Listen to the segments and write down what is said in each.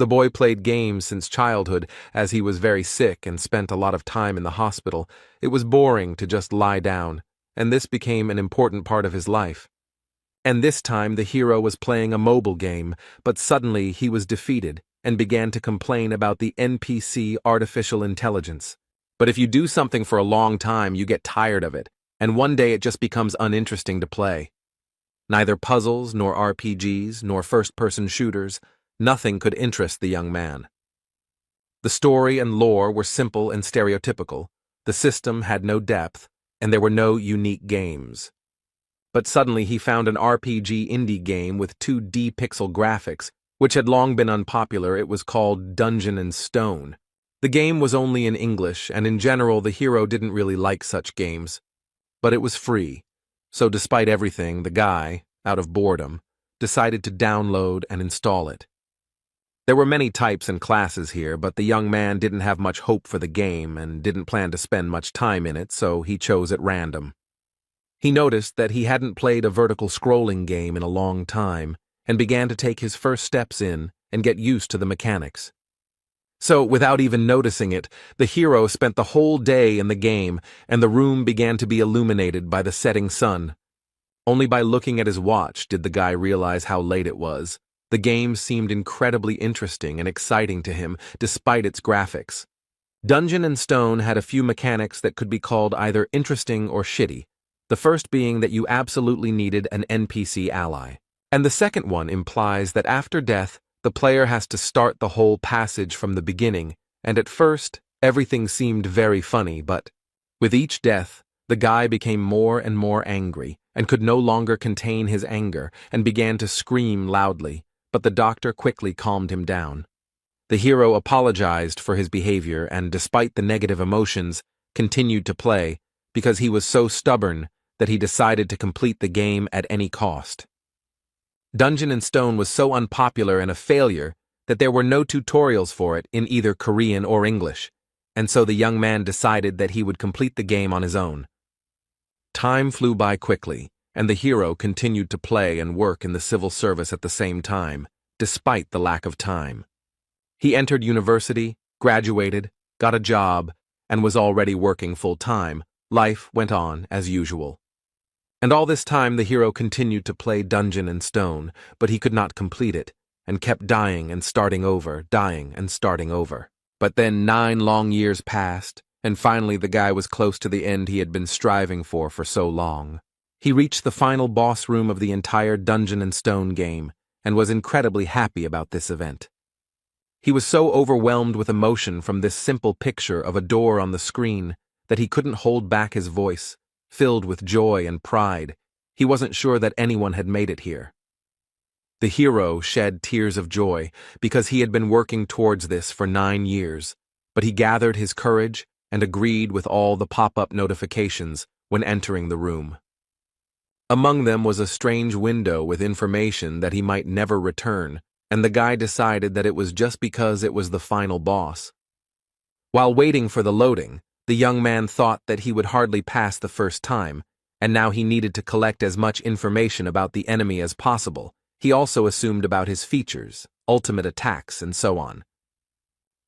The boy played games since childhood, as he was very sick and spent a lot of time in the hospital. It was boring to just lie down, and this became an important part of his life. And this time the hero was playing a mobile game, but suddenly he was defeated and began to complain about the NPC artificial intelligence. But if you do something for a long time, you get tired of it, and one day it just becomes uninteresting to play. Neither puzzles, nor RPGs, nor first-person shooters, nothing could interest the young man. The story and lore were simple and stereotypical, the system had no depth, and there were no unique games. But suddenly he found an RPG indie game with 2D pixel graphics, which had long been unpopular. It was called Dungeon & Stone. The game was only in English, and in general the hero didn't really like such games. But it was free, so despite everything, the guy, out of boredom, decided to download and install it. There were many types and classes here, but the young man didn't have much hope for the game and didn't plan to spend much time in it, so he chose at random. He noticed that he hadn't played a vertical scrolling game in a long time and began to take his first steps in and get used to the mechanics. So, without even noticing it, the hero spent the whole day in the game, and the room began to be illuminated by the setting sun. Only by looking at his watch did the guy realize how late it was. The game seemed incredibly interesting and exciting to him, despite its graphics. Dungeon & Stone had a few mechanics that could be called either interesting or shitty, the first being that you absolutely needed an NPC ally. And the second one implies that after death, the player has to start the whole passage from the beginning, and at first, everything seemed very funny, but with each death, the guy became more and more angry, and could no longer contain his anger, and began to scream loudly, but the doctor quickly calmed him down. The hero apologized for his behavior and, despite the negative emotions, continued to play, because he was so stubborn that he decided to complete the game at any cost. Dungeon & Stone was so unpopular and a failure that there were no tutorials for it in either Korean or English, and so the young man decided that he would complete the game on his own. Time flew by quickly, and the hero continued to play and work in the civil service at the same time, despite the lack of time. He entered university, graduated, got a job, and was already working full-time. Life went on as usual. And all this time the hero continued to play Dungeon & Stone, but he could not complete it, and kept dying and starting over, dying and starting over. But then 9 long years passed, and finally the guy was close to the end he had been striving for so long. He reached the final boss room of the entire Dungeon & Stone game, and was incredibly happy about this event. He was so overwhelmed with emotion from this simple picture of a door on the screen that he couldn't hold back his voice. Filled with joy and pride, he wasn't sure that anyone had made it here. The hero shed tears of joy because he had been working towards this for 9 years, but he gathered his courage and agreed with all the pop-up notifications when entering the room. Among them was a strange window with information that he might never return, and the guy decided that it was just because it was the final boss. While waiting for the loading, the young man thought that he would hardly pass the first time, and now he needed to collect as much information about the enemy as possible. He also assumed about his features, ultimate attacks, and so on.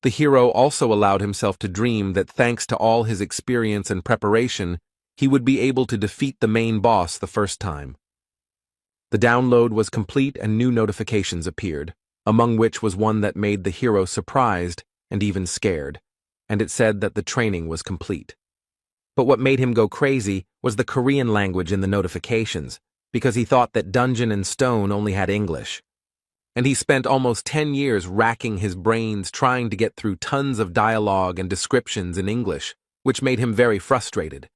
The hero also allowed himself to dream that thanks to all his experience and preparation, he would be able to defeat the main boss the first time. The download was complete and new notifications appeared, among which was one that made the hero surprised and even scared, and it said that the training was complete. But what made him go crazy was the Korean language in the notifications, because he thought that Dungeon & Stone only had English. And he spent almost 10 years racking his brains trying to get through tons of dialogue and descriptions in English, which made him very frustrated.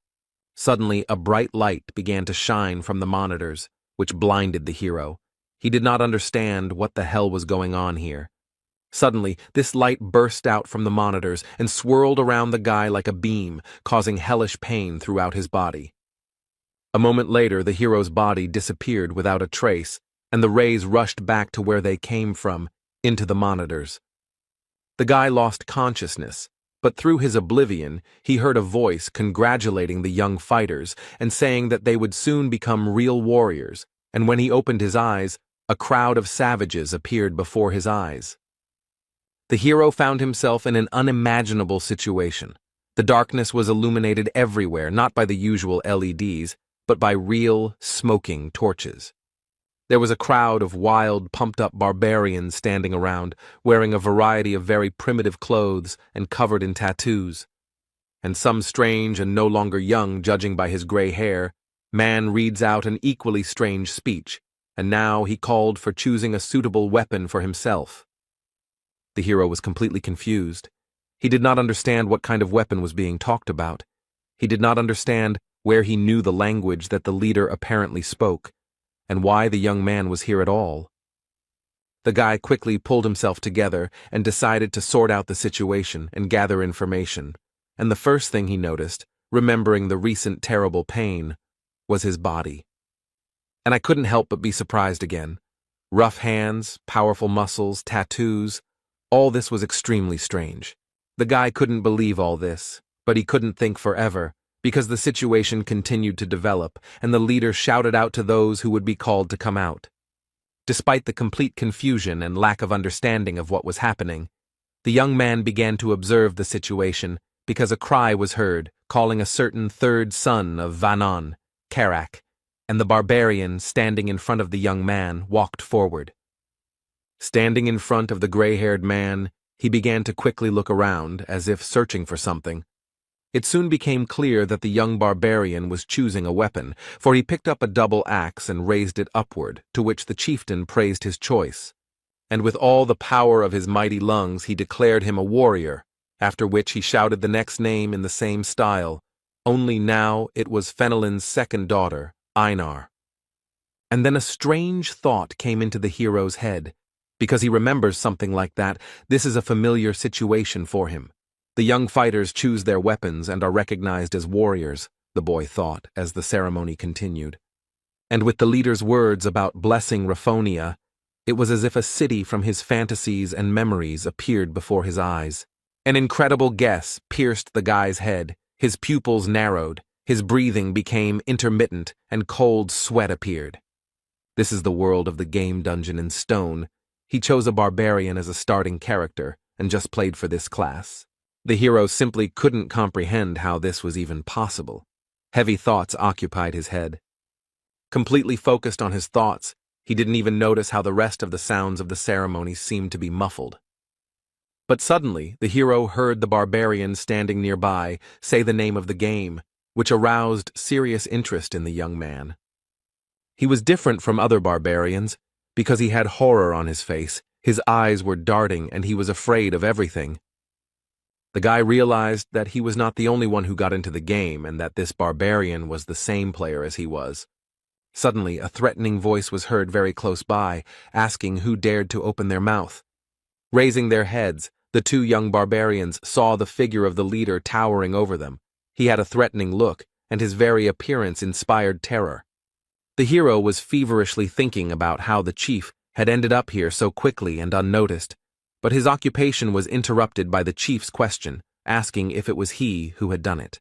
Suddenly, a bright light began to shine from the monitors, which blinded the hero. He did not understand what the hell was going on here. Suddenly, this light burst out from the monitors and swirled around the guy like a beam, causing hellish pain throughout his body. A moment later, the hero's body disappeared without a trace, and the rays rushed back to where they came from, into the monitors. The guy lost consciousness, but through his oblivion, he heard a voice congratulating the young fighters and saying that they would soon become real warriors, and when he opened his eyes, a crowd of savages appeared before his eyes. The hero found himself in an unimaginable situation. The darkness was illuminated everywhere, not by the usual LEDs, but by real, smoking torches. There was a crowd of wild, pumped-up barbarians standing around, wearing a variety of very primitive clothes and covered in tattoos. And some strange and no longer young, judging by his gray hair, man reads out an equally strange speech, and now he called for choosing a suitable weapon for himself. The hero was completely confused. He did not understand what kind of weapon was being talked about. He did not understand where he knew the language that the leader apparently spoke, and why the young man was here at all. The guy quickly pulled himself together and decided to sort out the situation and gather information, and the first thing he noticed, remembering the recent terrible pain, was his body. And I couldn't help but be surprised again. Rough hands, powerful muscles, tattoos, all this was extremely strange. The guy couldn't believe all this, but he couldn't think forever, because the situation continued to develop, and the leader shouted out to those who would be called to come out. Despite the complete confusion and lack of understanding of what was happening, the young man began to observe the situation because a cry was heard calling a certain third son of Vanon, Karak, and the barbarian standing in front of the young man walked forward. Standing in front of the gray-haired man, he began to quickly look around, as if searching for something. It soon became clear that the young barbarian was choosing a weapon, for he picked up a double axe and raised it upward, to which the chieftain praised his choice. And with all the power of his mighty lungs he declared him a warrior, after which he shouted the next name in the same style, only now it was Fenelon's second daughter, Einar. And then a strange thought came into the hero's head. Because he remembers something like that, this is a familiar situation for him. The young fighters choose their weapons and are recognized as warriors, the boy thought, as the ceremony continued. And with the leader's words about blessing Raphonia, it was as if a city from his fantasies and memories appeared before his eyes. An incredible guess pierced the guy's head, his pupils narrowed, his breathing became intermittent, and cold sweat appeared. This is the world of the game dungeon in stone. He chose a barbarian as a starting character, and just played for this class. The hero simply couldn't comprehend how this was even possible. Heavy thoughts occupied his head. Completely focused on his thoughts, he didn't even notice how the rest of the sounds of the ceremony seemed to be muffled. But suddenly, the hero heard the barbarian standing nearby say the name of the game, which aroused serious interest in the young man. He was different from other barbarians, because he had horror on his face, his eyes were darting, and he was afraid of everything. The guy realized that he was not the only one who got into the game, and that this barbarian was the same player as he was. Suddenly, a threatening voice was heard very close by, asking who dared to open their mouth. Raising their heads, the two young barbarians saw the figure of the leader towering over them. He had a threatening look, and his very appearance inspired terror. The hero was feverishly thinking about how the chief had ended up here so quickly and unnoticed, but his occupation was interrupted by the chief's question, asking if it was he who had done it.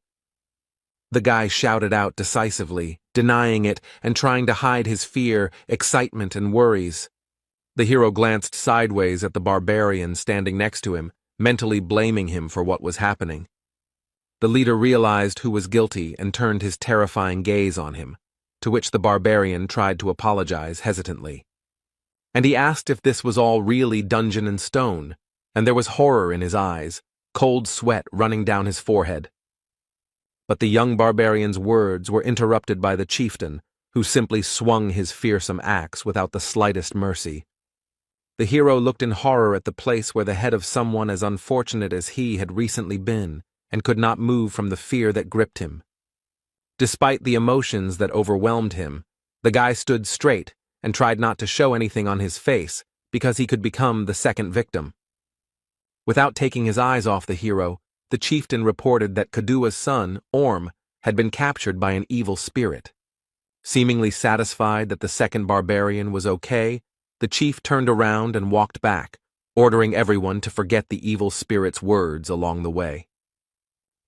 The guy shouted out decisively, denying it and trying to hide his fear, excitement, and worries. The hero glanced sideways at the barbarian standing next to him, mentally blaming him for what was happening. The leader realized who was guilty and turned his terrifying gaze on him, to which the barbarian tried to apologize hesitantly. And he asked if this was all really dungeon and stone, and there was horror in his eyes, cold sweat running down his forehead. But the young barbarian's words were interrupted by the chieftain, who simply swung his fearsome axe without the slightest mercy. The hero looked in horror at the place where the head of someone as unfortunate as he had recently been, and could not move from the fear that gripped him. Despite the emotions that overwhelmed him, the guy stood straight and tried not to show anything on his face because he could become the second victim. Without taking his eyes off the hero, the chieftain reported that Kadua's son, Orm, had been captured by an evil spirit. Seemingly satisfied that the second barbarian was okay, the chief turned around and walked back, ordering everyone to forget the evil spirit's words along the way.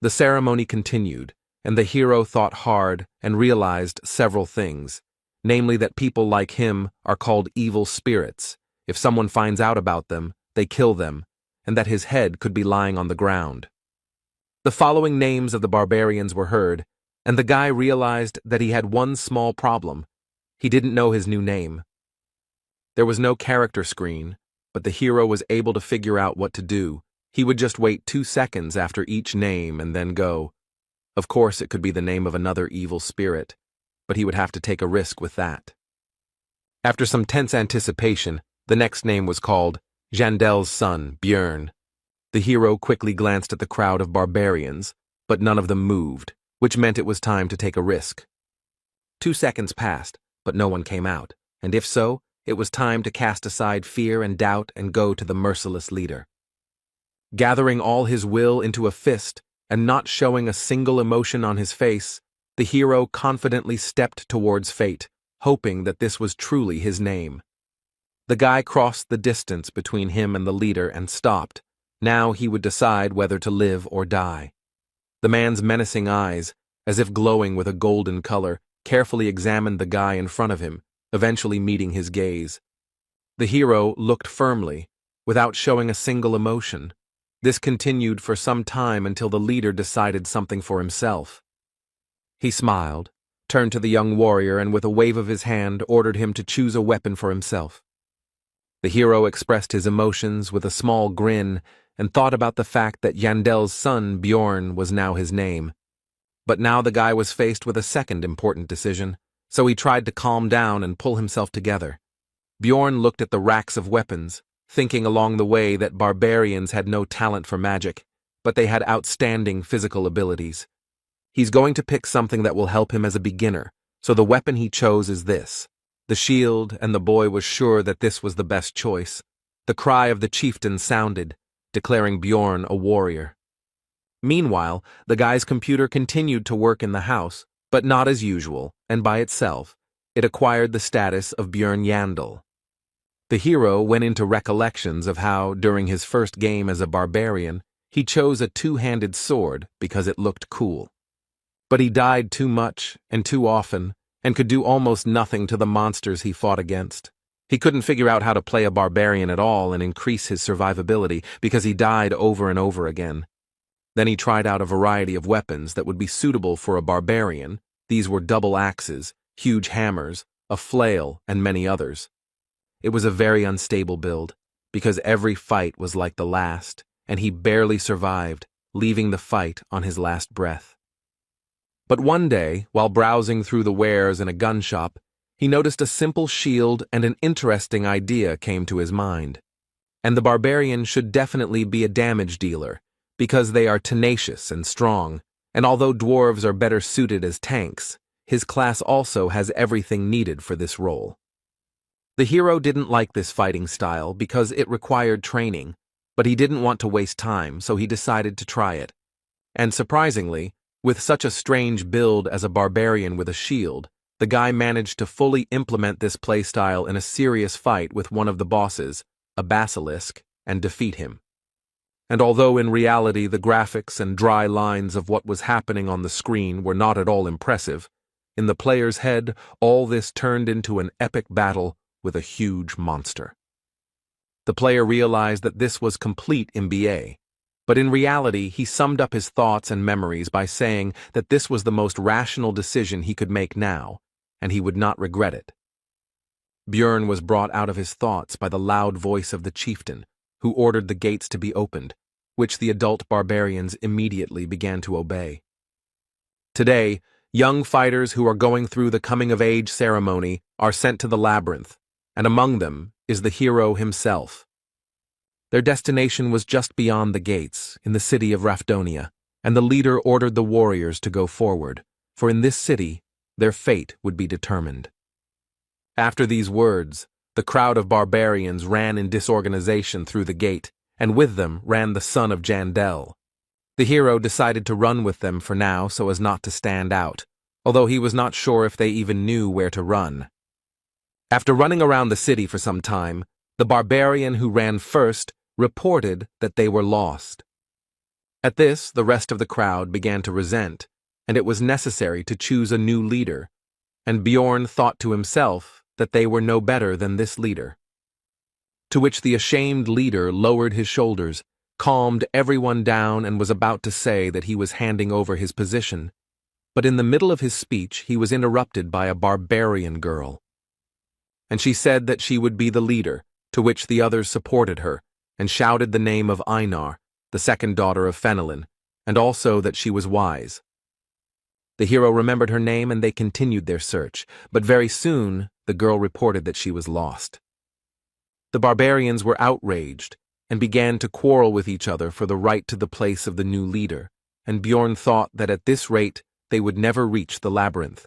The ceremony continued, and the hero thought hard and realized several things, namely that people like him are called evil spirits. If someone finds out about them, they kill them, and that his head could be lying on the ground. The following names of the barbarians were heard, and the guy realized that he had one small problem. He didn't know his new name. There was no character screen, but the hero was able to figure out what to do. He would just wait 2 seconds after each name and then go. Of course, it could be the name of another evil spirit, but he would have to take a risk with that. After some tense anticipation, the next name was called Jandel's son, Björn. The hero quickly glanced at the crowd of barbarians, but none of them moved, which meant it was time to take a risk. 2 seconds passed, but no one came out, and if so, it was time to cast aside fear and doubt and go to the merciless leader. Gathering all his will into a fist and not showing a single emotion on his face, the hero confidently stepped towards fate, hoping that this was truly his name. The guy crossed the distance between him and the leader and stopped. Now he would decide whether to live or die. The man's menacing eyes, as if glowing with a golden color, carefully examined the guy in front of him, eventually meeting his gaze. The hero looked firmly, without showing a single emotion. This continued for some time until the leader decided something for himself. He smiled, turned to the young warrior, and with a wave of his hand ordered him to choose a weapon for himself. The hero expressed his emotions with a small grin and thought about the fact that Jandel's son, Bjorn, was now his name. But now the guy was faced with a second important decision, so he tried to calm down and pull himself together. Bjorn looked at the racks of weapons, thinking along the way that barbarians had no talent for magic, but they had outstanding physical abilities. He's going to pick something that will help him as a beginner, so the weapon he chose is this. The shield, and the boy was sure that this was the best choice. The cry of the chieftain sounded, declaring Bjorn a warrior. Meanwhile, the guy's computer continued to work in the house, but not as usual, and by itself, it acquired the status of Björn Yandel. The hero went into recollections of how, during his first game as a barbarian, he chose a two-handed sword because it looked cool. But he died too much and too often, and could do almost nothing to the monsters he fought against. He couldn't figure out how to play a barbarian at all and increase his survivability because he died over and over again. Then he tried out a variety of weapons that would be suitable for a barbarian. These were double axes, huge hammers, a flail, and many others. It was a very unstable build, because every fight was like the last, and he barely survived, leaving the fight on his last breath. But one day, while browsing through the wares in a gun shop, he noticed a simple shield and an interesting idea came to his mind. And the barbarian should definitely be a damage dealer, because they are tenacious and strong, and although dwarves are better suited as tanks, his class also has everything needed for this role. The hero didn't like this fighting style because it required training, but he didn't want to waste time, so he decided to try it. And surprisingly, with such a strange build as a barbarian with a shield, the guy managed to fully implement this playstyle in a serious fight with one of the bosses, a basilisk, and defeat him. And although in reality the graphics and dry lines of what was happening on the screen were not at all impressive, in the player's head all this turned into an epic battle with a huge monster. The player realized that this was complete MBA, but in reality he summed up his thoughts and memories by saying that this was the most rational decision he could make now, and he would not regret it. Björn was brought out of his thoughts by the loud voice of the chieftain, who ordered the gates to be opened, which the adult barbarians immediately began to obey. Today, young fighters who are going through the coming-of-age ceremony are sent to the labyrinth, and among them is the hero himself. Their destination was just beyond the gates, in the city of Rafdonia, and the leader ordered the warriors to go forward, for in this city, their fate would be determined. After these words, the crowd of barbarians ran in disorganization through the gate, and with them ran the son of Jandel. The hero decided to run with them for now so as not to stand out, although he was not sure if they even knew where to run. After running around the city for some time, the barbarian who ran first reported that they were lost. At this, the rest of the crowd began to resent, and it was necessary to choose a new leader, and Bjorn thought to himself that they were no better than this leader. To which the ashamed leader lowered his shoulders calmed everyone down and was about to say that he was handing over his position. But in the middle of his speech, he was interrupted by a barbarian girl. And she said that she would be the leader, to which the others supported her, and shouted the name of Einar, the second daughter of Fenelon, and also that she was wise. The hero remembered her name and they continued their search, but very soon the girl reported that she was lost. The barbarians were outraged and began to quarrel with each other for the right to the place of the new leader, and Bjorn thought that at this rate they would never reach the labyrinth.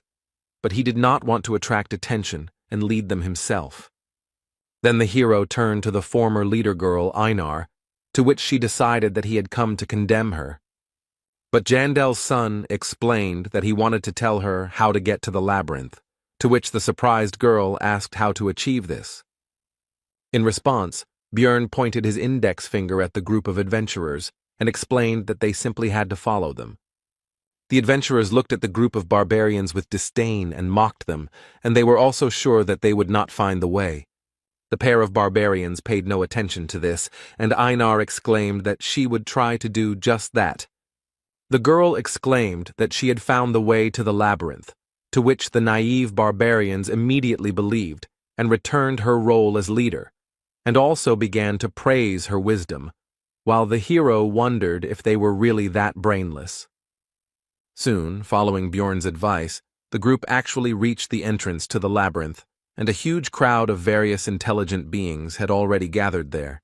But he did not want to attract attention and lead them himself. Then the hero turned to the former leader girl, Einar, to which she decided that he had come to condemn her. But Jandel's son explained that he wanted to tell her how to get to the labyrinth, to which the surprised girl asked how to achieve this. In response, Bjorn pointed his index finger at the group of adventurers and explained that they simply had to follow them. The adventurers looked at the group of barbarians with disdain and mocked them, and they were also sure that they would not find the way. The pair of barbarians paid no attention to this, and Einar exclaimed that she would try to do just that. The girl exclaimed that she had found the way to the labyrinth, to which the naive barbarians immediately believed and returned her role as leader, and also began to praise her wisdom, while the hero wondered if they were really that brainless. Soon, following Bjorn's advice, the group actually reached the entrance to the labyrinth, and a huge crowd of various intelligent beings had already gathered there.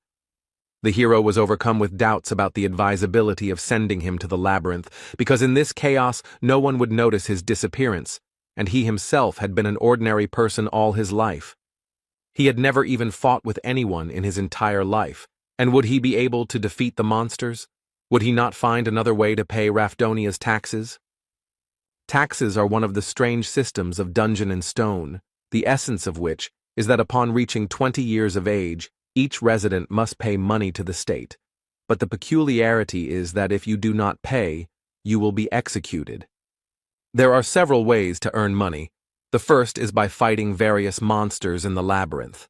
The hero was overcome with doubts about the advisability of sending him to the labyrinth, because in this chaos no one would notice his disappearance, and he himself had been an ordinary person all his life. He had never even fought with anyone in his entire life, and would he be able to defeat the monsters? Would he not find another way to pay Rafdonia's taxes? Taxes are one of the strange systems of Dungeon and Stone, the essence of which is that upon reaching 20 years of age, each resident must pay money to the state, but the peculiarity is that if you do not pay, you will be executed. There are several ways to earn money. The first is by fighting various monsters in the labyrinth.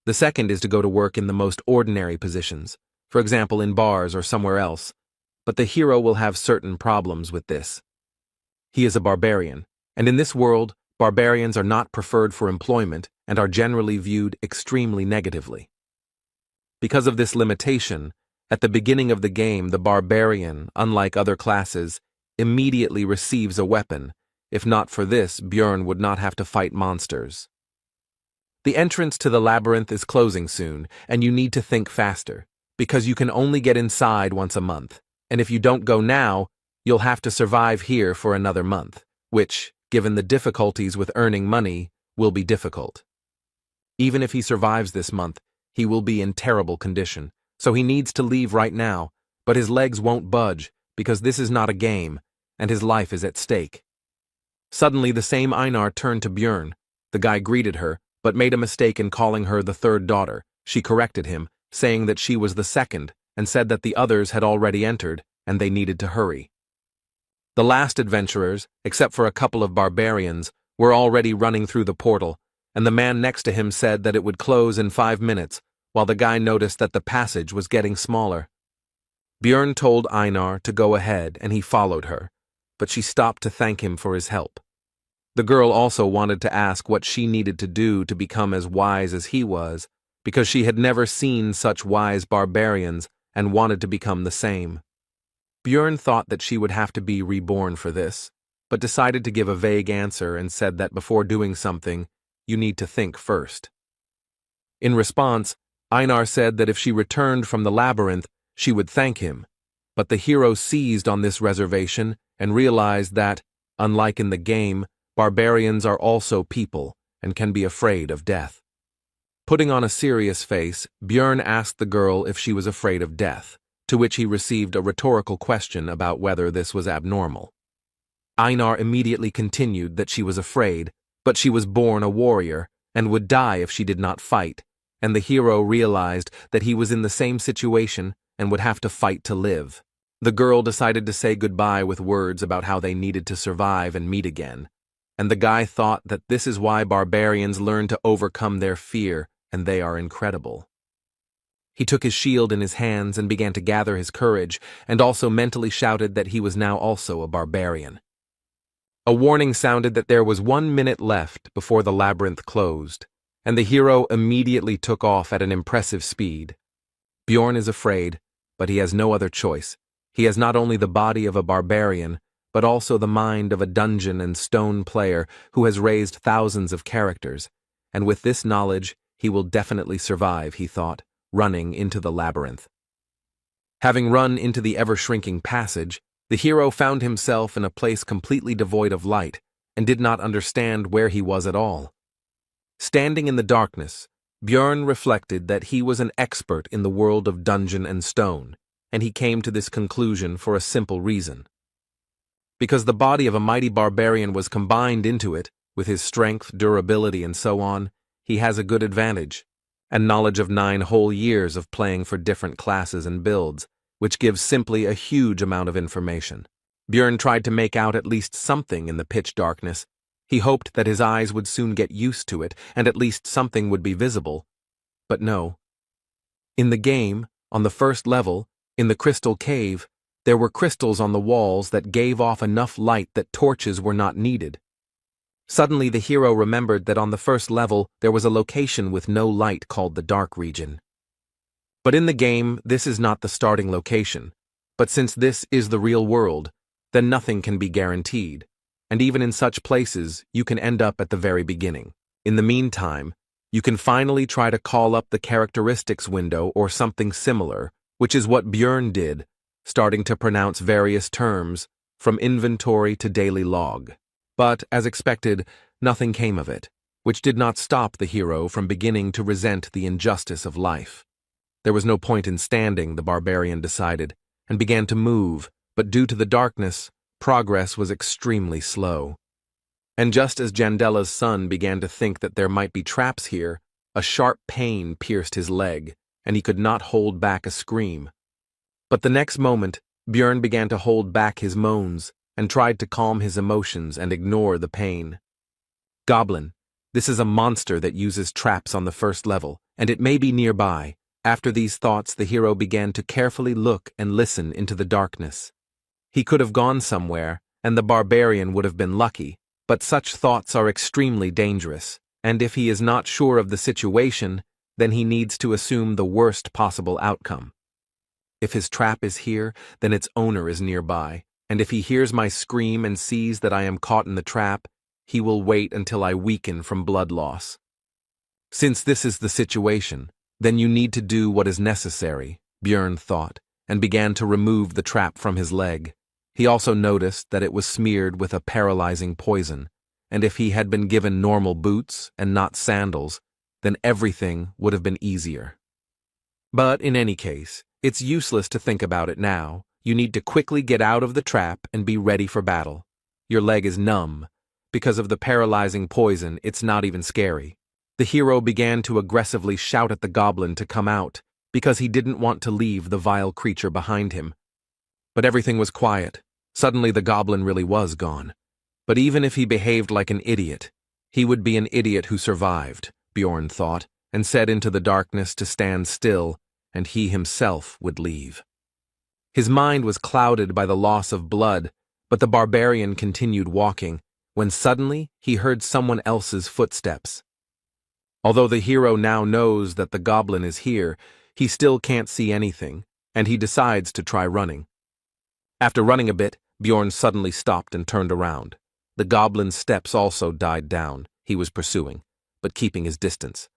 The second is to go to work in the most ordinary positions, for example in bars or somewhere else, but the hero will have certain problems with this. He is a barbarian, and in this world, barbarians are not preferred for employment and are generally viewed extremely negatively. Because of this limitation, at the beginning of the game, the barbarian, unlike other classes, immediately receives a weapon. If not for this, Bjorn would not have to fight monsters. The entrance to the labyrinth is closing soon, and you need to think faster, because you can only get inside once a month, and if you don't go now, you'll have to survive here for another month, which, given the difficulties with earning money, will be difficult. Even if he survives this month, he will be in terrible condition, so he needs to leave right now, but his legs won't budge because this is not a game, and his life is at stake. Suddenly the same Einar turned to Bjorn. The guy greeted her, but made a mistake in calling her the third daughter. She corrected him, saying that she was the second, and said that the others had already entered, and they needed to hurry. The last adventurers, except for a couple of barbarians, were already running through the portal, and the man next to him said that it would close in 5 minutes, while the guy noticed that the passage was getting smaller. Bjorn told Einar to go ahead, and he followed her, but she stopped to thank him for his help. The girl also wanted to ask what she needed to do to become as wise as he was, because she had never seen such wise barbarians and wanted to become the same. Bjorn thought that she would have to be reborn for this, but decided to give a vague answer and said that before doing something, you need to think first. In response, Einar said that if she returned from the labyrinth, she would thank him, but the hero seized on this reservation and realized that, unlike in the game, barbarians are also people and can be afraid of death. Putting on a serious face, Bjorn asked the girl if she was afraid of death, to which he received a rhetorical question about whether this was abnormal. Einar immediately continued that she was afraid, but she was born a warrior and would die if she did not fight, and the hero realized that he was in the same situation and would have to fight to live. The girl decided to say goodbye with words about how they needed to survive and meet again, and the guy thought that this is why barbarians learn to overcome their fear, and they are incredible. He took his shield in his hands and began to gather his courage, and also mentally shouted that he was now also a barbarian. A warning sounded that there was 1 minute left before the labyrinth closed, and the hero immediately took off at an impressive speed. Bjorn is afraid, but he has no other choice. He has not only the body of a barbarian, but also the mind of a dungeon and stone player who has raised thousands of characters, and with this knowledge he will definitely survive, he thought, running into the labyrinth. Having run into the ever-shrinking passage, the hero found himself in a place completely devoid of light and did not understand where he was at all. Standing in the darkness, Bjorn reflected that he was an expert in the world of dungeon and stone, and he came to this conclusion for a simple reason. Because the body of a mighty barbarian was combined into it, with his strength, durability, and so on, he has a good advantage, and knowledge of 9 whole years of playing for different classes and builds, which gives simply a huge amount of information. Bjorn tried to make out at least something in the pitch darkness. He hoped that his eyes would soon get used to it, and at least something would be visible. But no. In the game, on the first level, in the crystal cave, there were crystals on the walls that gave off enough light that torches were not needed. Suddenly the hero remembered that on the first level there was a location with no light called the Dark Region. But in the game, this is not the starting location. But since this is the real world, then nothing can be guaranteed. And even in such places, you can end up at the very beginning. In the meantime, you can finally try to call up the characteristics window or something similar, which is what Bjorn did, starting to pronounce various terms, from inventory to daily log. But, as expected, nothing came of it, which did not stop the hero from beginning to resent the injustice of life. There was no point in standing, the barbarian decided, and began to move, but due to the darkness, progress was extremely slow. And just as Jandella's son began to think that there might be traps here, a sharp pain pierced his leg, and he could not hold back a scream. But the next moment, Bjorn began to hold back his moans, and tried to calm his emotions and ignore the pain. Goblin, this is a monster that uses traps on the first level, and it may be nearby. After these thoughts, the hero began to carefully look and listen into the darkness. He could have gone somewhere, and the barbarian would have been lucky, but such thoughts are extremely dangerous, and if he is not sure of the situation, then he needs to assume the worst possible outcome. If his trap is here, then its owner is nearby, and if he hears my scream and sees that I am caught in the trap, he will wait until I weaken from blood loss. Since this is the situation, then you need to do what is necessary, Bjorn thought, and began to remove the trap from his leg. He also noticed that it was smeared with a paralyzing poison, and if he had been given normal boots and not sandals, then everything would have been easier. But in any case, it's useless to think about it now. You need to quickly get out of the trap and be ready for battle. Your leg is numb. Because of the paralyzing poison, it's not even scary. The hero began to aggressively shout at the goblin to come out, because he didn't want to leave the vile creature behind him. But everything was quiet. Suddenly the goblin really was gone. But even if he behaved like an idiot, he would be an idiot who survived, Bjorn thought, and said into the darkness to stand still, and he himself would leave. His mind was clouded by the loss of blood, but the barbarian continued walking, when suddenly he heard someone else's footsteps. Although the hero now knows that the goblin is here, he still can't see anything, and he decides to try running. After running a bit, Bjorn suddenly stopped and turned around. The goblin's steps also died down. He was pursuing, but keeping his distance.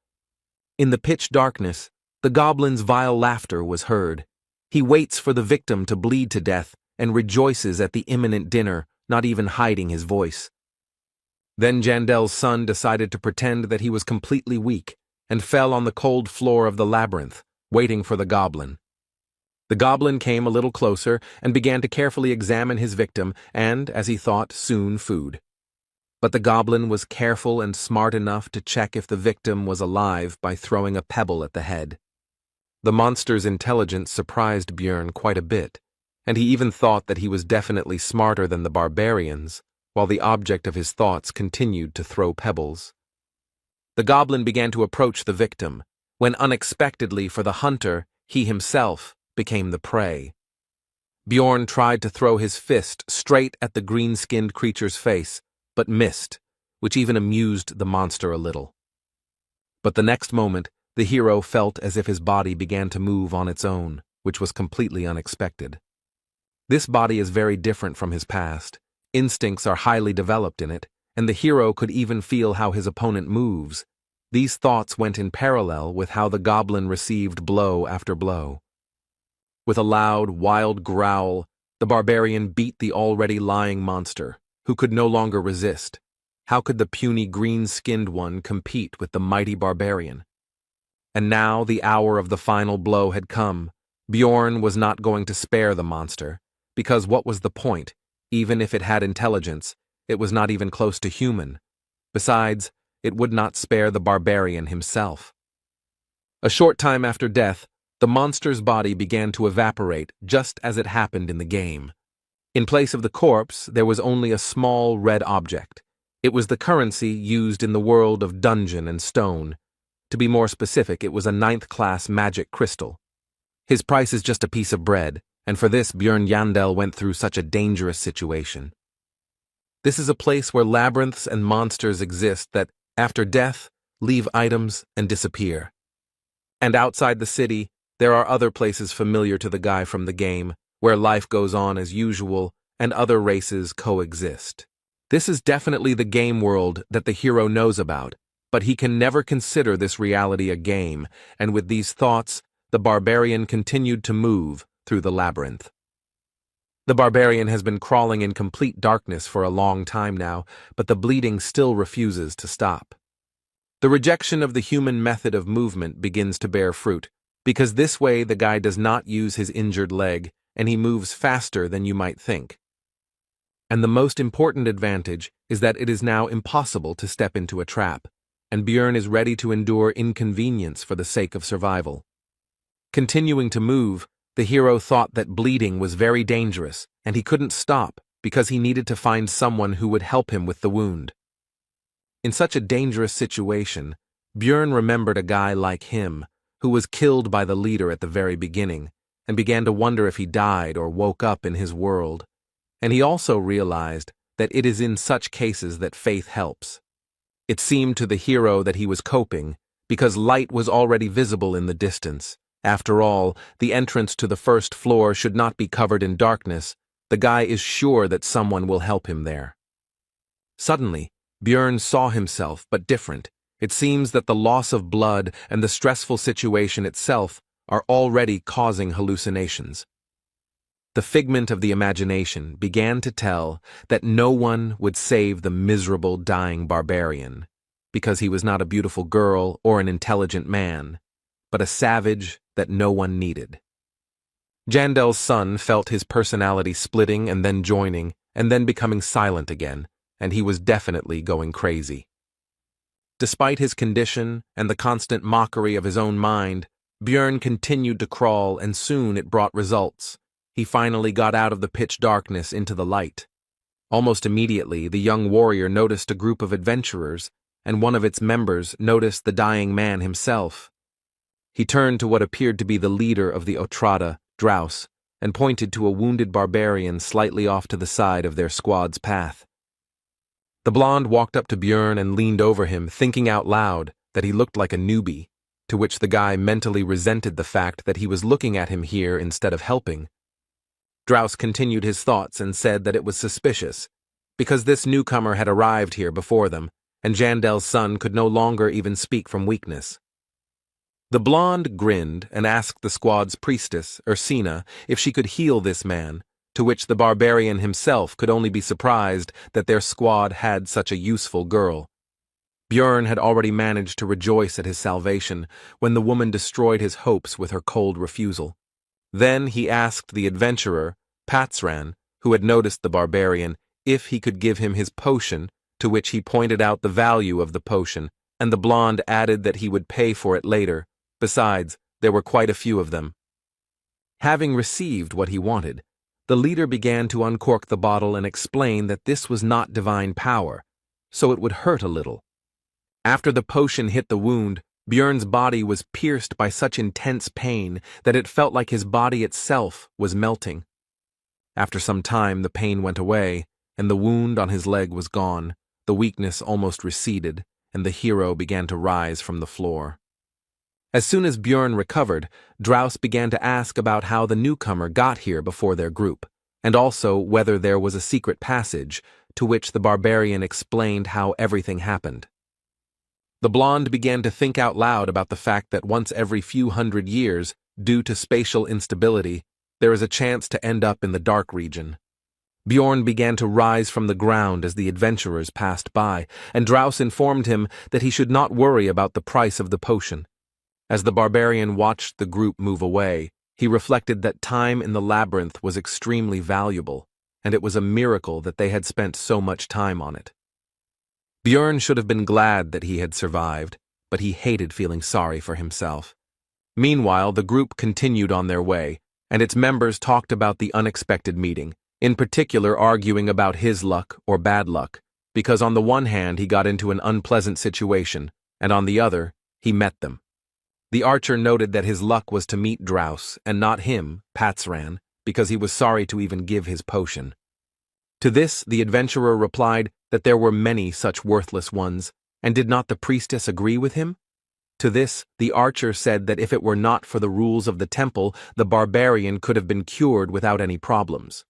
In the pitch darkness, the goblin's vile laughter was heard. He waits for the victim to bleed to death and rejoices at the imminent dinner, not even hiding his voice. Then Jandel's son decided to pretend that he was completely weak and fell on the cold floor of the labyrinth, waiting for the goblin. The goblin came a little closer and began to carefully examine his victim and, as he thought, soon food. But the goblin was careful and smart enough to check if the victim was alive by throwing a pebble at the head. The monster's intelligence surprised Bjorn quite a bit, and he even thought that he was definitely smarter than the barbarians, while the object of his thoughts continued to throw pebbles. The goblin began to approach the victim, when unexpectedly for the hunter, he himself became the prey. Bjorn tried to throw his fist straight at the green-skinned creature's face, but missed, which even amused the monster a little. But the next moment, the hero felt as if his body began to move on its own, which was completely unexpected. This body is very different from his past. Instincts are highly developed in it, and the hero could even feel how his opponent moves. These thoughts went in parallel with how the goblin received blow after blow. With a loud, wild growl, the barbarian beat the already lying monster, who could no longer resist. How could the puny green-skinned one compete with the mighty barbarian? And now the hour of the final blow had come. Bjorn was not going to spare the monster, because what was the point? Even if it had intelligence, it was not even close to human. Besides, it would not spare the barbarian himself. A short time after death, the monster's body began to evaporate just as it happened in the game. In place of the corpse, there was only a small red object. It was the currency used in the world of dungeon and stone. To be more specific, it was a 9th-class magic crystal. His price is just a piece of bread, and for this Bjorn Yandel went through such a dangerous situation. This is a place where labyrinths and monsters exist that, after death, leave items and disappear. And outside the city, there are other places familiar to the guy from the game, where life goes on as usual and other races coexist. This is definitely the game world that the hero knows about, but he can never consider this reality a game, and with these thoughts, the barbarian continued to move through the labyrinth. The barbarian has been crawling in complete darkness for a long time now, but the bleeding still refuses to stop. The rejection of the human method of movement begins to bear fruit, because this way the guy does not use his injured leg, and he moves faster than you might think. And the most important advantage is that it is now impossible to step into a trap, and Bjorn is ready to endure inconvenience for the sake of survival. Continuing to move, the hero thought that bleeding was very dangerous, and he couldn't stop because he needed to find someone who would help him with the wound. In such a dangerous situation, Bjorn remembered a guy like him, who was killed by the leader at the very beginning, and began to wonder if he died or woke up in his world. And he also realized that it is in such cases that faith helps. It seemed to the hero that he was coping, because light was already visible in the distance. After all, the entrance to the first floor should not be covered in darkness. The guy is sure that someone will help him there. Suddenly, Bjorn saw himself, but different. It seems that the loss of blood and the stressful situation itself are already causing hallucinations. The figment of the imagination began to tell that no one would save the miserable dying barbarian, because he was not a beautiful girl or an intelligent man, but a savage that no one needed. Jandel's son felt his personality splitting and then joining, and then becoming silent again, and he was definitely going crazy. Despite his condition and the constant mockery of his own mind, Bjorn continued to crawl, and soon it brought results. He finally got out of the pitch darkness into the light. Almost immediately, the young warrior noticed a group of adventurers, and one of its members noticed the dying man himself. He turned to what appeared to be the leader of the Otrada, Drouse, and pointed to a wounded barbarian slightly off to the side of their squad's path. The blonde walked up to Bjorn and leaned over him, thinking out loud that he looked like a newbie, to which the guy mentally resented the fact that he was looking at him here instead of helping. Drouse continued his thoughts and said that it was suspicious, because this newcomer had arrived here before them, and Jandel's son could no longer even speak from weakness. The blonde grinned and asked the squad's priestess, Ursina, if she could heal this man, to which the barbarian himself could only be surprised that their squad had such a useful girl. Bjorn had already managed to rejoice at his salvation when the woman destroyed his hopes with her cold refusal. Then he asked the adventurer, Patsran, who had noticed the barbarian, if he could give him his potion, to which he pointed out the value of the potion, and the blonde added that he would pay for it later. Besides, there were quite a few of them. Having received what he wanted, the leader began to uncork the bottle and explain that this was not divine power, so it would hurt a little. After the potion hit the wound, Björn's body was pierced by such intense pain that it felt like his body itself was melting. After some time, the pain went away, and the wound on his leg was gone, the weakness almost receded, and the hero began to rise from the floor. As soon as Björn recovered, Draus began to ask about how the newcomer got here before their group, and also whether there was a secret passage, to which the barbarian explained how everything happened. The blonde began to think out loud about the fact that once every few hundred years, due to spatial instability, there is a chance to end up in the dark region. Bjorn began to rise from the ground as the adventurers passed by, and Draus informed him that he should not worry about the price of the potion. As the barbarian watched the group move away, he reflected that time in the labyrinth was extremely valuable, and it was a miracle that they had spent so much time on it. Björn should have been glad that he had survived, but he hated feeling sorry for himself. Meanwhile, the group continued on their way, and its members talked about the unexpected meeting, in particular arguing about his luck or bad luck, because on the one hand he got into an unpleasant situation, and on the other, he met them. The archer noted that his luck was to meet Draus, and not him, Patsran, because he was sorry to even give his potion. To this, the adventurer replied that there were many such worthless ones, and did not the priestess agree with him? To this, the archer said that if it were not for the rules of the temple, the barbarian could have been cured without any problems.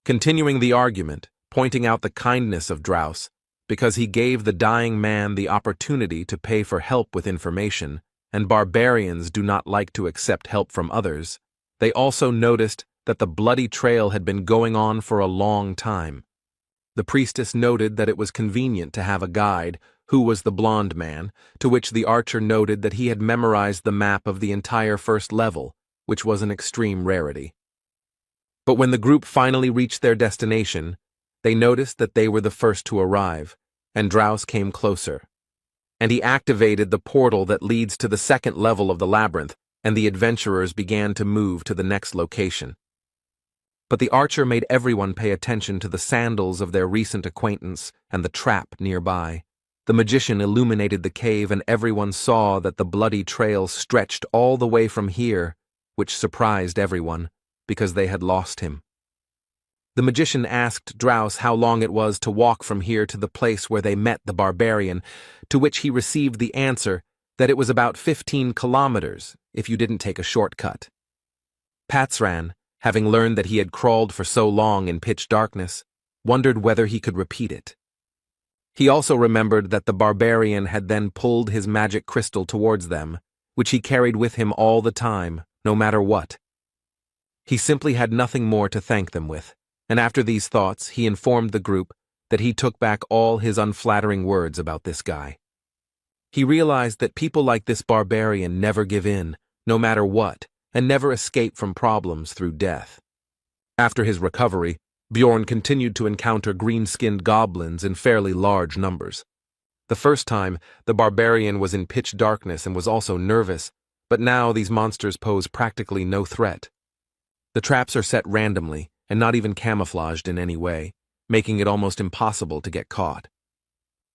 Continuing the argument, pointing out the kindness of Draus, because he gave the dying man the opportunity to pay for help with information, and barbarians do not like to accept help from others, they also noticed that the bloody trail had been going on for a long time. The priestess noted that it was convenient to have a guide, who was the blonde man, to which the archer noted that he had memorized the map of the entire first level, which was an extreme rarity. But when the group finally reached their destination, they noticed that they were the first to arrive, and Draus came closer. And he activated the portal that leads to the second level of the labyrinth, and the adventurers began to move to the next location. But the archer made everyone pay attention to the sandals of their recent acquaintance and the trap nearby. The magician illuminated the cave, and everyone saw that the bloody trail stretched all the way from here, which surprised everyone, because they had lost him. The magician asked Draus how long it was to walk from here to the place where they met the barbarian, to which he received the answer that it was about 15 kilometers if you didn't take a shortcut. Patsran, having learned that he had crawled for so long in pitch darkness, wondered whether he could repeat it. He also remembered that the barbarian had then pulled his magic crystal towards them, which he carried with him all the time, no matter what. He simply had nothing more to thank them with, and after these thoughts he informed the group that he took back all his unflattering words about this guy. He realized that people like this barbarian never give in, no matter what, and never escape from problems through death. After his recovery, Bjorn continued to encounter green-skinned goblins in fairly large numbers. The first time, the barbarian was in pitch darkness and was also nervous, but now these monsters pose practically no threat. The traps are set randomly and not even camouflaged in any way, making it almost impossible to get caught.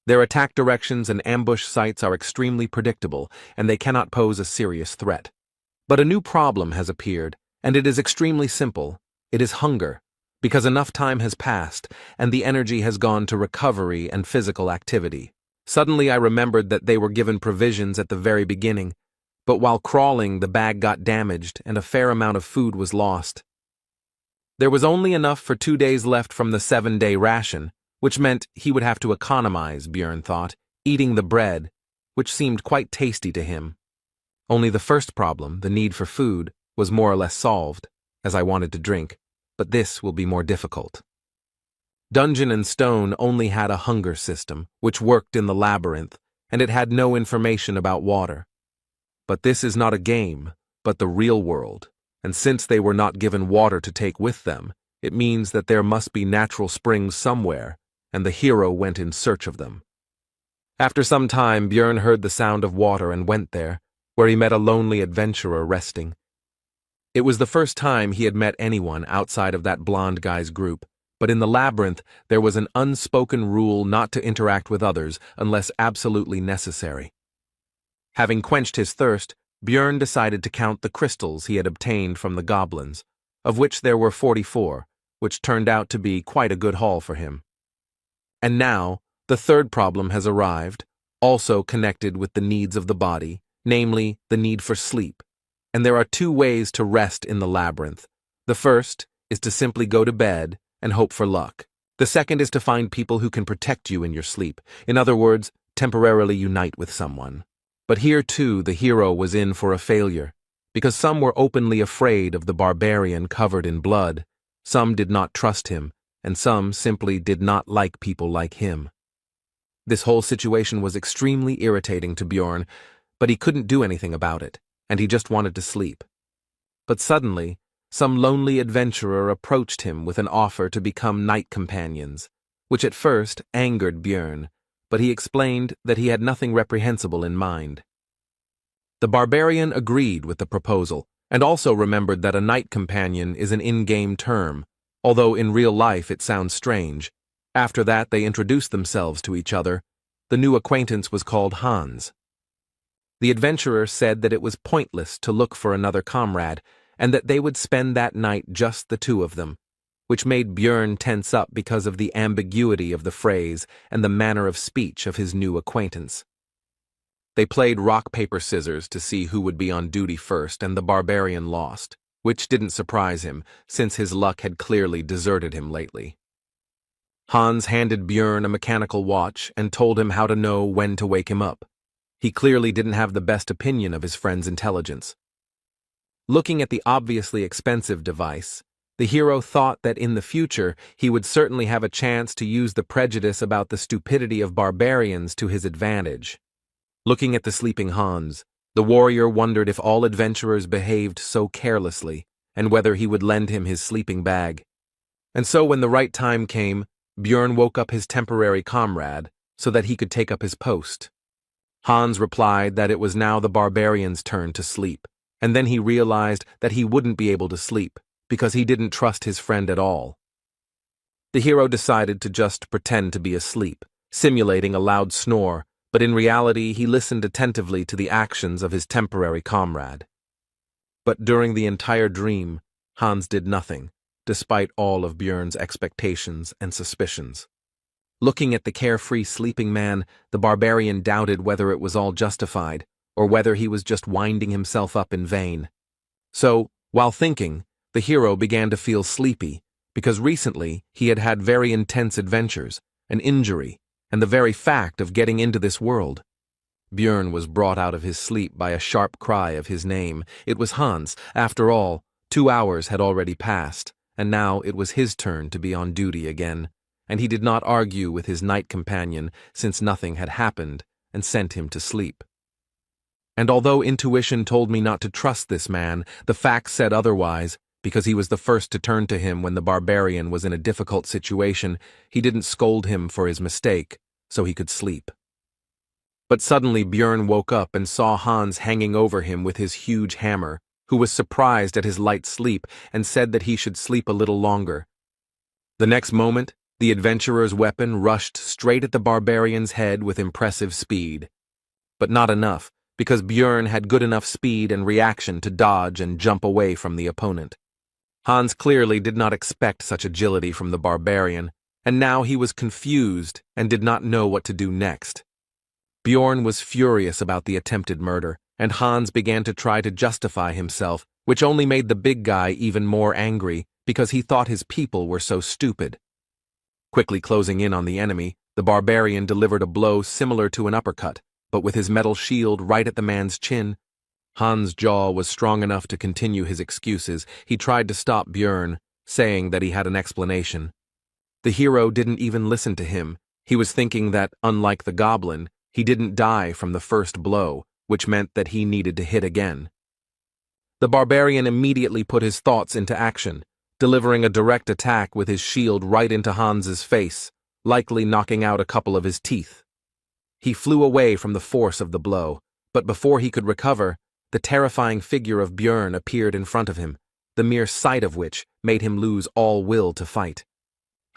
Their attack directions and ambush sites are extremely predictable, and they cannot pose a serious threat. But a new problem has appeared, and it is extremely simple. It is hunger, because enough time has passed, and the energy has gone to recovery and physical activity. Suddenly I remembered that they were given provisions at the very beginning, but while crawling the bag got damaged and a fair amount of food was lost. There was only enough for 2 days left from the 7-day ration, which meant he would have to economize, Björn thought, eating the bread, which seemed quite tasty to him. Only the first problem, the need for food, was more or less solved, as I wanted to drink, but this will be more difficult. Dungeon and Stone only had a hunger system, which worked in the labyrinth, and it had no information about water. But this is not a game, but the real world, and since they were not given water to take with them, it means that there must be natural springs somewhere, and the hero went in search of them. After some time, Björn heard the sound of water and went there, where he met a lonely adventurer resting. It was the first time he had met anyone outside of that blonde guy's group, but in the labyrinth there was an unspoken rule not to interact with others unless absolutely necessary. Having quenched his thirst, Björn decided to count the crystals he had obtained from the goblins, of which there were 44, which turned out to be quite a good haul for him. And now, the third problem has arrived, also connected with the needs of the body, namely, the need for sleep. And there are two ways to rest in the labyrinth. The first is to simply go to bed and hope for luck. The second is to find people who can protect you in your sleep. In other words, temporarily unite with someone. But here too the hero was in for a failure, because some were openly afraid of the barbarian covered in blood, some did not trust him, and some simply did not like people like him. This whole situation was extremely irritating to Björn, but he couldn't do anything about it, and he just wanted to sleep. But suddenly, some lonely adventurer approached him with an offer to become night companions, which at first angered Björn, but he explained that he had nothing reprehensible in mind. The barbarian agreed with the proposal, and also remembered that a night companion is an in-game term, although in real life it sounds strange. After that they introduced themselves to each other. The new acquaintance was called Hans. The adventurer said that it was pointless to look for another comrade, and that they would spend that night just the two of them, which made Björn tense up because of the ambiguity of the phrase and the manner of speech of his new acquaintance. They played rock, paper, scissors to see who would be on duty first, and the barbarian lost, which didn't surprise him, since his luck had clearly deserted him lately. Hans handed Björn a mechanical watch and told him how to know when to wake him up. He clearly didn't have the best opinion of his friend's intelligence. Looking at the obviously expensive device, the hero thought that in the future he would certainly have a chance to use the prejudice about the stupidity of barbarians to his advantage. Looking at the sleeping Hans, the warrior wondered if all adventurers behaved so carelessly, and whether he would lend him his sleeping bag. And so when the right time came, Björn woke up his temporary comrade so that he could take up his post. Hans replied that it was now the barbarian's turn to sleep, and then he realized that he wouldn't be able to sleep because he didn't trust his friend at all. The hero decided to just pretend to be asleep, simulating a loud snore, but in reality he listened attentively to the actions of his temporary comrade. But during the entire dream, Hans did nothing, despite all of Björn's expectations and suspicions. Looking at the carefree sleeping man, the barbarian doubted whether it was all justified, or whether he was just winding himself up in vain. So, while thinking, the hero began to feel sleepy, because recently he had had very intense adventures, an injury, and the very fact of getting into this world. Björn was brought out of his sleep by a sharp cry of his name. It was Hans. After all, 2 hours had already passed, and now it was his turn to be on duty again, and he did not argue with his night companion since nothing had happened and sent him to sleep. And although intuition told me not to trust this man, the facts said otherwise. Because he was the first to turn to him when the barbarian was in a difficult situation, he didn't scold him for his mistake, so he could sleep. But suddenly Björn woke up and saw Hans hanging over him with his huge hammer, who was surprised at his light sleep and said that he should sleep a little longer. The next moment, the adventurer's weapon rushed straight at the barbarian's head with impressive speed. But not enough, because Björn had good enough speed and reaction to dodge and jump away from the opponent. Hans clearly did not expect such agility from the barbarian, and now he was confused and did not know what to do next. Björn was furious about the attempted murder, and Hans began to try to justify himself, which only made the big guy even more angry because he thought his people were so stupid. Quickly closing in on the enemy, the barbarian delivered a blow similar to an uppercut, but with his metal shield right at the man's chin. Hans' jaw was strong enough to continue his excuses. He tried to stop Björn, saying that he had an explanation. The hero didn't even listen to him. He was thinking that, unlike the goblin, he didn't die from the first blow, which meant that he needed to hit again. The barbarian immediately put his thoughts into action, delivering a direct attack with his shield right into Hans's face, likely knocking out a couple of his teeth. He flew away from the force of the blow, but before he could recover, the terrifying figure of Björn appeared in front of him, the mere sight of which made him lose all will to fight.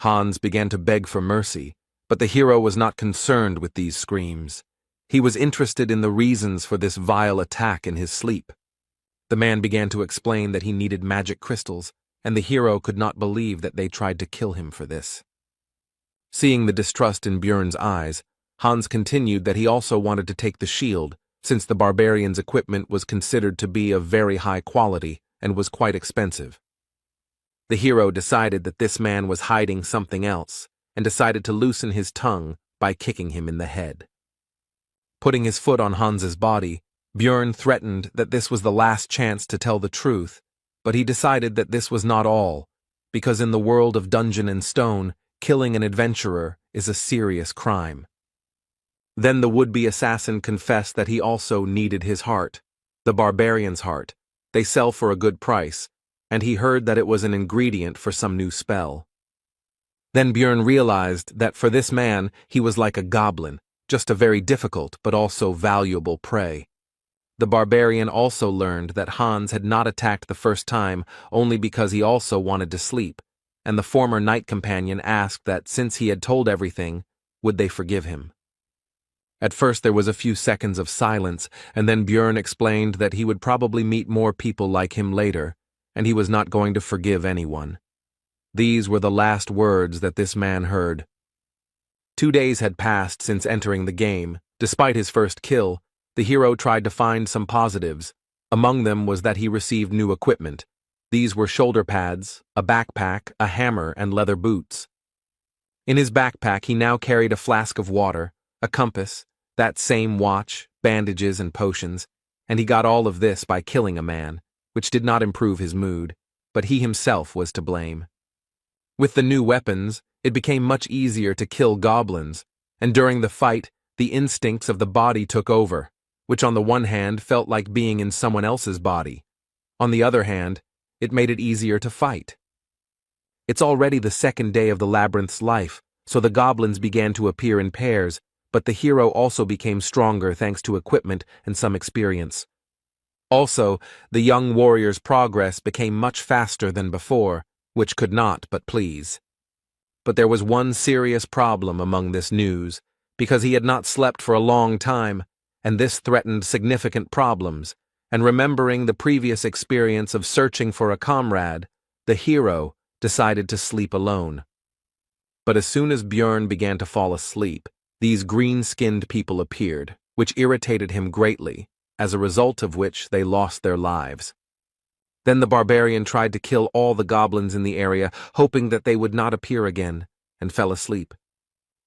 Hans began to beg for mercy, but the hero was not concerned with these screams. He was interested in the reasons for this vile attack in his sleep. The man began to explain that he needed magic crystals, and the hero could not believe that they tried to kill him for this. Seeing the distrust in Björn's eyes, Hans continued that he also wanted to take the shield, since the barbarian's equipment was considered to be of very high quality and was quite expensive. The hero decided that this man was hiding something else, and decided to loosen his tongue by kicking him in the head. Putting his foot on Hans's body, Björn threatened that this was the last chance to tell the truth, but he decided that this was not all, because in the world of Dungeon and Stone, killing an adventurer is a serious crime. Then the would-be assassin confessed that he also needed his heart, the barbarian's heart. They sell for a good price, and he heard that it was an ingredient for some new spell. Then Björn realized that for this man he was like a goblin, just a very difficult but also valuable prey. The barbarian also learned that Hans had not attacked the first time only because he also wanted to sleep, and the former knight companion asked that since he had told everything, would they forgive him. At first there was a few seconds of silence, and then Björn explained that he would probably meet more people like him later, and he was not going to forgive anyone. These were the last words that this man heard. 2 days had passed since entering the game. Despite his first kill, the hero tried to find some positives. Among them was that he received new equipment. These were shoulder pads, a backpack, a hammer, and leather boots. In his backpack he now carried a flask of water, a compass, that same watch, bandages, and potions, and he got all of this by killing a man, which did not improve his mood, but he himself was to blame. With the new weapons, it became much easier to kill goblins, and during the fight, the instincts of the body took over, which on the one hand felt like being in someone else's body. On the other hand, it made it easier to fight. It's already the second day of the labyrinth's life, so the goblins began to appear in pairs, but the hero also became stronger thanks to equipment and some experience. Also, the young warrior's progress became much faster than before, which could not but please. But there was one serious problem among this news, because he had not slept for a long time, and this threatened significant problems, and remembering the previous experience of searching for a comrade, the hero decided to sleep alone. But as soon as Björn began to fall asleep, these green-skinned people appeared, which irritated him greatly, as a result of which they lost their lives. Then the barbarian tried to kill all the goblins in the area, hoping that they would not appear again, and fell asleep.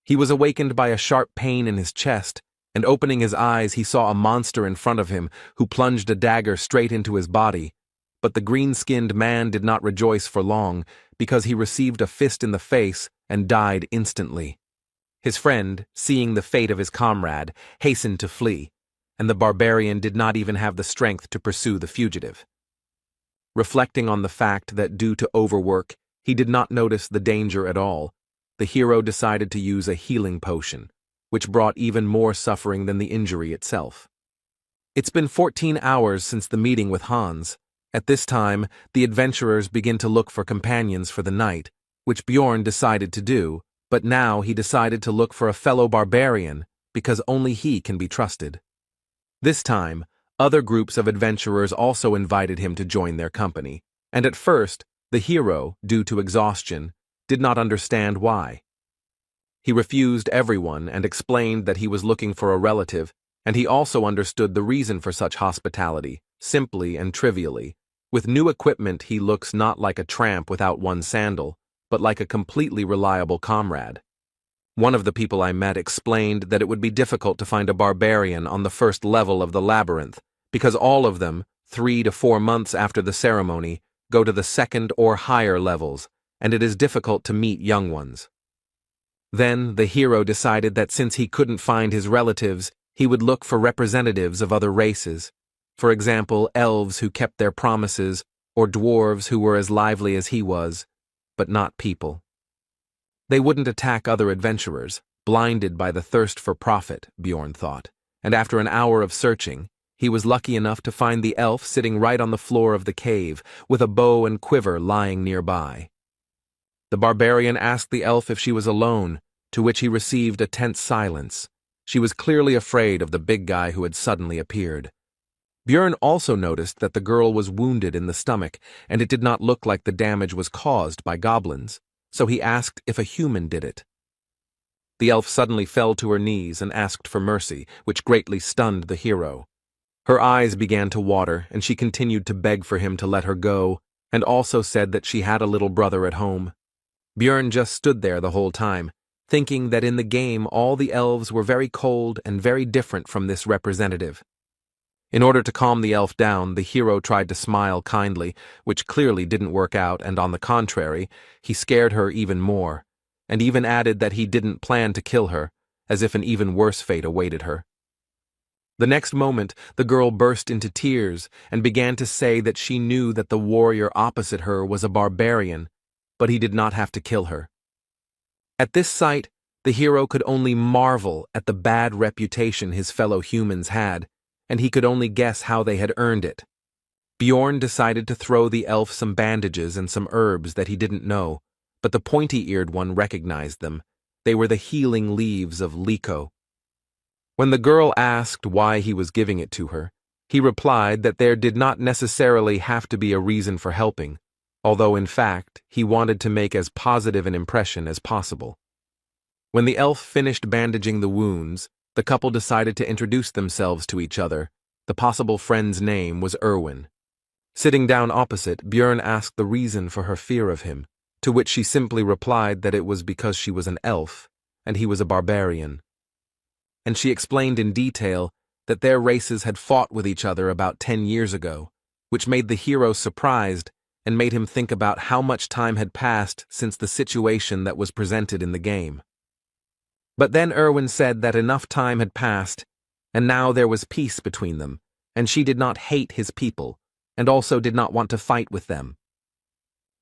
He was awakened by a sharp pain in his chest, and opening his eyes he saw a monster in front of him who plunged a dagger straight into his body. But the green-skinned man did not rejoice for long, because he received a fist in the face and died instantly. His friend, seeing the fate of his comrade, hastened to flee, and the barbarian did not even have the strength to pursue the fugitive. Reflecting on the fact that due to overwork, he did not notice the danger at all, the hero decided to use a healing potion, which brought even more suffering than the injury itself. It's been 14 hours since the meeting with Hans. At this time, the adventurers begin to look for companions for the night, which Björn decided to do, but now he decided to look for a fellow barbarian, because only he can be trusted. This time, other groups of adventurers also invited him to join their company, and at first, the hero, due to exhaustion, did not understand why. He refused everyone and explained that he was looking for a relative, and he also understood the reason for such hospitality, simply and trivially. With new equipment he looks not like a tramp without one sandal, but like a completely reliable comrade. One of the people I met explained that it would be difficult to find a barbarian on the first level of the labyrinth, because all of them, 3 to 4 months after the ceremony, go to the second or higher levels, and it is difficult to meet young ones. Then the hero decided that since he couldn't find his relatives, he would look for representatives of other races. For example, elves who kept their promises, or dwarves who were as lively as he was, but not people. They wouldn't attack other adventurers, blinded by the thirst for profit, Björn thought, and after an hour of searching, he was lucky enough to find the elf sitting right on the floor of the cave, with a bow and quiver lying nearby. The barbarian asked the elf if she was alone, to which he received a tense silence, She was clearly afraid of the big guy who had suddenly appeared. Björn also noticed that the girl was wounded in the stomach, and it did not look like the damage was caused by goblins, so he asked if a human did it. The elf suddenly fell to her knees and asked for mercy, which greatly stunned the hero. Her eyes began to water, and she continued to beg for him to let her go, and also said that she had a little brother at home. Björn just stood there the whole time, thinking that in the game all the elves were very cold and very different from this representative. In order to calm the elf down, the hero tried to smile kindly, which clearly didn't work out, and on the contrary, he scared her even more, and even added that he didn't plan to kill her, as if an even worse fate awaited her. The next moment, the girl burst into tears and began to say that she knew that the warrior opposite her was a barbarian, but he did not have to kill her. At this sight, the hero could only marvel at the bad reputation his fellow humans had, and he could only guess how they had earned it. Bjorn decided to throw the elf some bandages and some herbs that he didn't know, but the pointy-eared one recognized them. They were the healing leaves of Liko. When the girl asked why he was giving it to her, he replied that there did not necessarily have to be a reason for helping, although in fact he wanted to make as positive an impression as possible. When the elf finished bandaging the wounds, the couple decided to introduce themselves to each other. The possible friend's name was Erwin. Sitting down opposite, Björn asked the reason for her fear of him, to which she simply replied that it was because she was an elf, and he was a barbarian. And she explained in detail that their races had fought with each other about 10 years ago, which made the hero surprised and made him think about how much time had passed since the situation that was presented in the game. But then Erwin said that enough time had passed, and now there was peace between them, and she did not hate his people, and also did not want to fight with them.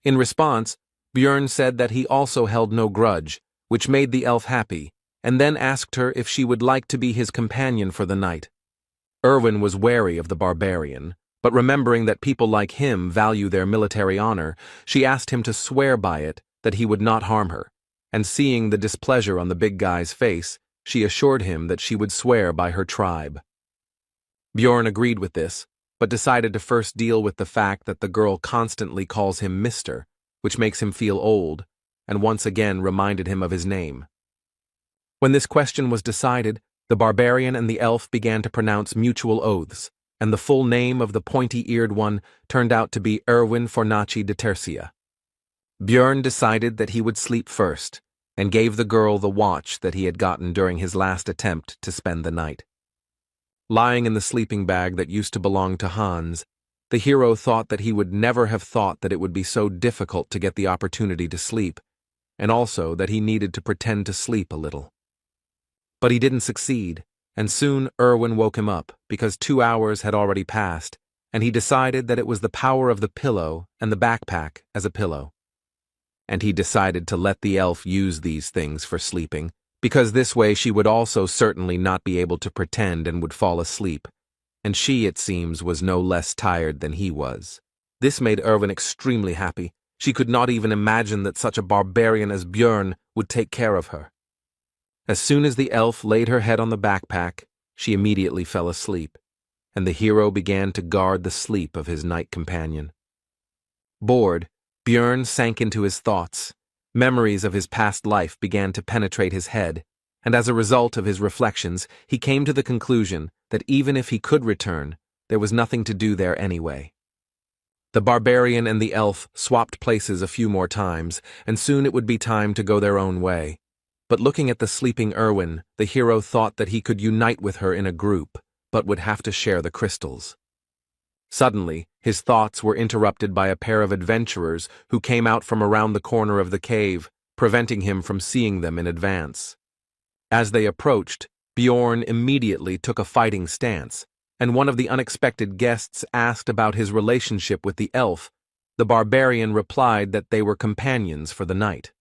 In response, Björn said that he also held no grudge, which made the elf happy, and then asked her if she would like to be his companion for the night. Erwin was wary of the barbarian, but remembering that people like him value their military honor, she asked him to swear by it that he would not harm her, and seeing the displeasure on the big guy's face, she assured him that she would swear by her tribe. Bjorn agreed with this, but decided to first deal with the fact that the girl constantly calls him Mr., which makes him feel old, and once again reminded him of his name. When this question was decided, the barbarian and the elf began to pronounce mutual oaths, and the full name of the pointy-eared one turned out to be Erwin Fornaci de Tercia. Björn decided that he would sleep first, and gave the girl the watch that he had gotten during his last attempt to spend the night. Lying in the sleeping bag that used to belong to Hans, the hero thought that he would never have thought that it would be so difficult to get the opportunity to sleep, and also that he needed to pretend to sleep a little. But he didn't succeed, and soon Erwin woke him up because 2 hours had already passed, and he decided that it was the power of the pillow and the backpack as a pillow. And he decided to let the elf use these things for sleeping, because this way she would also certainly not be able to pretend and would fall asleep, and she, it seems, was no less tired than he was. This made Erwin extremely happy. She could not even imagine that such a barbarian as Björn would take care of her. As soon as the elf laid her head on the backpack, she immediately fell asleep, and the hero began to guard the sleep of his night companion. Bored, Björn sank into his thoughts. Memories of his past life began to penetrate his head, and as a result of his reflections, he came to the conclusion that even if he could return, there was nothing to do there anyway. The barbarian and the elf swapped places a few more times, and soon it would be time to go their own way. But looking at the sleeping Erwin, the hero thought that he could unite with her in a group, but would have to share the crystals. Suddenly, his thoughts were interrupted by a pair of adventurers who came out from around the corner of the cave, preventing him from seeing them in advance. As they approached, Bjorn immediately took a fighting stance, and one of the unexpected guests asked about his relationship with the elf. The barbarian replied that they were companions for the night.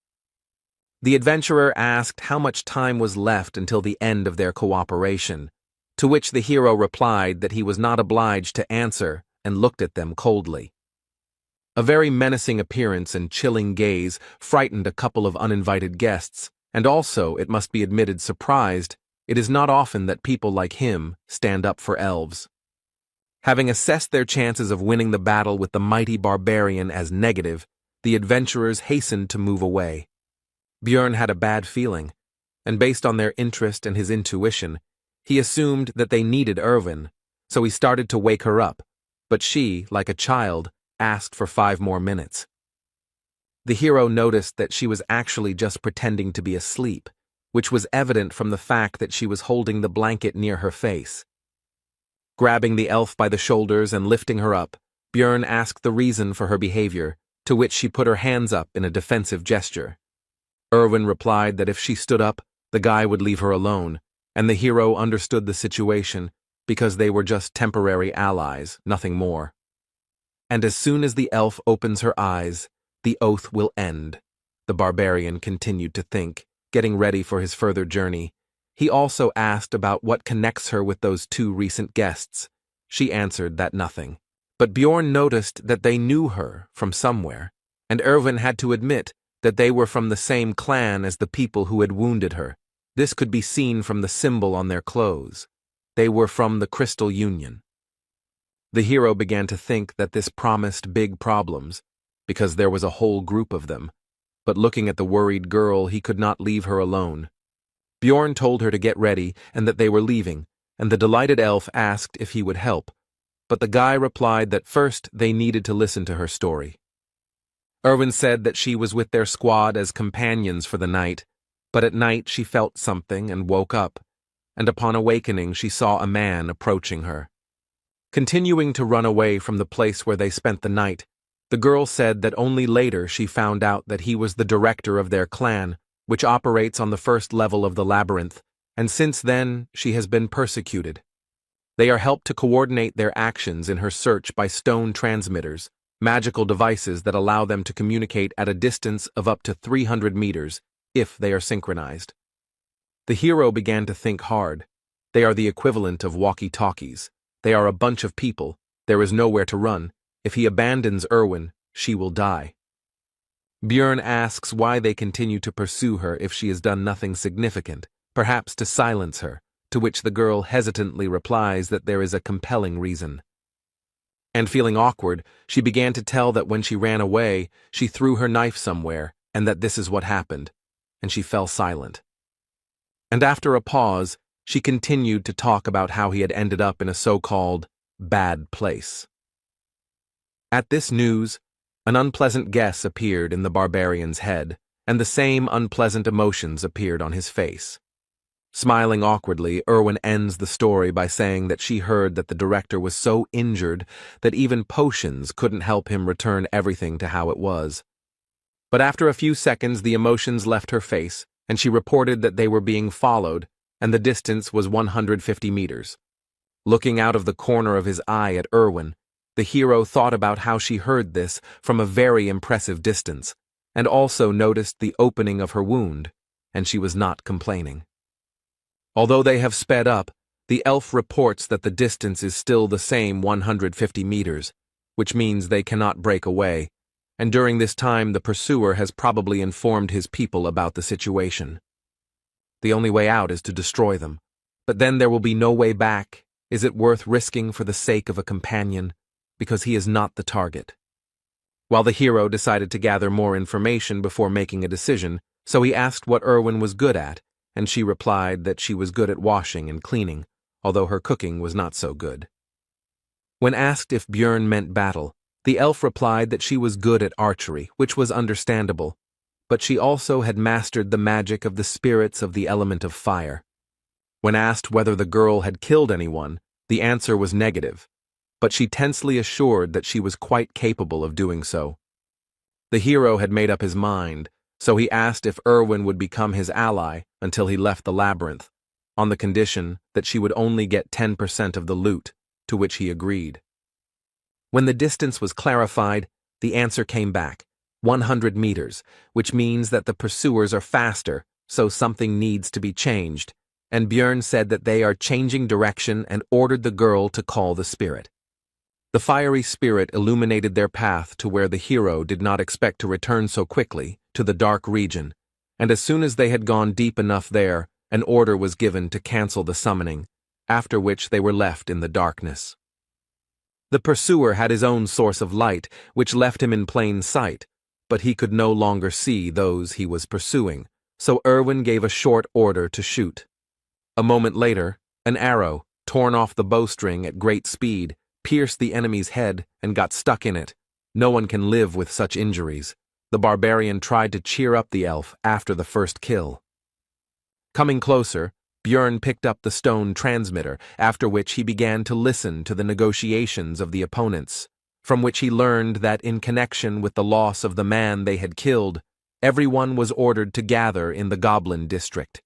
The adventurer asked how much time was left until the end of their cooperation, to which the hero replied that he was not obliged to answer and looked at them coldly. A very menacing appearance and chilling gaze frightened a couple of uninvited guests, and also, it must be admitted, surprised It is not often that people like him stand up for elves. Having assessed their chances of winning the battle with the mighty barbarian as negative, the adventurers hastened to move away. Björn had a bad feeling, and based on their interest and his intuition, he assumed that they needed Erwin, so he started to wake her up, but she, like a child, asked for 5 more minutes. The hero noticed that she was actually just pretending to be asleep, which was evident from the fact that she was holding the blanket near her face. Grabbing the elf by the shoulders and lifting her up, Björn asked the reason for her behavior, to which she put her hands up in a defensive gesture. Erwin replied that if she stood up, the guy would leave her alone, and the hero understood the situation because they were just temporary allies, nothing more. And as soon as the elf opens her eyes, the oath will end, the barbarian continued to think, getting ready for his further journey. He also asked about what connects her with those 2 recent guests. She answered that nothing. But Bjorn noticed that they knew her from somewhere, and Erwin had to admit that they were from the same clan as the people who had wounded her. This could be seen from the symbol on their clothes. They were from the Crystal Union. The hero began to think that this promised big problems, because there was a whole group of them. But looking at the worried girl, he could not leave her alone. Bjorn told her to get ready and that they were leaving, and the delighted elf asked if he would help, but the guy replied that first they needed to listen to her story. Erwin said that she was with their squad as companions for the night, but at night she felt something and woke up, and upon awakening she saw a man approaching her. Continuing to run away from the place where they spent the night, the girl said that only later she found out that he was the director of their clan, which operates on the first level of the labyrinth, and since then she has been persecuted. They are helped to coordinate their actions in her search by stone transmitters, magical devices that allow them to communicate at a distance of up to 300 meters, if they are synchronized. The hero began to think hard. They are the equivalent of walkie-talkies. They are a bunch of people. There is nowhere to run. If he abandons Erwin, she will die. Björn asks why they continue to pursue her if she has done nothing significant, perhaps to silence her, to which the girl hesitantly replies that there is a compelling reason. And feeling awkward, she began to tell that when she ran away, she threw her knife somewhere, and that this is what happened, and she fell silent. And after a pause, she continued to talk about how he had ended up in a so-called bad place. At this news, an unpleasant guess appeared in the barbarian's head, and the same unpleasant emotions appeared on his face. Smiling awkwardly, Erwin ends the story by saying that she heard that the director was so injured that even potions couldn't help him return everything to how it was. But after a few seconds, the emotions left her face, and she reported that they were being followed, and the distance was 150 meters. Looking out of the corner of his eye at Erwin, the hero thought about how she heard this from a very impressive distance, and also noticed the opening of her wound, and she was not complaining. Although they have sped up, the elf reports that the distance is still the same 150 meters, which means they cannot break away, and during this time the pursuer has probably informed his people about the situation. The only way out is to destroy them, but then there will be no way back. Is it worth risking for the sake of a companion? Because he is not the target. While the hero decided to gather more information before making a decision, so he asked what Erwin was good at, and she replied that she was good at washing and cleaning, although her cooking was not so good. When asked if Björn meant battle, the elf replied that she was good at archery, which was understandable, but she also had mastered the magic of the spirits of the element of fire. When asked whether the girl had killed anyone, the answer was negative, but she tensely assured that she was quite capable of doing so. The hero had made up his mind, so he asked if Erwin would become his ally until he left the labyrinth, on the condition that she would only get 10% of the loot, to which he agreed. When the distance was clarified, the answer came back, 100 meters, which means that the pursuers are faster, so something needs to be changed, and Björn said that they are changing direction and ordered the girl to call the spirit. The fiery spirit illuminated their path to where the hero did not expect to return so quickly, to the dark region, and as soon as they had gone deep enough there, An order was given to cancel the summoning, after which they were left in the darkness. The pursuer had his own source of light, which left him in plain sight, but he could no longer see those he was pursuing, so Erwin gave a short order to shoot. A moment later, an arrow, torn off the bowstring at great speed, pierced the enemy's head and got stuck in it. No one can live with such injuries. The barbarian tried to cheer up the elf after the first kill. Coming closer, Björn picked up the stone transmitter, after which he began to listen to the negotiations of the opponents, from which he learned that in connection with the loss of the man they had killed, everyone was ordered to gather in the Goblin district.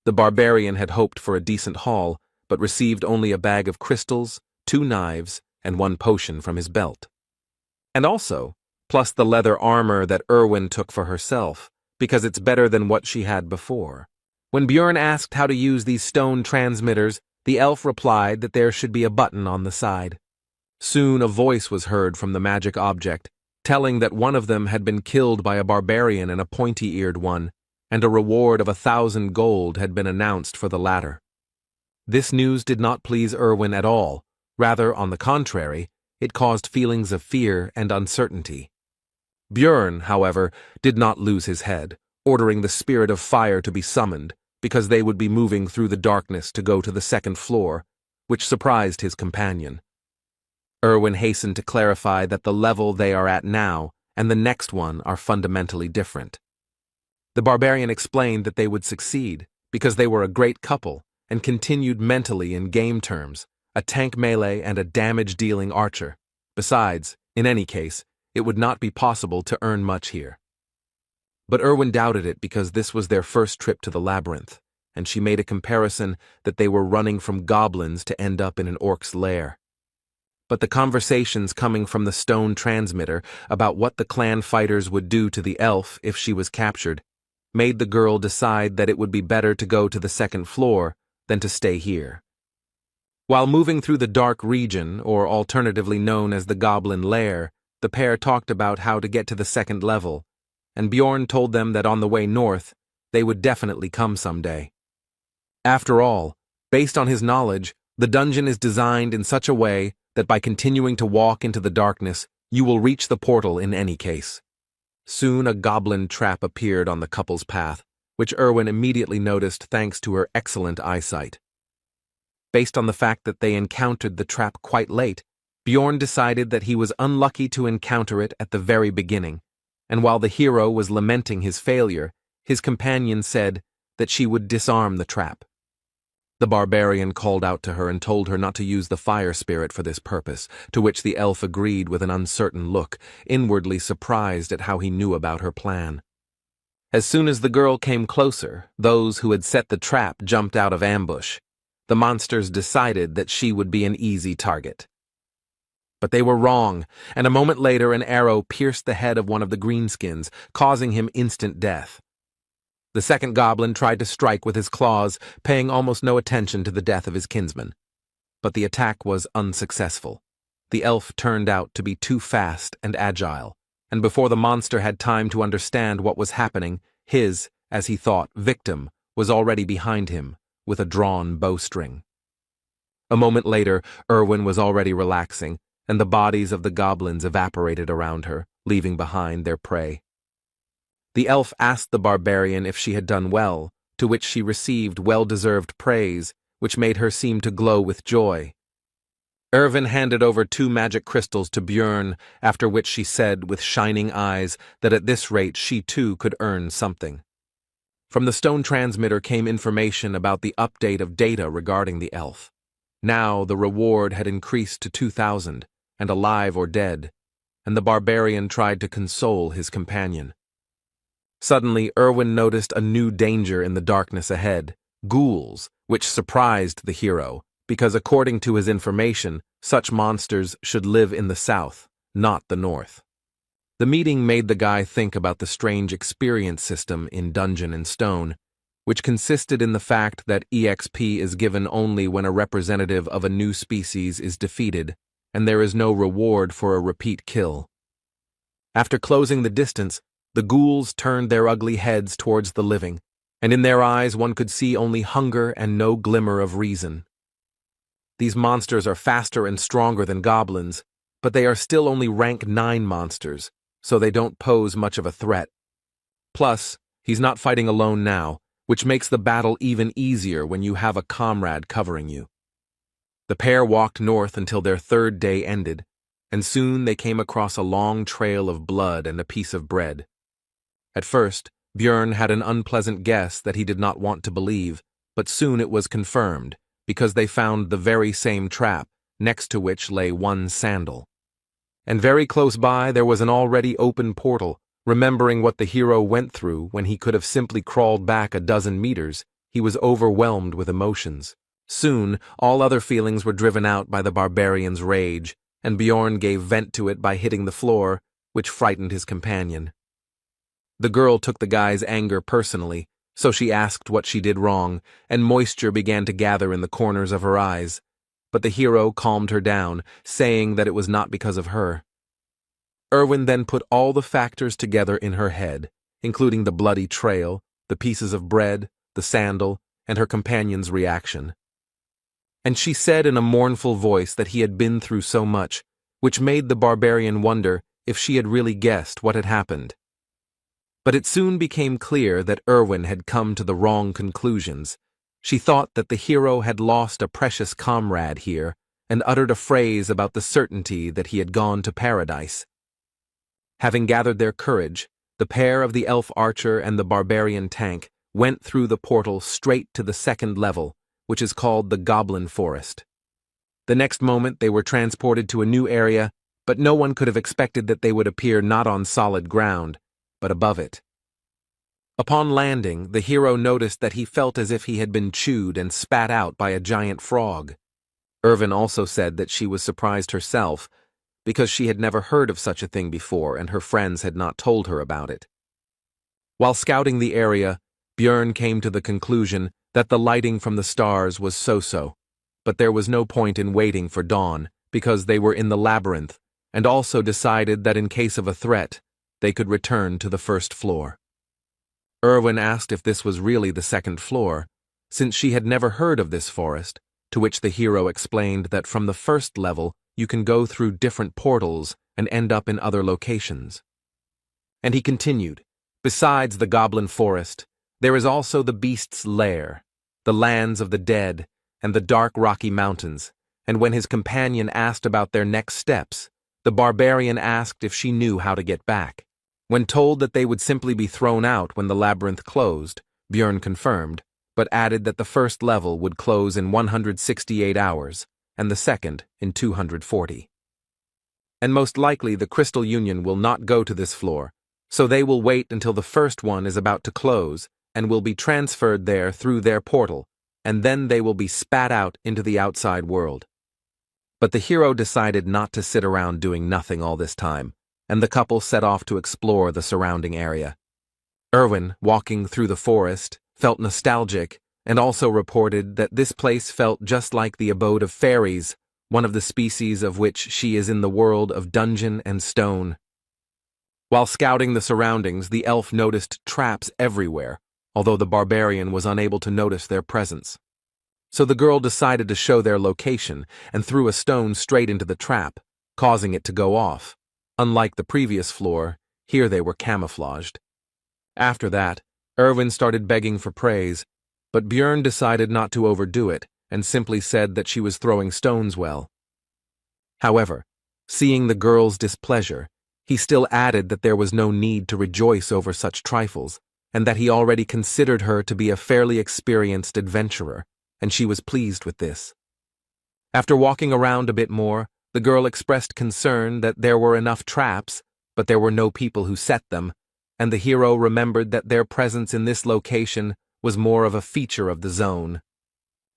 The barbarian had hoped for a decent haul, but received only a bag of crystals, 2 knives, and 1 potion from his belt. And also, plus the leather armor that Erwin took for herself, because it's better than what she had before. When Björn asked how to use these stone transmitters, the elf replied that there should be a button on the side. Soon a voice was heard from the magic object, telling that one of them had been killed by a barbarian and a pointy-eared one, and a reward of 1,000 gold had been announced for the latter. This news did not please Erwin at all. Rather, on the contrary, it caused feelings of fear and uncertainty. Björn, however, did not lose his head, ordering the spirit of fire to be summoned, because they would be moving through the darkness to go to the 2nd floor, which surprised his companion. Erwin hastened to clarify that the level they are at now and the next one are fundamentally different. The barbarian explained that they would succeed, because they were a great couple, and continued mentally in game terms, a tank melee and a damage-dealing archer. Besides, in any case, it would not be possible to earn much here. But Erwin doubted it because this was their first trip to the labyrinth, and she made a comparison that they were running from goblins to end up in an orc's lair. But the conversations coming from the stone transmitter about what the clan fighters would do to the elf if she was captured made the girl decide that it would be better to go to the 2nd floor than to stay here. While moving through the dark region, or alternatively known as the Goblin Lair, the pair talked about how to get to the 2nd level, and Bjorn told them that on the way north, they would definitely come someday. After all, based on his knowledge, the dungeon is designed in such a way that by continuing to walk into the darkness, you will reach the portal in any case. Soon a goblin trap appeared on the couple's path, which Erwin immediately noticed thanks to her excellent eyesight. Based on the fact that they encountered the trap quite late, Bjorn decided that he was unlucky to encounter it at the very beginning, and while the hero was lamenting his failure, his companion said that she would disarm the trap. The barbarian called out to her and told her not to use the fire spirit for this purpose, to which the elf agreed with an uncertain look, inwardly surprised at how he knew about her plan. As soon as the girl came closer, those who had set the trap jumped out of ambush. The monsters decided that she would be an easy target. But they were wrong, and a moment later an arrow pierced the head of one of the greenskins, causing him instant death. The 2nd goblin tried to strike with his claws, paying almost no attention to the death of his kinsman. But the attack was unsuccessful. The elf turned out to be too fast and agile, and before the monster had time to understand what was happening, his, as he thought, victim was already behind him, with a drawn bowstring. A moment later, Erwin was already relaxing, and the bodies of the goblins evaporated around her, leaving behind their prey. The elf asked the barbarian if she had done well, to which she received well-deserved praise, which made her seem to glow with joy. Erwin handed over 2 magic crystals to Björn, after which she said with shining eyes that at this rate she too could earn something. From the stone transmitter came information about the update of data regarding the elf. Now the reward had increased to 2,000, and alive or dead, and the barbarian tried to console his companion. Suddenly, Erwin noticed a new danger in the darkness ahead, ghouls, which surprised the hero, because according to his information, such monsters should live in the south, not the north. The meeting made the guy think about the strange experience system in Dungeon and Stone, which consisted in the fact that EXP is given only when a representative of a new species is defeated, and there is no reward for a repeat kill. After closing the distance, the ghouls turned their ugly heads towards the living, and in their eyes one could see only hunger and no glimmer of reason. These monsters are faster and stronger than goblins, but they are still only rank 9 monsters, so they don't pose much of a threat. Plus, he's not fighting alone now, which makes the battle even easier when you have a comrade covering you. The pair walked north until their 3rd day ended, and soon they came across a long trail of blood and a piece of bread. At first, Björn had an unpleasant guess that he did not want to believe, but soon it was confirmed, because they found the very same trap, next to which lay one sandal. And very close by there was an already open portal. Remembering what the hero went through when he could have simply crawled back a dozen meters, he was overwhelmed with emotions. Soon, all other feelings were driven out by the barbarian's rage, and Bjorn gave vent to it by hitting the floor, which frightened his companion. The girl took the guy's anger personally, so she asked what she did wrong, and moisture began to gather in the corners of her eyes. But the hero calmed her down, saying that it was not because of her. Erwin then put all the factors together in her head, including the bloody trail, the pieces of bread, the sandal, and her companion's reaction. And she said in a mournful voice that he had been through so much, which made the barbarian wonder if she had really guessed what had happened. But it soon became clear that Erwin had come to the wrong conclusions. She thought that the hero had lost a precious comrade here, and uttered a phrase about the certainty that he had gone to paradise. Having gathered their courage, the pair of the elf archer and the barbarian tank went through the portal straight to the 2nd level, which is called the Goblin Forest. The next moment they were transported to a new area, but no one could have expected that they would appear not on solid ground, but above it. Upon landing, the hero noticed that he felt as if he had been chewed and spat out by a giant frog. Erwin also said that she was surprised herself, because she had never heard of such a thing before and her friends had not told her about it. While scouting the area, Björn came to the conclusion that the lighting from the stars was so-so, but there was no point in waiting for dawn because they were in the labyrinth, and also decided that in case of a threat, they could return to the 1st floor. Erwin asked if this was really the 2nd floor, since she had never heard of this forest, to which the hero explained that from the 1st level you can go through different portals and end up in other locations. And he continued, besides the Goblin Forest, there is also the Beast's Lair, the lands of the dead, and the dark rocky mountains, and when his companion asked about their next steps, the barbarian asked if she knew how to get back. When told that they would simply be thrown out when the labyrinth closed, Björn confirmed, but added that the 1st level would close in 168 hours, and the 2nd in 240. And most likely the Crystal Union will not go to this floor, so they will wait until the 1st one is about to close, and will be transferred there through their portal, and then they will be spat out into the outside world. But the hero decided not to sit around doing nothing all this time, and the couple set off to explore the surrounding area. Erwin, walking through the forest, felt nostalgic, and also reported that this place felt just like the abode of fairies, one of the species of which she is in the world of Dungeon and Stone. While scouting the surroundings, the elf noticed traps everywhere, although the barbarian was unable to notice their presence. So the girl decided to show their location and threw a stone straight into the trap, causing it to go off. Unlike the previous floor, here they were camouflaged. After that, Erwin started begging for praise, but Björn decided not to overdo it and simply said that she was throwing stones well. However, seeing the girl's displeasure, he still added that there was no need to rejoice over such trifles, and that he already considered her to be a fairly experienced adventurer, and she was pleased with this. After walking around a bit more, the girl expressed concern that there were enough traps, but there were no people who set them, and the hero remembered that their presence in this location was more of a feature of the zone.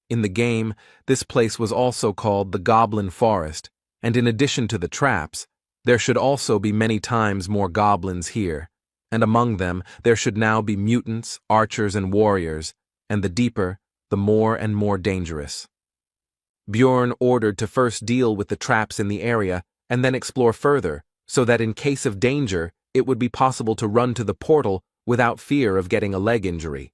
In the game, this place was also called the Goblin Forest, and in addition to the traps, there should also be many times more goblins here, and among them there should now be mutants, archers, and warriors, and the deeper, the more and more dangerous. Björn ordered to first deal with the traps in the area and then explore further, so that in case of danger, it would be possible to run to the portal without fear of getting a leg injury.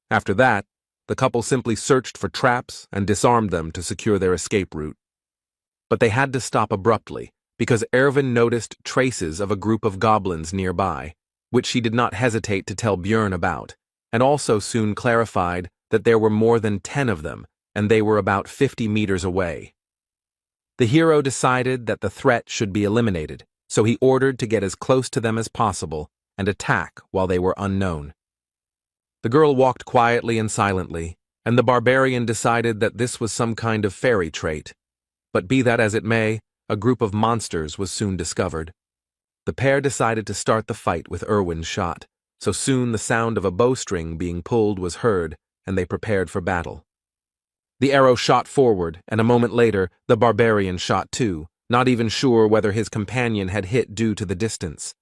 After that, the couple simply searched for traps and disarmed them to secure their escape route. But they had to stop abruptly, because Erwin noticed traces of a group of goblins nearby, which she did not hesitate to tell Björn about, and also soon clarified that there were more than 10 of them, and they were about 50 meters away. The hero decided that the threat should be eliminated, so he ordered to get as close to them as possible and attack while they were unknown. The girl walked quietly and silently, and the barbarian decided that this was some kind of fairy trait. But be that as it may, a group of monsters was soon discovered. The pair decided to start the fight with Erwin's shot, so soon the sound of a bowstring being pulled was heard, and they prepared for battle. The arrow shot forward, and a moment later, the barbarian shot too, not even sure whether his companion had hit due to the distance.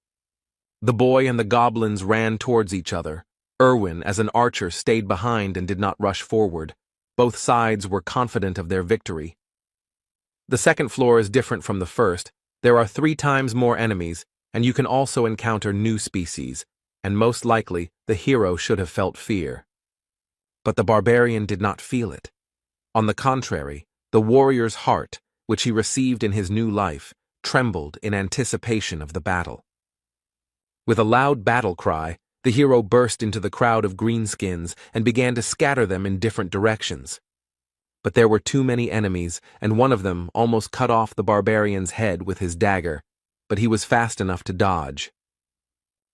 The boy and the goblins ran towards each other. Erwin, as an archer, stayed behind and did not rush forward. Both sides were confident of their victory. The second floor is different from the first. There are 3 times more enemies, and you can also encounter new species, and most likely the hero should have felt fear. But the barbarian did not feel it. On the contrary, the warrior's heart, which he received in his new life, trembled in anticipation of the battle. With a loud battle cry, the hero burst into the crowd of greenskins and began to scatter them in different directions. But there were too many enemies, and one of them almost cut off the barbarian's head with his dagger, but he was fast enough to dodge.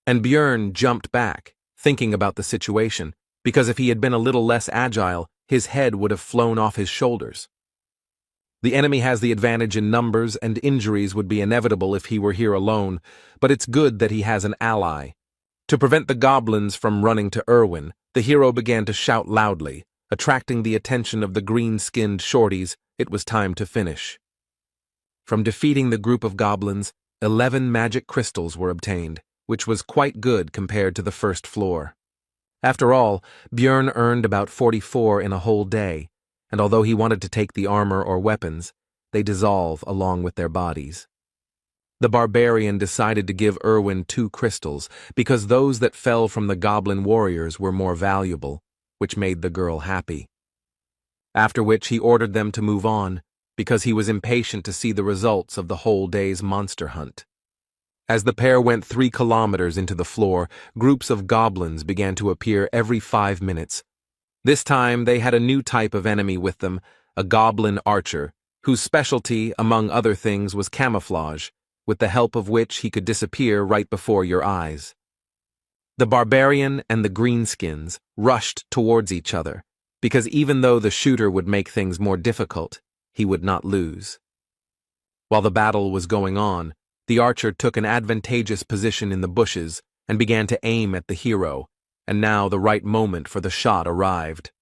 And Björn jumped back, thinking about the situation, because if he had been a little less agile, his head would have flown off his shoulders. The enemy has the advantage in numbers, and injuries would be inevitable if he were here alone, but it's good that he has an ally. To prevent the goblins from running to Erwin, the hero began to shout loudly, attracting the attention of the green-skinned shorties. It was time to finish. From defeating the group of goblins, 11 magic crystals were obtained, which was quite good compared to the first floor. After all, Björn earned about 44 in a whole day, and although he wanted to take the armor or weapons, they dissolve along with their bodies. The barbarian decided to give Erwin 2 crystals because those that fell from the goblin warriors were more valuable, which made the girl happy. After which he ordered them to move on, because he was impatient to see the results of the whole day's monster hunt. As the pair went 3 kilometers into the floor, groups of goblins began to appear every 5 minutes. This time they had a new type of enemy with them, a goblin archer, whose specialty, among other things, was camouflage, with the help of which he could disappear right before your eyes. The barbarian and the greenskins rushed towards each other, because even though the shooter would make things more difficult, he would not lose. While the battle was going on, the archer took an advantageous position in the bushes and began to aim at the hero, and now the right moment for the shot arrived.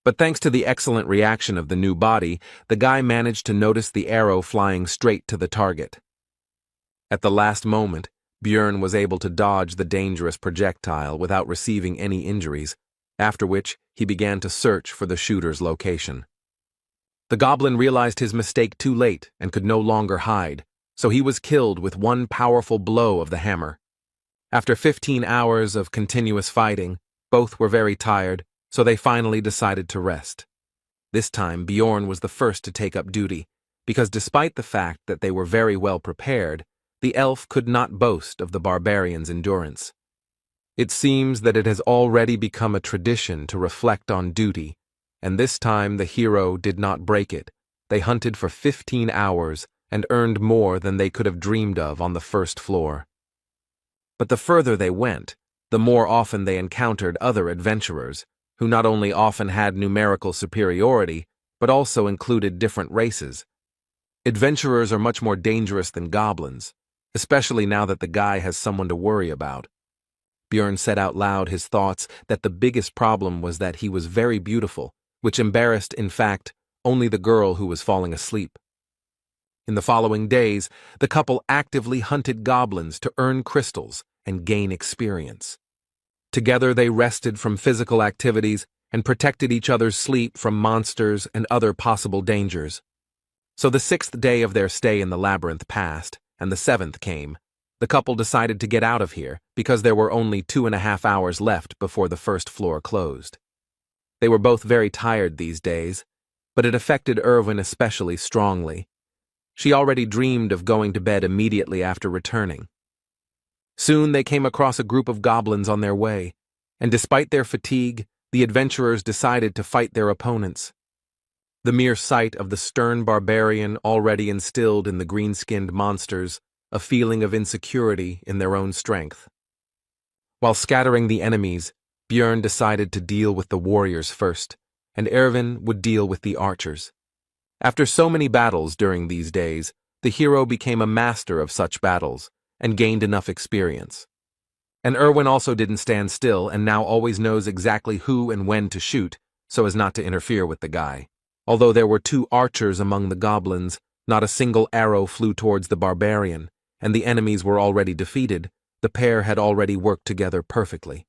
But thanks to the excellent reaction of the new body, the guy managed to notice the arrow flying straight to the target. At the last moment, Björn was able to dodge the dangerous projectile without receiving any injuries, after which he began to search for the shooter's location. The goblin realized his mistake too late and could no longer hide, so he was killed with one powerful blow of the hammer. After 15 hours of continuous fighting, both were very tired, so they finally decided to rest. This time Björn was the first to take up duty, because despite the fact that they were very well prepared, the elf could not boast of the barbarian's endurance. It seems that it has already become a tradition to reflect on duty, and this time the hero did not break it. They hunted for 15 hours and earned more than they could have dreamed of on the first floor. But the further they went, the more often they encountered other adventurers, who not only often had numerical superiority, but also included different races. Adventurers are much more dangerous than goblins, especially now that the guy has someone to worry about. Björn said out loud his thoughts that the biggest problem was that he was very beautiful, which embarrassed, in fact, only the girl who was falling asleep. In the following days, the couple actively hunted goblins to earn crystals and gain experience. Together they rested from physical activities and protected each other's sleep from monsters and other possible dangers. So the 6th day of their stay in the labyrinth passed, and the 7th came, The couple decided to get out of here because there were only 2.5 hours left before the first floor closed. They were both very tired these days, but it affected Irwin especially strongly. She already dreamed of going to bed immediately after returning. Soon they came across a group of goblins on their way, and despite their fatigue, the adventurers decided to fight their opponents. The mere sight of the stern barbarian already instilled in the green-skinned monsters a feeling of insecurity in their own strength. While scattering the enemies, Björn decided to deal with the warriors first, and Erwin would deal with the archers. After so many battles during these days, the hero became a master of such battles and gained enough experience. And Erwin also didn't stand still and now always knows exactly who and when to shoot so as not to interfere with the guy. Although there were 2 archers among the goblins, not a single arrow flew towards the barbarian, and the enemies were already defeated. The pair had already worked together perfectly.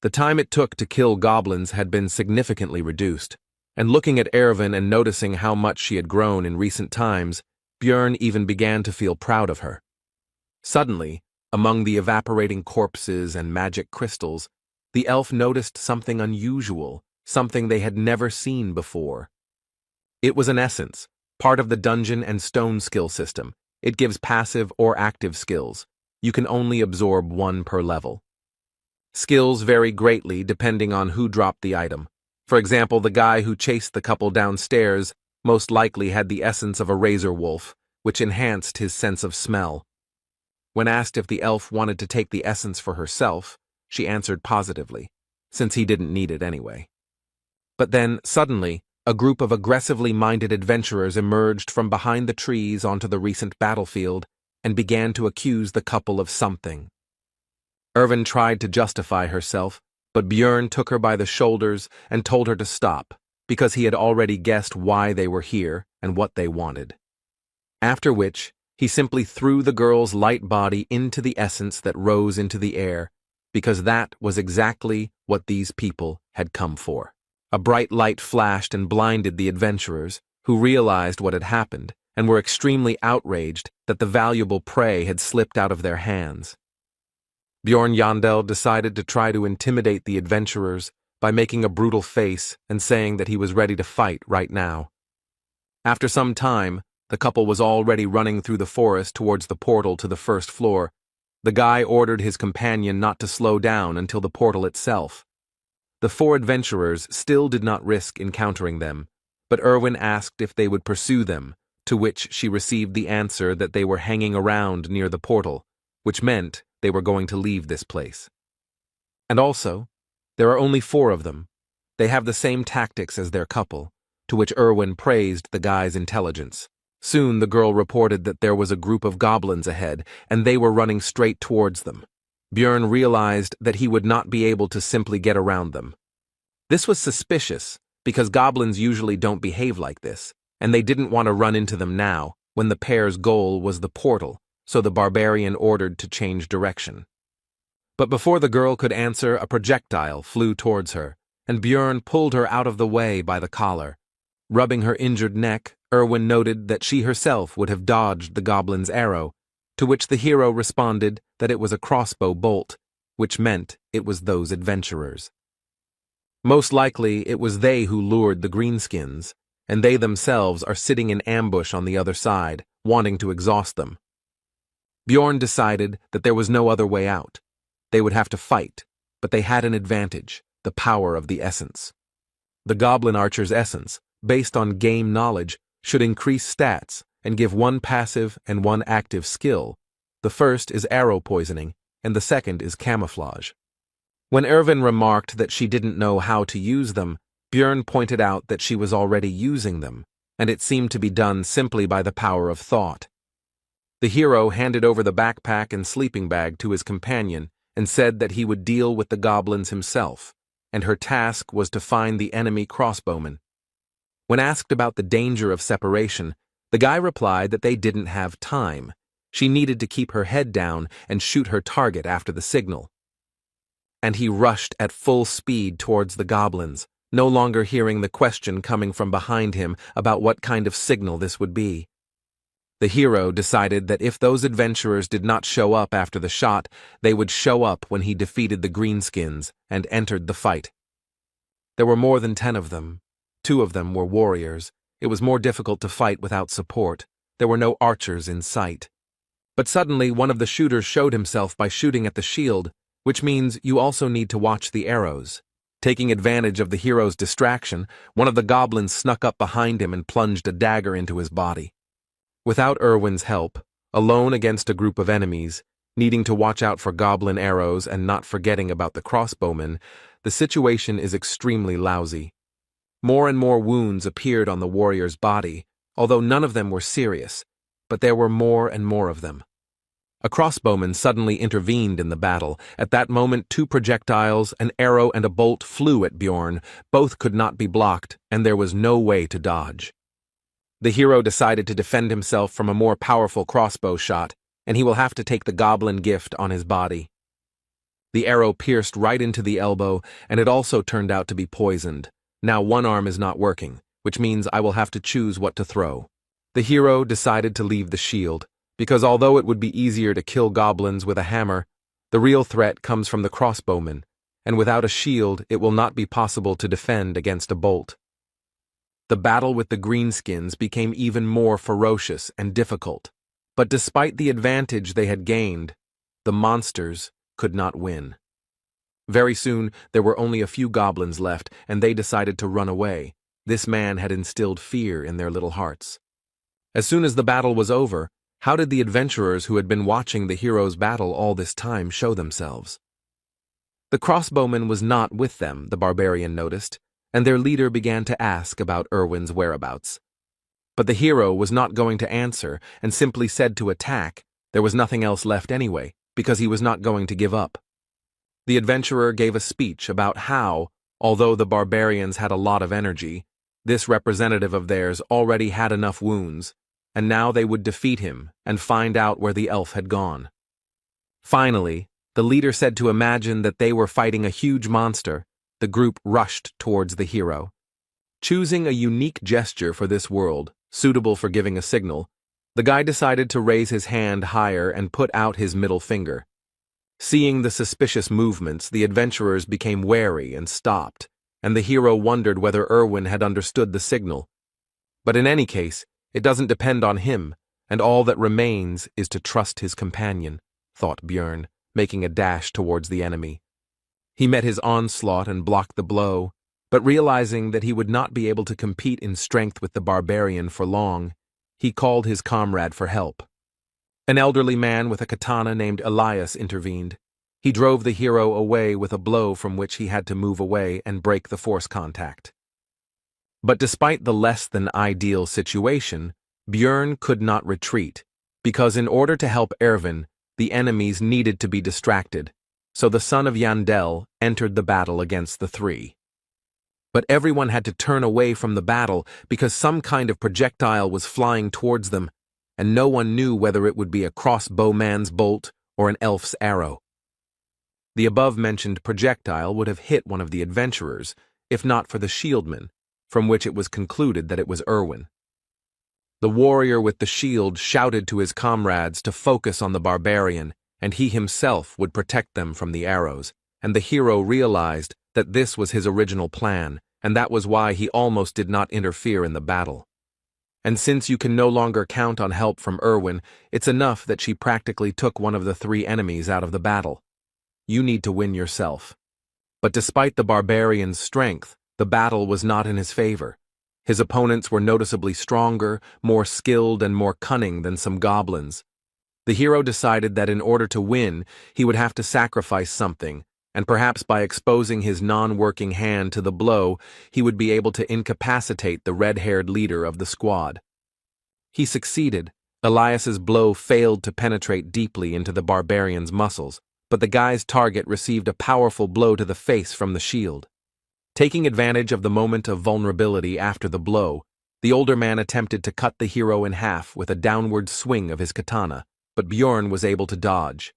The time it took to kill goblins had been significantly reduced, and looking at Erwin and noticing how much she had grown in recent times, Björn even began to feel proud of her. Suddenly, among the evaporating corpses and magic crystals, the elf noticed something unusual, something they had never seen before. It was an essence, part of the dungeon and stone skill system. It gives passive or active skills. You can only absorb 1 per level. Skills vary greatly depending on who dropped the item. For example, the guy who chased the couple downstairs most likely had the essence of a razor wolf, which enhanced his sense of smell. When asked if the elf wanted to take the essence for herself, she answered positively, since he didn't need it anyway. But then, suddenly, a group of aggressively minded adventurers emerged from behind the trees onto the recent battlefield and began to accuse the couple of something. Erwin tried to justify herself, but Björn took her by the shoulders and told her to stop, because he had already guessed why they were here and what they wanted. After which, he simply threw the girl's light body into the essence that rose into the air, because that was exactly what these people had come for. A bright light flashed and blinded the adventurers, who realized what had happened and were extremely outraged that the valuable prey had slipped out of their hands. Bjorn Yandel decided to try to intimidate the adventurers by making a brutal face and saying that he was ready to fight right now. After some time, the couple was already running through the forest towards the portal to the first floor. The guy ordered his companion not to slow down until the portal itself. The 4 adventurers still did not risk encountering them, but Erwin asked if they would pursue them, to which she received the answer that they were hanging around near the portal, which meant they were going to leave this place. And also, there are only 4 of them. They have the same tactics as their couple, to which Erwin praised the guy's intelligence. Soon the girl reported that there was a group of goblins ahead, and they were running straight towards them. Björn realized that he would not be able to simply get around them. This was suspicious, because goblins usually don't behave like this, and they didn't want to run into them now, when the pair's goal was the portal, so the barbarian ordered to change direction. But before the girl could answer, a projectile flew towards her, and Björn pulled her out of the way by the collar. Rubbing her injured neck, Erwin noted that she herself would have dodged the goblin's arrow, to which the hero responded that it was a crossbow bolt, which meant it was those adventurers. Most likely it was they who lured the greenskins, and they themselves are sitting in ambush on the other side, wanting to exhaust them. Bjorn decided that there was no other way out. They would have to fight, but they had an advantage, the power of the essence. The goblin archer's essence, based on game knowledge, should increase stats and give 1 passive and 1 active skill. The first is arrow poisoning, and the second is camouflage. When Erwin remarked that she didn't know how to use them, Björn pointed out that she was already using them, and it seemed to be done simply by the power of thought. The hero handed over the backpack and sleeping bag to his companion and said that he would deal with the goblins himself, and her task was to find the enemy crossbowmen. When asked about the danger of separation, the guy replied that they didn't have time. She needed to keep her head down and shoot her target after the signal. And he rushed at full speed towards the goblins, no longer hearing the question coming from behind him about what kind of signal this would be. The hero decided that if those adventurers did not show up after the shot, they would show up when he defeated the greenskins and entered the fight. There were more than 10 of them. 2 of them were warriors. It was more difficult to fight without support. There were no archers in sight. But suddenly one of the shooters showed himself by shooting at the shield, which means you also need to watch the arrows. Taking advantage of the hero's distraction, one of the goblins snuck up behind him and plunged a dagger into his body. Without Erwin's help, alone against a group of enemies, needing to watch out for goblin arrows and not forgetting about the crossbowmen, the situation is extremely lousy. More and more wounds appeared on the warrior's body, although none of them were serious, but there were more and more of them. A crossbowman suddenly intervened in the battle. At that moment, 2 projectiles, an arrow and a bolt flew at Bjorn. Both could not be blocked, and there was no way to dodge. The hero decided to defend himself from a more powerful crossbow shot, and he will have to take the goblin gift on his body. The arrow pierced right into the elbow, and it also turned out to be poisoned. Now one arm is not working, which means I will have to choose what to throw. The hero decided to leave the shield, because although it would be easier to kill goblins with a hammer, the real threat comes from the crossbowmen, and without a shield it will not be possible to defend against a bolt. The battle with the greenskins became even more ferocious and difficult, but despite the advantage they had gained, the monsters could not win. Very soon there were only a few goblins left, and they decided to run away. This man had instilled fear in their little hearts. As soon as the battle was over, how did the adventurers who had been watching the hero's battle all this time show themselves? The crossbowman was not with them, the barbarian noticed, and their leader began to ask about Erwin's whereabouts. But the hero was not going to answer and simply said to attack. There was nothing else left anyway, because he was not going to give up. The adventurer gave a speech about how, although the barbarians had a lot of energy, this representative of theirs already had enough wounds, and now they would defeat him and find out where the elf had gone. Finally, the leader said to imagine that they were fighting a huge monster. The group rushed towards the hero. Choosing a unique gesture for this world, suitable for giving a signal, the guy decided to raise his hand higher and put out his middle finger. Seeing the suspicious movements, the adventurers became wary and stopped, and the hero wondered whether Erwin had understood the signal. But in any case, it doesn't depend on him, and all that remains is to trust his companion, thought Bjorn, making a dash towards the enemy. He met his onslaught and blocked the blow, but realizing that he would not be able to compete in strength with the barbarian for long, he called his comrade for help. An elderly man with a katana named Elias intervened. He drove the hero away with a blow from which he had to move away and break the force contact. But despite the less than ideal situation, Bjorn could not retreat, because in order to help Erwin, the enemies needed to be distracted, so the son of Yandel entered the battle against the 3. But everyone had to turn away from the battle because some kind of projectile was flying towards them, and no one knew whether it would be a crossbowman's bolt or an elf's arrow. The above-mentioned projectile would have hit one of the adventurers, if not for the shieldman, from which it was concluded that it was Erwin. The warrior with the shield shouted to his comrades to focus on the barbarian, and he himself would protect them from the arrows, and the hero realized that this was his original plan, and that was why he almost did not interfere in the battle. And since you can no longer count on help from Erwin, it's enough that she practically took one of the 3 enemies out of the battle. You need to win yourself. But despite the barbarian's strength, the battle was not in his favor. His opponents were noticeably stronger, more skilled, and more cunning than some goblins. The hero decided that in order to win, he would have to sacrifice something, and perhaps by exposing his non-working hand to the blow, he would be able to incapacitate the red-haired leader of the squad. He succeeded. Elias's blow failed to penetrate deeply into the barbarian's muscles, but the guy's target received a powerful blow to the face from the shield. Taking advantage of the moment of vulnerability after the blow, the older man attempted to cut the hero in half with a downward swing of his katana, but Bjorn was able to dodge.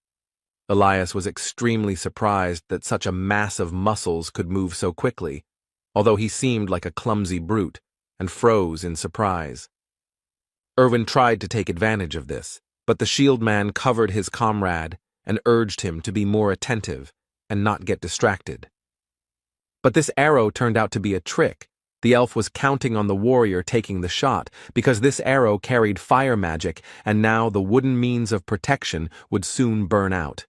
Elias was extremely surprised that such a mass of muscles could move so quickly, although he seemed like a clumsy brute, and froze in surprise. Erwin tried to take advantage of this, but the shield man covered his comrade and urged him to be more attentive and not get distracted. But this arrow turned out to be a trick. The elf was counting on the warrior taking the shot, because this arrow carried fire magic, and now the wooden means of protection would soon burn out.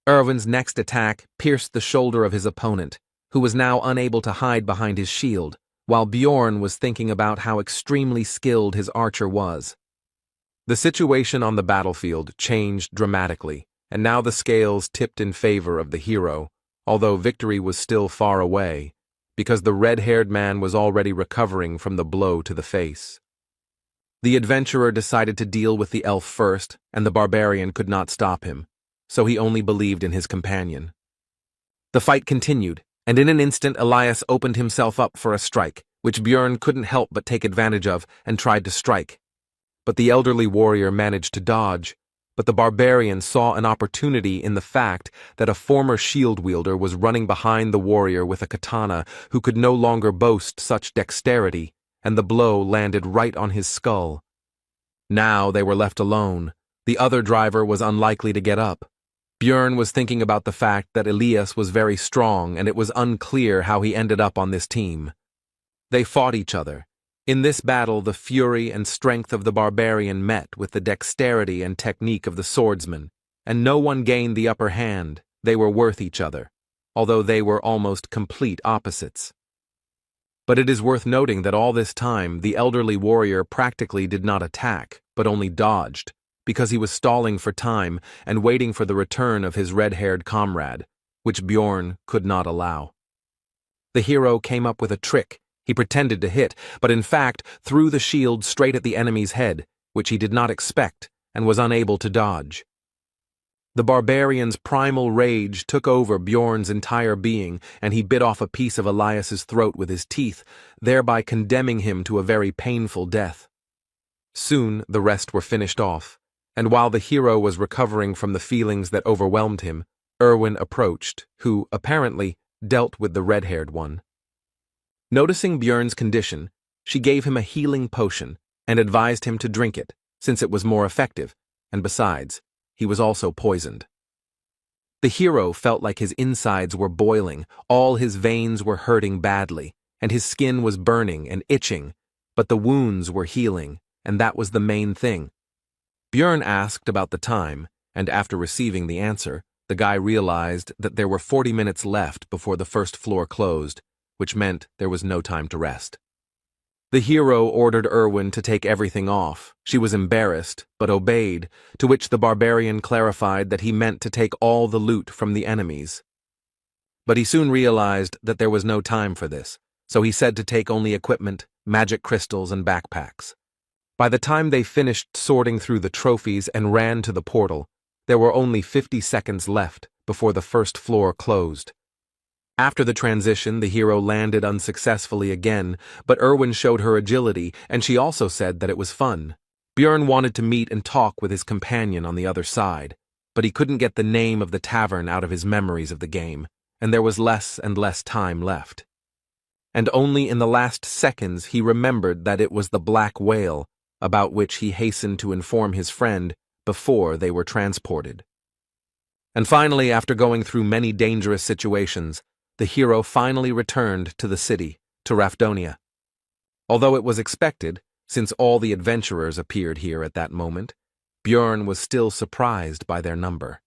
Erwin's next attack pierced the shoulder of his opponent, who was now unable to hide behind his shield, while Bjorn was thinking about how extremely skilled his archer was. The situation on the battlefield changed dramatically, and now the scales tipped in favor of the hero, although victory was still far away, because the red-haired man was already recovering from the blow to the face. The adventurer decided to deal with the elf first, and the barbarian could not stop him, so he only believed in his companion. The fight continued, and in an instant Elias opened himself up for a strike, which Bjorn couldn't help but take advantage of and tried to strike. But the elderly warrior managed to dodge, but the barbarian saw an opportunity in the fact that a former shield wielder was running behind the warrior with a katana who could no longer boast such dexterity, and the blow landed right on his skull. Now they were left alone. The other driver was unlikely to get up. Bjorn was thinking about the fact that Elias was very strong, and it was unclear how he ended up on this team. They fought each other. In this battle, the fury and strength of the barbarian met with the dexterity and technique of the swordsman, and no one gained the upper hand. They were worth each other, although they were almost complete opposites. But it is worth noting that all this time, the elderly warrior practically did not attack, but only dodged, because he was stalling for time and waiting for the return of his red-haired comrade, which Bjorn could not allow. The hero came up with a trick. He pretended to hit, but in fact threw the shield straight at the enemy's head, which he did not expect and was unable to dodge. The barbarian's primal rage took over Bjorn's entire being, and he bit off a piece of Elias's throat with his teeth, thereby condemning him to a very painful death. Soon the rest were finished off, and while the hero was recovering from the feelings that overwhelmed him, Erwin approached, who, apparently, dealt with the red-haired one. Noticing Bjorn's condition, she gave him a healing potion and advised him to drink it, since it was more effective, and besides, he was also poisoned. The hero felt like his insides were boiling, all his veins were hurting badly, and his skin was burning and itching, but the wounds were healing, and that was the main thing. Bjorn asked about the time, and after receiving the answer, the guy realized that there were 40 minutes left before the first floor closed, which meant there was no time to rest. The hero ordered Erwin to take everything off. She was embarrassed, but obeyed, to which the barbarian clarified that he meant to take all the loot from the enemies. But he soon realized that there was no time for this, so he said to take only equipment, magic crystals, and backpacks. By the time they finished sorting through the trophies and ran to the portal, there were only 50 seconds left before the first floor closed. After the transition, the hero landed unsuccessfully again, but Erwin showed her agility, and she also said that it was fun. Bjorn wanted to meet and talk with his companion on the other side, but he couldn't get the name of the tavern out of his memories of the game, and there was less and less time left. And only in the last seconds he remembered that it was the Black Whale, about which he hastened to inform his friend before they were transported. And finally, after going through many dangerous situations, the hero finally returned to the city, to Rafdonia. Although it was expected, since all the adventurers appeared here at that moment, Bjorn was still surprised by their number.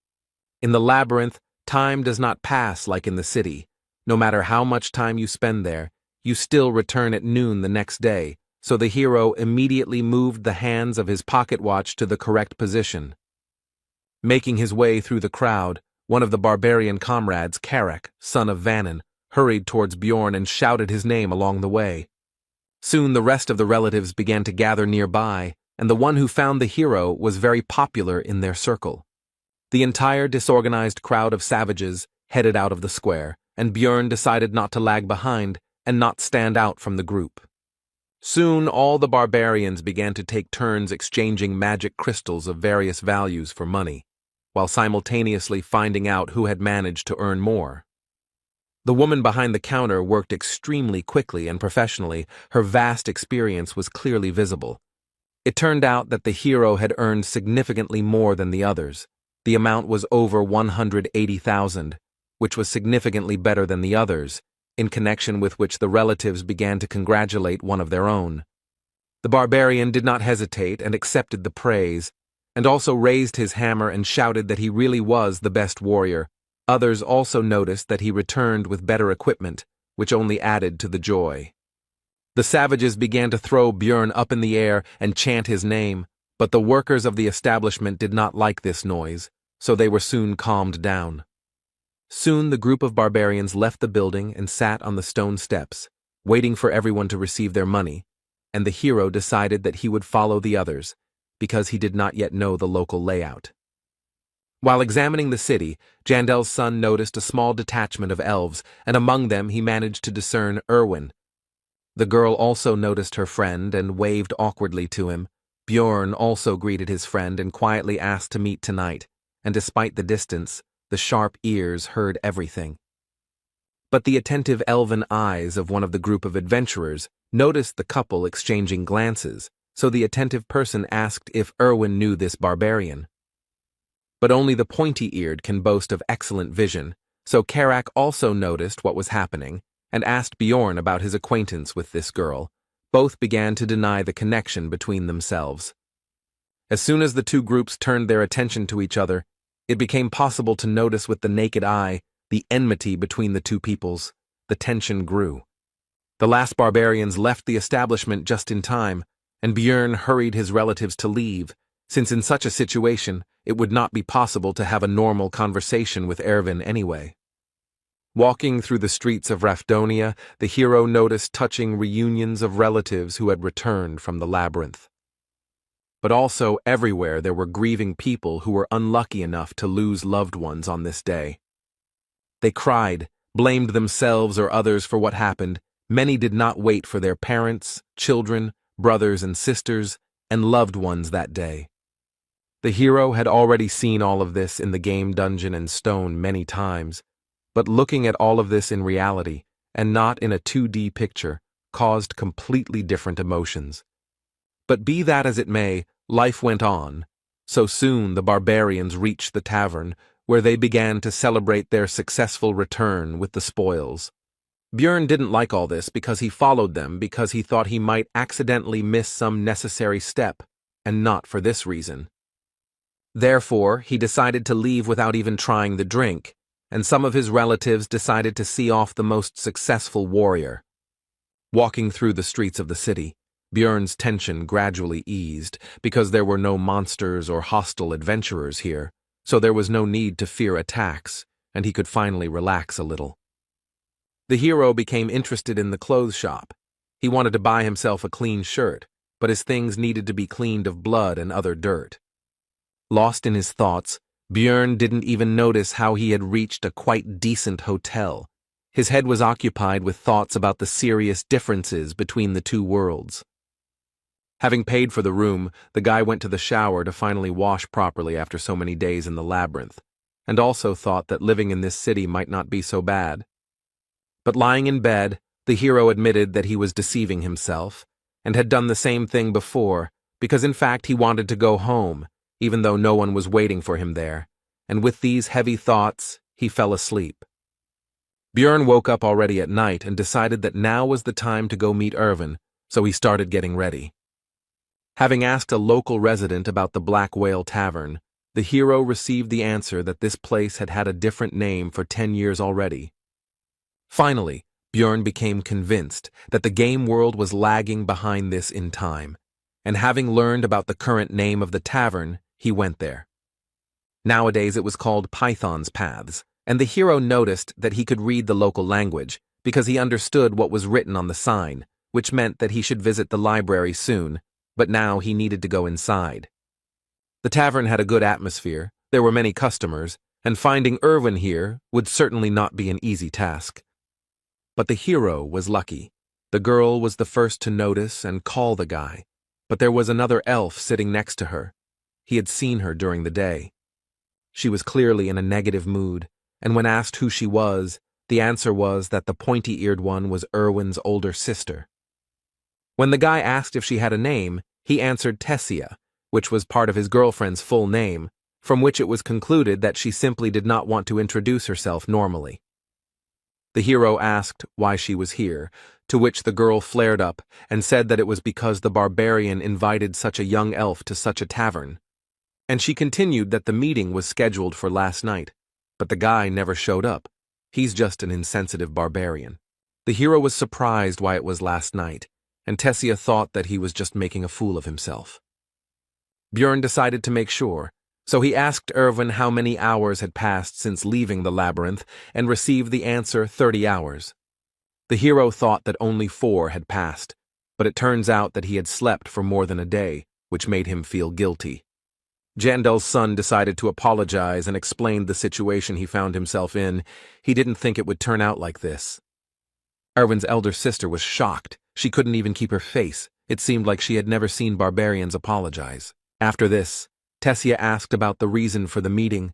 In the labyrinth, time does not pass like in the city. No matter how much time you spend there, you still return at noon the next day, so the hero immediately moved the hands of his pocket watch to the correct position. Making his way through the crowd, one of the barbarian comrades, Karak, son of Vannon, hurried towards Bjorn and shouted his name along the way. Soon the rest of the relatives began to gather nearby, and the one who found the hero was very popular in their circle. The entire disorganized crowd of savages headed out of the square, and Bjorn decided not to lag behind and not stand out from the group. Soon all the barbarians began to take turns exchanging magic crystals of various values for money, while simultaneously finding out who had managed to earn more. The woman behind the counter worked extremely quickly and professionally. Her vast experience was clearly visible. It turned out that the hero had earned significantly more than the others. The amount was over 180,000, which was significantly better than the others, in connection with which the relatives began to congratulate one of their own. The barbarian did not hesitate and accepted the praise, and also raised his hammer and shouted that he really was the best warrior. Others also noticed that he returned with better equipment, which only added to the joy. The savages began to throw Björn up in the air and chant his name, but the workers of the establishment did not like this noise, so they were soon calmed down. Soon the group of barbarians left the building and sat on the stone steps, waiting for everyone to receive their money, and the hero decided that he would follow the others, because he did not yet know the local layout. While examining the city, Jandel's son noticed a small detachment of elves, and among them he managed to discern Erwin. The girl also noticed her friend and waved awkwardly to him. Björn also greeted his friend and quietly asked to meet tonight, and despite the distance, the sharp ears heard everything. But the attentive elven eyes of one of the group of adventurers noticed the couple exchanging glances, so the attentive person asked if Erwin knew this barbarian. But only the pointy-eared can boast of excellent vision, so Karak also noticed what was happening and asked Bjorn about his acquaintance with this girl. Both began to deny the connection between themselves. As soon as the two groups turned their attention to each other, it became possible to notice with the naked eye the enmity between the two peoples. The tension grew. The last barbarians left the establishment just in time, and Björn hurried his relatives to leave, since in such a situation it would not be possible to have a normal conversation with Erwin anyway. Walking through the streets of Rafdonia, the hero noticed touching reunions of relatives who had returned from the labyrinth. But also everywhere there were grieving people who were unlucky enough to lose loved ones on this day. They cried, blamed themselves or others for what happened. Many did not wait for their parents, children, brothers and sisters, and loved ones that day. The hero had already seen all of this in the game Dungeon and Stone many times, but looking at all of this in reality, and not in a 2D picture, caused completely different emotions. But be that as it may, life went on. So soon the barbarians reached the tavern, where they began to celebrate their successful return with the spoils. Björn didn't like all this because he followed them because he thought he might accidentally miss some necessary step, and not for this reason. Therefore, he decided to leave without even trying the drink, and some of his relatives decided to see off the most successful warrior. Walking through the streets of the city, Björn's tension gradually eased because there were no monsters or hostile adventurers here, so there was no need to fear attacks, and he could finally relax a little. The hero became interested in the clothes shop. He wanted to buy himself a clean shirt, but his things needed to be cleaned of blood and other dirt. Lost in his thoughts, Björn didn't even notice how he had reached a quite decent hotel. His head was occupied with thoughts about the serious differences between the two worlds. Having paid for the room, the guy went to the shower to finally wash properly after so many days in the labyrinth, and also thought that living in this city might not be so bad. But lying in bed, the hero admitted that he was deceiving himself, and had done the same thing before, because in fact he wanted to go home, even though no one was waiting for him there, and with these heavy thoughts, he fell asleep. Björn woke up already at night and decided that now was the time to go meet Erwin, so he started getting ready. Having asked a local resident about the Black Whale Tavern, the hero received the answer that this place had had a different name for 10 years already. Finally, Björn became convinced that the game world was lagging behind this in time, and having learned about the current name of the tavern, he went there. Nowadays it was called Python's Paths, and the hero noticed that he could read the local language because he understood what was written on the sign, which meant that he should visit the library soon, but now he needed to go inside. The tavern had a good atmosphere, there were many customers, and finding Erwin here would certainly not be an easy task. But the hero was lucky. The girl was the first to notice and call the guy, but there was another elf sitting next to her. He had seen her during the day. She was clearly in a negative mood, and when asked who she was, the answer was that the pointy-eared one was Erwin's older sister. When the guy asked if she had a name, He answered Tessia, which was part of his girlfriend's full name, from which it was concluded that she simply did not want to introduce herself normally. The hero asked why she was here, to which the girl flared up and said that it was because the barbarian invited such a young elf to such a tavern. And she continued that the meeting was scheduled for last night, but the guy never showed up. He's just an insensitive barbarian. The hero was surprised why it was last night, and Tessia thought that he was just making a fool of himself. Björn decided to make sure, so he asked Erwin how many hours had passed since leaving the labyrinth and received the answer 30 hours. The hero thought that only 4 had passed, but it turns out that he had slept for more than a day, which made him feel guilty. Jandel's son decided to apologize and explained the situation he found himself in. He didn't think it would turn out like this. Erwin's elder sister was shocked. She couldn't even keep her face. It seemed like she had never seen barbarians apologize. After this, Tessia asked about the reason for the meeting,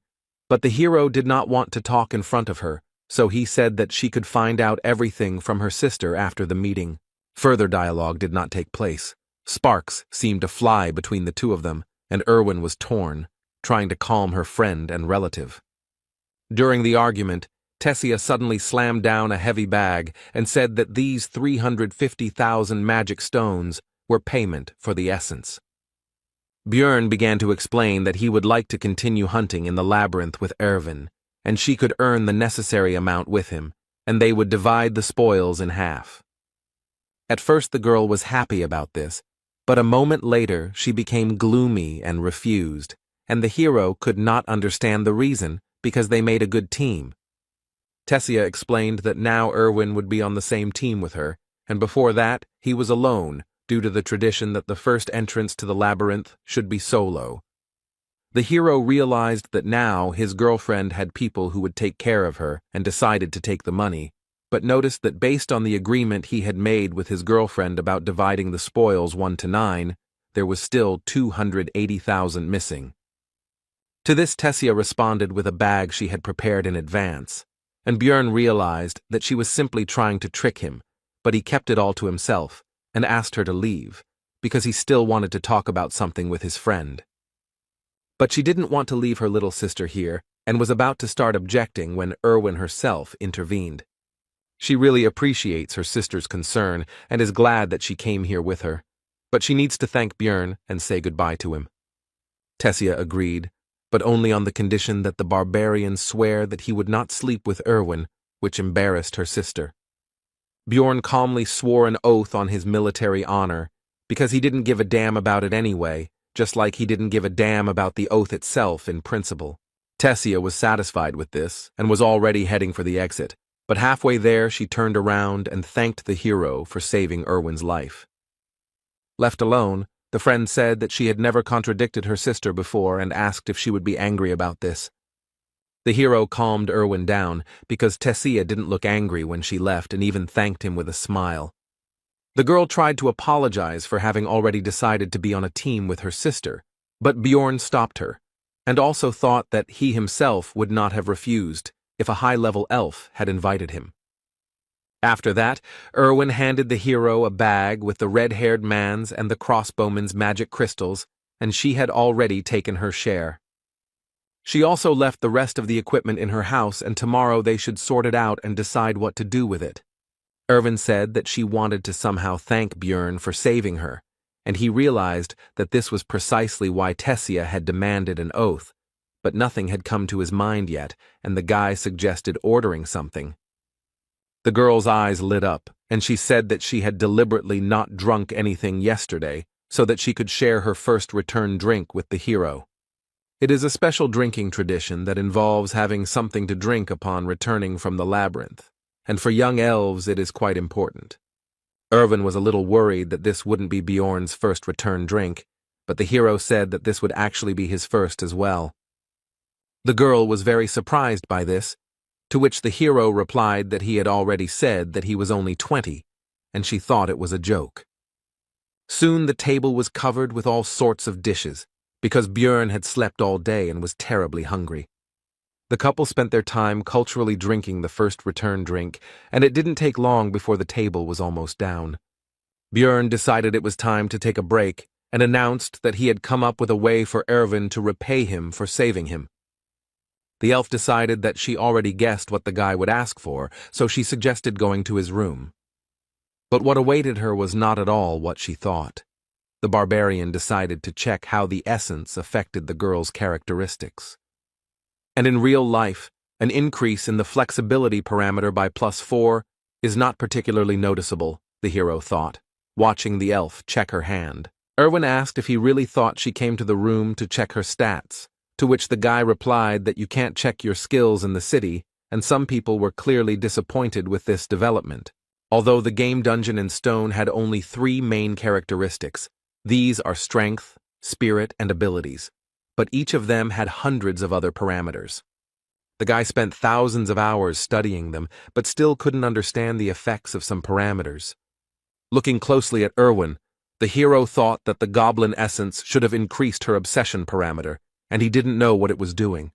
but the hero did not want to talk in front of her, so he said that she could find out everything from her sister after the meeting. Further dialogue did not take place. Sparks seemed to fly between the two of them, and Erwin was torn, trying to calm her friend and relative. During the argument, Tessia suddenly slammed down a heavy bag and said that these 350,000 magic stones were payment for the essence. Björn began to explain that he would like to continue hunting in the labyrinth with Erwin, and she could earn the necessary amount with him, and they would divide the spoils in half. At first the girl was happy about this, but a moment later she became gloomy and refused, and the hero could not understand the reason because they made a good team. Tessia explained that now Erwin would be on the same team with her, and before that he was alone, due to the tradition that the first entrance to the labyrinth should be solo. The hero realized that now his girlfriend had people who would take care of her and decided to take the money, but noticed that based on the agreement he had made with his girlfriend about dividing the spoils 1 to 9, there was still 280,000 missing. To this Tessia responded with a bag she had prepared in advance, and Björn realized that she was simply trying to trick him, but he kept it all to himself and asked her to leave, because he still wanted to talk about something with his friend. But she didn't want to leave her little sister here, and was about to start objecting when Erwin herself intervened. She really appreciates her sister's concern and is glad that she came here with her, but she needs to thank Björn and say goodbye to him. Tessia agreed, but only on the condition that the barbarian swear that he would not sleep with Erwin, which embarrassed her sister. Björn calmly swore an oath on his military honor, because he didn't give a damn about it anyway, just like he didn't give a damn about the oath itself in principle. Tessia was satisfied with this and was already heading for the exit, but halfway there she turned around and thanked the hero for saving Erwin's life. Left alone, the friend said that she had never contradicted her sister before and asked if she would be angry about this. The hero calmed Erwin down because Tessia didn't look angry when she left and even thanked him with a smile. The girl tried to apologize for having already decided to be on a team with her sister, but Björn stopped her, and also thought that he himself would not have refused if a high-level elf had invited him. After that, Erwin handed the hero a bag with the red-haired man's and the crossbowman's magic crystals, and she had already taken her share. She also left the rest of the equipment in her house, and tomorrow they should sort it out and decide what to do with it. Erwin said that she wanted to somehow thank Björn for saving her, and he realized that this was precisely why Tessia had demanded an oath, but nothing had come to his mind yet, and the guy suggested ordering something. The girl's eyes lit up, and she said that she had deliberately not drunk anything yesterday so that she could share her first return drink with the hero. It is a special drinking tradition that involves having something to drink upon returning from the labyrinth, and for young elves it is quite important. Erwin was a little worried that this wouldn't be Bjorn's first return drink, but the hero said that this would actually be his first as well. The girl was very surprised by this, to which the hero replied that he had already said that he was only 20, and she thought it was a joke. Soon the table was covered with all sorts of dishes, because Björn had slept all day and was terribly hungry. The couple spent their time culturally drinking the first return drink, and it didn't take long before the table was almost down. Björn decided it was time to take a break, and announced that he had come up with a way for Erwin to repay him for saving him. The elf decided that she already guessed what the guy would ask for, so she suggested going to his room. But what awaited her was not at all what she thought. The barbarian decided to check how the essence affected the girl's characteristics. And in real life, an increase in the flexibility parameter by +4 is not particularly noticeable, the hero thought, watching the elf check her hand. Erwin asked if he really thought she came to the room to check her stats, to which the guy replied that you can't check your skills in the city, and some people were clearly disappointed with this development. Although the game dungeon in stone had only 3 main characteristics, these are strength, spirit, and abilities, but each of them had hundreds of other parameters. The guy spent thousands of hours studying them, but still couldn't understand the effects of some parameters. Looking closely at Erwin, the hero thought that the goblin essence should have increased her obsession parameter, and he didn't know what it was doing.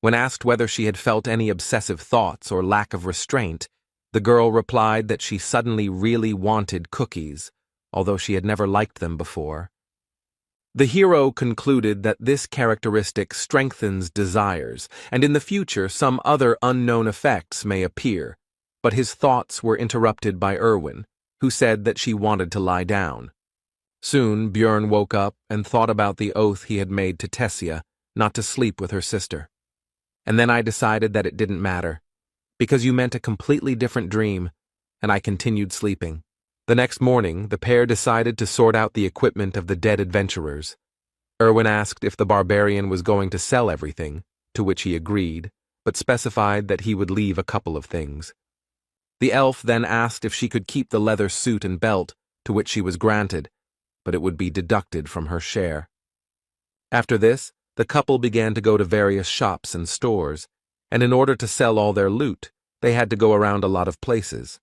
When asked whether she had felt any obsessive thoughts or lack of restraint, the girl replied that she suddenly really wanted cookies, although she had never liked them before. The hero concluded that this characteristic strengthens desires, and in the future some other unknown effects may appear, but his thoughts were interrupted by Erwin, who said that she wanted to lie down. Soon Björn woke up and thought about the oath he had made to Tessia not to sleep with her sister. And then I decided that it didn't matter, because you meant a completely different dream, and I continued sleeping. The next morning, the pair decided to sort out the equipment of the dead adventurers. Erwin asked if the barbarian was going to sell everything, to which he agreed, but specified that he would leave a couple of things. The elf then asked if she could keep the leather suit and belt, to which she was granted, but it would be deducted from her share. After this, the couple began to go to various shops and stores, and in order to sell all their loot, they had to go around a lot of places.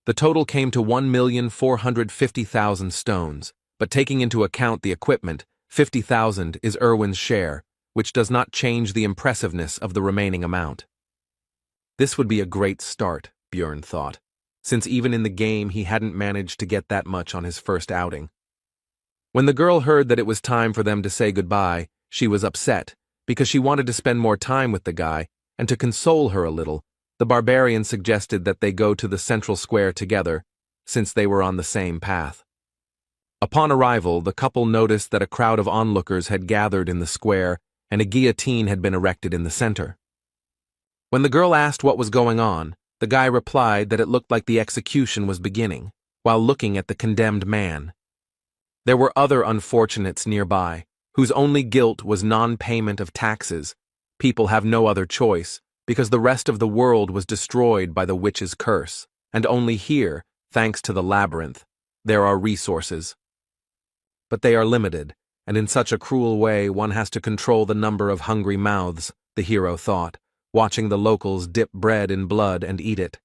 The total came to 1,450,000 stones, but taking into account the equipment, 50,000 is Erwin's share, which does not change the impressiveness of the remaining amount. This would be a great start, Björn thought, since even in the game he hadn't managed to get that much on his first outing. When the girl heard that it was time for them to say goodbye, she was upset, because she wanted to spend more time with the guy, and to console her a little, the barbarian suggested that they go to the central square together, since they were on the same path. Upon arrival, the couple noticed that a crowd of onlookers had gathered in the square, and a guillotine had been erected in the center. When the girl asked what was going on, the guy replied that it looked like the execution was beginning, while looking at the condemned man. There were other unfortunates nearby, whose only guilt was non-payment of taxes. People have no other choice, because the rest of the world was destroyed by the witch's curse, and only here, thanks to the labyrinth, there are resources. But they are limited, and in such a cruel way one has to control the number of hungry mouths, the hero thought, watching the locals dip bread in blood and eat it.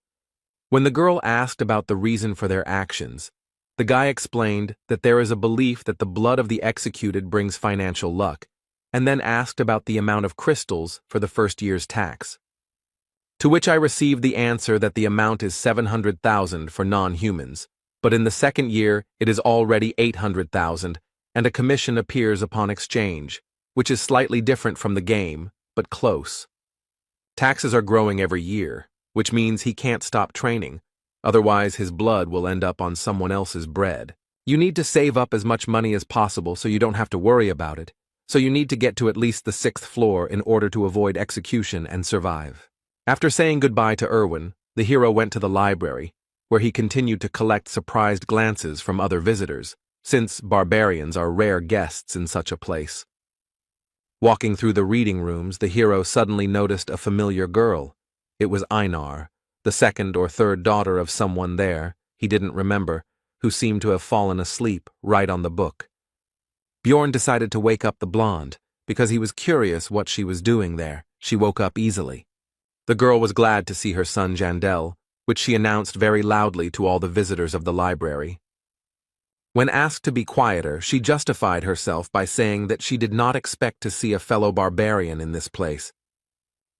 When the girl asked about the reason for their actions, the guy explained that there is a belief that the blood of the executed brings financial luck, and then asked about the amount of crystals for the first year's tax. To which I received the answer that the amount is 700,000 for non-humans, but in the second year it is already 800,000, and a commission appears upon exchange, which is slightly different from the game, but close. Taxes are growing every year, which means he can't stop training, otherwise his blood will end up on someone else's bread. You need to save up as much money as possible so you don't have to worry about it, so you need to get to at least the 6th floor in order to avoid execution and survive. After saying goodbye to Erwin, the hero went to the library, where he continued to collect surprised glances from other visitors, since barbarians are rare guests in such a place. Walking through the reading rooms, the hero suddenly noticed a familiar girl. It was Einar, the second or third daughter of someone there, he didn't remember, who seemed to have fallen asleep right on the book. Björn decided to wake up the blonde, because he was curious what she was doing there. She woke up easily. The girl was glad to see her son Jandel, which she announced very loudly to all the visitors of the library. When asked to be quieter, she justified herself by saying that she did not expect to see a fellow barbarian in this place.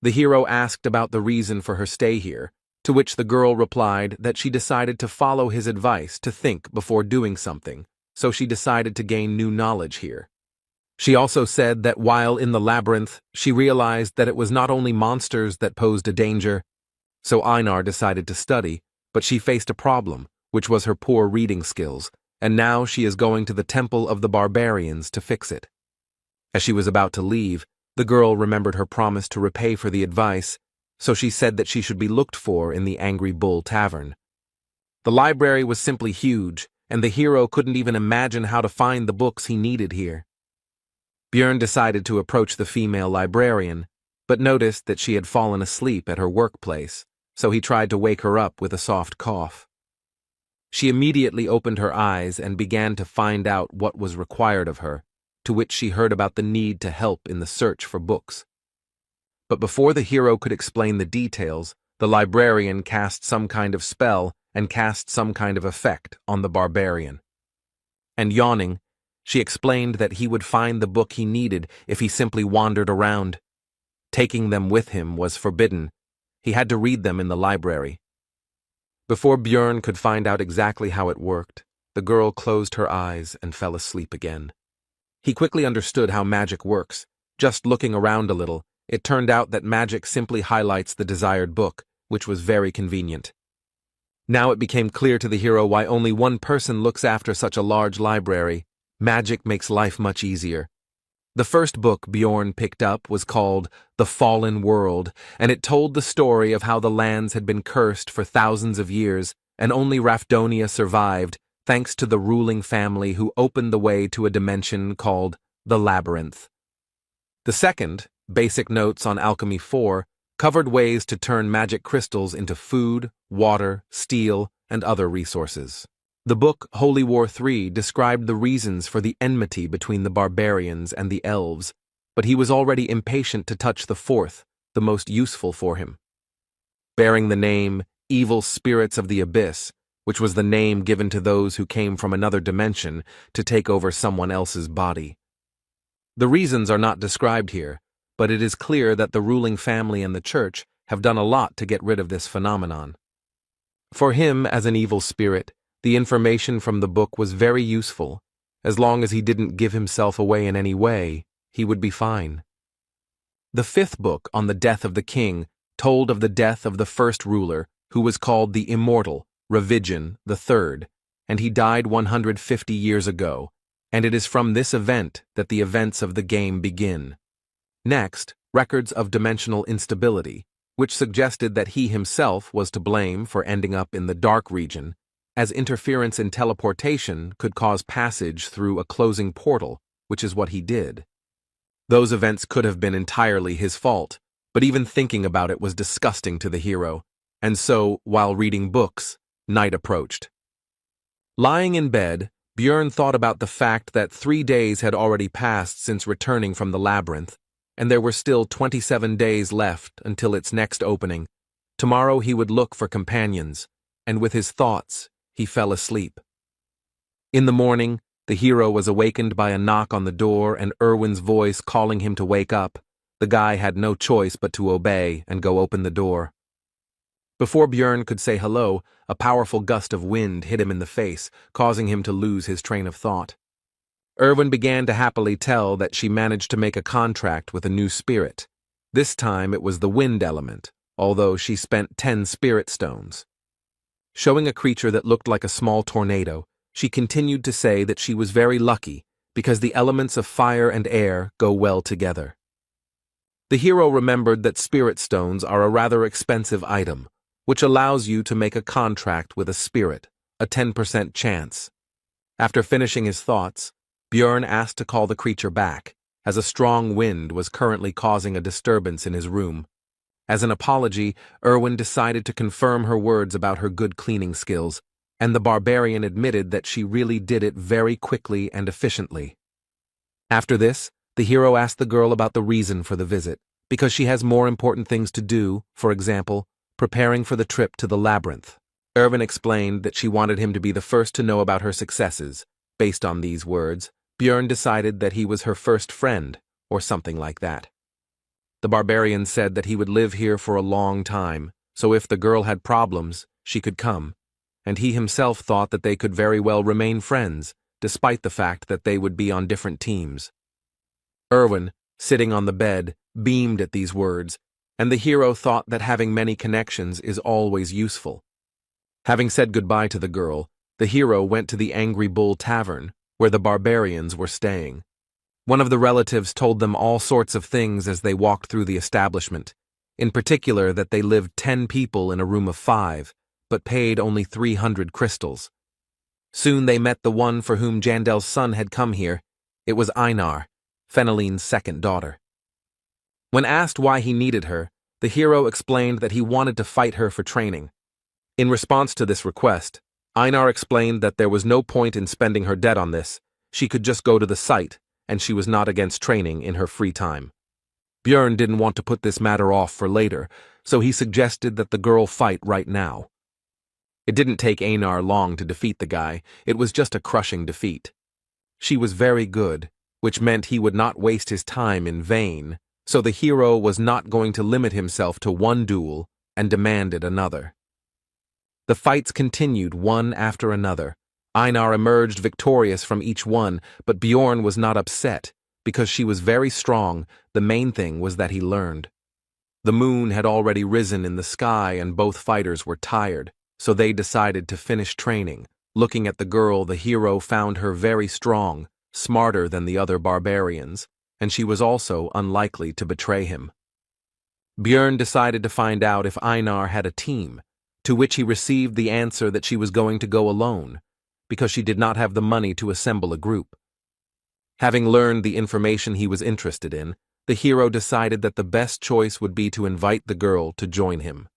The hero asked about the reason for her stay here, to which the girl replied that she decided to follow his advice to think before doing something, so she decided to gain new knowledge here. She also said that while in the labyrinth, she realized that it was not only monsters that posed a danger, so Einar decided to study, but she faced a problem, which was her poor reading skills, and now she is going to the Temple of the Barbarians to fix it. As she was about to leave, the girl remembered her promise to repay for the advice, so she said that she should be looked for in the Angry Bull Tavern. The library was simply huge, and the hero couldn't even imagine how to find the books he needed here. Björn decided to approach the female librarian, but noticed that she had fallen asleep at her workplace, so he tried to wake her up with a soft cough. She immediately opened her eyes and began to find out what was required of her, to which she heard about the need to help in the search for books. But before the hero could explain the details, the librarian cast some kind of spell and cast some kind of effect on the barbarian. And yawning, she explained that he would find the book he needed if he simply wandered around. Taking them with him was forbidden. He had to read them in the library. Before Björn could find out exactly how it worked, the girl closed her eyes and fell asleep again. He quickly understood how magic works. Just looking around a little, it turned out that magic simply highlights the desired book, which was very convenient. Now it became clear to the hero why only one person looks after such a large library. Magic makes life much easier. The first book Björn picked up was called The Fallen World, and it told the story of how the lands had been cursed for thousands of years, and only Rafdonia survived, thanks to the ruling family who opened the way to a dimension called the Labyrinth. The second, Basic Notes on Alchemy 4, covered ways to turn magic crystals into food, water, steel, and other resources. The book Holy War 3 described the reasons for the enmity between the barbarians and the elves, but he was already impatient to touch the fourth, the most useful for him. Bearing the name Evil Spirits of the Abyss, which was the name given to those who came from another dimension to take over someone else's body. The reasons are not described here, but it is clear that the ruling family and the church have done a lot to get rid of this phenomenon. For him, as an evil spirit, the information from the book was very useful. As long as he didn't give himself away in any way, he would be fine. The fifth book on the death of the king told of the death of the first ruler, who was called the Immortal, Ravigian III, and he died 150 years ago, and it is from this event that the events of the game begin. Next, records of dimensional instability, which suggested that he himself was to blame for ending up in the dark region, as interference in teleportation could cause passage through a closing portal, which is what he did. Those events could have been entirely his fault, but even thinking about it was disgusting to the hero, and so, while reading books, night approached. Lying in bed, Björn thought about the fact that 3 days had already passed since returning from the labyrinth, and there were still 27 days left until its next opening. Tomorrow he would look for companions, and with his thoughts, he fell asleep. In the morning, the hero was awakened by a knock on the door and Erwin's voice calling him to wake up. The guy had no choice but to obey and go open the door. Before Björn could say hello, a powerful gust of wind hit him in the face, causing him to lose his train of thought. Erwin began to happily tell that she managed to make a contract with a new spirit. This time it was the wind element, although she spent 10 spirit stones. Showing a creature that looked like a small tornado, she continued to say that she was very lucky because the elements of fire and air go well together. The hero remembered that spirit stones are a rather expensive item, which allows you to make a contract with a spirit, a 10% chance. After finishing his thoughts, Björn asked to call the creature back, as a strong wind was currently causing a disturbance in his room. As an apology, Erwin decided to confirm her words about her good cleaning skills, and the barbarian admitted that she really did it very quickly and efficiently. After this, the hero asked the girl about the reason for the visit, because she has more important things to do, for example, preparing for the trip to the labyrinth. Erwin explained that she wanted him to be the first to know about her successes. Based on these words, Björn decided that he was her first friend, or something like that. The barbarian said that he would live here for a long time, so if the girl had problems, she could come, and he himself thought that they could very well remain friends, despite the fact that they would be on different teams. Erwin, sitting on the bed, beamed at these words, and the hero thought that having many connections is always useful. Having said goodbye to the girl, the hero went to the Angry Bull Tavern, where the barbarians were staying. One of the relatives told them all sorts of things as they walked through the establishment, in particular that they lived 10 people in a room of 5, but paid only 300 crystals. Soon they met the one for whom Jandel's son had come here. It was Einar, Feneline's second daughter. When asked why he needed her, the hero explained that he wanted to fight her for training. In response to this request, Einar explained that there was no point in spending her debt on this. She could just go to the site, and she was not against training in her free time. Björn didn't want to put this matter off for later, so he suggested that the girl fight right now. It didn't take Einar long to defeat the guy. It was just a crushing defeat. She was very good, which meant he would not waste his time in vain, so the hero was not going to limit himself to one duel and demanded another. The fights continued one after another. Einar emerged victorious from each one, but Bjorn was not upset, because she was very strong. The main thing was that he learned. The moon had already risen in the sky and both fighters were tired, so they decided to finish training. Looking at the girl, the hero found her very strong, smarter than the other barbarians, and she was also unlikely to betray him. Björn decided to find out if Einar had a team, to which he received the answer that she was going to go alone, because she did not have the money to assemble a group. Having learned the information he was interested in, the hero decided that the best choice would be to invite the girl to join him.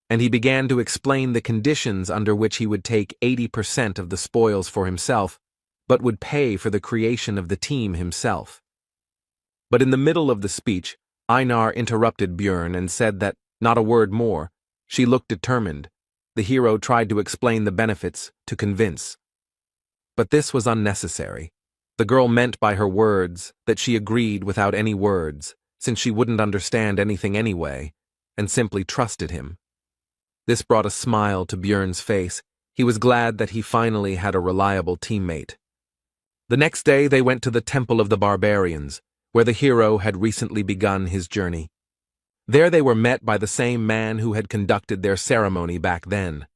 And he began to explain the conditions under which he would take 80% of the spoils for himself, but would pay for the creation of the team himself. But in the middle of the speech, Einar interrupted Björn and said that, not a word more. She looked determined. The hero tried to explain the benefits, to convince. But this was unnecessary. The girl meant by her words that she agreed without any words, since she wouldn't understand anything anyway, and simply trusted him. This brought a smile to Björn's face. He was glad that he finally had a reliable teammate. The next day they went to the Temple of the Barbarians, where the hero had recently begun his journey. There they were met by the same man who had conducted their ceremony back then.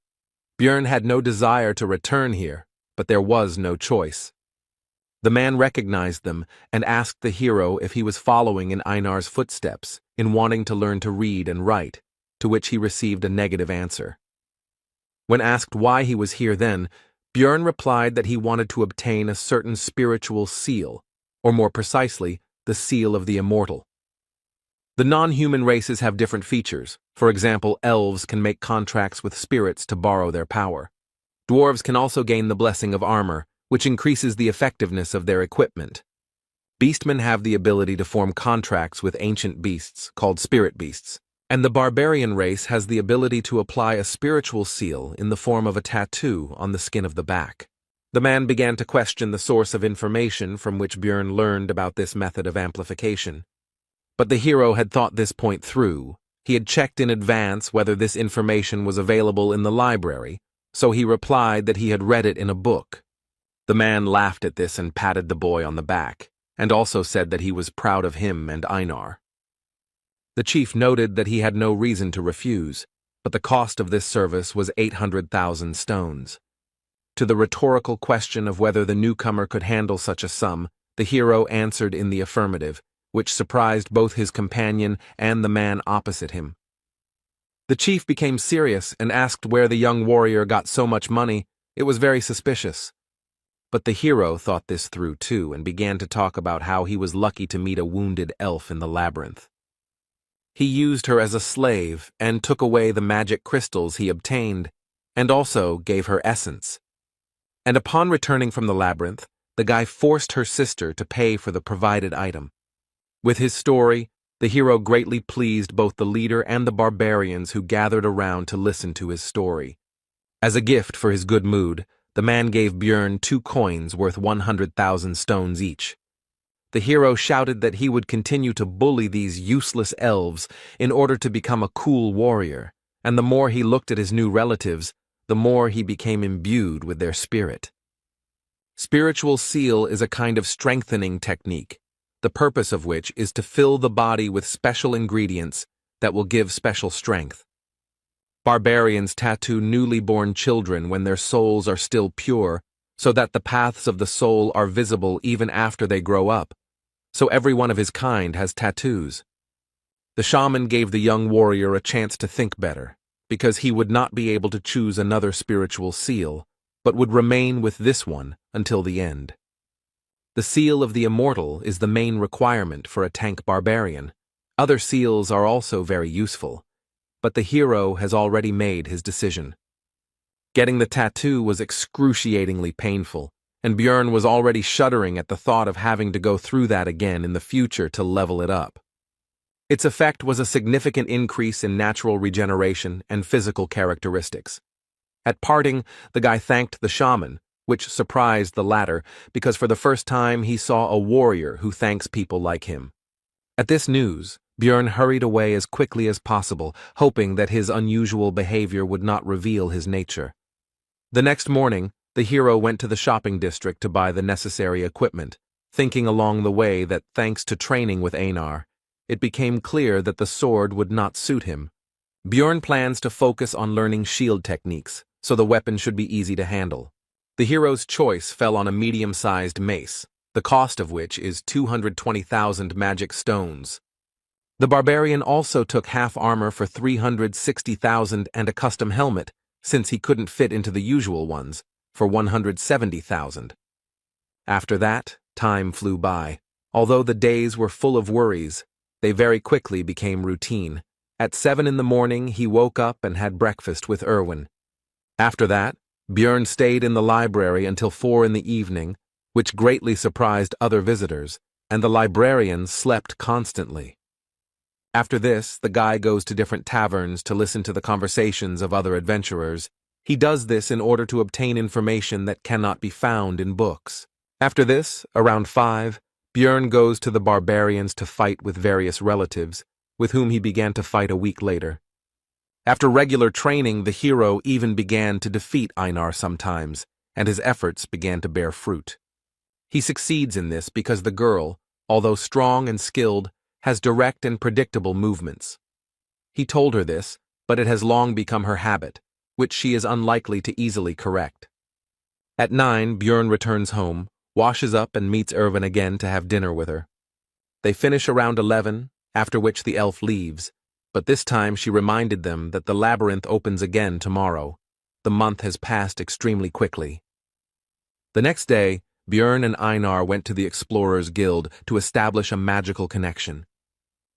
Björn had no desire to return here, but there was no choice. The man recognized them and asked the hero if he was following in Einar's footsteps in wanting to learn to read and write, to which he received a negative answer. When asked why he was here then, Björn replied that he wanted to obtain a certain spiritual seal, or more precisely, the seal of the immortal. The non-human races have different features. For example, elves can make contracts with spirits to borrow their power. Dwarves can also gain the blessing of armor, which increases the effectiveness of their equipment. Beastmen have the ability to form contracts with ancient beasts, called spirit beasts, and the barbarian race has the ability to apply a spiritual seal in the form of a tattoo on the skin of the back. The man began to question the source of information from which Björn learned about this method of amplification. But the hero had thought this point through. He had checked in advance whether this information was available in the library, so he replied that he had read it in a book. The man laughed at this and patted the boy on the back, and also said that he was proud of him and Einar. The chief noted that he had no reason to refuse, but the cost of this service was 800,000 stones. To the rhetorical question of whether the newcomer could handle such a sum, the hero answered in the affirmative, which surprised both his companion and the man opposite him. The chief became serious and asked where the young warrior got so much money. It was very suspicious. But the hero thought this through too and began to talk about how he was lucky to meet a wounded elf in the labyrinth. He used her as a slave and took away the magic crystals he obtained, and also gave her essence. And upon returning from the labyrinth, the guy forced her sister to pay for the provided item. With his story, the hero greatly pleased both the leader and the barbarians who gathered around to listen to his story. As a gift for his good mood, the man gave Björn 2 coins worth 100,000 stones each. The hero shouted that he would continue to bully these useless elves in order to become a cool warrior, and the more he looked at his new relatives, the more he became imbued with their spirit. Spiritual seal is a kind of strengthening technique, the purpose of which is to fill the body with special ingredients that will give special strength. Barbarians tattoo newly born children when their souls are still pure, so that the paths of the soul are visible even after they grow up. So every one of his kind has tattoos. The shaman gave the young warrior a chance to think better, because he would not be able to choose another spiritual seal, but would remain with this one until the end. The seal of the immortal is the main requirement for a tank barbarian. Other seals are also very useful, but the hero has already made his decision. Getting the tattoo was excruciatingly painful, and Björn was already shuddering at the thought of having to go through that again in the future to level it up. Its effect was a significant increase in natural regeneration and physical characteristics. At parting, the guy thanked the shaman, which surprised the latter because for the first time he saw a warrior who thanks people like him. At this news, Björn hurried away as quickly as possible, hoping that his unusual behavior would not reveal his nature. The next morning, the hero went to the shopping district to buy the necessary equipment, thinking along the way that thanks to training with Einar, it became clear that the sword would not suit him. Björn plans to focus on learning shield techniques, so the weapon should be easy to handle. The hero's choice fell on a medium-sized mace, the cost of which is 220,000 magic stones. The barbarian also took half armor for 360,000 and a custom helmet, since he couldn't fit into the usual ones, for 170,000. After that, time flew by. Although the days were full of worries, they very quickly became routine. At 7 in the morning, he woke up and had breakfast with Erwin. After that, Björn stayed in the library until 4 in the evening, which greatly surprised other visitors, and the librarian slept constantly. After this, the guy goes to different taverns to listen to the conversations of other adventurers. He does this in order to obtain information that cannot be found in books. After this, around 5, Björn goes to the barbarians to fight with various relatives, with whom he began to fight a week later. After regular training, the hero even began to defeat Einar sometimes, and his efforts began to bear fruit. He succeeds in this because the girl, although strong and skilled, has direct and predictable movements. He told her this, but it has long become her habit, which she is unlikely to easily correct. At 9, Björn returns home, washes up and meets Erwin again to have dinner with her. They finish around 11, after which the elf leaves, but this time she reminded them that the labyrinth opens again tomorrow. The month has passed extremely quickly. The next day, Björn and Einar went to the Explorers Guild to establish a magical connection.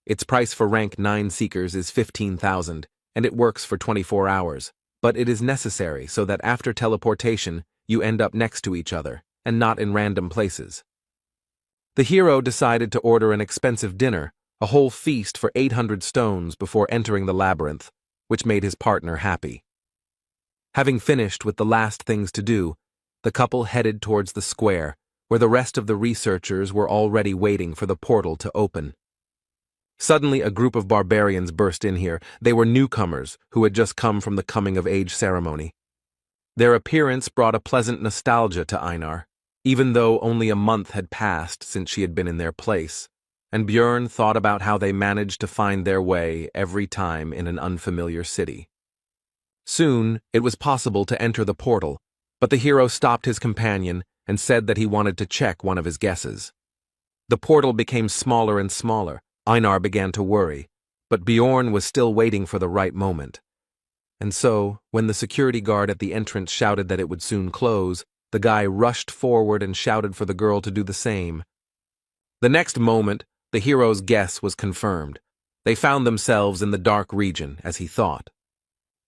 Its price for rank 9 seekers is 15,000, and it works for 24 hours, but it is necessary so that after teleportation, you end up next to each other, and not in random places. The hero decided to order an expensive dinner, a whole feast for 800 stones before entering the labyrinth, which made his partner happy. Having finished with the last things to do, the couple headed towards the square, where the rest of the researchers were already waiting for the portal to open. Suddenly, a group of barbarians burst in here. They were newcomers who had just come from the coming-of-age ceremony. Their appearance brought a pleasant nostalgia to Einar, even though only a month had passed since she had been in their place, and Björn thought about how they managed to find their way every time in an unfamiliar city. Soon, it was possible to enter the portal, but the hero stopped his companion and said that he wanted to check one of his guesses. The portal became smaller and smaller. Einar began to worry, but Björn was still waiting for the right moment. And so, when the security guard at the entrance shouted that it would soon close, the guy rushed forward and shouted for the girl to do the same. The next moment, the hero's guess was confirmed. They found themselves in the dark region, as he thought.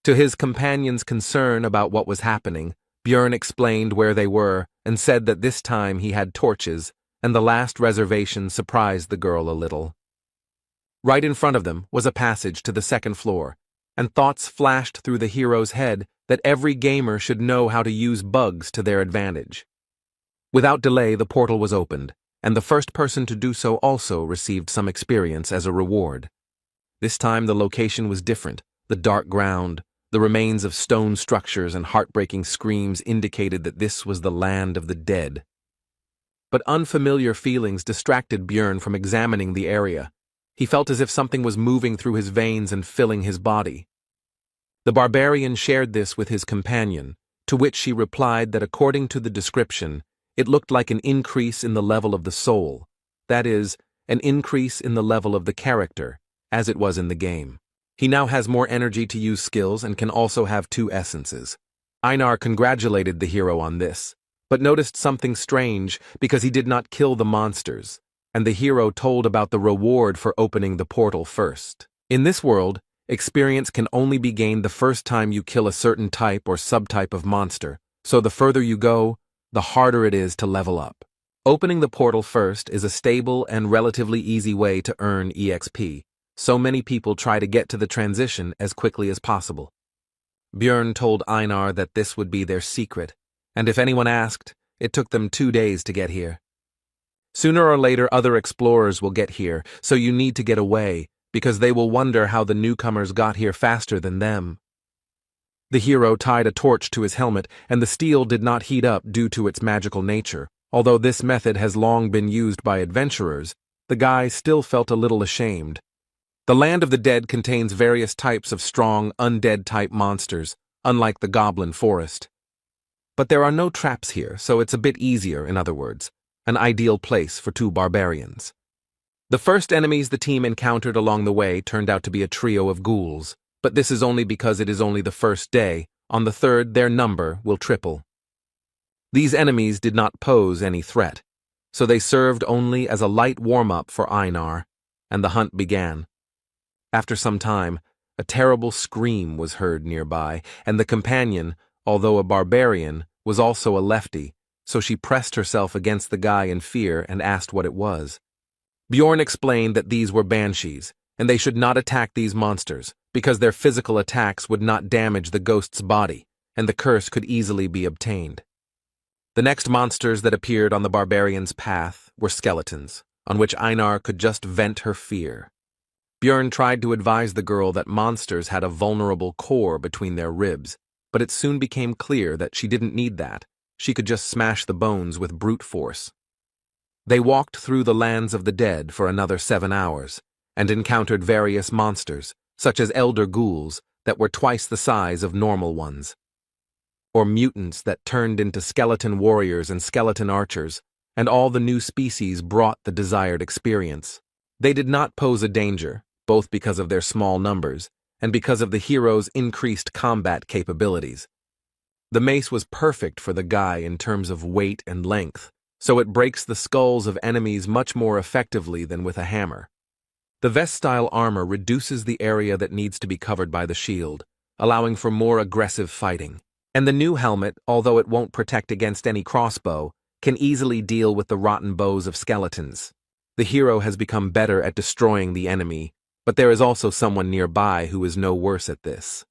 To his companion's concern about what was happening, Björn explained where they were and said that this time he had torches, and the last reservation surprised the girl a little. Right in front of them was a passage to the second floor, and thoughts flashed through the hero's head that every gamer should know how to use bugs to their advantage. Without delay, the portal was opened, and the first person to do so also received some experience as a reward. This time the location was different, the dark ground, The remains of stone structures and heartbreaking screams indicated that this was the land of the dead. But unfamiliar feelings distracted Björn from examining the area. He felt as if something was moving through his veins and filling his body. The barbarian shared this with his companion, to which she replied that according to the description, it looked like an increase in the level of the soul, that is, an increase in the level of the character, as it was in the game. He now has more energy to use skills and can also have 2 essences. Einar congratulated the hero on this, but noticed something strange because he did not kill the monsters, and the hero told about the reward for opening the portal first. In this world, experience can only be gained the first time you kill a certain type or subtype of monster, so the further you go, the harder it is to level up. Opening the portal first is a stable and relatively easy way to earn EXP, so many people try to get to the transition as quickly as possible. Björn told Einar that this would be their secret, and if anyone asked, it took them 2 days to get here. Sooner or later other explorers will get here, so you need to get away, because they will wonder how the newcomers got here faster than them. The hero tied a torch to his helmet, and the steel did not heat up due to its magical nature. Although this method has long been used by adventurers, the guy still felt a little ashamed. The land of the dead contains various types of strong, undead-type monsters, unlike the goblin forest. But there are no traps here, so it's a bit easier, in other words, an ideal place for 2 barbarians. The first enemies the team encountered along the way turned out to be a trio of ghouls, but this is only because it is only the first day. On the 3rd, their number will triple. These enemies did not pose any threat, so they served only as a light warm-up for Einar, and the hunt began. After some time, a terrible scream was heard nearby, and the companion, although a barbarian, was also a lefty, so she pressed herself against the guy in fear and asked what it was. Bjorn explained that these were banshees, and they should not attack these monsters, because their physical attacks would not damage the ghost's body, and the curse could easily be obtained. The next monsters that appeared on the barbarian's path were skeletons, on which Einar could just vent her fear. Björn tried to advise the girl that monsters had a vulnerable core between their ribs, but it soon became clear that she didn't need that. She could just smash the bones with brute force. They walked through the lands of the dead for another 7 hours, and encountered various monsters, such as elder ghouls that were twice the size of normal ones, or mutants that turned into skeleton warriors and skeleton archers, and all the new species brought the desired experience. They did not pose a danger, both because of their small numbers, and because of the hero's increased combat capabilities. The mace was perfect for the guy in terms of weight and length, so it breaks the skulls of enemies much more effectively than with a hammer. The vest-style armor reduces the area that needs to be covered by the shield, allowing for more aggressive fighting. And the new helmet, although it won't protect against any crossbow, can easily deal with the rotten bows of skeletons. The hero has become better at destroying the enemy, but there is also someone nearby who is no worse at this.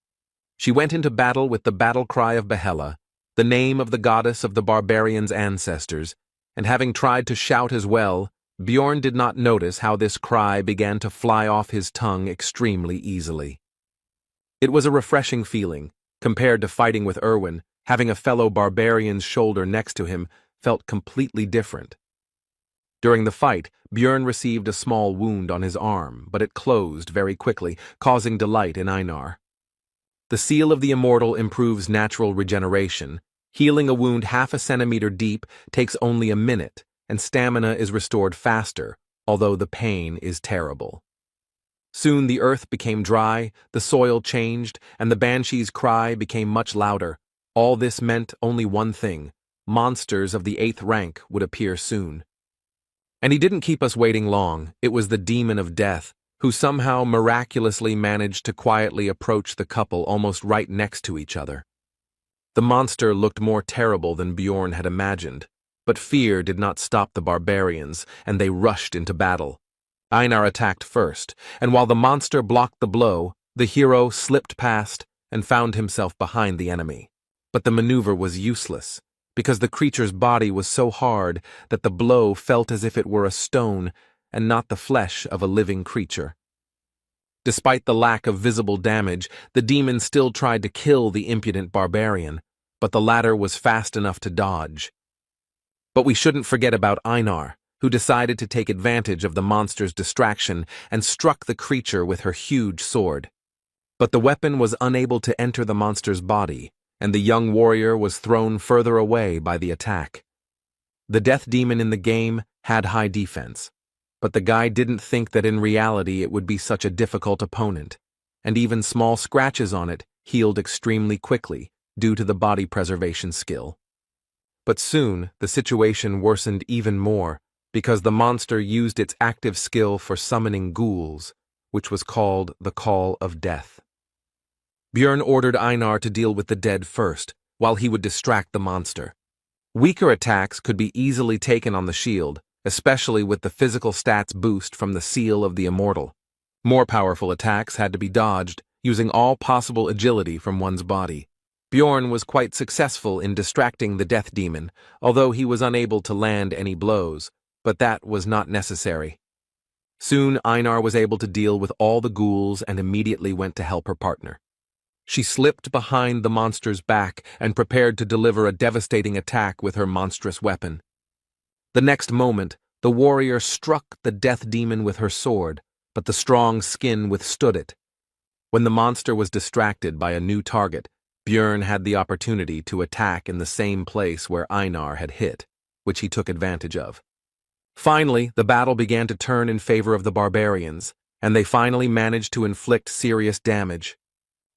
She went into battle with the battle cry of Yahello, the name of the goddess of the barbarians' ancestors, and having tried to shout as well, Bjorn did not notice how this cry began to fly off his tongue extremely easily. It was a refreshing feeling. Compared to fighting with Erwin, having a fellow barbarian's shoulder next to him felt completely different. During the fight, Bjorn received a small wound on his arm, but it closed very quickly, causing delight in Einar. The seal of the immortal improves natural regeneration. Healing a wound half a centimeter deep takes only a minute, and stamina is restored faster, although the pain is terrible. Soon the earth became dry, the soil changed, and the banshee's cry became much louder. All this meant only one thing: monsters of the 8th rank would appear soon. And he didn't keep us waiting long. It was the demon of death, who somehow miraculously managed to quietly approach the couple almost right next to each other. The monster looked more terrible than Bjorn had imagined, but fear did not stop the barbarians, and they rushed into battle. Einar attacked first, and while the monster blocked the blow, the hero slipped past and found himself behind the enemy. But the maneuver was useless, because the creature's body was so hard that the blow felt as if it were a stone and not the flesh of a living creature. Despite the lack of visible damage, the demon still tried to kill the impudent barbarian, but the latter was fast enough to dodge. But we shouldn't forget about Einar, who decided to take advantage of the monster's distraction and struck the creature with her huge sword. But the weapon was unable to enter the monster's body, and the young warrior was thrown further away by the attack. The death demon in the game had high defense, but the guy didn't think that in reality it would be such a difficult opponent, and even small scratches on it healed extremely quickly due to the body preservation skill. But soon, the situation worsened even more because the monster used its active skill for summoning ghouls, which was called the Call of Death. Björn ordered Einar to deal with the dead first, while he would distract the monster. Weaker attacks could be easily taken on the shield, especially with the physical stats boost from the Seal of the Immortal. More powerful attacks had to be dodged, using all possible agility from one's body. Bjorn was quite successful in distracting the death demon, although he was unable to land any blows, but that was not necessary. Soon Einar was able to deal with all the ghouls and immediately went to help her partner. She slipped behind the monster's back and prepared to deliver a devastating attack with her monstrous weapon. The next moment, the warrior struck the death demon with her sword, but the strong skin withstood it. When the monster was distracted by a new target, Björn had the opportunity to attack in the same place where Einar had hit, which he took advantage of. Finally, the battle began to turn in favor of the barbarians, and they finally managed to inflict serious damage.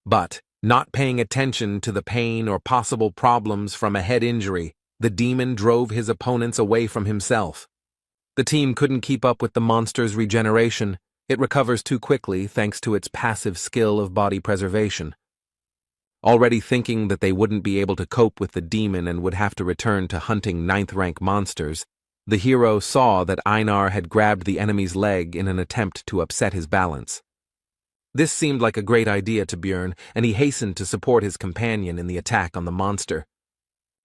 But, not paying attention to the pain or possible problems from a head injury, the demon drove his opponents away from himself. The team couldn't keep up with the monster's regeneration. It recovers too quickly thanks to its passive skill of body preservation. Already thinking that they wouldn't be able to cope with the demon and would have to return to hunting 9th-rank monsters, the hero saw that Einar had grabbed the enemy's leg in an attempt to upset his balance. This seemed like a great idea to Björn, and he hastened to support his companion in the attack on the monster.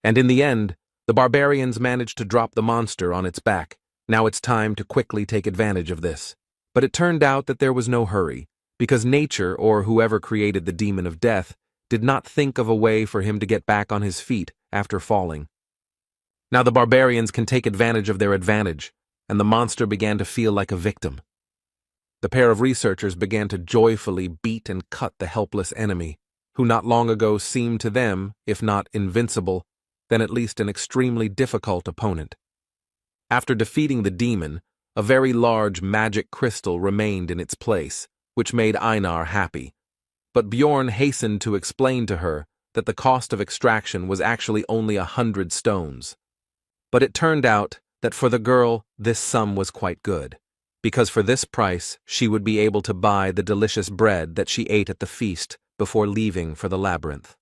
And in the end, the barbarians managed to drop the monster on its back. Now it's time to quickly take advantage of this. But it turned out that there was no hurry, because nature, or whoever created the demon of death, did not think of a way for him to get back on his feet after falling. Now the barbarians can take advantage of their advantage, and the monster began to feel like a victim. The pair of researchers began to joyfully beat and cut the helpless enemy, who not long ago seemed to them, if not invincible, then at least an extremely difficult opponent. After defeating the demon, a very large magic crystal remained in its place, which made Einar happy. But Bjorn hastened to explain to her that the cost of extraction was actually only 100 stones. But it turned out that for the girl, this sum was quite good, because for this price she would be able to buy the delicious bread that she ate at the feast before leaving for the labyrinth.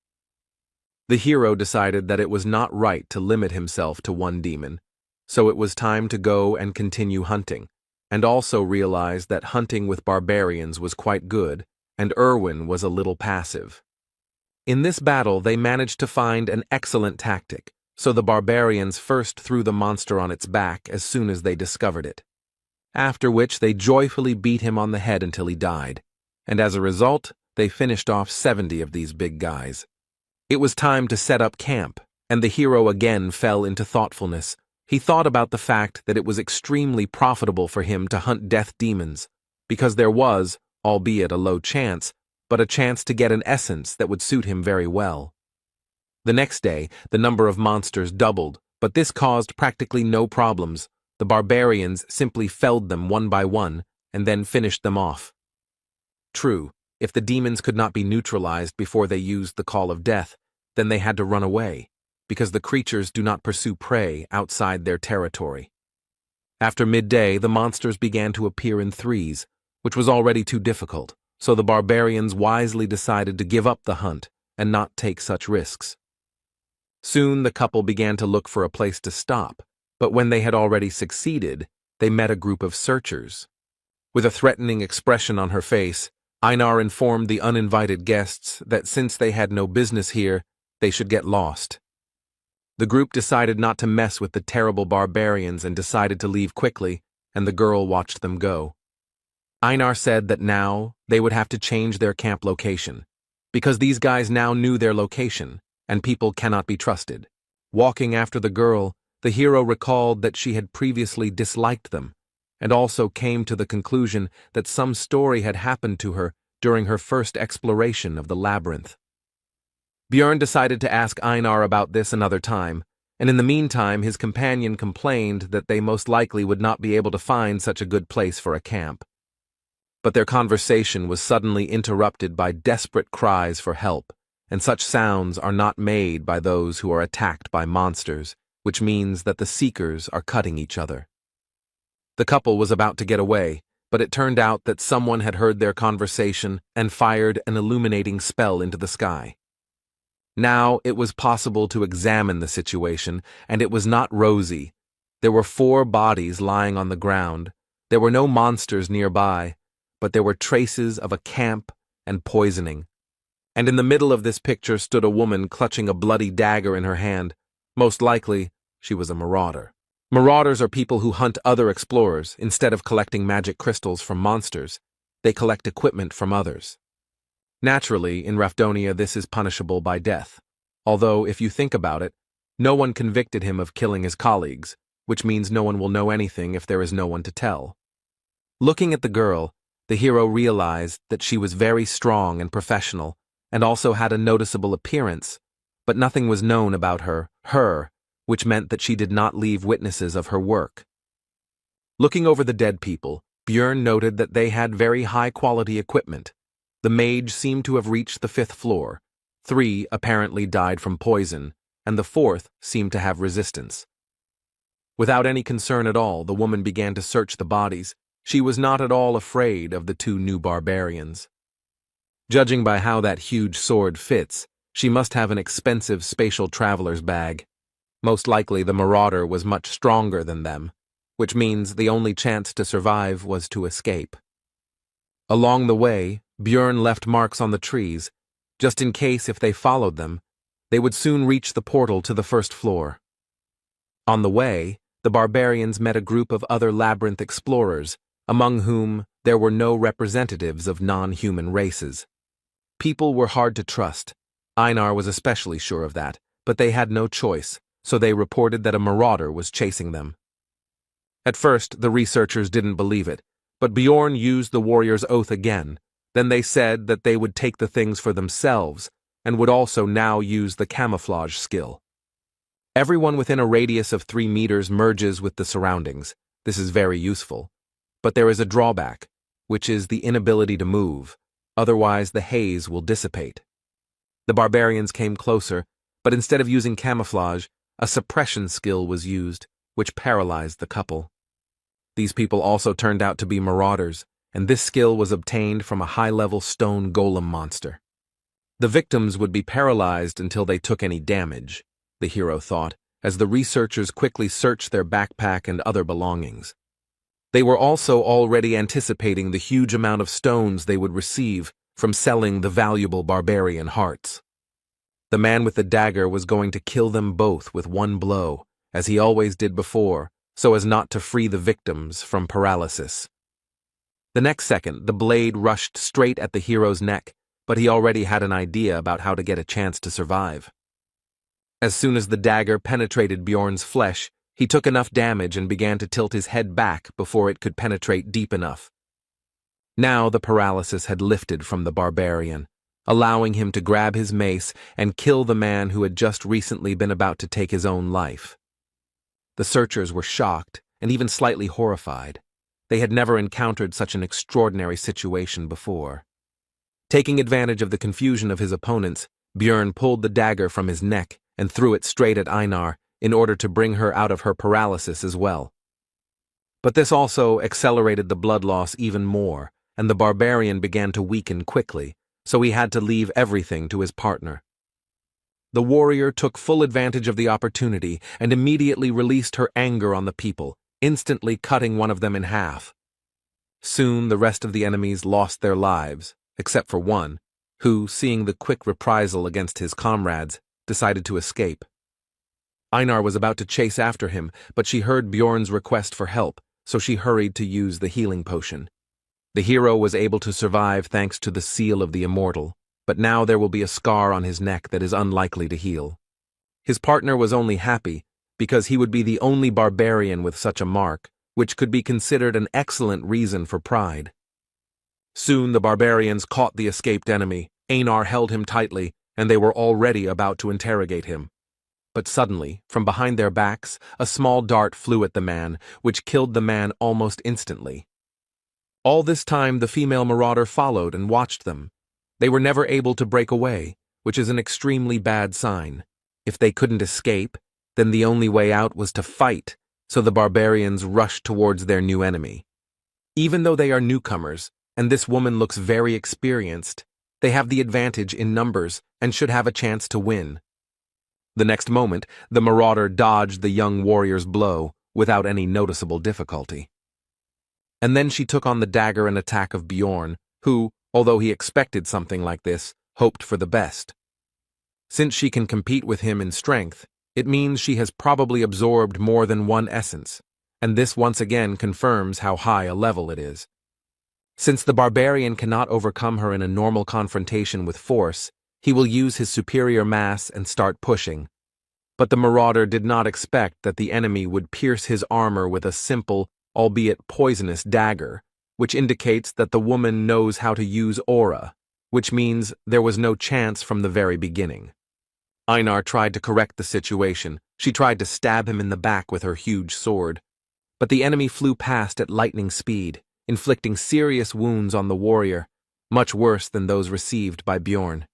The hero decided that it was not right to limit himself to one demon, so it was time to go and continue hunting, and also realized that hunting with barbarians was quite good, and Erwin was a little passive. In this battle they managed to find an excellent tactic, so the barbarians first threw the monster on its back as soon as they discovered it. After which they joyfully beat him on the head until he died, and as a result, they finished off 70 of these big guys. It was time to set up camp, and the hero again fell into thoughtfulness. He thought about the fact that it was extremely profitable for him to hunt death demons, because there was, albeit a low chance, but a chance to get an essence that would suit him very well. The next day, the number of monsters doubled, but this caused practically no problems. The barbarians simply felled them one by one, and then finished them off. True, if the demons could not be neutralized before they used the Call of Death, then they had to run away, because the creatures do not pursue prey outside their territory. After midday, the monsters began to appear in threes, which was already too difficult, so the barbarians wisely decided to give up the hunt and not take such risks. Soon the couple began to look for a place to stop, but when they had already succeeded, they met a group of searchers. With a threatening expression on her face, Einar informed the uninvited guests that since they had no business here, they should get lost. The group decided not to mess with the terrible barbarians and decided to leave quickly, and the girl watched them go. Einar said that now they would have to change their camp location, because these guys now knew their location, and people cannot be trusted. Walking after the girl, the hero recalled that she had previously disliked them, and also came to the conclusion that some story had happened to her during her first exploration of the labyrinth. Björn decided to ask Einar about this another time, and in the meantime his companion complained that they most likely would not be able to find such a good place for a camp. But their conversation was suddenly interrupted by desperate cries for help, and such sounds are not made by those who are attacked by monsters, which means that the seekers are cutting each other. The couple was about to get away, but it turned out that someone had heard their conversation and fired an illuminating spell into the sky. Now it was possible to examine the situation, and it was not rosy. There were 4 bodies lying on the ground. There were no monsters nearby, but there were traces of a camp and poisoning. And in the middle of this picture stood a woman clutching a bloody dagger in her hand. Most likely, she was a marauder. Marauders are people who hunt other explorers instead of collecting magic crystals from monsters. They collect equipment from others. Naturally, in Rafdonia this is punishable by death, although if you think about it, no one convicted him of killing his colleagues, which means no one will know anything if there is no one to tell. Looking at the girl, the hero realized that she was very strong and professional, and also had a noticeable appearance, but nothing was known about her, which meant that she did not leave witnesses of her work. Looking over the dead people, Björn noted that they had very high-quality equipment. The mage seemed to have reached the 5th floor. 3 apparently died from poison, and the 4th seemed to have resistance. Without any concern at all, the woman began to search the bodies. She was not at all afraid of the 2 new barbarians. Judging by how that huge sword fits, she must have an expensive spatial traveler's bag. Most likely the marauder was much stronger than them, which means the only chance to survive was to escape. Along the way, Björn left marks on the trees, just in case if they followed them, they would soon reach the portal to the 1st floor. On the way, the barbarians met a group of other labyrinth explorers, among whom there were no representatives of non-human races. People were hard to trust. Einar was especially sure of that, but they had no choice, so they reported that a marauder was chasing them. At first, the researchers didn't believe it, but Björn used the warrior's oath again. Then they said that they would take the things for themselves, and would also now use the camouflage skill. Everyone within a radius of 3 meters merges with the surroundings. This is very useful. But there is a drawback, which is the inability to move, otherwise the haze will dissipate. The barbarians came closer, but instead of using camouflage, a suppression skill was used, which paralyzed the couple. These people also turned out to be marauders, and this skill was obtained from a high-level stone golem monster. The victims would be paralyzed until they took any damage, the hero thought, as the researchers quickly searched their backpack and other belongings. They were also already anticipating the huge amount of stones they would receive from selling the valuable barbarian hearts. The man with the dagger was going to kill them both with one blow, as he always did before, so as not to free the victims from paralysis. The next second, the blade rushed straight at the hero's neck, but he already had an idea about how to get a chance to survive. As soon as the dagger penetrated Björn's flesh, he took enough damage and began to tilt his head back before it could penetrate deep enough. Now the paralysis had lifted from the barbarian, allowing him to grab his mace and kill the man who had just recently been about to take his own life. The searchers were shocked and even slightly horrified. They had never encountered such an extraordinary situation before. Taking advantage of the confusion of his opponents, Björn pulled the dagger from his neck and threw it straight at Einar in order to bring her out of her paralysis as well. But this also accelerated the blood loss even more, and the barbarian began to weaken quickly, so he had to leave everything to his partner. The warrior took full advantage of the opportunity and immediately released her anger on the people, instantly cutting one of them in half. Soon the rest of the enemies lost their lives, except for one, who, seeing the quick reprisal against his comrades, decided to escape. Einar was about to chase after him, but she heard Björn's request for help, so she hurried to use the healing potion. The hero was able to survive thanks to the seal of the immortal, but now there will be a scar on his neck that is unlikely to heal. His partner was only happy because he would be the only barbarian with such a mark, which could be considered an excellent reason for pride. Soon the barbarians caught the escaped enemy. Einar held him tightly, and they were already about to interrogate him. But suddenly, from behind their backs, a small dart flew at the man, which killed the man almost instantly. All this time the female marauder followed and watched them. They were never able to break away, which is an extremely bad sign. If they couldn't escape, then the only way out was to fight, so the barbarians rushed towards their new enemy. Even though they are newcomers, and this woman looks very experienced, they have the advantage in numbers and should have a chance to win. The next moment, the marauder dodged the young warrior's blow without any noticeable difficulty. And then she took on the dagger and attack of Bjorn, who, although he expected something like this, hoped for the best. Since she can compete with him in strength, it means she has probably absorbed more than one essence, and this once again confirms how high a level it is. Since the barbarian cannot overcome her in a normal confrontation with force, he will use his superior mass and start pushing. But the marauder did not expect that the enemy would pierce his armor with a simple, albeit poisonous dagger, which indicates that the woman knows how to use aura, which means there was no chance from the very beginning. Einar tried to correct the situation. She tried to stab him in the back with her huge sword. But the enemy flew past at lightning speed, inflicting serious wounds on the warrior, much worse than those received by Bjorn.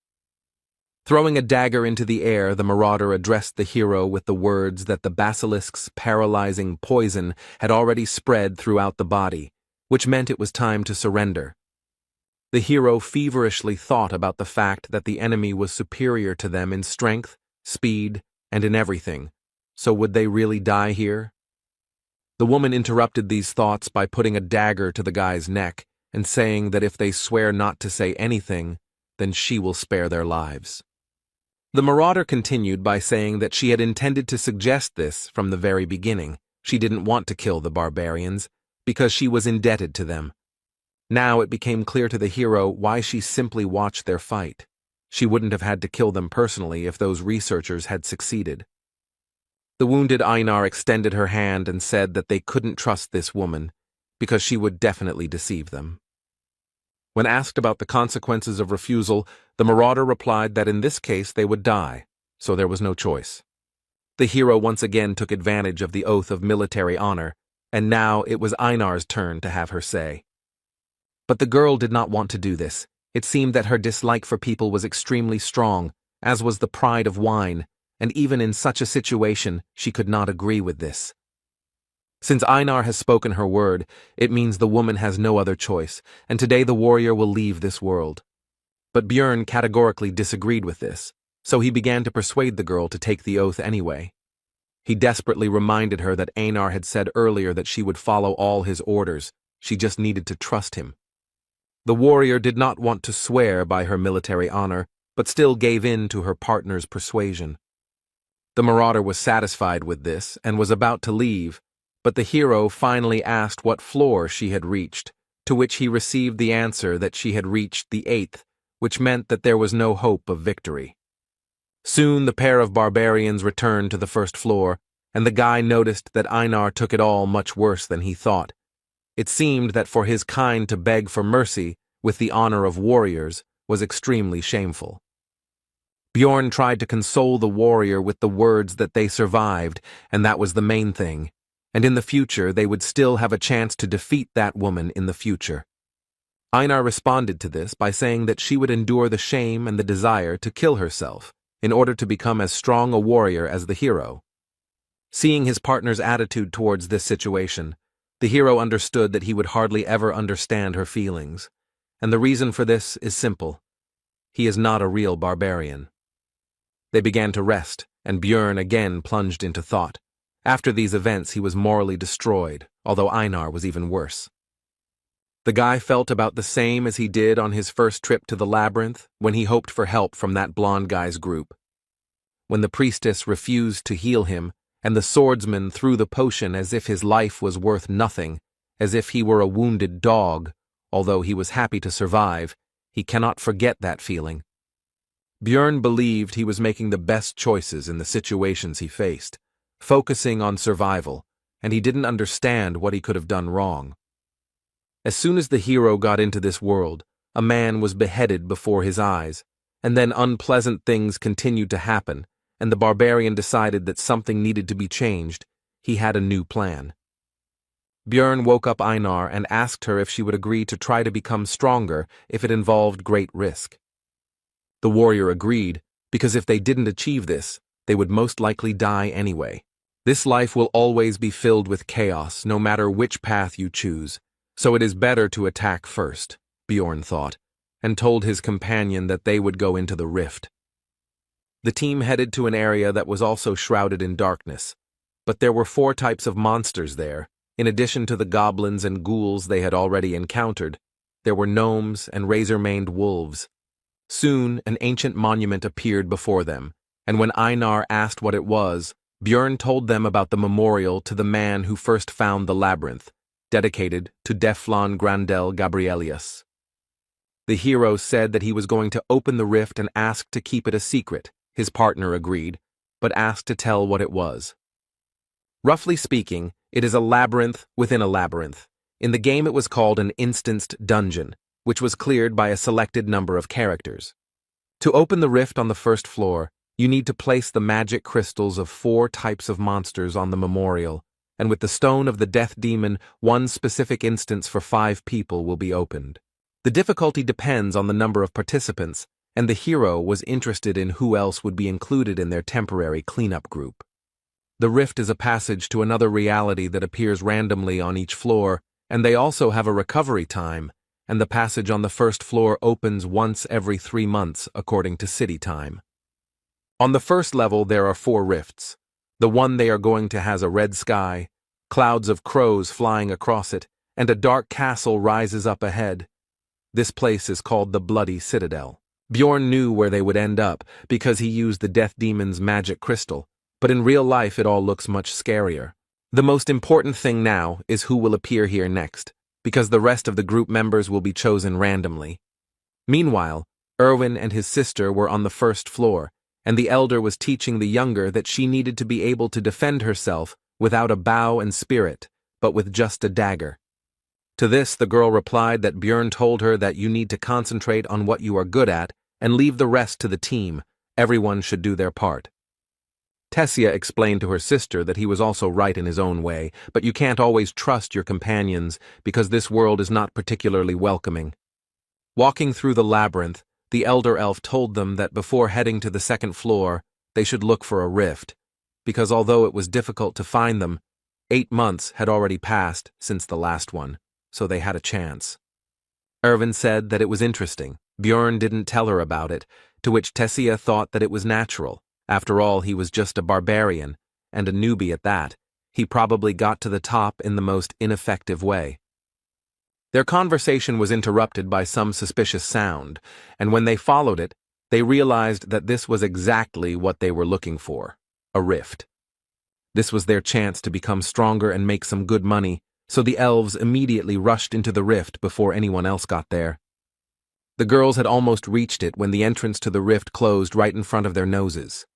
Throwing a dagger into the air, the marauder addressed the hero with the words that the basilisk's paralyzing poison had already spread throughout the body, which meant it was time to surrender. The hero feverishly thought about the fact that the enemy was superior to them in strength, speed, and in everything, so would they really die here? The woman interrupted these thoughts by putting a dagger to the guy's neck and saying that if they swear not to say anything, then she will spare their lives. The marauder continued by saying that she had intended to suggest this from the very beginning. She didn't want to kill the barbarians because she was indebted to them. Now it became clear to the hero why she simply watched their fight. She wouldn't have had to kill them personally if those researchers had succeeded. The wounded Einar extended her hand and said that they couldn't trust this woman because she would definitely deceive them. When asked about the consequences of refusal, the marauder replied that in this case they would die, so there was no choice. The hero once again took advantage of the oath of military honor, and now it was Einar's turn to have her say. But the girl did not want to do this. It seemed that her dislike for people was extremely strong, as was the pride of wine, and even in such a situation she could not agree with this. Since Einar has spoken her word, it means the woman has no other choice, and today the warrior will leave this world. But Bjorn categorically disagreed with this, so he began to persuade the girl to take the oath anyway. He desperately reminded her that Einar had said earlier that she would follow all his orders. She just needed to trust him. The warrior did not want to swear by her military honor, but still gave in to her partner's persuasion. The marauder was satisfied with this and was about to leave, but the hero finally asked what floor she had reached, to which he received the answer that she had reached the 8th, which meant that there was no hope of victory. Soon the pair of barbarians returned to the first floor, and the guy noticed that Einar took it all much worse than he thought. It seemed that for his kind to beg for mercy with the honor of warriors was extremely shameful. Bjorn tried to console the warrior with the words that they survived, and that was the main thing, and in the future they would still have a chance to defeat that woman in the future. Einar responded to this by saying that she would endure the shame and the desire to kill herself in order to become as strong a warrior as the hero. Seeing his partner's attitude towards this situation, the hero understood that he would hardly ever understand her feelings, and the reason for this is simple. He is not a real barbarian. They began to rest, and Bjorn again plunged into thought. After these events he was morally destroyed, although Einar was even worse. The guy felt about the same as he did on his first trip to the labyrinth when he hoped for help from that blonde guy's group. When the priestess refused to heal him, and the swordsman threw the potion as if his life was worth nothing, as if he were a wounded dog, although he was happy to survive, he cannot forget that feeling. Björn believed he was making the best choices in the situations he faced, focusing on survival, and he didn't understand what he could have done wrong. As soon as the hero got into this world, a man was beheaded before his eyes, and then unpleasant things continued to happen, and the barbarian decided that something needed to be changed. He had a new plan. Björn woke up Einar and asked her if she would agree to try to become stronger if it involved great risk. The warrior agreed, because if they didn't achieve this, they would most likely die anyway. This life will always be filled with chaos, no matter which path you choose, so it is better to attack first, Björn thought, and told his companion that they would go into the rift. The team headed to an area that was also shrouded in darkness, but there were 4 types of monsters there. In addition to the goblins and ghouls they had already encountered, there were gnomes and razor-maned wolves. Soon, an ancient monument appeared before them, and when Einar asked what it was, Björn told them about the memorial to the man who first found the labyrinth, dedicated to Deflon Grandel Gabrielius. The hero said that he was going to open the rift and asked to keep it a secret. His partner agreed, but asked to tell what it was. Roughly speaking, it is a labyrinth within a labyrinth. In the game it was called an instanced dungeon, which was cleared by a selected number of characters. To open the rift on the first floor, you need to place the magic crystals of 4 types of monsters on the memorial, and with the stone of the death demon, 1 specific instance for 5 people will be opened. The difficulty depends on the number of participants, and the hero was interested in who else would be included in their temporary cleanup group. The rift is a passage to another reality that appears randomly on each floor, and they also have a recovery time, and the passage on the first floor opens once every 3 months according to city time. On the first level there are 4 rifts. The one they are going to has a red sky, clouds of crows flying across it, and a dark castle rises up ahead. This place is called the Bloody Citadel. Björn knew where they would end up because he used the death demon's magic crystal, but in real life it all looks much scarier. The most important thing now is who will appear here next, because the rest of the group members will be chosen randomly. Meanwhile, Erwin and his sister were on the first floor, and the elder was teaching the younger that she needed to be able to defend herself without a bow and spirit, but with just a dagger. To this, the girl replied that Björn told her that you need to concentrate on what you are good at and leave the rest to the team. Everyone should do their part. Tessia explained to her sister that he was also right in his own way, but you can't always trust your companions because this world is not particularly welcoming. Walking through the labyrinth, the elder elf told them that before heading to the second floor, they should look for a rift, because although it was difficult to find them, 8 months had already passed since the last one, so they had a chance. Erwin said that it was interesting. Björn didn't tell her about it, to which Tessia thought that it was natural. After all, he was just a barbarian, and a newbie at that. He probably got to the top in the most ineffective way. Their conversation was interrupted by some suspicious sound, and when they followed it, they realized that this was exactly what they were looking for, a rift. This was their chance to become stronger and make some good money, so the elves immediately rushed into the rift before anyone else got there. The girls had almost reached it when the entrance to the rift closed right in front of their noses.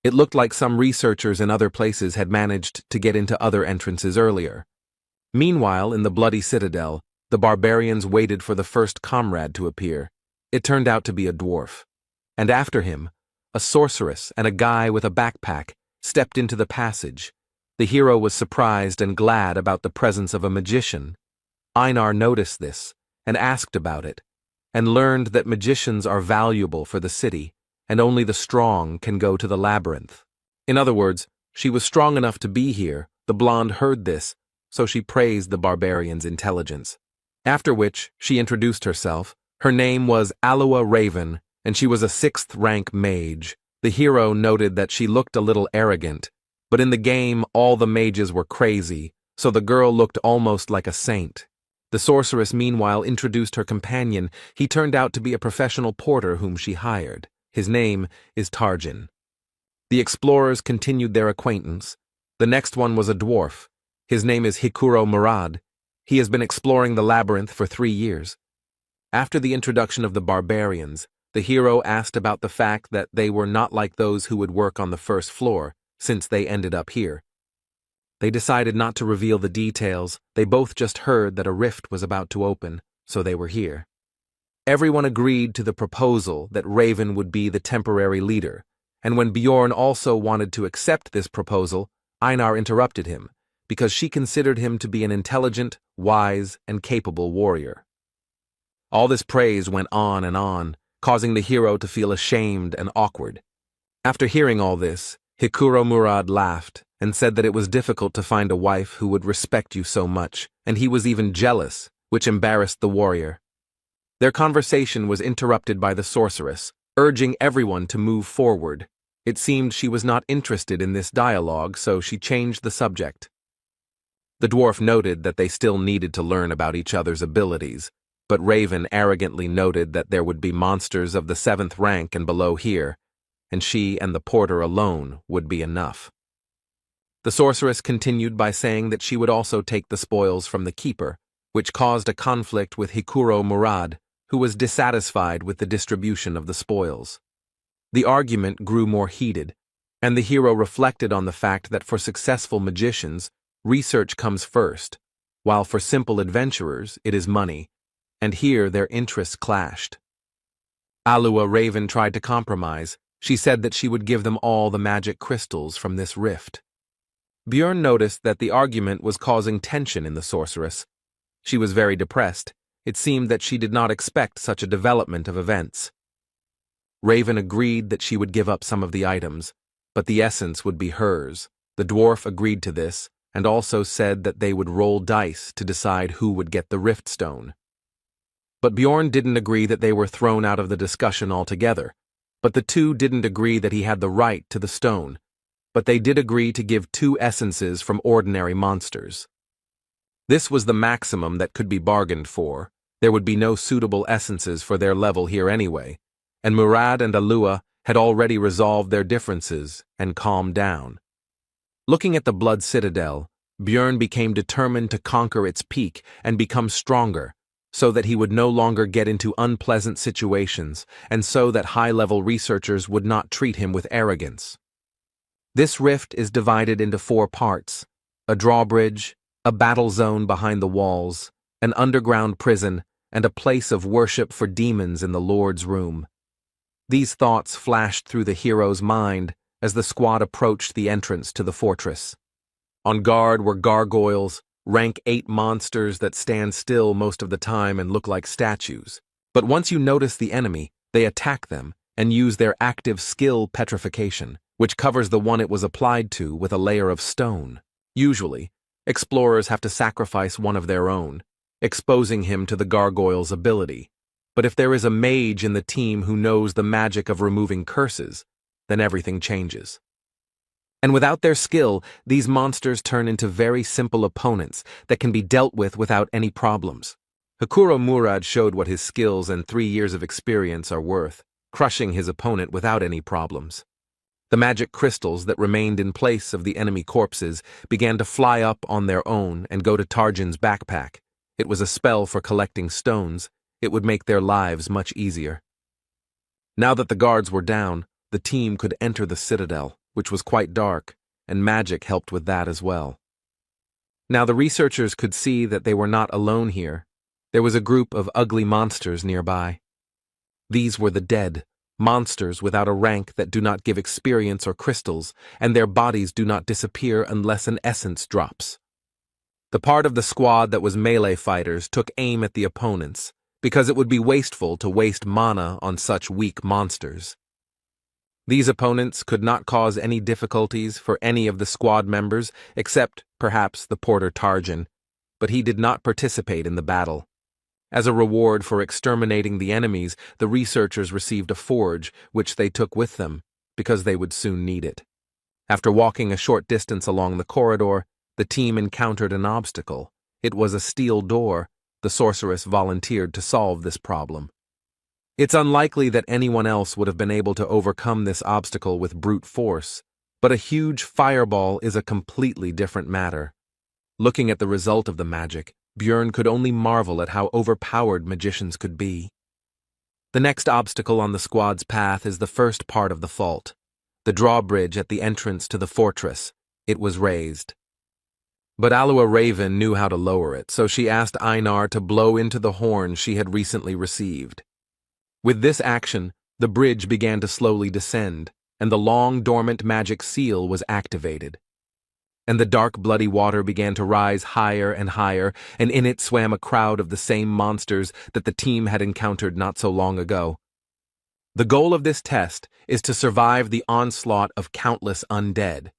It looked like some researchers in other places had managed to get into other entrances earlier. Meanwhile, in the Bloody Citadel, the barbarians waited for the first comrade to appear. It turned out to be a dwarf. And after him, a sorceress and a guy with a backpack stepped into the passage. The hero was surprised and glad about the presence of a magician. Einar noticed this and asked about it, and learned that magicians are valuable for the city, and only the strong can go to the labyrinth. In other words, she was strong enough to be here. The blonde heard this, so she praised the barbarian's intelligence. After which, she introduced herself. Her name was Aloa Raven, and she was a 6th-rank mage. The hero noted that she looked a little arrogant, but in the game all the mages were crazy, so the girl looked almost like a saint. The sorceress meanwhile introduced her companion. He turned out to be a professional porter whom she hired. His name is Tarjin. The explorers continued their acquaintance. The next one was a dwarf. His name is Hikuro Murad. He has been exploring the labyrinth for 3 years. After the introduction of the barbarians, the hero asked about the fact that they were not like those who would work on the first floor, since they ended up here. They decided not to reveal the details. They both just heard that a rift was about to open, so they were here. Everyone agreed to the proposal that Raven would be the temporary leader, and when Bjorn also wanted to accept this proposal, Einar interrupted him, because she considered him to be an intelligent, wise, and capable warrior. All this praise went on, causing the hero to feel ashamed and awkward. After hearing all this, Hikuro Murad laughed and said that it was difficult to find a wife who would respect you so much, and he was even jealous, which embarrassed the warrior. Their conversation was interrupted by the sorceress, urging everyone to move forward. It seemed she was not interested in this dialogue, so she changed the subject. The dwarf noted that they still needed to learn about each other's abilities, but Raven arrogantly noted that there would be monsters of the 7th rank and below here, and she and the porter alone would be enough. The sorceress continued by saying that she would also take the spoils from the keeper, which caused a conflict with Hikuro Murad, who was dissatisfied with the distribution of the spoils. The argument grew more heated, and the hero reflected on the fact that for successful magicians, research comes first, while for simple adventurers it is money, and here their interests clashed. Alua Raven tried to compromise. She said that she would give them all the magic crystals from this rift. Bjorn noticed that the argument was causing tension in the sorceress. She was very depressed. It seemed that she did not expect such a development of events. Raven agreed that she would give up some of the items, but the essence would be hers. The dwarf agreed to this, and also said that they would roll dice to decide who would get the rift stone. But Bjorn didn't agree that they were thrown out of the discussion altogether. But the two didn't agree that he had the right to the stone, but they did agree to give 2 essences from ordinary monsters. This was the maximum that could be bargained for. There would be no suitable essences for their level here anyway, and Murad and Alua had already resolved their differences and calmed down. Looking at the Blood Citadel, Bjorn became determined to conquer its peak and become stronger, so that he would no longer get into unpleasant situations, and so that high-level researchers would not treat him with arrogance. This rift is divided into 4 parts: a drawbridge, a battle zone behind the walls, an underground prison, and a place of worship for demons in the Lord's room. These thoughts flashed through the hero's mind as the squad approached the entrance to the fortress. On guard were gargoyles, rank 8 monsters that stand still most of the time and look like statues. But once you notice the enemy, they attack them and use their active skill petrification, which covers the one it was applied to with a layer of stone. Usually, explorers have to sacrifice one of their own, exposing him to the gargoyle's ability. But if there is a mage in the team who knows the magic of removing curses, then everything changes. And without their skill, these monsters turn into very simple opponents that can be dealt with without any problems. Hikuro Murad showed what his skills and 3 years of experience are worth, crushing his opponent without any problems. The magic crystals that remained in place of the enemy corpses began to fly up on their own and go to Tarjan's backpack. It was a spell for collecting stones. It would make their lives much easier. Now that the guards were down, the team could enter the citadel, which was quite dark, and magic helped with that as well. Now the researchers could see that they were not alone here. There was a group of ugly monsters nearby. These were the dead, monsters without a rank that do not give experience or crystals, and their bodies do not disappear unless an essence drops. The part of the squad that was melee fighters took aim at the opponents, because it would be wasteful to waste mana on such weak monsters. These opponents could not cause any difficulties for any of the squad members except, perhaps, the porter Tarjan, but he did not participate in the battle. As a reward for exterminating the enemies, the researchers received a forge, which they took with them, because they would soon need it. After walking a short distance along the corridor, the team encountered an obstacle. It was a steel door. The sorceress volunteered to solve this problem. It's unlikely that anyone else would have been able to overcome this obstacle with brute force, but a huge fireball is a completely different matter. Looking at the result of the magic, Björn could only marvel at how overpowered magicians could be. The next obstacle on the squad's path is the first part of the fault, the drawbridge at the entrance to the fortress. It was raised. But Alua Raven knew how to lower it, so she asked Einar to blow into the horn she had recently received. With this action, the bridge began to slowly descend, and the long dormant magic seal was activated. And the dark bloody water began to rise higher and higher, and in it swam a crowd of the same monsters that the team had encountered not so long ago. The goal of this test is to survive the onslaught of countless undead.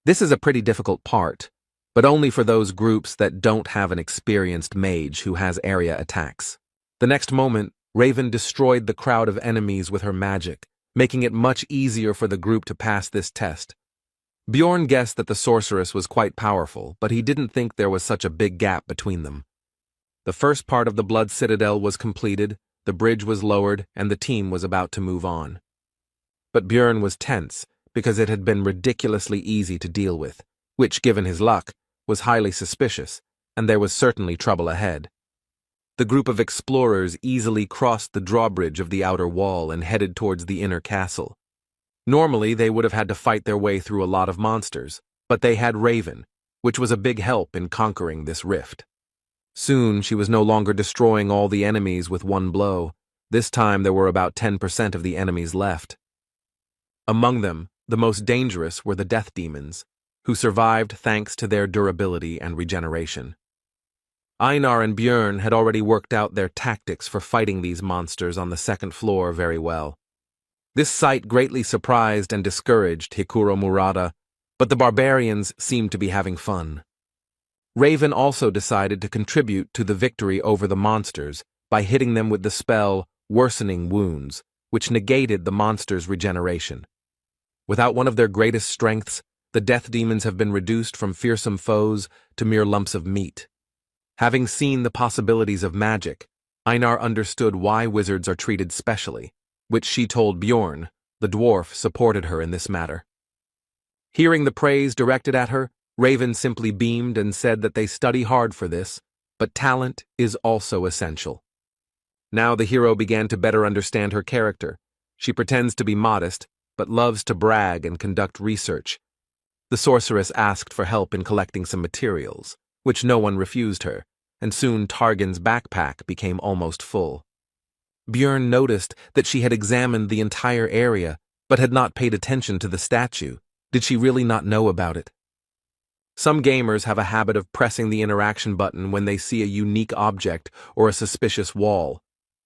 This is a pretty difficult part, but only for those groups that don't have an experienced mage who has area attacks. The next moment, Raven destroyed the crowd of enemies with her magic, making it much easier for the group to pass this test. Bjorn guessed that the sorceress was quite powerful, but he didn't think there was such a big gap between them. The first part of the Blood Citadel was completed, the bridge was lowered, and the team was about to move on. But Bjorn was tense, because it had been ridiculously easy to deal with, which, given his luck, was highly suspicious, and there was certainly trouble ahead. The group of explorers easily crossed the drawbridge of the outer wall and headed towards the inner castle. Normally, they would have had to fight their way through a lot of monsters, but they had Raven, which was a big help in conquering this rift. Soon, she was no longer destroying all the enemies with one blow. This time, there were about 10% of the enemies left. Among them, the most dangerous were the death demons, who survived thanks to their durability and regeneration. Einar and Björn had already worked out their tactics for fighting these monsters on the second floor very well. This sight greatly surprised and discouraged Hikuro Murata, but the barbarians seemed to be having fun. Raven also decided to contribute to the victory over the monsters by hitting them with the spell Worsening Wounds, which negated the monsters' regeneration. Without one of their greatest strengths, the death demons have been reduced from fearsome foes to mere lumps of meat. Having seen the possibilities of magic, Einar understood why wizards are treated specially, which she told Bjorn. The dwarf supported her in this matter. Hearing the praise directed at her, Raven simply beamed and said that they study hard for this, but talent is also essential. Now the hero began to better understand her character. She pretends to be modest, but loves to brag and conduct research. The sorceress asked for help in collecting some materials, which no one refused her, and soon Targan's backpack became almost full. Björn noticed that she had examined the entire area, but had not paid attention to the statue. Did she really not know about it? Some gamers have a habit of pressing the interaction button when they see a unique object or a suspicious wall,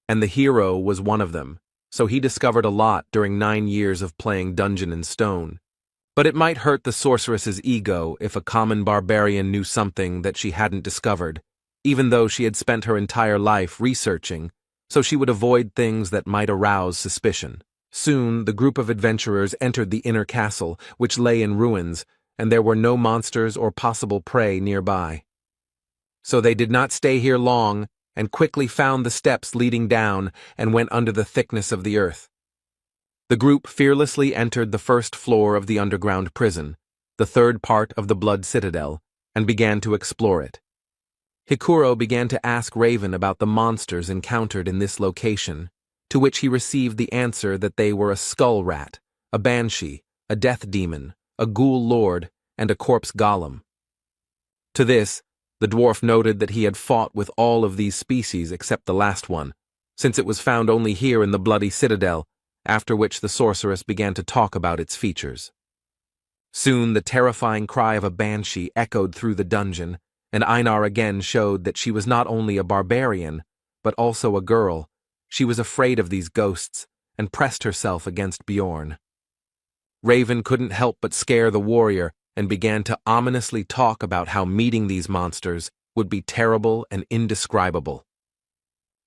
and the hero was one of them, so he discovered a lot during 9 years of playing Dungeon and Stone. But it might hurt the sorceress's ego if a common barbarian knew something that she hadn't discovered, even though she had spent her entire life researching, so she would avoid things that might arouse suspicion. Soon, the group of adventurers entered the inner castle, which lay in ruins, and there were no monsters or possible prey nearby. So they did not stay here long, and quickly found the steps leading down and went under the thickness of the earth. The group fearlessly entered the first floor of the underground prison, the third part of the Blood Citadel, and began to explore it. Hikuro began to ask Raven about the monsters encountered in this location, to which he received the answer that they were a skull rat, a banshee, a death demon, a ghoul lord, and a corpse golem. To this, the dwarf noted that he had fought with all of these species except the last one, since it was found only here in the Bloody Citadel, after which the sorceress began to talk about its features. Soon the terrifying cry of a banshee echoed through the dungeon, and Einar again showed that she was not only a barbarian, but also a girl. She was afraid of these ghosts, and pressed herself against Bjorn. Raven couldn't help but scare the warrior, and began to ominously talk about how meeting these monsters would be terrible and indescribable.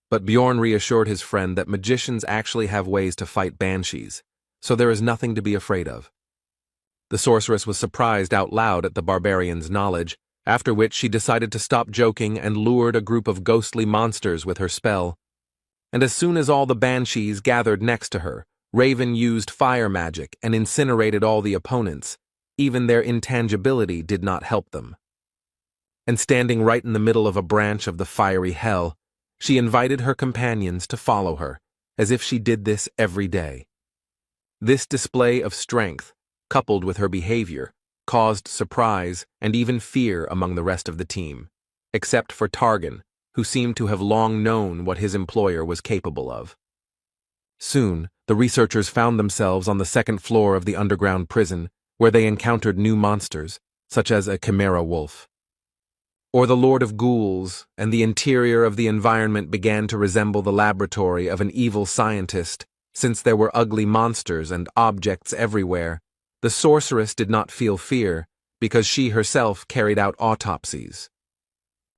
But Bjorn reassured his friend that magicians actually have ways to fight banshees, so there is nothing to be afraid of. The sorceress was surprised out loud at the barbarian's knowledge, after which she decided to stop joking and lured a group of ghostly monsters with her spell. And as soon as all the banshees gathered next to her, Raven used fire magic and incinerated all the opponents. Even their intangibility did not help them. and standing right in the middle of a branch of the fiery hell, she invited her companions to follow her, as if she did this every day. This display of strength, coupled with her behavior, caused surprise and even fear among the rest of the team, except for Targan, who seemed to have long known what his employer was capable of. Soon, the researchers found themselves on the second floor of the underground prison, where they encountered new monsters, such as a chimera wolf. Or the Lord of Ghouls, and the interior of the environment began to resemble the laboratory of an evil scientist, since there were ugly monsters and objects everywhere. The sorceress did not feel fear, because she herself carried out autopsies.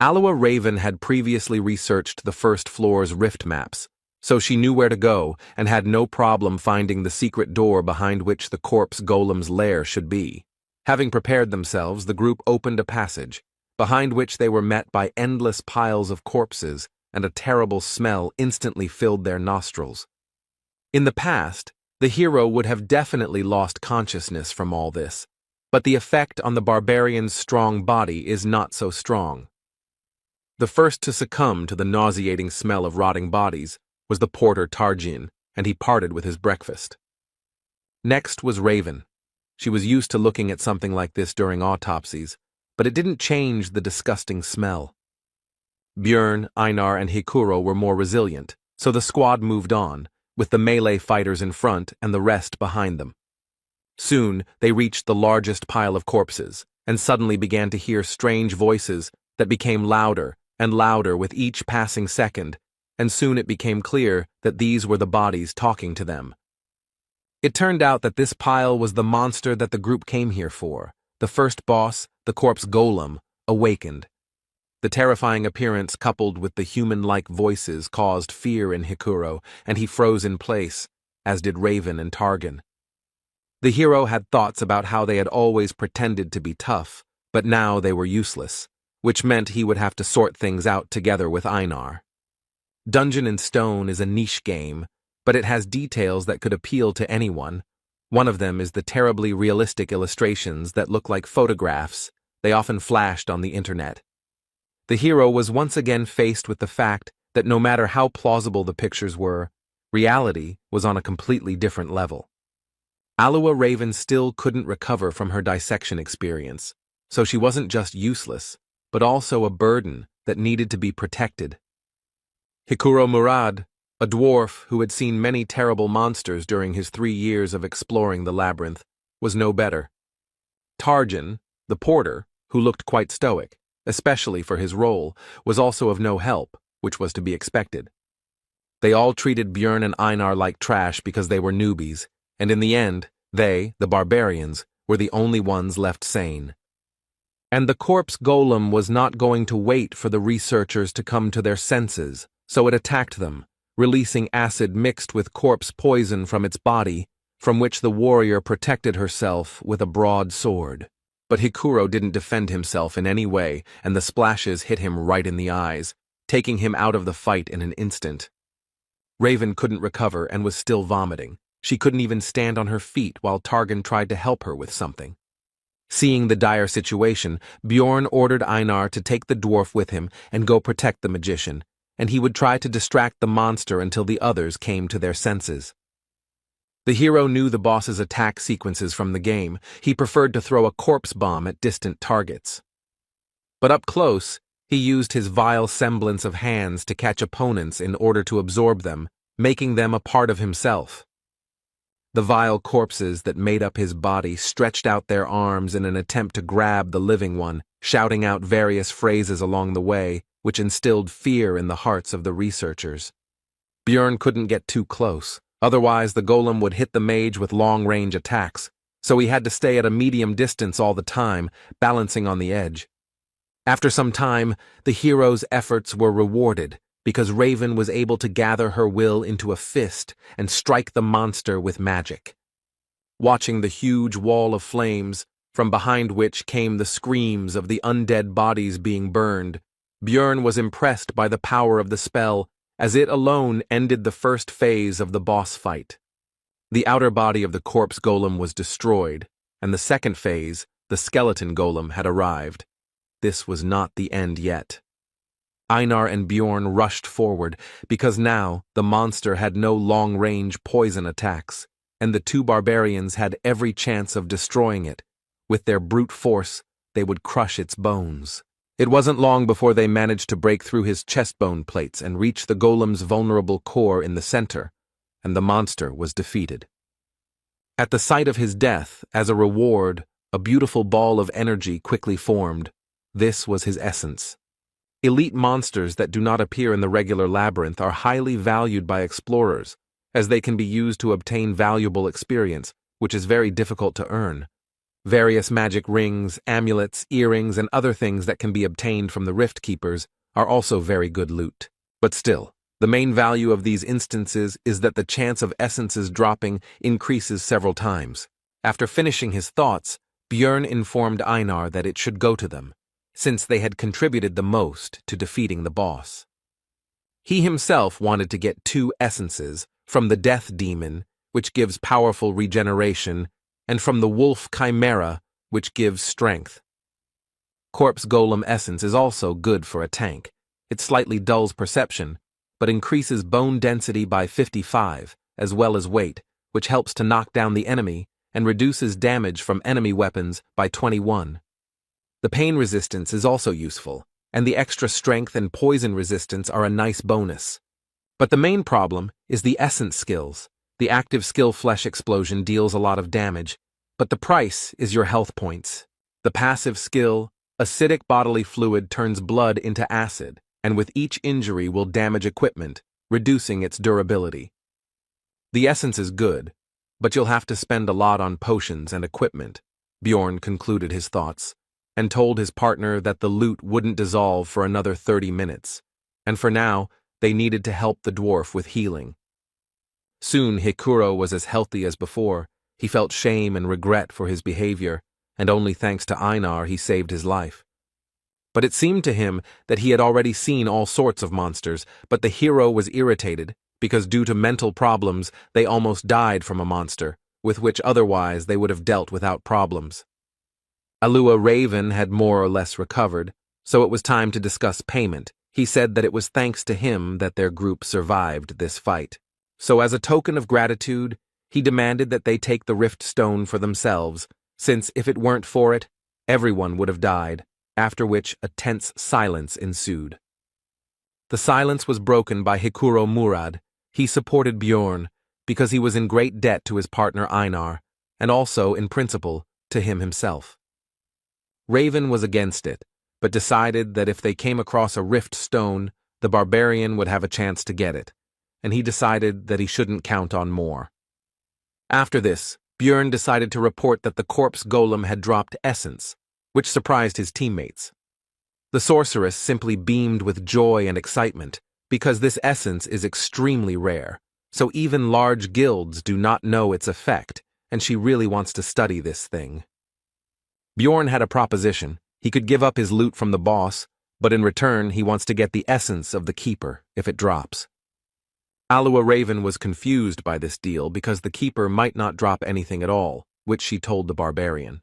Aloha Raven had previously researched the first floor's rift maps, so she knew where to go and had no problem finding the secret door behind which the corpse golem's lair should be. Having prepared themselves, the group opened a passage, behind which they were met by endless piles of corpses, and a terrible smell instantly filled their nostrils. In the past, the hero would have definitely lost consciousness from all this, but the effect on the barbarian's strong body is not so strong. The first to succumb to the nauseating smell of rotting bodies was the porter Tarjin, and he parted with his breakfast. Next was Raven. She was used to looking at something like this during autopsies, but it didn't change the disgusting smell. Björn, Einar, and Hikuro were more resilient, so the squad moved on, with the melee fighters in front and the rest behind them. Soon, they reached the largest pile of corpses, and suddenly began to hear strange voices that became louder and louder with each passing second, and soon it became clear that these were the bodies talking to them. It turned out that this pile was the monster that the group came here for. The first boss, the corpse golem, awakened. The terrifying appearance coupled with the human-like voices caused fear in Hikuro, and he froze in place, as did Raven and Targan. The hero had thoughts about how they had always pretended to be tough, but now they were useless, which meant he would have to sort things out together with Einar. Dungeon and Stone is a niche game, but it has details that could appeal to anyone. One of them is the terribly realistic illustrations that look like photographs they often flashed on the internet. The hero was once again faced with the fact that no matter how plausible the pictures were, reality was on a completely different level. Aloha Raven still couldn't recover from her dissection experience, so she wasn't just useless, but also a burden that needed to be protected. Hikuro Murad, a dwarf who had seen many terrible monsters during his 3 years of exploring the labyrinth, was no better. Tarjan, the porter, who looked quite stoic, especially for his role, was also of no help, which was to be expected. They all treated Björn and Einar like trash because they were newbies, and in the end, they, the barbarians, were the only ones left sane. And the corpse golem was not going to wait for the researchers to come to their senses, so it attacked them, releasing acid mixed with corpse poison from its body, from which the warrior protected herself with a broad sword. But Hikuro didn't defend himself in any way, and the splashes hit him right in the eyes, taking him out of the fight in an instant. Raven couldn't recover and was still vomiting. She couldn't even stand on her feet while Targan tried to help her with something. Seeing the dire situation, Bjorn ordered Einar to take the dwarf with him and go protect the magician, and he would try to distract the monster until the others came to their senses. The hero knew the boss's attack sequences from the game. He preferred to throw a corpse bomb at distant targets. But up close, he used his vile semblance of hands to catch opponents in order to absorb them, making them a part of himself. The vile corpses that made up his body stretched out their arms in an attempt to grab the living one, shouting out various phrases along the way, which instilled fear in the hearts of the researchers. Björn couldn't get too close, otherwise the golem would hit the mage with long-range attacks, so he had to stay at a medium distance all the time, balancing on the edge. After some time, the hero's efforts were rewarded, because Raven was able to gather her will into a fist and strike the monster with magic. Watching the huge wall of flames, from behind which came the screams of the undead bodies being burned, Björn was impressed by the power of the spell, as it alone ended the first phase of the boss fight. The outer body of the corpse golem was destroyed, and the second phase, the skeleton golem, had arrived. this was not the end yet. Einar and Bjorn rushed forward, because now the monster had no long-range poison attacks, and the two barbarians had every chance of destroying it. With their brute force, they would crush its bones. It wasn't long before they managed to break through his chestbone plates and reach the golem's vulnerable core in the center, and the monster was defeated. At the sight of his death, as a reward, a beautiful ball of energy quickly formed. This was his essence. Elite monsters that do not appear in the regular labyrinth are highly valued by explorers, as they can be used to obtain valuable experience, which is very difficult to earn. Various magic rings, amulets, earrings, and other things that can be obtained from the Rift Keepers are also very good loot. But still, the main value of these instances is that the chance of essences dropping increases several times. After finishing his thoughts, Bjorn informed Einar that it should go to them, since they had contributed the most to defeating the boss. He himself wanted to get 2 essences, from the Death Demon, which gives powerful regeneration, and from the Wolf Chimera, which gives strength. Corpse Golem Essence is also good for a tank. It slightly dulls perception, but increases bone density by 55, as well as weight, which helps to knock down the enemy and reduces damage from enemy weapons by 21. The pain resistance is also useful, and the extra strength and poison resistance are a nice bonus. But the main problem is the essence skills. The active skill Flesh Explosion deals a lot of damage, but the price is your health points. The passive skill, Acidic Bodily Fluid, turns blood into acid, and with each injury will damage equipment, reducing its durability. The essence is good, but you'll have to spend a lot on potions and equipment, Bjorn concluded his thoughts, and told his partner that the loot wouldn't dissolve for another 30 minutes, and for now, they needed to help the dwarf with healing. Soon Hikuro was as healthy as before. He felt shame and regret for his behavior, and only thanks to Einar he saved his life. But it seemed to him that he had already seen all sorts of monsters, but the hero was irritated, because due to mental problems they almost died from a monster, with which otherwise they would have dealt without problems. Alua Raven had more or less recovered, so it was time to discuss payment. He said that it was thanks to him that their group survived this fight. So as a token of gratitude, he demanded that they take the Rift Stone for themselves, since if it weren't for it, everyone would have died, after which a tense silence ensued. The silence was broken by Hikuro Murad. He supported Bjorn, because he was in great debt to his partner Einar, and also, in principle, to him himself. Raven was against it, but decided that if they came across a Rift Stone, the barbarian would have a chance to get it, and he decided that he shouldn't count on more. After this, Bjorn decided to report that the corpse golem had dropped essence, which surprised his teammates. The sorceress simply beamed with joy and excitement, because this essence is extremely rare, so even large guilds do not know its effect, and she really wants to study this thing. Bjorn had a proposition. He could give up his loot from the boss, but in return he wants to get the essence of the keeper if it drops. Alua Raven was confused by this deal because the keeper might not drop anything at all, which she told the barbarian.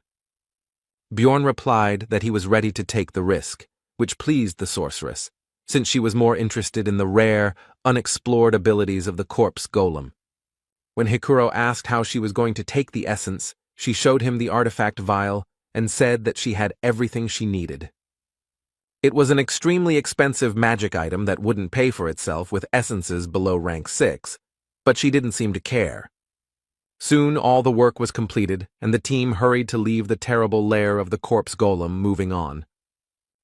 Bjorn replied that he was ready to take the risk, which pleased the sorceress, since she was more interested in the rare, unexplored abilities of the corpse golem. When Hikuro asked how she was going to take the essence, she showed him the artifact vial and said that she had everything she needed. It was an extremely expensive magic item that wouldn't pay for itself with essences below rank 6, but she didn't seem to care. Soon all the work was completed, and the team hurried to leave the terrible lair of the corpse golem, moving on.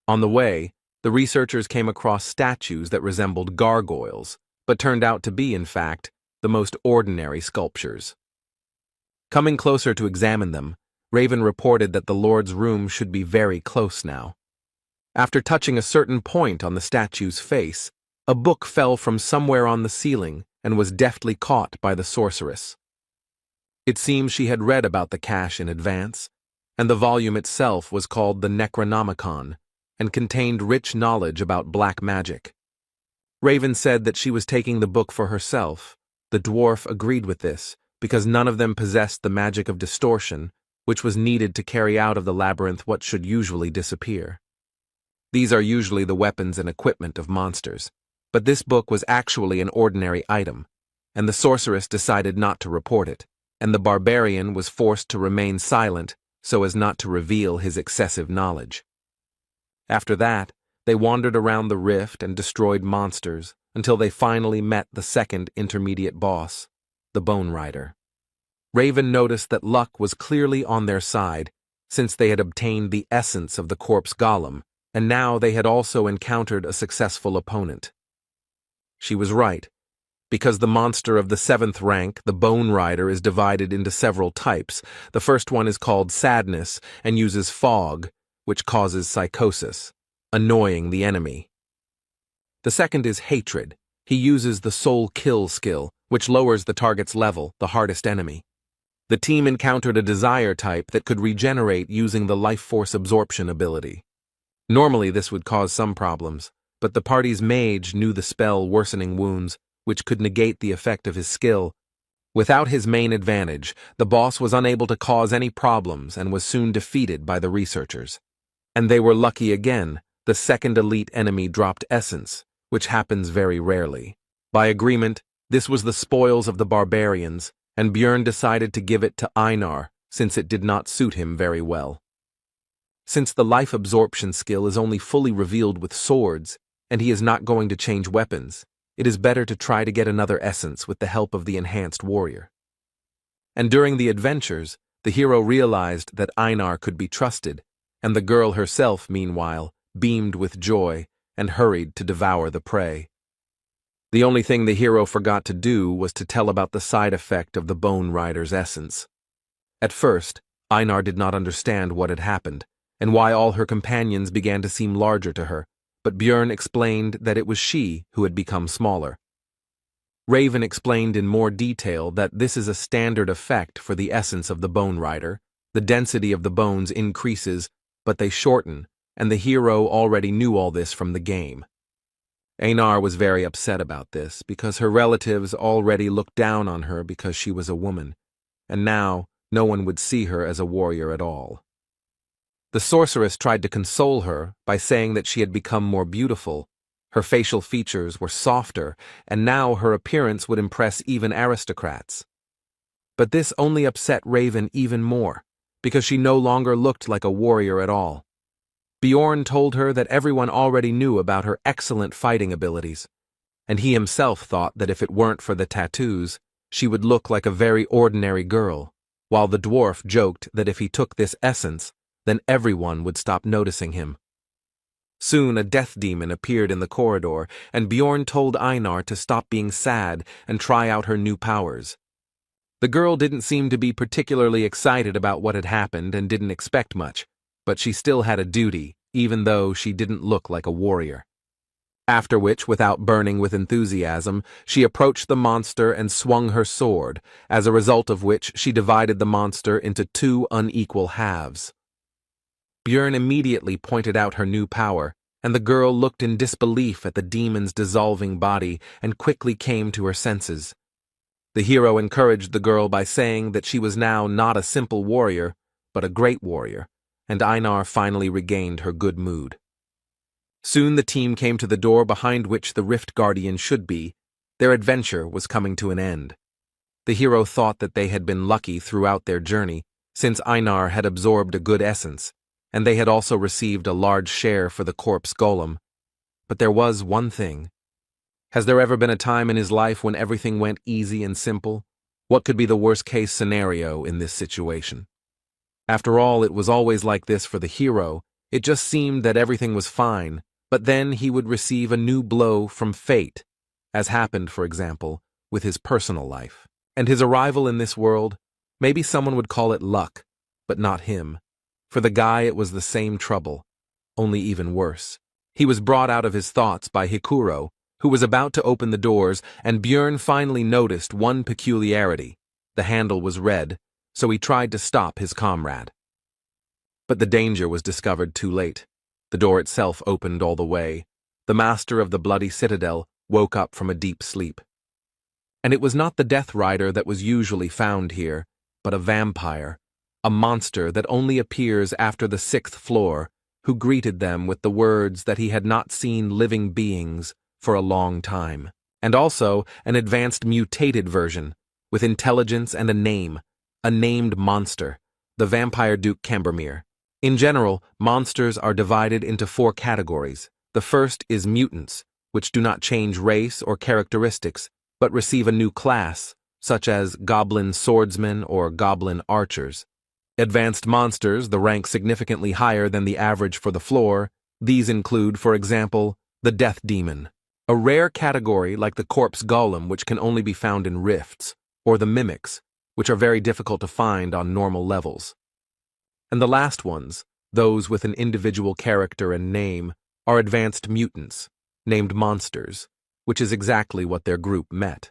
On the way, the researchers came across statues that resembled gargoyles, but turned out to be, in fact, the most ordinary sculptures. Coming closer to examine them, Raven reported that the Lord's room should be very close now. After touching a certain point on the statue's face, a book fell from somewhere on the ceiling and was deftly caught by the sorceress. It seems she had read about the cache in advance, and the volume itself was called the Necronomicon and contained rich knowledge about black magic. Raven said that she was taking the book for herself. The dwarf agreed with this, because none of them possessed the magic of distortion, which was needed to carry out of the labyrinth what should usually disappear. These are usually the weapons and equipment of monsters. But this book was actually an ordinary item, and the sorceress decided not to report it, and the barbarian was forced to remain silent so as not to reveal his excessive knowledge. After that, they wandered around the rift and destroyed monsters until they finally met the second intermediate boss, the Bone Rider. Raven noticed that luck was clearly on their side, since they had obtained the essence of the corpse golem, and now they had also encountered a successful opponent. She was right, because the monster of the 7th rank, the Bone Rider, is divided into several types. The first one is called Sadness and uses fog, which causes psychosis, annoying the enemy. The second is Hatred. He uses the Soul Kill skill, which lowers the target's level, the hardest enemy. The team encountered a Desire type that could regenerate using the Life Force Absorption ability. Normally this would cause some problems, but the party's mage knew the spell Worsening Wounds, which could negate the effect of his skill. Without his main advantage, the boss was unable to cause any problems and was soon defeated by the researchers. And they were lucky again. The second elite enemy dropped Essence, which happens very rarely. By agreement, this was the spoils of the barbarians, and Björn decided to give it to Einar, since it did not suit him very well. Since the life absorption skill is only fully revealed with swords, and he is not going to change weapons, it is better to try to get another essence with the help of the enhanced warrior. And during the adventures, the hero realized that Einar could be trusted, and the girl herself, meanwhile, beamed with joy and hurried to devour the prey. The only thing the hero forgot to do was to tell about the side effect of the Bone Rider's essence. At first, Einar did not understand what had happened, and why all her companions began to seem larger to her, but Björn explained that it was she who had become smaller. Raven explained in more detail that this is a standard effect for the essence of the Bone Rider. The density of the bones increases, but they shorten, and the hero already knew all this from the game. Einar was very upset about this, because her relatives already looked down on her because she was a woman, and now no one would see her as a warrior at all. The sorceress tried to console her by saying that she had become more beautiful. Her facial features were softer, and now her appearance would impress even aristocrats. But this only upset Raven even more, because she no longer looked like a warrior at all. Bjorn told her that everyone already knew about her excellent fighting abilities, and he himself thought that if it weren't for the tattoos, she would look like a very ordinary girl, while the dwarf joked that if he took this essence, then everyone would stop noticing him. Soon a death demon appeared in the corridor, and Bjorn told Einar to stop being sad and try out her new powers. The girl didn't seem to be particularly excited about what had happened and didn't expect much, but she still had a duty, even though she didn't look like a warrior. After which, without burning with enthusiasm, she approached the monster and swung her sword, as a result of which she divided the monster into 2 unequal halves. Björn immediately pointed out her new power, and the girl looked in disbelief at the demon's dissolving body and quickly came to her senses. The hero encouraged the girl by saying that she was now not a simple warrior, but a great warrior, and Einar finally regained her good mood. Soon the team came to the door behind which the Rift Guardian should be. Their adventure was coming to an end. The hero thought that they had been lucky throughout their journey, since Einar had absorbed a good essence, and they had also received a large share for the corpse golem. But there was one thing. Has there ever been a time in his life when everything went easy and simple? What could be the worst-case scenario in this situation? After all, it was always like this for the hero. It just seemed that everything was fine, but then he would receive a new blow from fate, as happened, for example, with his personal life. And his arrival in this world, maybe someone would call it luck, but not him. For the guy it was the same trouble, only even worse. He was brought out of his thoughts by Hikuro, who was about to open the doors, and Björn finally noticed one peculiarity. The handle was red, so he tried to stop his comrade. But the danger was discovered too late. The door itself opened all the way. The master of the bloody citadel woke up from a deep sleep. And it was not the Death Rider that was usually found here, but a vampire, a monster that only appears after the 6th floor, who greeted them with the words that he had not seen living beings for a long time, and also an advanced mutated version, with intelligence and a named monster, the Vampire Duke Cambermere. In general, monsters are divided into 4 categories. The first is mutants, which do not change race or characteristics, but receive a new class, such as goblin swordsmen or goblin archers. Advanced monsters, the rank significantly higher than the average for the floor. These include, for example, the Death Demon, a rare category like the Corpse Golem which can only be found in rifts, or the Mimics, which are very difficult to find on normal levels. And the last ones, those with an individual character and name, are advanced mutants, named monsters, which is exactly what their group met.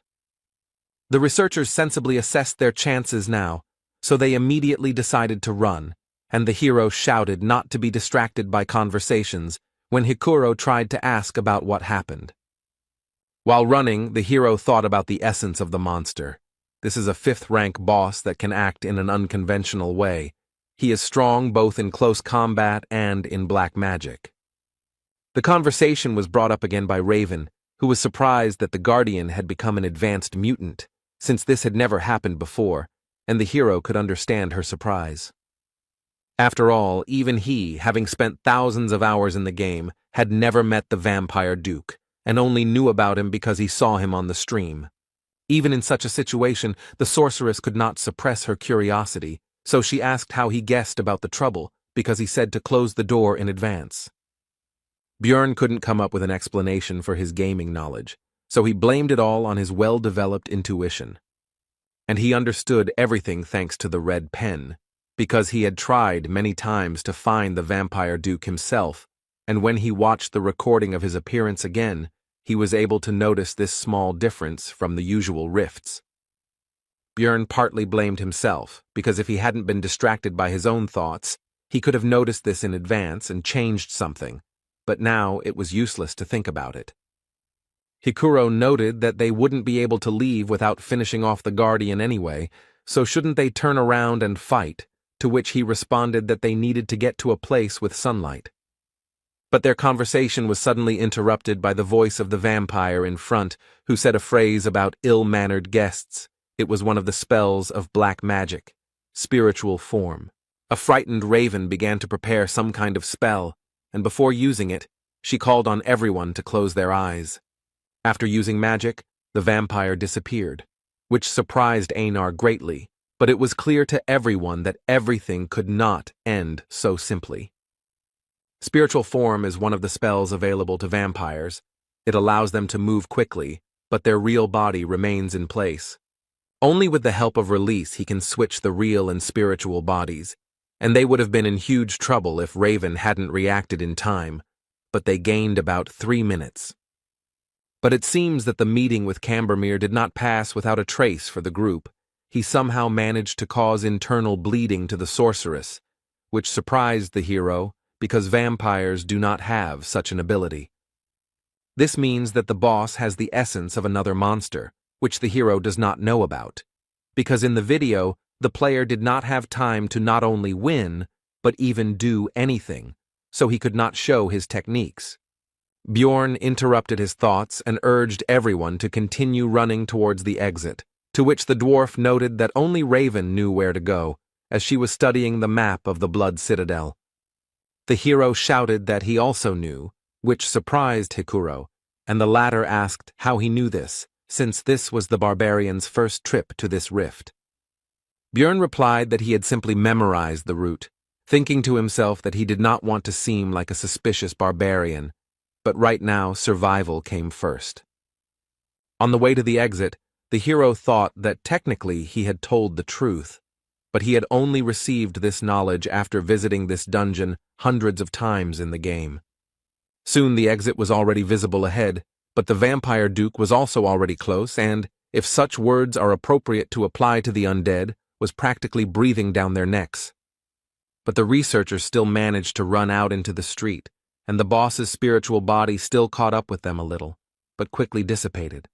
The researchers sensibly assessed their chances now, so they immediately decided to run, and the hero shouted not to be distracted by conversations when Hikuro tried to ask about what happened. While running, the hero thought about the essence of the monster. This is a 5th-rank boss that can act in an unconventional way. He is strong both in close combat and in black magic. The conversation was brought up again by Raven, who was surprised that the Guardian had become an advanced mutant, since this had never happened before, and the hero could understand her surprise. After all, even he, having spent thousands of hours in the game, had never met the Vampire Duke, and only knew about him because he saw him on the stream. Even in such a situation, the sorceress could not suppress her curiosity, so she asked how he guessed about the trouble, because he said to close the door in advance. Björn couldn't come up with an explanation for his gaming knowledge, so he blamed it all on his well-developed intuition. And he understood everything thanks to the red pen, because he had tried many times to find the Vampire Duke himself, and when he watched the recording of his appearance again, he was able to notice this small difference from the usual rifts. Björn partly blamed himself, because if he hadn't been distracted by his own thoughts, he could have noticed this in advance and changed something, but now it was useless to think about it. Hikuro noted that they wouldn't be able to leave without finishing off the Guardian anyway, so shouldn't they turn around and fight, to which he responded that they needed to get to a place with sunlight. But their conversation was suddenly interrupted by the voice of the vampire in front, who said a phrase about ill-mannered guests. It was one of the spells of black magic, spiritual form. A frightened Raven began to prepare some kind of spell, and before using it, she called on everyone to close their eyes. After using magic, the vampire disappeared, which surprised Einar greatly, but it was clear to everyone that everything could not end so simply. Spiritual form is one of the spells available to vampires. It allows them to move quickly, but their real body remains in place. Only with the help of release he can switch the real and spiritual bodies, and they would have been in huge trouble if Raven hadn't reacted in time, but they gained about 3 minutes. But it seems that the meeting with Cambermere did not pass without a trace for the group. He somehow managed to cause internal bleeding to the sorceress, which surprised the hero because vampires do not have such an ability. This means that the boss has the essence of another monster, which the hero does not know about, because in the video, the player did not have time to not only win, but even do anything, so he could not show his techniques. Bjorn interrupted his thoughts and urged everyone to continue running towards the exit, to which the dwarf noted that only Raven knew where to go, as she was studying the map of the Blood Citadel. The hero shouted that he also knew, which surprised Hikuro, and the latter asked how he knew this, since this was the barbarian's first trip to this rift. Bjorn replied that he had simply memorized the route, thinking to himself that he did not want to seem like a suspicious barbarian, but right now survival came first. On the way to the exit, the hero thought that technically he had told the truth, but he had only received this knowledge after visiting this dungeon hundreds of times in the game. Soon the exit was already visible ahead, but the Vampire Duke was also already close and, if such words are appropriate to apply to the undead, was practically breathing down their necks. But the researchers still managed to run out into the street, and the boss's spiritual body still caught up with them a little, but quickly dissipated.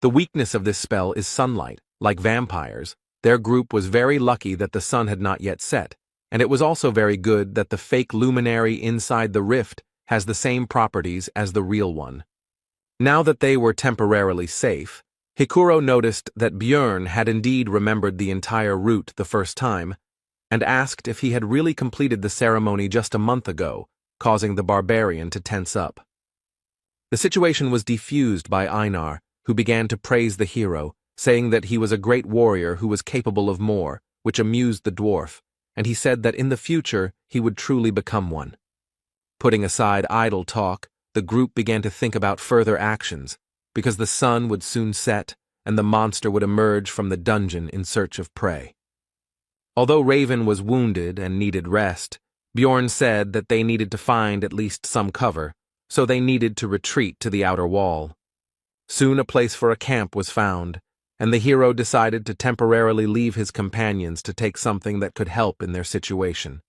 The weakness of this spell is sunlight. Like vampires, their group was very lucky that the sun had not yet set, and it was also very good that the fake luminary inside the rift has the same properties as the real one. Now that they were temporarily safe, Hikuro noticed that Björn had indeed remembered the entire route the first time, and asked if he had really completed the ceremony just a month ago, causing the barbarian to tense up. The situation was defused by Einar, who began to praise the hero, saying that he was a great warrior who was capable of more, which amused the dwarf, and he said that in the future he would truly become one. Putting aside idle talk, the group began to think about further actions, because the sun would soon set and the monster would emerge from the dungeon in search of prey. Although Raven was wounded and needed rest, Bjorn said that they needed to find at least some cover, so they needed to retreat to the outer wall. Soon a place for a camp was found, and the hero decided to temporarily leave his companions to take something that could help in their situation.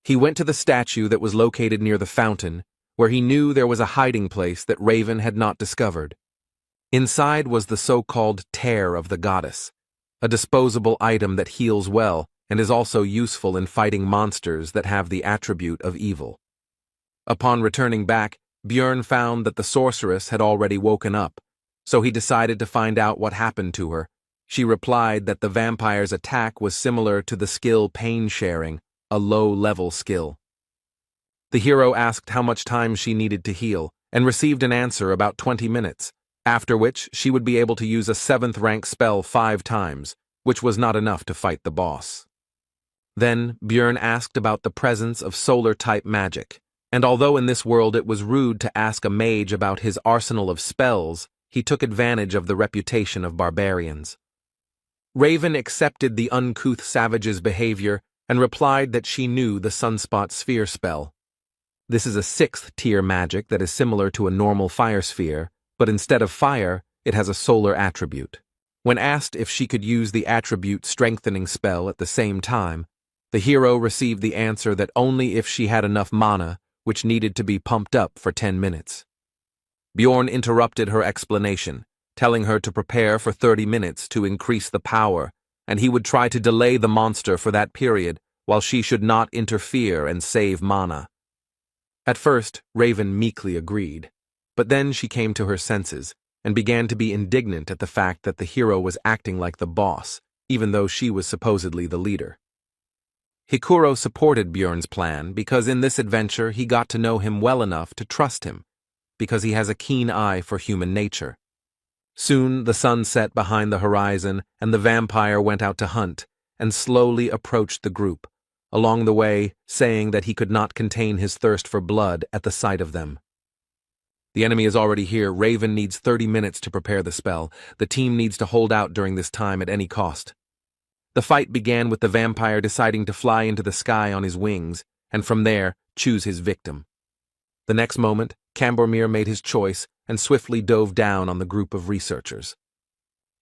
He went to the statue that was located near the fountain, where he knew there was a hiding place that Raven had not discovered. Inside was the so-called tear of the goddess, a disposable item that heals well and is also useful in fighting monsters that have the attribute of evil. Upon returning back, Björn found that the sorceress had already woken up, so he decided to find out what happened to her. She replied that the vampire's attack was similar to the skill pain sharing, a low-level skill. The hero asked how much time she needed to heal, and received an answer about 20 minutes, after which she would be able to use a 7th rank spell 5 times, which was not enough to fight the boss. Then Björn asked about the presence of solar-type magic, and although in this world it was rude to ask a mage about his arsenal of spells, he took advantage of the reputation of barbarians. Raven accepted the uncouth savage's behavior and replied that she knew the Sunspot Sphere spell. This is a 6th tier magic that is similar to a normal fire sphere, but instead of fire, it has a solar attribute. When asked if she could use the attribute strengthening spell at the same time, the hero received the answer that only if she had enough mana, which needed to be pumped up for 10 minutes. Bjorn interrupted her explanation, telling her to prepare for 30 minutes to increase the power, and he would try to delay the monster for that period while she should not interfere and save mana. At first, Raven meekly agreed, but then she came to her senses and began to be indignant at the fact that the hero was acting like the boss, even though she was supposedly the leader. Hikuro supported Bjorn's plan because in this adventure he got to know him well enough to trust him, because he has a keen eye for human nature. Soon the sun set behind the horizon and the vampire went out to hunt and slowly approached the group, along the way saying that he could not contain his thirst for blood at the sight of them. The enemy is already here. Raven needs 30 minutes to prepare the spell. The team needs to hold out during this time at any cost. The fight began with the vampire deciding to fly into the sky on his wings, and from there, choose his victim. The next moment, Cambormir made his choice and swiftly dove down on the group of researchers.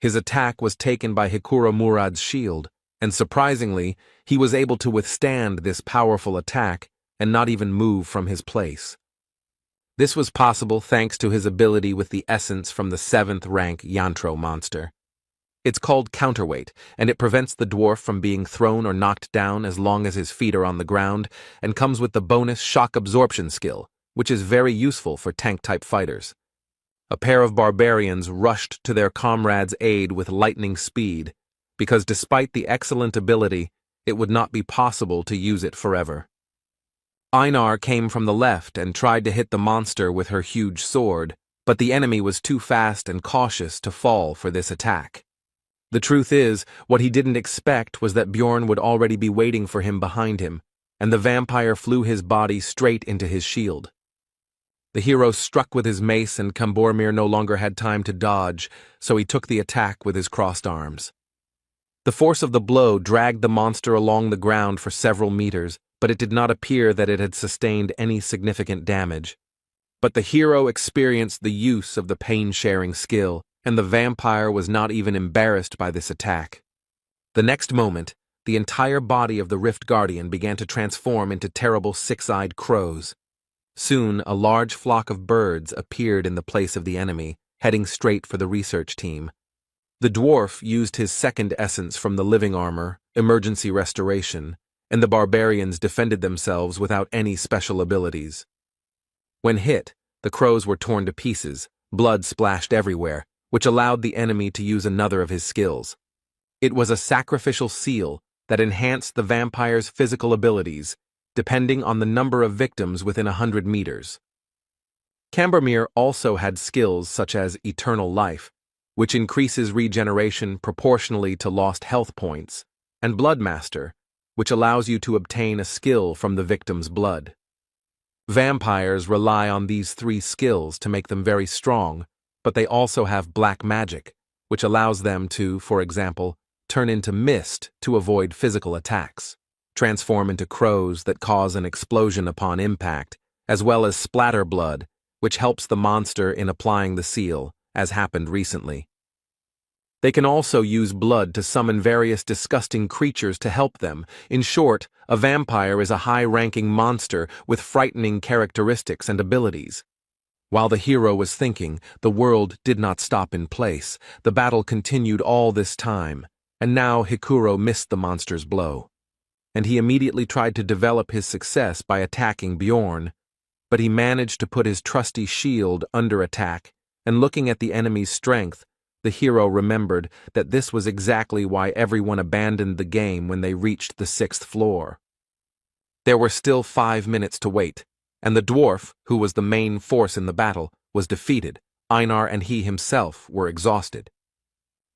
His attack was taken by Hikuro Murad's shield, and surprisingly, he was able to withstand this powerful attack and not even move from his place. This was possible thanks to his ability with the essence from the 7th rank Yantro monster. It's called counterweight, and it prevents the dwarf from being thrown or knocked down as long as his feet are on the ground, and comes with the bonus shock absorption skill, which is very useful for tank-type fighters. A pair of barbarians rushed to their comrade's aid with lightning speed, because despite the excellent ability, it would not be possible to use it forever. Einar came from the left and tried to hit the monster with her huge sword, but the enemy was too fast and cautious to fall for this attack. The truth is, what he didn't expect was that Bjorn would already be waiting for him behind him, and the vampire flew his body straight into his shield. The hero struck with his mace and Cambormir no longer had time to dodge, so he took the attack with his crossed arms. The force of the blow dragged the monster along the ground for several meters, but it did not appear that it had sustained any significant damage. But the hero experienced the use of the pain-sharing skill, and the vampire was not even embarrassed by this attack. The next moment, the entire body of the Rift Guardian began to transform into terrible 6-eyed crows. Soon, a large flock of birds appeared in the place of the enemy, heading straight for the research team. The dwarf used his 2nd essence from the living armor, emergency restoration, and the barbarians defended themselves without any special abilities. When hit, the crows were torn to pieces, blood splashed everywhere, which allowed the enemy to use another of his skills. It was a sacrificial seal that enhanced the vampire's physical abilities, depending on the number of victims within 100 meters. Cambermere also had skills such as Eternal Life, which increases regeneration proportionally to lost health points, and Bloodmaster, which allows you to obtain a skill from the victim's blood. Vampires rely on these three skills to make them very strong, but they also have black magic, which allows them to, for example, turn into mist to avoid physical attacks, transform into crows that cause an explosion upon impact, as well as splatter blood, which helps the monster in applying the seal, as happened recently. They can also use blood to summon various disgusting creatures to help them. In short, a vampire is a high-ranking monster with frightening characteristics and abilities. While the hero was thinking, the world did not stop in place. The battle continued all this time, and now Hikuro missed the monster's blow. And he immediately tried to develop his success by attacking Bjorn, but he managed to put his trusty shield under attack, and looking at the enemy's strength, the hero remembered that this was exactly why everyone abandoned the game when they reached the 6th floor. There were still 5 minutes to wait, and the dwarf, who was the main force in the battle, was defeated. Einar and he himself were exhausted.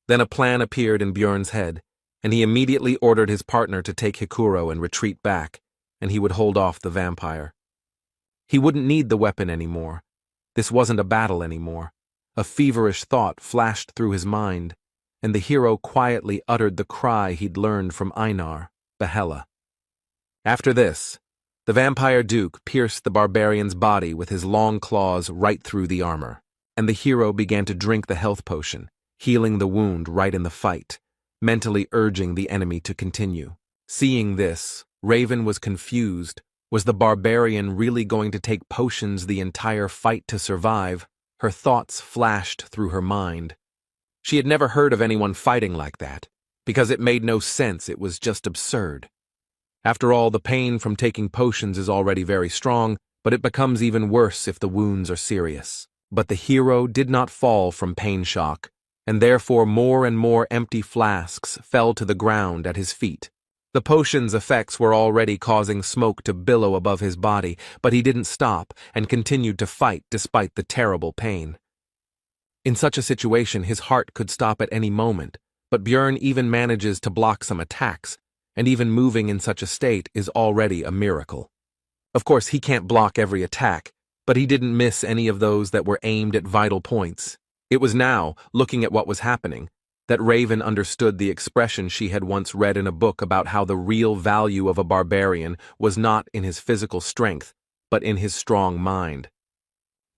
Then a plan appeared in Bjorn's head, and he immediately ordered his partner to take Hikuro and retreat back, and he would hold off the vampire. He wouldn't need the weapon anymore. This wasn't a battle anymore. A feverish thought flashed through his mind, and the hero quietly uttered the cry he'd learned from Einar, Yahello. After this, the vampire duke pierced the barbarian's body with his long claws right through the armor, and the hero began to drink the health potion, healing the wound right in the fight, mentally urging the enemy to continue. Seeing this, Raven was confused. Was the barbarian really going to take potions the entire fight to survive? Her thoughts flashed through her mind. She had never heard of anyone fighting like that, because it made no sense. It was just absurd. After all, the pain from taking potions is already very strong, but it becomes even worse if the wounds are serious. But the hero did not fall from pain shock, and therefore more and more empty flasks fell to the ground at his feet. The potion's effects were already causing smoke to billow above his body, but he didn't stop and continued to fight despite the terrible pain. In such a situation, his heart could stop at any moment, but Bjorn even manages to block some attacks, and even moving in such a state is already a miracle. Of course, he can't block every attack, but he didn't miss any of those that were aimed at vital points. It was now, looking at what was happening, that Raven understood the expression she had once read in a book about how the real value of a barbarian was not in his physical strength, but in his strong mind.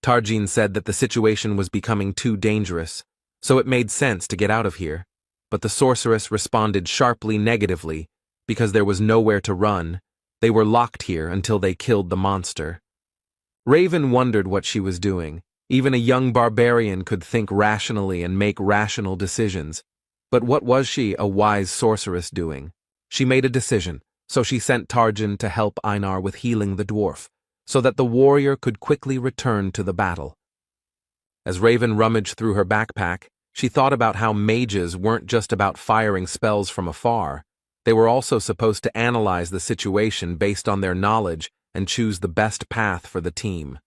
Tarjin said that the situation was becoming too dangerous, so it made sense to get out of here, but the sorceress responded sharply negatively, because there was nowhere to run. They were locked here until they killed the monster. Raven wondered what she was doing. Even a young barbarian could think rationally and make rational decisions. But what was she, a wise sorceress, doing? She made a decision, so she sent Tarjin to help Einar with healing the dwarf, so that the warrior could quickly return to the battle. As Raven rummaged through her backpack, she thought about how mages weren't just about firing spells from afar. They were also supposed to analyze the situation based on their knowledge and choose the best path for the team.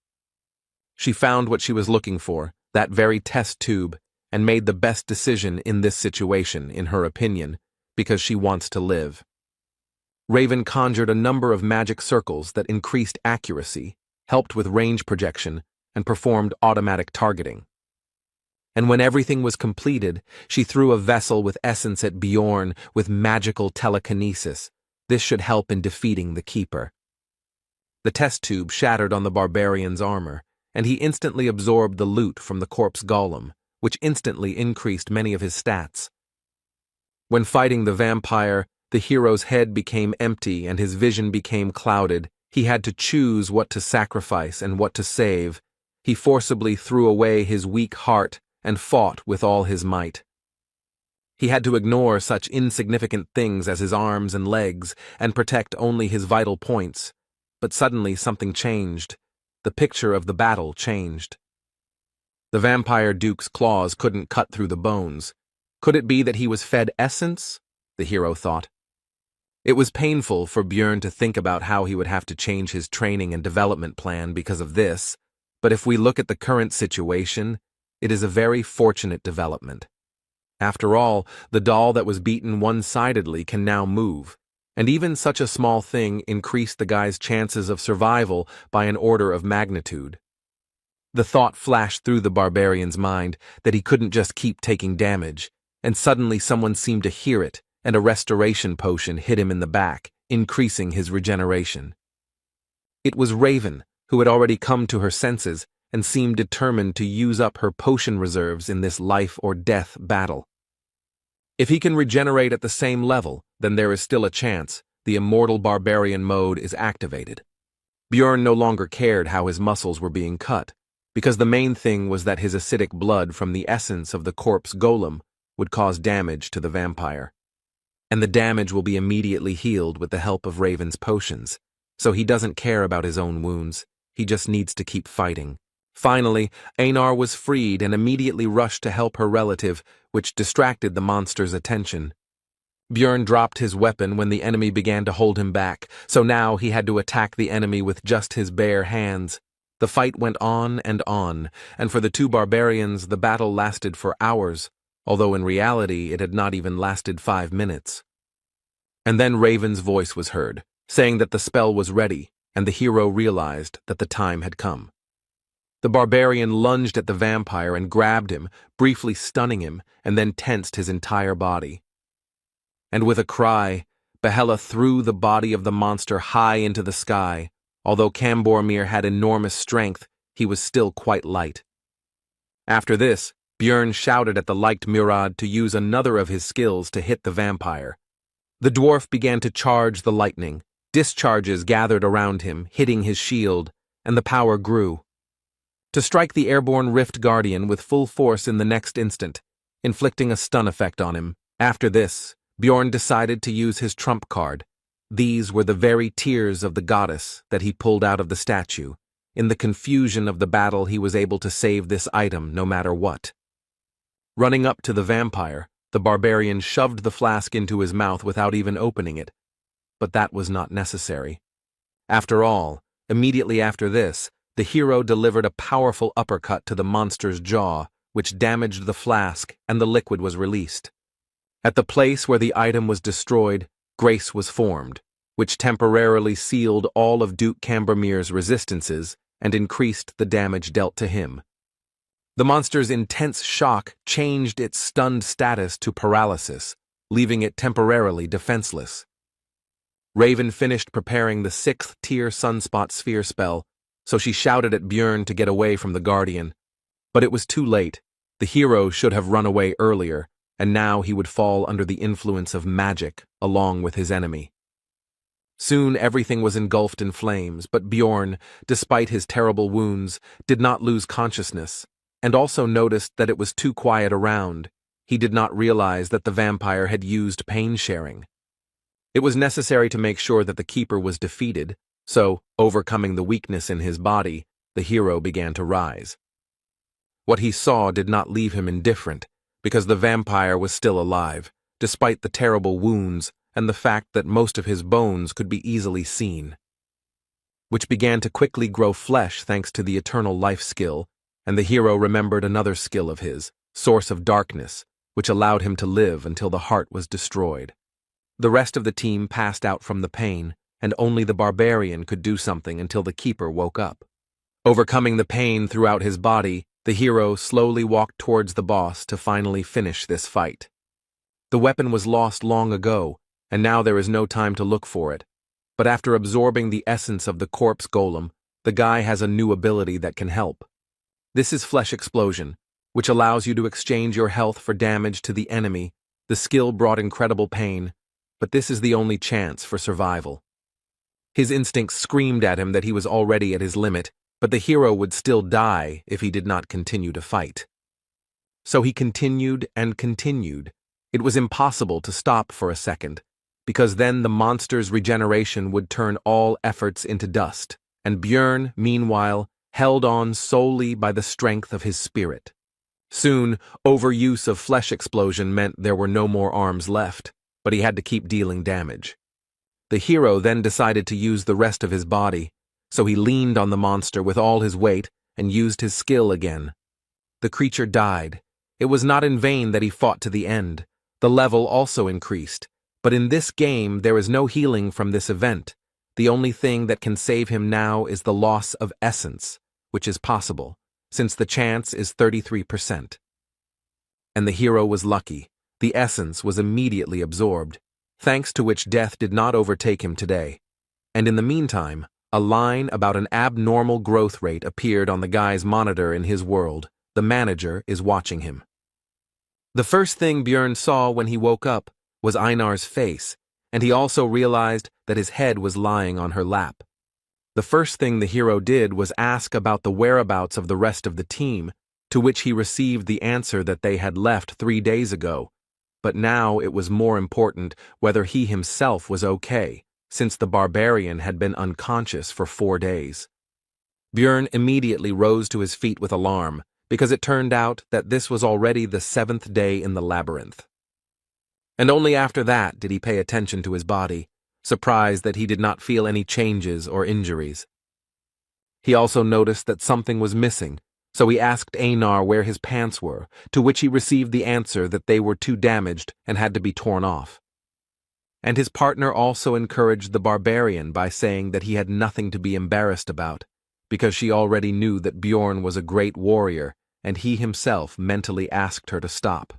She found what she was looking for, that very test tube, and made the best decision in this situation, in her opinion, because she wants to live. Raven conjured a number of magic circles that increased accuracy, helped with range projection, and performed automatic targeting. And when everything was completed, she threw a vessel with essence at Bjorn with magical telekinesis. This should help in defeating the Keeper. The test tube shattered on the barbarian's armor, and he instantly absorbed the loot from the corpse golem, which instantly increased many of his stats. When fighting the vampire, the hero's head became empty and his vision became clouded. He had to choose what to sacrifice and what to save. He forcibly threw away his weak heart and fought with all his might. He had to ignore such insignificant things as his arms and legs and protect only his vital points. But suddenly something changed. The picture of the battle changed. The vampire duke's claws couldn't cut through the bones. Could it be that he was fed essence? The hero thought. It was painful for Björn to think about how he would have to change his training and development plan because of this, but if we look at the current situation, it is a very fortunate development. After all, the doll that was beaten one-sidedly can now move, and even such a small thing increased the guy's chances of survival by an order of magnitude. The thought flashed through the barbarian's mind that he couldn't just keep taking damage, and suddenly someone seemed to hear it, and a restoration potion hit him in the back, increasing his regeneration. It was Raven, who had already come to her senses and seemed determined to use up her potion reserves in this life-or-death battle. If he can regenerate at the same level, then there is still a chance the immortal barbarian mode is activated. Björn no longer cared how his muscles were being cut, because the main thing was that his acidic blood from the essence of the corpse golem would cause damage to the vampire. And the damage will be immediately healed with the help of Raven's potions, so he doesn't care about his own wounds, he just needs to keep fighting. Finally, Einar was freed and immediately rushed to help her relative, which distracted the monster's attention. Björn dropped his weapon when the enemy began to hold him back, so now he had to attack the enemy with just his bare hands. The fight went on, and for the two barbarians the battle lasted for hours, although in reality it had not even lasted 5 minutes. And then Raven's voice was heard, saying that the spell was ready, and the hero realized that the time had come. The barbarian lunged at the vampire and grabbed him, briefly stunning him, and then tensed his entire body. And with a cry, Yahello threw the body of the monster high into the sky. Although Cambormir had enormous strength, he was still quite light. After this, Björn shouted at the liked Murad to use another of his skills to hit the vampire. The dwarf began to charge the lightning. Discharges gathered around him, hitting his shield, and the power grew. To strike the airborne Rift Guardian with full force in the next instant, inflicting a stun effect on him. After this, Björn decided to use his trump card. These were the very tears of the goddess that he pulled out of the statue. In the confusion of the battle, he was able to save this item no matter what. Running up to the vampire, the barbarian shoved the flask into his mouth without even opening it. But that was not necessary. After all, immediately after this, the hero delivered a powerful uppercut to the monster's jaw, which damaged the flask, and the liquid was released. At the place where the item was destroyed, grace was formed, which temporarily sealed all of Duke Cambormir's resistances and increased the damage dealt to him. The monster's intense shock changed its stunned status to paralysis, leaving it temporarily defenseless. Raven finished preparing the 6th tier Sunspot Sphere spell, so she shouted at Björn to get away from the Guardian. But it was too late. The hero should have run away earlier, and now he would fall under the influence of magic along with his enemy. Soon everything was engulfed in flames, but Björn, despite his terrible wounds, did not lose consciousness, and also noticed that it was too quiet around. He did not realize that the vampire had used pain sharing. It was necessary to make sure that the keeper was defeated, so, overcoming the weakness in his body, the hero began to rise. What he saw did not leave him indifferent, because the vampire was still alive, despite the terrible wounds and the fact that most of his bones could be easily seen, which began to quickly grow flesh thanks to the eternal life skill, and the hero remembered another skill of his, Source of Darkness, which allowed him to live until the heart was destroyed. The rest of the team passed out from the pain, and only the barbarian could do something until the keeper woke up. Overcoming the pain throughout his body, the hero slowly walked towards the boss to finally finish this fight. The weapon was lost long ago, and now there is no time to look for it. But after absorbing the essence of the corpse golem, the guy has a new ability that can help. This is Flesh Explosion, which allows you to exchange your health for damage to the enemy. The skill brought incredible pain, but this is the only chance for survival. His instincts screamed at him that he was already at his limit, but the hero would still die if he did not continue to fight. So he continued and continued, It was impossible to stop for a second, because then the monster's regeneration would turn all efforts into dust, and Björn, meanwhile, held on solely by the strength of his spirit. Soon, overuse of flesh explosion meant there were no more arms left, but he had to keep dealing damage. The hero then decided to use the rest of his body, so he leaned on the monster with all his weight and used his skill again. The creature died. It was not in vain that he fought to the end. The level also increased, but in this game there is no healing from this event. The only thing that can save him now is the loss of essence, which is possible, since the chance is 33%. And the hero was lucky. The essence was immediately absorbed, thanks to which death did not overtake him today. And in the meantime, a line about an abnormal growth rate appeared on the guy's monitor in his world. The manager is watching him. The first thing Björn saw when he woke up was Einar's face, and he also realized that his head was lying on her lap. The first thing the hero did was ask about the whereabouts of the rest of the team, to which he received the answer that they had left 3 days ago. But now it was more important whether he himself was okay, since the barbarian had been unconscious for 4 days. Björn immediately rose to his feet with alarm, because it turned out that this was already the 7th day in the labyrinth. And only after that did he pay attention to his body, surprised that he did not feel any changes or injuries. He also noticed that something was missing, so he asked Einar where his pants were, to which he received the answer that they were too damaged and had to be torn off. And his partner also encouraged the barbarian by saying that he had nothing to be embarrassed about, because she already knew that Björn was a great warrior, and he himself mentally asked her to stop.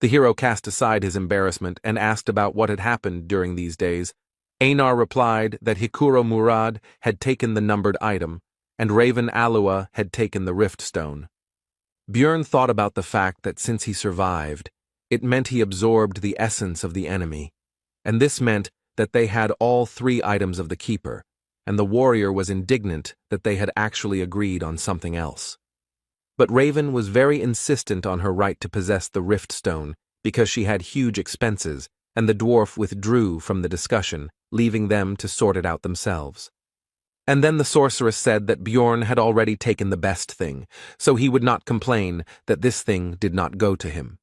The hero cast aside his embarrassment and asked about what had happened during these days. Einar replied that Hikuro Murad had taken the numbered item, and Raven Alua had taken the rift stone. Björn thought about the fact that since he survived, it meant he absorbed the essence of the enemy, and this meant that they had all 3 items of the keeper, and the warrior was indignant that they had actually agreed on something else. But Raven was very insistent on her right to possess the rift stone because she had huge expenses, and the dwarf withdrew from the discussion, leaving them to sort it out themselves. And then the sorceress said that Björn had already taken the best thing, so he would not complain that this thing did not go to him.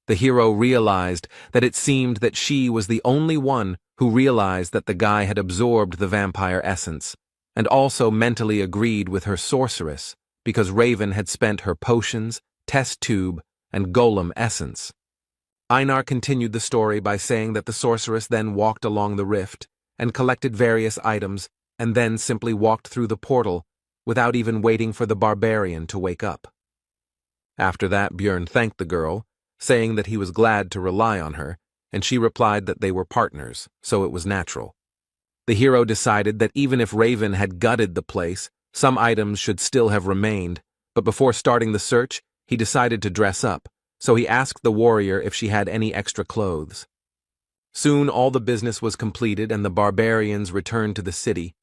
The hero realized that it seemed that she was the only one who realized that the guy had absorbed the vampire essence, and also mentally agreed with her sorceress, because Raven had spent her potions, test tube, and golem essence. Einar continued the story by saying that the sorceress then walked along the rift and collected various items and then simply walked through the portal without even waiting for the barbarian to wake up. After that, Björn thanked the girl, saying that he was glad to rely on her, and she replied that they were partners, so it was natural. The hero decided that even if Raven had gutted the place, some items should still have remained, but before starting the search, he decided to dress up, so he asked the warrior if she had any extra clothes. Soon all the business was completed and the barbarians returned to the city.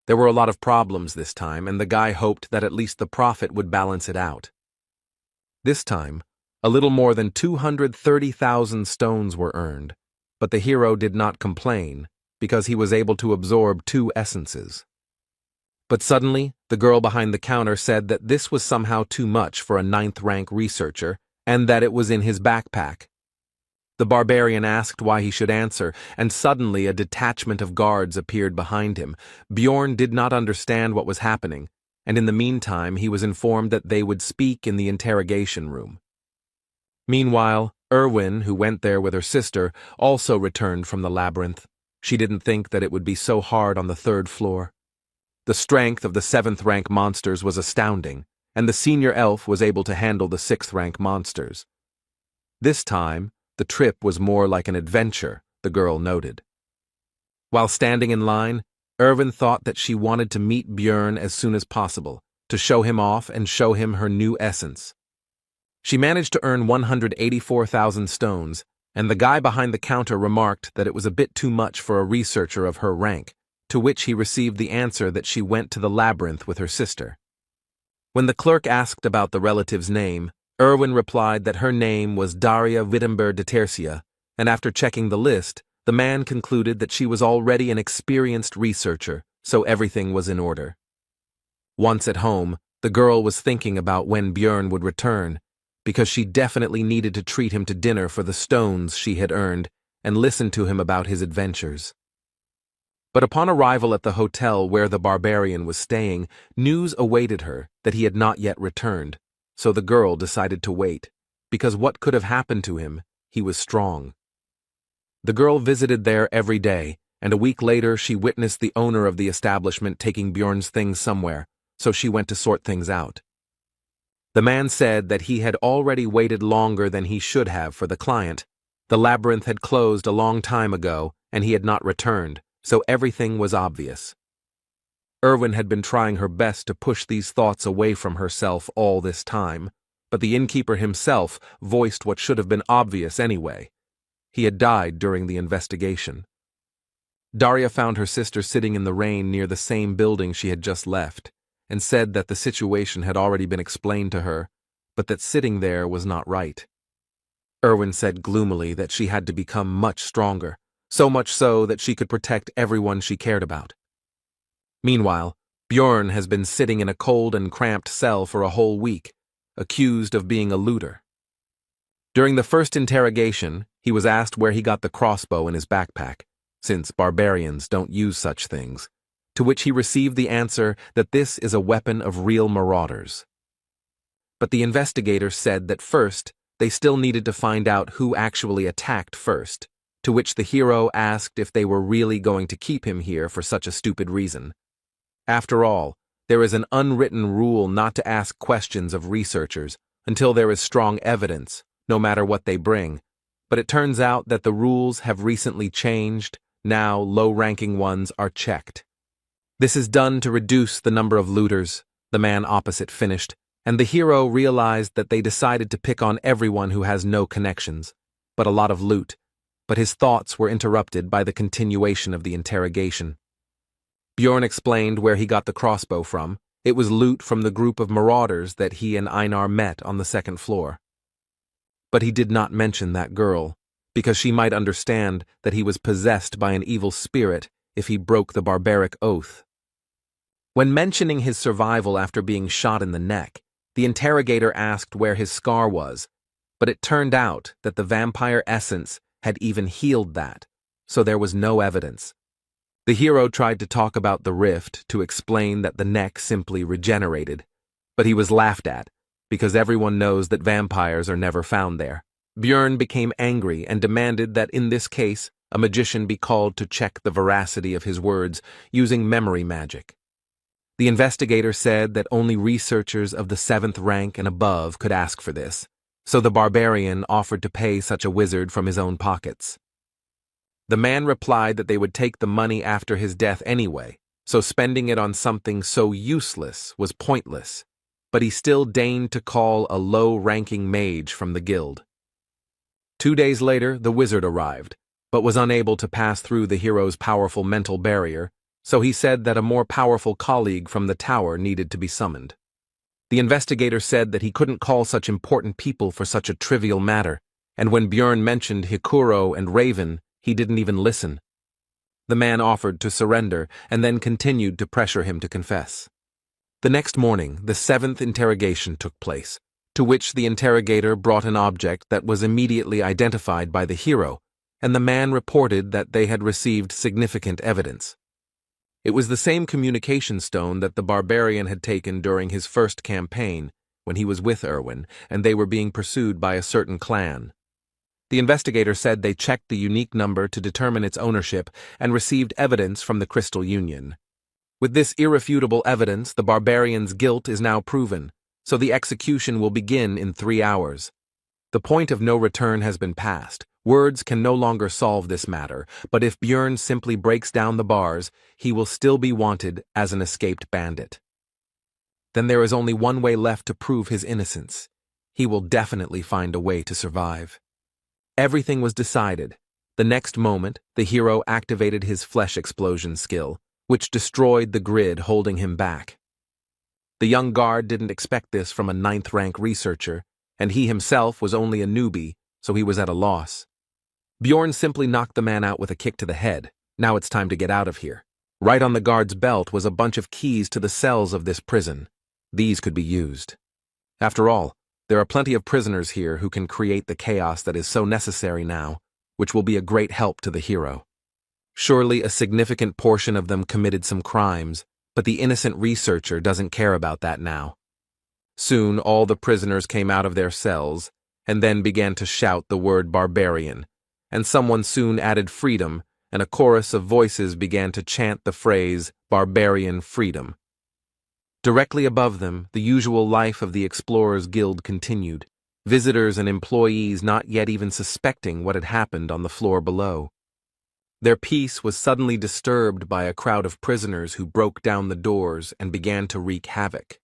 There were a lot of problems this time, and the guy hoped that at least the profit would balance it out. This time, a little more than 230,000 stones were earned, but the hero did not complain, because he was able to absorb 2 essences. But suddenly, the girl behind the counter said that this was somehow too much for a 9th-rank researcher, and that it was in his backpack. The barbarian asked why he should answer, and suddenly a detachment of guards appeared behind him. Björn did not understand what was happening, and in the meantime he was informed that they would speak in the interrogation room. Meanwhile, Erwin, who went there with her sister, also returned from the labyrinth. She didn't think that it would be so hard on the 3rd floor. The strength of the 7th-rank monsters was astounding, and the senior elf was able to handle the 6th-rank monsters. This time, the trip was more like an adventure, the girl noted. While standing in line, Erwin thought that she wanted to meet Björn as soon as possible, to show him off and show him her new essence. She managed to earn 184,000 stones, and the guy behind the counter remarked that it was a bit too much for a researcher of her rank, to which he received the answer that she went to the labyrinth with her sister. When the clerk asked about the relative's name, Erwin replied that her name was Daria Wittenberg de Tercia, and after checking the list, the man concluded that she was already an experienced researcher, so everything was in order. Once at home, the girl was thinking about when Björn would return, because she definitely needed to treat him to dinner for the stones she had earned and listen to him about his adventures. But upon arrival at the hotel where the barbarian was staying, news awaited her that he had not yet returned, so the girl decided to wait, because what could have happened to him? He was strong. The girl visited there every day, and a week later she witnessed the owner of the establishment taking Björn's things somewhere, so she went to sort things out. The man said that he had already waited longer than he should have for the client. The labyrinth had closed a long time ago, and he had not returned, so everything was obvious. Erwin had been trying her best to push these thoughts away from herself all this time, but the innkeeper himself voiced what should have been obvious anyway. He had died during the investigation. Daria found her sister sitting in the rain near the same building she had just left, and said that the situation had already been explained to her, but that sitting there was not right. Erwin said gloomily that she had to become much stronger, so much so that she could protect everyone she cared about. Meanwhile, Björn has been sitting in a cold and cramped cell for a whole week, accused of being a looter. During the first interrogation, he was asked where he got the crossbow in his backpack, since barbarians don't use such things, to which he received the answer that this is a weapon of real marauders. But the investigator said that first, they still needed to find out who actually attacked first, to which the hero asked if they were really going to keep him here for such a stupid reason. After all, there is an unwritten rule not to ask questions of researchers until there is strong evidence, no matter what they bring, but it turns out that the rules have recently changed. Now low-ranking ones are checked. This is done to reduce the number of looters, the man opposite finished, and the hero realized that they decided to pick on everyone who has no connections, but a lot of loot, but his thoughts were interrupted by the continuation of the interrogation. Björn explained where he got the crossbow from. It was loot from the group of marauders that he and Einar met on the second floor. But he did not mention that girl, because she might understand that he was possessed by an evil spirit if he broke the barbaric oath. When mentioning his survival after being shot in the neck, the interrogator asked where his scar was, but it turned out that the vampire essence had even healed that, so there was no evidence. The hero tried to talk about the rift to explain that the neck simply regenerated, but he was laughed at, because everyone knows that vampires are never found there. Björn became angry and demanded that in this case, a magician be called to check the veracity of his words using memory magic. The investigator said that only researchers of the 7th rank and above could ask for this, so the barbarian offered to pay such a wizard from his own pockets. The man replied that they would take the money after his death anyway, so spending it on something so useless was pointless, but he still deigned to call a low-ranking mage from the guild. 2 days later, the wizard arrived, but was unable to pass through the hero's powerful mental barrier, so he said that a more powerful colleague from the tower needed to be summoned. The investigator said that he couldn't call such important people for such a trivial matter, and when Björn mentioned Hikuro and Raven, he didn't even listen. The man offered to surrender and then continued to pressure him to confess. The next morning, the 7th interrogation took place, to which the interrogator brought an object that was immediately identified by the hero, and the man reported that they had received significant evidence. It was the same communication stone that the barbarian had taken during his first campaign, when he was with Erwin, and they were being pursued by a certain clan. The investigator said they checked the unique number to determine its ownership and received evidence from the Crystal Union. With this irrefutable evidence, the barbarian's guilt is now proven, so the execution will begin in 3 hours. The point of no return has been passed. Words can no longer solve this matter, but if Björn simply breaks down the bars, he will still be wanted as an escaped bandit. Then there is only one way left to prove his innocence. He will definitely find a way to survive. Everything was decided. The next moment, the hero activated his flesh explosion skill, which destroyed the grid holding him back. The young guard didn't expect this from a 9th-rank researcher, and he himself was only a newbie, so he was at a loss. Bjorn simply knocked the man out with a kick to the head. Now it's time to get out of here. Right on the guard's belt was a bunch of keys to the cells of this prison. These could be used. After all, there are plenty of prisoners here who can create the chaos that is so necessary now, which will be a great help to the hero. Surely a significant portion of them committed some crimes, but the innocent researcher doesn't care about that now. Soon all the prisoners came out of their cells, and then began to shout the word barbarian, and someone soon added freedom, and a chorus of voices began to chant the phrase barbarian freedom. Directly above them, the usual life of the Explorers Guild continued, visitors and employees not yet even suspecting what had happened on the floor below. Their peace was suddenly disturbed by a crowd of prisoners who broke down the doors and began to wreak havoc.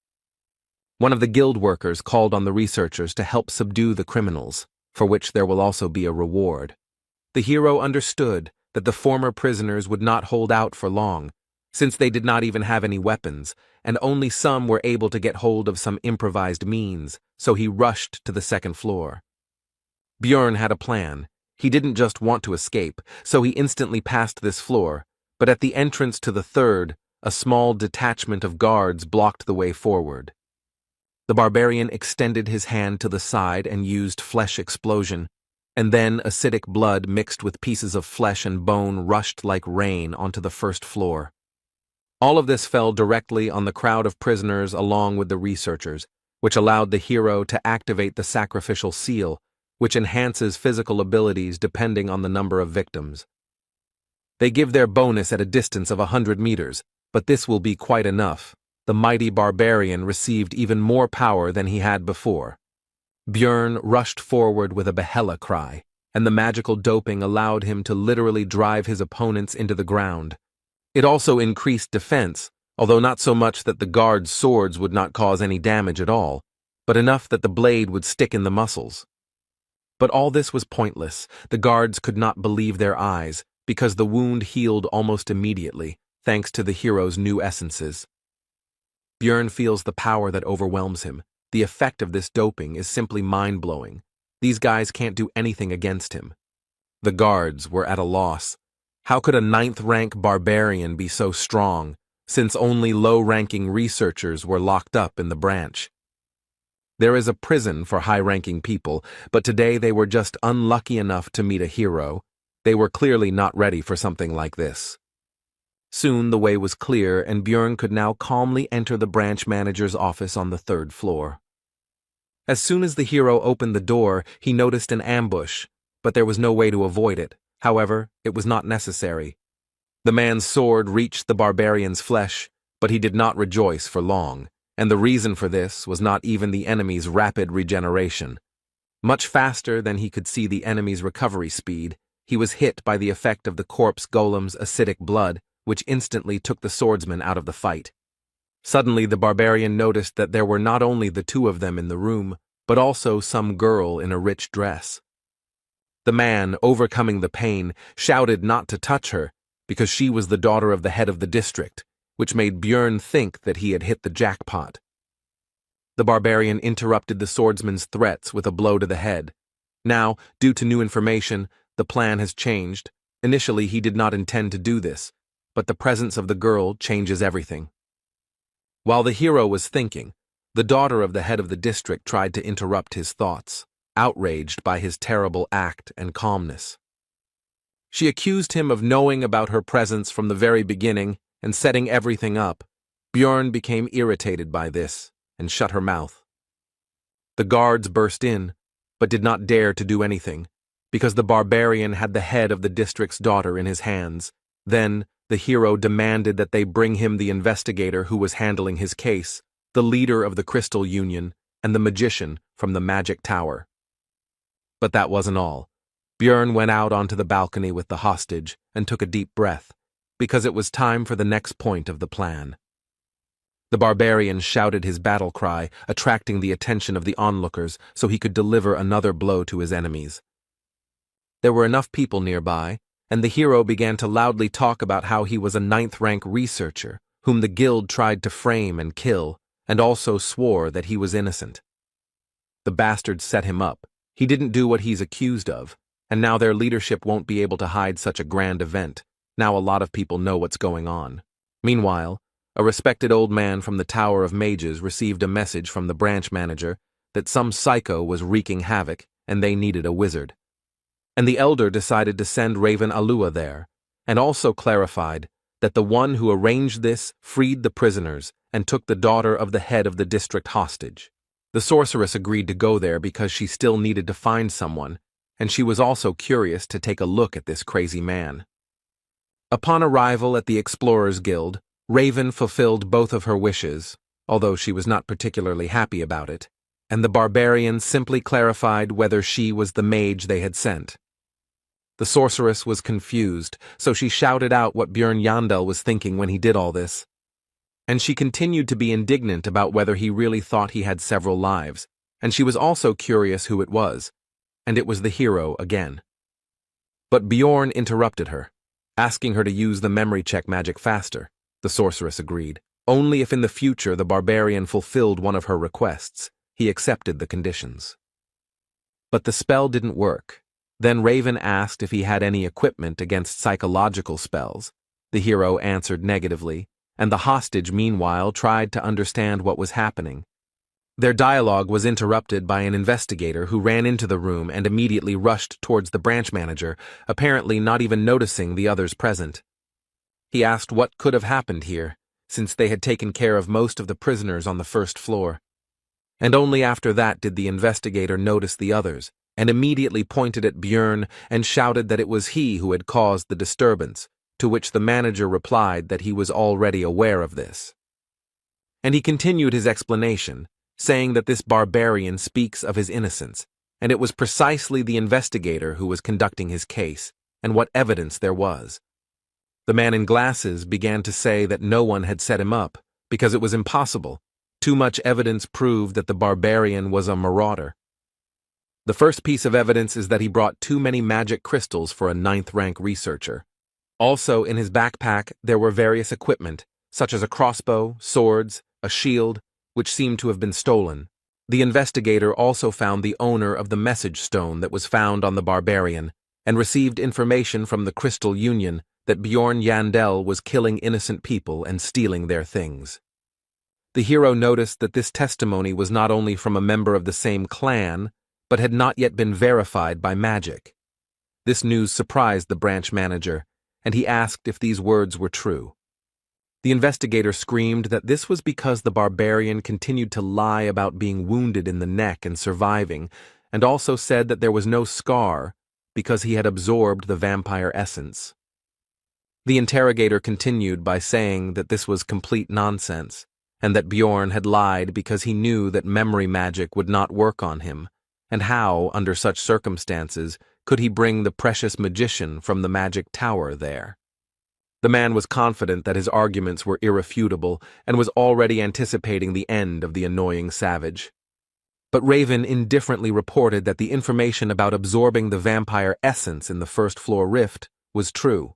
One of the guild workers called on the researchers to help subdue the criminals, for which there will also be a reward. The hero understood that the former prisoners would not hold out for long, since they did not even have any weapons, and only some were able to get hold of some improvised means, so he rushed to the second floor. Bjorn had a plan. He didn't just want to escape, so he instantly passed this floor, but at the entrance to the third, a small detachment of guards blocked the way forward. The barbarian extended his hand to the side and used flesh explosion, and then acidic blood mixed with pieces of flesh and bone rushed like rain onto the first floor. All of this fell directly on the crowd of prisoners along with the researchers, which allowed the hero to activate the sacrificial seal, which enhances physical abilities depending on the number of victims. They give their bonus at a distance of 100 meters, but this will be quite enough. The mighty barbarian received even more power than he had before. Bjorn rushed forward with a Yahello cry, and the magical doping allowed him to literally drive his opponents into the ground. It also increased defense, although not so much that the guards' swords would not cause any damage at all, but enough that the blade would stick in the muscles. But all this was pointless. The guards could not believe their eyes, because the wound healed almost immediately, thanks to the hero's new essences. Bjorn feels the power that overwhelms him. The effect of this doping is simply mind-blowing. These guys can't do anything against him. The guards were at a loss. How could a 9th-rank barbarian be so strong, since only low-ranking researchers were locked up in the branch? There is a prison for high-ranking people, but today they were just unlucky enough to meet a hero. They were clearly not ready for something like this. Soon the way was clear, and Bjorn could now calmly enter the branch manager's office on the 3rd floor. As soon as the hero opened the door, he noticed an ambush, but there was no way to avoid it. However, it was not necessary. The man's sword reached the barbarian's flesh, but he did not rejoice for long, and the reason for this was not even the enemy's rapid regeneration. Much faster than he could see the enemy's recovery speed, he was hit by the effect of the corpse golem's acidic blood, which instantly took the swordsman out of the fight. Suddenly the barbarian noticed that there were not only the two of them in the room, but also some girl in a rich dress. The man, overcoming the pain, shouted not to touch her, because she was the daughter of the head of the district, which made Bjorn think that he had hit the jackpot. The barbarian interrupted the swordsman's threats with a blow to the head. Now, due to new information, the plan has changed. Initially, he did not intend to do this, but the presence of the girl changes everything. While the hero was thinking, the daughter of the head of the district tried to interrupt his thoughts, outraged by his terrible act and calmness. She accused him of knowing about her presence from the very beginning and setting everything up. Bjorn became irritated by this and shut her mouth. The guards burst in, but did not dare to do anything, because the barbarian had the head of the district's daughter in his hands. Then, the hero demanded that they bring him the investigator who was handling his case, the leader of the Crystal Union, and the magician from the Magic Tower. But that wasn't all. Bjorn went out onto the balcony with the hostage and took a deep breath, because it was time for the next point of the plan. The barbarian shouted his battle cry, attracting the attention of the onlookers so he could deliver another blow to his enemies. There were enough people nearby, and the hero began to loudly talk about how he was a 9th-rank researcher, whom the guild tried to frame and kill, and also swore that he was innocent. The bastards set him up. He didn't do what he's accused of, and now their leadership won't be able to hide such a grand event. Now a lot of people know what's going on. Meanwhile, a respected old man from the Tower of Mages received a message from the branch manager that some psycho was wreaking havoc and they needed a wizard. And the elder decided to send Raven Alua there, and also clarified that the one who arranged this freed the prisoners and took the daughter of the head of the district hostage. The sorceress agreed to go there because she still needed to find someone, and she was also curious to take a look at this crazy man. Upon arrival at the Explorers Guild, Raven fulfilled both of her wishes, although she was not particularly happy about it, and the barbarian simply clarified whether she was the mage they had sent. The sorceress was confused, so she shouted out what Björn Yandel was thinking when he did all this. And she continued to be indignant about whether he really thought he had several lives, and she was also curious who it was, and it was the hero again. But Bjorn interrupted her, asking her to use the memory check magic faster. The sorceress agreed. Only if in the future the barbarian fulfilled one of her requests, he accepted the conditions. But the spell didn't work. Then Raven asked if he had any equipment against psychological spells. The hero answered negatively, and the hostage meanwhile tried to understand what was happening. Their dialogue was interrupted by an investigator who ran into the room and immediately rushed towards the branch manager, apparently not even noticing the others present. He asked what could have happened here, since they had taken care of most of the prisoners on the first floor. And only after that did the investigator notice the others, and immediately pointed at Björn and shouted that it was he who had caused the disturbance, to which the manager replied that he was already aware of this. And he continued his explanation, saying that this barbarian speaks of his innocence, and it was precisely the investigator who was conducting his case, and what evidence there was. The man in glasses began to say that no one had set him up, because it was impossible. Too much evidence proved that the barbarian was a marauder. The first piece of evidence is that he brought too many magic crystals for a 9th-rank researcher. Also, in his backpack, there were various equipment, such as a crossbow, swords, a shield, which seemed to have been stolen. The investigator also found the owner of the message stone that was found on the barbarian, and received information from the Crystal Union that Bjorn Yandel was killing innocent people and stealing their things. The hero noticed that this testimony was not only from a member of the same clan, but had not yet been verified by magic. This news surprised the branch manager, and he asked if these words were true. The investigator screamed that this was because the barbarian continued to lie about being wounded in the neck and surviving, and also said that there was no scar because he had absorbed the vampire essence. The interrogator continued by saying that this was complete nonsense, and that Bjorn had lied because he knew that memory magic would not work on him, and how, under such circumstances, could he bring the precious magician from the magic tower there? The man was confident that his arguments were irrefutable and was already anticipating the end of the annoying savage. But Raven indifferently reported that the information about absorbing the vampire essence in the first-floor rift was true.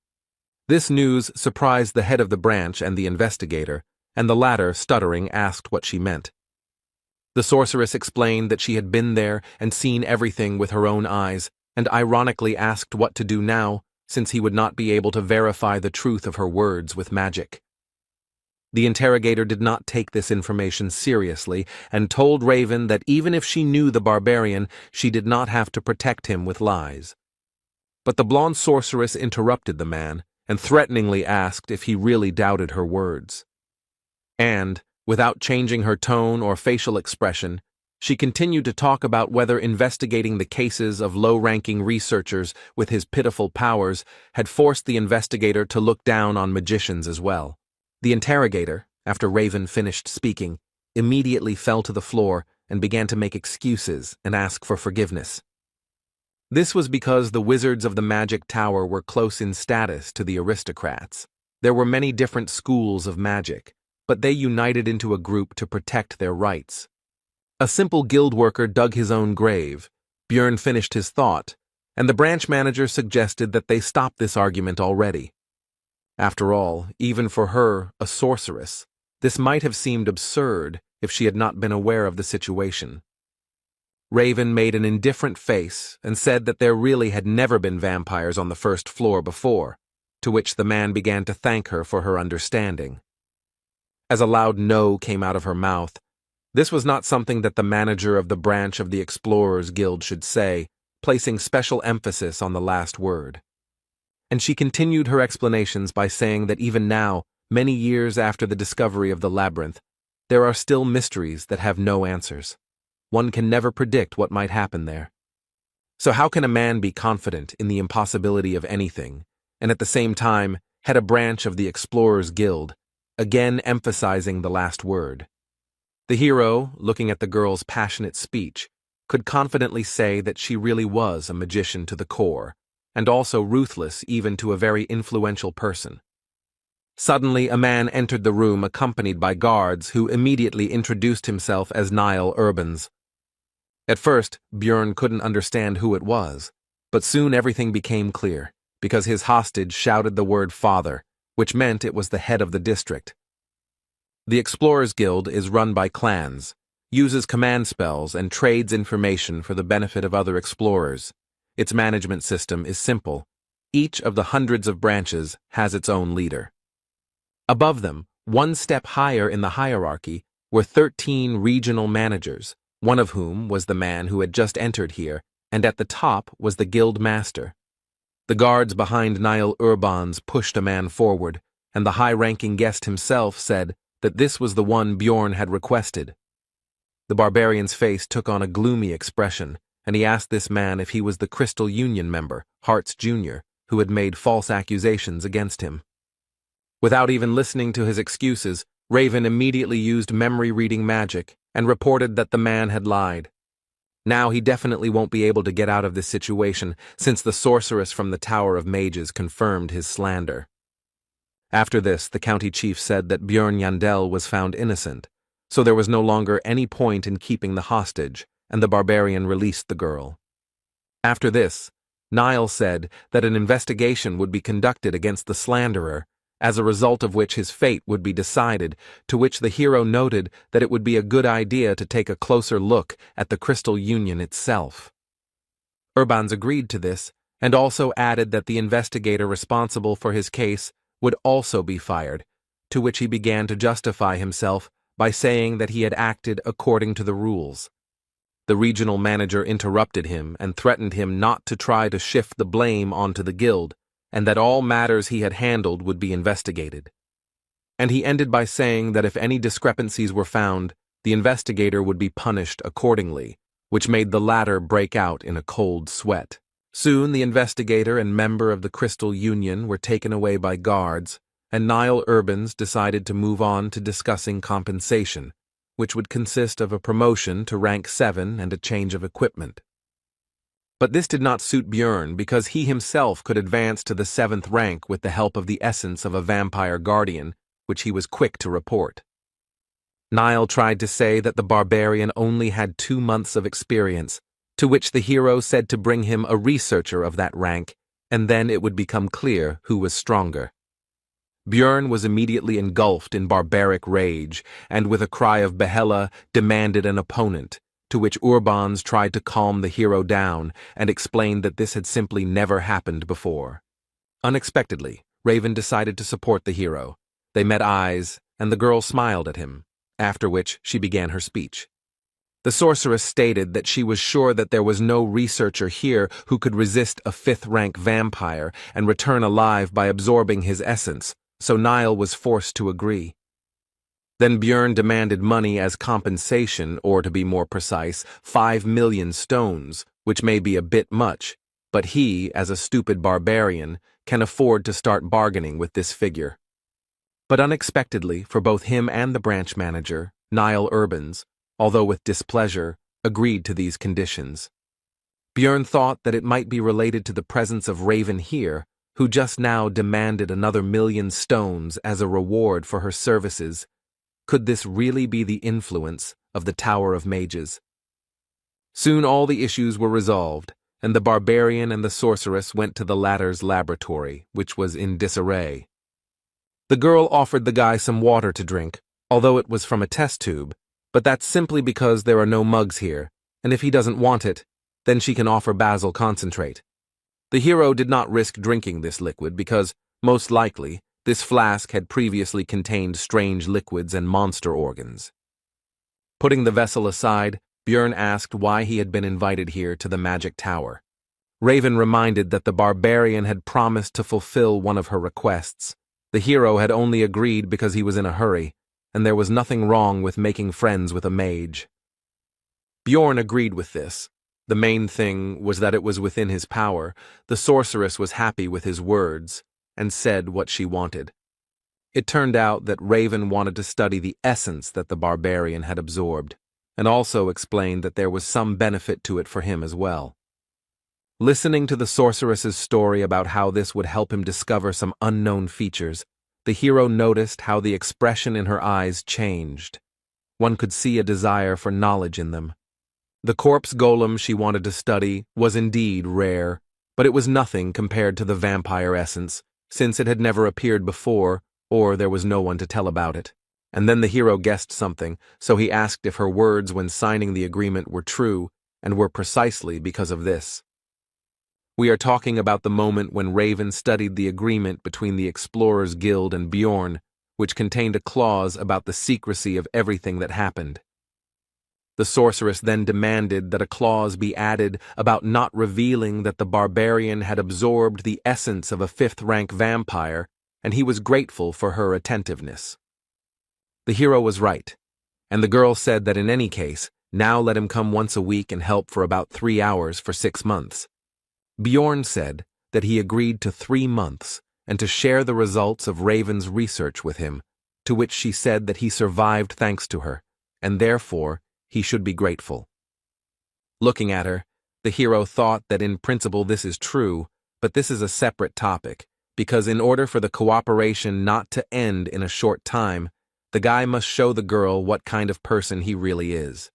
This news surprised the head of the branch and the investigator, and the latter, stuttering, asked what she meant. The sorceress explained that she had been there and seen everything with her own eyes, and ironically asked what to do now, since he would not be able to verify the truth of her words with magic. The interrogator did not take this information seriously and told Raven that even if she knew the barbarian, she did not have to protect him with lies. But the blonde sorceress interrupted the man and threateningly asked if he really doubted her words. And, without changing her tone or facial expression, she continued to talk about whether investigating the cases of low-ranking researchers with his pitiful powers had forced the investigator to look down on magicians as well. The interrogator, after Raven finished speaking, immediately fell to the floor and began to make excuses and ask for forgiveness. This was because the wizards of the magic tower were close in status to the aristocrats. There were many different schools of magic, but they united into a group to protect their rights. A simple guild worker dug his own grave. Björn finished his thought, and the branch manager suggested that they stop this argument already. After all, even for her, a sorceress, this might have seemed absurd if she had not been aware of the situation. Raven made an indifferent face and said that there really had never been vampires on the first floor before, to which the man began to thank her for her understanding. As a loud no came out of her mouth, this was not something that the manager of the branch of the Explorers Guild should say, placing special emphasis on the last word. And she continued her explanations by saying that even now, many years after the discovery of the labyrinth, there are still mysteries that have no answers. One can never predict what might happen there. So how can a man be confident in the impossibility of anything, and at the same time head a branch of the Explorers Guild, again emphasizing the last word? The hero, looking at the girl's passionate speech, could confidently say that she really was a magician to the core, and also ruthless even to a very influential person. Suddenly, a man entered the room accompanied by guards who immediately introduced himself as Niall Urbans. At first, Björn couldn't understand who it was, but soon everything became clear, because his hostage shouted the word father, which meant it was the head of the district. The Explorers Guild is run by clans, uses command spells, and trades information for the benefit of other explorers. Its management system is simple. Each of the hundreds of branches has its own leader. Above them, one step higher in the hierarchy, were 13 regional managers, one of whom was the man who had just entered here, and at the top was the guild master. The guards behind Niall Urbans pushed a man forward, and the high-ranking guest himself said that this was the one Bjorn had requested. The barbarian's face took on a gloomy expression, and he asked this man if he was the Crystal Union member, Hartz Jr., who had made false accusations against him. Without even listening to his excuses, Raven immediately used memory-reading magic and reported that the man had lied. Now he definitely won't be able to get out of this situation, since the sorceress from the Tower of Mages confirmed his slander. After this, the county chief said that Björn Yandel was found innocent, so there was no longer any point in keeping the hostage, and the barbarian released the girl. After this, Niall said that an investigation would be conducted against the slanderer, as a result of which his fate would be decided, to which the hero noted that it would be a good idea to take a closer look at the Crystal Union itself. Urbans agreed to this, and also added that the investigator responsible for his case would also be fired, to which he began to justify himself by saying that he had acted according to the rules. The regional manager interrupted him and threatened him not to try to shift the blame onto the guild, and that all matters he had handled would be investigated. And he ended by saying that if any discrepancies were found, the investigator would be punished accordingly, which made the latter break out in a cold sweat. Soon the investigator and member of the Crystal Union were taken away by guards, and Niall Urbans decided to move on to discussing compensation, which would consist of a promotion to rank 7 and a change of equipment. But this did not suit Björn because he himself could advance to the 7th rank with the help of the essence of a vampire guardian, which he was quick to report. Niall tried to say that the barbarian only had 2 months of experience, to which the hero said to bring him a researcher of that rank, and then it would become clear who was stronger. Björn was immediately engulfed in barbaric rage, and with a cry of Yahello demanded an opponent, to which Urbans tried to calm the hero down and explained that this had simply never happened before. Unexpectedly, Raven decided to support the hero. They met eyes, and the girl smiled at him, after which she began her speech. The sorceress stated that she was sure that there was no researcher here who could resist a 5th-rank vampire and return alive by absorbing his essence, so Niall was forced to agree. Then Björn demanded money as compensation, or to be more precise, 5 million stones, which may be a bit much, but he, as a stupid barbarian, can afford to start bargaining with this figure. But unexpectedly, for both him and the branch manager, Niall Urbans, although with displeasure, agreed to these conditions. Björn thought that it might be related to the presence of Raven here, who just now demanded another 1,000,000 stones as a reward for her services. Could this really be the influence of the Tower of Mages? Soon all the issues were resolved, and the barbarian and the sorceress went to the latter's laboratory, which was in disarray. The girl offered the guy some water to drink, although it was from a test tube, but that's simply because there are no mugs here, and if he doesn't want it, then she can offer basil concentrate. The hero did not risk drinking this liquid because, most likely, this flask had previously contained strange liquids and monster organs. Putting the vessel aside, Björn asked why he had been invited here to the magic tower. Raven reminded that the barbarian had promised to fulfill one of her requests. The hero had only agreed because he was in a hurry, and there was nothing wrong with making friends with a mage. Bjorn agreed with this. The main thing was that it was within his power. The sorceress was happy with his words, and said what she wanted. It turned out that Raven wanted to study the essence that the barbarian had absorbed, and also explained that there was some benefit to it for him as well. Listening to the sorceress's story about how this would help him discover some unknown features, the hero noticed how the expression in her eyes changed. One could see a desire for knowledge in them. The corpse golem she wanted to study was indeed rare, but it was nothing compared to the vampire essence, since it had never appeared before, or there was no one to tell about it. And then the hero guessed something, so he asked if her words when signing the agreement were true, and were precisely because of this. We are talking about the moment when Raven studied the agreement between the Explorers Guild and Bjorn, which contained a clause about the secrecy of everything that happened. The sorceress then demanded that a clause be added about not revealing that the barbarian had absorbed the essence of a fifth-rank vampire, and he was grateful for her attentiveness. The hero was right, and the girl said that in any case, now let him come once a week and help for about 3 hours for 6 months. Bjorn said that he agreed to 3 months and to share the results of Raven's research with him, to which she said that he survived thanks to her, and therefore he should be grateful. Looking at her, the hero thought that in principle this is true, but this is a separate topic, because in order for the cooperation not to end in a short time, the guy must show the girl what kind of person he really is.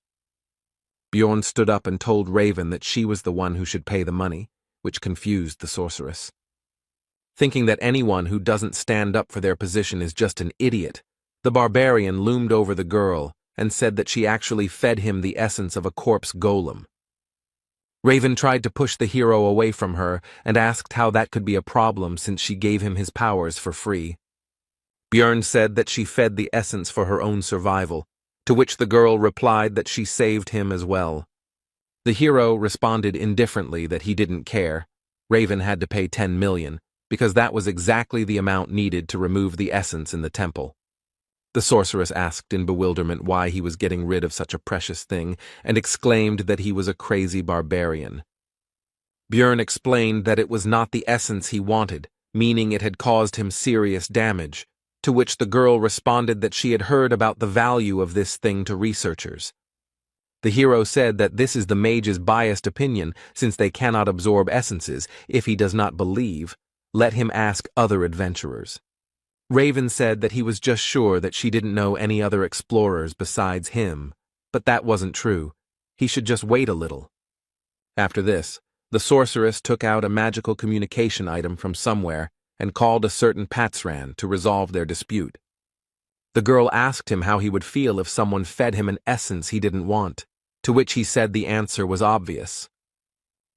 Bjorn stood up and told Raven that she was the one who should pay the money, which confused the sorceress. Thinking that anyone who doesn't stand up for their position is just an idiot, the barbarian loomed over the girl and said that she actually fed him the essence of a corpse golem. Raven tried to push the hero away from her and asked how that could be a problem since she gave him his powers for free. Bjorn said that she fed the essence for her own survival, to which the girl replied that she saved him as well. The hero responded indifferently that he didn't care. Raven had to pay 10 million, because that was exactly the amount needed to remove the essence in the temple. The sorceress asked in bewilderment why he was getting rid of such a precious thing, and exclaimed that he was a crazy barbarian. Bjorn explained that it was not the essence he wanted, meaning it had caused him serious damage, to which the girl responded that she had heard about the value of this thing to researchers. The hero said that this is the mage's biased opinion, since they cannot absorb essences. If he does not believe, let him ask other adventurers. Raven said that he was just sure that she didn't know any other explorers besides him, but that wasn't true. He should just wait a little. After this, the sorceress took out a magical communication item from somewhere and called a certain Patsran to resolve their dispute. The girl asked him how he would feel if someone fed him an essence he didn't want, to which he said the answer was obvious.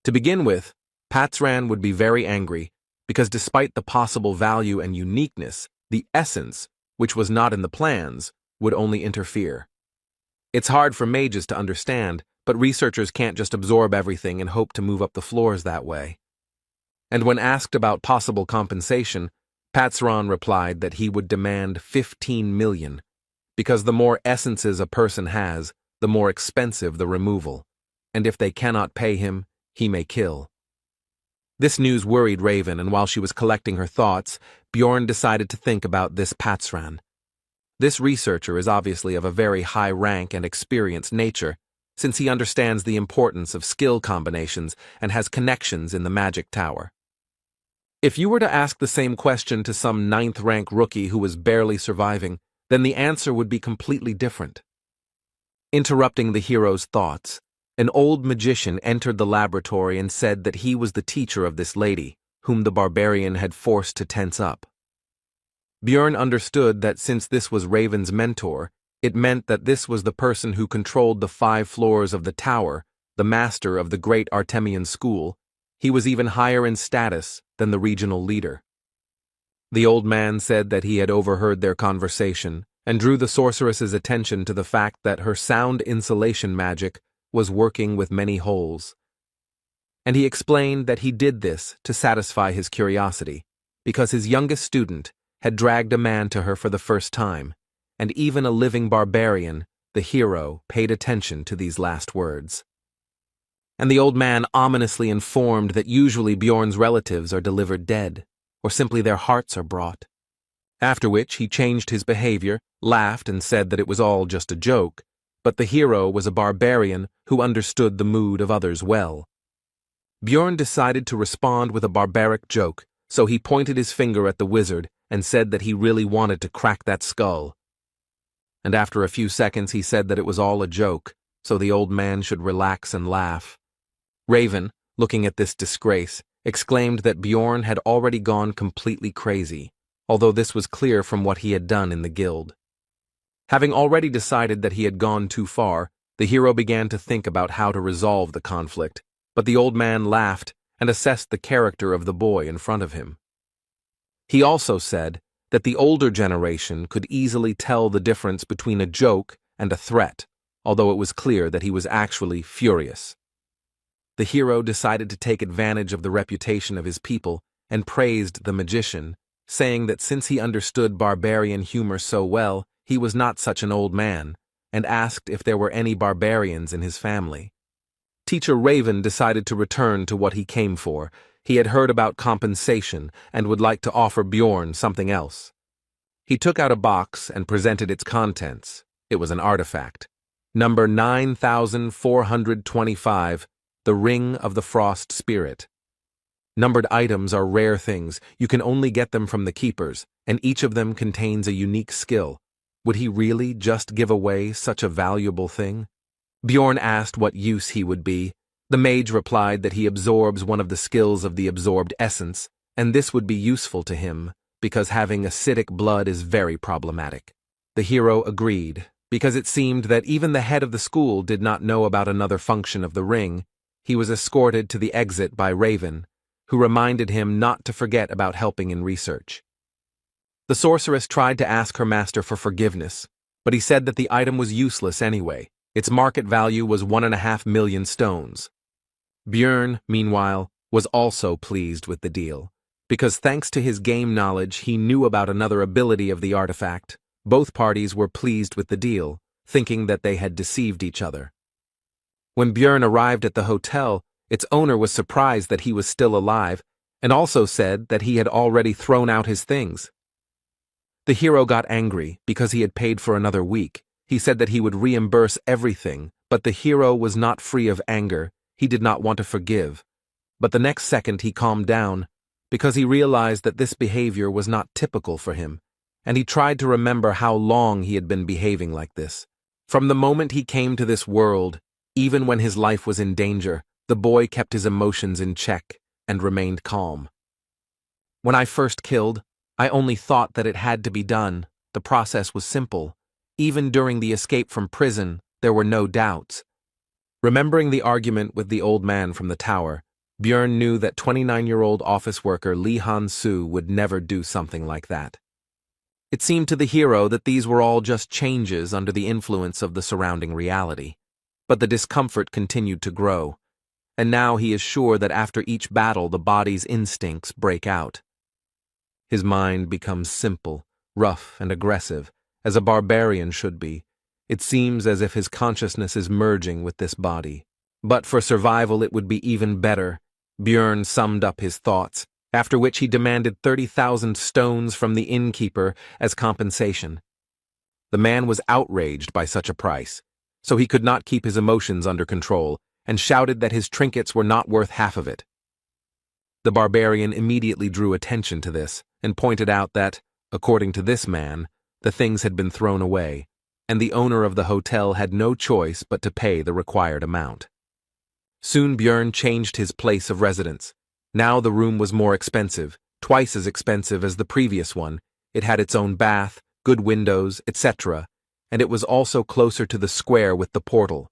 To begin with, Patsran would be very angry, because despite the possible value and uniqueness, the essence, which was not in the plans, would only interfere. It's hard for mages to understand, but researchers can't just absorb everything and hope to move up the floors that way. And when asked about possible compensation, Patsran replied that he would demand 15 million, because the more essences a person has, the more expensive the removal, and if they cannot pay him, he may kill. This news worried Raven, and while she was collecting her thoughts, Bjorn decided to think about this Patsran. This researcher is obviously of a very high rank and experienced nature, since he understands the importance of skill combinations and has connections in the magic tower. If you were to ask the same question to some 9th-rank rookie who was barely surviving, then the answer would be completely different. Interrupting the hero's thoughts, an old magician entered the laboratory and said that he was the teacher of this lady, whom the barbarian had forced to tense up. Bjorn understood that since this was Raven's mentor, it meant that this was the person who controlled the 5 floors of the tower, the master of the great Artemian school. He was even higher in status than the regional leader. The old man said that he had overheard their conversation and drew the sorceress's attention to the fact that her sound insulation magic was working with many holes. And he explained that he did this to satisfy his curiosity, because his youngest student had dragged a man to her for the first time, and even a living barbarian, the hero, paid attention to these last words. And the old man ominously informed that usually Bjorn's relatives are delivered dead, or simply their hearts are brought. After which he changed his behavior, laughed, and said that it was all just a joke, but the hero was a barbarian who understood the mood of others well. Bjorn decided to respond with a barbaric joke, so he pointed his finger at the wizard and said that he really wanted to crack that skull. And after a few seconds he said that it was all a joke, so the old man should relax and laugh. Raven, looking at this disgrace, exclaimed that Bjorn had already gone completely crazy, although this was clear from what he had done in the guild. Having already decided that he had gone too far, the hero began to think about how to resolve the conflict, but the old man laughed and assessed the character of the boy in front of him. He also said that the older generation could easily tell the difference between a joke and a threat, although it was clear that he was actually furious. The hero decided to take advantage of the reputation of his people and praised the magician, saying that since he understood barbarian humor so well, he was not such an old man, and asked if there were any barbarians in his family. Teacher Raven decided to return to what he came for. He had heard about compensation and would like to offer Bjorn something else. He took out a box and presented its contents. It was an artifact. Number 9425, the Ring of the Frost Spirit. Numbered items are rare things. You can only get them from the keepers, and each of them contains a unique skill. Would he really just give away such a valuable thing? Bjorn asked what use he would be. The mage replied that he absorbs one of the skills of the absorbed essence, and this would be useful to him, because having acidic blood is very problematic. The hero agreed, because it seemed that even the head of the school did not know about another function of the ring. He was escorted to the exit by Raven, who reminded him not to forget about helping in research. The sorceress tried to ask her master for forgiveness, but he said that the item was useless anyway. Its market value was 1.5 million stones. Bjorn, meanwhile, was also pleased with the deal, because thanks to his game knowledge he knew about another ability of the artifact. Both parties were pleased with the deal, thinking that they had deceived each other. When Bjorn arrived at the hotel, its owner was surprised that he was still alive, and also said that he had already thrown out his things. The hero got angry because he had paid for another week. He said that he would reimburse everything, but the hero was not free of anger. He did not want to forgive. But the next second he calmed down, because he realized that this behavior was not typical for him, and he tried to remember how long he had been behaving like this. From the moment he came to this world, even when his life was in danger, the boy kept his emotions in check and remained calm. When I first killed, I only thought that it had to be done. The process was simple. Even during the escape from prison, there were no doubts. Remembering the argument with the old man from the tower, Bjorn knew that 29-year-old office worker Lee Han-soo would never do something like that. It seemed to the hero that these were all just changes under the influence of the surrounding reality. But the discomfort continued to grow, and now he is sure that after each battle the body's instincts break out. His mind becomes simple, rough, and aggressive, as a barbarian should be. It seems as if his consciousness is merging with this body. But for survival it would be even better. Bjorn summed up his thoughts, after which he demanded 30,000 stones from the innkeeper as compensation. The man was outraged by such a price, so he could not keep his emotions under control, and shouted that his trinkets were not worth half of it. The barbarian immediately drew attention to this, and pointed out that, according to this man, the things had been thrown away, and the owner of the hotel had no choice but to pay the required amount. Soon Bjorn changed his place of residence. Now the room was more expensive, twice as expensive as the previous one. It had its own bath, good windows, etc., and it was also closer to the square with the portal.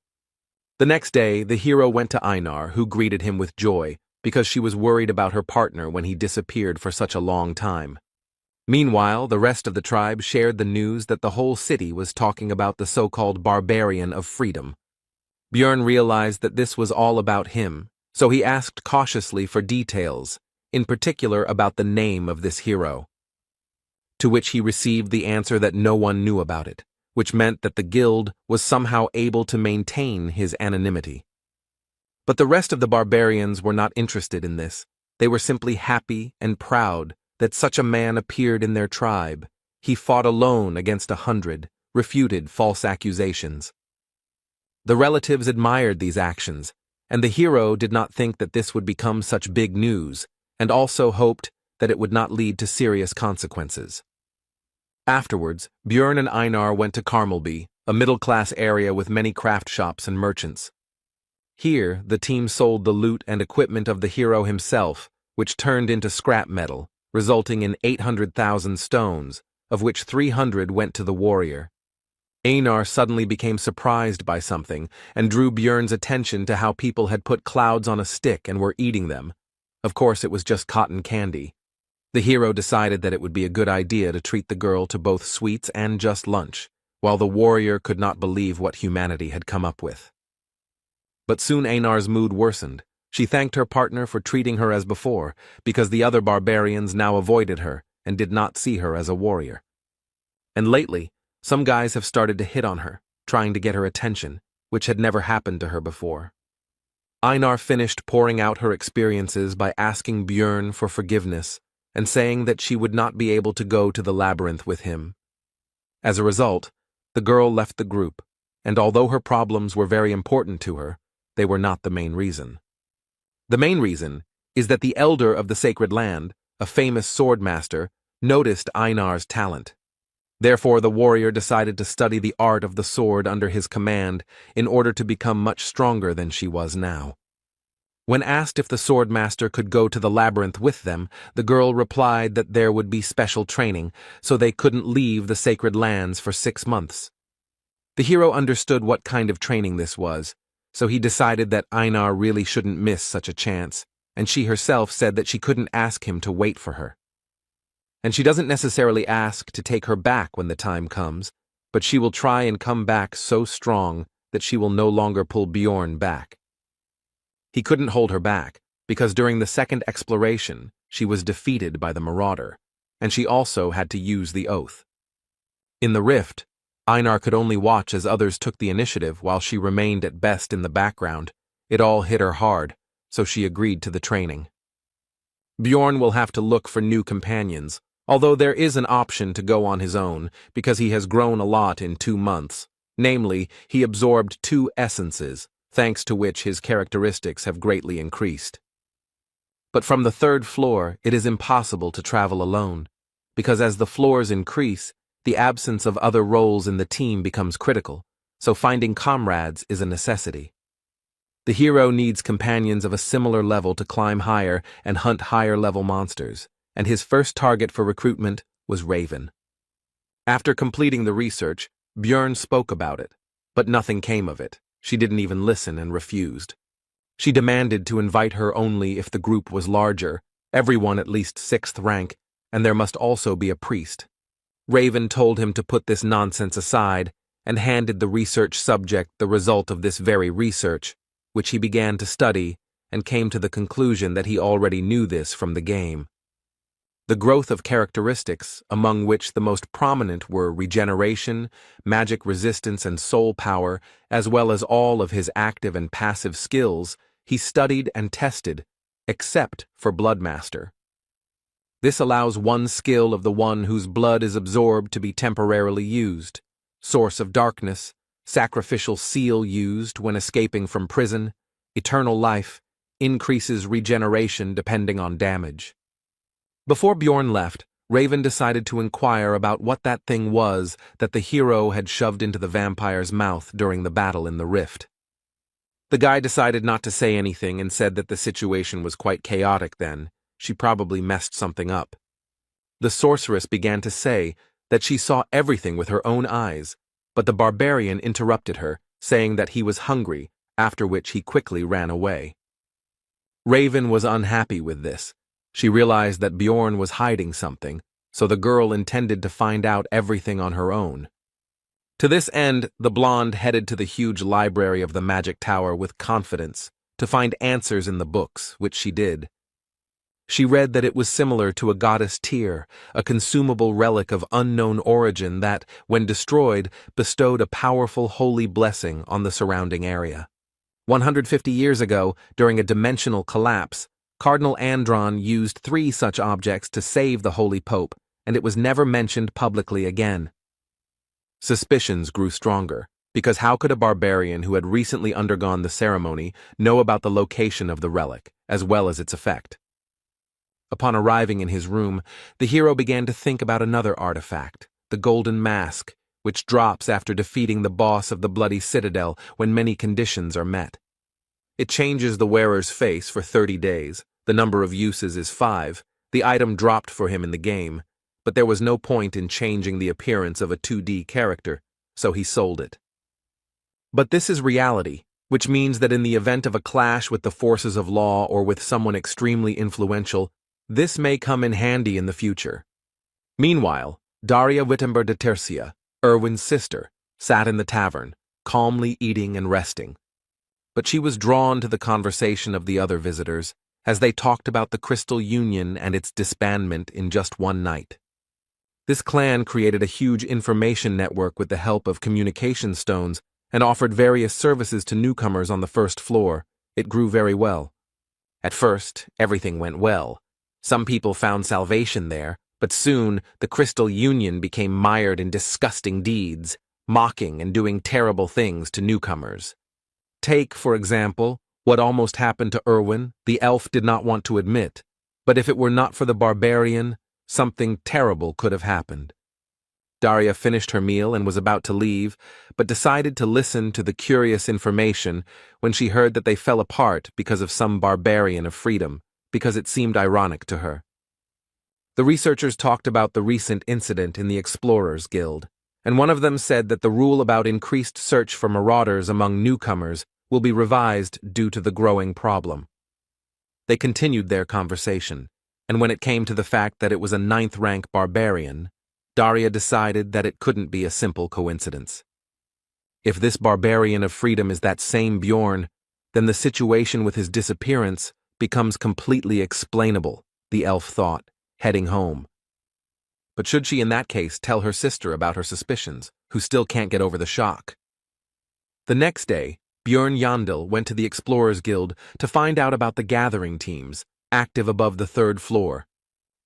The next day, the hero went to Einar, who greeted him with joy, because she was worried about her partner when he disappeared for such a long time. Meanwhile, the rest of the tribe shared the news that the whole city was talking about the so-called barbarian of freedom. Björn realized that this was all about him, so he asked cautiously for details, in particular about the name of this hero. To which he received the answer that no one knew about it, which meant that the guild was somehow able to maintain his anonymity. But the rest of the barbarians were not interested in this. They were simply happy and proud that such a man appeared in their tribe. He fought alone against 100, refuted false accusations. The relatives admired these actions, and the hero did not think that this would become such big news, and also hoped that it would not lead to serious consequences. Afterwards, Björn and Einar went to Karmelby, a middle-class area with many craft shops and merchants. Here, the team sold the loot and equipment of the hero himself, which turned into scrap metal, resulting in 800,000 stones, of which 300 went to the warrior. Einar suddenly became surprised by something and drew Björn's attention to how people had put clouds on a stick and were eating them. Of course, it was just cotton candy. The hero decided that it would be a good idea to treat the girl to both sweets and just lunch, while the warrior could not believe what humanity had come up with. But soon Einar's mood worsened. She thanked her partner for treating her as before, because the other barbarians now avoided her and did not see her as a warrior. And lately, some guys have started to hit on her, trying to get her attention, which had never happened to her before. Einar finished pouring out her experiences by asking Björn for forgiveness and saying that she would not be able to go to the labyrinth with him. As a result, the girl left the group, and although her problems were very important to her, they were not the main reason. The main reason is that the elder of the sacred land, a famous sword master, noticed Einar's talent. Therefore, the warrior decided to study the art of the sword under his command in order to become much stronger than she was now. When asked if the sword master could go to the labyrinth with them, the girl replied that there would be special training, so they couldn't leave the sacred lands for 6 months. The hero understood what kind of training this was, so he decided that Einar really shouldn't miss such a chance, and she herself said that she couldn't ask him to wait for her. And she doesn't necessarily ask to take her back when the time comes, but she will try and come back so strong that she will no longer pull Björn back. He couldn't hold her back, because during the second exploration, she was defeated by the marauder, and she also had to use the oath. In the rift, Einar could only watch as others took the initiative while she remained at best in the background. It all hit her hard, so she agreed to the training. Björn will have to look for new companions, although there is an option to go on his own because he has grown a lot in 2 months. Namely, he absorbed 2 essences, thanks to which his characteristics have greatly increased. But from the 3rd floor, it is impossible to travel alone, because as the floors increase, the absence of other roles in the team becomes critical, so finding comrades is a necessity. The hero needs companions of a similar level to climb higher and hunt higher-level monsters, and his first target for recruitment was Raven. After completing the research, Björn spoke about it, but nothing came of it. She didn't even listen and refused. She demanded to invite her only if the group was larger, everyone at least 6th rank, and there must also be a priest. Raven told him to put this nonsense aside and handed the research subject the result of this very research, which he began to study and came to the conclusion that he already knew this from the game. The growth of characteristics, among which the most prominent were regeneration, magic resistance, and soul power, as well as all of his active and passive skills, he studied and tested, except for Bloodmaster. This allows one skill of the one whose blood is absorbed to be temporarily used. Source of Darkness, Sacrificial Seal used when escaping from prison, Eternal Life, increases regeneration depending on damage. Before Björn left, Raven decided to inquire about what that thing was that the hero had shoved into the vampire's mouth during the battle in the rift. The guy decided not to say anything and said that the situation was quite chaotic then. She probably messed something up. The sorceress began to say that she saw everything with her own eyes, but the barbarian interrupted her, saying that he was hungry, after which he quickly ran away. Raven was unhappy with this. She realized that Bjorn was hiding something, so the girl intended to find out everything on her own. To this end, the blonde headed to the huge library of the Magic Tower with confidence to find answers in the books, which she did. She read that it was similar to a goddess tear, a consumable relic of unknown origin that, when destroyed, bestowed a powerful holy blessing on the surrounding area. 150 years ago, during a dimensional collapse, Cardinal Andron used 3 such objects to save the Holy Pope, and it was never mentioned publicly again. Suspicions grew stronger, because how could a barbarian who had recently undergone the ceremony know about the location of the relic, as well as its effect? Upon arriving in his room, the hero began to think about another artifact, the Golden Mask, which drops after defeating the boss of the Bloody Citadel when many conditions are met. It changes the wearer's face for 30 days, the number of uses is 5, the item dropped for him in the game, but there was no point in changing the appearance of a 2D character, so he sold it. But this is reality, which means that in the event of a clash with the forces of law or with someone extremely influential, this may come in handy in the future. Meanwhile, Daria Wittenberg de Tercia, Erwin's sister, sat in the tavern, calmly eating and resting. But she was drawn to the conversation of the other visitors, as they talked about the Crystal Union and its disbandment in just one night. This clan created a huge information network with the help of communication stones and offered various services to newcomers on the first floor. It grew very well. At first, everything went well. Some people found salvation there, but soon the Crystal Union became mired in disgusting deeds, mocking and doing terrible things to newcomers. Take, for example, what almost happened to Erwin. The elf did not want to admit, but if it were not for the barbarian, something terrible could have happened. Daria finished her meal and was about to leave, but decided to listen to the curious information when she heard that they fell apart because of some barbarian of freedom, because it seemed ironic to her. The researchers talked about the recent incident in the Explorers Guild, and one of them said that the rule about increased search for marauders among newcomers will be revised due to the growing problem. They continued their conversation, and when it came to the fact that it was a 9th-rank barbarian, Daria decided that it couldn't be a simple coincidence. If this barbarian of freedom is that same Bjorn, then the situation with his disappearance becomes completely explainable, the elf thought, heading home. But should she in that case tell her sister about her suspicions, who still can't get over the shock? The next day, Bjorn Yandel went to the Explorers Guild to find out about the gathering teams, active above the 3rd floor.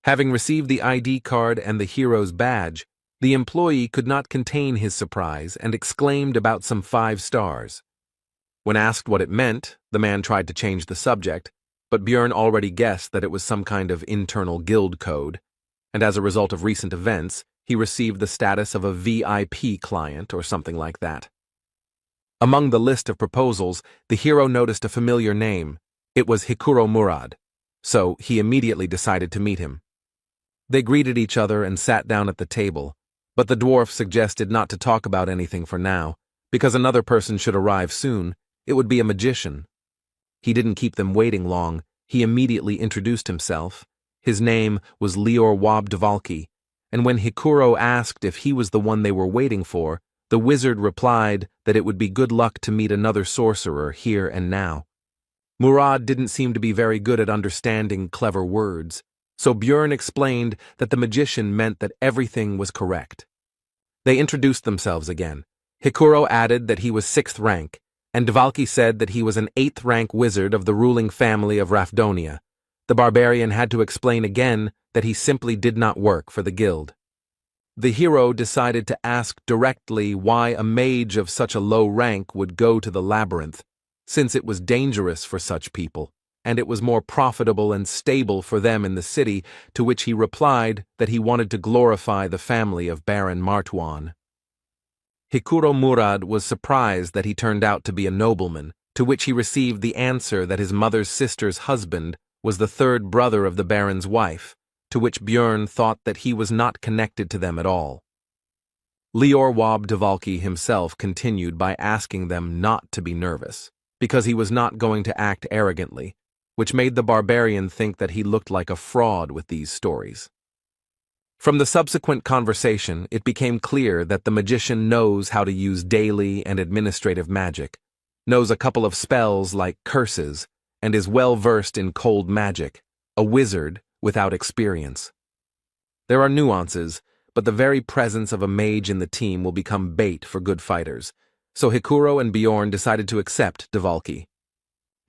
Having received the ID card and the hero's badge, the employee could not contain his surprise and exclaimed about some 5 stars. When asked what it meant, the man tried to change the subject, but Bjorn already guessed that it was some kind of internal guild code, and as a result of recent events, he received the status of a VIP client or something like that. Among the list of proposals, the hero noticed a familiar name. It was Hikuro Murad, so he immediately decided to meet him. They greeted each other and sat down at the table, but the dwarf suggested not to talk about anything for now, because another person should arrive soon. It would be a magician. He didn't keep them waiting long. He immediately introduced himself. His name was Lior Wobdvalki, and when Hikuro asked if he was the one they were waiting for, the wizard replied that it would be good luck to meet another sorcerer here and now. Murad didn't seem to be very good at understanding clever words, so Bjorn explained that the magician meant that everything was correct. They introduced themselves again. Hikuro added that he was 6th rank, and Dvalki said that he was an 8th-rank wizard of the ruling family of Rafdonia. The barbarian had to explain again that he simply did not work for the guild. The hero decided to ask directly why a mage of such a low rank would go to the labyrinth, since it was dangerous for such people, and it was more profitable and stable for them in the city, to which he replied that he wanted to glorify the family of Baron Martuan. Hikuro Murad was surprised that he turned out to be a nobleman, to which he received the answer that his mother's sister's husband was the 3rd brother of the Baron's wife, to which Bjorn thought that he was not connected to them at all. Lior Wobdvalki himself continued by asking them not to be nervous, because he was not going to act arrogantly, which made the barbarian think that he looked like a fraud with these stories. From the subsequent conversation, it became clear that the magician knows how to use daily and administrative magic, knows a couple of spells like curses, and is well versed in cold magic, a wizard without experience. There are nuances, but the very presence of a mage in the team will become bait for good fighters, so Hikuro and Bjorn decided to accept Dvalki.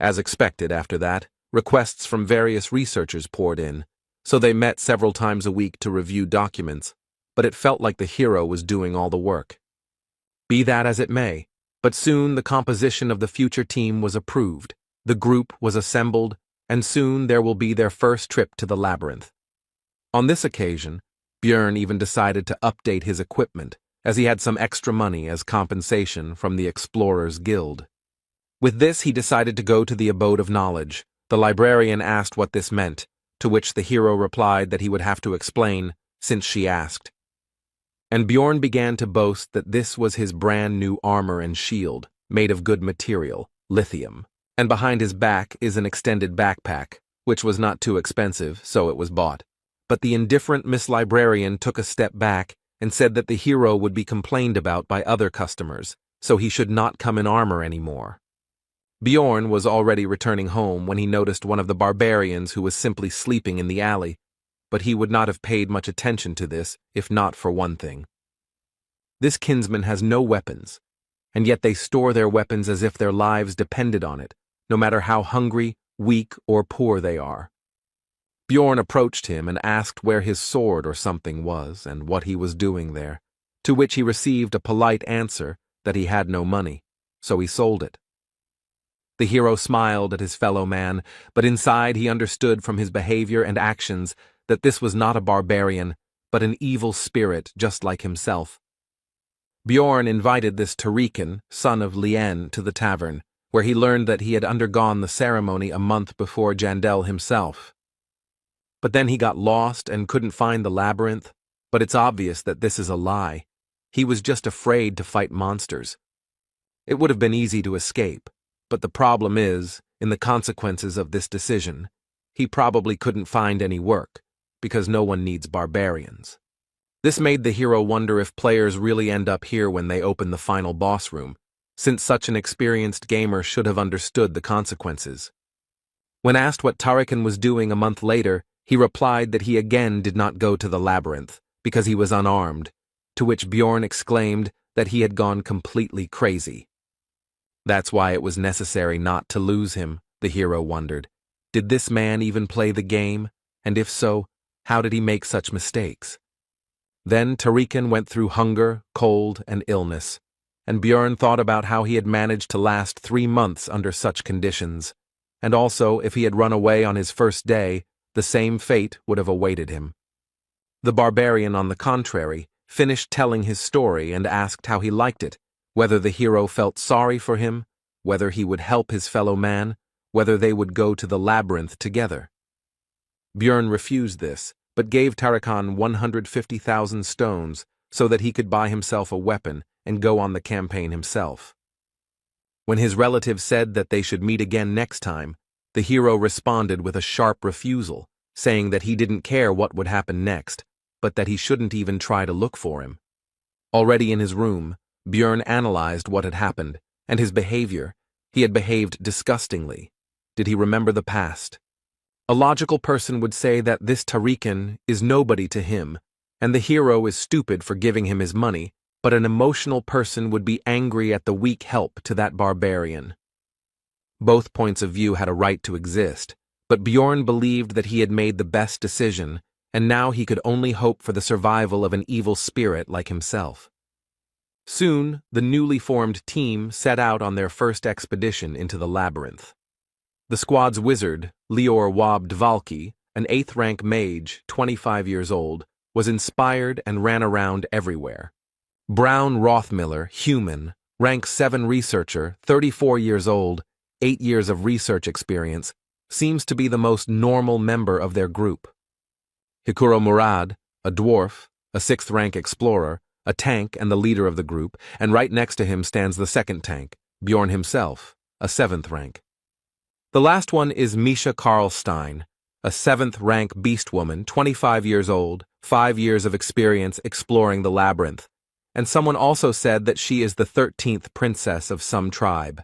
As expected after that, requests from various researchers poured in, so they met several times a week to review documents, but it felt like the hero was doing all the work. Be that as it may, but soon the composition of the future team was approved, the group was assembled, and soon there will be their first trip to the labyrinth. On this occasion, Bjorn even decided to update his equipment, as he had some extra money as compensation from the Explorers Guild. With this, he decided to go to the Abode of Knowledge. The librarian asked what this meant, to which the hero replied that he would have to explain, since she asked. And Bjorn began to boast that this was his brand new armor and shield, made of good material, lithium, and behind his back is an extended backpack, which was not too expensive, so it was bought. But the indifferent Miss Librarian took a step back and said that the hero would be complained about by other customers, so he should not come in armor anymore. Bjorn was already returning home when he noticed one of the barbarians who was simply sleeping in the alley, but he would not have paid much attention to this if not for one thing. This kinsman has no weapons, and yet they store their weapons as if their lives depended on it, no matter how hungry, weak, or poor they are. Bjorn approached him and asked where his sword or something was and what he was doing there, to which he received a polite answer that he had no money, so he sold it. The hero smiled at his fellow man, but inside he understood from his behavior and actions that this was not a barbarian, but an evil spirit just like himself. Bjorn invited this Tarikan, son of Lien, to the tavern, where he learned that he had undergone the ceremony a month before Jandel himself. But then he got lost and couldn't find the labyrinth, but it's obvious that this is a lie. He was just afraid to fight monsters. It would have been easy to escape, but the problem is, in the consequences of this decision, he probably couldn't find any work, because no one needs barbarians. This made the hero wonder if players really end up here when they open the final boss room, since such an experienced gamer should have understood the consequences. When asked what Tarikan was doing a month later, he replied that he again did not go to the labyrinth, because he was unarmed, to which Bjorn exclaimed that he had gone completely crazy. That's why it was necessary not to lose him, the hero wondered. Did this man even play the game? And if so, how did he make such mistakes? Then Tarikan went through hunger, cold, and illness, and Bjorn thought about how he had managed to last 3 months under such conditions, and also if he had run away on his first day, the same fate would have awaited him. The barbarian, on the contrary, finished telling his story and asked how he liked it, whether the hero felt sorry for him, whether he would help his fellow man, whether they would go to the labyrinth together. Bjorn refused this, but gave Tarikan 150,000 stones so that he could buy himself a weapon and go on the campaign himself. When his relative said that they should meet again next time, the hero responded with a sharp refusal, saying that he didn't care what would happen next, but that he shouldn't even try to look for him. Already in his room, Bjorn analyzed what had happened, and his behavior. He had behaved disgustingly. Did he remember the past? A logical person would say that this Tarikan is nobody to him, and the hero is stupid for giving him his money, but an emotional person would be angry at the weak help to that barbarian. Both points of view had a right to exist, but Bjorn believed that he had made the best decision, and now he could only hope for the survival of an evil spirit like himself. Soon, the newly formed team set out on their first expedition into the labyrinth. The squad's wizard, Lior Wab Dvalki, an 8th-rank mage, 25 years old, was inspired and ran around everywhere. Brown Rothmiller, human, rank 7 researcher, 34 years old, 8 years of research experience, seems to be the most normal member of their group. Hikuro Murad, a dwarf, a 6th-rank explorer, a tank and the leader of the group, and right next to him stands the 2nd tank, Bjorn himself, a 7th rank. The last one is Misha Karlstein, a 7th rank beast woman, 25 years old, 5 years of experience exploring the labyrinth, and someone also said that she is the 13th princess of some tribe.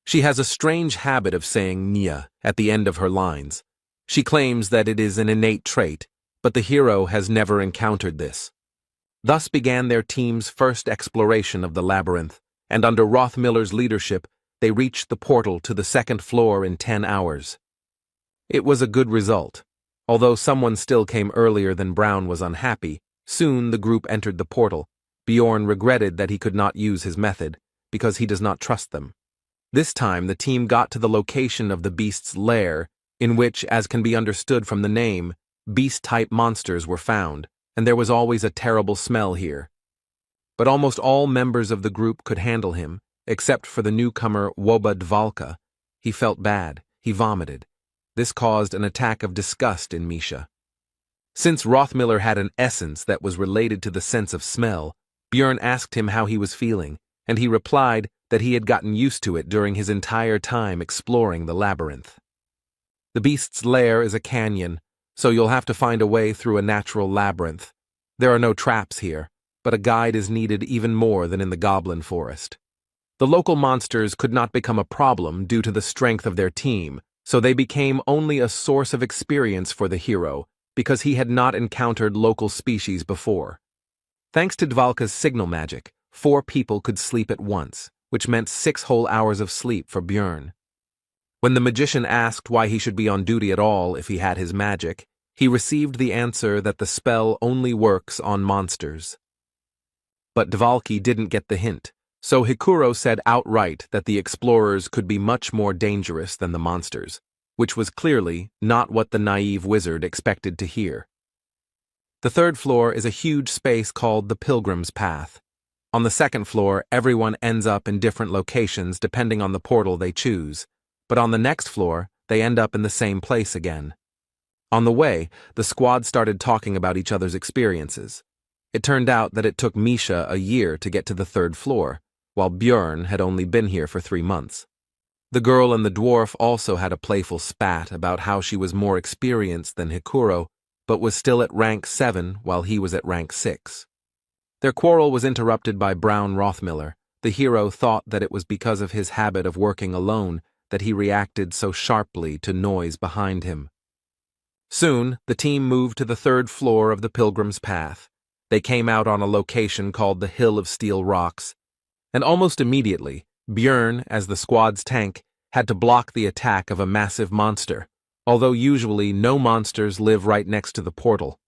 She has a strange habit of saying Nya at the end of her lines. She claims that it is an innate trait, but the hero has never encountered this. Thus began their team's first exploration of the labyrinth, and under Rothmiller's leadership, they reached the portal to the 2nd floor in 10 hours. It was a good result. Although someone still came earlier than Brown was unhappy, soon the group entered the portal. Bjorn regretted that he could not use his method, because he does not trust them. This time the team got to the location of the beast's lair, in which, as can be understood from the name, beast-type monsters were found, and there was always a terrible smell here. But almost all members of the group could handle him, except for the newcomer Woba Dvalka. He felt bad. He vomited. This caused an attack of disgust in Misha. Since Rothmiller had an essence that was related to the sense of smell, Bjorn asked him how he was feeling, and he replied that he had gotten used to it during his entire time exploring the labyrinth. The beast's lair is a canyon, so you'll have to find a way through a natural labyrinth. There are no traps here, but a guide is needed even more than in the goblin forest. The local monsters could not become a problem due to the strength of their team, so they became only a source of experience for the hero, because he had not encountered local species before. Thanks to Dvalka's signal magic, 4 people could sleep at once, which meant 6 whole hours of sleep for Bjorn. When the magician asked why he should be on duty at all if he had his magic, he received the answer that the spell only works on monsters. But Dvalki didn't get the hint, so Hikuro said outright that the explorers could be much more dangerous than the monsters, which was clearly not what the naive wizard expected to hear. The 3rd floor is a huge space called the Pilgrim's Path. On the 2nd floor, everyone ends up in different locations depending on the portal they choose, but on the next floor, they end up in the same place again. On the way, the squad started talking about each other's experiences. It turned out that it took Misha a year to get to the 3rd floor, while Bjorn had only been here for 3 months. The girl and the dwarf also had a playful spat about how she was more experienced than Hikuro, but was still at rank 7 while he was at rank 6. Their quarrel was interrupted by Brown Rothmiller. The hero thought that it was because of his habit of working alone that he reacted so sharply to noise behind him. Soon, the team moved to the 3rd floor of the Pilgrim's Path. They came out on a location called the Hill of Steel Rocks, and almost immediately, Bjorn, as the squad's tank, had to block the attack of a massive monster, although usually no monsters live right next to the portal.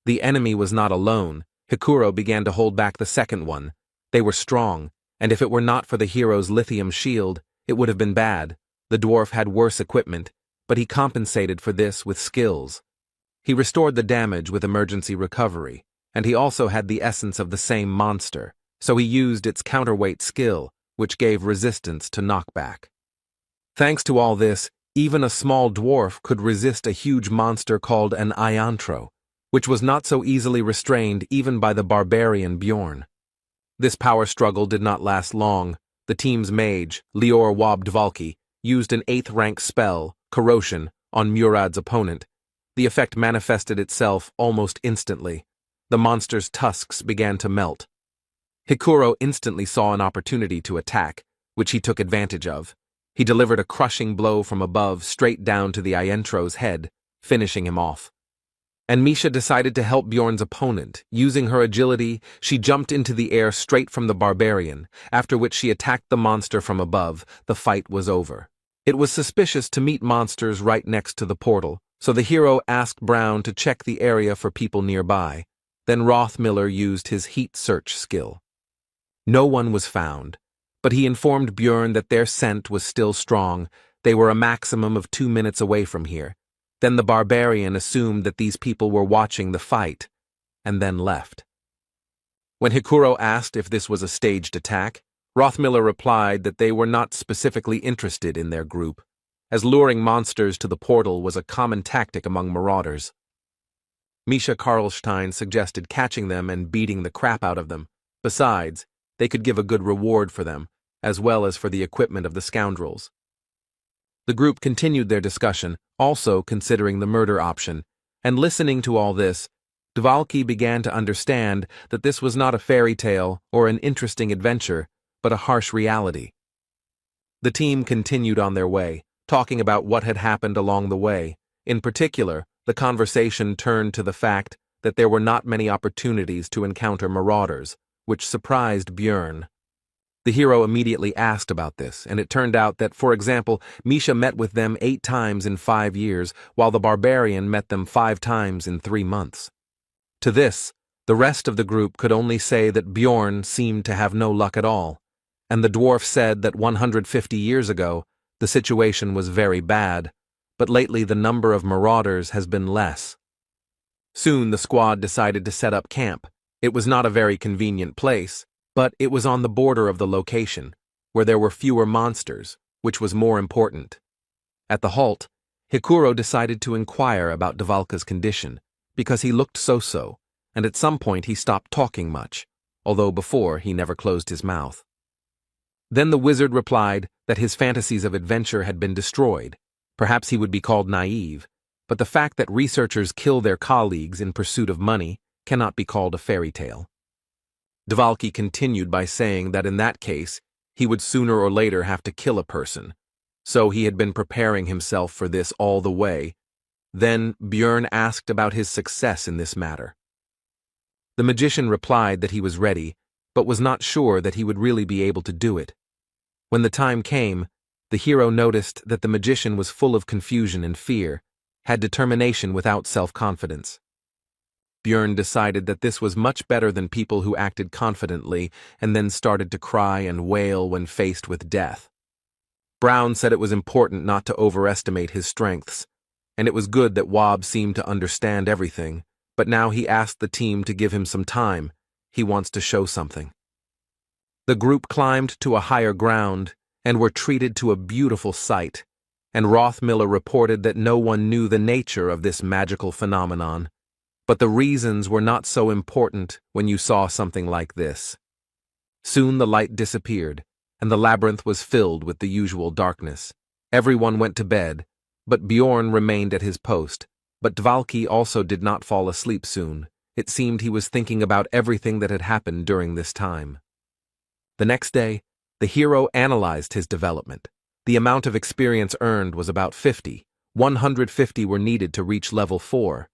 The enemy was not alone. Hikuro began to hold back the 2nd one. They were strong, and if it were not for the hero's lithium shield, it would have been bad. The dwarf had worse equipment, but he compensated for this with skills. He restored the damage with emergency recovery, and he also had the essence of the same monster, so he used its counterweight skill, which gave resistance to knockback. Thanks to all this, even a small dwarf could resist a huge monster called an iantro, which was not so easily restrained even by the barbarian Bjorn. This power struggle did not last long. The team's mage, Lior Wobdvalki, used an 8th rank spell, Corrosion, on Murad's opponent. The effect manifested itself almost instantly. The monster's tusks began to melt. Hikuro instantly saw an opportunity to attack, which he took advantage of. He delivered a crushing blow from above straight down to the Iantro's head, finishing him off. And Misha decided to help Bjorn's opponent. Using her agility, she jumped into the air straight from the barbarian, after which she attacked the monster from above. The fight was over. It was suspicious to meet monsters right next to the portal, so the hero asked Brown to check the area for people nearby. Then Rothmiller used his heat search skill. No one was found, but he informed Bjorn that their scent was still strong. They were a maximum of 2 minutes away from here. Then the barbarian assumed that these people were watching the fight, and then left. When Hikuro asked if this was a staged attack, Rothmiller replied that they were not specifically interested in their group, as luring monsters to the portal was a common tactic among marauders. Misha Karlstein suggested catching them and beating the crap out of them. Besides, they could give a good reward for them, as well as for the equipment of the scoundrels. The group continued their discussion, also considering the murder option, and listening to all this, Dvalki began to understand that this was not a fairy tale or an interesting adventure, but a harsh reality. The team continued on their way, talking about what had happened along the way. In particular, the conversation turned to the fact that there were not many opportunities to encounter marauders, which surprised Björn. The hero immediately asked about this, and it turned out that, for example, Misha met with them 8 times in 5 years, while the barbarian met them 5 times in 3 months. To this, the rest of the group could only say that Björn seemed to have no luck at all, and the dwarf said that 150 years ago, the situation was very bad, but lately the number of marauders has been less. Soon the squad decided to set up camp. It was not a very convenient place, but it was on the border of the location, where there were fewer monsters, which was more important. At the halt, Hikuro decided to inquire about Dvalka's condition, because he looked so-so, and at some point he stopped talking much, although before he never closed his mouth. Then the wizard replied that his fantasies of adventure had been destroyed. Perhaps he would be called naive, but the fact that researchers kill their colleagues in pursuit of money cannot be called a fairy tale. Dvalki continued by saying that in that case, he would sooner or later have to kill a person, so he had been preparing himself for this all the way. Then Björn asked about his success in this matter. The magician replied that he was ready, but was not sure that he would really be able to do it. When the time came, the hero noticed that the magician was full of confusion and fear, had determination without self-confidence. Björn decided that this was much better than people who acted confidently and then started to cry and wail when faced with death. Brown said it was important not to overestimate his strengths, and it was good that Wob seemed to understand everything, but now he asked the team to give him some time. He wants to show something. The group climbed to a higher ground and were treated to a beautiful sight, and Rothmiller reported that no one knew the nature of this magical phenomenon. But the reasons were not so important when you saw something like this. Soon the light disappeared, and the labyrinth was filled with the usual darkness. Everyone went to bed, but Bjorn remained at his post. But Dvalki also did not fall asleep soon. It seemed he was thinking about everything that had happened during this time. The next day, the hero analyzed his development. The amount of experience earned was about 50. 150 were needed to reach level 4.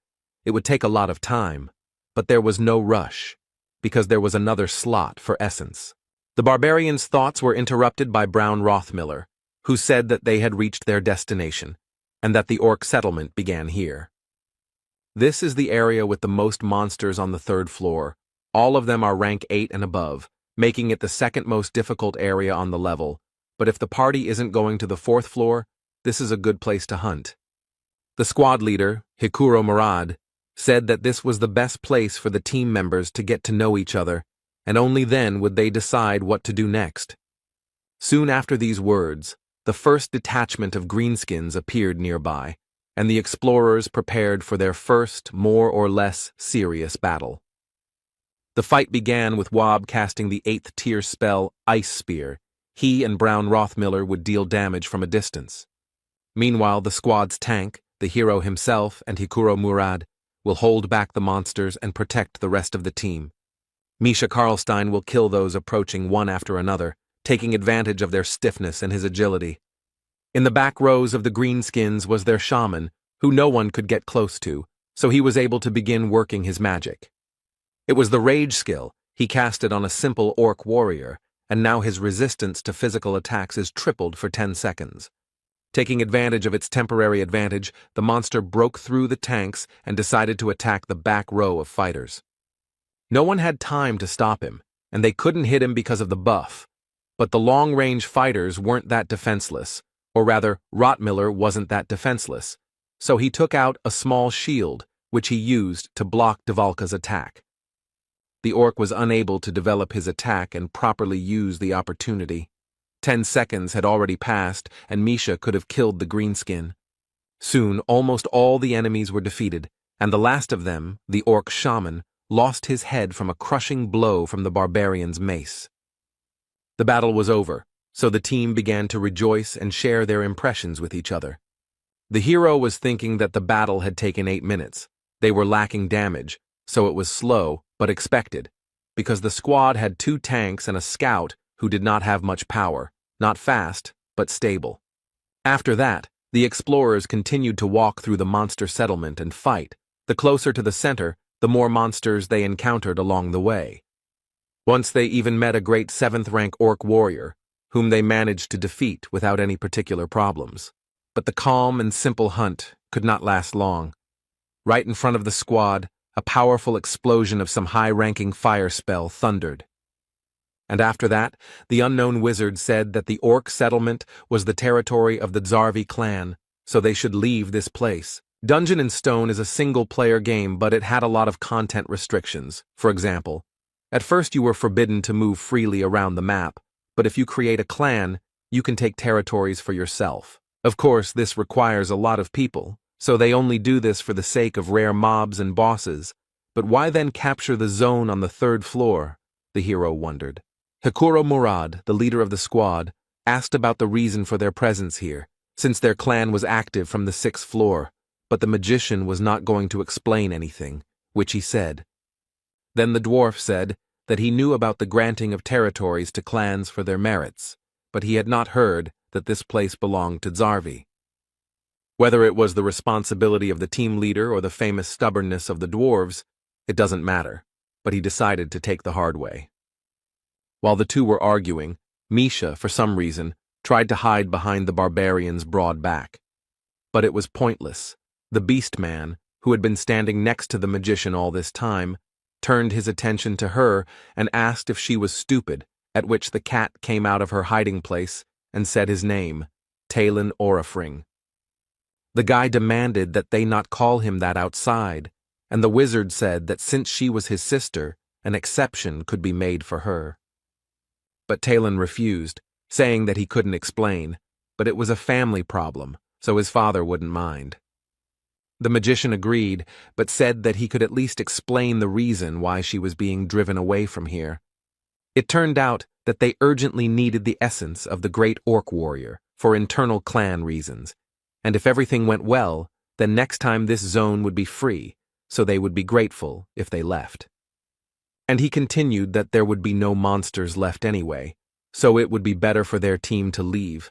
It would take a lot of time, but there was no rush, because there was another slot for essence. The barbarians' thoughts were interrupted by Brown Rothmiller, who said that they had reached their destination, and that the orc settlement began here. This is the area with the most monsters on the 3rd floor. All of them are rank 8 and above, making it the second most difficult area on the level, but if the party isn't going to the 4th floor, this is a good place to hunt. The squad leader, Hikuro Murad, said that this was the best place for the team members to get to know each other, and only then would they decide what to do next. Soon after these words, the first detachment of greenskins appeared nearby, and the explorers prepared for their first, more or less serious battle. The fight began with Wob casting the 8th tier spell Ice Spear. He and Brown Rothmiller would deal damage from a distance. Meanwhile, the squad's tank, the hero himself, and Hikuro Murad will hold back the monsters and protect the rest of the team. Misha Karlstein will kill those approaching one after another, taking advantage of their stiffness and his agility. In the back rows of the greenskins was their shaman, who no one could get close to, so he was able to begin working his magic. It was the rage skill he casted on a simple orc warrior, and now his resistance to physical attacks is tripled for 10 seconds. Taking advantage of its temporary advantage, the monster broke through the tanks and decided to attack the back row of fighters. No one had time to stop him, and they couldn't hit him because of the buff. But the long-range fighters weren't that defenseless, or rather, Rothmiller wasn't that defenseless, so he took out a small shield, which he used to block Dvalka's attack. The orc was unable to develop his attack and properly use the opportunity. 10 seconds had already passed, and Misha could have killed the greenskin. Soon, almost all the enemies were defeated, and the last of them, the orc shaman, lost his head from a crushing blow from the barbarian's mace. The battle was over, so the team began to rejoice and share their impressions with each other. The hero was thinking that the battle had taken 8 minutes. They were lacking damage, so it was slow, but expected, because the squad had 2 tanks and a scout who did not have much power, not fast, but stable. After that, the explorers continued to walk through the monster settlement and fight. The closer to the center, the more monsters they encountered along the way. Once they even met a great 7th-rank orc warrior, whom they managed to defeat without any particular problems. But the calm and simple hunt could not last long. Right in front of the squad, a powerful explosion of some high-ranking fire spell thundered. And after that, the unknown wizard said that the orc settlement was the territory of the Zarvi clan, so they should leave this place. Dungeon & Stone is a single-player game, but it had a lot of content restrictions. For example, at first you were forbidden to move freely around the map, but if you create a clan, you can take territories for yourself. Of course, this requires a lot of people, so they only do this for the sake of rare mobs and bosses. But why then capture the zone on the 3rd floor? The hero wondered. Hikuro Murad, the leader of the squad, asked about the reason for their presence here, since their clan was active from the 6th floor, but the magician was not going to explain anything, which he said. Then the dwarf said that he knew about the granting of territories to clans for their merits, but he had not heard that this place belonged to Zarvi. Whether it was the responsibility of the team leader or the famous stubbornness of the dwarves, it doesn't matter, but he decided to take the hard way. While the two were arguing, Misha, for some reason, tried to hide behind the barbarian's broad back. But it was pointless. The beast man, who had been standing next to the magician all this time, turned his attention to her and asked if she was stupid, at which the cat came out of her hiding place and said his name, Talon Orifring. The guy demanded that they not call him that outside, and the wizard said that since she was his sister, an exception could be made for her. But Talon refused, saying that he couldn't explain, but it was a family problem, so his father wouldn't mind. The magician agreed, but said that he could at least explain the reason why she was being driven away from here. It turned out that they urgently needed the essence of the great orc warrior for internal clan reasons, and if everything went well, then next time this zone would be free, so they would be grateful if they left. And he continued that there would be no monsters left anyway, so it would be better for their team to leave.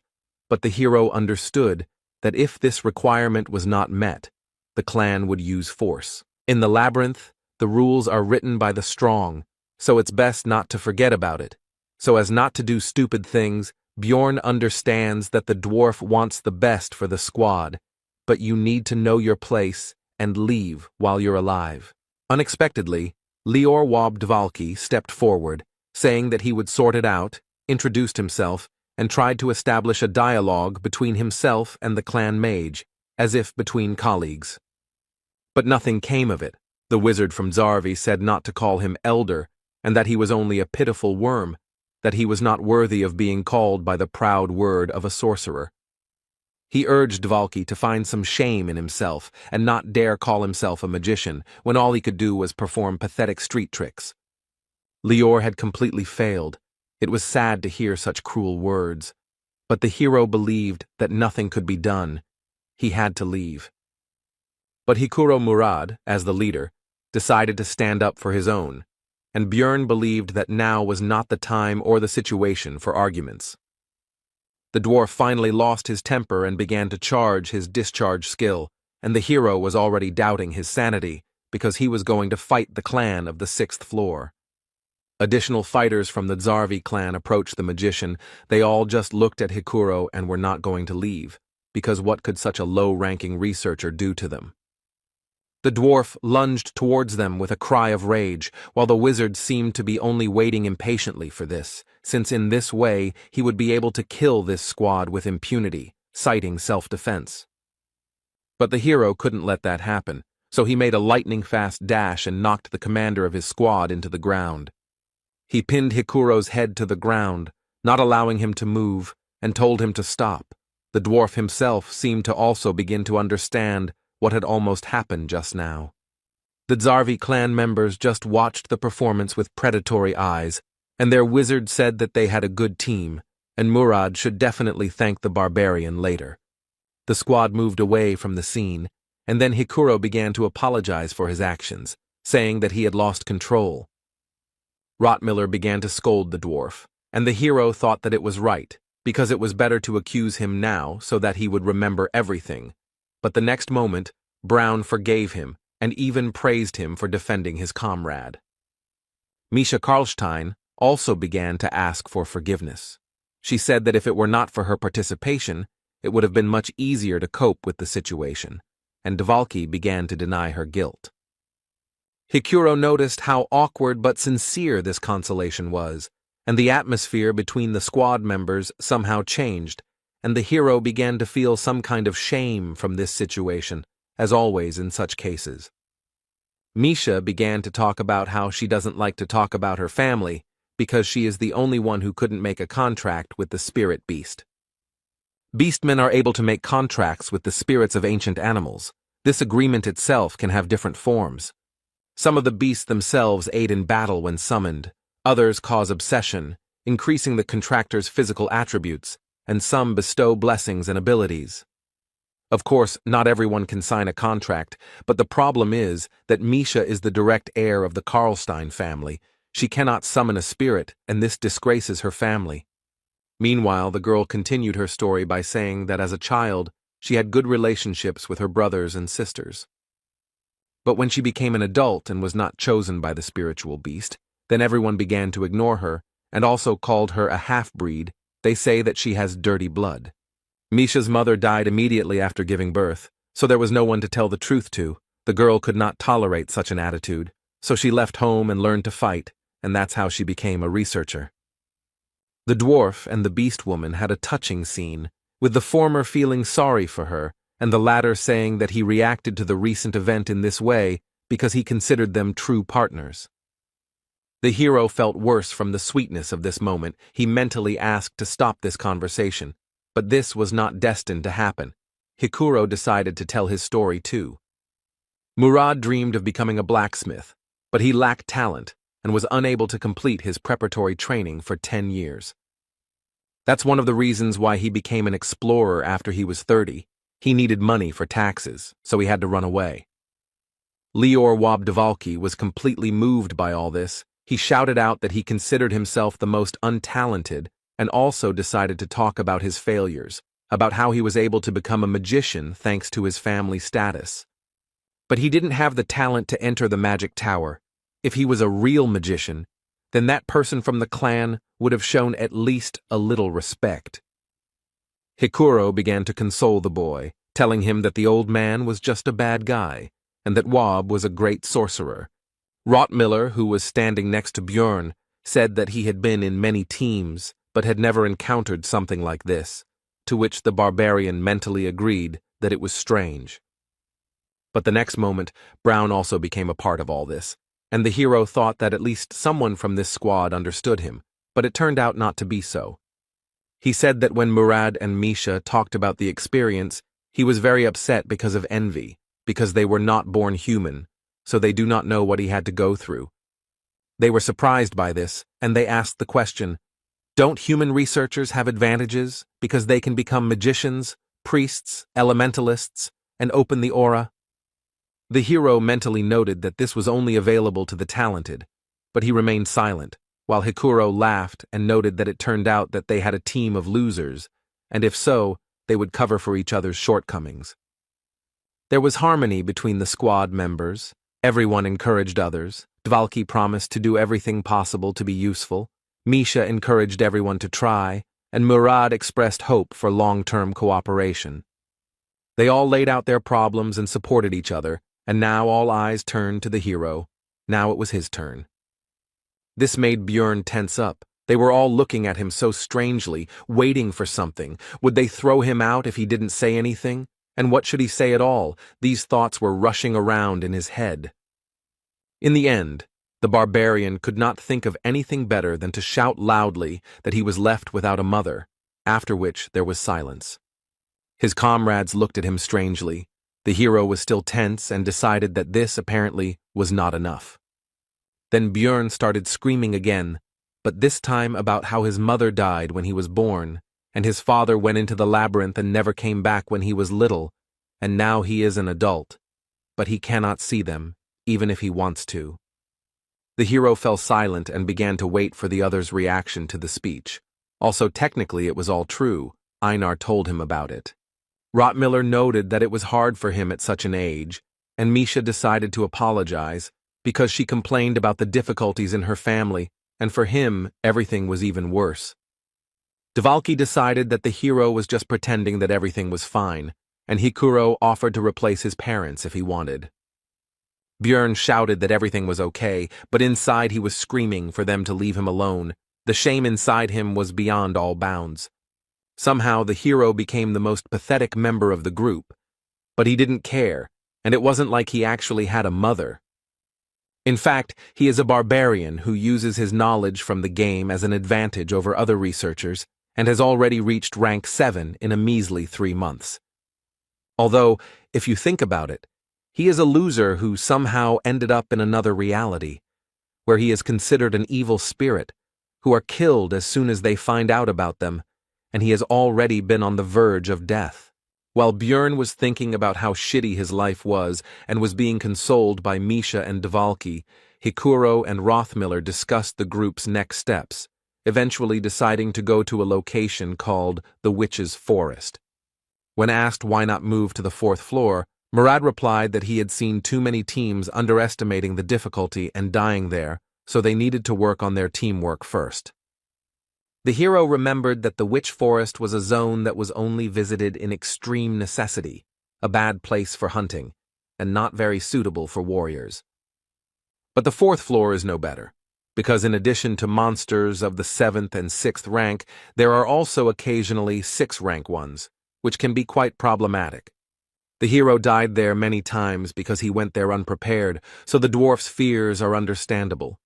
But the hero understood that if this requirement was not met, the clan would use force. In the labyrinth, the rules are written by the strong, so it's best not to forget about it. So as not to do stupid things, Bjorn understands that the dwarf wants the best for the squad, but you need to know your place and leave while you're alive. Unexpectedly, Lior Wobdvalki stepped forward, saying that he would sort it out, introduced himself, and tried to establish a dialogue between himself and the clan mage, as if between colleagues. But nothing came of it. The wizard from Zarvi said not to call him elder, and that he was only a pitiful worm, that he was not worthy of being called by the proud word of a sorcerer. He urged Dvalki to find some shame in himself and not dare call himself a magician when all he could do was perform pathetic street tricks. Lior had completely failed. It was sad to hear such cruel words, but the hero believed that nothing could be done. He had to leave. But Hikuro Murad, as the leader, decided to stand up for his own, and Bjorn believed that now was not the time or the situation for arguments. The dwarf finally lost his temper and began to charge his discharge skill, and the hero was already doubting his sanity because he was going to fight the clan of the 6th floor. Additional fighters from the Zarvi clan approached the magician. They all just looked at Hikuro and were not going to leave, because what could such a low-ranking researcher do to them? The dwarf lunged towards them with a cry of rage, while the wizard seemed to be only waiting impatiently for this, since in this way he would be able to kill this squad with impunity, citing self-defense. But the hero couldn't let that happen, so he made a lightning-fast dash and knocked the commander of his squad into the ground. He pinned Hikuro's head to the ground, not allowing him to move, and told him to stop. The dwarf himself seemed to also begin to understand what had almost happened just now. The Zarvi clan members just watched the performance with predatory eyes, and their wizard said that they had a good team, and Murad should definitely thank the barbarian later. The squad moved away from the scene, and then Hikuro began to apologize for his actions, saying that he had lost control. Rottmiller began to scold the dwarf, and the hero thought that it was right, because it was better to accuse him now so that he would remember everything. But the next moment, Brown forgave him and even praised him for defending his comrade. Misha Karlstein also began to ask for forgiveness. She said that if it were not for her participation, it would have been much easier to cope with the situation, and Dvalki began to deny her guilt. Hikuro noticed how awkward but sincere this consolation was, and the atmosphere between the squad members somehow changed, and the hero began to feel some kind of shame from this situation, as always in such cases. Misha began to talk about how she doesn't like to talk about her family because she is the only one who couldn't make a contract with the spirit beast. Beastmen are able to make contracts with the spirits of ancient animals. This agreement itself can have different forms. Some of the beasts themselves aid in battle when summoned, others cause obsession, increasing the contractor's physical attributes, and some bestow blessings and abilities. Of course, not everyone can sign a contract, but the problem is that Misha is the direct heir of the Karlstein family. She cannot summon a spirit, and this disgraces her family. Meanwhile, the girl continued her story by saying that as a child, she had good relationships with her brothers and sisters. But when she became an adult and was not chosen by the spiritual beast, then everyone began to ignore her, and also called her a half-breed. They say that she has dirty blood. Misha's mother died immediately after giving birth, so there was no one to tell the truth to. The girl could not tolerate such an attitude, so she left home and learned to fight, and that's how she became a researcher. The dwarf and the beast woman had a touching scene, with the former feeling sorry for her, and the latter saying that he reacted to the recent event in this way because he considered them true partners. The hero felt worse from the sweetness of this moment. He mentally asked to stop this conversation, but this was not destined to happen. Hikuro decided to tell his story too. Murad dreamed of becoming a blacksmith, but he lacked talent and was unable to complete his preparatory training for 10 years. That's one of the reasons why he became an explorer after he was 30. He needed money for taxes, so he had to run away. Lior Wabdvalki was completely moved by all this. He shouted out that he considered himself the most untalented and also decided to talk about his failures, about how he was able to become a magician thanks to his family status. But he didn't have the talent to enter the magic tower. If he was a real magician, then that person from the clan would have shown at least a little respect. Hikuro began to console the boy, telling him that the old man was just a bad guy, and that Wab was a great sorcerer. Rottmiller, who was standing next to Björn, said that he had been in many teams, but had never encountered something like this, to which the barbarian mentally agreed that it was strange. But the next moment, Brown also became a part of all this, and the hero thought that at least someone from this squad understood him, but it turned out not to be so. He said that when Murad and Misha talked about the experience, he was very upset because of envy, because they were not born human, so they do not know what he had to go through. They were surprised by this, and they asked the question, don't human researchers have advantages because they can become magicians, priests, elementalists, and open the aura? The hero mentally noted that this was only available to the talented, but he remained silent, while Hikuro laughed and noted that it turned out that they had a team of losers, and if so, they would cover for each other's shortcomings. There was harmony between the squad members. Everyone encouraged others. Dvalki promised to do everything possible to be useful. Misha encouraged everyone to try, and Murad expressed hope for long-term cooperation. They all laid out their problems and supported each other, and now all eyes turned to the hero. Now it was his turn. This made Björn tense up. They were all looking at him so strangely, waiting for something. Would they throw him out if he didn't say anything? And what should he say at all? These thoughts were rushing around in his head. In the end, the barbarian could not think of anything better than to shout loudly that he was left without a mother, after which there was silence. His comrades looked at him strangely. The hero was still tense and decided that this, apparently, was not enough. Then Björn started screaming again. but this time about how his mother died when he was born, and his father went into the labyrinth and never came back when he was little, and now he is an adult, but he cannot see them, even if he wants to. The hero fell silent and began to wait for the other's reaction to the speech. Also, technically, it was all true. Einar told him about it. Rottmiller noted that it was hard for him at such an age, and Misha decided to apologize because she complained about the difficulties in her family, and for him, everything was even worse. Dvalki decided that the hero was just pretending that everything was fine, and Hikuro offered to replace his parents if he wanted. Björn shouted that everything was okay, but inside he was screaming for them to leave him alone. The shame inside him was beyond all bounds. Somehow the hero became the most pathetic member of the group, but he didn't care, and it wasn't like he actually had a mother. In fact, he is a barbarian who uses his knowledge from the game as an advantage over other researchers, and has already reached rank 7 in a measly 3 months. Although, if you think about it, he is a loser who somehow ended up in another reality, where he is considered an evil spirit, who are killed as soon as they find out about them, and he has already been on the verge of death. While Björn was thinking about how shitty his life was and was being consoled by Misha and Dvalki, Hikuro and Rothmiller discussed the group's next steps, eventually deciding to go to a location called the Witch's Forest. When asked why not move to the 4th floor, Murad replied that he had seen too many teams underestimating the difficulty and dying there, so they needed to work on their teamwork first. The hero remembered that the Witch Forest was a zone that was only visited in extreme necessity, a bad place for hunting, and not very suitable for warriors. But the 4th floor is no better, because in addition to monsters of the 7th and 6th rank, there are also occasionally 6th rank ones, which can be quite problematic. The hero died there many times because he went there unprepared, so the dwarf's fears are understandable.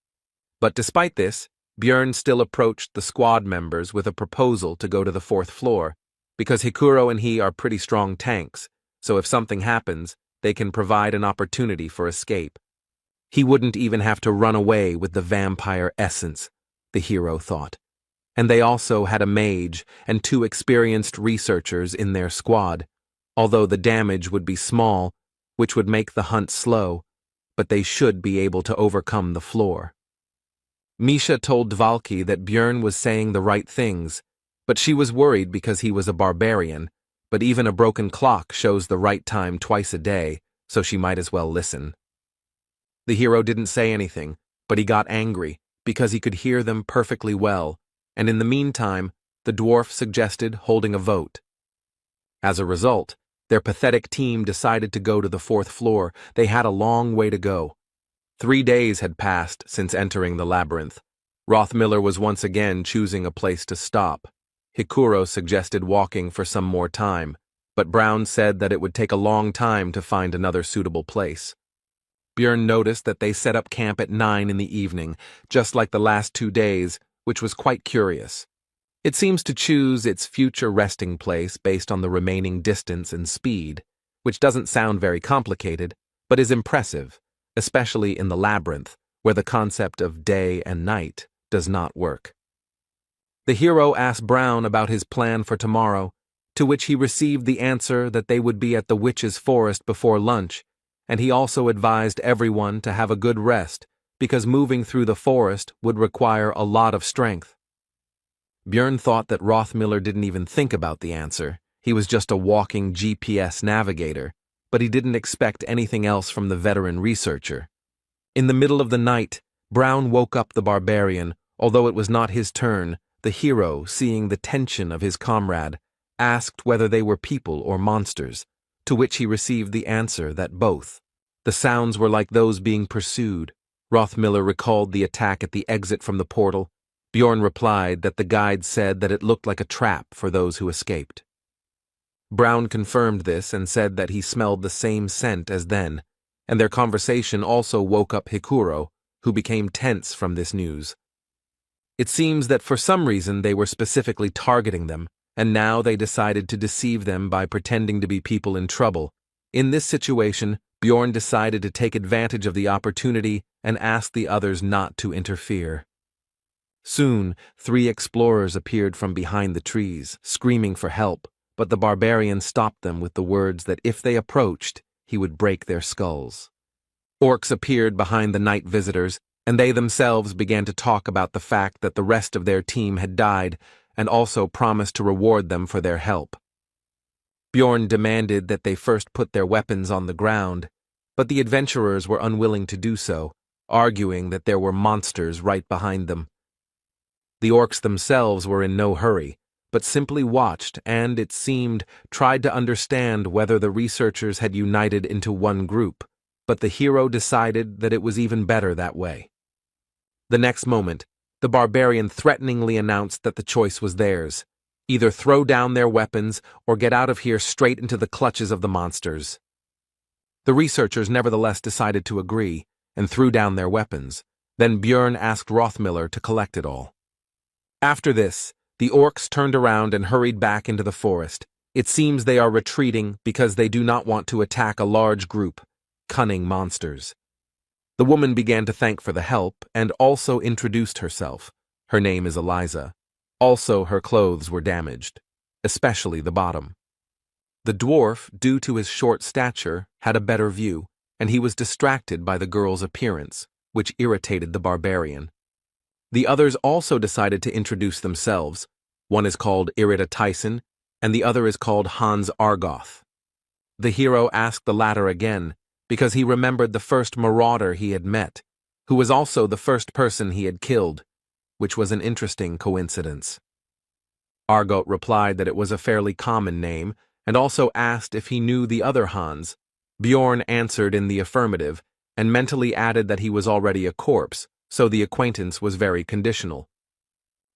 But despite this, Björn still approached the squad members with a proposal to go to the 4th floor, because Hikuro and he are pretty strong tanks, so if something happens, they can provide an opportunity for escape. He wouldn't even have to run away with the vampire essence, the hero thought. And they also had a mage and 2 experienced researchers in their squad, although the damage would be small, which would make the hunt slow, but they should be able to overcome the floor. Misha told Dvalki that Björn was saying the right things, but she was worried because he was a barbarian, but even a broken clock shows the right time twice a day, so she might as well listen. The hero didn't say anything, but he got angry because he could hear them perfectly well, and in the meantime, the dwarf suggested holding a vote. As a result, their pathetic team decided to go to the 4th floor. They had a long way to go. 3 days had passed since entering the labyrinth. Rothmiller was once again choosing a place to stop. Hikuro suggested walking for some more time, but Brown said that it would take a long time to find another suitable place. Björn noticed that they set up camp at 9 in the evening, just like the last 2 days, which was quite curious. It seems to choose its future resting place based on the remaining distance and speed, which doesn't sound very complicated, but is impressive, especially in the labyrinth, where the concept of day and night does not work. The hero asked Brown about his plan for tomorrow, to which he received the answer that they would be at the Witch's Forest before lunch, and he also advised everyone to have a good rest, because moving through the forest would require a lot of strength. Björn thought that Rothmiller didn't even think about the answer. He was just a walking GPS navigator, but he didn't expect anything else from the veteran researcher. In the middle of the night, Brown woke up the barbarian. Although it was not his turn, the hero, seeing the tension of his comrade, asked whether they were people or monsters, to which he received the answer that both. The sounds were like those being pursued. Rothmiller recalled the attack at the exit from the portal. Björn replied that the guide said that it looked like a trap for those who escaped. Brown confirmed this and said that he smelled the same scent as then, and their conversation also woke up Hikuro, who became tense from this news. It seems that for some reason they were specifically targeting them, and now they decided to deceive them by pretending to be people in trouble. In this situation, Björn decided to take advantage of the opportunity and ask the others not to interfere. Soon, 3 explorers appeared from behind the trees, screaming for help, but the barbarian stopped them with the words that if they approached, he would break their skulls. Orcs appeared behind the night visitors, and they themselves began to talk about the fact that the rest of their team had died, and also promised to reward them for their help. Bjorn demanded that they first put their weapons on the ground, but the adventurers were unwilling to do so, arguing that there were monsters right behind them. The orcs themselves were in no hurry, but simply watched and, it seemed, tried to understand whether the researchers had united into one group, but the hero decided that it was even better that way. The next moment, the barbarian threateningly announced that the choice was theirs: either throw down their weapons or get out of here straight into the clutches of the monsters. The researchers nevertheless decided to agree and threw down their weapons. Then Bjorn asked Rothmiller to collect it all. After this, the orcs turned around and hurried back into the forest. It seems they are retreating because they do not want to attack a large group, cunning monsters. The woman began to thank for the help and also introduced herself. Her name is Eliza. Also, her clothes were damaged, especially the bottom. The dwarf, due to his short stature, had a better view, and he was distracted by the girl's appearance, which irritated the barbarian. The others also decided to introduce themselves. One is called Irida Tyson, and the other is called Hans Argoth. The hero asked the latter again, because he remembered the first marauder he had met, who was also the first person he had killed, which was an interesting coincidence. Argoth replied that it was a fairly common name, and also asked if he knew the other Hans. Bjorn answered in the affirmative, and mentally added that he was already a corpse, so the acquaintance was very conditional.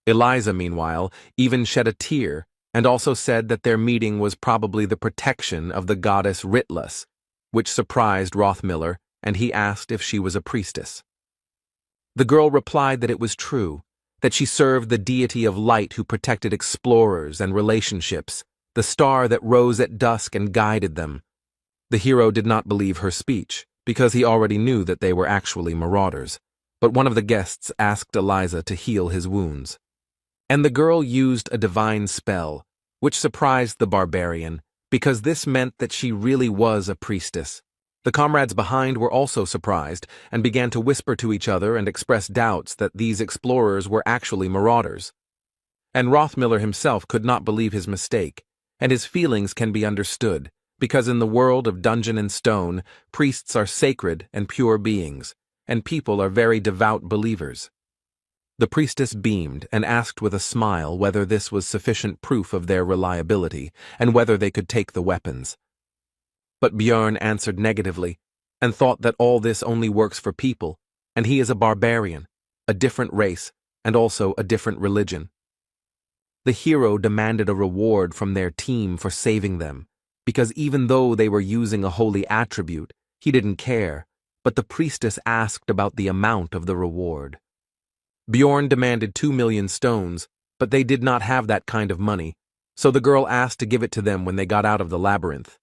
Eliza, meanwhile, even shed a tear, and also said that their meeting was probably the protection of the goddess Ritlus, which surprised Rothmiller, and he asked if she was a priestess. The girl replied that it was true, that she served the deity of light who protected explorers and relationships, the star that rose at dusk and guided them. The hero did not believe her speech, because he already knew that they were actually marauders, but one of the guests asked Eliza to heal his wounds. And the girl used a divine spell, which surprised the barbarian, because this meant that she really was a priestess. The comrades behind were also surprised and began to whisper to each other and express doubts that these explorers were actually marauders. And Rothmiller himself could not believe his mistake, and his feelings can be understood, because in the world of Dungeon and Stone, priests are sacred and pure beings, and people are very devout believers. The priestess beamed and asked with a smile whether this was sufficient proof of their reliability, and whether they could take the weapons. But Bjorn answered negatively, and thought that all this only works for people, and he is a barbarian, a different race, and also a different religion. The hero demanded a reward from their team for saving them, because even though they were using a holy attribute, he didn't care, but the priestess asked about the amount of the reward. Bjorn demanded 2 million stones, but they did not have that kind of money, so the girl asked to give it to them when they got out of the labyrinth.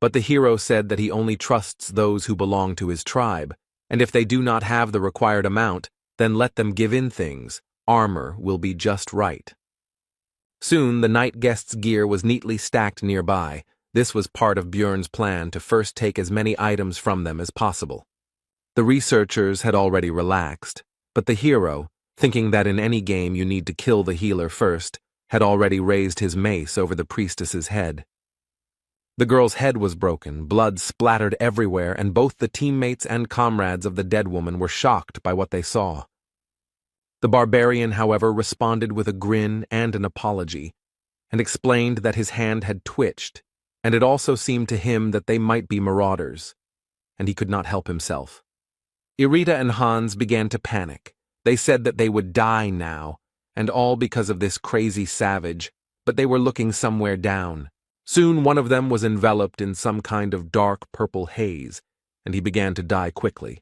But the hero said that he only trusts those who belong to his tribe, and if they do not have the required amount, then let them give in things. Armor will be just right. Soon the night guest's gear was neatly stacked nearby. This was part of Bjorn's plan to first take as many items from them as possible. The researchers had already relaxed, but the hero, thinking that in any game you need to kill the healer first, had already raised his mace over the priestess's head. The girl's head was broken, blood splattered everywhere, and both the teammates and comrades of the dead woman were shocked by what they saw. The barbarian, however, responded with a grin and an apology, and explained that his hand had twitched, and it also seemed to him that they might be marauders, and he could not help himself. Irida and Hans began to panic. They said that they would die now, and all because of this crazy savage, but they were looking somewhere down. Soon one of them was enveloped in some kind of dark purple haze, and he began to die quickly.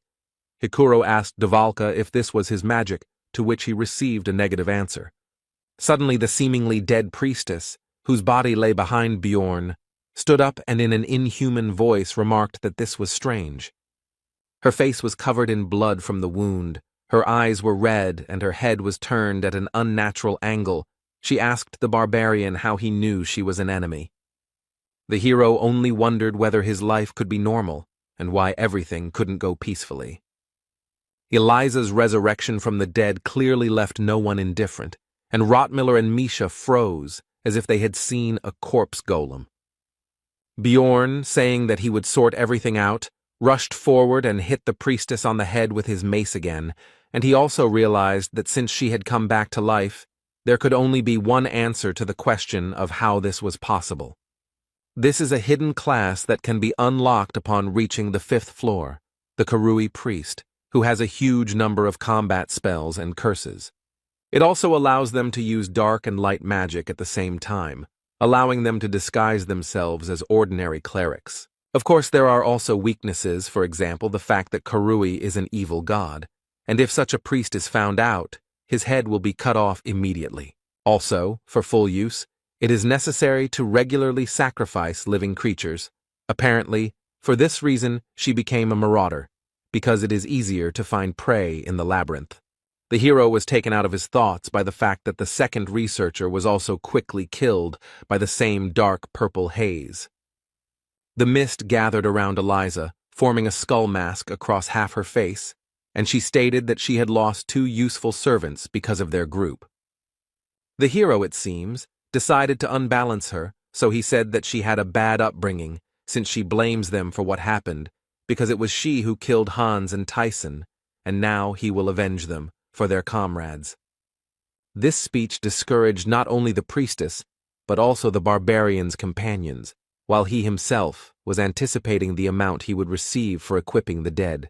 Hikuro asked Dvalka if this was his magic, to which he received a negative answer. Suddenly the seemingly dead priestess, whose body lay behind Bjorn, stood up and in an inhuman voice remarked that this was strange. Her face was covered in blood from the wound, Her eyes were red and her head was turned at an unnatural angle. She asked the barbarian how he knew she was an enemy. The hero only wondered whether his life could be normal and why everything couldn't go peacefully. Eliza's resurrection from the dead clearly left no one indifferent, and Rottmiller and Misha froze as if they had seen a corpse golem. Bjorn, saying that he would sort everything out, rushed forward and hit the priestess on the head with his mace again, and he also realized that since she had come back to life, there could only be one answer to the question of how this was possible. This is a hidden class that can be unlocked upon reaching the 5th floor, the Karui priest, who has a huge number of combat spells and curses. It also allows them to use dark and light magic at the same time, allowing them to disguise themselves as ordinary clerics. Of course, there are also weaknesses, for example, the fact that Karui is an evil god, and if such a priest is found out, his head will be cut off immediately. Also, for full use, it is necessary to regularly sacrifice living creatures. Apparently, for this reason, she became a marauder, because it is easier to find prey in the labyrinth. The hero was taken out of his thoughts by the fact that the second researcher was also quickly killed by the same dark purple haze. The mist gathered around Eliza, forming a skull mask across half her face, and she stated that she had lost 2 useful servants because of their group. The hero, it seems, decided to unbalance her, so he said that she had a bad upbringing, since she blames them for what happened, because it was she who killed Hans and Tyson, and now he will avenge them for their comrades. This speech discouraged not only the priestess, but also the barbarian's companions, while he himself was anticipating the amount he would receive for equipping the dead.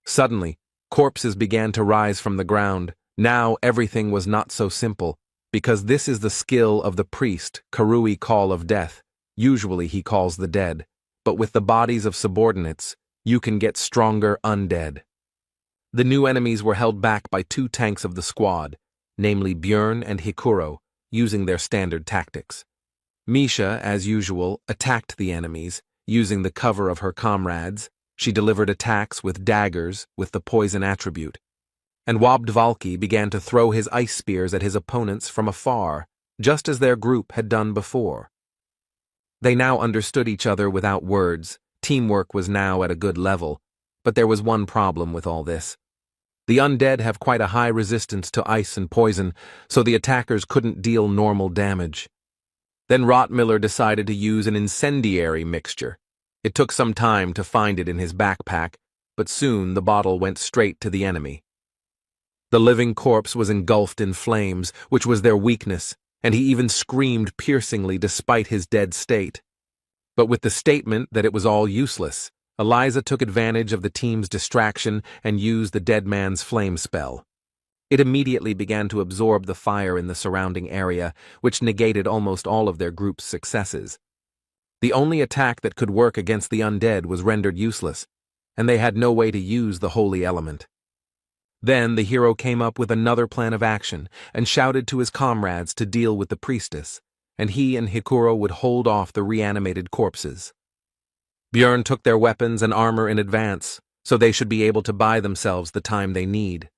Suddenly, corpses began to rise from the ground. Now everything was not so simple, because this is the skill of the priest, Karui Call of Death. Usually he calls the dead, but with the bodies of subordinates, you can get stronger undead. The new enemies were held back by 2 tanks of the squad, namely Bjorn and Hikuro, using their standard tactics. Misha, as usual, attacked the enemies, using the cover of her comrades. She delivered attacks with daggers with the poison attribute. And Wabdvalki began to throw his ice spears at his opponents from afar, just as their group had done before. They now understood each other without words. Teamwork was now at a good level, but there was one problem with all this. The undead have quite a high resistance to ice and poison, so the attackers couldn't deal normal damage. Then Rottmiller decided to use an incendiary mixture. It took some time to find it in his backpack, but soon the bottle went straight to the enemy. The living corpse was engulfed in flames, which was their weakness, and he even screamed piercingly despite his dead state. But with the statement that it was all useless, Eliza took advantage of the team's distraction and used the dead man's flame spell. It immediately began to absorb the fire in the surrounding area, which negated almost all of their group's successes. The only attack that could work against the undead was rendered useless, and they had no way to use the holy element. Then the hero came up with another plan of action and shouted to his comrades to deal with the priestess, and he and Hikuro would hold off the reanimated corpses. Bjorn took their weapons and armor in advance, so they should be able to buy themselves the time they need.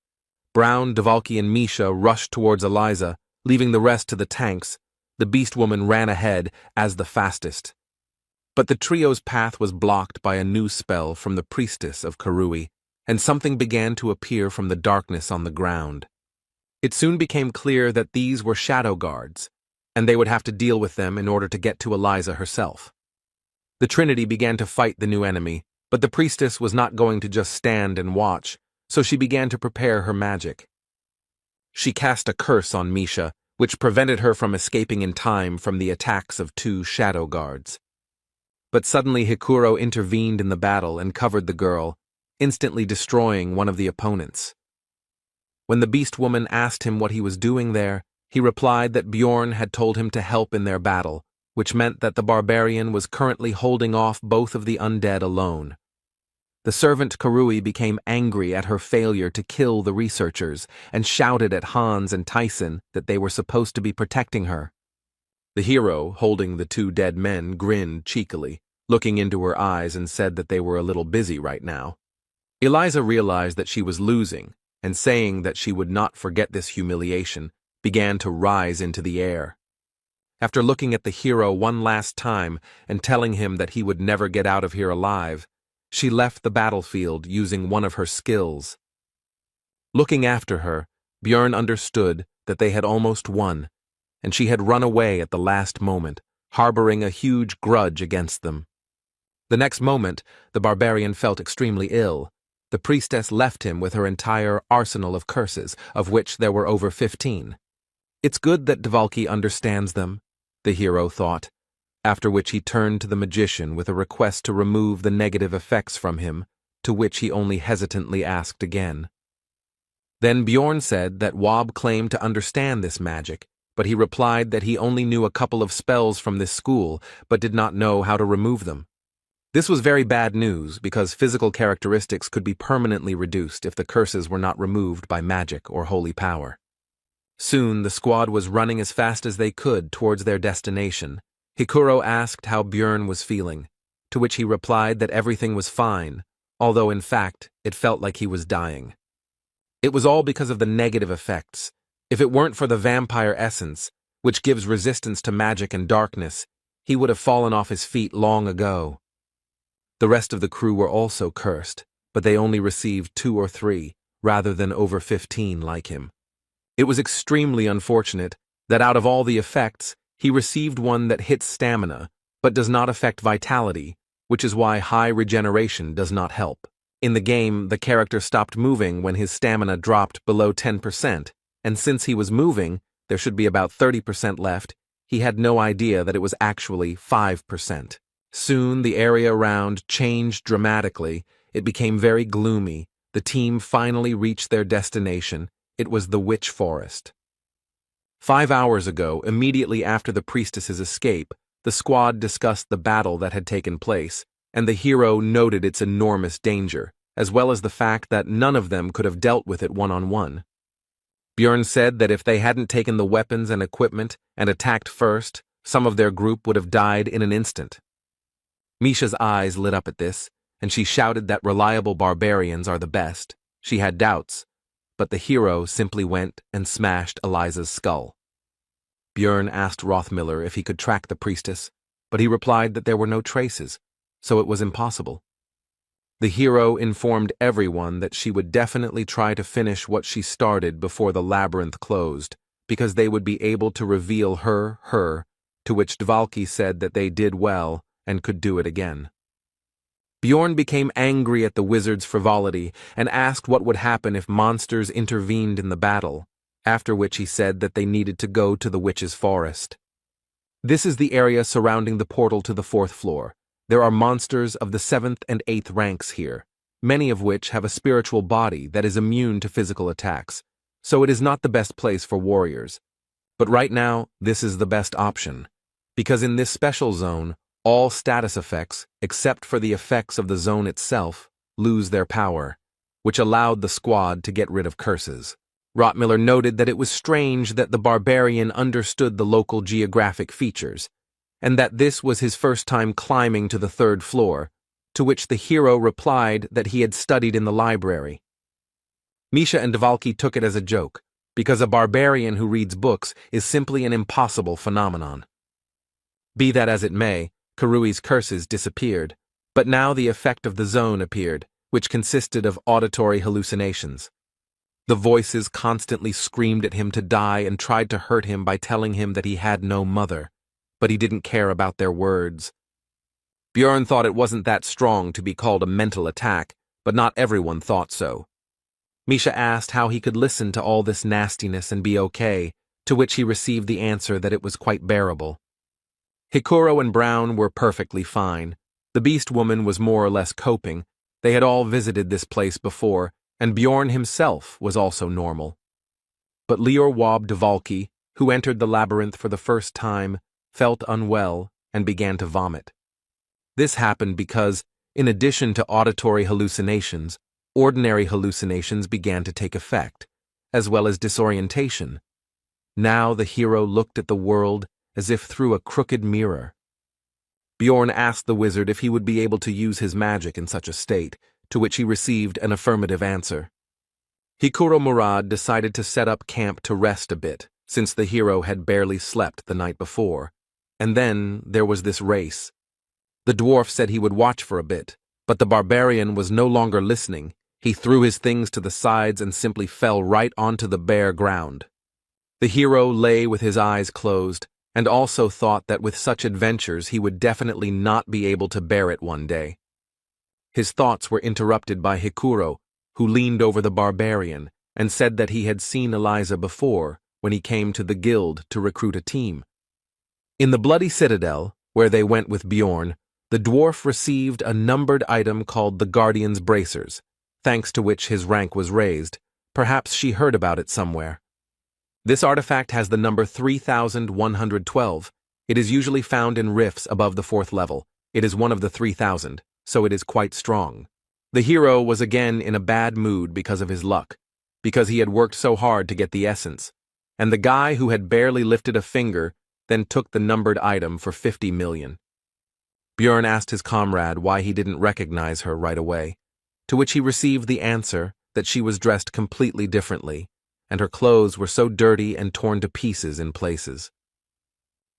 Brown, Dvalki, and Misha rushed towards Eliza, leaving the rest to the tanks. The beast woman ran ahead as the fastest. But the trio's path was blocked by a new spell from the priestess of Karui, and something began to appear from the darkness on the ground. It soon became clear that these were shadow guards, and they would have to deal with them in order to get to Eliza herself. The Trinity began to fight the new enemy, but the priestess was not going to just stand and watch, so she began to prepare her magic. She cast a curse on Misha, which prevented her from escaping in time from the attacks of 2 shadow guards. But suddenly Hikuro intervened in the battle and covered the girl, instantly destroying one of the opponents. When the beast woman asked him what he was doing there, he replied that Bjorn had told him to help in their battle, which meant that the barbarian was currently holding off both of the undead alone. The servant Karui became angry at her failure to kill the researchers and shouted at Hans and Tyson that they were supposed to be protecting her. The hero, holding the 2 dead men, grinned cheekily, looking into her eyes, and said that they were a little busy right now. Eliza realized that she was losing, and saying that she would not forget this humiliation, began to rise into the air. After looking at the hero one last time and telling him that he would never get out of here alive, she left the battlefield using one of her skills. Looking after her, Björn understood that they had almost won, and she had run away at the last moment, harboring a huge grudge against them. The next moment, the barbarian felt extremely ill. The priestess left him with her entire arsenal of curses, of which there were over 15. It's good that Dvalki understands them, the hero thought, after which he turned to the magician with a request to remove the negative effects from him, to which he only hesitantly asked again. Then Bjorn said that Wob claimed to understand this magic, but he replied that he only knew a couple of spells from this school, but did not know how to remove them. This was very bad news because physical characteristics could be permanently reduced if the curses were not removed by magic or holy power. Soon the squad was running as fast as they could towards their destination. Hikuro asked how Björn was feeling, to which he replied that everything was fine, although in fact it felt like he was dying. It was all because of the negative effects. If it weren't for the vampire essence, which gives resistance to magic and darkness, he would have fallen off his feet long ago. The rest of the crew were also cursed, but they only received 2 or 3, rather than over 15 like him. It was extremely unfortunate that out of all the effects, he received one that hits stamina, but does not affect vitality, which is why high regeneration does not help. In the game, the character stopped moving when his stamina dropped below 10%, and since he was moving, there should be about 30% left, he had no idea that it was actually 5%. Soon the area around changed dramatically. It became very gloomy. The team finally reached their destination. It was the Witch Forest. 5 hours ago, immediately after the priestess's escape, the squad discussed the battle that had taken place, and the hero noted its enormous danger, as well as the fact that none of them could have dealt with it one-on-one. Björn said that if they hadn't taken the weapons and equipment and attacked first, some of their group would have died in an instant. Misha's eyes lit up at this, and she shouted that reliable barbarians are the best. She had doubts, but the hero simply went and smashed Eliza's skull. Björn asked Rothmiller if he could track the priestess, but he replied that there were no traces, so it was impossible. The hero informed everyone that she would definitely try to finish what she started before the labyrinth closed, because they would be able to reveal her, to which Dvalki said that they did well and could do it again. Bjorn became angry at the wizard's frivolity and asked what would happen if monsters intervened in the battle, after which he said that they needed to go to the witch's forest. This is the area surrounding the portal to the 4th floor. There are monsters of the 7th and 8th ranks here, many of which have a spiritual body that is immune to physical attacks, so it is not the best place for warriors. But right now, this is the best option, because in this special zone, all status effects, except for the effects of the zone itself, lose their power, which allowed the squad to get rid of curses. Rothmiller noted that it was strange that the barbarian understood the local geographic features, and that this was his first time climbing to the 3rd floor, to which the hero replied that he had studied in the library. Misha and Dvalki took it as a joke, because a barbarian who reads books is simply an impossible phenomenon. Be that as it may, Karui's curses disappeared, but now the effect of the zone appeared, which consisted of auditory hallucinations. The voices constantly screamed at him to die and tried to hurt him by telling him that he had no mother, but he didn't care about their words. Björn thought it wasn't that strong to be called a mental attack, but not everyone thought so. Misha asked how he could listen to all this nastiness and be okay, to which he received the answer that it was quite bearable. Hikuro and Brown were perfectly fine. The Beast Woman was more or less coping. They had all visited this place before, and Bjorn himself was also normal. But Lior Wob Dvalki, who entered the labyrinth for the first time, felt unwell and began to vomit. This happened because, in addition to auditory hallucinations, ordinary hallucinations began to take effect, as well as disorientation. Now the hero looked at the world as if through a crooked mirror. Bjorn asked the wizard if he would be able to use his magic in such a state, to which he received an affirmative answer. Hikuro Murad decided to set up camp to rest a bit, since the hero had barely slept the night before. And then there was this race. The dwarf said he would watch for a bit, but the barbarian was no longer listening. He threw his things to the sides and simply fell right onto the bare ground. The hero lay with his eyes closed, and also thought that with such adventures he would definitely not be able to bear it one day. His thoughts were interrupted by Hikuro, who leaned over the barbarian and said that he had seen Eliza before when he came to the guild to recruit a team. In the Bloody Citadel, where they went with Bjorn, the dwarf received a numbered item called the Guardian's Bracers, thanks to which his rank was raised. Perhaps she heard about it somewhere. This artifact has the number 3112. It is usually found in rifts above the 4th level. It is one of the 3000, so it is quite strong. The hero was again in a bad mood because of his luck, because he had worked so hard to get the essence, and the guy who had barely lifted a finger then took the numbered item for 50 million. Bjorn asked his comrade why he didn't recognize her right away, to which he received the answer that she was dressed completely differently, and her clothes were so dirty and torn to pieces in places.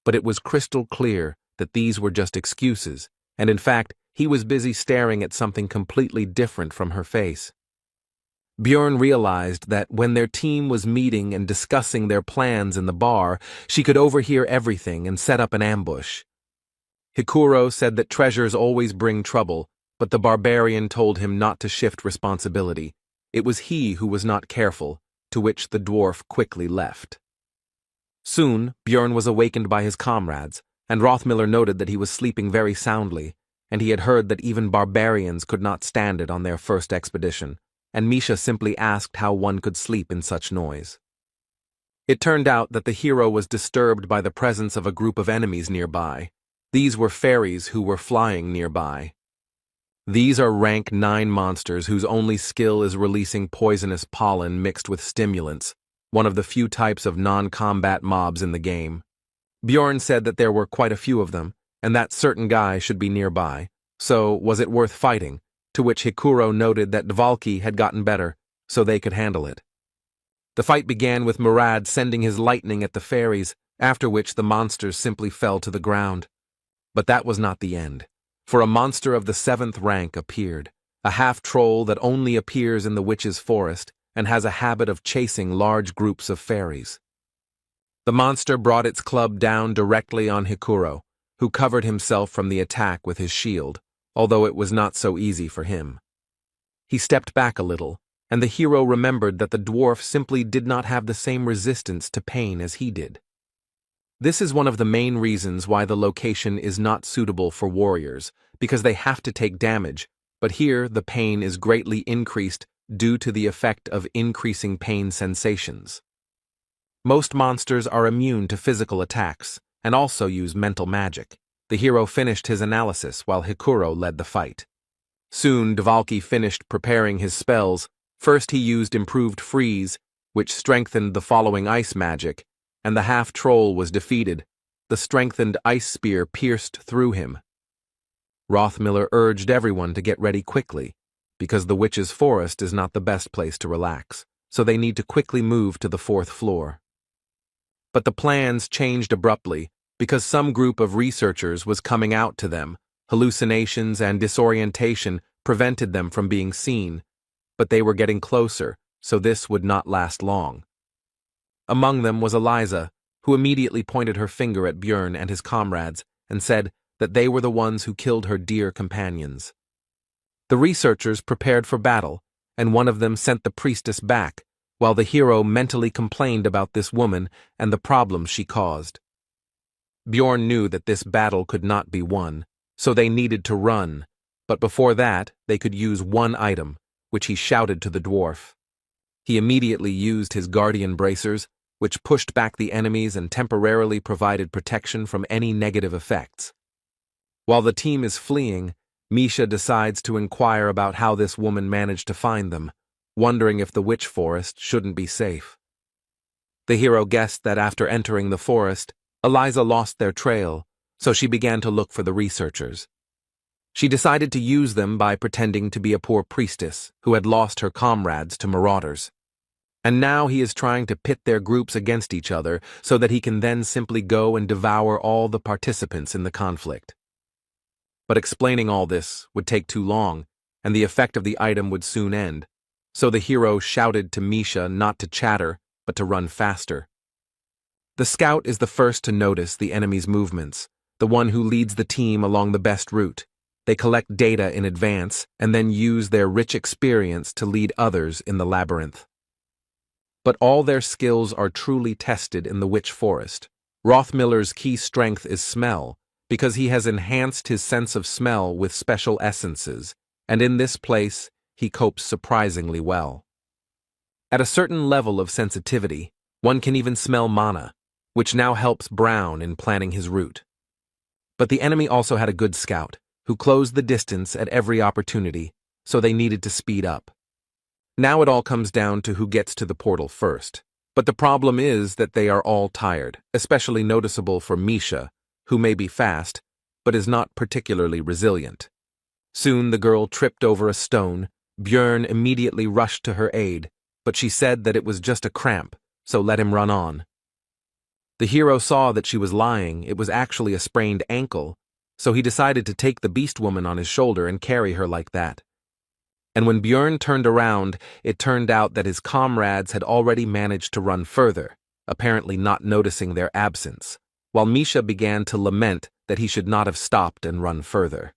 But it was crystal clear that these were just excuses, and in fact, he was busy staring at something completely different from her face. Bjorn realized that when their team was meeting and discussing their plans in the bar, she could overhear everything and set up an ambush. Hikuro said that treasures always bring trouble, but the barbarian told him not to shift responsibility. It was he who was not careful, to which the dwarf quickly left. Soon, Bjorn was awakened by his comrades, and Rothmiller noted that he was sleeping very soundly, and he had heard that even barbarians could not stand it on their first expedition, and Misha simply asked how one could sleep in such noise. It turned out that the hero was disturbed by the presence of a group of enemies nearby. These were fairies who were flying nearby. These are rank 9 monsters whose only skill is releasing poisonous pollen mixed with stimulants, one of the few types of non-combat mobs in the game. Bjorn said that there were quite a few of them, and that certain guy should be nearby, so was it worth fighting, to which Hikuro noted that Dvalki had gotten better, so they could handle it. The fight began with Murad sending his lightning at the fairies, after which the monsters simply fell to the ground. But that was not the end, for a monster of the 7th rank appeared, a half-troll that only appears in the witch's forest and has a habit of chasing large groups of fairies. The monster brought its club down directly on Hikuro, who covered himself from the attack with his shield, although it was not so easy for him. He stepped back a little, and the hero remembered that the dwarf simply did not have the same resistance to pain as he did. This is one of the main reasons why the location is not suitable for warriors, because they have to take damage, but here the pain is greatly increased due to the effect of increasing pain sensations. Most monsters are immune to physical attacks, and also use mental magic. The hero finished his analysis while Hikuro led the fight. Soon Dvalki finished preparing his spells. First he used Improved Freeze, which strengthened the following ice magic, and the half-troll was defeated. The strengthened ice spear pierced through him. Rothmiller urged everyone to get ready quickly, because the witch's forest is not the best place to relax, so they need to quickly move to the 4th floor. But the plans changed abruptly, because some group of researchers was coming out to them. Hallucinations and disorientation prevented them from being seen, but they were getting closer, so this would not last long. Among them was Eliza, who immediately pointed her finger at Bjorn and his comrades and said that they were the ones who killed her dear companions. The researchers prepared for battle, and one of them sent the priestess back, while the hero mentally complained about this woman and the problems she caused. Bjorn knew that this battle could not be won, so they needed to run, but before that they could use one item, which he shouted to the dwarf. He immediately used his guardian bracers, which pushed back the enemies and temporarily provided protection from any negative effects. While the team is fleeing, Misha decides to inquire about how this woman managed to find them, wondering if the witch forest shouldn't be safe. The hero guessed that after entering the forest, Eliza lost their trail, so she began to look for the researchers. She decided to use them by pretending to be a poor priestess who had lost her comrades to marauders. And now he is trying to pit their groups against each other so that he can then simply go and devour all the participants in the conflict. But explaining all this would take too long, and the effect of the item would soon end. So the hero shouted to Misha not to chatter, but to run faster. The scout is the first to notice the enemy's movements, the one who leads the team along the best route. They collect data in advance and then use their rich experience to lead others in the labyrinth. But all their skills are truly tested in the Witch Forest. Rothmiller's key strength is smell, because he has enhanced his sense of smell with special essences, and in this place, he copes surprisingly well. At a certain level of sensitivity, one can even smell mana, which now helps Brown in planning his route. But the enemy also had a good scout, who closed the distance at every opportunity, so they needed to speed up. Now it all comes down to who gets to the portal first. But the problem is that they are all tired, especially noticeable for Misha, who may be fast, but is not particularly resilient. Soon the girl tripped over a stone. Björn immediately rushed to her aid, but she said that it was just a cramp, so let him run on. The hero saw that she was lying. It was actually a sprained ankle, so he decided to take the beast woman on his shoulder and carry her like that. And when Björn turned around, it turned out that his comrades had already managed to run further, apparently not noticing their absence, while Misha began to lament that he should not have stopped and run further.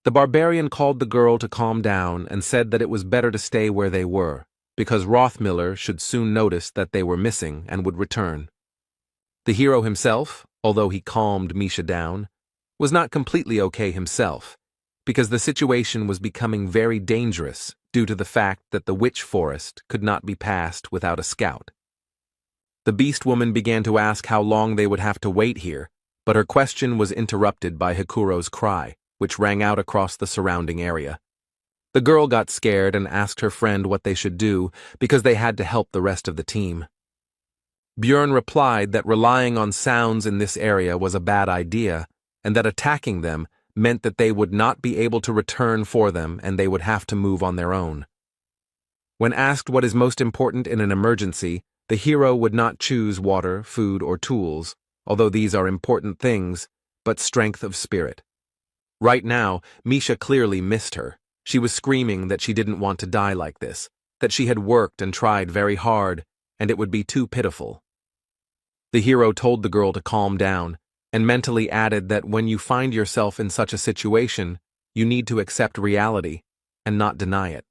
The barbarian called the girl to calm down and said that it was better to stay where they were, because Rothmiller should soon notice that they were missing and would return. The hero himself, although he calmed Misha down, was not completely okay himself, because the situation was becoming very dangerous due to the fact that the Witch Forest could not be passed without a scout. The beast woman began to ask how long they would have to wait here, but her question was interrupted by Hikuro's cry, which rang out across the surrounding area. The girl got scared and asked her friend what they should do because they had to help the rest of the team. Björn replied that relying on sounds in this area was a bad idea, and that attacking them meant that they would not be able to return for them and they would have to move on their own. When asked what is most important in an emergency, the hero would not choose water, food, or tools, although these are important things, but strength of spirit. Right now, Misha clearly missed her. She was screaming that she didn't want to die like this, that she had worked and tried very hard, and it would be too pitiful. The hero told the girl to calm down, and mentally added that when you find yourself in such a situation, you need to accept reality and not deny it.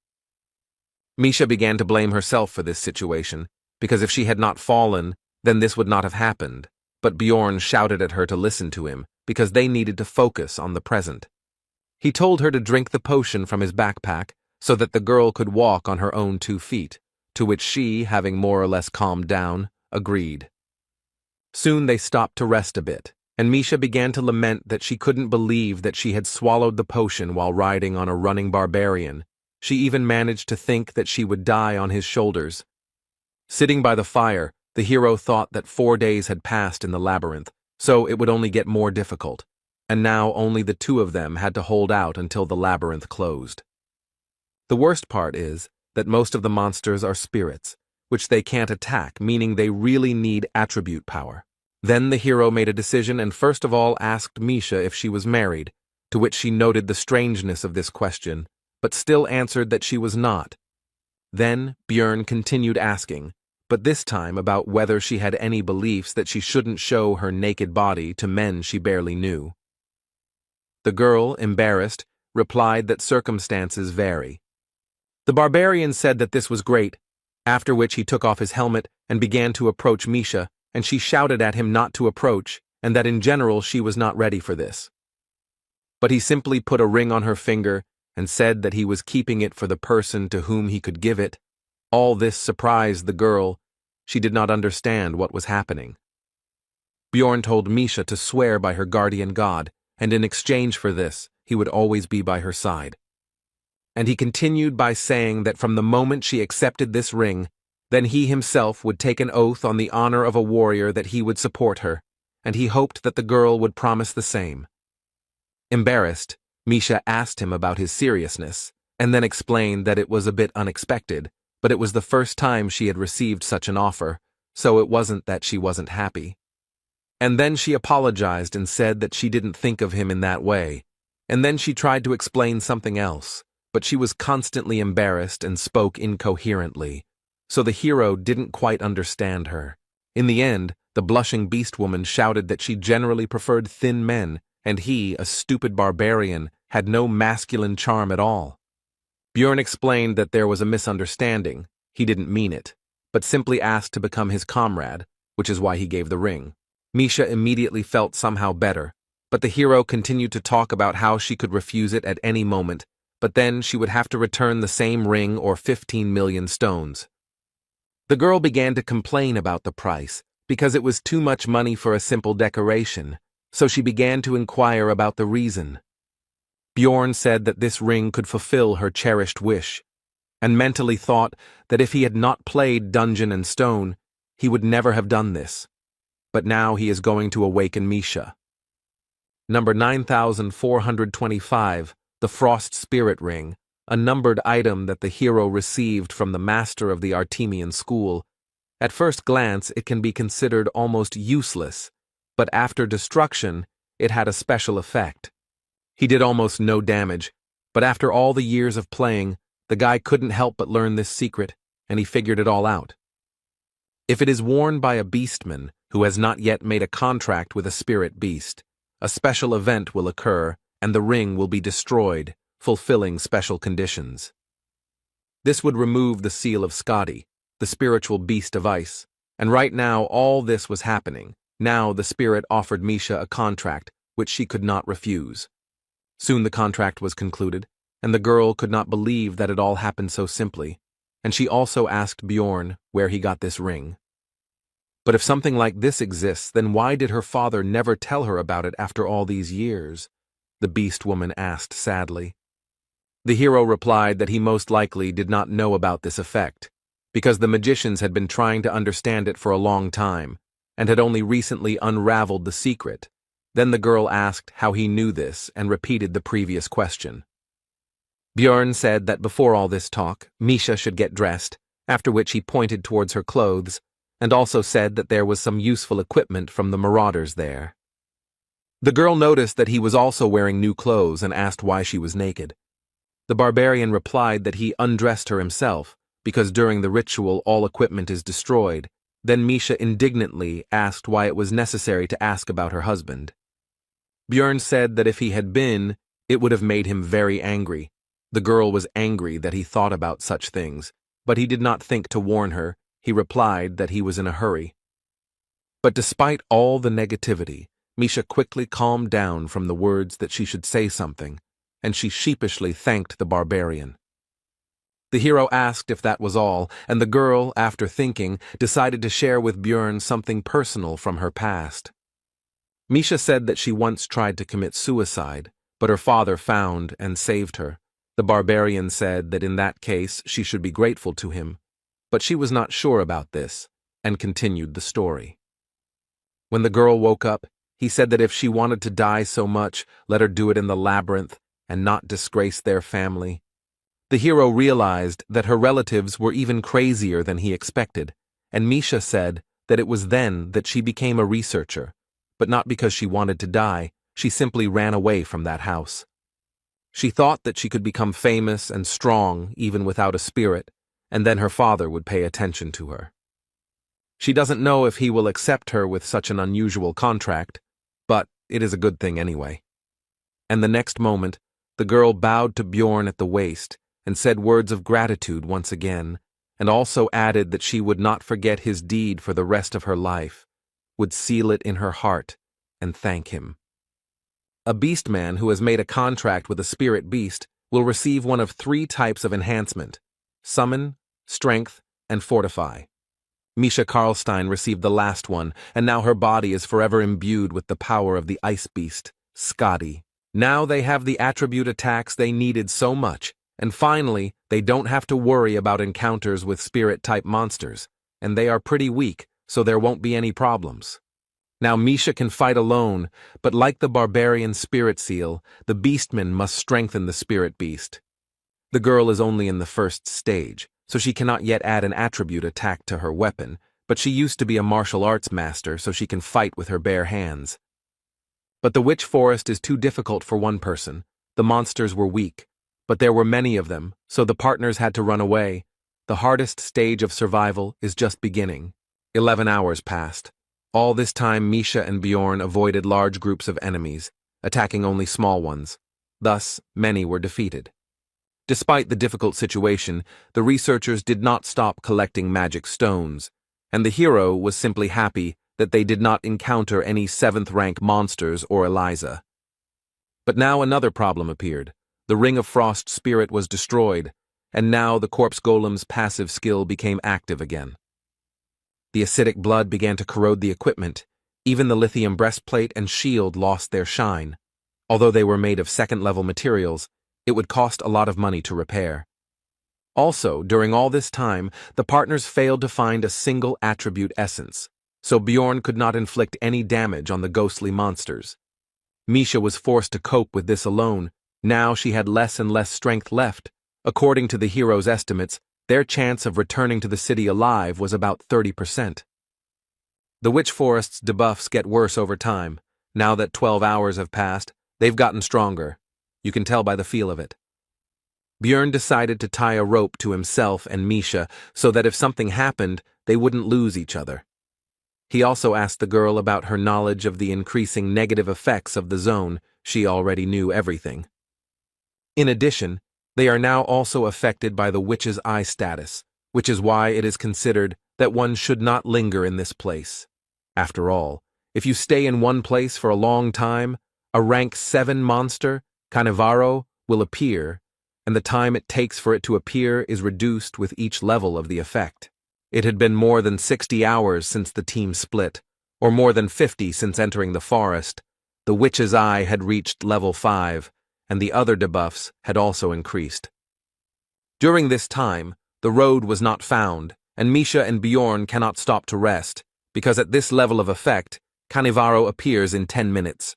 Misha began to blame herself for this situation, because if she had not fallen, then this would not have happened, but Bjorn shouted at her to listen to him, because they needed to focus on the present. He told her to drink the potion from his backpack so that the girl could walk on her own 2 feet, to which she, having more or less calmed down, agreed. Soon they stopped to rest a bit, and Misha began to lament that she couldn't believe that she had swallowed the potion while riding on a running barbarian. She even managed to think that she would die on his shoulders. Sitting by the fire, the hero thought that 4 days had passed in the labyrinth, so it would only get more difficult, and now only the 2 of them had to hold out until the labyrinth closed. The worst part is that most of the monsters are spirits, which they can't attack, meaning they really need attribute power. Then the hero made a decision and first of all asked Misha if she was married, to which she noted the strangeness of this question, but still answered that she was not. Then Björn continued asking, but this time about whether she had any beliefs that she shouldn't show her naked body to men she barely knew. The girl, embarrassed, replied that circumstances vary. The barbarian said that this was great, after which he took off his helmet and began to approach Misha, and she shouted at him not to approach, and that in general she was not ready for this. But he simply put a ring on her finger and said that he was keeping it for the person to whom he could give it. All this surprised the girl. She did not understand what was happening. Bjorn told Misha to swear by her guardian god, and in exchange for this, he would always be by her side. And he continued by saying that from the moment she accepted this ring, then he himself would take an oath on the honor of a warrior that he would support her, and he hoped that the girl would promise the same. Embarrassed, Misha asked him about his seriousness, and then explained that it was a bit unexpected, but it was the first time she had received such an offer, so it wasn't that she wasn't happy. And then she apologized and said that she didn't think of him in that way, and then she tried to explain something else, but she was constantly embarrassed and spoke incoherently, so the hero didn't quite understand her. In the end, the blushing beast woman shouted that she generally preferred thin men, and he, a stupid barbarian, had no masculine charm at all. Bjorn explained that there was a misunderstanding. He didn't mean it, but simply asked to become his comrade, which is why he gave the ring. Misha immediately felt somehow better, but the hero continued to talk about how she could refuse it at any moment, but then she would have to return the same ring or 15 million stones. The girl began to complain about the price, because it was too much money for a simple decoration, so she began to inquire about the reason. Bjorn said that this ring could fulfill her cherished wish, and mentally thought that if he had not played Dungeon and Stone, he would never have done this. But now he is going to awaken Misha. Number 9425, the Frost Spirit Ring, a numbered item that the hero received from the master of the Artemian school. At first glance, it can be considered almost useless, but after destruction, it had a special effect. He did almost no damage, but after all the years of playing, the guy couldn't help but learn this secret, and he figured it all out. If it is worn by a beastman who has not yet made a contract with a spirit beast, a special event will occur, and the ring will be destroyed, fulfilling special conditions. This would remove the seal of Skadi, the spiritual beast of ice, and right now all this was happening. Now the spirit offered Misha a contract, which she could not refuse. Soon the contract was concluded, and the girl could not believe that it all happened so simply, and she also asked Bjorn where he got this ring. But if something like this exists, then why did her father never tell her about it after all these years? The beast woman asked sadly. The hero replied that he most likely did not know about this effect, because the magicians had been trying to understand it for a long time, and had only recently unraveled the secret. Then the girl asked how he knew this and repeated the previous question. Bjorn said that before all this talk, Misha should get dressed, after which he pointed towards her clothes, and also said that there was some useful equipment from the marauders there. The girl noticed that he was also wearing new clothes and asked why she was naked. The barbarian replied that he undressed her himself, because during the ritual all equipment is destroyed. Then Misha indignantly asked why it was necessary to ask about her husband. Bjorn said that if he had been, it would have made him very angry. The girl was angry that he thought about such things, but he did not think to warn her. He replied that he was in a hurry. But despite all the negativity, Misha quickly calmed down from the words that she should say something, and she sheepishly thanked the barbarian. The hero asked if that was all, and the girl, after thinking, decided to share with Bjorn something personal from her past. Misha said that she once tried to commit suicide, but her father found and saved her. The barbarian said that in that case she should be grateful to him, but she was not sure about this, and continued the story. When the girl woke up, he said that if she wanted to die so much, let her do it in the labyrinth and not disgrace their family. The hero realized that her relatives were even crazier than he expected, and Misha said that it was then that she became a researcher, but not because she wanted to die. She simply ran away from that house. She thought that she could become famous and strong even without a spirit, and then her father would pay attention to her. She doesn't know if he will accept her with such an unusual contract, but it is a good thing anyway. And the next moment, the girl bowed to Bjorn at the waist and said words of gratitude once again, and also added that she would not forget his deed for the rest of her life, would seal it in her heart and thank him. A beastman who has made a contract with a spirit beast will receive one of 3 types of enhancement: summon, strength, and fortify. Misha Karlstein received the last one, and now her body is forever imbued with the power of the ice beast, Skadi. Now they have the attribute attacks they needed so much, and finally, they don't have to worry about encounters with spirit-type monsters, and they are pretty weak, so there won't be any problems. Now Misha can fight alone, but like the barbarian spirit seal, the beastman must strengthen the spirit beast. The girl is only in the first stage, so she cannot yet add an attribute attack to her weapon, but she used to be a martial arts master, so she can fight with her bare hands. But the witch forest is too difficult for one person. The monsters were weak, but there were many of them, so the partners had to run away. The hardest stage of survival is just beginning. 11 hours passed. All this time Misha and Bjorn avoided large groups of enemies, attacking only small ones. Thus, many were defeated. Despite the difficult situation, the researchers did not stop collecting magic stones, and the hero was simply happy that they did not encounter any 7th-rank monsters or Eliza. But now another problem appeared. The Ring of Frost spirit was destroyed, and now the corpse golem's passive skill became active again. The acidic blood began to corrode the equipment. Even the lithium breastplate and shield lost their shine. Although they were made of 2nd-level materials, it would cost a lot of money to repair. Also, during all this time, the partners failed to find a single attribute essence, so Bjorn could not inflict any damage on the ghostly monsters. Misha was forced to cope with this alone. Now she had less and less strength left. According to the hero's estimates, their chance of returning to the city alive was about 30%. The Witch Forest's debuffs get worse over time. Now that 12 hours have passed, they've gotten stronger. You can tell by the feel of it. Bjorn decided to tie a rope to himself and Misha so that if something happened, they wouldn't lose each other. He also asked the girl about her knowledge of the increasing negative effects of the zone. She already knew everything. In addition, they are now also affected by the witch's eye status, which is why it is considered that one should not linger in this place. After all, if you stay in one place for a long time, a rank 7 monster, Canevaro, will appear, and the time it takes for it to appear is reduced with each level of the effect. It had been more than 60 hours since the team split, or more than 50 since entering the forest. The witch's eye had reached level 5, and the other debuffs had also increased. During this time, the road was not found, and Misha and Bjorn cannot stop to rest, because at this level of effect, Canevaro appears in 10 minutes.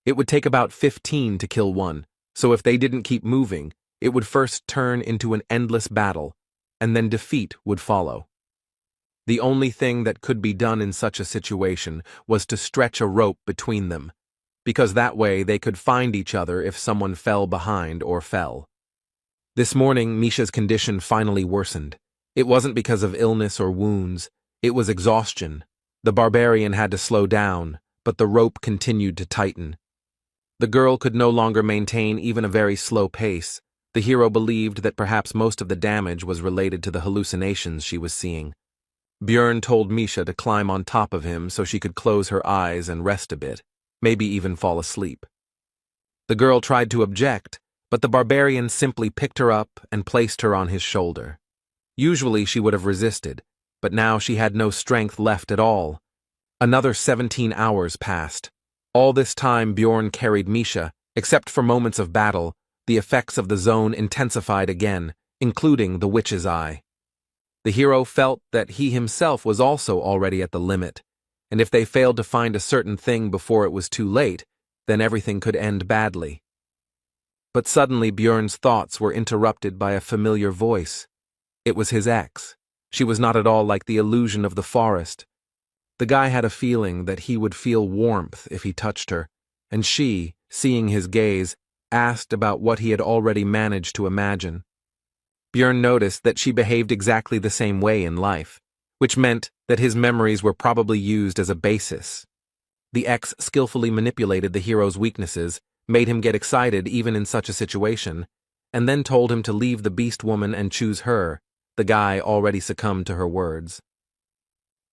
It would take about 15 to kill one, so if they didn't keep moving, it would first turn into an endless battle, and then defeat would follow. The only thing that could be done in such a situation was to stretch a rope between them, because that way they could find each other if someone fell behind or fell. This morning, Misha's condition finally worsened. It wasn't because of illness or wounds, it was exhaustion. The barbarian had to slow down, but the rope continued to tighten. The girl could no longer maintain even a very slow pace. The hero believed that perhaps most of the damage was related to the hallucinations she was seeing. Bjorn told Misha to climb on top of him so she could close her eyes and rest a bit, maybe even fall asleep. The girl tried to object, but the barbarian simply picked her up and placed her on his shoulder. Usually she would have resisted, but now she had no strength left at all. Another 17 hours passed. All this time Bjorn carried Misha. Except for moments of battle, the effects of the zone intensified again, including the witch's eye. The hero felt that he himself was also already at the limit, and if they failed to find a certain thing before it was too late, then everything could end badly. But suddenly Bjorn's thoughts were interrupted by a familiar voice. It was his ex. She was not at all like the illusion of the forest. The guy had a feeling that he would feel warmth if he touched her, and she, seeing his gaze, asked about what he had already managed to imagine. Bjorn noticed that she behaved exactly the same way in life, which meant that his memories were probably used as a basis. The ex skillfully manipulated the hero's weaknesses, made him get excited even in such a situation, and then told him to leave the beast woman and choose her. The guy already succumbed to her words.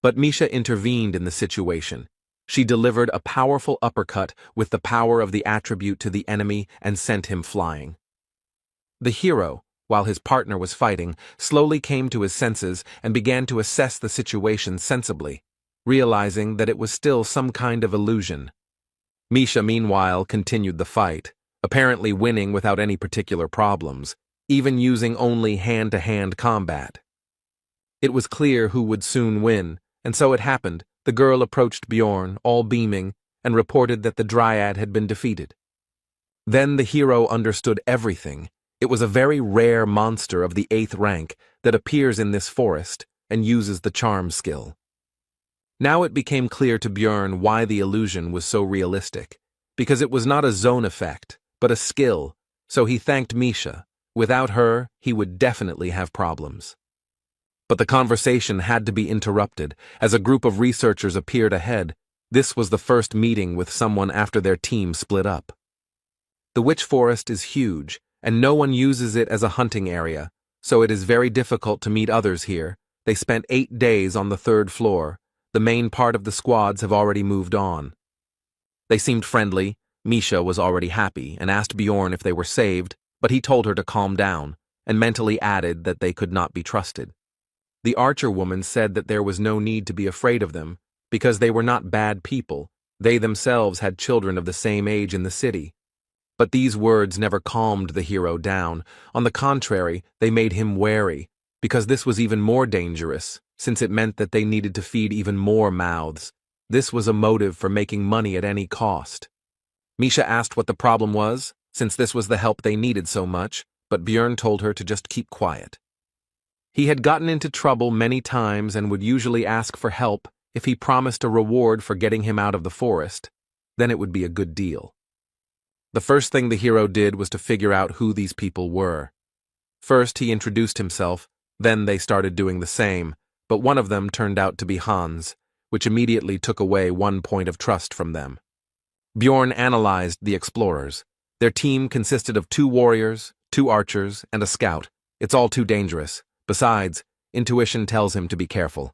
But Misha intervened in the situation. She delivered a powerful uppercut with the power of the attribute to the enemy and sent him flying. The hero, while his partner was fighting, slowly came to his senses and began to assess the situation sensibly, realizing that it was still some kind of illusion. Misha, meanwhile, continued the fight, apparently winning without any particular problems, even using only hand-to-hand combat. It was clear who would soon win, and so it happened. The girl approached Bjorn, all beaming, and reported that the Dryad had been defeated. Then the hero understood everything. It was a very rare monster of the 8th rank that appears in this forest and uses the charm skill. Now it became clear to Björn why the illusion was so realistic, because it was not a zone effect, but a skill, so he thanked Misha. Without her, he would definitely have problems. But the conversation had to be interrupted as a group of researchers appeared ahead. This was the first meeting with someone after their team split up. The witch forest is huge, and no one uses it as a hunting area, so it is very difficult to meet others here. They spent 8 days on the 3rd floor. The main part of the squads have already moved on. They seemed friendly. Misha was already happy and asked Bjorn if they were saved, but he told her to calm down, and mentally added that they could not be trusted. The archer woman said that there was no need to be afraid of them, because they were not bad people. They themselves had children of the same age in the city. But these words never calmed the hero down. On the contrary, they made him wary, because this was even more dangerous, since it meant that they needed to feed even more mouths. This was a motive for making money at any cost. Misha asked what the problem was, since this was the help they needed so much, but Björn told her to just keep quiet. He had gotten into trouble many times and would usually ask for help if he promised a reward for getting him out of the forest. Then it would be a good deal. The first thing the hero did was to figure out who these people were. First, he introduced himself, then they started doing the same, but one of them turned out to be Hans, which immediately took away one point of trust from them. Bjorn analyzed the explorers. Their team consisted of 2 warriors, 2 archers, and a scout. It's all too dangerous. Besides, intuition tells him to be careful.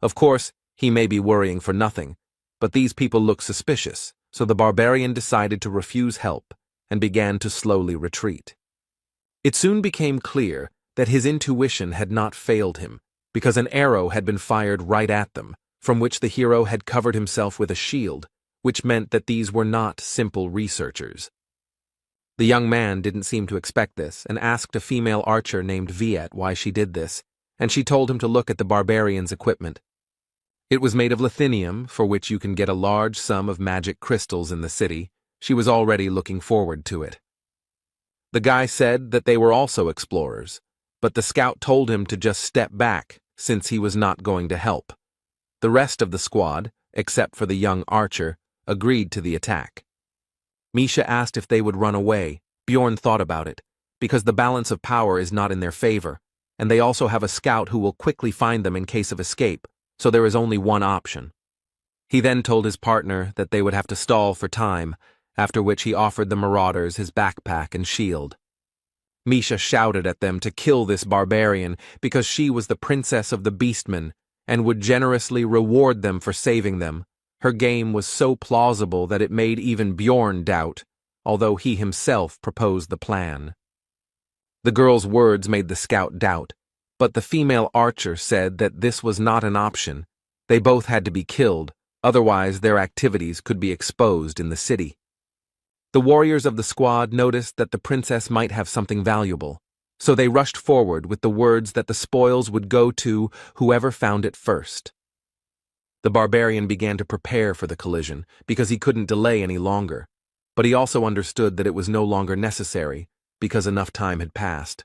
Of course, he may be worrying for nothing, but these people look suspicious, so the barbarian decided to refuse help and began to slowly retreat. It soon became clear that his intuition had not failed him, because an arrow had been fired right at them, from which the hero had covered himself with a shield, which meant that these were not simple researchers. The young man didn't seem to expect this and asked a female archer named Viet why she did this, and she told him to look at the barbarian's equipment. It was made of lithinium, for which you can get a large sum of magic crystals in the city. She was already looking forward to it. The guy said that they were also explorers, but the scout told him to just step back since he was not going to help. The rest of the squad, except for the young archer, agreed to the attack. Misha asked if they would run away. Bjorn thought about it, because the balance of power is not in their favor, and they also have a scout who will quickly find them in case of escape, so there is only one option. He then told his partner that they would have to stall for time, after which he offered the marauders his backpack and shield. Misha shouted at them to kill this barbarian because she was the princess of the beastmen and would generously reward them for saving them. Her game was so plausible that it made even Bjorn doubt, although he himself proposed the plan. The girl's words made the scout doubt, but the female archer said that this was not an option. They both had to be killed, otherwise their activities could be exposed in the city. The warriors of the squad noticed that the princess might have something valuable, so they rushed forward with the words that the spoils would go to whoever found it first. The barbarian began to prepare for the collision because he couldn't delay any longer, but he also understood that it was no longer necessary because enough time had passed.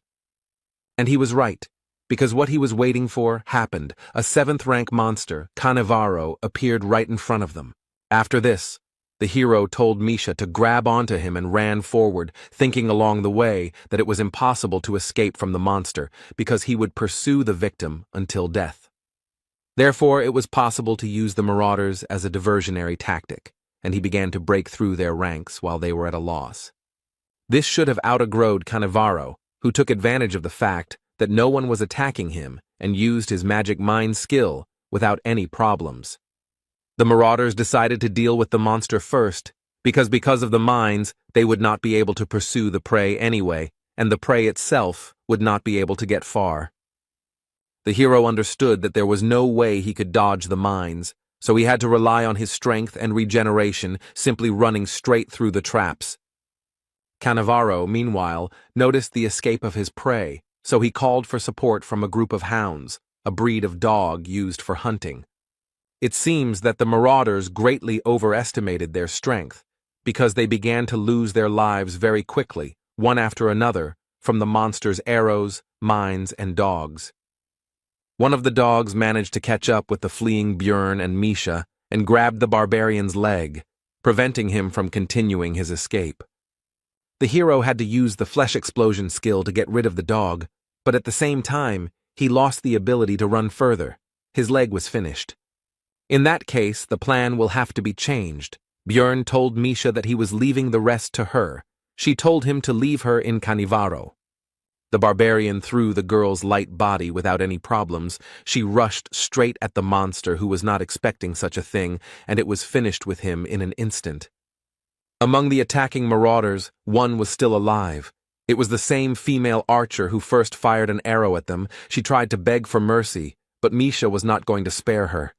And he was right, because what he was waiting for happened. A 7th-rank monster, Cannavaro, appeared right in front of them. After this, the hero told Misha to grab onto him and ran forward, thinking along the way that it was impossible to escape from the monster because he would pursue the victim until death. Therefore, it was possible to use the marauders as a diversionary tactic, and he began to break through their ranks while they were at a loss. This should have out-aggroed Cannavaro, who took advantage of the fact that no one was attacking him and used his magic mind skill without any problems. The marauders decided to deal with the monster first, because of the mines, they would not be able to pursue the prey anyway, and the prey itself would not be able to get far. The hero understood that there was no way he could dodge the mines, so he had to rely on his strength and regeneration, simply running straight through the traps. Cannavaro, meanwhile, noticed the escape of his prey, so he called for support from a group of hounds, a breed of dog used for hunting. It seems that the marauders greatly overestimated their strength, because they began to lose their lives very quickly, one after another, from the monster's arrows, mines, and dogs. One of the dogs managed to catch up with the fleeing Björn and Misha and grabbed the barbarian's leg, preventing him from continuing his escape. The hero had to use the flesh explosion skill to get rid of the dog, but at the same time, he lost the ability to run further. His leg was finished. In that case, the plan will have to be changed. Björn told Misha that he was leaving the rest to her. She told him to leave her in Canivaro. The barbarian threw the girl's light body without any problems. She rushed straight at the monster, who was not expecting such a thing, and it was finished with him in an instant. Among the attacking marauders, one was still alive. It was the same female archer who first fired an arrow at them. She tried to beg for mercy, but Misha was not going to spare her.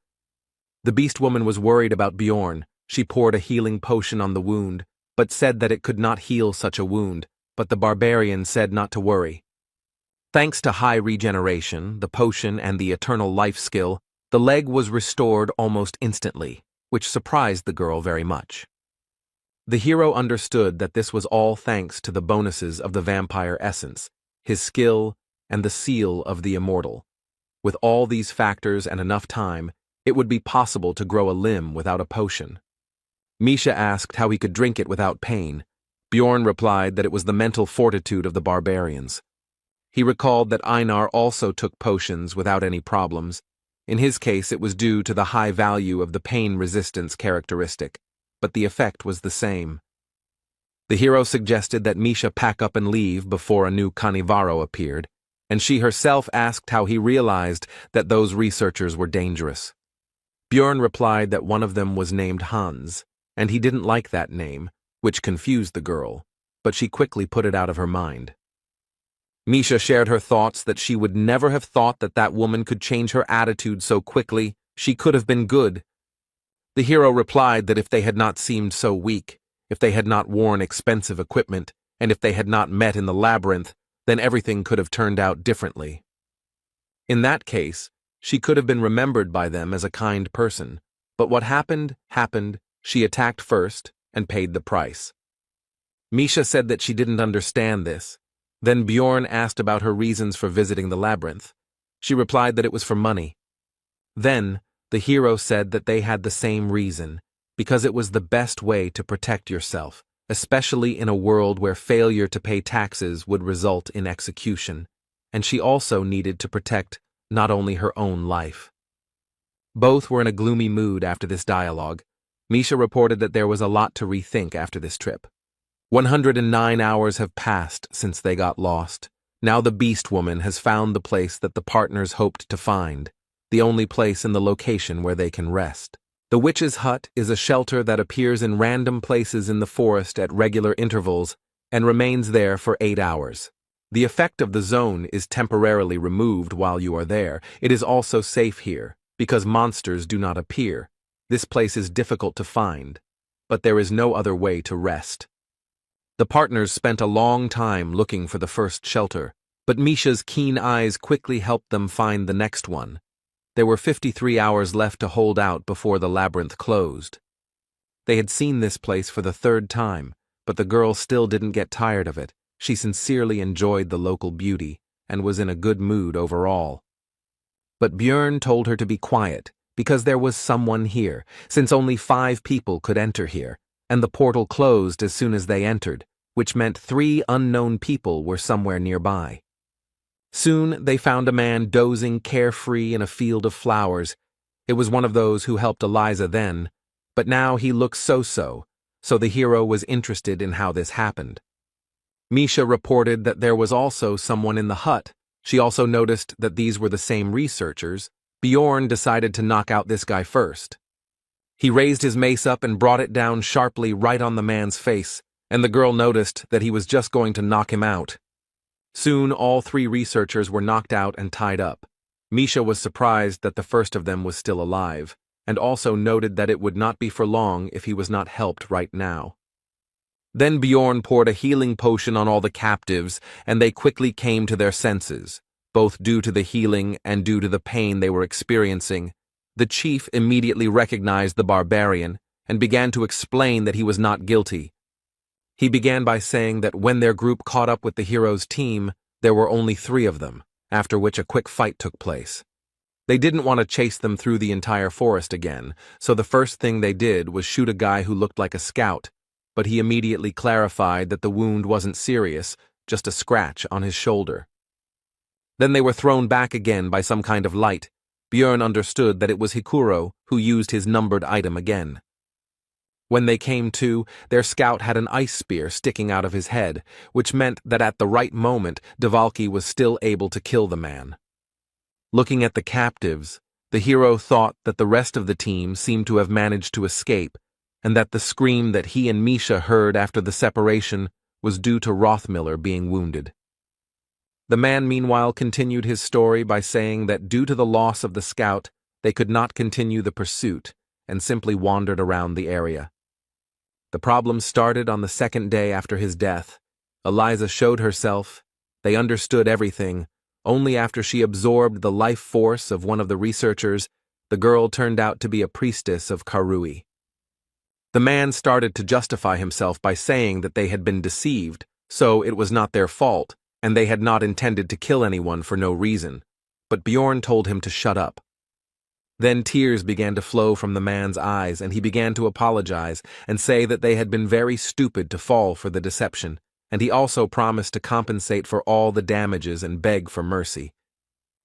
The beast woman was worried about Bjorn. She poured a healing potion on the wound, but said that it could not heal such a wound, but the barbarian said not to worry. Thanks to high regeneration, the potion, and the eternal life skill, the leg was restored almost instantly, which surprised the girl very much. The hero understood that this was all thanks to the bonuses of the vampire essence, his skill, and the seal of the immortal. With all these factors and enough time, it would be possible to grow a limb without a potion. Misha asked how he could drink it without pain. Bjorn replied that it was the mental fortitude of the barbarians. He recalled that Einar also took potions without any problems. In his case, it was due to the high value of the pain resistance characteristic, but the effect was the same. The hero suggested that Misha pack up and leave before a new Canivaro appeared, and she herself asked how he realized that those researchers were dangerous. Bjorn replied that one of them was named Hans, and he didn't like that name, which confused the girl, but she quickly put it out of her mind. Misha shared her thoughts that she would never have thought that that woman could change her attitude so quickly. She could have been good. The hero replied that if they had not seemed so weak, if they had not worn expensive equipment, and if they had not met in the labyrinth, then everything could have turned out differently. In that case, she could have been remembered by them as a kind person, but what happened, happened. She attacked first and paid the price. Misha said that she didn't understand this. Then Bjorn asked about her reasons for visiting the labyrinth. She replied that it was for money. Then, the hero said that they had the same reason, because it was the best way to protect yourself, especially in a world where failure to pay taxes would result in execution, and she also needed to protect not only her own life. Both were in a gloomy mood after this dialogue. Misha reported that there was a lot to rethink after this trip. 109 hours have passed since they got lost. Now the beast woman has found the place that the partners hoped to find, the only place in the location where they can rest. The witch's hut is a shelter that appears in random places in the forest at regular intervals and remains there for 8 hours. The effect of the zone is temporarily removed while you are there. It is also safe here, because monsters do not appear. This place is difficult to find, but there is no other way to rest. The partners spent a long time looking for the first shelter, but Misha's keen eyes quickly helped them find the next one. There were 53 hours left to hold out before the labyrinth closed. They had seen this place for the 3rd time, but the girl still didn't get tired of it. She sincerely enjoyed the local beauty and was in a good mood overall. But Björn told her to be quiet, because there was someone here, since only 5 people could enter here, and the portal closed as soon as they entered, which meant 3 unknown people were somewhere nearby. Soon they found a man dozing carefree in a field of flowers. It was one of those who helped Eliza then, but now he looked so-so, so the hero was interested in how this happened. Misha reported that there was also someone in the hut. She also noticed that these were the same researchers. Bjorn decided to knock out this guy first. He raised his mace up and brought it down sharply right on the man's face, and the girl noticed that he was just going to knock him out. Soon all 3 researchers were knocked out and tied up. Misha was surprised that the first of them was still alive, and also noted that it would not be for long if he was not helped right now. Then Bjorn poured a healing potion on all the captives, and they quickly came to their senses, both due to the healing and due to the pain they were experiencing. The chief immediately recognized the barbarian and began to explain that he was not guilty. He began by saying that when their group caught up with the hero's team, there were only 3 of them, after which a quick fight took place. They didn't want to chase them through the entire forest again, so the first thing they did was shoot a guy who looked like a scout, but he immediately clarified that the wound wasn't serious, just a scratch on his shoulder. Then they were thrown back again by some kind of light. Björn understood that it was Hikuro who used his numbered item again. When they came to, their scout had an ice spear sticking out of his head, which meant that at the right moment, Dvalki was still able to kill the man. Looking at the captives, the hero thought that the rest of the team seemed to have managed to escape, and that the scream that he and Misha heard after the separation was due to Rothmiller being wounded. The man meanwhile continued his story by saying that due to the loss of the scout, they could not continue the pursuit, and simply wandered around the area. The problem started on the 2nd day after his death. Eliza showed herself. They understood everything. Only after she absorbed the life force of one of the researchers, the girl turned out to be a priestess of Karui. The man started to justify himself by saying that they had been deceived, so it was not their fault, and they had not intended to kill anyone for no reason. But Bjorn told him to shut up. Then tears began to flow from the man's eyes, and he began to apologize and say that they had been very stupid to fall for the deception, and he also promised to compensate for all the damages and beg for mercy.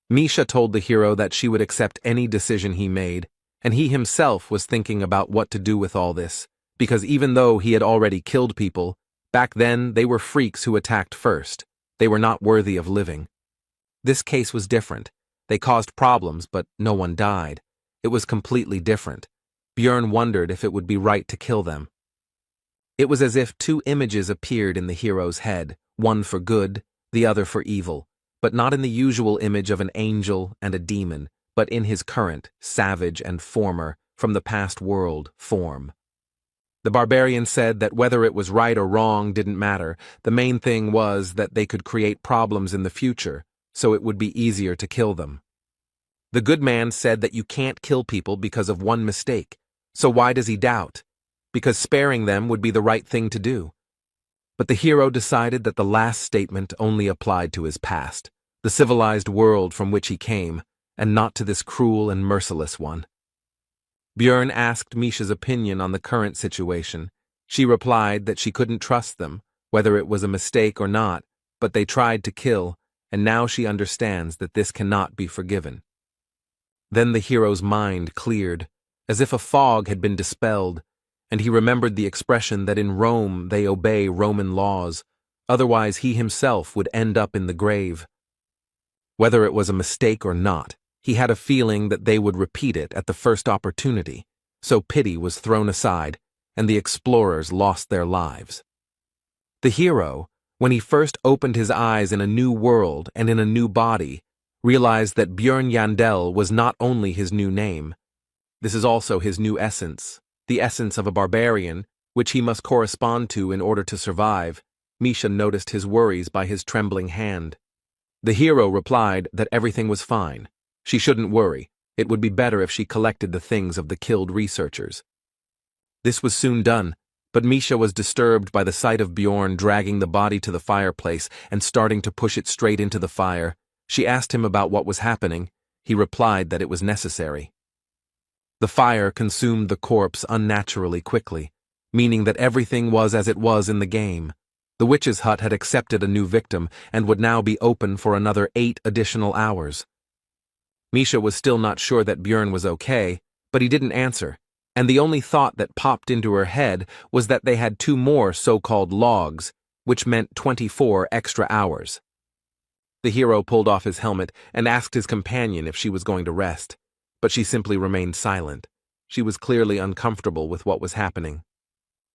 Misha told the hero that she would accept any decision he made, and he himself was thinking about what to do with all this, because even though he had already killed people, back then they were freaks who attacked first. They were not worthy of living. This case was different. They caused problems, but no one died. It was completely different. Björn wondered if it would be right to kill them. It was as if 2 images appeared in the hero's head, one for good, the other for evil, but not in the usual image of an angel and a demon, but in his current, savage and former, from the past world, form. The barbarian said that whether it was right or wrong didn't matter. The main thing was that they could create problems in the future, so it would be easier to kill them. The good man said that you can't kill people because of one mistake, so why does he doubt? Because sparing them would be the right thing to do. But the hero decided that the last statement only applied to his past, the civilized world from which he came, and not to this cruel and merciless one. Björn asked Misha's opinion on the current situation. She replied that she couldn't trust them, whether it was a mistake or not, but they tried to kill, and now she understands that this cannot be forgiven. Then the hero's mind cleared, as if a fog had been dispelled, and he remembered the expression that in Rome they obey Roman laws, otherwise he himself would end up in the grave. Whether it was a mistake or not, he had a feeling that they would repeat it at the first opportunity, so pity was thrown aside, and the explorers lost their lives. The hero, when he first opened his eyes in a new world and in a new body, realized that Björn Yandel was not only his new name. This is also his new essence, the essence of a barbarian, which he must correspond to in order to survive. Misha noticed his worries by his trembling hand. The hero replied that everything was fine. She shouldn't worry. It would be better if she collected the things of the killed researchers. This was soon done, but Misha was disturbed by the sight of Bjorn dragging the body to the fireplace and starting to push it straight into the fire. She asked him about what was happening. He replied that it was necessary. The fire consumed the corpse unnaturally quickly, meaning that everything was as it was in the game. The witch's hut had accepted a new victim and would now be open for another 8 additional hours. Misha was still not sure that Björn was okay, but he didn't answer, and the only thought that popped into her head was that they had 2 more so-called logs, which meant 24 extra hours. The hero pulled off his helmet and asked his companion if she was going to rest, but she simply remained silent. She was clearly uncomfortable with what was happening.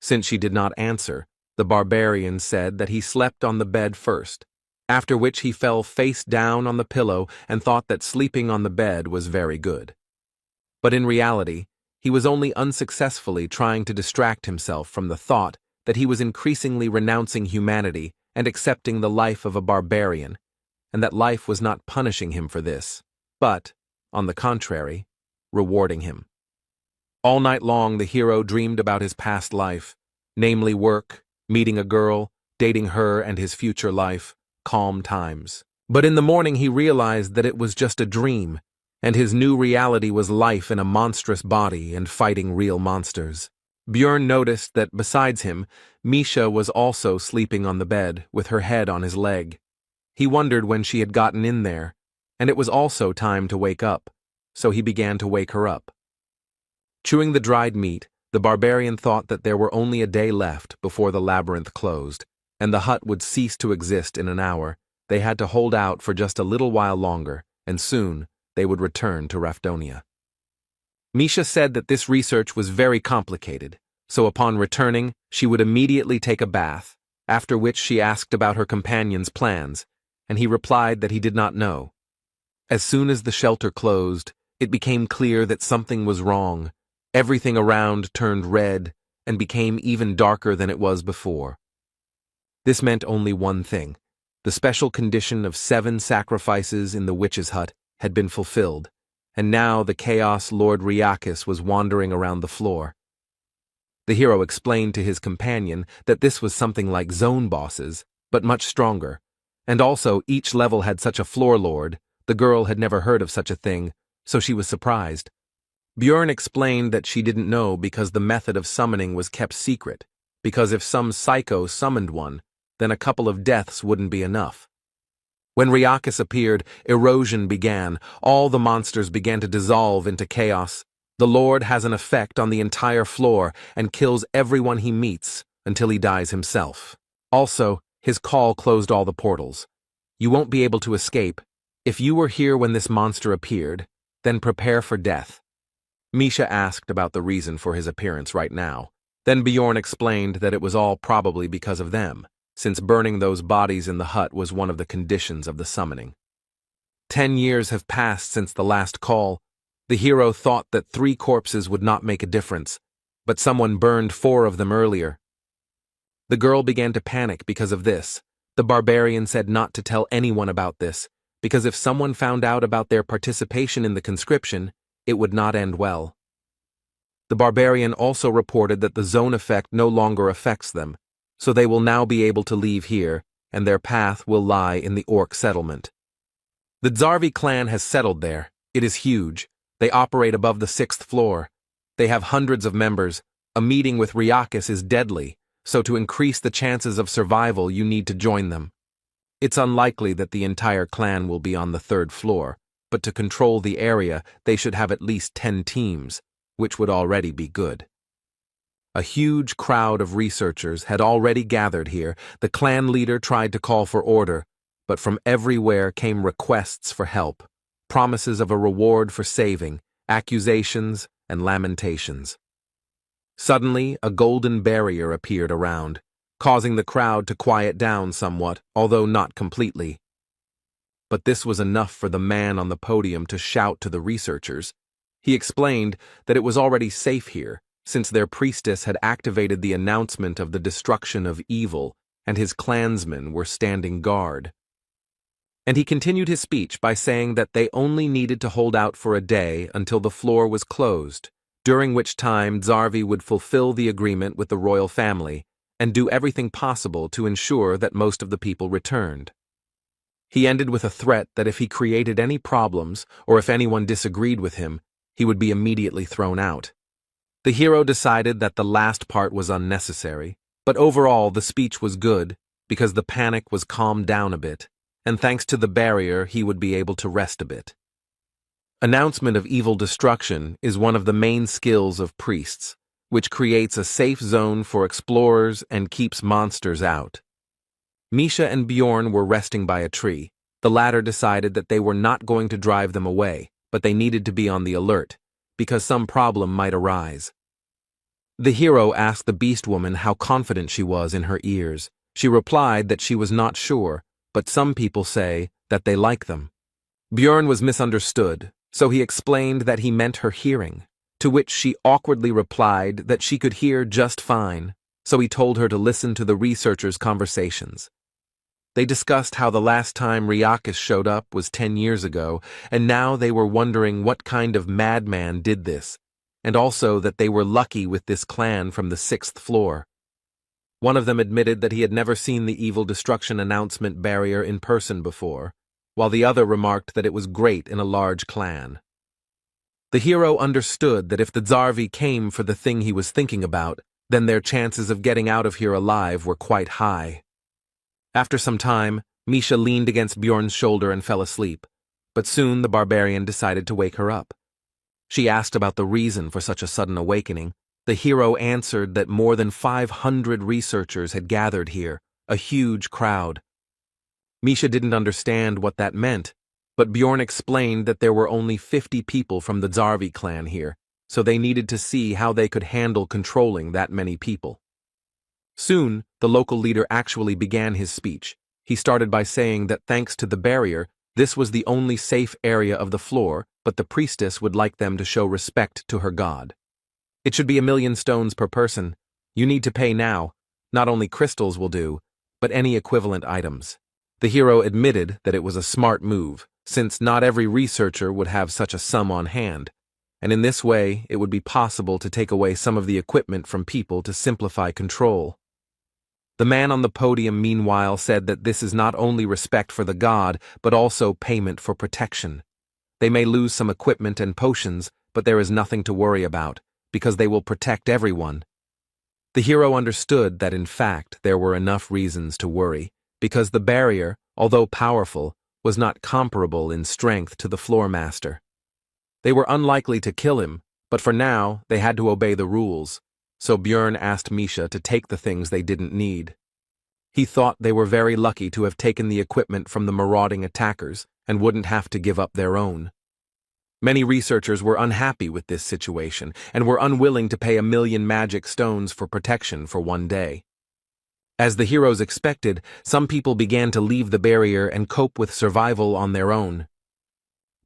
Since she did not answer, the barbarian said that he slept on the bed first, after which he fell face down on the pillow and thought that sleeping on the bed was very good. But in reality, he was only unsuccessfully trying to distract himself from the thought that he was increasingly renouncing humanity and accepting the life of a barbarian, and that life was not punishing him for this, but, on the contrary, rewarding him. All night long the hero dreamed about his past life, namely work, meeting a girl, dating her and his future life, calm times. But in the morning he realized that it was just a dream, and his new reality was life in a monstrous body and fighting real monsters. Björn noticed that besides him, Misha was also sleeping on the bed with her head on his leg. He wondered when she had gotten in there, and it was also time to wake up, so he began to wake her up. Chewing the dried meat, the barbarian thought that there were only a day left before the labyrinth closed, and the hut would cease to exist in an hour. They had to hold out for just a little while longer, and soon they would return to Rafdonia. Misha said that this research was very complicated, so upon returning, she would immediately take a bath, after which she asked about her companion's plans, and he replied that he did not know. As soon as the shelter closed, it became clear that something was wrong. Everything around turned red and became even darker than it was before. This meant only one thing. The special condition of 7 sacrifices in the witch's hut had been fulfilled, and now the Chaos Lord Riakis was wandering around the floor. The hero explained to his companion that this was something like zone bosses, but much stronger, and also each level had such a floor lord. The girl had never heard of such a thing, so she was surprised. Björn explained that she didn't know because the method of summoning was kept secret, because if some psycho summoned one, then a couple of deaths wouldn't be enough. When Riakis appeared, erosion began. All the monsters began to dissolve into chaos. The Lord has an effect on the entire floor and kills everyone he meets until he dies himself. Also, his call closed all the portals. You won't be able to escape. If you were here when this monster appeared, then prepare for death. Misha asked about the reason for his appearance right now. Then Bjorn explained that it was all probably because of them, since burning those bodies in the hut was one of the conditions of the summoning. 10 years have passed since the last call. The hero thought that 3 corpses would not make a difference, but someone burned 4 of them earlier. The girl began to panic because of this. The barbarian said not to tell anyone about this, because if someone found out about their participation in the conscription, it would not end well. The barbarian also reported that the zone effect no longer affects them, so they will now be able to leave here, and their path will lie in the orc settlement. The Zarvi clan has settled there. It is huge. They operate above the 6th floor. They have hundreds of members. A meeting with Riakis is deadly, so to increase the chances of survival you need to join them. It's unlikely that the entire clan will be on the 3rd floor, but to control the area they should have at least 10 teams, which would already be good. A huge crowd of researchers had already gathered here. The clan leader tried to call for order, but from everywhere came requests for help, promises of a reward for saving, accusations, and lamentations. Suddenly, a golden barrier appeared around, causing the crowd to quiet down somewhat, although not completely. But this was enough for the man on the podium to shout to the researchers. He explained that it was already safe here, since their priestess had activated the announcement of the destruction of evil, and his clansmen were standing guard. And he continued his speech by saying that they only needed to hold out for a day until the floor was closed, during which time Zarvi would fulfill the agreement with the royal family and do everything possible to ensure that most of the people returned. He ended with a threat that if he created any problems or if anyone disagreed with him, he would be immediately thrown out. The hero decided that the last part was unnecessary, but overall the speech was good because the panic was calmed down a bit, and thanks to the barrier he would be able to rest a bit. Announcement of evil destruction is one of the main skills of priests, which creates a safe zone for explorers and keeps monsters out. Misha and Bjorn were resting by a tree. The latter decided that they were not going to drive them away, but they needed to be on the alert, because some problem might arise. The hero asked the beast woman how confident she was in her ears. She replied that she was not sure, but some people say that they like them. Bjorn was misunderstood, so he explained that he meant her hearing, to which she awkwardly replied that she could hear just fine, so he told her to listen to the researchers' conversations. They discussed how the last time Riakis showed up was 10 years ago, and now they were wondering what kind of madman did this, and also that they were lucky with this clan from the 6th floor. One of them admitted that he had never seen the evil destruction announcement barrier in person before, while the other remarked that it was great in a large clan. The hero understood that if the Zarvi came for the thing he was thinking about, then their chances of getting out of here alive were quite high. After some time, Misha leaned against Bjorn's shoulder and fell asleep, but soon the barbarian decided to wake her up. She asked about the reason for such a sudden awakening. The hero answered that more than 500 researchers had gathered here, a huge crowd. Misha didn't understand what that meant, but Bjorn explained that there were only 50 people from the Zarvi clan here, so they needed to see how they could handle controlling that many people. Soon, the local leader actually began his speech. He started by saying that thanks to the barrier, this was the only safe area of the floor, but the priestess would like them to show respect to her god. It should be 1,000,000 stones per person. You need to pay now. Not only crystals will do, but any equivalent items. The hero admitted that it was a smart move, since not every researcher would have such a sum on hand, and in this way it would be possible to take away some of the equipment from people to simplify control. The man on the podium meanwhile said that this is not only respect for the god, but also payment for protection. They may lose some equipment and potions, but there is nothing to worry about, because they will protect everyone. The hero understood that in fact there were enough reasons to worry, because the barrier, although powerful, was not comparable in strength to the floor master. They were unlikely to kill him, but for now they had to obey the rules, so Bjorn asked Misha to take the things they didn't need. He thought they were very lucky to have taken the equipment from the marauding attackers and wouldn't have to give up their own. Many researchers were unhappy with this situation and were unwilling to pay 1,000,000 magic stones for protection for one day. As the heroes expected, some people began to leave the barrier and cope with survival on their own.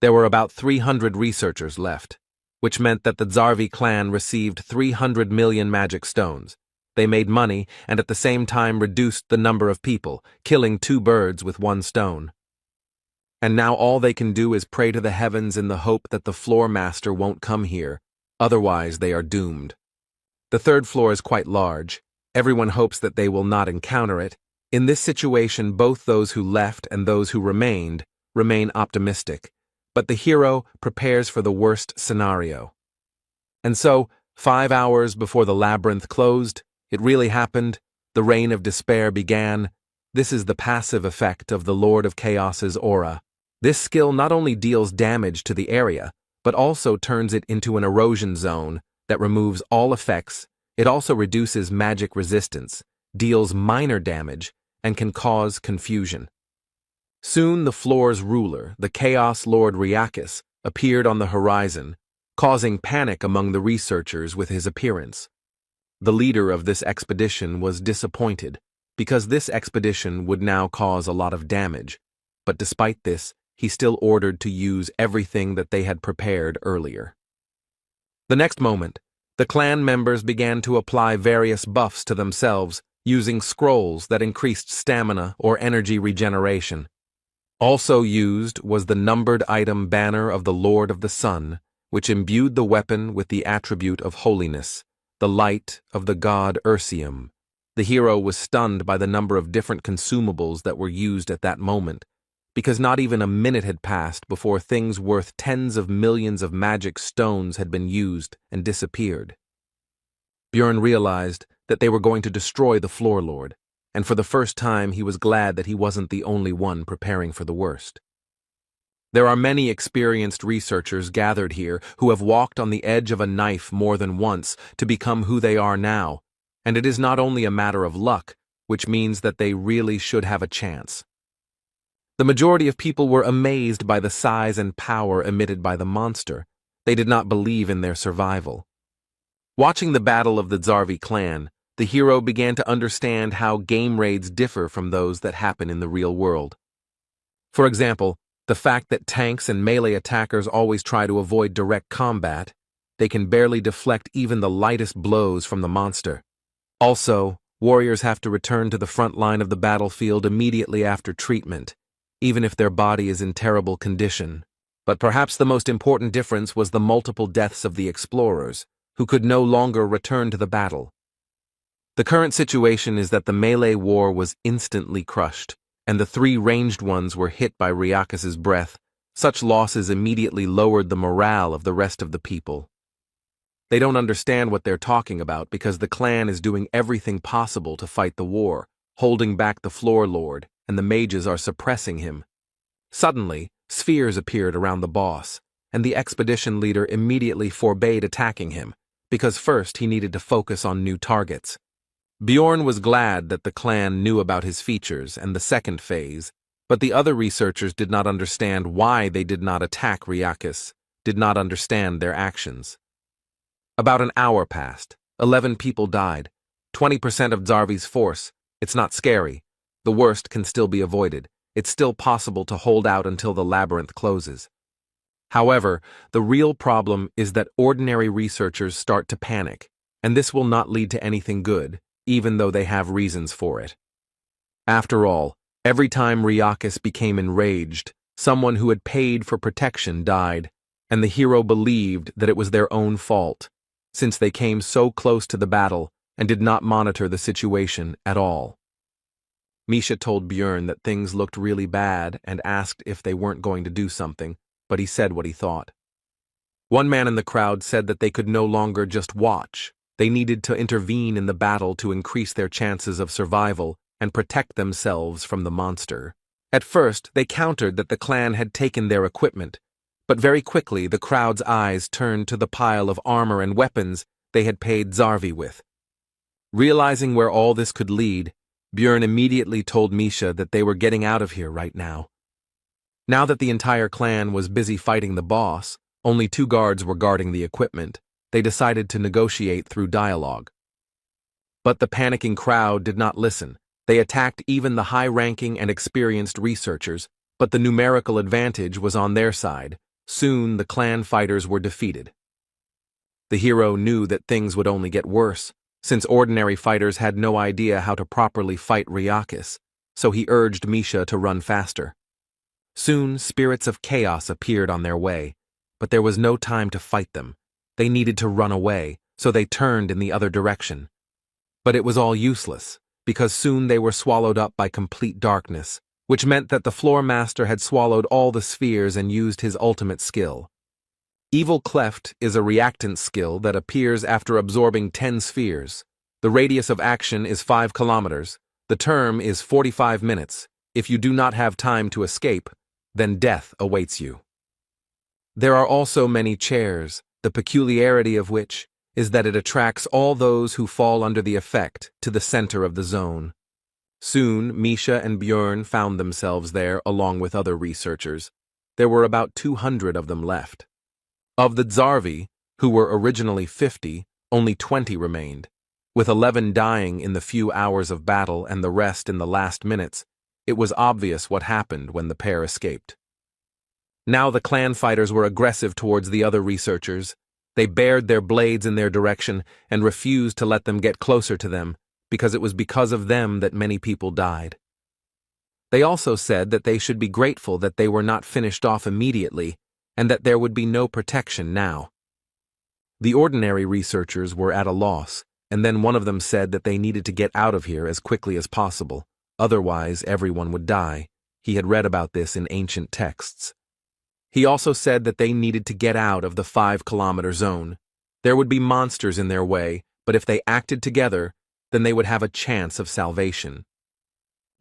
There were about 300 researchers left, which meant that the Zarvi clan received 300 million magic stones. They made money and at the same time reduced the number of people, killing 2 birds with 1 stone. And now all they can do is pray to the heavens in the hope that the floor master won't come here, otherwise they are doomed. The 3rd floor is quite large. Everyone hopes that they will not encounter it. In this situation, both those who left and those who remain optimistic, but the hero prepares for the worst scenario. And so, 5 hours before the labyrinth closed, it really happened. The reign of despair began. This is the passive effect of the Lord of Chaos's aura. This skill not only deals damage to the area, but also turns it into an erosion zone that removes all effects. It also reduces magic resistance, deals minor damage, and can cause confusion. Soon the floor's ruler, the Chaos Lord Ryakis, appeared on the horizon, causing panic among the researchers with his appearance. The leader of this expedition was disappointed, because this expedition would now cause a lot of damage, but despite this, he still ordered to use everything that they had prepared earlier. The next moment, the clan members began to apply various buffs to themselves, using scrolls that increased stamina or energy regeneration. Also used was the numbered item banner of the Lord of the Sun, which imbued the weapon with the attribute of holiness, the light of the god Ursium. The hero was stunned by the number of different consumables that were used at that moment, because not even a minute had passed before things worth tens of millions of magic stones had been used and disappeared. Bjorn realized that they were going to destroy the Floor Lord, and for the first time he was glad that he wasn't the only one preparing for the worst. There are many experienced researchers gathered here who have walked on the edge of a knife more than once to become who they are now, and it is not only a matter of luck, which means that they really should have a chance. The majority of people were amazed by the size and power emitted by the monster. They did not believe in their survival. Watching the battle of the Zarvi clan, the hero began to understand how game raids differ from those that happen in the real world. For example, the fact that tanks and melee attackers always try to avoid direct combat, they can barely deflect even the lightest blows from the monster. Also, warriors have to return to the front line of the battlefield immediately after treatment, even if their body is in terrible condition. But perhaps the most important difference was the multiple deaths of the explorers, who could no longer return to the battle. The current situation is that the melee war was instantly crushed, and the three ranged ones were hit by Ryakis's breath. Such losses immediately lowered the morale of the rest of the people. They don't understand what they're talking about because the clan is doing everything possible to fight the war, holding back the floor lord, and the mages are suppressing him. Suddenly, spheres appeared around the boss, and the expedition leader immediately forbade attacking him, because first he needed to focus on new targets. Bjorn was glad that the clan knew about his features and the second phase, but the other researchers did not understand why they did not attack Ryakis, did not understand their actions. About an hour passed. 11 people died. 20% of Zarvi's force. It's not scary. The worst can still be avoided. It's still possible to hold out until the labyrinth closes. However, the real problem is that ordinary researchers start to panic, and this will not lead to anything good, even though they have reasons for it. After all, every time Ryakis became enraged, someone who had paid for protection died, and the hero believed that it was their own fault, since they came so close to the battle and did not monitor the situation at all. Misha told Bjorn that things looked really bad and asked if they weren't going to do something, but he said what he thought. One man in the crowd said that they could no longer just watch. They needed to intervene in the battle to increase their chances of survival and protect themselves from the monster. At first, they countered that the clan had taken their equipment, but very quickly the crowd's eyes turned to the pile of armor and weapons they had paid Zarvi with. Realizing where all this could lead, Bjorn immediately told Misha that they were getting out of here right now. Now that the entire clan was busy fighting the boss, only 2 guards were guarding the equipment. They decided to negotiate through dialogue. But the panicking crowd did not listen. They attacked even the high-ranking and experienced researchers, but the numerical advantage was on their side. Soon the clan fighters were defeated. The hero knew that things would only get worse, since ordinary fighters had no idea how to properly fight Ryakis, so he urged Misha to run faster. Soon spirits of chaos appeared on their way, but there was no time to fight them. They needed to run away, so they turned in the other direction. But it was all useless, because soon they were swallowed up by complete darkness, which meant that the floor master had swallowed all the spheres and used his ultimate skill. Evil Cleft is a reactant skill that appears after absorbing 10 spheres. The radius of action is 5 kilometers. The term is 45 minutes. If you do not have time to escape, then death awaits you. There are also many chairs, the peculiarity of which is that it attracts all those who fall under the effect to the center of the zone. Soon, Misha and Bjorn found themselves there along with other researchers. There were about 200 of them left. Of the Zarvi, who were originally 50, only 20 remained. With 11 dying in the few hours of battle and the rest in the last minutes, it was obvious what happened when the pair escaped. Now the clan fighters were aggressive towards the other researchers. They bared their blades in their direction and refused to let them get closer to them, because it was because of them that many people died. They also said that they should be grateful that they were not finished off immediately, and that there would be no protection now. The ordinary researchers were at a loss, and then one of them said that they needed to get out of here as quickly as possible, otherwise everyone would die. He had read about this in ancient texts. He also said that they needed to get out of the 5-kilometer zone. There would be monsters in their way, but if they acted together, then they would have a chance of salvation.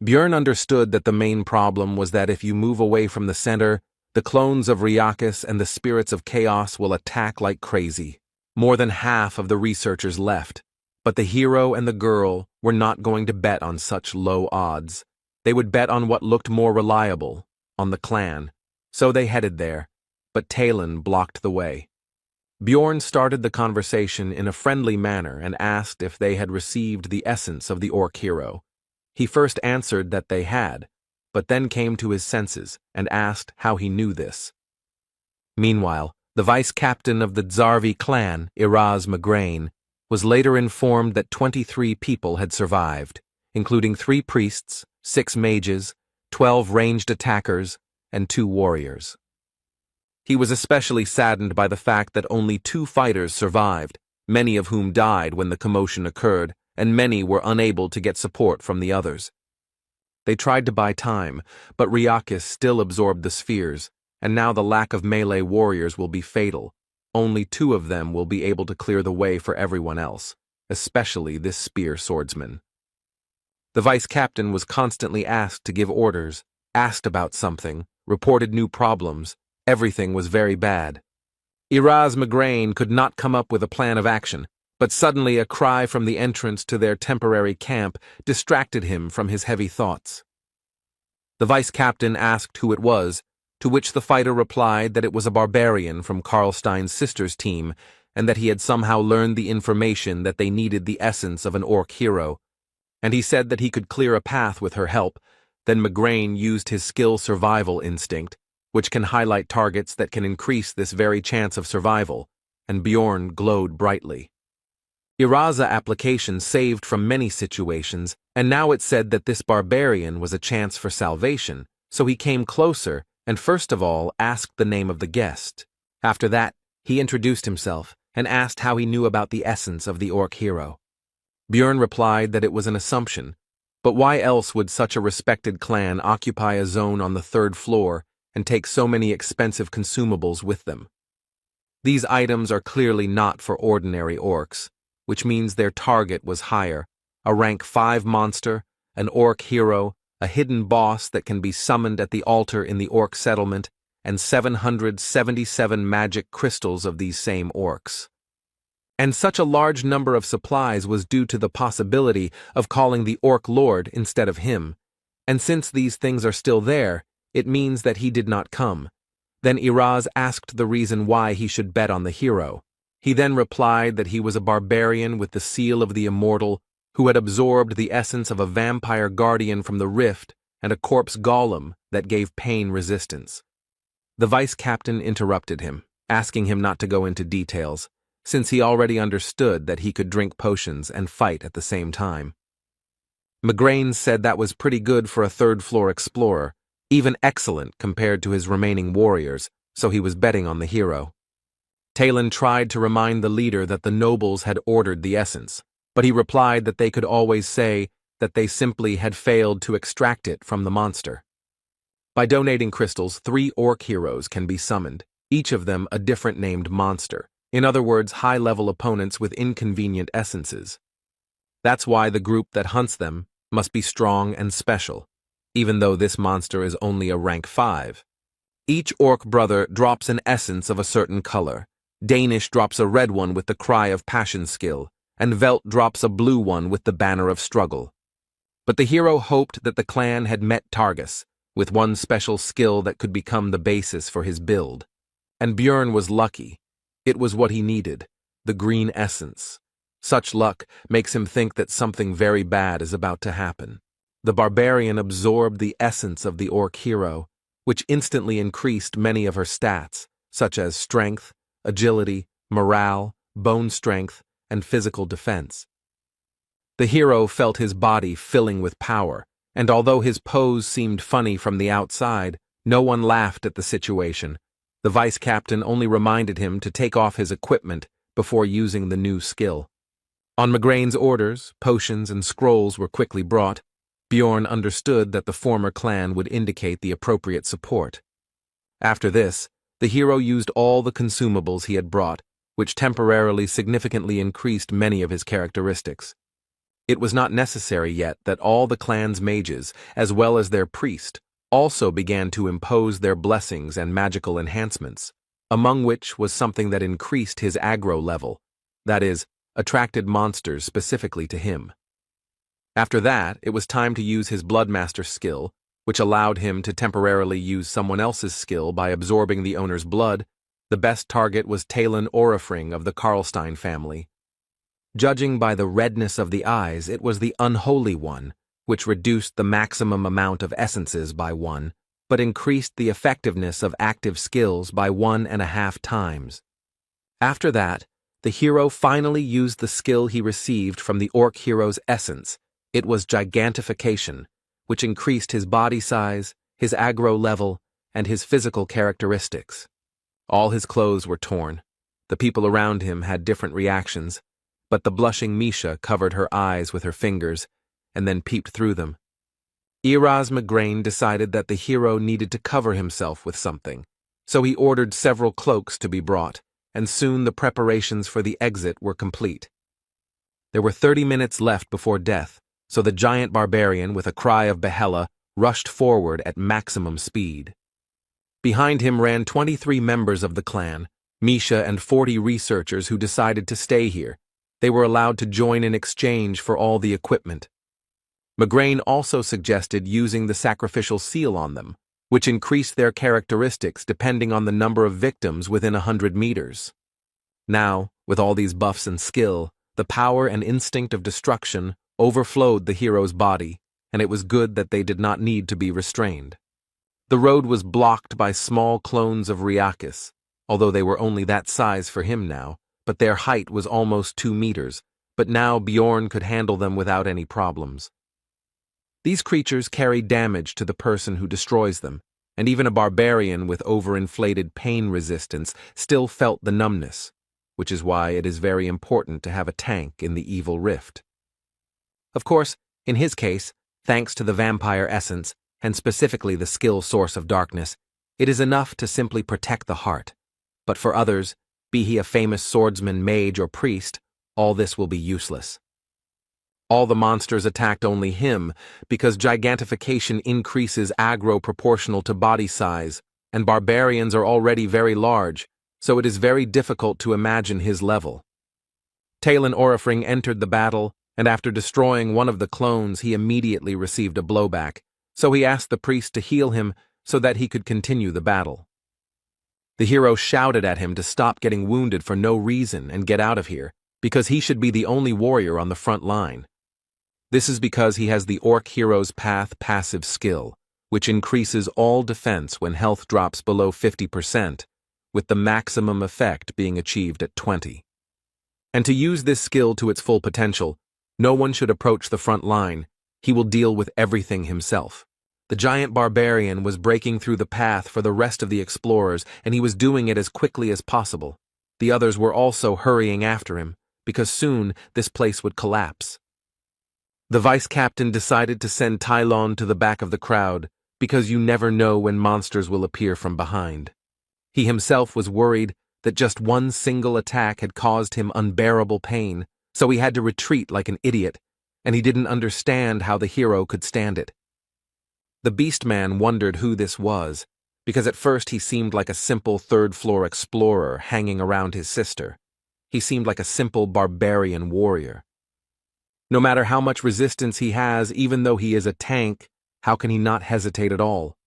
Bjorn understood that the main problem was that if you move away from the center, the clones of Ryakis and the spirits of chaos will attack like crazy. More than half of the researchers left, but the hero and the girl were not going to bet on such low odds. They would bet on what looked more reliable, on the clan. So they headed there, but Talon blocked the way. Bjorn started the conversation in a friendly manner and asked if they had received the essence of the orc hero. He first answered that they had, but then came to his senses and asked how he knew this. Meanwhile, the vice-captain of the Zarvi clan, Iraz Magrain, was later informed that 23 people had survived, including 3 priests, 6 mages, 12 ranged attackers, and 2 warriors. He was especially saddened by the fact that only 2 fighters survived, many of whom died when the commotion occurred, and many were unable to get support from the others. They tried to buy time, but Ryakis still absorbed the spheres, and now the lack of melee warriors will be fatal. Only 2 of them will be able to clear the way for everyone else, especially this spear swordsman. The vice-captain was constantly asked to give orders, asked about something, reported new problems. Everything was very bad. Iraz Migraine could not come up with a plan of action, but suddenly a cry from the entrance to their temporary camp distracted him from his heavy thoughts. The vice-captain asked who it was, to which the fighter replied that it was a barbarian from Karlstein's sister's team, and that he had somehow learned the information that they needed the essence of an orc hero, and he said that he could clear a path with her help. Then Migraine used his skill survival instinct, which can highlight targets that can increase this very chance of survival, and Bjorn glowed brightly. Iraza application saved from many situations, and now it said that this barbarian was a chance for salvation, so he came closer and first of all asked the name of the guest. After that, he introduced himself and asked how he knew about the essence of the orc hero. Bjorn replied that it was an assumption, but why else would such a respected clan occupy a zone on the 3rd floor and take so many expensive consumables with them? These items are clearly not for ordinary orcs, which means their target was higher, a rank 5 monster, an orc hero, a hidden boss that can be summoned at the altar in the orc settlement, and 777 magic crystals of these same orcs. And such a large number of supplies was due to the possibility of calling the orc lord instead of him, and since these things are still there, it means that he did not come. Then Iraz asked the reason why he should bet on the hero. He then replied that he was a barbarian with the seal of the immortal, who had absorbed the essence of a vampire guardian from the rift and a corpse golem that gave pain resistance. The vice-captain interrupted him, asking him not to go into details, since he already understood that he could drink potions and fight at the same time. Migraine said that was pretty good for a 3rd-floor explorer, even excellent compared to his remaining warriors, so he was betting on the hero. Talon tried to remind the leader that the nobles had ordered the essence, but he replied that they could always say that they simply had failed to extract it from the monster. By donating crystals, 3 orc heroes can be summoned, each of them a different named monster, in other words, high-level opponents with inconvenient essences. That's why the group that hunts them must be strong and special, even though this monster is only a rank 5. Each orc brother drops an essence of a certain color. Danish drops a red one with the Cry of Passion skill, and Velt drops a blue one with the Banner of Struggle. But the hero hoped that the clan had met Targus, with one special skill that could become the basis for his build. And Bjorn was lucky. It was what he needed, the green essence. Such luck makes him think that something very bad is about to happen. The barbarian absorbed the essence of the orc hero, which instantly increased many of her stats, such as strength, agility, morale, bone strength, and physical defense. The hero felt his body filling with power, and although his pose seemed funny from the outside, no one laughed at the situation. The vice-captain only reminded him to take off his equipment before using the new skill. On Migraine's orders, potions and scrolls were quickly brought. Bjorn understood that the former clan would indicate the appropriate support. After this, the hero used all the consumables he had brought, which temporarily significantly increased many of his characteristics. It was not necessary yet that all the clan's mages, as well as their priest, also began to impose their blessings and magical enhancements, among which was something that increased his aggro level, that is, attracted monsters specifically to him. After that, it was time to use his Bloodmaster skill, which allowed him to temporarily use someone else's skill by absorbing the owner's blood. The best target was Talon Orifring of the Karlstein family. Judging by the redness of the eyes, it was the unholy one, which reduced the maximum amount of essences by 1, but increased the effectiveness of active skills by 1.5 times. After that, the hero finally used the skill he received from the orc hero's essence. It was gigantification, which increased his body size, his aggro level, and his physical characteristics. All his clothes were torn. The people around him had different reactions. but the blushing Misha covered her eyes with her fingers and then peeped through them. Erasmus decided that the hero needed to cover himself with something, so he ordered several cloaks to be brought, and soon the preparations for the exit were complete. There were 30 minutes left before death, so the giant barbarian, with a cry of Yahello, rushed forward at maximum speed. Behind him ran 23 members of the clan, Misha and 40 researchers who decided to stay here. They were allowed to join in exchange for all the equipment. Migraine also suggested using the sacrificial seal on them, which increased their characteristics depending on the number of victims within 100 meters. Now, with all these buffs and skill, the power and instinct of destruction overflowed the hero's body, and it was good that they did not need to be restrained. The road was blocked by small clones of Ryakis, although they were only that size for him now, but their height was almost 2 meters, but now Bjorn could handle them without any problems. These creatures carry damage to the person who destroys them, and even a barbarian with overinflated pain resistance still felt the numbness, which is why it is very important to have a tank in the evil rift. Of course, in his case, thanks to the vampire essence, and specifically the skill source of darkness, it is enough to simply protect the heart. But for others, be he a famous swordsman, mage, or priest, all this will be useless. All the monsters attacked only him because gigantification increases aggro proportional to body size, and barbarians are already very large, so it is very difficult to imagine his level. Talon Orifring entered the battle, and after destroying one of the clones he immediately received a blowback, so he asked the priest to heal him so that he could continue the battle. The hero shouted at him to stop getting wounded for no reason and get out of here, because he should be the only warrior on the front line. This is because he has the Orc Hero's Path passive skill, which increases all defense when health drops below 50%, with the maximum effect being achieved at 20. And to use this skill to its full potential, no one should approach the front line. He will deal with everything himself. The giant barbarian was breaking through the path for the rest of the explorers, and he was doing it as quickly as possible. The others were also hurrying after him, because soon this place would collapse. The vice-captain decided to send Tylon to the back of the crowd, because you never know when monsters will appear from behind. He himself was worried that just one single attack had caused him unbearable pain, so he had to retreat like an idiot, and he didn't understand how the hero could stand it. The Beastman wondered who this was, because at first he seemed like a simple third-floor explorer hanging around his sister. He seemed like a simple barbarian warrior. No matter how much resistance he has, even though he is a tank, how can he not hesitate at all?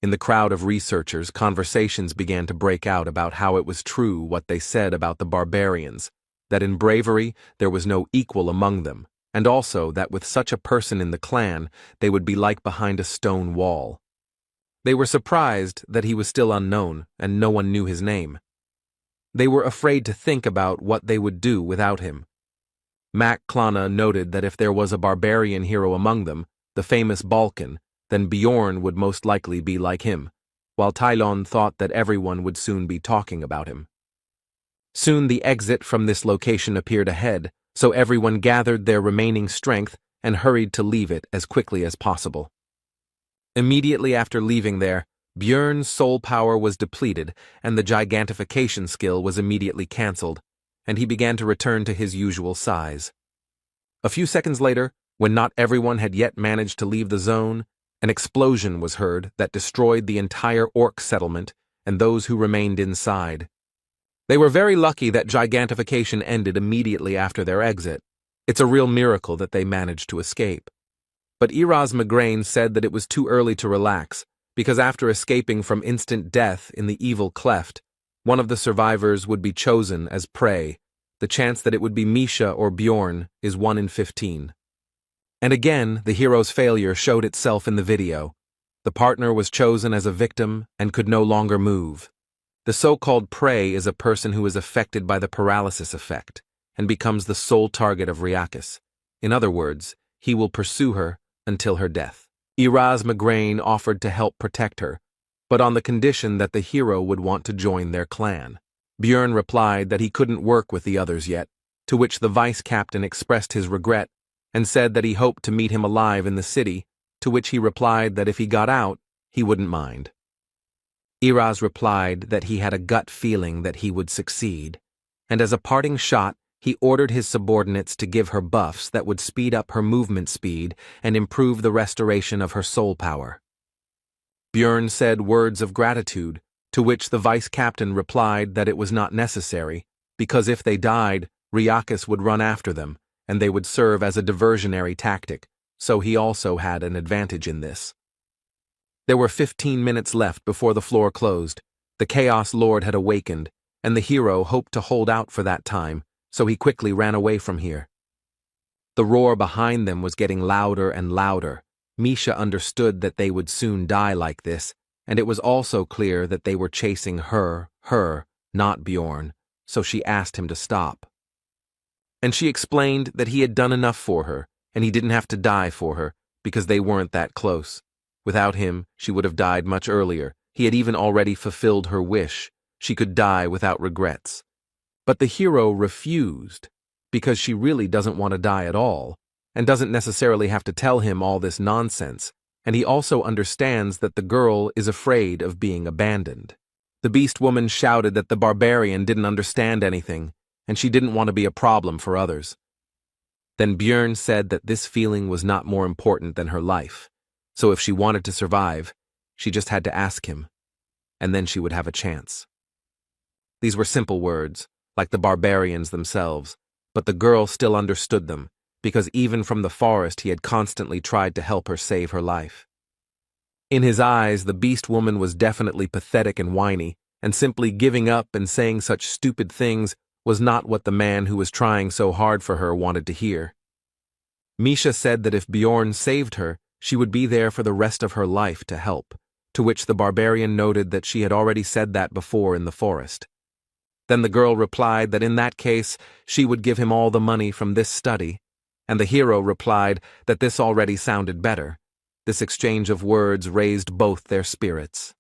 In the crowd of researchers, conversations began to break out about how it was true what they said about the barbarians, that in bravery there was no equal among them, and also that with such a person in the clan, they would be like behind a stone wall. They were surprised that he was still unknown, and no one knew his name. They were afraid to think about what they would do without him. Mac Klana noted that if there was a barbarian hero among them, the famous Balkan, then Bjorn would most likely be like him, while Tylon thought that everyone would soon be talking about him. Soon the exit from this location appeared ahead, so everyone gathered their remaining strength and hurried to leave it as quickly as possible. Immediately after leaving there, Bjorn's soul power was depleted and the gigantification skill was immediately cancelled, and he began to return to his usual size. A few seconds later, when not everyone had yet managed to leave the zone, an explosion was heard that destroyed the entire orc settlement and those who remained inside. They were very lucky that gigantification ended immediately after their exit. It's a real miracle that they managed to escape. But Erasmus said that it was too early to relax, because after escaping from instant death in the evil cleft, one of the survivors would be chosen as prey. The chance that it would be Misha or Bjorn is 1 in 15. And again, the hero's failure showed itself in the video. The partner was chosen as a victim and could no longer move. The so-called prey is a person who is affected by the paralysis effect and becomes the sole target of Ryakis. In other words, he will pursue her until her death. Erasmus offered to help protect her, but on the condition that the hero would want to join their clan. Bjorn replied that he couldn't work with the others yet, to which the vice-captain expressed his regret and said that he hoped to meet him alive in the city, to which he replied that if he got out, he wouldn't mind. Iraz replied that he had a gut feeling that he would succeed, and as a parting shot, he ordered his subordinates to give her buffs that would speed up her movement speed and improve the restoration of her soul power. Björn said words of gratitude, to which the vice-captain replied that it was not necessary, because if they died, Riakis would run after them, and they would serve as a diversionary tactic, so he also had an advantage in this. There were 15 minutes left before the floor closed. The Chaos Lord had awakened, and the hero hoped to hold out for that time, so he quickly ran away from here. The roar behind them was getting louder and louder. Misha understood that they would soon die like this, and it was also clear that they were chasing her, not Bjorn, so she asked him to stop. And she explained that he had done enough for her, and he didn't have to die for her, because they weren't that close. Without him, she would have died much earlier. He had even already fulfilled her wish. She could die without regrets. But the hero refused, because she really doesn't want to die at all, and doesn't necessarily have to tell him all this nonsense, and he also understands that the girl is afraid of being abandoned. The beast woman shouted that the barbarian didn't understand anything, and she didn't want to be a problem for others. Then Björn said that this feeling was not more important than her life, so if she wanted to survive, she just had to ask him, and then she would have a chance. These were simple words, like the barbarians themselves, but the girl still understood them, because even from the forest he had constantly tried to help her save her life. In his eyes, the beast woman was definitely pathetic and whiny, and simply giving up and saying such stupid things was not what the man who was trying so hard for her wanted to hear. Misha said that if Bjorn saved her, she would be there for the rest of her life to help, to which the barbarian noted that she had already said that before in the forest. Then the girl replied that in that case she would give him all the money from this study, and the hero replied that this already sounded better. This exchange of words raised both their spirits.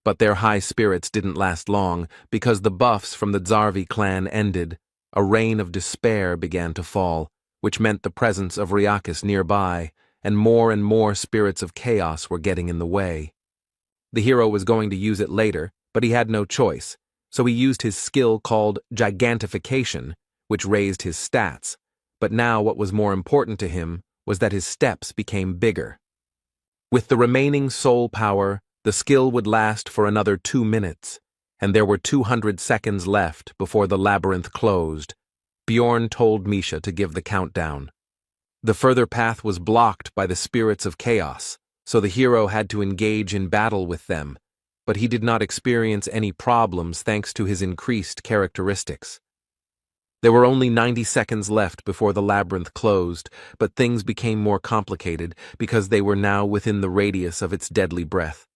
But their high spirits didn't last long, because the buffs from the Zarvi clan ended. A rain of despair began to fall, which meant the presence of Riakis nearby, and more spirits of chaos were getting in the way. The hero was going to use it later, but he had no choice, so he used his skill called Gigantification, which raised his stats, but now what was more important to him was that his steps became bigger. With the remaining soul power, the skill would last for another 2 minutes, and there were 200 seconds left before the labyrinth closed. Bjorn told Misha to give the countdown. The further path was blocked by the spirits of chaos, so the hero had to engage in battle with them, but he did not experience any problems thanks to his increased characteristics. There were only 90 seconds left before the labyrinth closed, but things became more complicated because they were now within the radius of its deadly breath.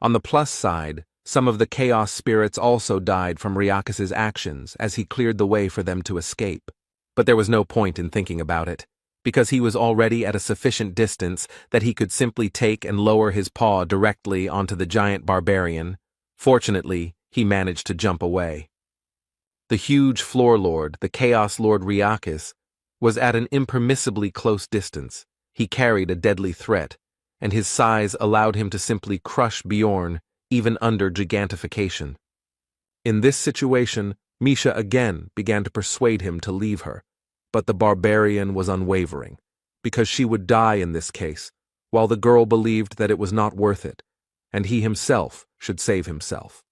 On the plus side, some of the chaos spirits also died from Riakis' actions as he cleared the way for them to escape. But there was no point in thinking about it, because he was already at a sufficient distance that he could simply take and lower his paw directly onto the giant barbarian. Fortunately, he managed to jump away. The huge floor lord, the Chaos Lord Riakis, was at an impermissibly close distance. He carried a deadly threat, and his size allowed him to simply crush Bjorn, even under gigantification. In this situation, Misha again began to persuade him to leave her, but the barbarian was unwavering, because she would die in this case, while the girl believed that it was not worth it, and he himself should save himself.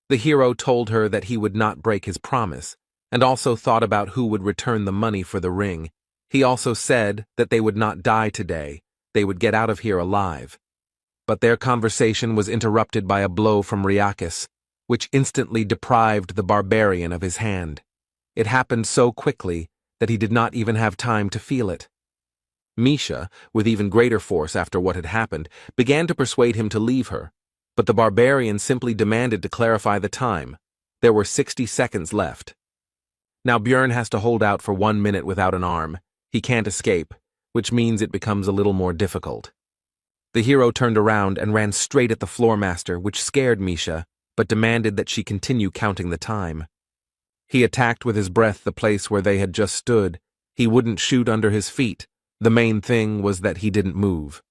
The hero told her that he would not break his promise, and also thought about who would return the money for the ring. He also said that they would not die today, they would get out of here alive. But their conversation was interrupted by a blow from Riakis, which instantly deprived the barbarian of his hand. It happened so quickly that he did not even have time to feel it. Misha, with even greater force after what had happened, began to persuade him to leave her, but the barbarian simply demanded to clarify the time. There were 60 seconds left. Now Björn has to hold out for 1 minute without an arm. He can't escape, which means it becomes a little more difficult. The hero turned around and ran straight at the floormaster, which scared Misha, but demanded that she continue counting the time. He attacked with his breath the place where they had just stood. He wouldn't shoot under his feet. The main thing was that he didn't move.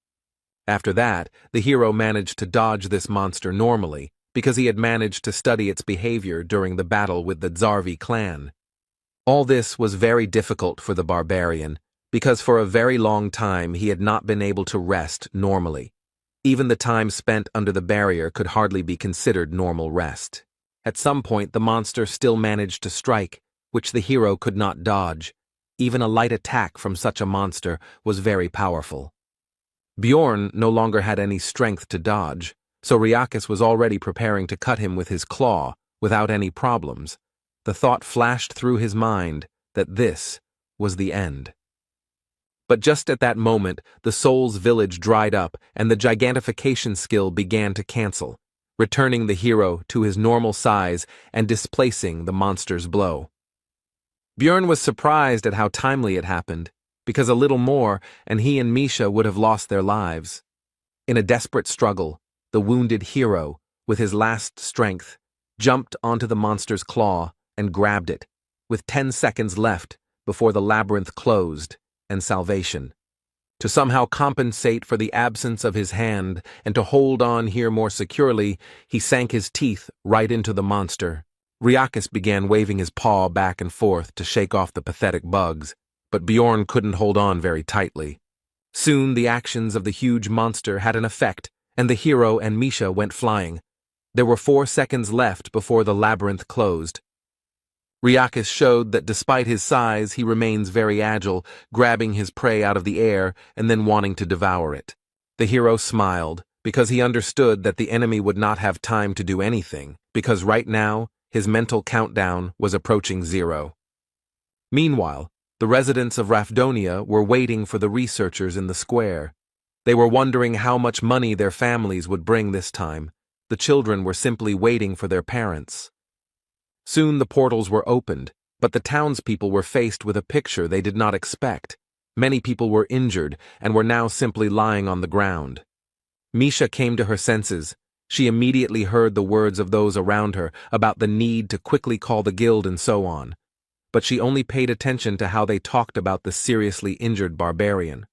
After that, the hero managed to dodge this monster normally, because he had managed to study its behavior during the battle with the Zarvi clan. All this was very difficult for the barbarian, because for a very long time he had not been able to rest normally. Even the time spent under the barrier could hardly be considered normal rest. At some point, the monster still managed to strike, which the hero could not dodge. Even a light attack from such a monster was very powerful. Bjorn no longer had any strength to dodge, so Riakis was already preparing to cut him with his claw, without any problems. The thought flashed through his mind that this was the end. But just at that moment, the soul's village dried up and the gigantification skill began to cancel, returning the hero to his normal size and displacing the monster's blow. Bjorn was surprised at how timely it happened, because a little more and he and Misha would have lost their lives. In a desperate struggle, the wounded hero, with his last strength, jumped onto the monster's claw and grabbed it, with 10 seconds left before the labyrinth closed and salvation. To somehow compensate for the absence of his hand and to hold on here more securely, he sank his teeth right into the monster. Riakis began waving his paw back and forth to shake off the pathetic bugs, but Bjorn couldn't hold on very tightly. Soon the actions of the huge monster had an effect, and the hero and Misha went flying. There were 4 seconds left before the labyrinth closed. Riakis showed that despite his size, he remains very agile, grabbing his prey out of the air and then wanting to devour it. The hero smiled, because he understood that the enemy would not have time to do anything, because right now, his mental countdown was approaching 0. Meanwhile, the residents of Rafdonia were waiting for the researchers in the square. They were wondering how much money their families would bring this time. The children were simply waiting for their parents. Soon the portals were opened, but the townspeople were faced with a picture they did not expect. Many people were injured and were now simply lying on the ground. Misha came to her senses. She immediately heard the words of those around her about the need to quickly call the guild and so on. But she only paid attention to how they talked about the seriously injured barbarian.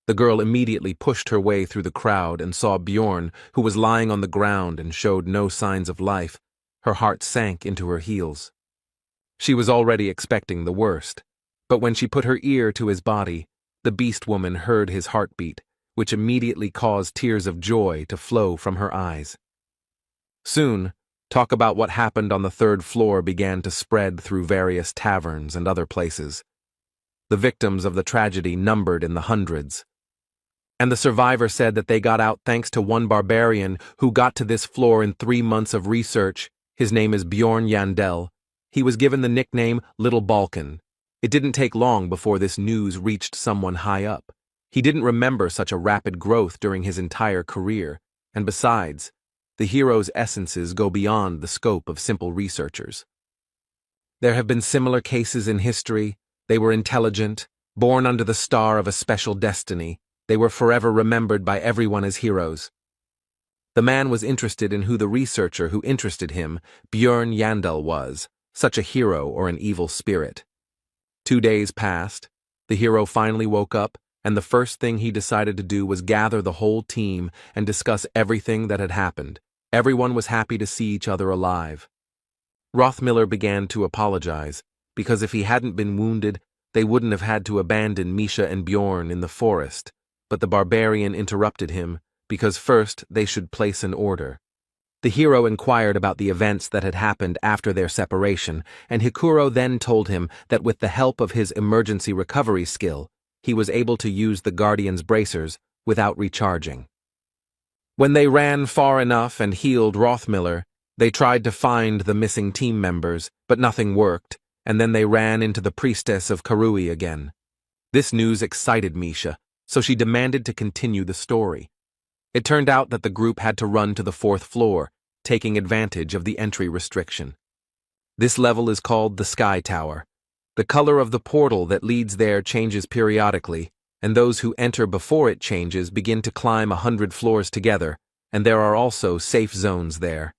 The girl immediately pushed her way through the crowd and saw Bjorn, who was lying on the ground and showed no signs of life. Her heart sank into her heels. She was already expecting the worst, but when she put her ear to his body, the beast woman heard his heartbeat, which immediately caused tears of joy to flow from her eyes. Soon, talk about what happened on the 3rd floor began to spread through various taverns and other places. The victims of the tragedy numbered in the hundreds. And the survivor said that they got out thanks to one barbarian who got to this floor in 3 months of research. His name is Bjorn Yandel. He was given the nickname Little Balkan. It didn't take long before this news reached someone high up. He didn't remember such a rapid growth during his entire career, and besides, the hero's essences go beyond the scope of simple researchers. There have been similar cases in history. They were intelligent, born under the star of a special destiny. They were forever remembered by everyone as heroes. The man was interested in who the researcher who interested him, Bjorn Yandel, was, such a hero or an evil spirit. 2 days passed. The hero finally woke up, and the first thing he decided to do was gather the whole team and discuss everything that had happened. Everyone was happy to see each other alive. Rothmiller began to apologize, because if he hadn't been wounded, they wouldn't have had to abandon Misha and Bjorn in the forest. But the barbarian interrupted him, because first they should place an order. The hero inquired about the events that had happened after their separation, and Hikuro then told him that with the help of his emergency recovery skill, he was able to use the Guardian's bracers without recharging. When they ran far enough and healed Rothmiller, they tried to find the missing team members, but nothing worked, and then they ran into the priestess of Karui again. This news excited Misha, so she demanded to continue the story. It turned out that the group had to run to the 4th floor, taking advantage of the entry restriction. This level is called the Sky Tower. The color of the portal that leads there changes periodically, and those who enter before it changes begin to climb 100 floors together, and there are also safe zones there.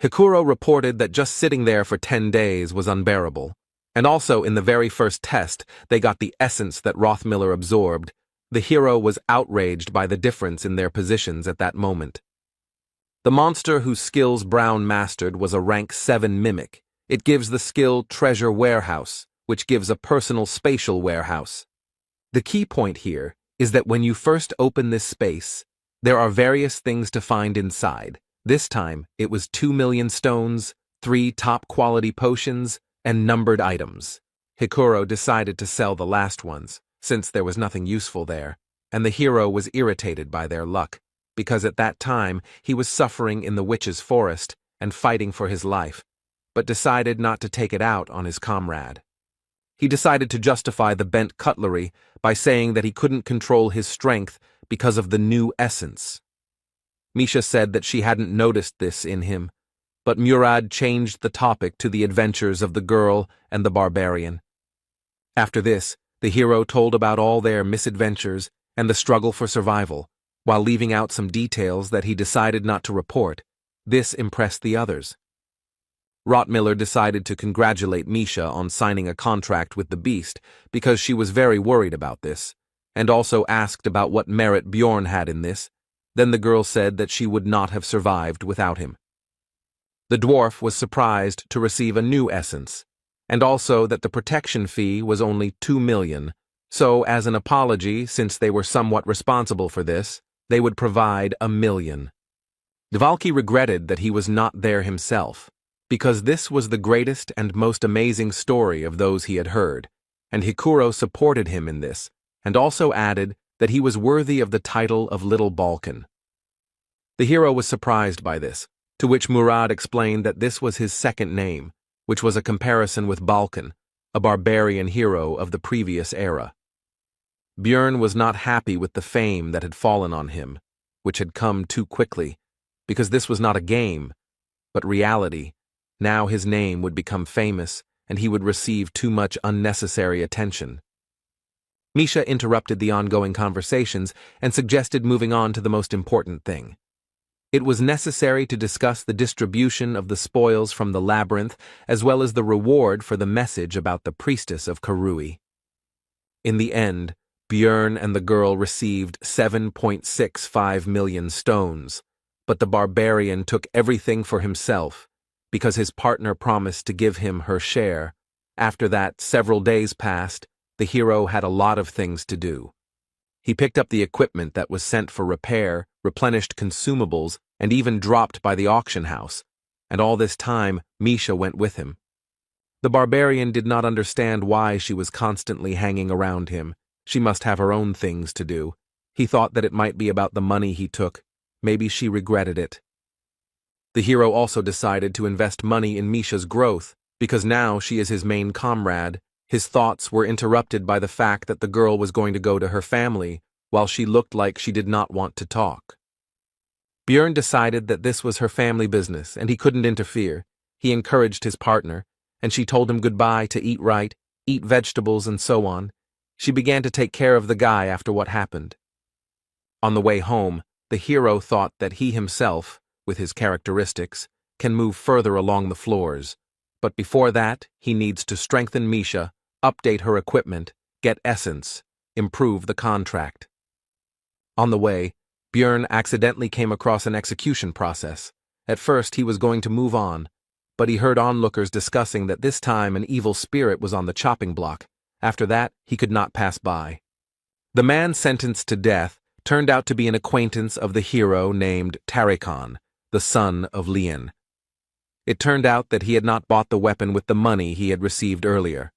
Hikuro reported that just sitting there for 10 days was unbearable. And also, in the very first test, they got the essence that Rothmiller absorbed. The hero was outraged by the difference in their positions at that moment. The monster whose skills Brown mastered was a rank 7 mimic. It gives the skill Treasure Warehouse, which gives a personal spatial warehouse. The key point here is that when you first open this space, there are various things to find inside. This time, it was 2 million stones, 3 top-quality potions, and numbered items. Hikuro decided to sell the last ones, since there was nothing useful there, and the hero was irritated by their luck, because at that time he was suffering in the witch's forest and fighting for his life, but decided not to take it out on his comrade. He decided to justify the bent cutlery by saying that he couldn't control his strength because of the new essence. Misha said that she hadn't noticed this in him, but Murad changed the topic to the adventures of the girl and the barbarian. After this, the hero told about all their misadventures and the struggle for survival, while leaving out some details that he decided not to report. This impressed the others. Rothmiller decided to congratulate Misha on signing a contract with the beast because she was very worried about this, and also asked about what merit Bjorn had in this. Then the girl said that she would not have survived without him. The dwarf was surprised to receive a new essence, and also that the protection fee was only 2 million, so as an apology, since they were somewhat responsible for this, they would provide 1 million. Dvalki regretted that he was not there himself, because this was the greatest and most amazing story of those he had heard, and Hikuro supported him in this, and also added that he was worthy of the title of Little Balkan. The hero was surprised by this, to which Murad explained that this was his second name, which was a comparison with Balkan, a barbarian hero of the previous era. Bjorn was not happy with the fame that had fallen on him, which had come too quickly, because this was not a game, but reality. Now his name would become famous, and he would receive too much unnecessary attention. Misha interrupted the ongoing conversations and suggested moving on to the most important thing. It was necessary to discuss the distribution of the spoils from the labyrinth as well as the reward for the message about the priestess of Karui. In the end, Bjorn and the girl received 7.65 million stones, but the barbarian took everything for himself because his partner promised to give him her share. After that, several days passed. The hero had a lot of things to do. He picked up the equipment that was sent for repair, replenished consumables, and even dropped by the auction house, and all this time Misha went with him. The barbarian did not understand why she was constantly hanging around him. She must have her own things to do. He thought that it might be about the money he took. Maybe she regretted it. The hero also decided to invest money in Misha's growth, because now she is his main comrade. His thoughts were interrupted by the fact that the girl was going to go to her family, while she looked like she did not want to talk. Bjorn decided that this was her family business, and he couldn't interfere. He encouraged his partner, and she told him goodbye to eat right, eat vegetables, and so on. She began to take care of the guy after what happened. On the way home, the hero thought that he himself, with his characteristics, can move further along the floors. But before that, he needs to strengthen Misha, update her equipment, get essence, improve the contract. On the way, Bjorn accidentally came across an execution process. At first, he was going to move on, but he heard onlookers discussing that this time an evil spirit was on the chopping block. After that, he could not pass by. The man sentenced to death turned out to be an acquaintance of the hero named Tarikon, the son of Lian. It turned out that he had not bought the weapon with the money he had received earlier.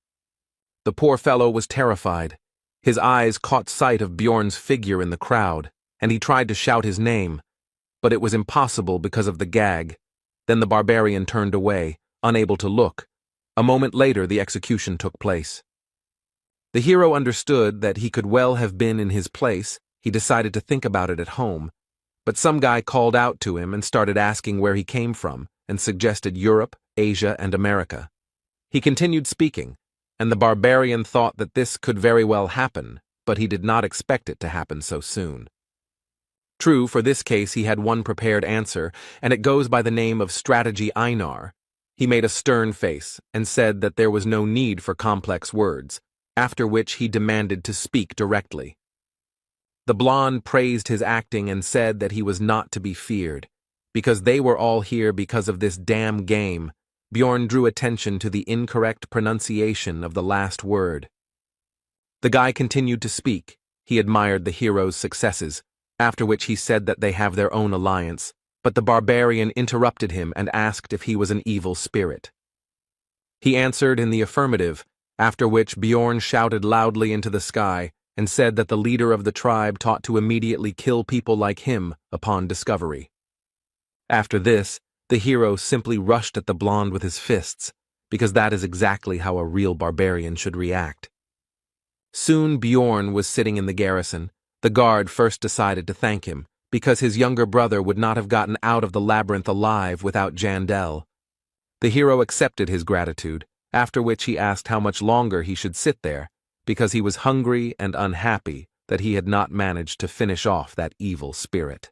The poor fellow was terrified. His eyes caught sight of Bjorn's figure in the crowd, and he tried to shout his name, but it was impossible because of the gag. Then the barbarian turned away, unable to look. A moment later, the execution took place. The hero understood that he could well have been in his place. He decided to think about it at home, but some guy called out to him and started asking where he came from, and suggested Europe, Asia, and America. He continued speaking, and the barbarian thought that this could very well happen, but he did not expect it to happen so soon. True, for this case he had one prepared answer, and it goes by the name of Strategy Einar. He made a stern face and said that there was no need for complex words, after which he demanded to speak directly. The blonde praised his acting and said that he was not to be feared, because they were all here because of this damn game. Bjorn drew attention to the incorrect pronunciation of the last word. The guy continued to speak. He admired the hero's successes, after which he said that they have their own alliance, but the barbarian interrupted him and asked if he was an evil spirit. He answered in the affirmative, after which Bjorn shouted loudly into the sky and said that the leader of the tribe taught to immediately kill people like him upon discovery. After this, the hero simply rushed at the blonde with his fists, because that is exactly how a real barbarian should react. Soon Bjorn was sitting in the garrison. The guard first decided to thank him, because his younger brother would not have gotten out of the labyrinth alive without Jandel. The hero accepted his gratitude, after which he asked how much longer he should sit there, because he was hungry and unhappy that he had not managed to finish off that evil spirit.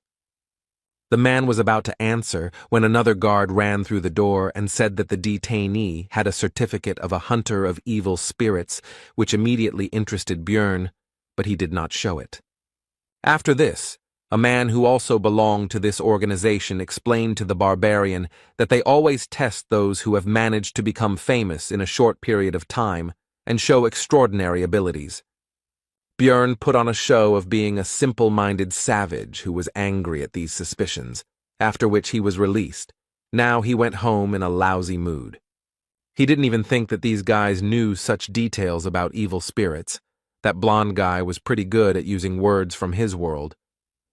The man was about to answer when another guard ran through the door and said that the detainee had a certificate of a hunter of evil spirits, which immediately interested Bjorn, but he did not show it. After this, a man who also belonged to this organization explained to the barbarian that they always test those who have managed to become famous in a short period of time and show extraordinary abilities. Bjorn put on a show of being a simple-minded savage who was angry at these suspicions, after which he was released. Now he went home in a lousy mood. He didn't even think that these guys knew such details about evil spirits. That blonde guy was pretty good at using words from his world.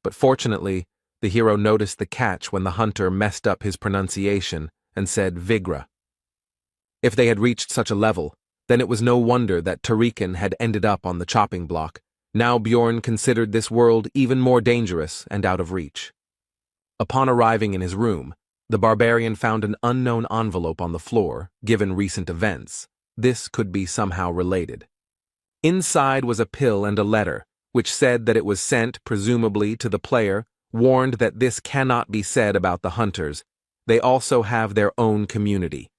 But fortunately, the hero noticed the catch when the hunter messed up his pronunciation and said Vigra. If they had reached such a level, then it was no wonder that Tarikan had ended up on the chopping block. Now Bjorn considered this world even more dangerous and out of reach. Upon arriving in his room, the barbarian found an unknown envelope on the floor, given recent events. This could be somehow related. Inside was a pill and a letter, which said that it was sent, presumably, to the player, warned that this cannot be said about the hunters. They also have their own community.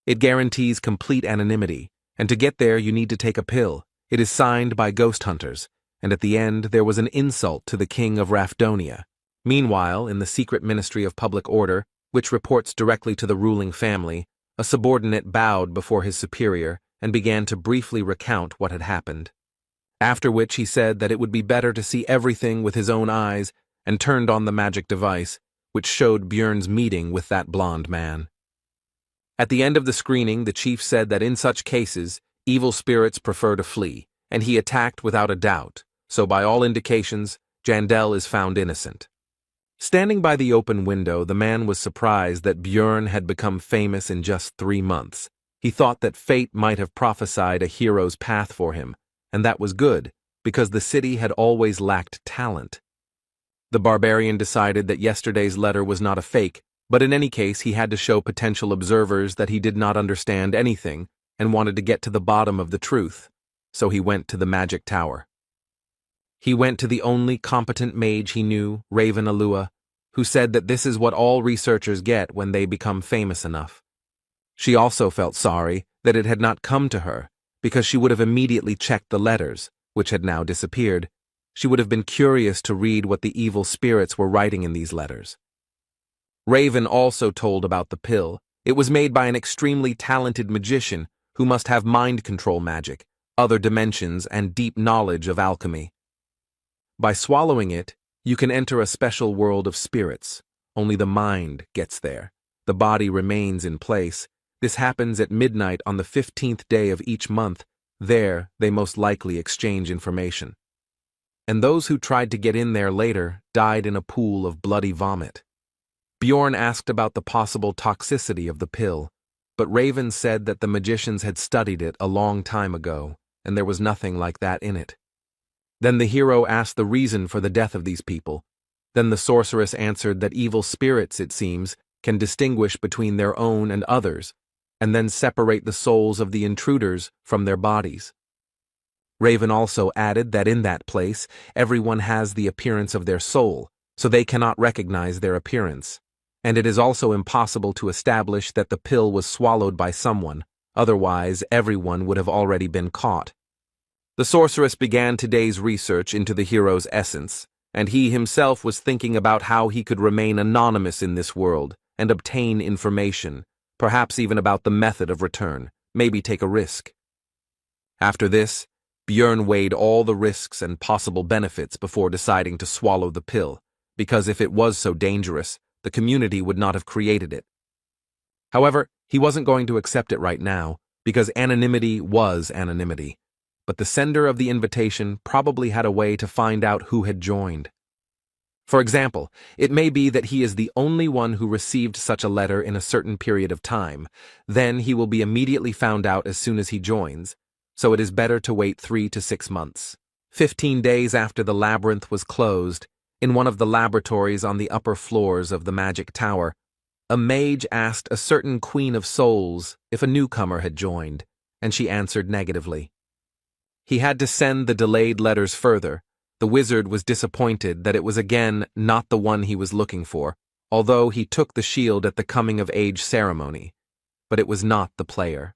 It guarantees complete anonymity, and to get there you need to take a pill. It is signed by ghost hunters, and at the end there was an insult to the king of Rafdonia. Meanwhile, in the secret Ministry of Public Order, which reports directly to the ruling family, a subordinate bowed before his superior and began to briefly recount what had happened. After which he said that it would be better to see everything with his own eyes and turned on the magic device, which showed Bjorn's meeting with that blonde man. At the end of the screening, the chief said that in such cases, evil spirits prefer to flee, and he attacked without a doubt, so by all indications, Jandel is found innocent. Standing by the open window, the man was surprised that Bjorn had become famous in just 3 months. He thought that fate might have prophesied a hero's path for him, and that was good, because the city had always lacked talent. The barbarian decided that yesterday's letter was not a fake, but in any case he had to show potential observers that he did not understand anything and wanted to get to the bottom of the truth, so he went to the magic tower. He went to the only competent mage he knew, Raven Alua, who said that this is what all researchers get when they become famous enough. She also felt sorry that it had not come to her, because she would have immediately checked the letters, which had now disappeared. She would have been curious to read what the evil spirits were writing in these letters. Raven also told about the pill. It was made by an extremely talented magician who must have mind control magic, other dimensions, and deep knowledge of alchemy. By swallowing it, you can enter a special world of spirits. Only the mind gets there. The body remains in place. This happens at midnight on the 15th day of each month. There, they most likely exchange information. And those who tried to get in there later died in a pool of bloody vomit. Bjorn asked about the possible toxicity of the pill, but Raven said that the magicians had studied it a long time ago, and there was nothing like that in it. Then the hero asked the reason for the death of these people. Then the sorceress answered that evil spirits, it seems, can distinguish between their own and others, and then separate the souls of the intruders from their bodies. Raven also added that in that place, everyone has the appearance of their soul, so they cannot recognize their appearance. And it is also impossible to establish that the pill was swallowed by someone, otherwise everyone would have already been caught. The sorceress began today's research into the hero's essence, and he himself was thinking about how he could remain anonymous in this world and obtain information, perhaps even about the method of return, maybe take a risk. After this, Björn weighed all the risks and possible benefits before deciding to swallow the pill, because if it was so dangerous, the community would not have created it. However, he wasn't going to accept it right now, because anonymity was anonymity. But the sender of the invitation probably had a way to find out who had joined. For example, it may be that he is the only one who received such a letter in a certain period of time. Then he will be immediately found out as soon as he joins, so it is better to wait 3 to 6 months. 15 days after the labyrinth was closed, in one of the laboratories on the upper floors of the magic tower, a mage asked a certain Queen of Souls if a newcomer had joined, and she answered negatively. He had to send the delayed letters further. The wizard was disappointed that it was again not the one he was looking for, although he took the shield at the coming-of-age ceremony. But it was not the player.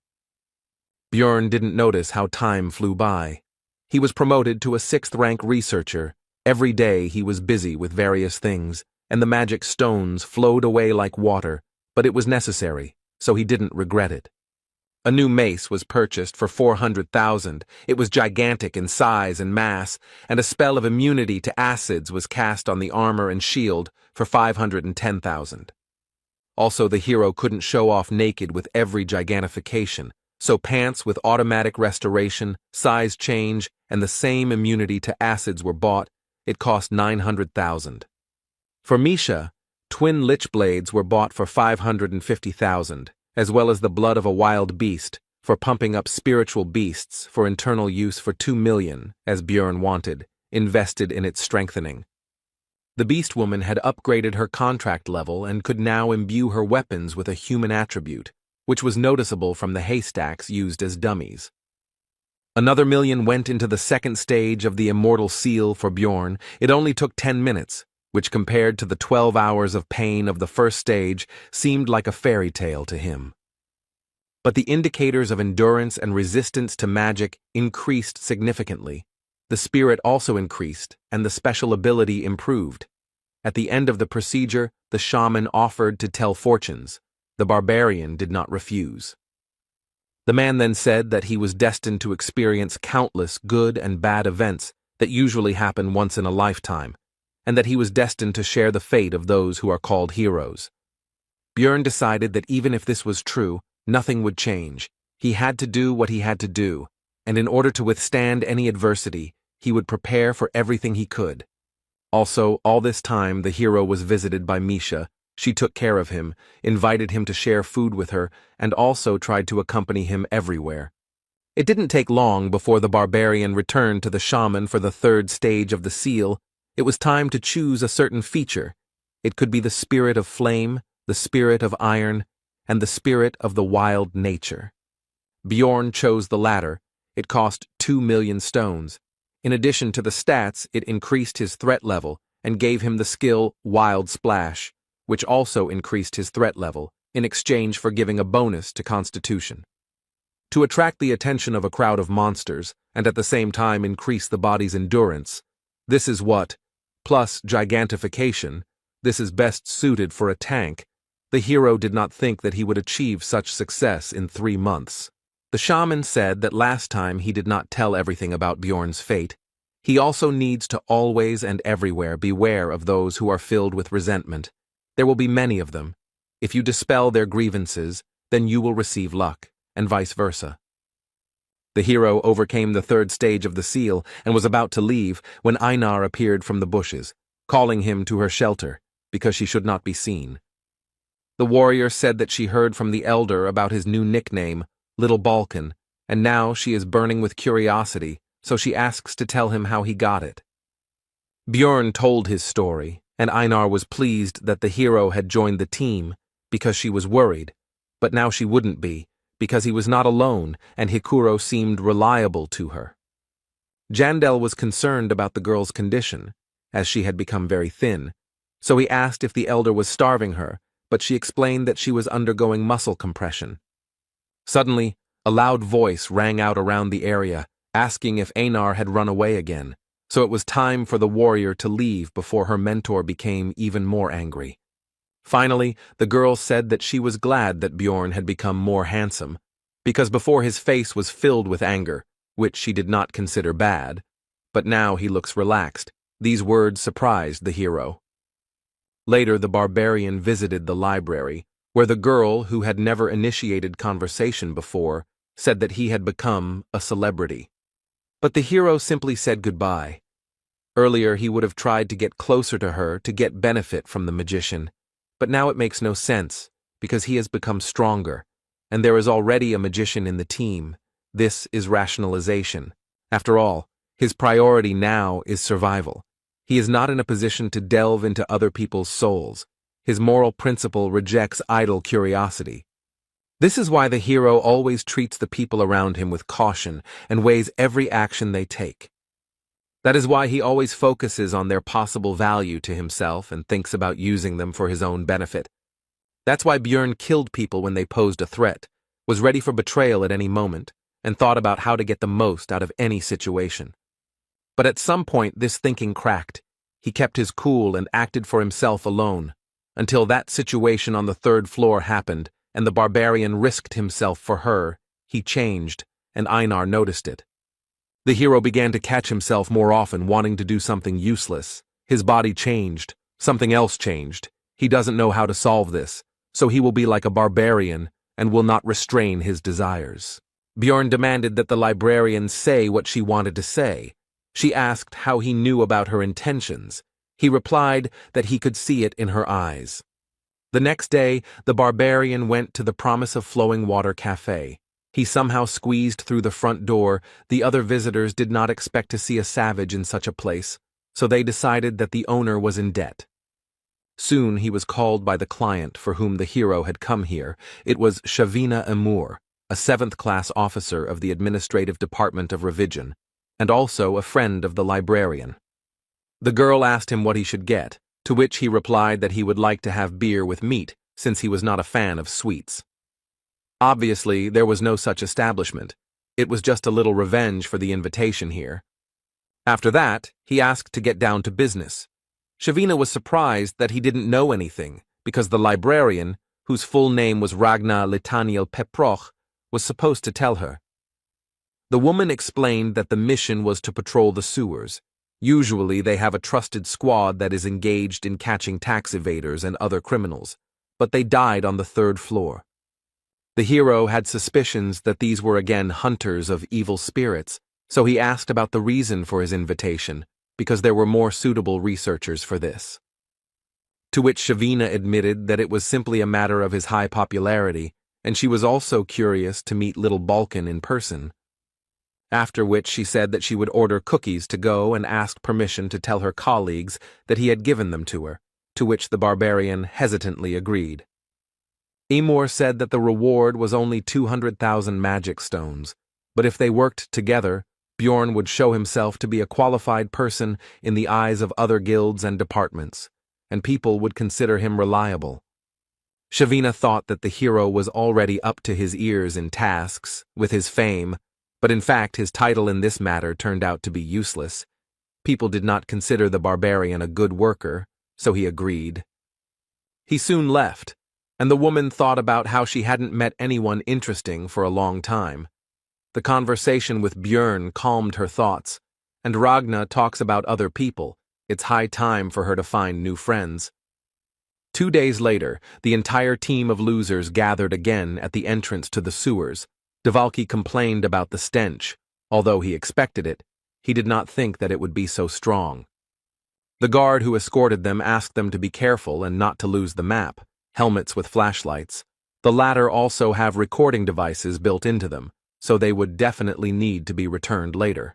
Björn didn't notice how time flew by. He was promoted to a 6th-rank researcher. Every day he was busy with various things, and the magic stones flowed away like water, but it was necessary, so he didn't regret it. A new mace was purchased for 400,000. It was gigantic in size and mass, and a spell of immunity to acids was cast on the armor and shield for 510,000. Also, the hero couldn't show off naked with every gigantification, so pants with automatic restoration, size change, and the same immunity to acids were bought. It cost 900,000. For Misha, twin lich blades were bought for 550,000, as well as the blood of a wild beast for pumping up spiritual beasts for internal use for 2 million, as Björn wanted, invested in its strengthening. The beast woman had upgraded her contract level and could now imbue her weapons with a human attribute, which was noticeable from the haystacks used as dummies. Another 1 million went into the 2nd stage of the immortal seal for Björn. It only took 10 minutes, which compared to the 12 hours of pain of the 1st stage seemed like a fairy tale to him. But the indicators of endurance and resistance to magic increased significantly. The spirit also increased, and the special ability improved. At the end of the procedure, the shaman offered to tell fortunes. The barbarian did not refuse. The man then said that he was destined to experience countless good and bad events that usually happen once in a lifetime, and that he was destined to share the fate of those who are called heroes. Björn decided that even if this was true, nothing would change. He had to do what he had to do, and in order to withstand any adversity, he would prepare for everything he could. Also, all this time the hero was visited by Misha. She took care of him, invited him to share food with her, and also tried to accompany him everywhere. It didn't take long before the barbarian returned to the shaman for the 3rd stage of the seal. It was time to choose a certain feature. It could be the spirit of flame, the spirit of iron, and the spirit of the wild nature. Björn chose the latter. It cost 2 million stones. In addition to the stats, it increased his threat level and gave him the skill Wild Splash, which also increased his threat level, in exchange for giving a bonus to Constitution. To attract the attention of a crowd of monsters, and at the same time increase the body's endurance, this is what, plus gigantification, this is best suited for a tank. The hero did not think that he would achieve such success in 3 months. The shaman said that last time he did not tell everything about Björn's fate. He also needs to always and everywhere beware of those who are filled with resentment. There will be many of them. If you dispel their grievances, then you will receive luck, and vice versa. The hero overcame the 3rd stage of the seal and was about to leave when Einar appeared from the bushes, calling him to her shelter, because she should not be seen. The warrior said that she heard from the elder about his new nickname, Little Balkan, and now she is burning with curiosity, so she asks to tell him how he got it. Björn told his story, and Einar was pleased that the hero had joined the team, because she was worried, but now she wouldn't be, because he was not alone and Hikuro seemed reliable to her. Jandel was concerned about the girl's condition, as she had become very thin, So he asked if the elder was starving her, but she explained that she was undergoing muscle compression. Suddenly, a loud voice rang out around the area, asking if Einar had run away again, so it was time for the warrior to leave before her mentor became even more angry. Finally, the girl said that she was glad that Bjorn had become more handsome, because before his face was filled with anger, which she did not consider bad, but now he looks relaxed. These words surprised the hero. Later, the barbarian visited the library, where the girl, who had never initiated conversation before, said that he had become a celebrity. But the hero simply said goodbye. Earlier, he would have tried to get closer to her to get benefit from the magician, but now it makes no sense, because he has become stronger, and there is already a magician in the team. This is rationalization. After all, his priority now is survival. He is not in a position to delve into other people's souls. His moral principle rejects idle curiosity. This is why the hero always treats the people around him with caution and weighs every action they take. That is why he always focuses on their possible value to himself and thinks about using them for his own benefit. That's why Bjorn killed people when they posed a threat, was ready for betrayal at any moment, and thought about how to get the most out of any situation. But at some point this thinking cracked. He kept his cool and acted for himself alone, until that situation on the 3rd floor happened, and the barbarian risked himself for her. He changed, and Einar noticed it. The hero began to catch himself more often wanting to do something useless. His body changed, something else changed. He doesn't know how to solve this, so he will be like a barbarian and will not restrain his desires. Bjorn demanded that the librarian say what she wanted to say. She asked how he knew about her intentions. He replied that he could see it in her eyes. The next day, the barbarian went to the Promise of Flowing Water Cafe. He somehow squeezed through the front door. The other visitors did not expect to see a savage in such a place, so they decided that the owner was in debt. Soon he was called by the client for whom the hero had come here. It was Shavina Amur, a 7th-class officer of the Administrative Department of Revision, and also a friend of the librarian. The girl asked him what he should get, to which he replied that he would like to have beer with meat, since he was not a fan of sweets. Obviously, there was no such establishment. It was just a little revenge for the invitation here. After that, he asked to get down to business. Shavina was surprised that he didn't know anything, because the librarian, whose full name was Ragna Litaniel Peproch, was supposed to tell her. The woman explained that the mission was to patrol the sewers. Usually they have a trusted squad that is engaged in catching tax evaders and other criminals, but they died on the 3rd floor. The hero had suspicions that these were again hunters of evil spirits, so he asked about the reason for his invitation, because there were more suitable researchers for this. To which Shavina admitted that it was simply a matter of his high popularity, and she was also curious to meet little Balkan in person. After which she said that she would order cookies to go and asked permission to tell her colleagues that he had given them to her, to which the barbarian hesitantly agreed. Amur said that the reward was only 200,000 magic stones, but if they worked together, Bjorn would show himself to be a qualified person in the eyes of other guilds and departments, and people would consider him reliable. Shavina thought that the hero was already up to his ears in tasks, with his fame, but in fact his title in this matter turned out to be useless. People did not consider the barbarian a good worker, so he agreed. He soon left, and the woman thought about how she hadn't met anyone interesting for a long time. The conversation with Bjorn calmed her thoughts, and Ragna talks about other people. It's high time for her to find new friends. 2 days later, the entire team of losers gathered again at the entrance to the sewers. Dvalki complained about the stench. Although he expected it, he did not think that it would be so strong. The guard who escorted them asked them to be careful and not to lose the map, helmets with flashlights. The latter also have recording devices built into them, so they would definitely need to be returned later.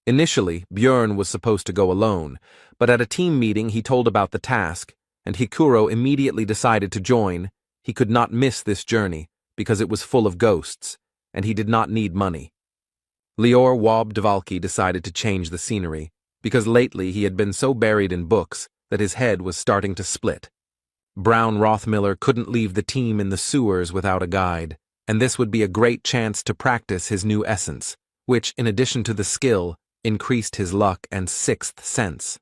Initially, Bjorn was supposed to go alone, but at a team meeting he told about the task, and Hikuro immediately decided to join. He could not miss this journey, because it was full of ghosts, and he did not need money. Lior Wab Dvalki decided to change the scenery, because lately he had been so buried in books that his head was starting to split. Brown Rothmiller couldn't leave the team in the sewers without a guide, and this would be a great chance to practice his new essence, which, in addition to the skill, increased his luck and sixth sense.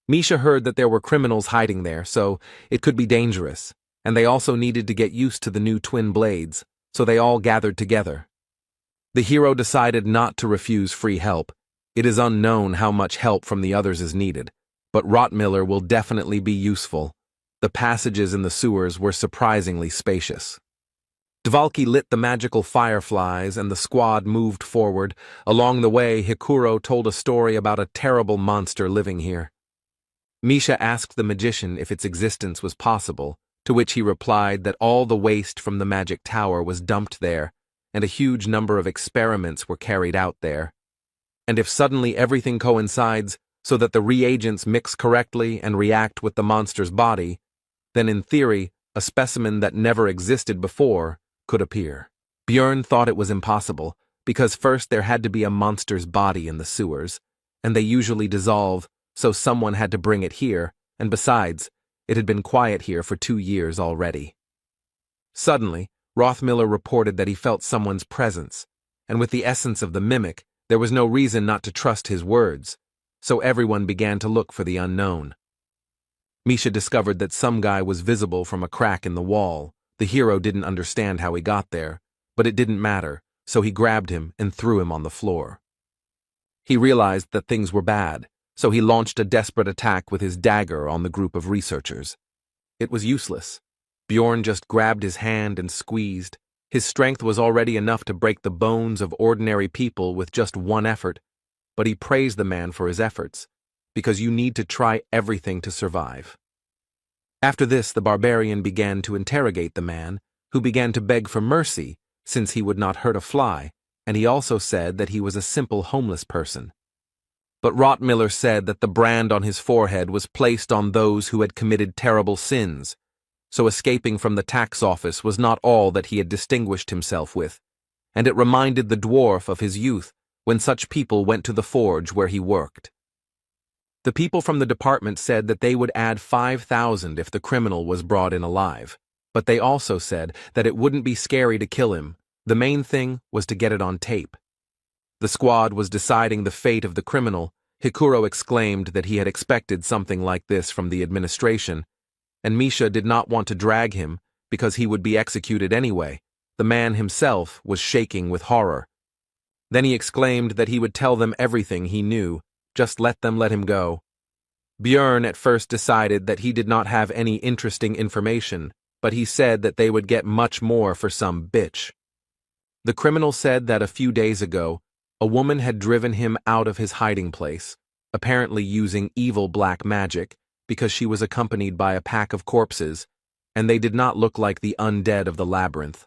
Misha heard that there were criminals hiding there, so it could be dangerous, and they also needed to get used to the new twin blades, so they all gathered together. The hero decided not to refuse free help. It is unknown how much help from the others is needed, but Rothmiller will definitely be useful. The passages in the sewers were surprisingly spacious. Dvalki lit the magical fireflies and the squad moved forward. Along the way, Hikuro told a story about a terrible monster living here. Misha asked the magician if its existence was possible, to which he replied that all the waste from the magic tower was dumped there, and a huge number of experiments were carried out there. And if suddenly everything coincides so that the reagents mix correctly and react with the monster's body, then in theory, a specimen that never existed before could appear. Björn thought it was impossible, because first there had to be a monster's body in the sewers, and they usually dissolve, so someone had to bring it here, and besides, it had been quiet here for 2 years already. Suddenly, Rothmiller reported that he felt someone's presence, and with the essence of the mimic, there was no reason not to trust his words, so everyone began to look for the unknown. Misha discovered that some guy was visible from a crack in the wall. The hero didn't understand how he got there, but it didn't matter, so he grabbed him and threw him on the floor. He realized that things were bad, so he launched a desperate attack with his dagger on the group of researchers. It was useless. Bjorn just grabbed his hand and squeezed. His strength was already enough to break the bones of ordinary people with just one effort, but he praised the man for his efforts, because you need to try everything to survive. After this, the barbarian began to interrogate the man, who began to beg for mercy, since he would not hurt a fly, and he also said that he was a simple homeless person. But Rothmiller said that the brand on his forehead was placed on those who had committed terrible sins, so escaping from the tax office was not all that he had distinguished himself with, and it reminded the dwarf of his youth when such people went to the forge where he worked. The people from the department said that they would add 5,000 if the criminal was brought in alive, but they also said that it wouldn't be scary to kill him. The main thing was to get it on tape. The squad was deciding the fate of the criminal. Hikuro exclaimed that he had expected something like this from the administration, and Misha did not want to drag him because he would be executed anyway. The man himself was shaking with horror. Then he exclaimed that he would tell them everything he knew. Just let them let him go. Björn at first decided that he did not have any interesting information, but he said that they would get much more for some bitch. The criminal said that a few days ago, a woman had driven him out of his hiding place, apparently using evil black magic, because she was accompanied by a pack of corpses, and they did not look like the undead of the labyrinth.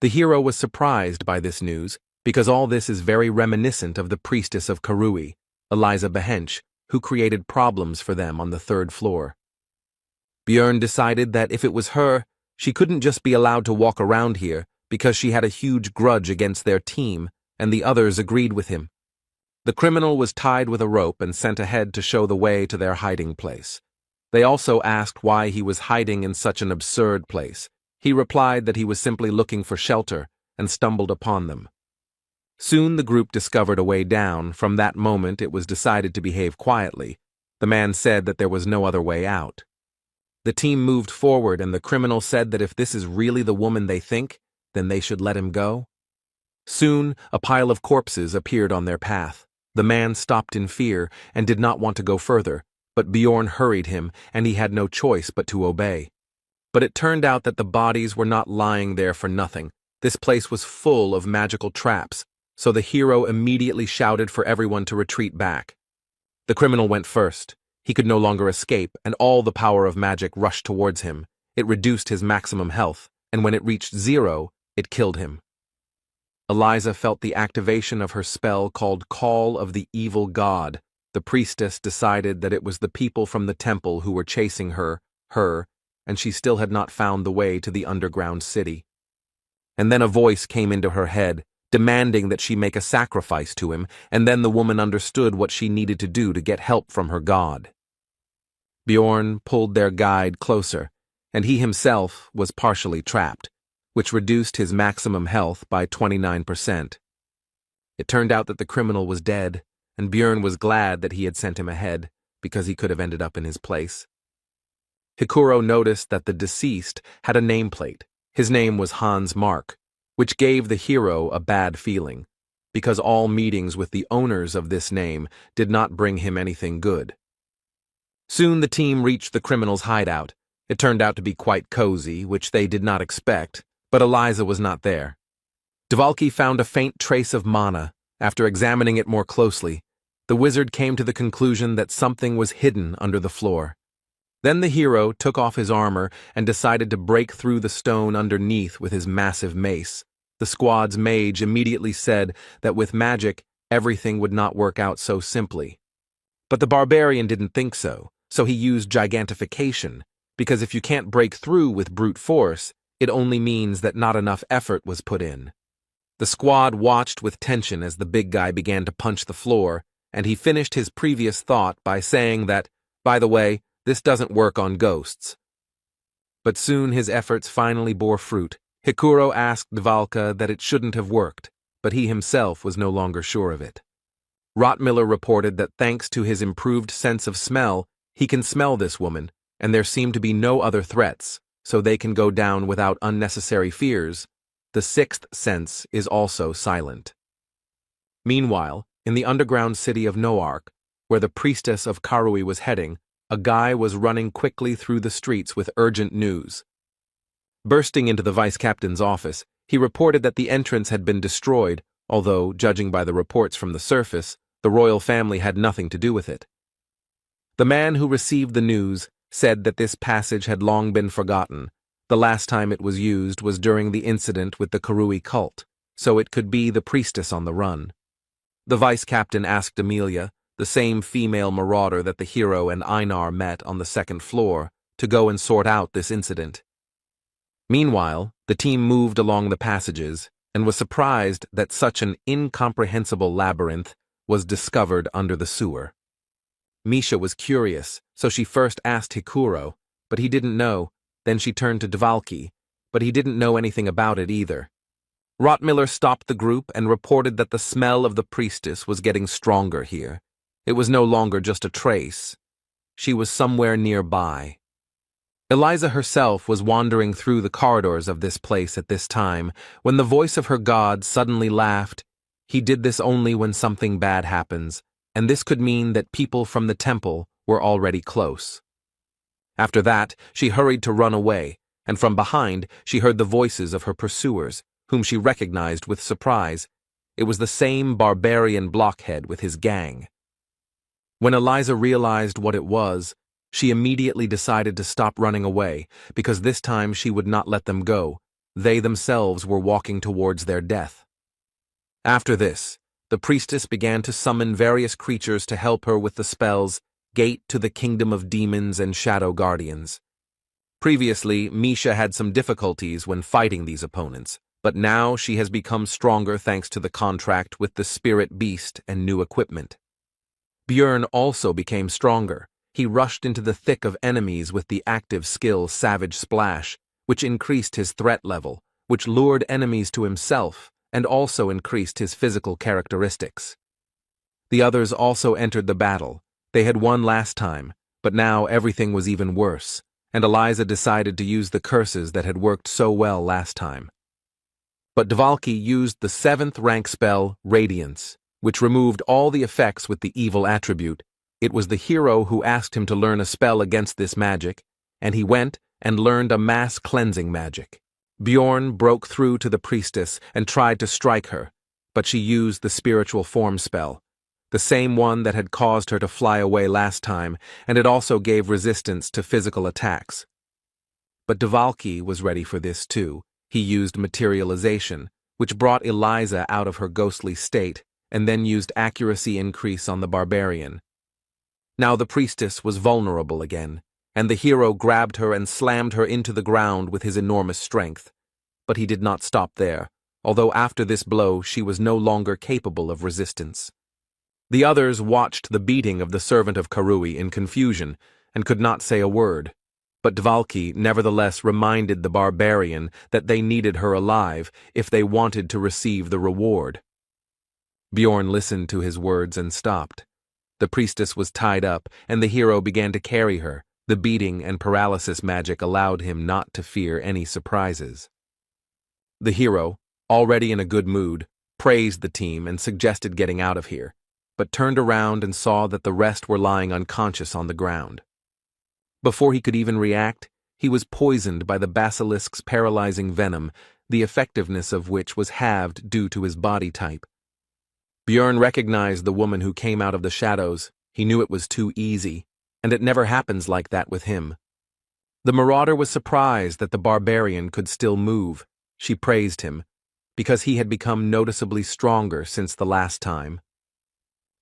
The hero was surprised by this news, because all this is very reminiscent of the priestess of Karui, Eliza Behench, who created problems for them on the 3rd floor. Björn decided that if it was her, she couldn't just be allowed to walk around here because she had a huge grudge against their team, and the others agreed with him. The criminal was tied with a rope and sent ahead to show the way to their hiding place. They also asked why he was hiding in such an absurd place. He replied that he was simply looking for shelter and stumbled upon them. Soon the group discovered a way down. From that moment it was decided to behave quietly. The man said that there was no other way out. The team moved forward and the criminal said that if this is really the woman they think, then they should let him go. Soon a pile of corpses appeared on their path. The man stopped in fear and did not want to go further, but Bjorn hurried him and he had no choice but to obey. But it turned out that the bodies were not lying there for nothing. This place was full of magical traps, so the hero immediately shouted for everyone to retreat back. The criminal went first. He could no longer escape, and all the power of magic rushed towards him. It reduced his maximum health, and when it reached 0, it killed him. Eliza felt the activation of her spell called Call of the Evil God. The priestess decided that it was the people from the temple who were chasing her, and she still had not found the way to the underground city. And then a voice came into her head, demanding that she make a sacrifice to him, and then the woman understood what she needed to do to get help from her god. Bjorn pulled their guide closer, and he himself was partially trapped, which reduced his maximum health by 29%. It turned out that the criminal was dead, and Bjorn was glad that he had sent him ahead, because he could have ended up in his place. Hikuro noticed that the deceased had a nameplate. His name was Hans Mark, which gave the hero a bad feeling, because all meetings with the owners of this name did not bring him anything good. Soon the team reached the criminal's hideout. It turned out to be quite cozy, which they did not expect, but Eliza was not there. Dvalki found a faint trace of mana. After examining it more closely, the wizard came to the conclusion that something was hidden under the floor. Then the hero took off his armor and decided to break through the stone underneath with his massive mace. The squad's mage immediately said that with magic, everything would not work out so simply. But the barbarian didn't think so he used gigantification, because if you can't break through with brute force, it only means that not enough effort was put in. The squad watched with tension as the big guy began to punch the floor, and he finished his previous thought by saying that, by the way, this doesn't work on ghosts. But soon his efforts finally bore fruit. Hikuro asked Dvalka that it shouldn't have worked, but he himself was no longer sure of it. Rottmiller reported that thanks to his improved sense of smell, he can smell this woman, and there seem to be no other threats, so they can go down without unnecessary fears. The sixth sense is also silent. Meanwhile, in the underground city of Noark, where the priestess of Karui was heading, a guy was running quickly through the streets with urgent news. Bursting into the vice-captain's office, he reported that the entrance had been destroyed, although, judging by the reports from the surface, the royal family had nothing to do with it. The man who received the news said that this passage had long been forgotten. The last time it was used was during the incident with the Karui cult, so it could be the priestess on the run. The vice-captain asked Amelia, the same female marauder that the hero and Einar met on the second floor, to go and sort out this incident. Meanwhile, the team moved along the passages and was surprised that such an incomprehensible labyrinth was discovered under the sewer. Misha was curious, so she first asked Hikuro, but he didn't know. Then she turned to Dvalki, but he didn't know anything about it either. Rottmiller stopped the group and reported that the smell of the priestess was getting stronger here. It was no longer just a trace. She was somewhere nearby. Eliza herself was wandering through the corridors of this place at this time when the voice of her god suddenly laughed. He did this only when something bad happens, and this could mean that people from the temple were already close. After that, she hurried to run away, and from behind she heard the voices of her pursuers, whom she recognized with surprise. It was the same barbarian blockhead with his gang. When Eliza realized what it was, she immediately decided to stop running away, because this time she would not let them go. They themselves were walking towards their death. After this, the priestess began to summon various creatures to help her with the spells Gate to the Kingdom of Demons and Shadow Guardians. Previously, Misha had some difficulties when fighting these opponents, but now she has become stronger thanks to the contract with the spirit beast and new equipment. Björn also became stronger. He rushed into the thick of enemies with the active skill Savage Splash, which increased his threat level, which lured enemies to himself, and also increased his physical characteristics. The others also entered the battle. They had won last time, but now everything was even worse, and Eliza decided to use the curses that had worked so well last time. But Dvalki used the 7th rank spell, Radiance, which removed all the effects with the evil attribute. It was the hero who asked him to learn a spell against this magic, and he went and learned a mass cleansing magic. Bjorn broke through to the priestess and tried to strike her, but she used the spiritual form spell, the same one that had caused her to fly away last time, and it also gave resistance to physical attacks. But Dvalki was ready for this too. He used materialization, which brought Eliza out of her ghostly state, and then used accuracy increase on the barbarian. Now the priestess was vulnerable again, and the hero grabbed her and slammed her into the ground with his enormous strength. But he did not stop there, although after this blow she was no longer capable of resistance. The others watched the beating of the servant of Karui in confusion, and could not say a word. But Dvalki nevertheless reminded the barbarian that they needed her alive if they wanted to receive the reward. Bjorn listened to his words and stopped. The priestess was tied up, and the hero began to carry her. The beating and paralysis magic allowed him not to fear any surprises. The hero, already in a good mood, praised the team and suggested getting out of here, but turned around and saw that the rest were lying unconscious on the ground. Before he could even react, he was poisoned by the basilisk's paralyzing venom, the effectiveness of which was halved due to his body type. Bjorn recognized the woman who came out of the shadows. He knew it was too easy, and it never happens like that with him. The marauder was surprised that the barbarian could still move. She praised him, because he had become noticeably stronger since the last time.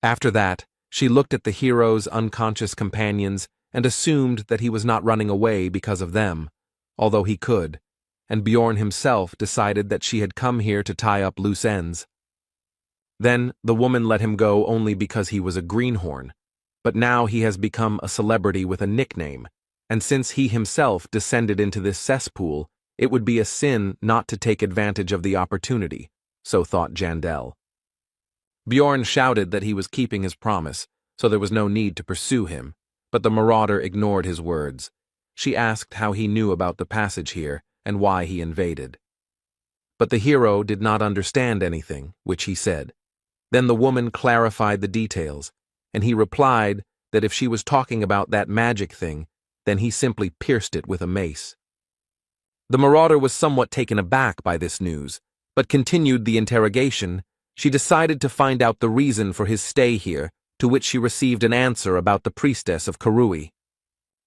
After that, she looked at the hero's unconscious companions and assumed that he was not running away because of them, although he could, and Bjorn himself decided that she had come here to tie up loose ends. Then the woman let him go only because he was a greenhorn, but now he has become a celebrity with a nickname, and since he himself descended into this cesspool, it would be a sin not to take advantage of the opportunity, so thought Jandel. Bjorn shouted that he was keeping his promise, so there was no need to pursue him, but the marauder ignored his words. She asked how he knew about the passage here and why he invaded. But the hero did not understand anything, which he said. Then the woman clarified the details, and he replied that if she was talking about that magic thing, then he simply pierced it with a mace. The marauder was somewhat taken aback by this news, but continued the interrogation. She decided to find out the reason for his stay here, to which she received an answer about the priestess of Karui.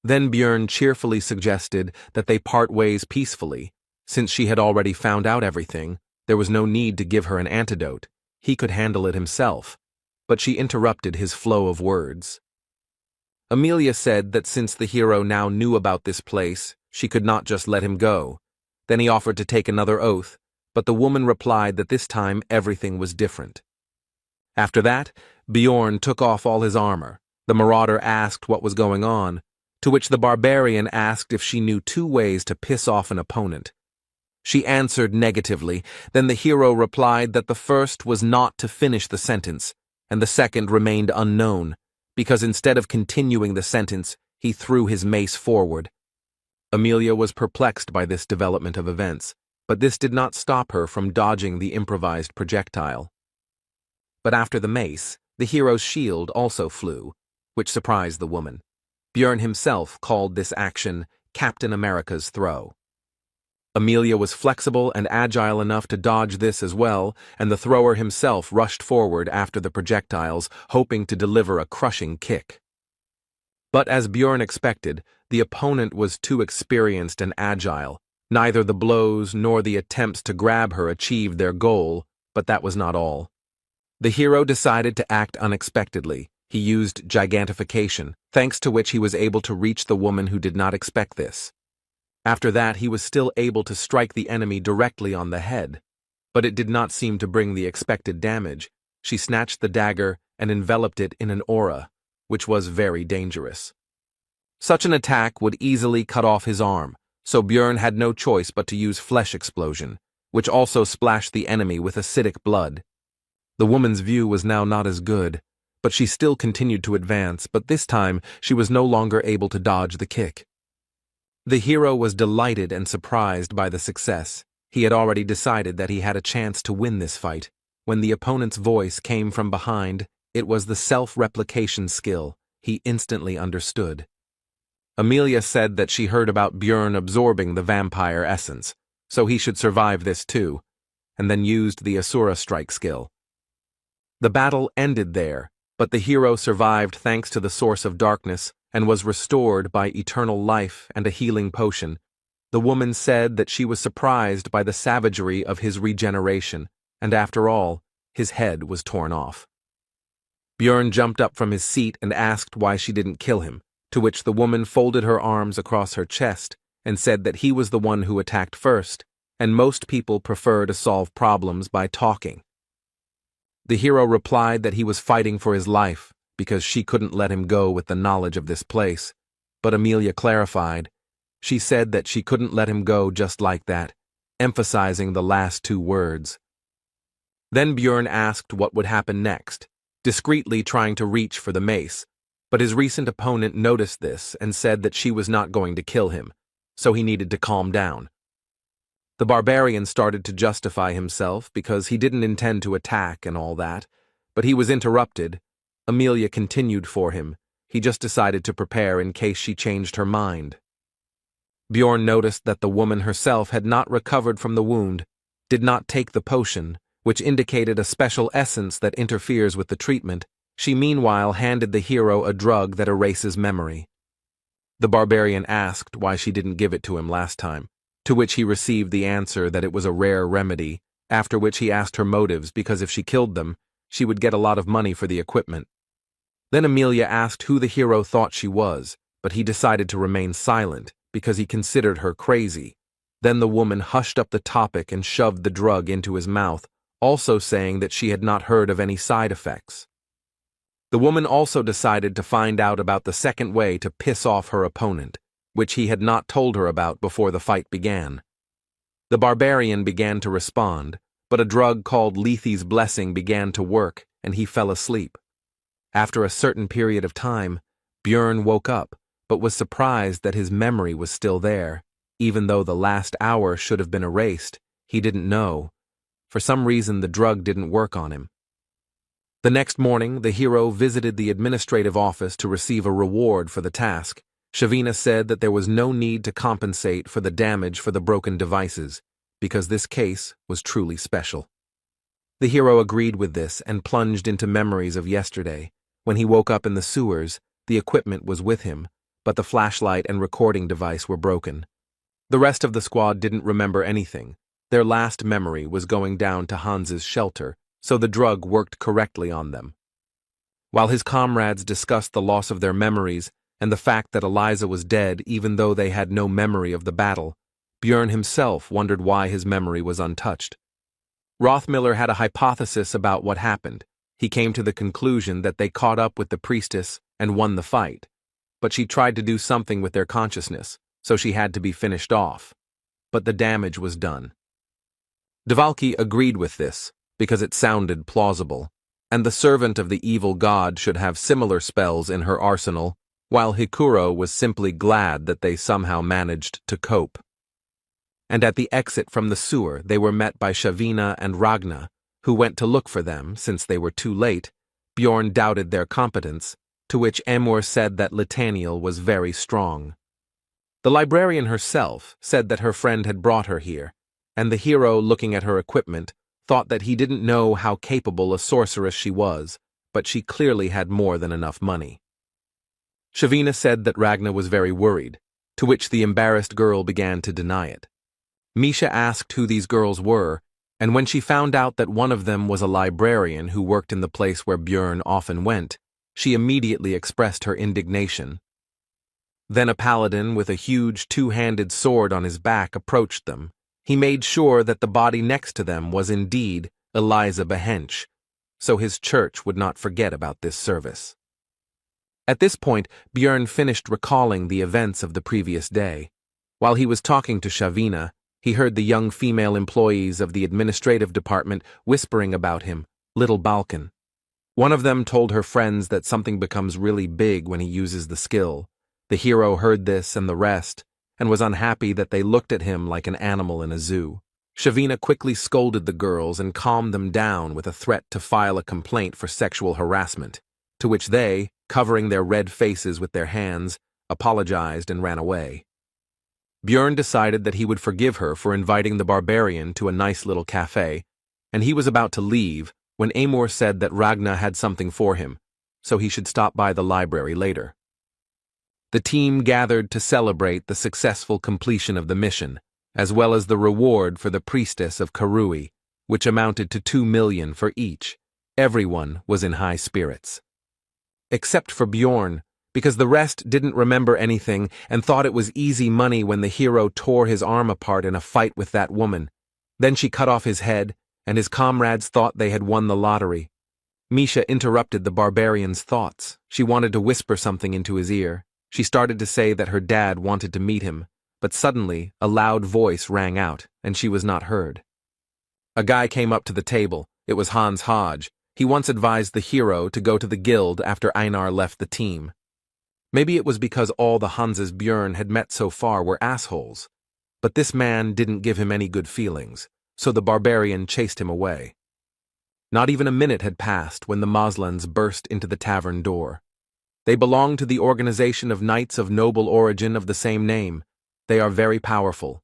Then Bjorn cheerfully suggested that they part ways peacefully. Since she had already found out everything, there was no need to give her an antidote. He could handle it himself. But she interrupted his flow of words. Amelia said that since the hero now knew about this place, she could not just let him go. Then he offered to take another oath, but the woman replied that this time everything was different. After that, Bjorn took off all his armor. The marauder asked what was going on, to which the barbarian asked if she knew 2 ways to piss off an opponent. She answered negatively. Then the hero replied that the first was not to finish the sentence, and the second remained unknown, because instead of continuing the sentence, he threw his mace forward. Amelia was perplexed by this development of events, but this did not stop her from dodging the improvised projectile. But after the mace, the hero's shield also flew, which surprised the woman. Bjorn himself called this action Captain America's throw. Amelia was flexible and agile enough to dodge this as well, and the thrower himself rushed forward after the projectiles, hoping to deliver a crushing kick. But as Bjorn expected, the opponent was too experienced and agile. Neither the blows nor the attempts to grab her achieved their goal, but that was not all. The hero decided to act unexpectedly. He used gigantification, thanks to which he was able to reach the woman who did not expect this. After that, he was still able to strike the enemy directly on the head, but it did not seem to bring the expected damage. She snatched the dagger and enveloped it in an aura, which was very dangerous. Such an attack would easily cut off his arm, so Bjorn had no choice but to use flesh explosion, which also splashed the enemy with acidic blood. The woman's view was now not as good, but she still continued to advance, but this time she was no longer able to dodge the kick. The hero was delighted and surprised by the success. He had already decided that he had a chance to win this fight. When the opponent's voice came from behind, it was the self-replication skill. He instantly understood. Amelia said that she heard about Bjorn absorbing the vampire essence, so he should survive this too, and then used the Asura strike skill. The battle ended there, but the hero survived thanks to the source of darkness and was restored by eternal life and a healing potion. The woman said that she was surprised by the savagery of his regeneration, and after all, his head was torn off. Bjorn jumped up from his seat and asked why she didn't kill him, to which the woman folded her arms across her chest and said that he was the one who attacked first, and most people prefer to solve problems by talking. The hero replied that he was fighting for his life, because she couldn't let him go with the knowledge of this place, but Amelia clarified. She said that she couldn't let him go just like that, emphasizing the last two words. Then Bjorn asked what would happen next, discreetly trying to reach for the mace, but his recent opponent noticed this and said that she was not going to kill him, so he needed to calm down. The barbarian started to justify himself because he didn't intend to attack and all that, but he was interrupted. Amelia continued for him. He just decided to prepare in case she changed her mind. Bjorn noticed that the woman herself had not recovered from the wound, did not take the potion, which indicated a special essence that interferes with the treatment. She meanwhile handed the hero a drug that erases memory. The barbarian asked why she didn't give it to him last time, to which he received the answer that it was a rare remedy, after which he asked her motives because if she killed them, she would get a lot of money for the equipment. Then Amelia asked who the hero thought she was, but he decided to remain silent because he considered her crazy. Then the woman hushed up the topic and shoved the drug into his mouth, also saying that she had not heard of any side effects. The woman also decided to find out about the second way to piss off her opponent, which he had not told her about before the fight began. The barbarian began to respond, but a drug called Lethe's Blessing began to work, and he fell asleep. After a certain period of time, Bjorn woke up, but was surprised that his memory was still there. Even though the last hour should have been erased, he didn't know. For some reason, the drug didn't work on him. The next morning, the hero visited the administrative office to receive a reward for the task. Shavina said that there was no need to compensate for the damage for the broken devices, because this case was truly special. The hero agreed with this and plunged into memories of yesterday. When he woke up in the sewers, the equipment was with him, but the flashlight and recording device were broken. The rest of the squad didn't remember anything. Their last memory was going down to Hans's shelter, so the drug worked correctly on them. While his comrades discussed the loss of their memories and the fact that Eliza was dead even though they had no memory of the battle, Bjorn himself wondered why his memory was untouched. Rothmiller had a hypothesis about what happened. He came to the conclusion that they caught up with the priestess and won the fight, but she tried to do something with their consciousness, so she had to be finished off. But the damage was done. Devalki agreed with this, because it sounded plausible, and the servant of the evil god should have similar spells in her arsenal, while Hikuro was simply glad that they somehow managed to cope. And at the exit from the sewer they were met by Shavina and Ragna, who went to look for them. Since they were too late, Bjorn doubted their competence, to which Amor said that Litaniel was very strong. The librarian herself said that her friend had brought her here, and the hero, looking at her equipment, thought that he didn't know how capable a sorceress she was, but she clearly had more than enough money. Shavina said that Ragna was very worried, to which the embarrassed girl began to deny it. Misha asked who these girls were, and when she found out that one of them was a librarian who worked in the place where Bjorn often went, she immediately expressed her indignation. Then a paladin with a huge two-handed sword on his back approached them. He made sure that the body next to them was indeed Eliza Behench, so his church would not forget about this service. At this point, Bjorn finished recalling the events of the previous day. While he was talking to Shavina, he heard the young female employees of the administrative department whispering about him, Little Balkan. One of them told her friends that something becomes really big when he uses the skill. The hero heard this and the rest, and was unhappy that they looked at him like an animal in a zoo. Shavina quickly scolded the girls and calmed them down with a threat to file a complaint for sexual harassment, to which they, covering their red faces with their hands, apologized and ran away. Bjorn decided that he would forgive her for inviting the barbarian to a nice little cafe, and he was about to leave when Amor said that Ragna had something for him, so he should stop by the library later. The team gathered to celebrate the successful completion of the mission, as well as the reward for the priestess of Karui, which amounted to 2 million for each. Everyone was in high spirits. Except for Bjorn, because the rest didn't remember anything and thought it was easy money when the hero tore his arm apart in a fight with that woman. Then she cut off his head, and his comrades thought they had won the lottery. Misha interrupted the barbarian's thoughts. She wanted to whisper something into his ear. She started to say that her dad wanted to meet him, but suddenly a loud voice rang out, and she was not heard. A guy came up to the table. It was Hans Hodge. He once advised the hero to go to the guild after Einar left the team. Maybe it was because all the Hanses Björn had met so far were assholes. But this man didn't give him any good feelings, so the barbarian chased him away. Not even a minute had passed when the Moslans burst into the tavern door. They belong to the organization of knights of noble origin of the same name. They are very powerful.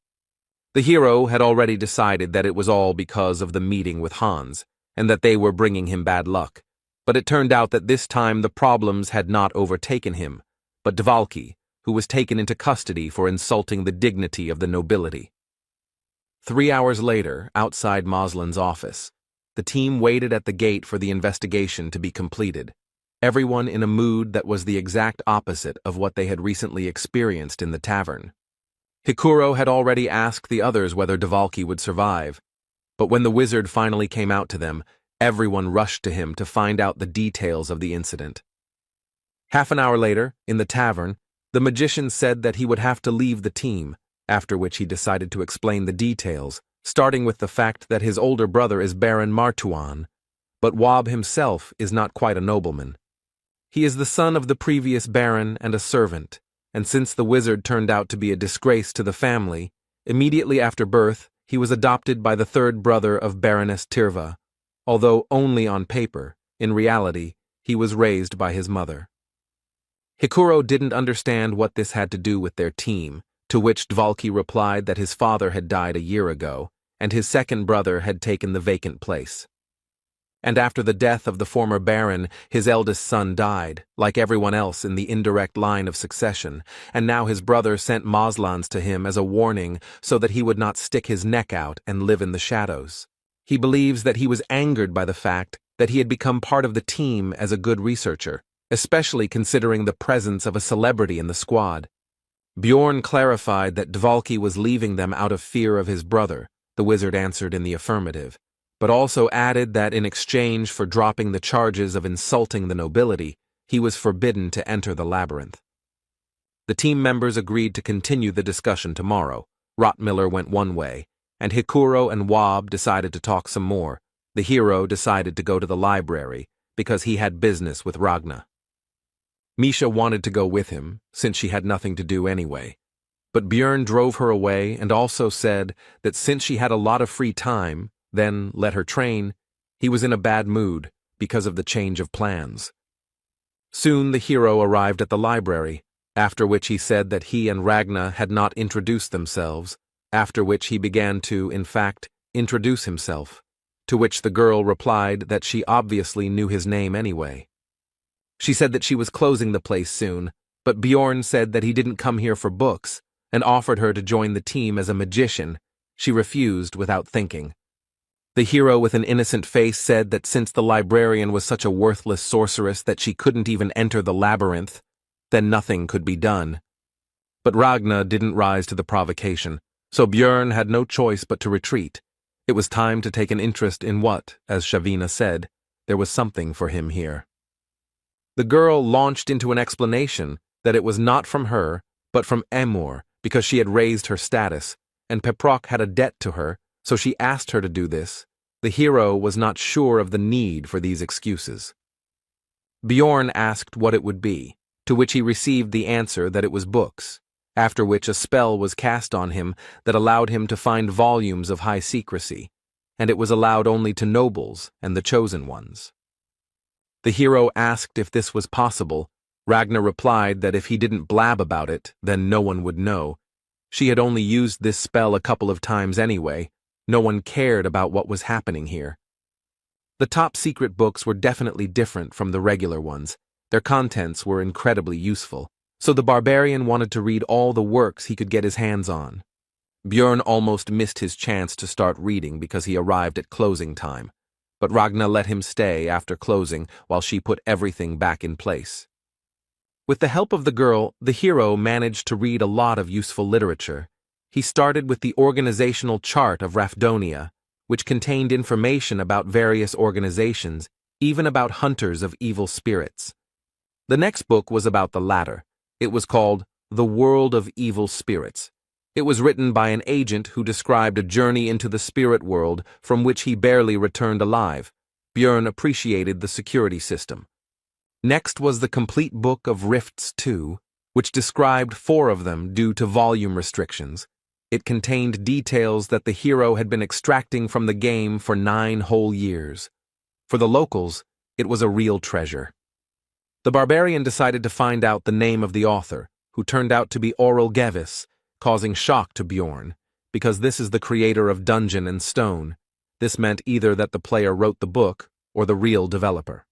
The hero had already decided that it was all because of the meeting with Hans, and that they were bringing him bad luck. But it turned out that this time the problems had not overtaken him, but Dvalki, who was taken into custody for insulting the dignity of the nobility. 3 hours later, outside Moslin's office, the team waited at the gate for the investigation to be completed, everyone in a mood that was the exact opposite of what they had recently experienced in the tavern. Hikuro had already asked the others whether Dvalki would survive, but when the wizard finally came out to them, everyone rushed to him to find out the details of the incident. Half an hour later, in the tavern, the magician said that he would have to leave the team, after which he decided to explain the details, starting with the fact that his older brother is Baron Martuan, but Wab himself is not quite a nobleman. He is the son of the previous baron and a servant, and since the wizard turned out to be a disgrace to the family, immediately after birth, he was adopted by the third brother of Baroness Tirva, although only on paper. In reality, he was raised by his mother. Hikuro didn't understand what this had to do with their team, to which Dvalki replied that his father had died a year ago, and his second brother had taken the vacant place. And after the death of the former baron, his eldest son died, like everyone else in the indirect line of succession, and now his brother sent Moslans to him as a warning so that he would not stick his neck out and live in the shadows. He believes that he was angered by the fact that he had become part of the team as a good researcher, especially considering the presence of a celebrity in the squad. Bjorn clarified that Dvalki was leaving them out of fear of his brother. The wizard answered in the affirmative, but also added that in exchange for dropping the charges of insulting the nobility, he was forbidden to enter the labyrinth. The team members agreed to continue the discussion tomorrow. Rottmiller went one way, and Hikuro and Wab decided to talk some more. The hero decided to go to the library, because he had business with Ragna. Misha wanted to go with him, since she had nothing to do anyway. But Björn drove her away and also said that since she had a lot of free time, then let her train, he was in a bad mood because of the change of plans. Soon the hero arrived at the library, after which he said that he and Ragna had not introduced themselves, after which he began to, in fact, introduce himself, to which the girl replied that she obviously knew his name anyway. She said that she was closing the place soon, but Bjorn said that he didn't come here for books, and offered her to join the team as a magician. She refused without thinking. The hero with an innocent face said that since the librarian was such a worthless sorceress that she couldn't even enter the labyrinth, then nothing could be done. But Ragna didn't rise to the provocation, so Björn had no choice but to retreat. It was time to take an interest in what, as Shavina said, there was something for him here. The girl launched into an explanation that it was not from her, but from Emor, because she had raised her status, and Peprok had a debt to her, so she asked her to do this. The hero was not sure of the need for these excuses. Bjorn asked what it would be, to which he received the answer that it was books, after which a spell was cast on him that allowed him to find volumes of high secrecy, and it was allowed only to nobles and the chosen ones. The hero asked if this was possible. Ragna replied that if he didn't blab about it, then no one would know. She had only used this spell a couple of times anyway. No one cared about what was happening here. The top secret books were definitely different from the regular ones. Their contents were incredibly useful, so the barbarian wanted to read all the works he could get his hands on. Bjorn almost missed his chance to start reading because he arrived at closing time, but Ragna let him stay after closing while she put everything back in place. With the help of the girl, the hero managed to read a lot of useful literature. He started with the organizational chart of Rafdonia, which contained information about various organizations, even about hunters of evil spirits. The next book was about the latter, It was called The World of Evil Spirits. It was written by an agent who described a journey into the spirit world from which he barely returned alive. Björn appreciated the security system. Next was the complete book of Rifts 2, which described 4 of them due to volume restrictions. It contained details that the hero had been extracting from the game for 9 whole years. For the locals, it was a real treasure. The barbarian decided to find out the name of the author, who turned out to be Oral Gevis, causing shock to Bjorn, because this is the creator of Dungeon and Stone. This meant either that the player wrote the book or the real developer.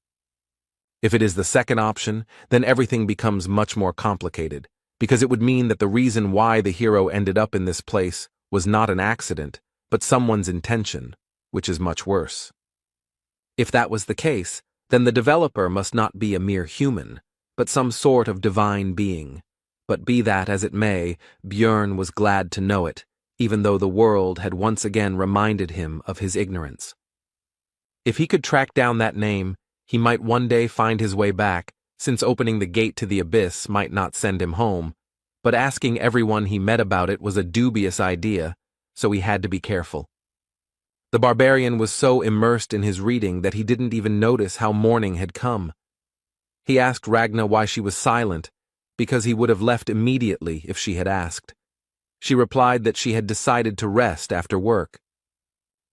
If it is the second option, then everything becomes much more complicated, because it would mean that the reason why the hero ended up in this place was not an accident, but someone's intention, which is much worse. If that was the case, then the developer must not be a mere human, but some sort of divine being. But be that as it may, Björn was glad to know it, even though the world had once again reminded him of his ignorance. If he could track down that name, he might one day find his way back, since opening the gate to the abyss might not send him home, but asking everyone he met about it was a dubious idea, so he had to be careful. The barbarian was so immersed in his reading that he didn't even notice how morning had come. He asked Ragna why she was silent, because he would have left immediately if she had asked. She replied that she had decided to rest after work.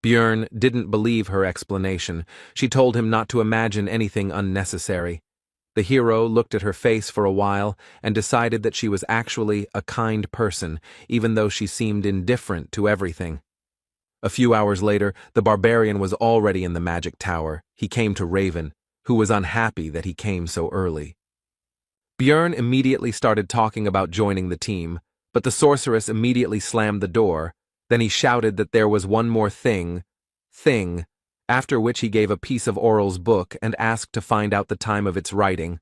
Björn didn't believe her explanation. She told him not to imagine anything unnecessary. The hero looked at her face for a while and decided that she was actually a kind person, even though she seemed indifferent to everything. A few hours later, the barbarian was already in the magic tower. He came to Raven, who was unhappy that he came so early. Björn immediately started talking about joining the team, but the sorceress immediately slammed the door. Then he shouted that there was one more thing, after which he gave a piece of Oral's book and asked to find out the time of its writing.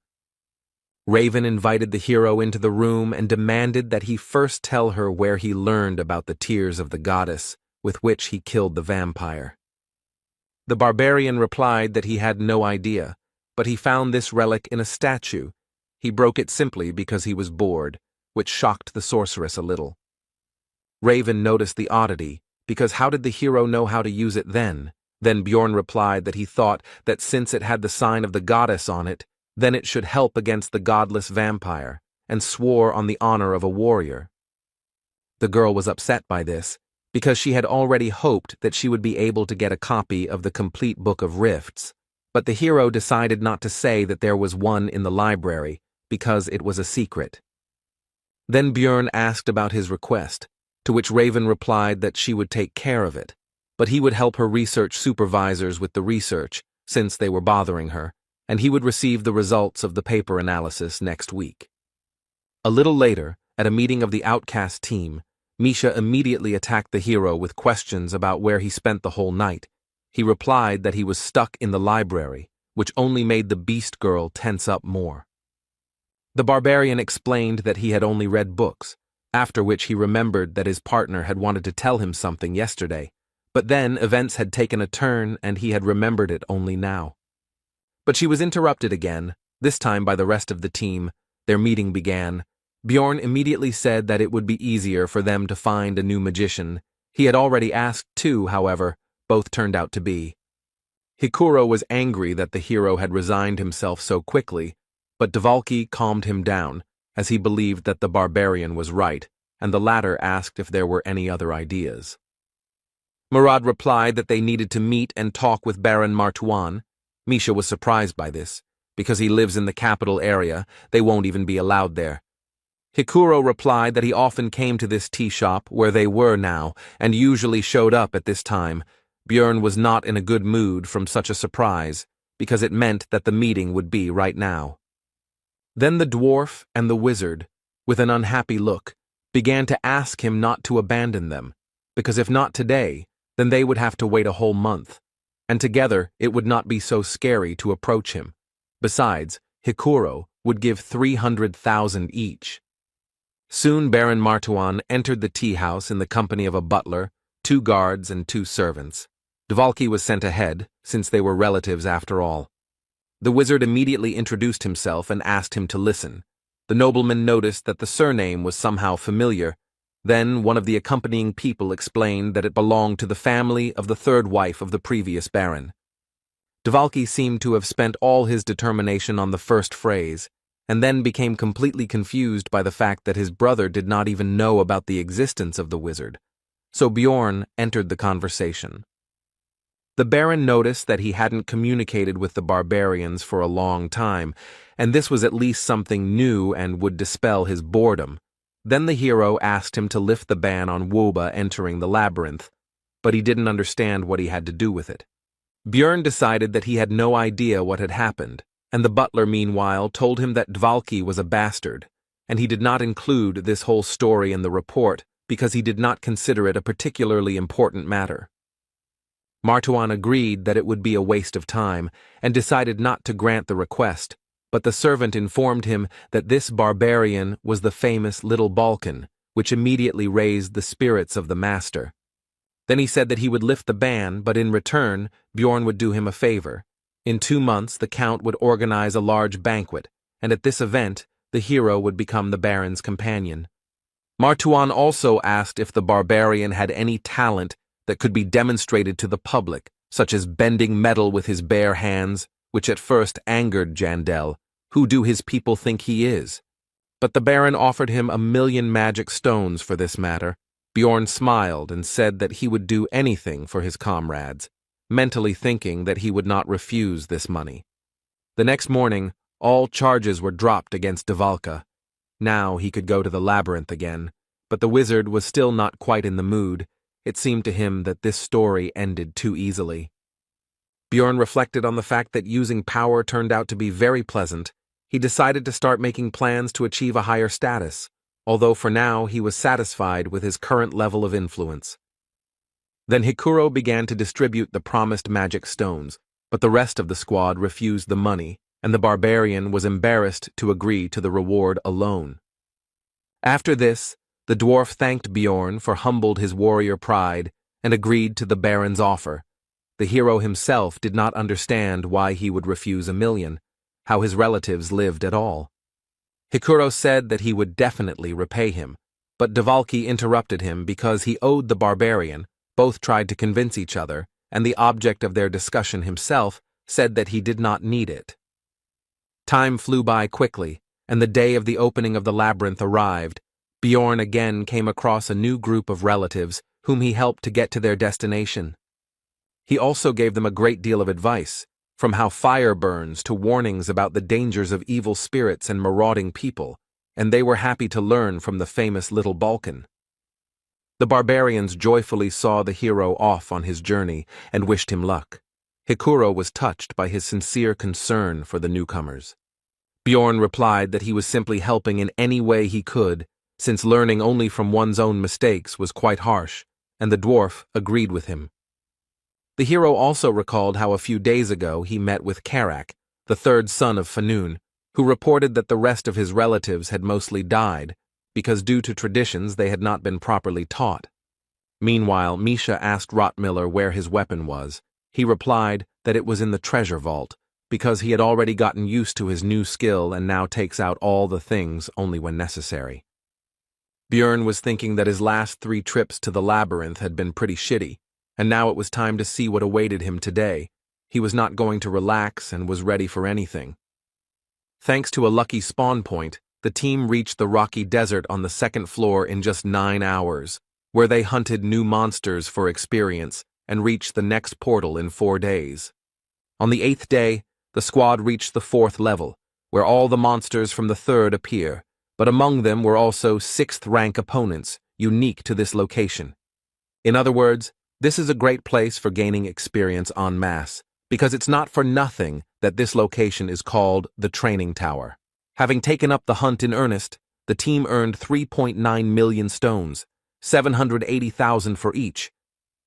Raven invited the hero into the room and demanded that he first tell her where he learned about the tears of the goddess, with which he killed the vampire. The barbarian replied that he had no idea, but he found this relic in a statue. He broke it simply because he was bored, which shocked the sorceress a little. Raven noticed the oddity, because how did the hero know how to use it then? Then Bjorn replied that he thought that since it had the sign of the goddess on it, then it should help against the godless vampire, and swore on the honor of a warrior. The girl was upset by this, because she had already hoped that she would be able to get a copy of the complete Book of Rifts, but the hero decided not to say that there was one in the library, because it was a secret. Then Bjorn asked about his request, to which Raven replied that she would take care of it, but he would help her research supervisors with the research, since they were bothering her, and he would receive the results of the paper analysis next week. A little later, at a meeting of the Outcast team, Misha immediately attacked the hero with questions about where he spent the whole night. He replied that he was stuck in the library, which only made the beast girl tense up more. The barbarian explained that he had only read books, after which he remembered that his partner had wanted to tell him something yesterday, but then events had taken a turn and he had remembered it only now. But she was interrupted again, this time by the rest of the team. Their meeting began. Bjorn immediately said that it would be easier for them to find a new magician. He had already asked 2, however, both turned out to be. Hikuro was angry that the hero had resigned himself so quickly, but Dvalki calmed him down, as he believed that the barbarian was right, and the latter asked if there were any other ideas. Murad replied that they needed to meet and talk with Baron Martuan. Misha was surprised by this. Because he lives in the capital area, they won't even be allowed there. Hikuro replied that he often came to this tea shop where they were now, and usually showed up at this time. Bjorn was not in a good mood from such a surprise, because it meant that the meeting would be right now. Then the dwarf and the wizard, with an unhappy look, began to ask him not to abandon them, because if not today, then they would have to wait a whole month, and together it would not be so scary to approach him. Besides, Hikuro would give 300,000 each. Soon Baron Martuan entered the tea house in the company of a butler, 2 guards, and 2 servants. Dvalki was sent ahead, since they were relatives after all. The wizard immediately introduced himself and asked him to listen. The nobleman noticed that the surname was somehow familiar. Then one of the accompanying people explained that it belonged to the family of the third wife of the previous baron. Dvalki seemed to have spent all his determination on the first phrase, and then became completely confused by the fact that his brother did not even know about the existence of the wizard. So Bjorn entered the conversation. The baron noticed that he hadn't communicated with the barbarians for a long time, and this was at least something new and would dispel his boredom. Then the hero asked him to lift the ban on Woba entering the labyrinth, but he didn't understand what he had to do with it. Bjorn decided that he had no idea what had happened, and the butler meanwhile told him that Dvalki was a bastard, and he did not include this whole story in the report because he did not consider it a particularly important matter. Martuan agreed that it would be a waste of time, and decided not to grant the request, but the servant informed him that this barbarian was the famous Little Balkan, which immediately raised the spirits of the master. Then he said that he would lift the ban, but in return, Bjorn would do him a favor. In 2 months, the count would organize a large banquet, and at this event, the hero would become the baron's companion. Martuan also asked if the barbarian had any talent that could be demonstrated to the public, such as bending metal with his bare hands, which at first angered Jandel. Who do his people think he is? But the baron offered him 1,000,000 magic stones for this matter. Bjorn smiled and said that he would do anything for his comrades, mentally thinking that he would not refuse this money. The next morning, all charges were dropped against Dvalka. Now he could go to the labyrinth again, but the wizard was still not quite in the mood. It seemed to him that this story ended too easily. Bjorn reflected on the fact that using power turned out to be very pleasant. He decided to start making plans to achieve a higher status, although for now he was satisfied with his current level of influence. Then Hikuro began to distribute the promised magic stones, but the rest of the squad refused the money, and the barbarian was embarrassed to agree to the reward alone. After this, the dwarf thanked Bjorn for humbled his warrior pride and agreed to the baron's offer. The hero himself did not understand why he would refuse 1,000,000, how his relatives lived at all. Hikuro said that he would definitely repay him, but Dvalki interrupted him because he owed the barbarian. Both tried to convince each other, and the object of their discussion himself said that he did not need it. Time flew by quickly, and the day of the opening of the labyrinth arrived. Bjorn again came across a new group of relatives whom he helped to get to their destination. He also gave them a great deal of advice, from how fire burns to warnings about the dangers of evil spirits and marauding people, and they were happy to learn from the famous Little Balkan. The barbarians joyfully saw the hero off on his journey and wished him luck. Hikuro was touched by his sincere concern for the newcomers. Bjorn replied that he was simply helping in any way he could, since learning only from one's own mistakes was quite harsh, and the dwarf agreed with him. The hero also recalled how a few days ago he met with Karak, the third son of Fanun, who reported that the rest of his relatives had mostly died, because due to traditions they had not been properly taught. Meanwhile, Misha asked Rotmiller where his weapon was. He replied that it was in the treasure vault, because he had already gotten used to his new skill and now takes out all the things only when necessary. Bjorn was thinking that his last 3 trips to the labyrinth had been pretty shitty, and now it was time to see what awaited him today. He was not going to relax and was ready for anything. Thanks to a lucky spawn point, the team reached the rocky desert on the 2nd floor in just 9 hours, where they hunted new monsters for experience and reached the next portal in 4 days. On the 8th day, the squad reached the 4th level, where all the monsters from the 3rd appear, but among them were also 6th-rank opponents, unique to this location. In other words, this is a great place for gaining experience en masse, because it's not for nothing that this location is called the Training Tower. Having taken up the hunt in earnest, the team earned 3.9 million stones, 780,000 for each.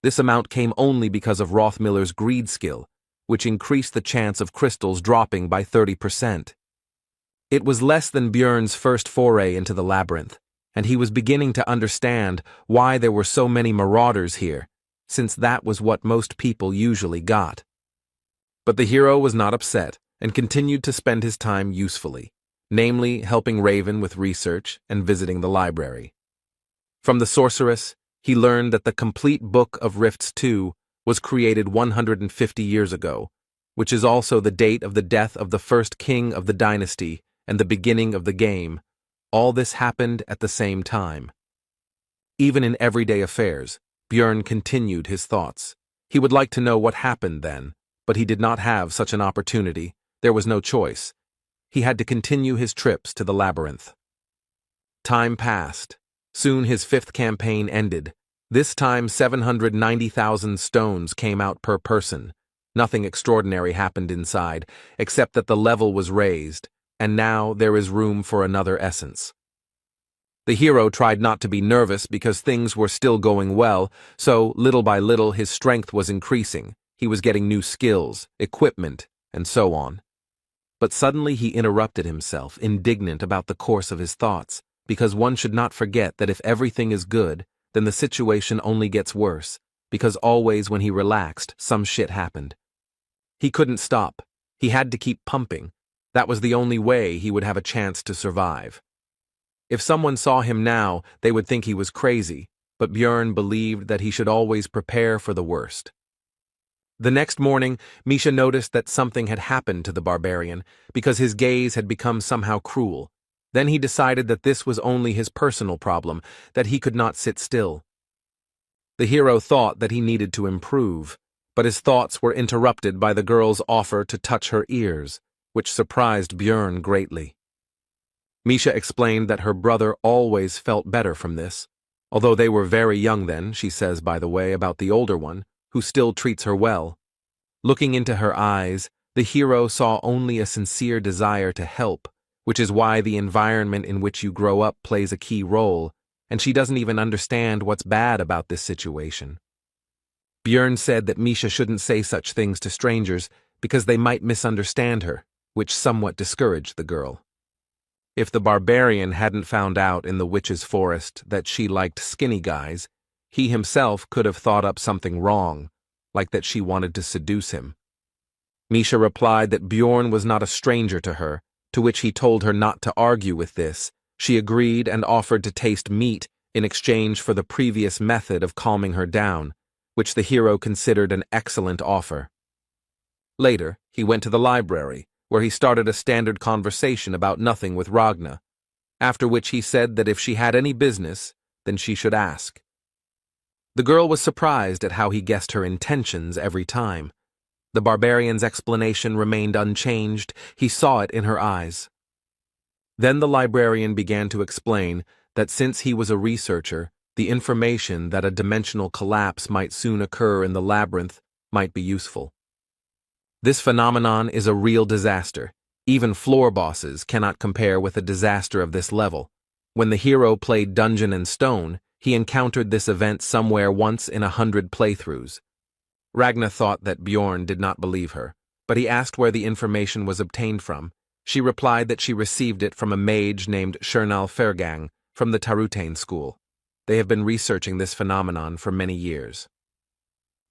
This amount came only because of Rothmiller's greed skill, which increased the chance of crystals dropping by 30%. It was less than Bjorn's first foray into the labyrinth, and he was beginning to understand why there were so many marauders here, since that was what most people usually got. But the hero was not upset and continued to spend his time usefully. namely helping Raven with research and visiting the library. From the sorceress, he learned that the complete Book of Rifts 2 was created 150 years ago, which is also the date of the death of the first king of the dynasty and the beginning of the game. All this happened at the same time. Even in everyday affairs, Björn continued his thoughts. He would like to know what happened then, but he did not have such an opportunity. There was no choice. He had to continue his trips to the labyrinth. Time passed. Soon his fifth campaign ended. This time 790,000 stones came out per person. Nothing extraordinary happened inside, except that the level was raised, and now there is room for another essence. The hero tried not to be nervous because things were still going well, so little by little his strength was increasing. He was getting new skills, equipment, and so on. But suddenly he interrupted himself, indignant about the course of his thoughts, because one should not forget that if everything is good, then the situation only gets worse, because always when he relaxed, some shit happened. He couldn't stop. He had to keep pumping. That was the only way he would have a chance to survive. If someone saw him now, they would think he was crazy, but Björn believed that he should always prepare for the worst. The next morning, Misha noticed that something had happened to the barbarian, because his gaze had become somehow cruel. Then he decided that this was only his personal problem, that he could not sit still. The hero thought that he needed to improve, but his thoughts were interrupted by the girl's offer to touch her ears, which surprised Björn greatly. Misha explained that her brother always felt better from this, although they were very young then, she says by the way about the older one, who still treats her well. Looking into her eyes, the hero saw only a sincere desire to help, which is why the environment in which you grow up plays a key role, and she doesn't even understand what's bad about this situation. Björn said that Misha shouldn't say such things to strangers because they might misunderstand her, which somewhat discouraged the girl. If the barbarian hadn't found out in the witch's forest that she liked skinny guys, he himself could have thought up something wrong, like that she wanted to seduce him. Misha replied that Björn was not a stranger to her, to which he told her not to argue with this. She agreed and offered to taste meat in exchange for the previous method of calming her down, which the hero considered an excellent offer. Later, he went to the library, where he started a standard conversation about nothing with Ragna, after which he said that if she had any business, then she should ask. The girl was surprised at how he guessed her intentions every time. The barbarian's explanation remained unchanged. He saw it in her eyes. Then the librarian began to explain that since he was a researcher, the information that a dimensional collapse might soon occur in the labyrinth might be useful. This phenomenon is a real disaster. Even floor bosses cannot compare with a disaster of this level. When the hero played Dungeon and Stone, he encountered this event somewhere once in 100 playthroughs. Ragna thought that Björn did not believe her, but he asked where the information was obtained from. She replied that she received it from a mage named Shernal Fergang from the Tarutane school. They have been researching this phenomenon for many years.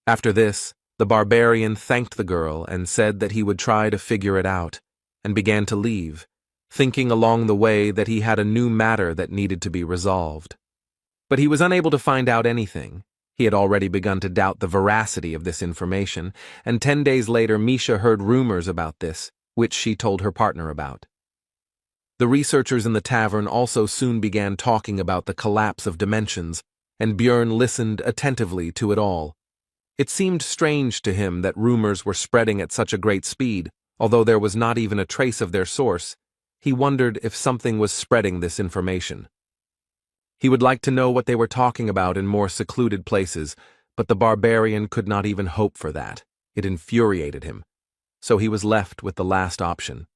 After this, the barbarian thanked the girl and said that he would try to figure it out, and began to leave, thinking along the way that he had a new matter that needed to be resolved. But he was unable to find out anything. He had already begun to doubt the veracity of this information, and 10 days later Misha heard rumors about this, which she told her partner about. The researchers in the tavern also soon began talking about the collapse of dimensions, and Björn listened attentively to it all. It seemed strange to him that rumors were spreading at such a great speed, although there was not even a trace of their source. He wondered if something was spreading this information. He would like to know what they were talking about in more secluded places, but the barbarian could not even hope for that. It infuriated him. So he was left with the last option.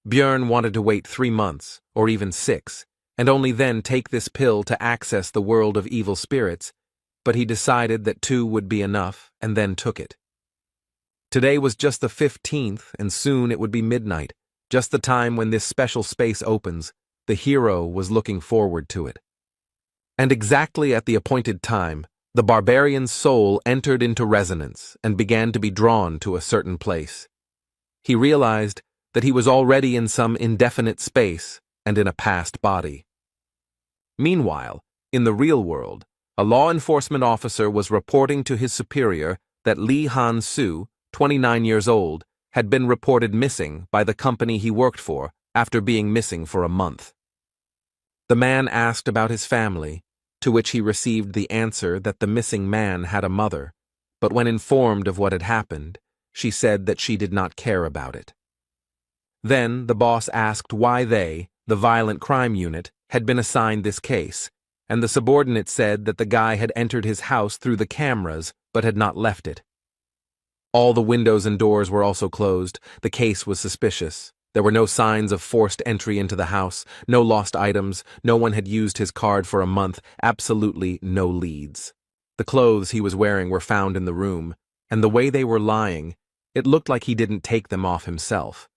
Björn wanted to wait 3 months, or even 6, and only then take this pill to access the world of evil spirits, but he decided that 2 would be enough, and then took it. Today was just the 15th, and soon it would be midnight, just the time when this special space opens. The hero was looking forward to it. And exactly at the appointed time, the barbarian's soul entered into resonance and began to be drawn to a certain place. He realized that he was already in some indefinite space and in a past body. Meanwhile, in the real world, a law enforcement officer was reporting to his superior that Lee Han-soo, 29 years old, had been reported missing by the company he worked for after being missing for a month. The man asked about his family, to which he received the answer that the missing man had a mother, but when informed of what had happened, she said that she did not care about it. Then the boss asked why they, the violent crime unit, had been assigned this case, and the subordinate said that the guy had entered his house through the cameras but had not left it. All the windows and doors were also closed. The case was suspicious. There were no signs of forced entry into the house, no lost items, no one had used his card for a month, absolutely no leads. The clothes he was wearing were found in the room, and the way they were lying, it looked like he didn't take them off himself,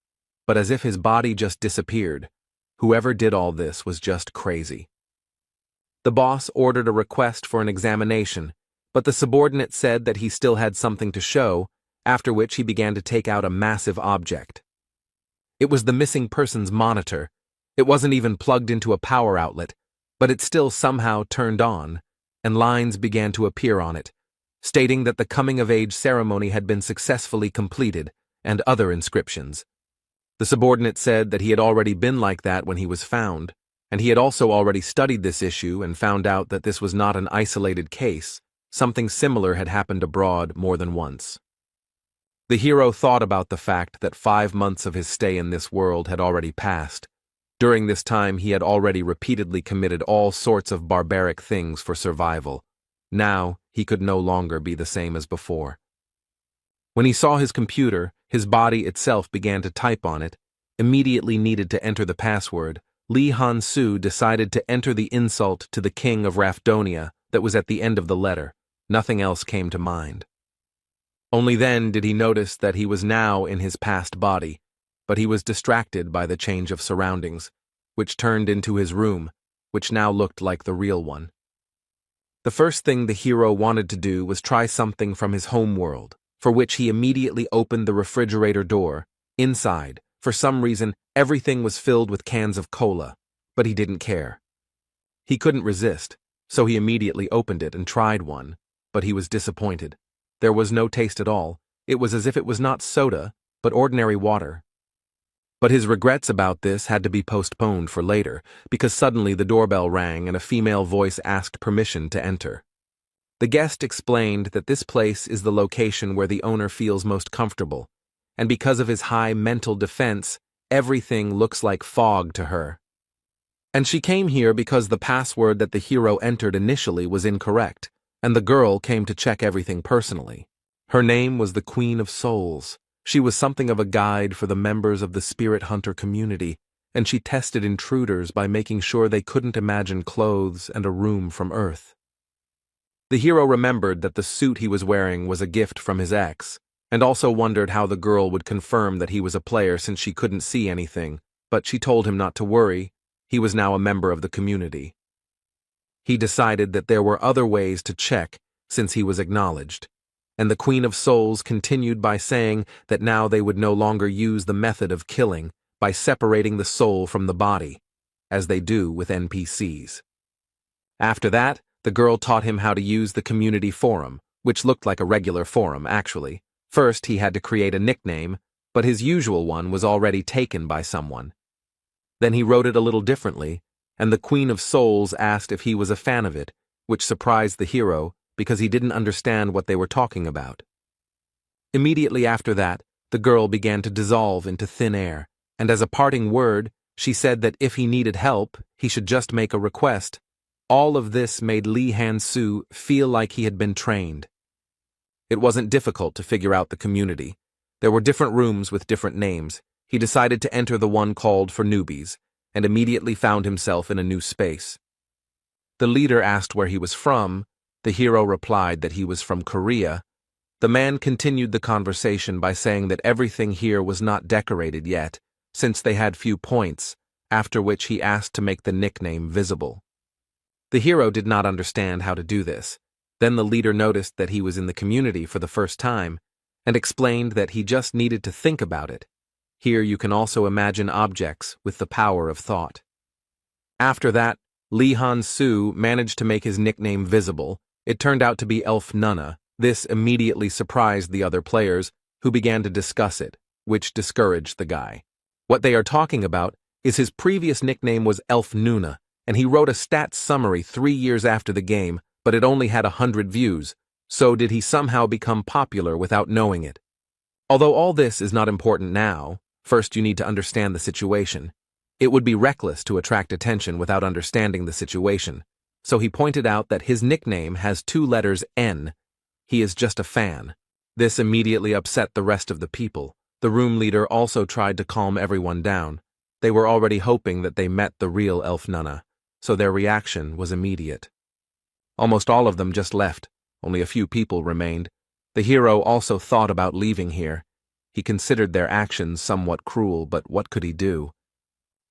but as if his body just disappeared. Whoever did all this was just crazy. The boss ordered a request for an examination, but the subordinate said that he still had something to show, after which he began to take out a massive object. It was the missing person's monitor. It wasn't even plugged into a power outlet, but it still somehow turned on, and lines began to appear on it, stating that the coming-of-age ceremony had been successfully completed, and other inscriptions. The subordinate said that he had already been like that when he was found, and he had also already studied this issue and found out that this was not an isolated case. Something similar had happened abroad more than once. The hero thought about the fact that 5 months of his stay in this world had already passed. During this time he had already repeatedly committed all sorts of barbaric things for survival. Now he could no longer be the same as before. When he saw his computer, his body itself began to type on it, immediately needed to enter the password. Lee Han-soo decided to enter the insult to the king of Rafdonia that was at the end of the letter. Nothing else came to mind. Only then did he notice that he was now in his past body, but he was distracted by the change of surroundings, which turned into his room, which now looked like the real one. The first thing the hero wanted to do was try something from his home world, for which he immediately opened the refrigerator door. Inside, for some reason, everything was filled with cans of cola, but he didn't care. He couldn't resist, so he immediately opened it and tried one, but he was disappointed. There was no taste at all. It was as if it was not soda, but ordinary water. But his regrets about this had to be postponed for later, because suddenly the doorbell rang and a female voice asked permission to enter. The guest explained that this place is the location where the owner feels most comfortable, and because of his high mental defense, everything looks like fog to her. And she came here because the password that the hero entered initially was incorrect, and the girl came to check everything personally. Her name was the Queen of Souls. She was something of a guide for the members of the spirit hunter community, and she tested intruders by making sure they couldn't imagine clothes and a room from Earth. The hero remembered that the suit he was wearing was a gift from his ex, and also wondered how the girl would confirm that he was a player since she couldn't see anything, but she told him not to worry. He was now a member of the community. He decided that there were other ways to check since he was acknowledged, and the Queen of Souls continued by saying that now they would no longer use the method of killing by separating the soul from the body, as they do with NPCs. After that, the girl taught him how to use the community forum, which looked like a regular forum, actually. First, he had to create a nickname, but his usual one was already taken by someone. Then he wrote it a little differently, and the Queen of Souls asked if he was a fan of it, which surprised the hero because he didn't understand what they were talking about. Immediately after that, the girl began to dissolve into thin air, and as a parting word, she said that if he needed help, he should just make a request. All of this made Lee Han-soo feel like he had been trained. It wasn't difficult to figure out the community. There were different rooms with different names. He decided to enter the one called for newbies, and immediately found himself in a new space. The leader asked where he was from. The hero replied that he was from Korea. The man continued the conversation by saying that everything here was not decorated yet, since they had few points, after which he asked to make the nickname visible. The hero did not understand how to do this. Then the leader noticed that he was in the community for the first time, and explained that he just needed to think about it. Here you can also imagine objects with the power of thought. After that, Lee Han-soo managed to make his nickname visible. It turned out to be Elf Nunna. This immediately surprised the other players, who began to discuss it, which discouraged the guy. What they are talking about is his previous nickname was Elf Nuna, and he wrote a stats summary 3 years after the game, but it only had 100 views, so did he somehow become popular without knowing it? Although all this is not important now, first you need to understand the situation. It would be reckless to attract attention without understanding the situation, so he pointed out that his nickname has 2 letters N. He is just a fan. This immediately upset the rest of the people. The room leader also tried to calm everyone down. They were already hoping that they met the real Elf Nunna, so their reaction was immediate. Almost all of them just left. Only a few people remained. The hero also thought about leaving here. He considered their actions somewhat cruel, but what could he do?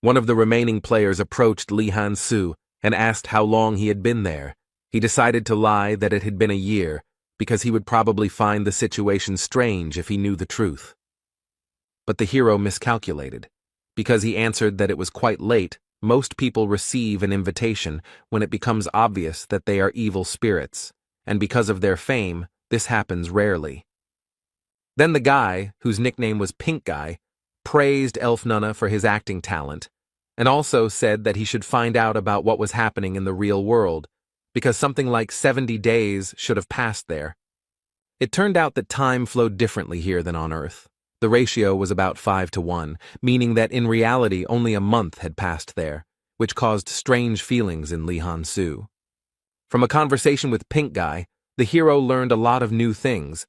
One of the remaining players approached Lee Han-soo and asked how long he had been there. He decided to lie that it had been a year, because he would probably find the situation strange if he knew the truth. But the hero miscalculated. Because he answered that it was quite late, most people receive an invitation when it becomes obvious that they are evil spirits, and because of their fame, this happens rarely. Then the guy, whose nickname was Pink Guy, praised Elf Nunna for his acting talent, and also said that he should find out about what was happening in the real world, because something like 70 days should have passed there. It turned out that time flowed differently here than on Earth. The ratio was about 5-to-1, meaning that in reality only a month had passed there, which caused strange feelings in Lee Han-soo. From a conversation with Pink Guy, the hero learned a lot of new things.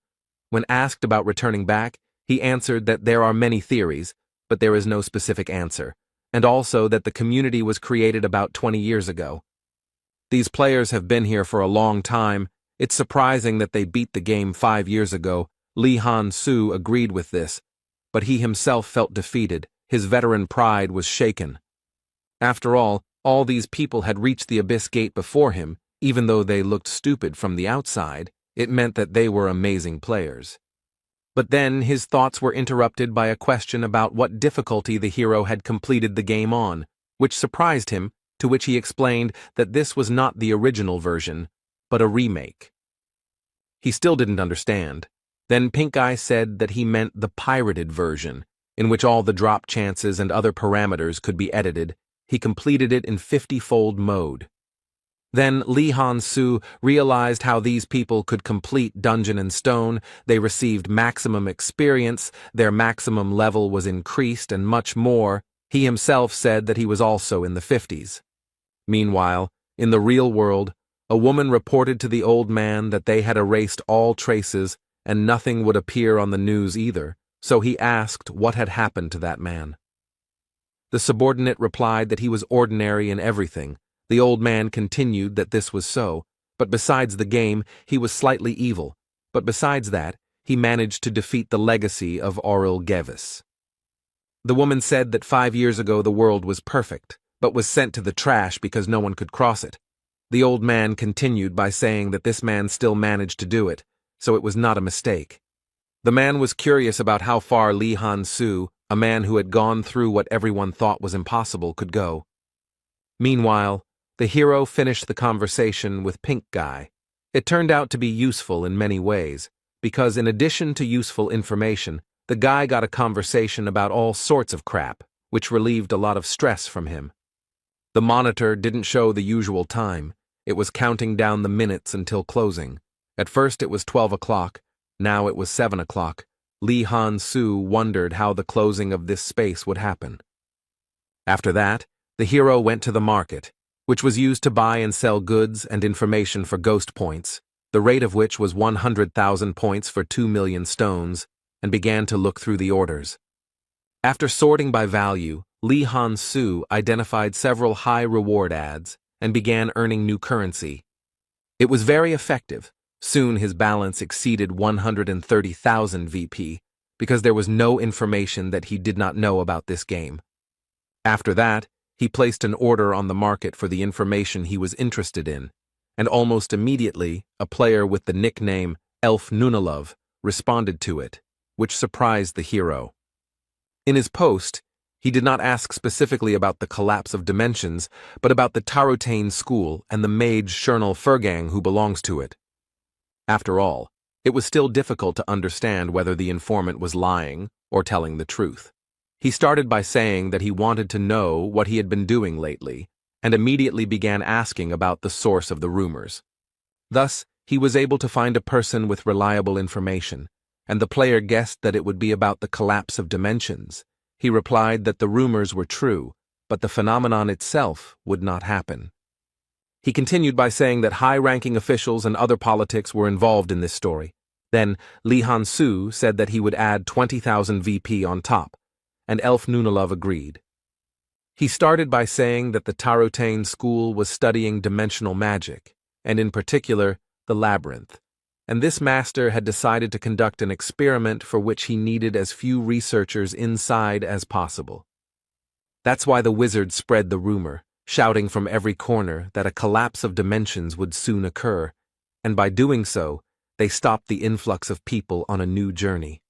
When asked about returning back, he answered that there are many theories, but there is no specific answer, and also that the community was created about 20 years ago. These players have been here for a long time. It's surprising that they beat the game 5 years ago. Lee Han-soo agreed with this, but he himself felt defeated. His veteran pride was shaken. After all these people had reached the Abyss Gate before him. Even though they looked stupid from the outside, it meant that they were amazing players. But then his thoughts were interrupted by a question about what difficulty the hero had completed the game on, which surprised him, to which he explained that this was not the original version, but a remake. He still didn't understand. Then Pink Eye said that he meant the pirated version, in which all the drop chances and other parameters could be edited. He completed it in 50-fold mode. Then Lee Han-soo realized how these people could complete Dungeon and Stone. They received maximum experience, their maximum level was increased, and much more. He himself said that he was also in the 50s. Meanwhile, in the real world, a woman reported to the old man that they had erased all traces and nothing would appear on the news either, so he asked what had happened to that man. The subordinate replied that he was ordinary in everything. The old man continued that this was so, but besides the game, he was slightly evil. But besides that, he managed to defeat the legacy of Auril Gevis. The woman said that 5 years ago the world was perfect, but was sent to the trash because no one could cross it. The old man continued by saying that this man still managed to do it, so it was not a mistake. The man was curious about how far Lee Han-soo, a man who had gone through what everyone thought was impossible, could go. Meanwhile, the hero finished the conversation with Pink Guy. It turned out to be useful in many ways, because in addition to useful information, the guy got a conversation about all sorts of crap, which relieved a lot of stress from him. The monitor didn't show the usual time. It was counting down the minutes until closing. At first it was 12 o'clock, now it was 7 o'clock. Lee Han-soo wondered how the closing of this space would happen. After that, the hero went to the market, which was used to buy and sell goods and information for ghost points, the rate of which was 100,000 points for 2 million stones, and began to look through the orders. After sorting by value, Lee Han-soo identified several high-reward ads and began earning new currency. It was very effective. Soon his balance exceeded 130,000 VP, because there was no information that he did not know about this game. After that, he placed an order on the market for the information he was interested in, and almost immediately, a player with the nickname Elf Nunalove responded to it, which surprised the hero. In his post, he did not ask specifically about the collapse of dimensions, but about the Tarotane school and the mage Shernal Furgang who belongs to it. After all, it was still difficult to understand whether the informant was lying or telling the truth. He started by saying that he wanted to know what he had been doing lately, and immediately began asking about the source of the rumors. Thus, he was able to find a person with reliable information, and the player guessed that it would be about the collapse of dimensions. He replied that the rumors were true, but the phenomenon itself would not happen. He continued by saying that high-ranking officials and other politics were involved in this story. Then, Lee Han-soo said that he would add 20,000 VP on top, and Elf Nunalov agreed. He started by saying that the Tarotane school was studying dimensional magic, and in particular, the labyrinth, and this master had decided to conduct an experiment for which he needed as few researchers inside as possible. That's why the wizard spread the rumor, shouting from every corner that a collapse of dimensions would soon occur, and by doing so, they stopped the influx of people on a new journey.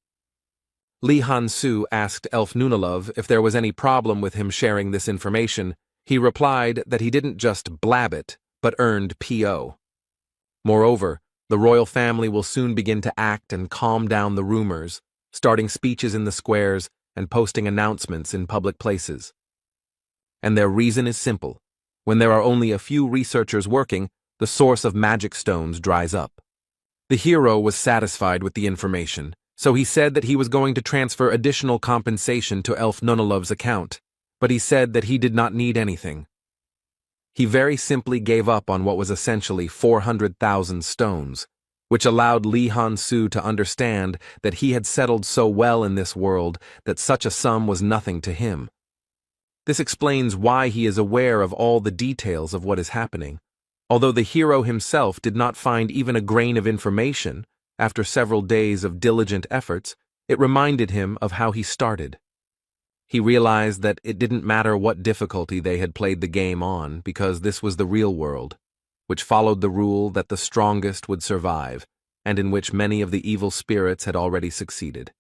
Lee Han-soo asked Elf Nunalov if there was any problem with him sharing this information. He replied that he didn't just blab it, but earned P.O. Moreover, the royal family will soon begin to act and calm down the rumors, starting speeches in the squares and posting announcements in public places. And their reason is simple. When there are only a few researchers working, the source of magic stones dries up. The hero was satisfied with the information, so he said that he was going to transfer additional compensation to Elf Nunalov's account, but he said that he did not need anything. He very simply gave up on what was essentially 400,000 stones, which allowed Lee Han-soo to understand that he had settled so well in this world that such a sum was nothing to him. This explains why he is aware of all the details of what is happening. Although the hero himself did not find even a grain of information, after several days of diligent efforts, it reminded him of how he started. He realized that it didn't matter what difficulty they had played the game on because this was the real world, which followed the rule that the strongest would survive, and in which many of the evil spirits had already succeeded.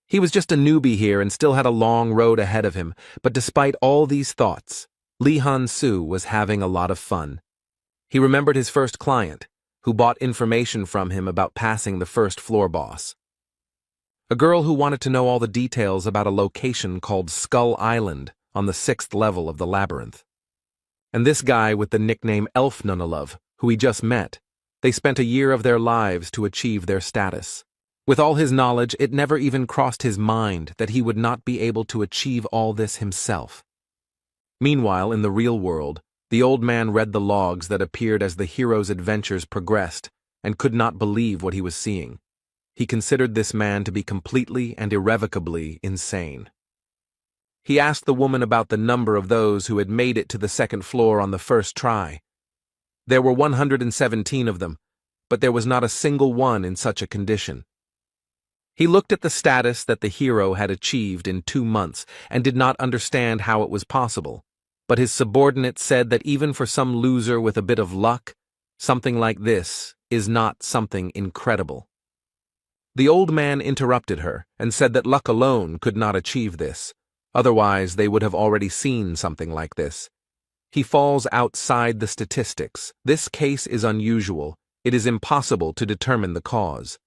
He was just a newbie here and still had a long road ahead of him, but despite all these thoughts, Lee Han-soo was having a lot of fun. He remembered his first client, who bought information from him about passing the first floor boss. A girl who wanted to know all the details about a location called Skull Island on the 6th level of the labyrinth. And this guy with the nickname Elf Nunalov, who he just met, they spent a year of their lives to achieve their status. With all his knowledge, it never even crossed his mind that he would not be able to achieve all this himself. Meanwhile, in the real world, the old man read the logs that appeared as the hero's adventures progressed and could not believe what he was seeing. He considered this man to be completely and irrevocably insane. He asked the woman about the number of those who had made it to the 2nd floor on the first try. There were 117 of them, but there was not a single one in such a condition. He looked at the status that the hero had achieved in 2 months and did not understand how it was possible, but his subordinate said that even for some loser with a bit of luck, something like this is not something incredible. The old man interrupted her and said that luck alone could not achieve this, otherwise they would have already seen something like this. He falls outside the statistics. This case is unusual. It is impossible to determine the cause.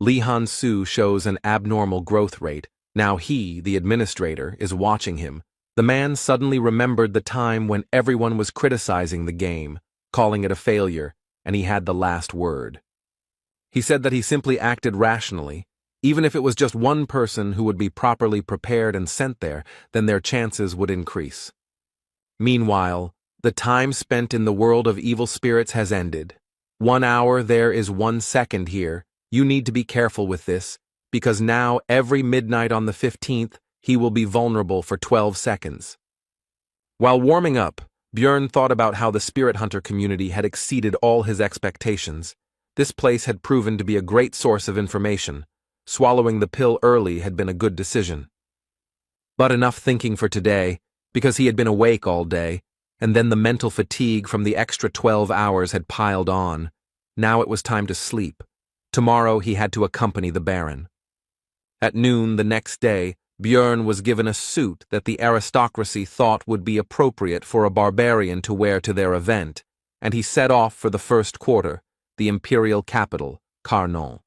Lee Han-soo shows an abnormal growth rate. Now he, the administrator, is watching him. The man suddenly remembered the time when everyone was criticizing the game, calling it a failure, and he had the last word. He said that he simply acted rationally. Even if it was just one person who would be properly prepared and sent there, then their chances would increase. Meanwhile, the time spent in the world of evil spirits has ended. 1 hour there is 1 second here. You need to be careful with this, because now every midnight on the 15th, he will be vulnerable for 12 seconds. While warming up, Björn thought about how the spirit hunter community had exceeded all his expectations. This place had proven to be a great source of information. Swallowing the pill early had been a good decision. But enough thinking for today, because he had been awake all day, and then the mental fatigue from the extra 12 hours had piled on. Now it was time to sleep. Tomorrow he had to accompany the Baron. At noon the next day, Björn was given a suit that the aristocracy thought would be appropriate for a barbarian to wear to their event, and he set off for the first quarter, the imperial capital, Carnon.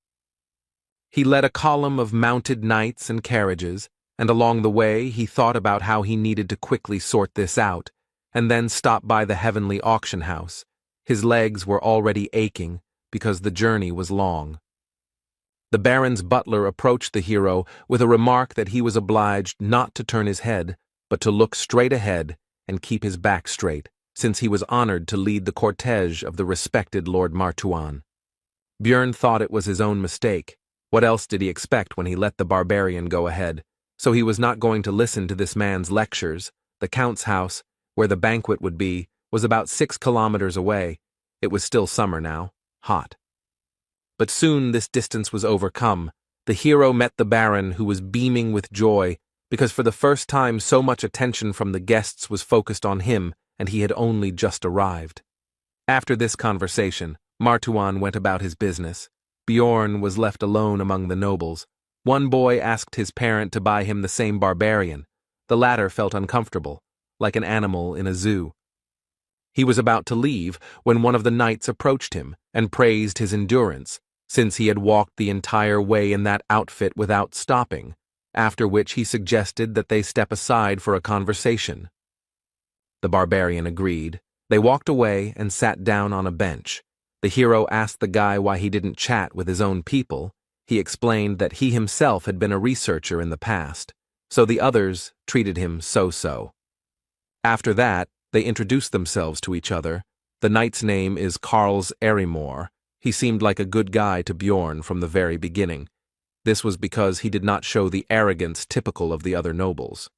He led a column of mounted knights and carriages, and along the way he thought about how he needed to quickly sort this out, and then stop by the heavenly auction house. His legs were already aching because the journey was long. The Baron's butler approached the hero with a remark that he was obliged not to turn his head, but to look straight ahead and keep his back straight, since he was honored to lead the cortege of the respected Lord Martuan. Björn thought it was his own mistake. What else did he expect when he let the barbarian go ahead? So he was not going to listen to this man's lectures. The Count's house, where the banquet would be, was about 6 kilometers away. It was still summer now, hot. But soon this distance was overcome. The hero met the Baron, who was beaming with joy, because for the first time so much attention from the guests was focused on him, and he had only just arrived. After this conversation, Martuan went about his business. Bjorn was left alone among the nobles. One boy asked his parent to buy him the same barbarian. The latter felt uncomfortable, like an animal in a zoo. He was about to leave when one of the knights approached him and praised his endurance, since he had walked the entire way in that outfit without stopping, after which he suggested that they step aside for a conversation. The barbarian agreed. They walked away and sat down on a bench. The hero asked the guy why he didn't chat with his own people. He explained that he himself had been a researcher in the past, so the others treated him so-so. After that, they introduced themselves to each other. The knight's name is Karls Erimor. He seemed like a good guy to Bjorn from the very beginning. This was because he did not show the arrogance typical of the other nobles.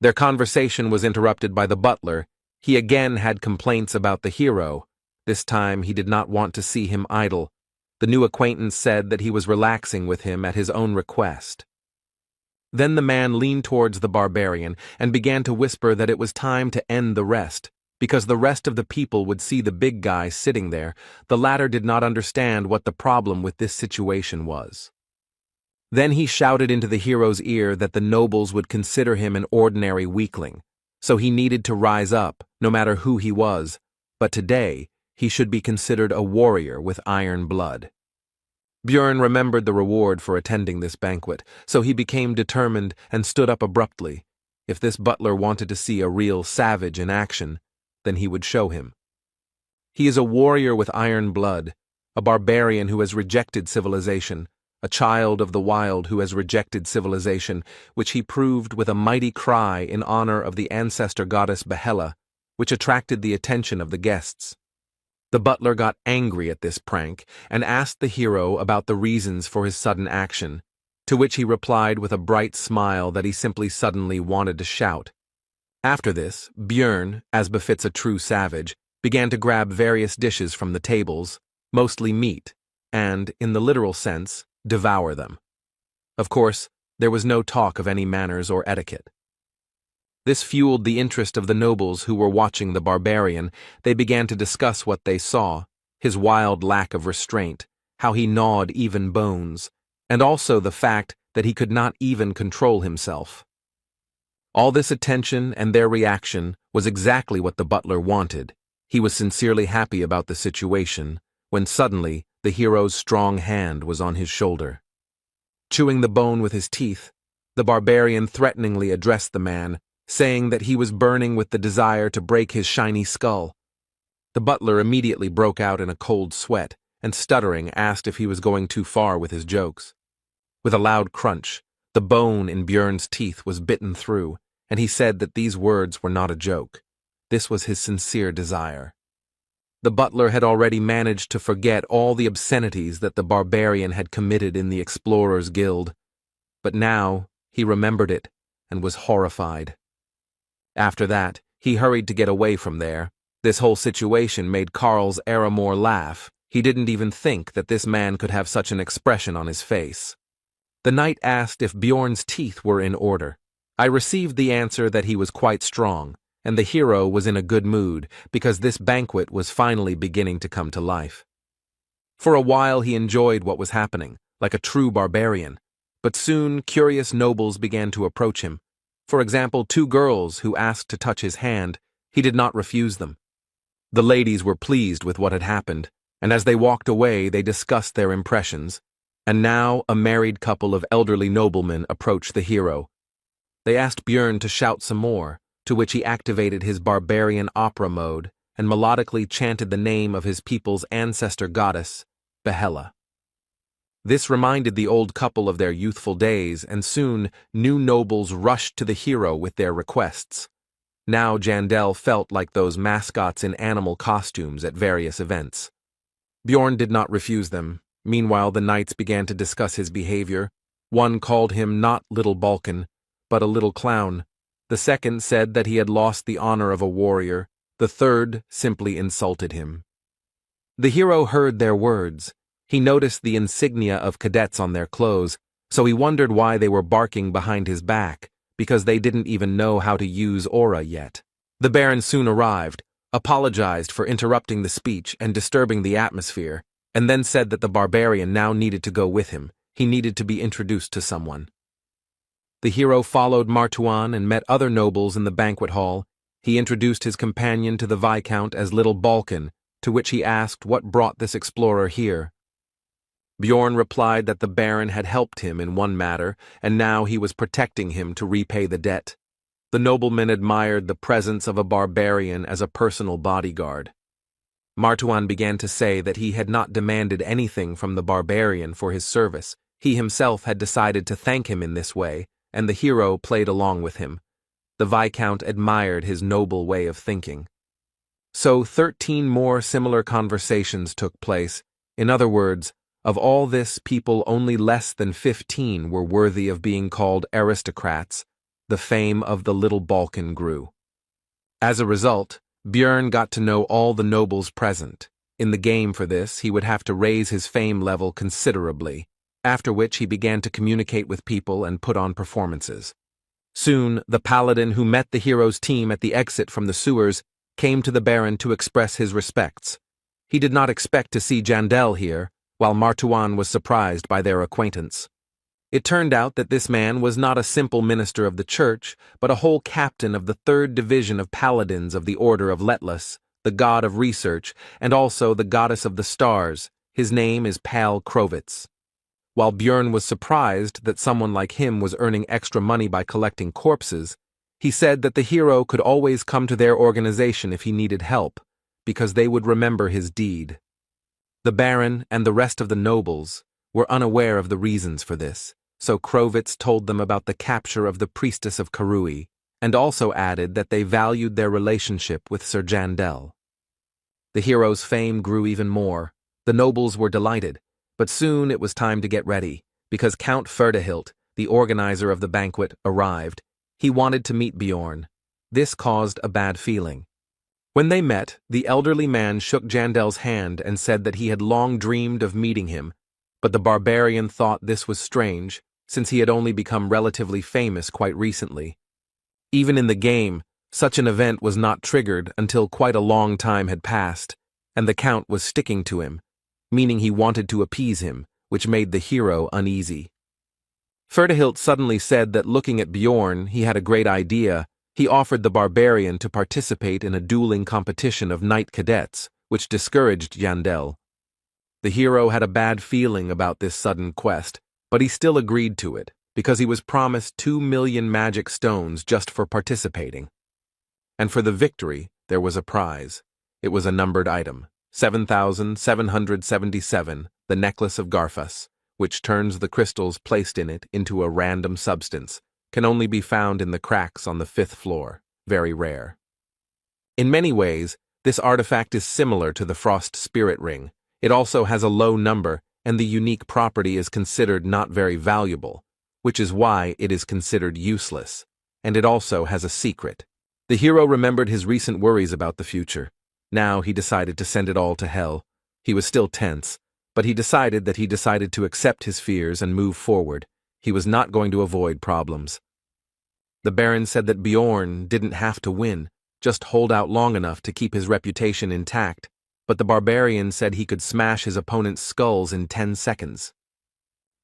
Their conversation was interrupted by the butler. He again had complaints about the hero. This time he did not want to see him idle. The new acquaintance said that he was relaxing with him at his own request. Then the man leaned towards the barbarian and began to whisper that it was time to end the rest, because the rest of the people would see the big guy sitting there. The latter did not understand what the problem with this situation was. Then he shouted into the hero's ear that the nobles would consider him an ordinary weakling, so he needed to rise up, no matter who he was, but today he should be considered a warrior with iron blood. Björn remembered the reward for attending this banquet, so he became determined and stood up abruptly. If this butler wanted to see a real savage in action, then he would show him. He is a warrior with iron blood, a barbarian who has rejected civilization, a child of the wild who has rejected civilization, which he proved with a mighty cry in honor of the ancestor goddess Yahello, which attracted the attention of the guests. The butler got angry at this prank and asked the hero about the reasons for his sudden action, to which he replied with a bright smile that he simply suddenly wanted to shout. After this, Björn, as befits a true savage, began to grab various dishes from the tables, mostly meat, and, in the literal sense, devour them. Of course, there was no talk of any manners or etiquette. This fueled the interest of the nobles who were watching the barbarian. They began to discuss what they saw, his wild lack of restraint, how he gnawed even bones, and also the fact that he could not even control himself. All this attention and their reaction was exactly what the butler wanted. He was sincerely happy about the situation, when suddenly the hero's strong hand was on his shoulder. Chewing the bone with his teeth, the barbarian threateningly addressed the man, saying that he was burning with the desire to break his shiny skull. The butler immediately broke out in a cold sweat, and stuttering asked if he was going too far with his jokes. With a loud crunch, the bone in Björn's teeth was bitten through, and he said that these words were not a joke. This was his sincere desire. The butler had already managed to forget all the obscenities that the barbarian had committed in the Explorers' Guild, but now he remembered it and was horrified. After that, he hurried to get away from there. This whole situation made Karls Erimor laugh. He didn't even think that this man could have such an expression on his face. The knight asked if Bjorn's teeth were in order. I received the answer that he was quite strong, and the hero was in a good mood because this banquet was finally beginning to come to life. For a while he enjoyed what was happening, like a true barbarian, But soon, curious nobles began to approach him. For example, two girls who asked to touch his hand. He did not refuse them. The ladies were pleased with what had happened, and as they walked away, they discussed their impressions. And now, a married couple of elderly noblemen approached the hero. They asked Björn to shout some more, to which he activated his barbarian opera mode and melodically chanted the name of his people's ancestor goddess, Yahello. This reminded the old couple of their youthful days, and soon new nobles rushed to the hero with their requests. Now Jandel felt like those mascots in animal costumes at various events. Bjorn did not refuse them. Meanwhile, the knights began to discuss his behavior. One called him not Little Balkan, but a little clown. The second said that he had lost the honor of a warrior. The third simply insulted him. The hero heard their words. He noticed the insignia of cadets on their clothes, so he wondered why they were barking behind his back, because they didn't even know how to use aura yet. The Baron soon arrived, apologized for interrupting the speech and disturbing the atmosphere, and then said that the barbarian now needed to go with him. He needed to be introduced to someone. The hero followed Martuan and met other nobles in the banquet hall. He introduced his companion to the Viscount as Little Balkan, to which he asked what brought this explorer here. Bjorn replied that the Baron had helped him in one matter, and now he was protecting him to repay the debt. The nobleman admired the presence of a barbarian as a personal bodyguard. Martuan began to say that he had not demanded anything from the barbarian for his service. He himself had decided to thank him in this way, and the hero played along with him. The Viscount admired his noble way of thinking. So 13 more similar conversations took place. In other words, of all this, people only less than 15 were worthy of being called aristocrats. The fame of the Little Balkan grew. As a result, Björn got to know all the nobles present. In the game for this, he would have to raise his fame level considerably, after which he began to communicate with people and put on performances. Soon, the paladin who met the hero's team at the exit from the sewers came to the Baron to express his respects. He did not expect to see Jandel here, while Martuan was surprised by their acquaintance. It turned out that this man was not a simple minister of the church, but a whole captain of the 3rd Division of Paladins of the Order of Letless, the god of research, and also the goddess of the stars. His name is Pal Krovitz. While Björn was surprised that someone like him was earning extra money by collecting corpses, he said that the hero could always come to their organization if he needed help, because they would remember his deed. The Baron and the rest of the nobles were unaware of the reasons for this, so Krovitz told them about the capture of the priestess of Karui, and also added that they valued their relationship with Sir Jandel. The hero's fame grew even more. The nobles were delighted, but soon it was time to get ready, because Count Ferdehilt, the organizer of the banquet, arrived. He wanted to meet Bjorn. This caused a bad feeling. When they met, the elderly man shook Jandel's hand and said that he had long dreamed of meeting him, but the barbarian thought this was strange, since he had only become relatively famous quite recently. Even in the game, such an event was not triggered until quite a long time had passed, and the Count was sticking to him, meaning he wanted to appease him, which made the hero uneasy. Ferdehilt suddenly said that looking at Bjorn, he had a great idea. He offered the barbarian to participate in a dueling competition of knight cadets, which discouraged Jandel. The hero had a bad feeling about this sudden quest, but he still agreed to it, because he was promised 2 million magic stones just for participating. And for the victory, there was a prize. It was a numbered item, 7,777, the necklace of Garfus, which turns the crystals placed in it into a random substance, can only be found in the cracks on the 5th floor, very rare. In many ways, this artifact is similar to the Frost Spirit Ring. It also has a low number, and the unique property is considered not very valuable, which is why it is considered useless, and it also has a secret. The hero remembered his recent worries about the future. Now he decided to send it all to hell. He was still tense, but he decided to accept his fears and move forward. He was not going to avoid problems. The Baron said that Bjorn didn't have to win, just hold out long enough to keep his reputation intact, but the barbarian said he could smash his opponent's skulls in 10 seconds.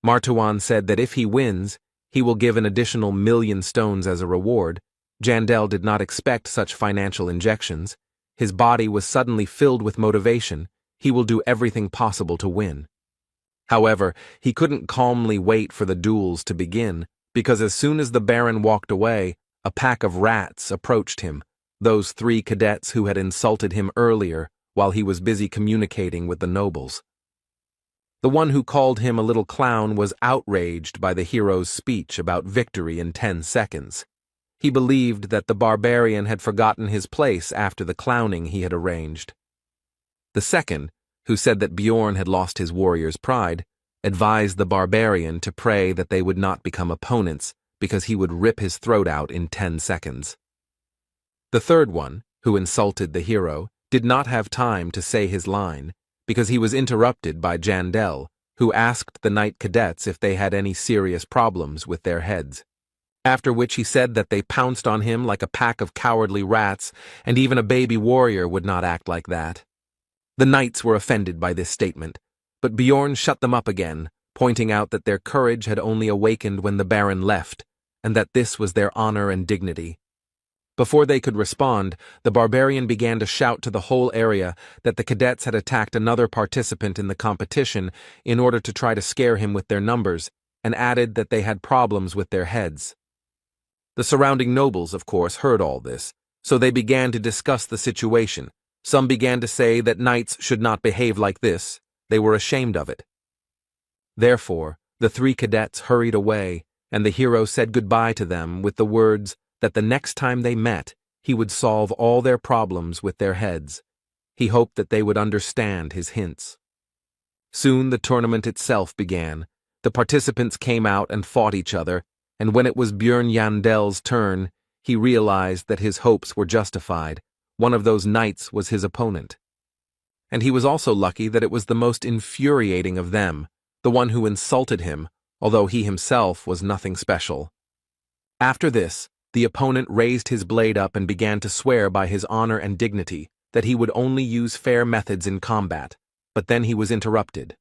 Martawan said that if he wins, he will give an additional 1,000,000 stones as a reward. Jandel did not expect such financial injections. His body was suddenly filled with motivation. He will do everything possible to win. However, he couldn't calmly wait for the duels to begin, because as soon as the Baron walked away, a pack of rats approached him, those 3 cadets who had insulted him earlier while he was busy communicating with the nobles. The one who called him a little clown was outraged by the hero's speech about victory in 10 seconds. He believed that the barbarian had forgotten his place after the clowning he had arranged. The second, who said that Bjorn had lost his warrior's pride, advised the barbarian to pray that they would not become opponents because he would rip his throat out in 10 seconds. The third one, who insulted the hero, did not have time to say his line because he was interrupted by Jandel, who asked the knight cadets if they had any serious problems with their heads. After which he said that they pounced on him like a pack of cowardly rats, and even a baby warrior would not act like that. The knights were offended by this statement, but Bjorn shut them up again, pointing out that their courage had only awakened when the Baron left, and that this was their honor and dignity. Before they could respond, the barbarian began to shout to the whole area that the cadets had attacked another participant in the competition in order to try to scare him with their numbers, and added that they had problems with their heads. The surrounding nobles, of course, heard all this, so they began to discuss the situation. Some began to say that knights should not behave like this. They were ashamed of it. Therefore, the 3 cadets hurried away, and the hero said goodbye to them with the words that the next time they met, he would solve all their problems with their heads. He hoped that they would understand his hints. Soon the tournament itself began. The participants came out and fought each other, and when it was Bjorn Jandel's turn, he realized that his hopes were justified. One of those knights was his opponent. And he was also lucky that it was the most infuriating of them, the one who insulted him, although he himself was nothing special. After this, the opponent raised his blade up and began to swear by his honor and dignity that he would only use fair methods in combat, but then he was interrupted.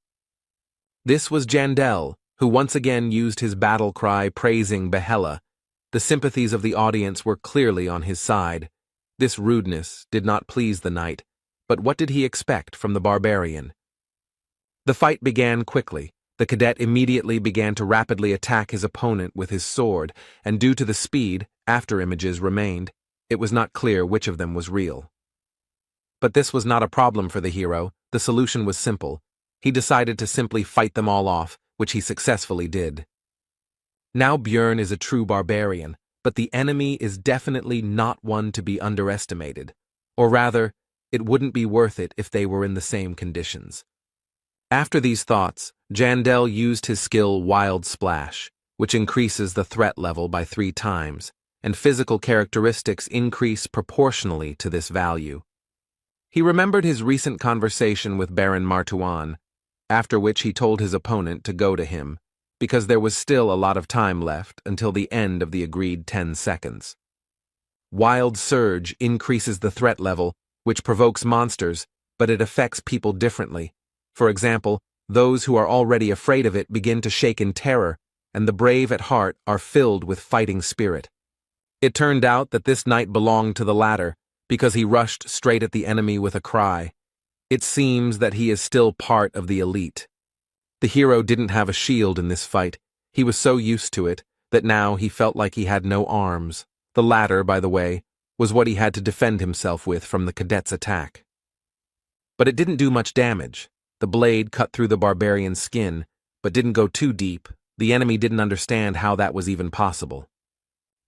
This was Jandel, who once again used his battle cry praising Yahello. The sympathies of the audience were clearly on his side. This rudeness did not please the knight, but what did he expect from the barbarian? The fight began quickly. The cadet immediately began to rapidly attack his opponent with his sword, and due to the speed, after-images remained. It was not clear which of them was real. But this was not a problem for the hero. The solution was simple. He decided to simply fight them all off, which he successfully did. Now Bjorn is a true barbarian, but the enemy is definitely not one to be underestimated. Or rather, it wouldn't be worth it if they were in the same conditions. After these thoughts, Jandel used his skill Wild Splash, which increases the threat level by 3 times, and physical characteristics increase proportionally to this value. He remembered his recent conversation with Baron Martawan, after which he told his opponent to go to him, because there was still a lot of time left until the end of the agreed 10 seconds. Wild Surge increases the threat level, which provokes monsters, but it affects people differently. For example, those who are already afraid of it begin to shake in terror, and the brave at heart are filled with fighting spirit. It turned out that this knight belonged to the latter, because he rushed straight at the enemy with a cry. It seems that he is still part of the elite. The hero didn't have a shield in this fight. He was so used to it that now he felt like he had no arms. The latter, by the way, was what he had to defend himself with from the cadet's attack. But it didn't do much damage. The blade cut through the barbarian's skin, but didn't go too deep. The enemy didn't understand how that was even possible.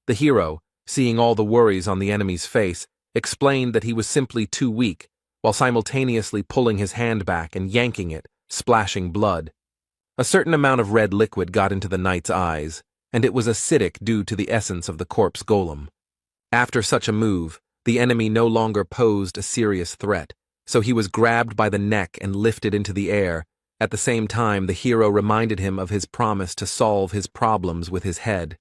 The hero, seeing all the worries on the enemy's face, explained that he was simply too weak, while simultaneously pulling his hand back and yanking it, splashing blood. A certain amount of red liquid got into the knight's eyes, and it was acidic due to the essence of the corpse golem. After such a move, the enemy no longer posed a serious threat, so he was grabbed by the neck and lifted into the air. At the same time, the hero reminded him of his promise to solve his problems with his head.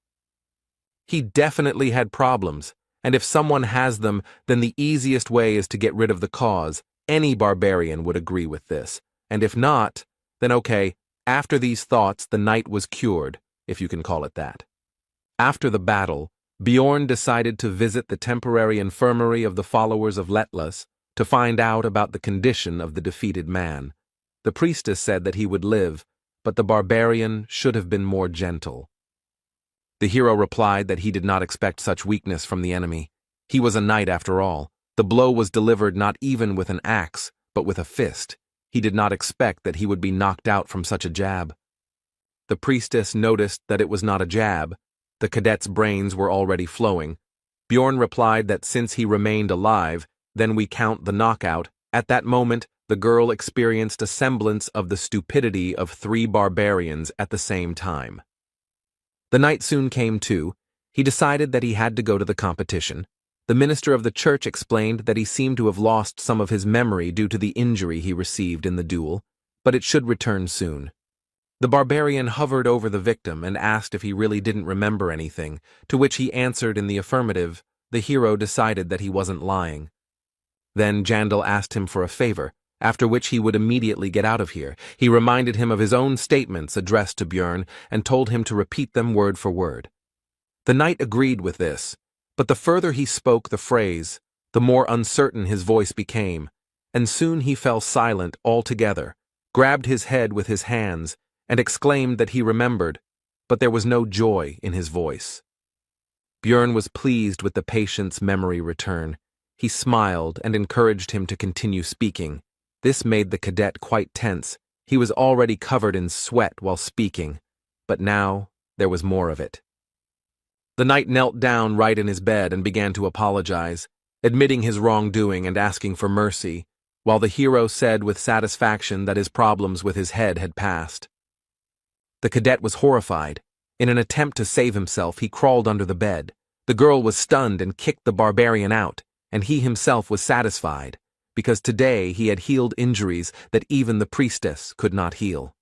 He definitely had problems, and if someone has them, then the easiest way is to get rid of the cause. Any barbarian would agree with this, and if not, then okay, After these thoughts, the knight was cured, if you can call it that. After the battle, Bjorn decided to visit the temporary infirmary of the followers of Letlas to find out about the condition of the defeated man. The priestess said that he would live, but the barbarian should have been more gentle. The hero replied that he did not expect such weakness from the enemy. He was a knight after all. The blow was delivered not even with an axe, but with a fist. He did not expect that he would be knocked out from such a jab. The priestess noticed that it was not a jab. The cadet's brains were already flowing. Bjorn replied that since he remained alive, then we count the knockout. At that moment, the girl experienced a semblance of the stupidity of 3 barbarians at the same time. The knight soon came to. He decided that he had to go to the competition. The minister of the church explained that he seemed to have lost some of his memory due to the injury he received in the duel, but it should return soon. The barbarian hovered over the victim and asked if he really didn't remember anything, to which he answered in the affirmative. The hero decided that he wasn't lying. Then Jandal asked him for a favor, after which he would immediately get out of here. He reminded him of his own statements addressed to Bjorn and told him to repeat them word for word. The knight agreed with this, but the further he spoke the phrase, the more uncertain his voice became, and soon he fell silent altogether, grabbed his head with his hands, and exclaimed that he remembered, but there was no joy in his voice. Bjorn was pleased with the patient's memory return. He smiled and encouraged him to continue speaking. This made the cadet quite tense. He was already covered in sweat while speaking, but now there was more of it. The knight knelt down right in his bed and began to apologize, admitting his wrongdoing and asking for mercy, while the hero said with satisfaction that his problems with his head had passed. The cadet was horrified. In an attempt to save himself, he crawled under the bed. The girl was stunned and kicked the barbarian out, and he himself was satisfied, because today he had healed injuries that even the priestess could not heal.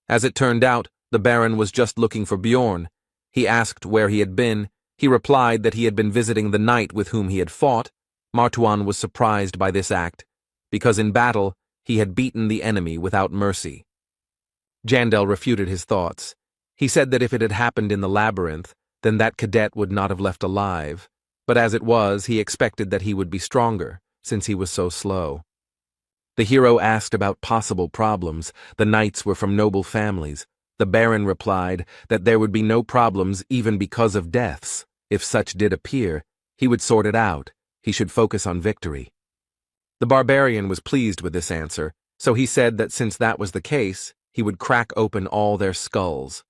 As it turned out, the Baron was just looking for Bjorn. He asked where he had been. He replied that he had been visiting the knight with whom he had fought. Martuan was surprised by this act, because in battle he had beaten the enemy without mercy. Jandal refuted his thoughts. He said that if it had happened in the labyrinth, then that cadet would not have left alive, but as it was, he expected that he would be stronger, since he was so slow. The hero asked about possible problems. The knights were from noble families. The Baron replied that there would be no problems even because of deaths. If such did appear, he would sort it out. He should focus on victory. The barbarian was pleased with this answer, so he said that since that was the case, he would crack open all their skulls.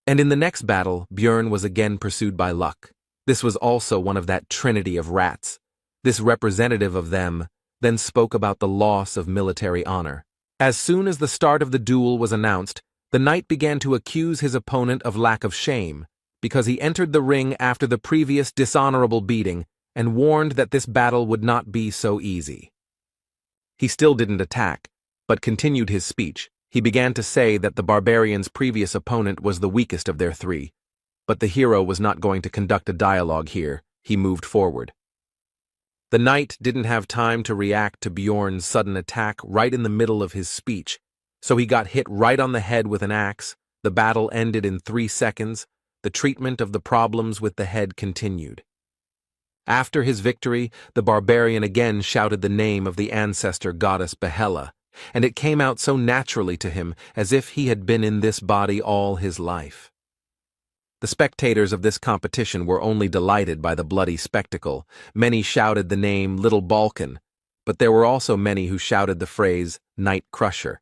And in the next battle, Bjorn was again pursued by luck. This was also one of that trinity of rats. This representative of them then spoke about the loss of military honor. As soon as the start of the duel was announced, the knight began to accuse his opponent of lack of shame, because he entered the ring after the previous dishonorable beating and warned that this battle would not be so easy. He still didn't attack, but continued his speech. He began to say that the barbarian's previous opponent was the weakest of their 3. But the hero was not going to conduct a dialogue here. He moved forward. The knight didn't have time to react to Bjorn's sudden attack right in the middle of his speech, so he got hit right on the head with an axe. The battle ended in 3 seconds. The treatment of the problems with the head continued. After his victory, the barbarian again shouted the name of the ancestor goddess Yahello, and it came out so naturally to him as if he had been in this body all his life. The spectators of this competition were only delighted by the bloody spectacle. Many shouted the name Little Balkan, but there were also many who shouted the phrase Night Crusher.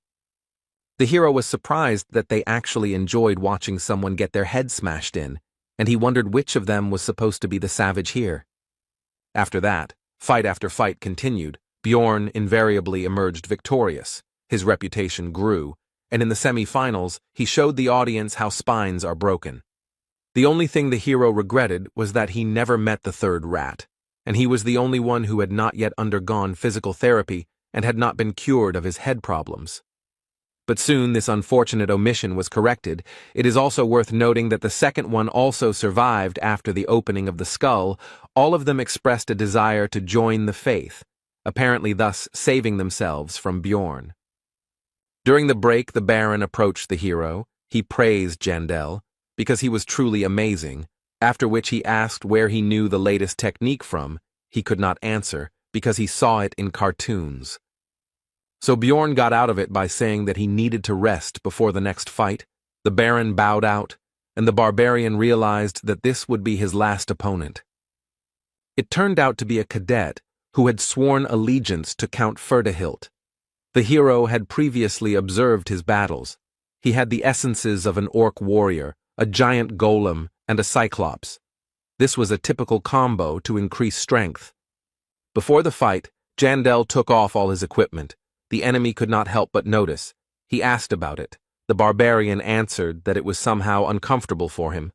The hero was surprised that they actually enjoyed watching someone get their head smashed in, and he wondered which of them was supposed to be the savage here. After that, fight after fight continued. Bjorn invariably emerged victorious. His reputation grew, and in the semi-finals, he showed the audience how spines are broken. The only thing the hero regretted was that he never met the 3rd rat, and he was the only one who had not yet undergone physical therapy and had not been cured of his head problems. But soon this unfortunate omission was corrected. It is also worth noting that the second one also survived after the opening of the skull. All of them expressed a desire to join the faith, apparently thus saving themselves from Bjorn. During the break, the Baron approached the hero. He praised Jandel because he was truly amazing, after which he asked where he knew the latest technique from. He could not answer because he saw it in cartoons. So Bjorn got out of it by saying that he needed to rest before the next fight. The Baron bowed out, and the barbarian realized that this would be his last opponent. It turned out to be a cadet who had sworn allegiance to Count Ferdehilt. The hero had previously observed his battles. He had the essences of an orc warrior, a giant golem, and a cyclops. This was a typical combo to increase strength. Before the fight, Jandel took off all his equipment. The enemy could not help but notice. He asked about it. The barbarian answered that it was somehow uncomfortable for him.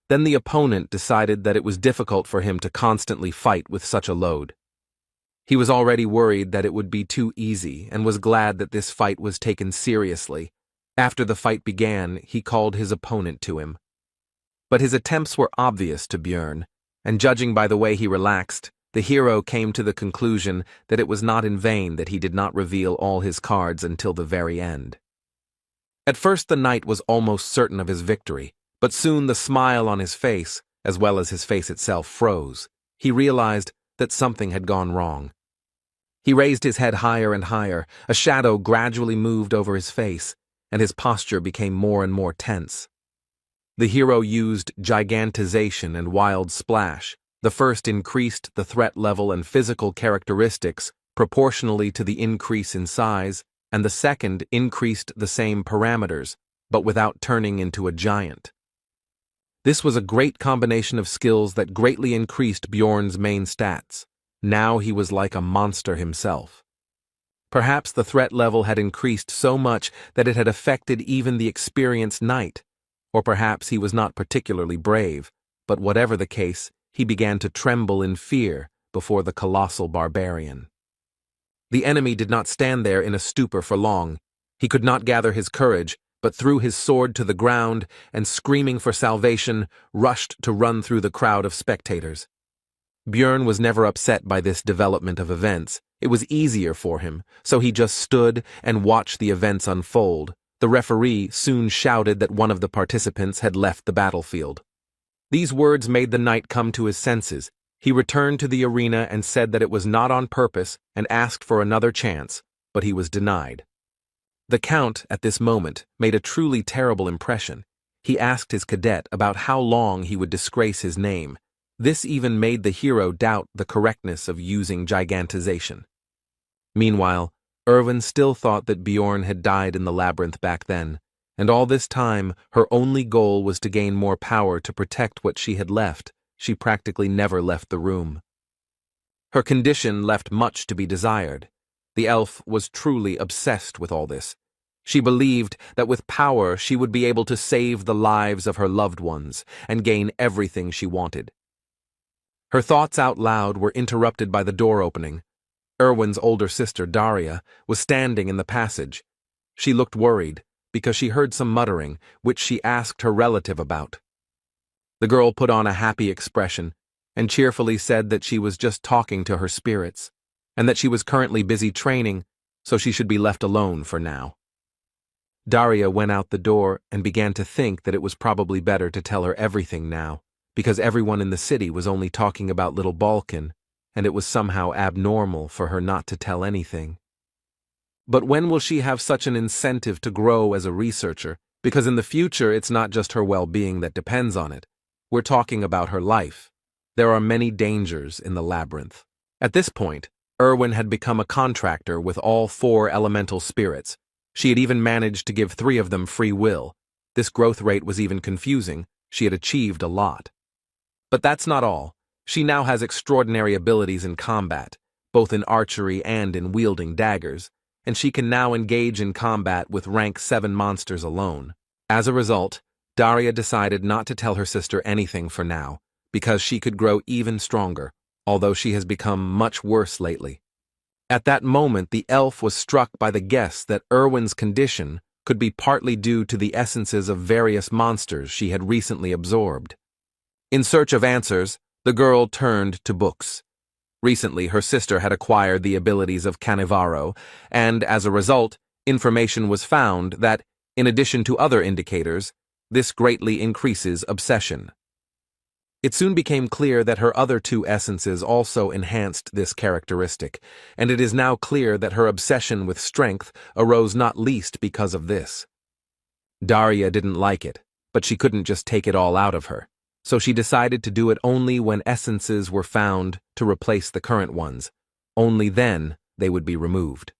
Then the opponent decided that it was difficult for him to constantly fight with such a load. He was already worried that it would be too easy and was glad that this fight was taken seriously. After the fight began, he called his opponent to him. But his attempts were obvious to Bjorn, and judging by the way he relaxed, the hero came to the conclusion that it was not in vain that he did not reveal all his cards until the very end. At first the knight was almost certain of his victory, but soon the smile on his face, as well as his face itself, froze. He realized that something had gone wrong. He raised his head higher and higher. A shadow gradually moved over his face, and his posture became more and more tense. The hero used gigantization and wild splash. The first increased the threat level and physical characteristics proportionally to the increase in size, and the second increased the same parameters, but without turning into a giant. This was a great combination of skills that greatly increased Bjorn's main stats. Now he was like a monster himself. Perhaps the threat level had increased so much that it had affected even the experienced knight, or perhaps he was not particularly brave, but whatever the case, he began to tremble in fear before the colossal barbarian. The enemy did not stand there in a stupor for long. He could not gather his courage, but threw his sword to the ground and, screaming for salvation, rushed to run through the crowd of spectators. Bjorn was never upset by this development of events. It was easier for him, so he just stood and watched the events unfold. The referee soon shouted that one of the participants had left the battlefield. These words made the knight come to his senses. He returned to the arena and said that it was not on purpose and asked for another chance, but he was denied. The count, at this moment, made a truly terrible impression. He asked his cadet about how long he would disgrace his name. This even made the hero doubt the correctness of using gigantization. Meanwhile, Erwin still thought that Bjorn had died in the labyrinth back then, and all this time her only goal was to gain more power to protect what she had left. She practically never left the room. Her condition left much to be desired. The elf was truly obsessed with all this. She believed that with power she would be able to save the lives of her loved ones and gain everything she wanted. Her thoughts out loud were interrupted by the door opening. Erwin's older sister, Daria, was standing in the passage. She looked worried because she heard some muttering, which she asked her relative about. The girl put on a happy expression and cheerfully said that she was just talking to her spirits, and that she was currently busy training, so she should be left alone for now. Daria went out the door and began to think that it was probably better to tell her everything now, because everyone in the city was only talking about little Balkan, and it was somehow abnormal for her not to tell anything. But when will she have such an incentive to grow as a researcher? Because in the future, it's not just her well-being that depends on it. We're talking about her life. There are many dangers in the labyrinth. At this point, Erwin had become a contractor with all 4 elemental spirits. She had even managed to give 3 of them free will. This growth rate was even confusing. She had achieved a lot. But that's not all. She now has extraordinary abilities in combat, both in archery and in wielding daggers, and she can now engage in combat with rank 7 monsters alone. As a result, Daria decided not to tell her sister anything for now, because she could grow even stronger, although she has become much worse lately. At that moment, the elf was struck by the guess that Erwin's condition could be partly due to the essences of various monsters she had recently absorbed. In search of answers, the girl turned to books. Recently, her sister had acquired the abilities of Canevaro, and as a result, Information was found that, in addition to other indicators, this greatly increases obsession. It soon became clear that her other two essences also enhanced this characteristic, and it is now clear that her obsession with strength arose not least because of this. Daria didn't like it, but she couldn't just take it all out of her, so she decided to do it only when essences were found to replace the current ones. Only then they would be removed.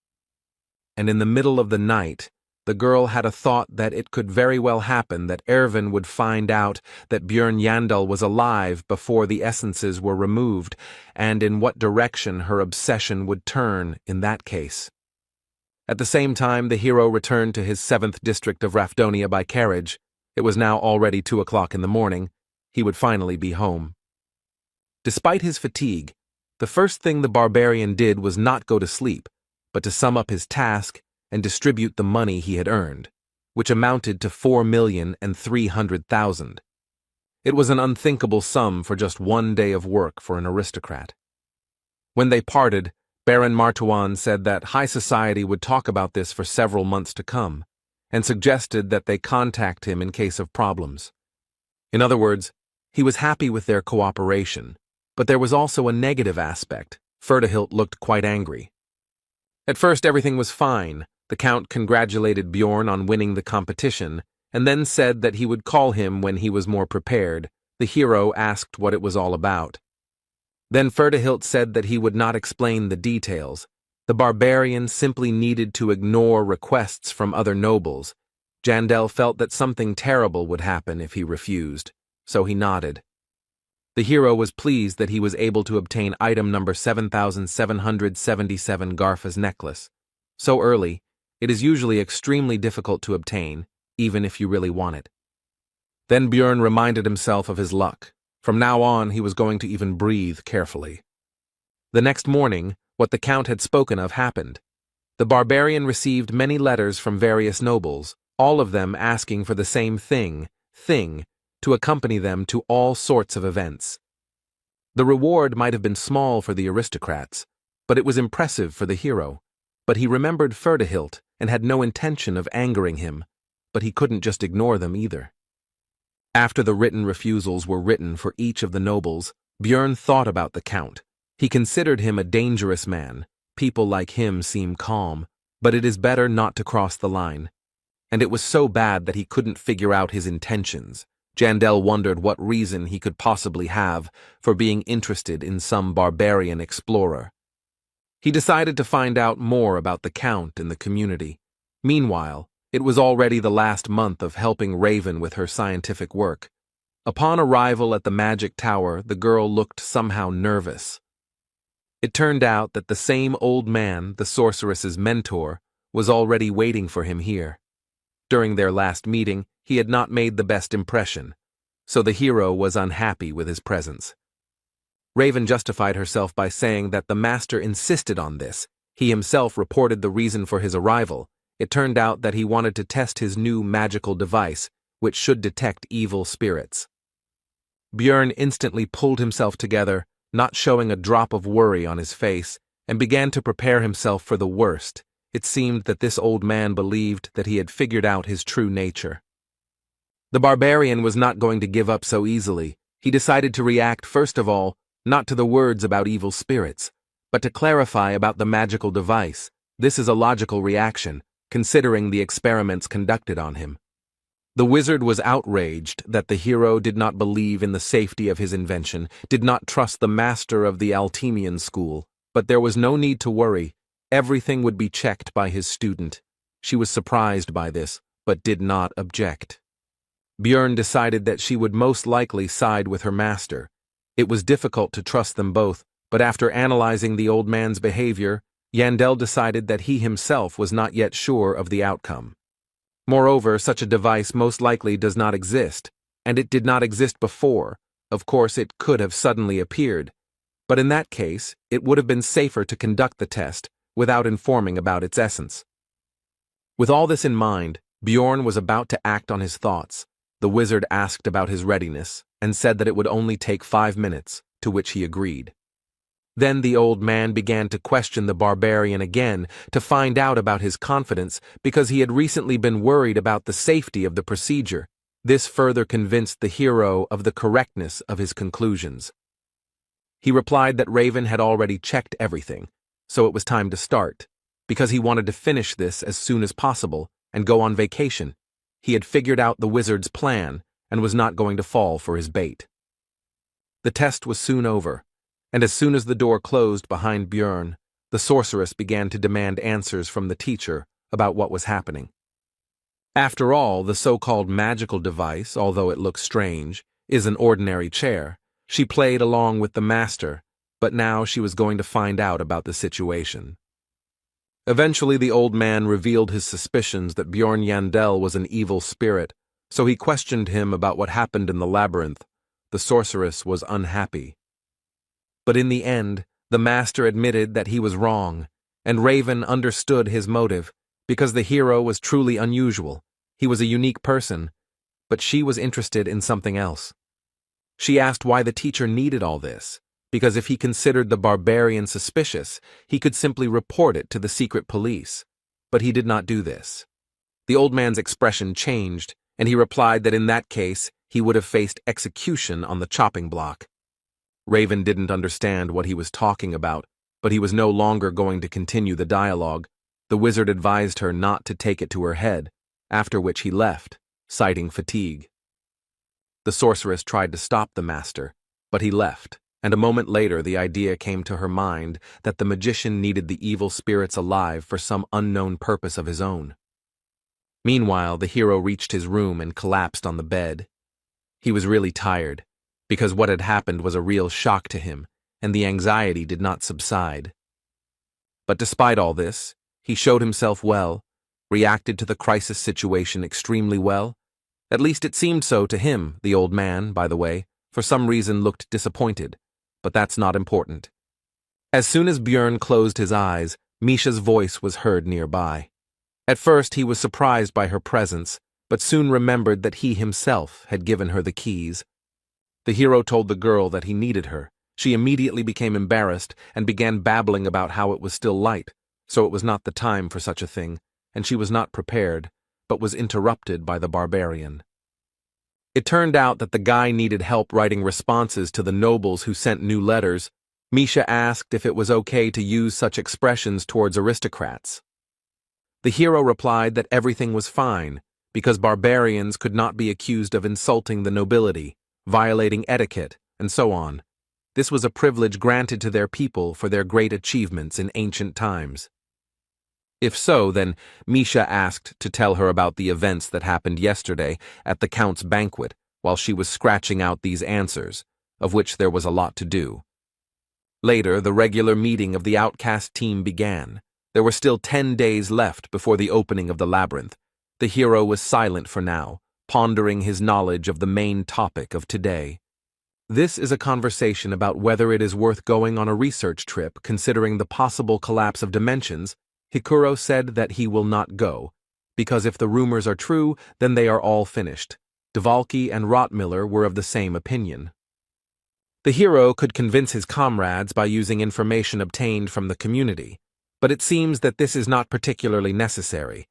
And in the middle of the night, the girl had a thought that it could very well happen that Ervin would find out that Björn Yandel was alive before the essences were removed, and in what direction her obsession would turn in that case. At the same time, the hero returned to his 7th district of Rafdonia by carriage. It was now already 2 o'clock in the morning. He would finally be home. Despite his fatigue, the first thing the barbarian did was not go to sleep, but to sum up his task and distribute the money he had earned, which amounted to 4,300,000. It was an unthinkable sum for just one day of work for an aristocrat. When they parted, Baron Martuan said that high society would talk about this for several months to come, and suggested that they contact him in case of problems. In other words, he was happy with their cooperation, but there was also a negative aspect. Ferdahilt looked quite angry. At first everything was fine. The Count congratulated Bjorn on winning the competition, and then said that he would call him when he was more prepared. The hero asked what it was all about. Then Ferdahilt said that he would not explain the details. The barbarian simply needed to ignore requests from other nobles. Jandel felt that something terrible would happen if he refused, so he nodded. The hero was pleased that he was able to obtain item number 7777 Garfa's necklace. So early, it is usually extremely difficult to obtain, even if you really want it. Then Björn reminded himself of his luck. From now on, he was going to even breathe carefully. The next morning, what the Count had spoken of happened. The barbarian received many letters from various nobles, all of them asking for the same thing, to accompany them to all sorts of events. The reward might have been small for the aristocrats, but it was impressive for the hero. But he remembered Ferdahilt and had no intention of angering him, but he couldn't just ignore them either. After the written refusals were written for each of the nobles, Björn thought about the Count. He considered him a dangerous man. People like him seem calm, but it is better not to cross the line. And it was so bad that he couldn't figure out his intentions. Jandel wondered what reason he could possibly have for being interested in some barbarian explorer. He decided to find out more about the Count and the community. Meanwhile, it was already the last month of helping Raven with her scientific work. Upon arrival at the magic tower, the girl looked somehow nervous. It turned out that the same old man, the sorceress's mentor, was already waiting for him here. During their last meeting, he had not made the best impression, so the hero was unhappy with his presence. Raven justified herself by saying that the master insisted on this. He himself reported the reason for his arrival. It turned out that he wanted to test his new magical device, which should detect evil spirits. Björn instantly pulled himself together, not showing a drop of worry on his face, and began to prepare himself for the worst. It seemed that this old man believed that he had figured out his true nature. The barbarian was not going to give up so easily. He decided to react first of all, not to the words about evil spirits, but to clarify about the magical device. This is a logical reaction, considering the experiments conducted on him. The wizard was outraged that the hero did not believe in the safety of his invention, did not trust the master of the Altemian school, but there was no need to worry. Everything would be checked by his student. She was surprised by this, but did not object. Björn decided that she would most likely side with her master. It was difficult to trust them both, but after analyzing the old man's behavior, Yandel decided that he himself was not yet sure of the outcome. Moreover, such a device most likely does not exist, and it did not exist before. Of course, it could have suddenly appeared, but in that case, it would have been safer to conduct the test without informing about its essence. With all this in mind, Bjorn was about to act on his thoughts. The wizard asked about his readiness and said that it would only take 5 minutes, to which he agreed. Then the old man began to question the barbarian again to find out about his confidence because he had recently been worried about the safety of the procedure. This further convinced the hero of the correctness of his conclusions. He replied that Raven had already checked everything, so it was time to start, because he wanted to finish this as soon as possible and go on vacation. He had figured out the wizard's plan and was not going to fall for his bait. The test was soon over, and as soon as the door closed behind Björn, the sorceress began to demand answers from the teacher about what was happening. After all, the so-called magical device, although it looks strange, is an ordinary chair. She played along with the master, but now she was going to find out about the situation. Eventually, the old man revealed his suspicions that Björn Yandel was an evil spirit, so he questioned him about what happened in the labyrinth. The sorceress was unhappy. But in the end, the master admitted that he was wrong, and Raven understood his motive, because the hero was truly unusual. He was a unique person, but she was interested in something else. She asked why the teacher needed all this, because if he considered the barbarian suspicious, he could simply report it to the secret police. But he did not do this. The old man's expression changed, and he replied that in that case, he would have faced execution on the chopping block. Raven didn't understand what he was talking about, but he was no longer going to continue the dialogue. The wizard advised her not to take it to her head, after which he left, citing fatigue. The sorceress tried to stop the master, but he left, and a moment later the idea came to her mind that the magician needed the evil spirits alive for some unknown purpose of his own. Meanwhile, the hero reached his room and collapsed on the bed. He was really tired, because what had happened was a real shock to him, and the anxiety did not subside. But despite all this, he showed himself well, reacted to the crisis situation extremely well. At least it seemed so to him. The old man, by the way, for some reason looked disappointed, but that's not important. As soon as Björn closed his eyes, Misha's voice was heard nearby. At first he was surprised by her presence, but soon remembered that he himself had given her the keys. The hero told the girl that he needed her. She immediately became embarrassed and began babbling about how it was still light, so it was not the time for such a thing, and she was not prepared, but was interrupted by the barbarian. It turned out that the guy needed help writing responses to the nobles who sent new letters. Misha asked if it was okay to use such expressions towards aristocrats. The hero replied that everything was fine, because barbarians could not be accused of insulting the nobility, violating etiquette, and so on. This was a privilege granted to their people for their great achievements in ancient times. If so, then Misha asked to tell her about the events that happened yesterday at the Count's banquet while she was scratching out these answers, of which there was a lot to do. Later, the regular meeting of the outcast team began. There were still 10 days left before the opening of the labyrinth. The hero was silent for now, pondering his knowledge of the main topic of today. This is a conversation about whether it is worth going on a research trip considering the possible collapse of dimensions. Hikuro said that he will not go, because if the rumors are true, then they are all finished. Dvalki and Rottmiller were of the same opinion. The hero could convince his comrades by using information obtained from the community, but it seems that this is not particularly necessary,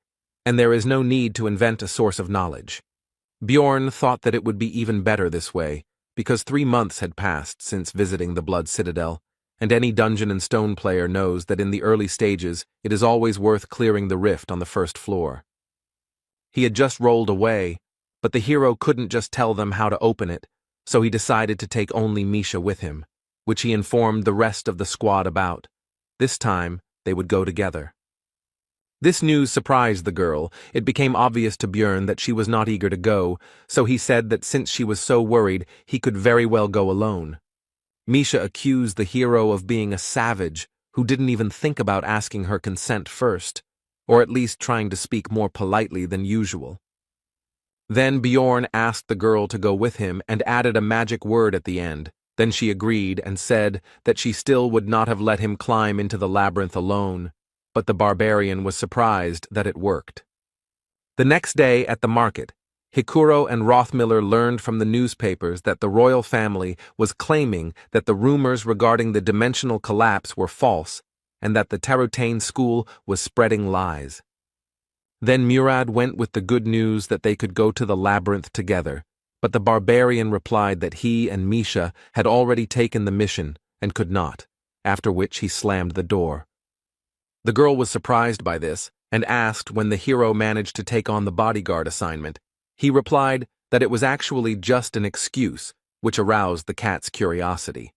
and there is no need to invent a source of knowledge. Björn thought that it would be even better this way, because 3 months had passed since visiting the Blood Citadel, and any Dungeon and Stone player knows that in the early stages it is always worth clearing the rift on the first floor. He had just rolled away, but the hero couldn't just tell them how to open it, so he decided to take only Misha with him, which he informed the rest of the squad about. This time, they would go together. This news surprised the girl. It became obvious to Björn that she was not eager to go, so he said that since she was so worried, he could very well go alone. Misha accused the hero of being a savage who didn't even think about asking her consent first, or at least trying to speak more politely than usual. Then Björn asked the girl to go with him and added a magic word at the end. Then she agreed and said that she still would not have let him climb into the labyrinth alone, but the barbarian was surprised that it worked. The next day at the market, Hikuro and Rothmiller learned from the newspapers that the royal family was claiming that the rumors regarding the dimensional collapse were false and that the Tarutane school was spreading lies. Then Murad went with the good news that they could go to the labyrinth together, but the barbarian replied that he and Misha had already taken the mission and could not, after which he slammed the door. The girl was surprised by this and asked when the hero managed to take on the bodyguard assignment. He replied that it was actually just an excuse, which aroused the cat's curiosity.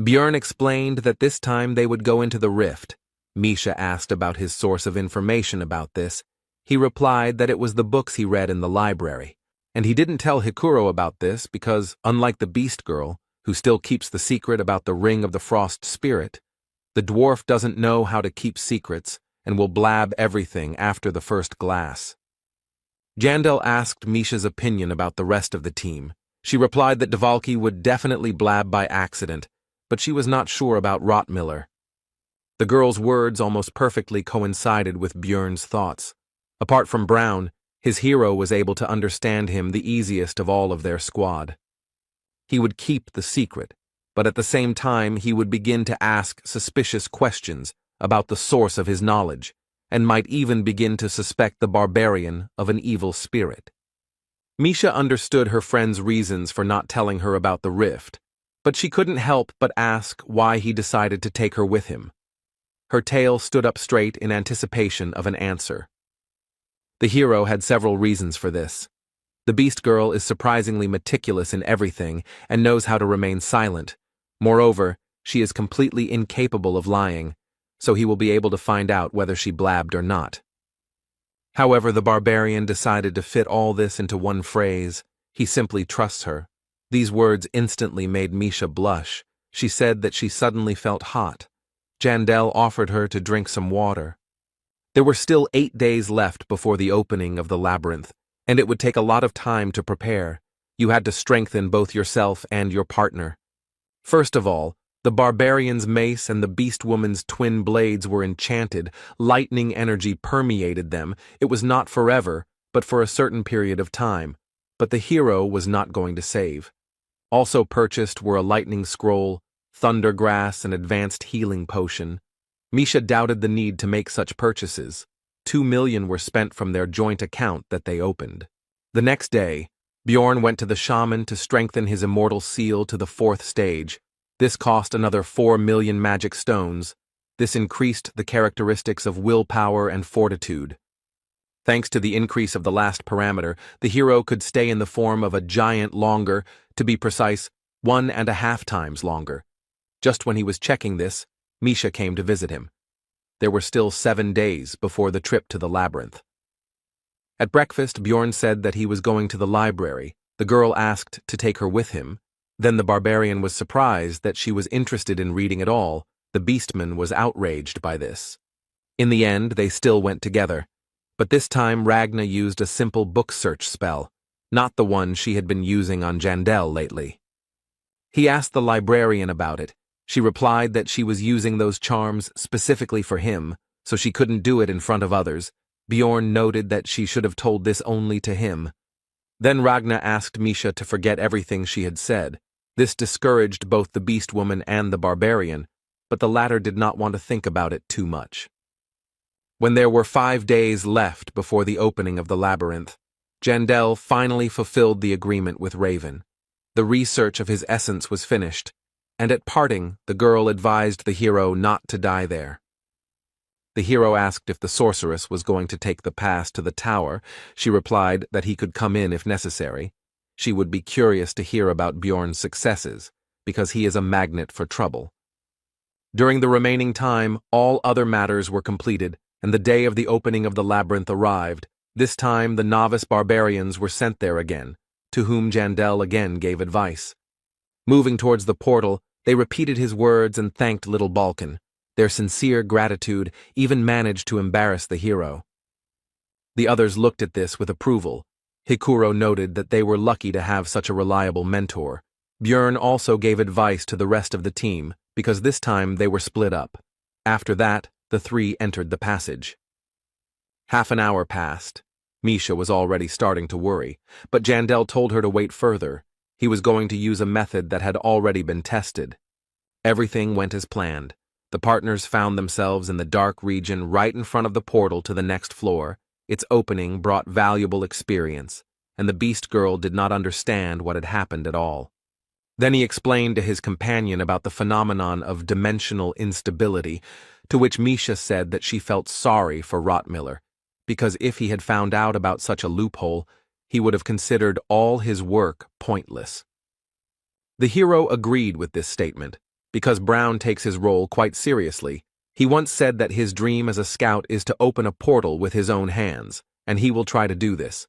Björn explained that this time they would go into the rift. Misha asked about his source of information about this. He replied that it was the books he read in the library, and he didn't tell Hikuro about this because, unlike the Beast Girl, who still keeps the secret about the Ring of the Frost Spirit, the dwarf doesn't know how to keep secrets and will blab everything after the first glass. Jandel asked Misha's opinion about the rest of the team. She replied that Dvalki would definitely blab by accident, but she was not sure about Rottmiller. The girl's words almost perfectly coincided with Björn's thoughts. Apart from Brown, his hero was able to understand him the easiest of all of their squad. He would keep the secret, but at the same time he would begin to ask suspicious questions about the source of his knowledge, and might even begin to suspect the barbarian of an evil spirit. Misha understood her friend's reasons for not telling her about the rift, but she couldn't help but ask why he decided to take her with him. Her tail stood up straight in anticipation of an answer. The hero had several reasons for this. The Beast Girl is surprisingly meticulous in everything and knows how to remain silent. Moreover, she is completely incapable of lying, so he will be able to find out whether she blabbed or not. However, the barbarian decided to fit all this into one phrase. He simply trusts her. These words instantly made Misha blush. She said that she suddenly felt hot. Jandel offered her to drink some water. There were still 8 days left before the opening of the labyrinth, and it would take a lot of time to prepare. You had to strengthen both yourself and your partner. First of all, the barbarian's mace and the beast woman's twin blades were enchanted. Lightning energy permeated them. It was not forever, but for a certain period of time. But the hero was not going to save. Also purchased were a lightning scroll, thunder grass, and advanced healing potion. Misha doubted the need to make such purchases. 2 million were spent from their joint account that they opened. The next day, Bjorn went to the shaman to strengthen his immortal seal to the 4th stage. This cost another 4 million magic stones. This increased the characteristics of willpower and fortitude. Thanks to the increase of the last parameter, the hero could stay in the form of a giant longer, to be precise, 1.5 times longer. Just when he was checking this, Misha came to visit him. There were still 7 days before the trip to the labyrinth. At breakfast, Bjorn said that he was going to the library. The girl asked to take her with him. Then the barbarian was surprised that she was interested in reading at all. The beastman was outraged by this. In the end, they still went together. But this time Ragna used a simple book search spell, not the one she had been using on Jandel lately. He asked the librarian about it. She replied that she was using those charms specifically for him, so she couldn't do it in front of others. Bjorn noted that she should have told this only to him. Then Ragna asked Misha to forget everything she had said. This discouraged both the beast woman and the barbarian, but the latter did not want to think about it too much. When there were 5 days left before the opening of the labyrinth, Jandel finally fulfilled the agreement with Raven. The research of his essence was finished, and at parting, the girl advised the hero not to die there. The hero asked if the sorceress was going to take the pass to the tower. She replied that he could come in if necessary. She would be curious to hear about Bjorn's successes, because he is a magnet for trouble. During the remaining time, all other matters were completed, and the day of the opening of the labyrinth arrived. This time, the novice barbarians were sent there again, to whom Jandel again gave advice. Moving towards the portal, they repeated his words and thanked little Balkan. Their sincere gratitude even managed to embarrass the hero. The others looked at this with approval. Hikuro noted that they were lucky to have such a reliable mentor. Bjorn also gave advice to the rest of the team, because this time they were split up. After that, the 3 entered the passage. Half an hour passed. Misha was already starting to worry, but Jandel told her to wait further. He was going to use a method that had already been tested. Everything went as planned. The partners found themselves in the dark region right in front of the portal to the next floor. Its opening brought valuable experience, and the beast girl did not understand what had happened at all. Then he explained to his companion about the phenomenon of dimensional instability, to which Misha said that she felt sorry for Rottmiller, because if he had found out about such a loophole, he would have considered all his work pointless. The hero agreed with this statement, because Brown takes his role quite seriously. He once said that his dream as a scout is to open a portal with his own hands, and he will try to do this.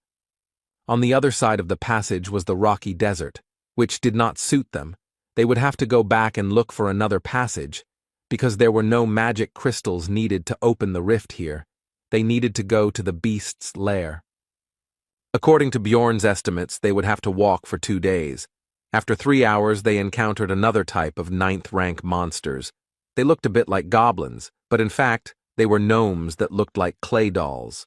On the other side of the passage was the rocky desert, which did not suit them. They would have to go back and look for another passage, because there were no magic crystals needed to open the rift here. They needed to go to the beast's lair. According to Bjorn's estimates, they would have to walk for 2 days. After 3 hours, they encountered another type of 9th-rank monsters. They looked a bit like goblins, but in fact, they were gnomes that looked like clay dolls.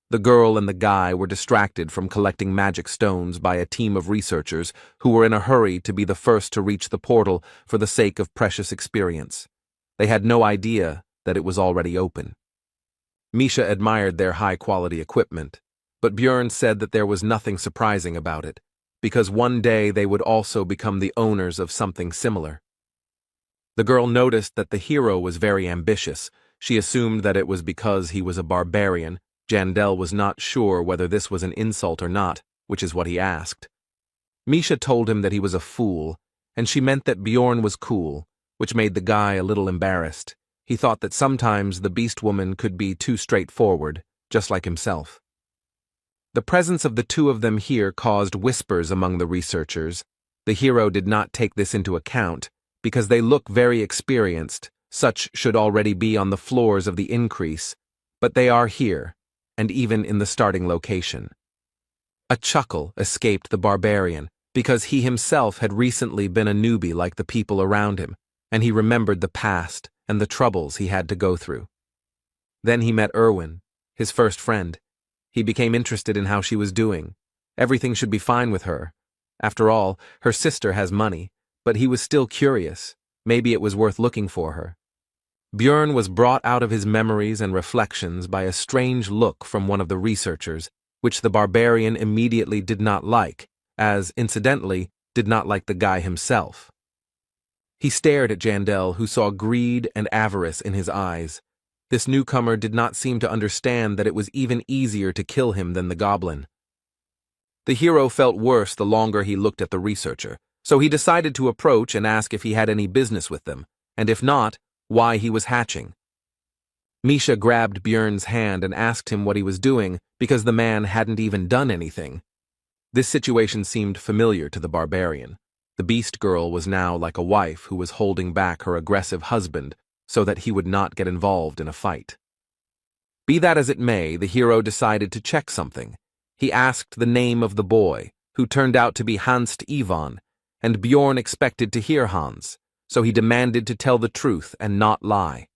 The girl and the guy were distracted from collecting magic stones by a team of researchers who were in a hurry to be the first to reach the portal for the sake of precious experience. They had no idea that it was already open. Misha admired their high-quality equipment, but Bjorn said that there was nothing surprising about it, because one day they would also become the owners of something similar. The girl noticed that the hero was very ambitious. She assumed that it was because he was a barbarian. Jandel was not sure whether this was an insult or not, which is what he asked. Misha told him that he was a fool, and she meant that Bjorn was cool, which made the guy a little embarrassed. He thought that sometimes the beast woman could be too straightforward, just like himself. The presence of the two of them here caused whispers among the researchers. The hero did not take this into account, because they look very experienced. Such should already be on the floors of the increase, but they are here, and even in the starting location. A chuckle escaped the barbarian, because he himself had recently been a newbie like the people around him, and he remembered the past and the troubles he had to go through. Then he met Erwin, his first friend. He became interested in how she was doing. Everything should be fine with her. After all, her sister has money, but he was still curious. Maybe it was worth looking for her. Bjorn was brought out of his memories and reflections by a strange look from one of the researchers, which the barbarian immediately did not like, as, incidentally, did not like the guy himself. He stared at Jandel, who saw greed and avarice in his eyes. This newcomer did not seem to understand that it was even easier to kill him than the goblin. The hero felt worse the longer he looked at the researcher, so he decided to approach and ask if he had any business with them, and if not, why he was hatching. Misha grabbed Bjorn's hand and asked him what he was doing, because the man hadn't even done anything. This situation seemed familiar to the barbarian. The beast girl was now like a wife who was holding back her aggressive husband so that he would not get involved in a fight. Be that as it may, the hero decided to check something. He asked the name of the boy, who turned out to be Hans Ivan, and Bjorn expected to hear Hans, so he demanded to tell the truth and not lie.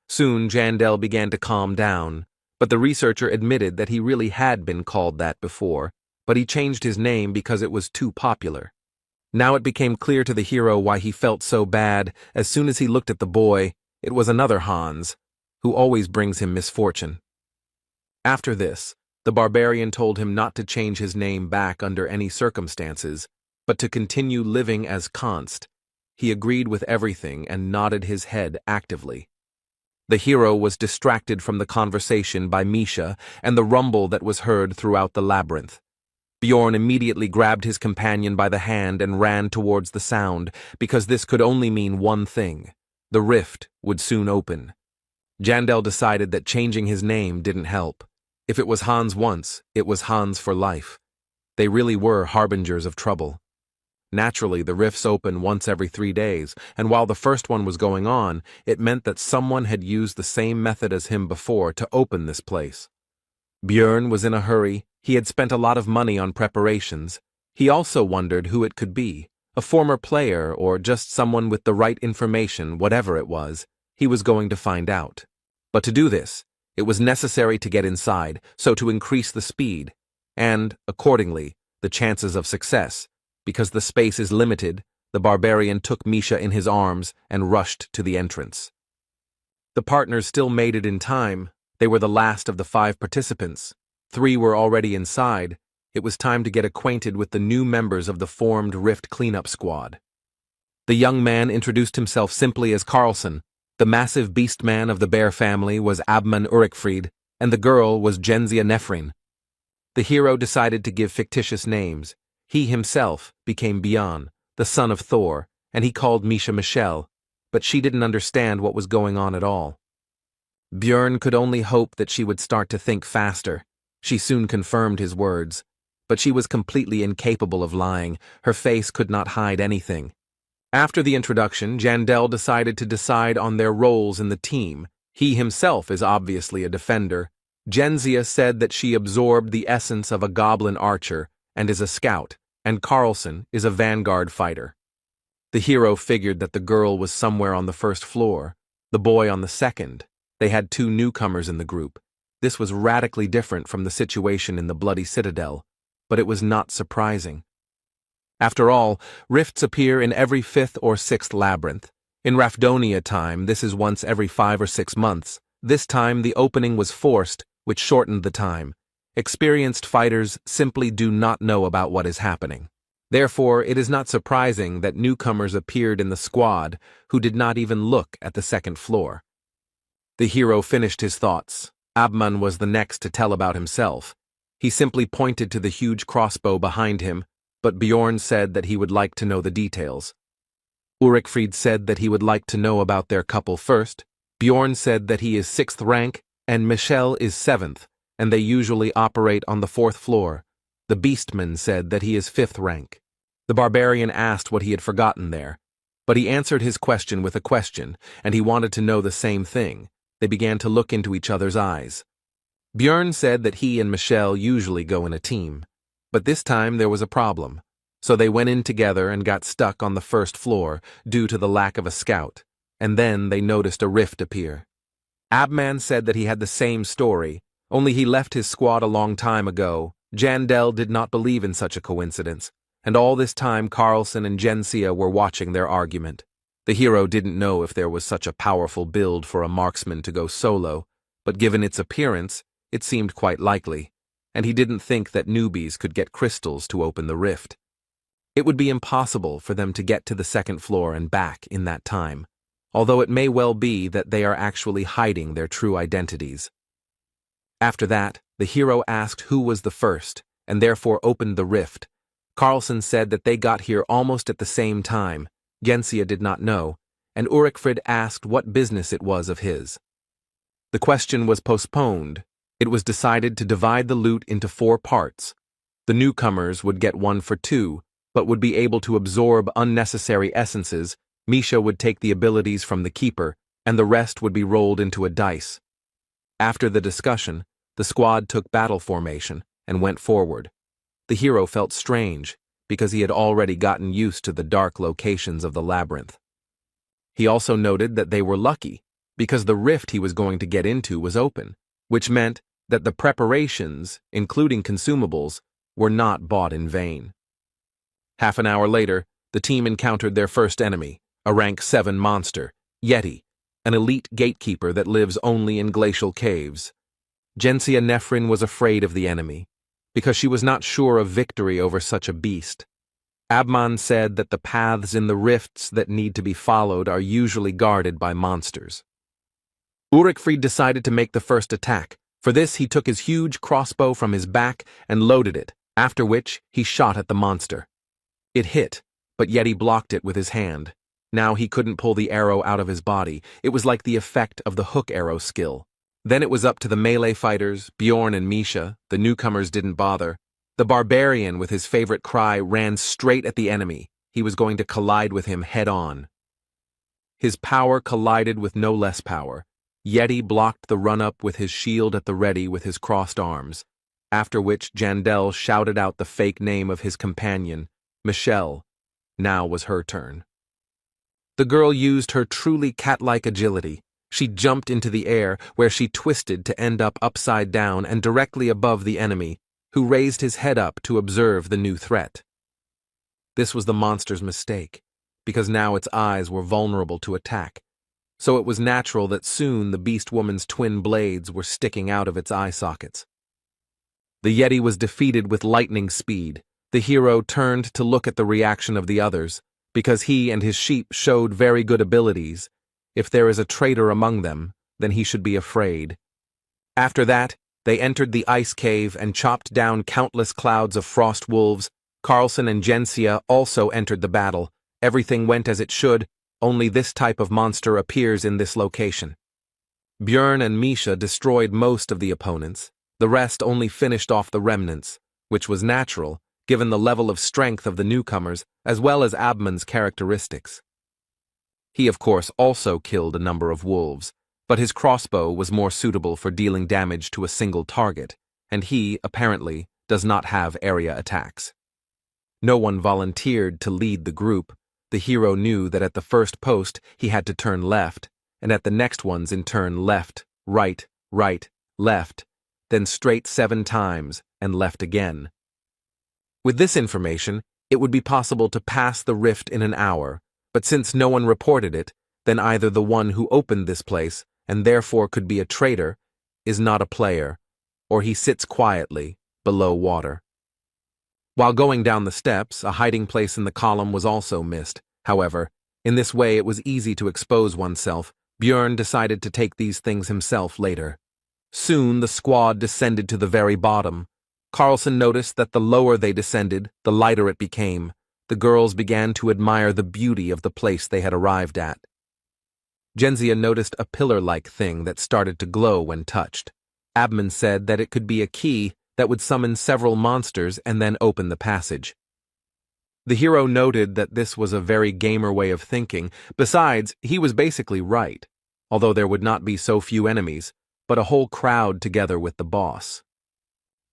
Soon Jandel began to calm down, but the researcher admitted that he really had been called that before, but he changed his name because it was too popular. Now it became clear to the hero why he felt so bad. As soon as he looked at the boy, it was another Hans, who always brings him misfortune. After this, the barbarian told him not to change his name back under any circumstances, but to continue living as Const. He agreed with everything and nodded his head actively. The hero was distracted from the conversation by Misha and the rumble that was heard throughout the labyrinth. Bjorn immediately grabbed his companion by the hand and ran towards the sound, because this could only mean one thing: the rift would soon open. Jandel decided that changing his name didn't help. If it was Hans once, it was Hans for life. They really were harbingers of trouble. Naturally, the rifts open once every 3 days, and while the first one was going on, it meant that someone had used the same method as him before to open this place. Bjorn was in a hurry. He had spent a lot of money on preparations. He also wondered who it could be, a former player or just someone with the right information, whatever it was. He was going to find out. But to do this, It was necessary to get inside, so to increase the speed, and, accordingly, the chances of success. Because the space is limited, the barbarian took Misha in his arms and rushed to the entrance. The partners still made it in time. They were the last of the 5 participants. 3 were already inside. It was time to get acquainted with the new members of the formed Rift cleanup squad. The young man introduced himself simply as Carlson. The massive beast man of the bear family was Abman Urikfried, and the girl was Genzia Nefrin. The hero decided to give fictitious names. He himself became Bjorn, the son of Thor, and he called Misha Michelle, but she didn't understand what was going on at all. Bjorn could only hope that she would start to think faster. She soon confirmed his words, but she was completely incapable of lying. Her face could not hide anything. After the introduction, Jandel decided to decide on their roles in the team. He himself is obviously a defender. Genzia said that she absorbed the essence of a goblin archer and is a scout, and Carlson is a vanguard fighter. The hero figured that the girl was somewhere on the first floor, the boy on the second. They had 2 newcomers in the group. This was radically different from the situation in the Bloody Citadel, but it was not surprising. After all, rifts appear in every 5th or 6th labyrinth. In Rafdonia time, this is once every 5 or 6 months. This time the opening was forced, which shortened the time. Experienced fighters simply do not know about what is happening. Therefore, it is not surprising that newcomers appeared in the squad who did not even look at the 2nd floor. The hero finished his thoughts. Abman was the next to tell about himself. He simply pointed to the huge crossbow behind him, but Bjorn said that he would like to know the details. Urikfried said that he would like to know about their couple first. Bjorn said that he is 6th rank, and Michelle is 7th, and they usually operate on the 4th floor. The Beastman said that he is 5th rank. The barbarian asked what he had forgotten there, but he answered his question with a question, and he wanted to know the same thing. They began to look into each other's eyes. Bjorn said that he and Michelle usually go in a team, but this time there was a problem, so they went in together and got stuck on the 1st floor due to the lack of a scout, and then they noticed a rift appear. Abman said that he had the same story, only he left his squad a long time ago. Jandel did not believe in such a coincidence, and all this time Carlson and Genzia were watching their argument. The hero didn't know if there was such a powerful build for a marksman to go solo, but given its appearance, it seemed quite likely, and he didn't think that newbies could get crystals to open the rift. It would be impossible for them to get to the 2nd floor and back in that time, although it may well be that they are actually hiding their true identities. After that, the hero asked who was the first, and therefore opened the rift. Carlson said that they got here almost at the same time. Genzia did not know, and Urikfried asked what business it was of his. The question was postponed. It was decided to divide the loot into 4 parts. The newcomers would get 1 for 2, but would be able to absorb unnecessary essences. Misha would take the abilities from the keeper, and the rest would be rolled into a dice. After the discussion, the squad took battle formation and went forward. The hero felt strange, because he had already gotten used to the dark locations of the labyrinth. He also noted that they were lucky, because the rift he was going to get into was open, which meant that the preparations, including consumables, were not bought in vain. Half an hour later, the team encountered their first enemy, a rank 7 monster, Yeti, an elite gatekeeper that lives only in glacial caves. Genzia Nefrin was afraid of the enemy, because she was not sure of victory over such a beast. Abman said that the paths in the rifts that need to be followed are usually guarded by monsters. Urikfried decided to make the first attack. For this, he took his huge crossbow from his back and loaded it, after which he shot at the monster. It hit, but Yeti blocked it with his hand. Now he couldn't pull the arrow out of his body. It was like the effect of the hook arrow skill. Then it was up to the melee fighters, Bjorn and Misha. The newcomers didn't bother. The barbarian, with his favorite cry, ran straight at the enemy. He was going to collide with him head-on. His power collided with no less power. Yeti blocked the run-up with his shield at the ready with his crossed arms, after which Jandel shouted out the fake name of his companion, Michelle. Now was her turn. The girl used her truly cat-like agility. She jumped into the air, where she twisted to end up upside down and directly above the enemy, who raised his head up to observe the new threat. This was the monster's mistake, because now its eyes were vulnerable to attack, so it was natural that soon the beast woman's twin blades were sticking out of its eye sockets. The Yeti was defeated with lightning speed. The hero turned to look at the reaction of the others, because he and his sheep showed very good abilities. If there is a traitor among them, then he should be afraid. After that, they entered the ice cave and chopped down countless clouds of frost wolves. Carlson and Jensia also entered the battle. Everything went as it should, only this type of monster appears in this location. Björn and Misha destroyed most of the opponents. The rest only finished off the remnants, which was natural, given the level of strength of the newcomers, as well as Abman's characteristics. He, of course, also killed a number of wolves, but his crossbow was more suitable for dealing damage to a single target, and he, apparently, does not have area attacks. No one volunteered to lead the group. The hero knew that at the first post he had to turn left, and at the next ones in turn left, right, left, then straight 7 times, and left again. With this information, it would be possible to pass the rift in an hour, but since no one reported it, then either the one who opened this place, and therefore could be a traitor, is not a player, or he sits quietly, below water. While going down the steps, a hiding place in the column was also missed. However, in this way it was easy to expose oneself. Björn decided to take these things himself later. Soon the squad descended to the very bottom. Carlson noticed that the lower they descended, the lighter it became. The girls began to admire the beauty of the place they had arrived at. Jensia noticed a pillar-like thing that started to glow when touched. Abman said that it could be a key that would summon several monsters and then open the passage. The hero noted that this was a very gamer way of thinking. Besides, he was basically right, although there would not be so few enemies, but a whole crowd together with the boss.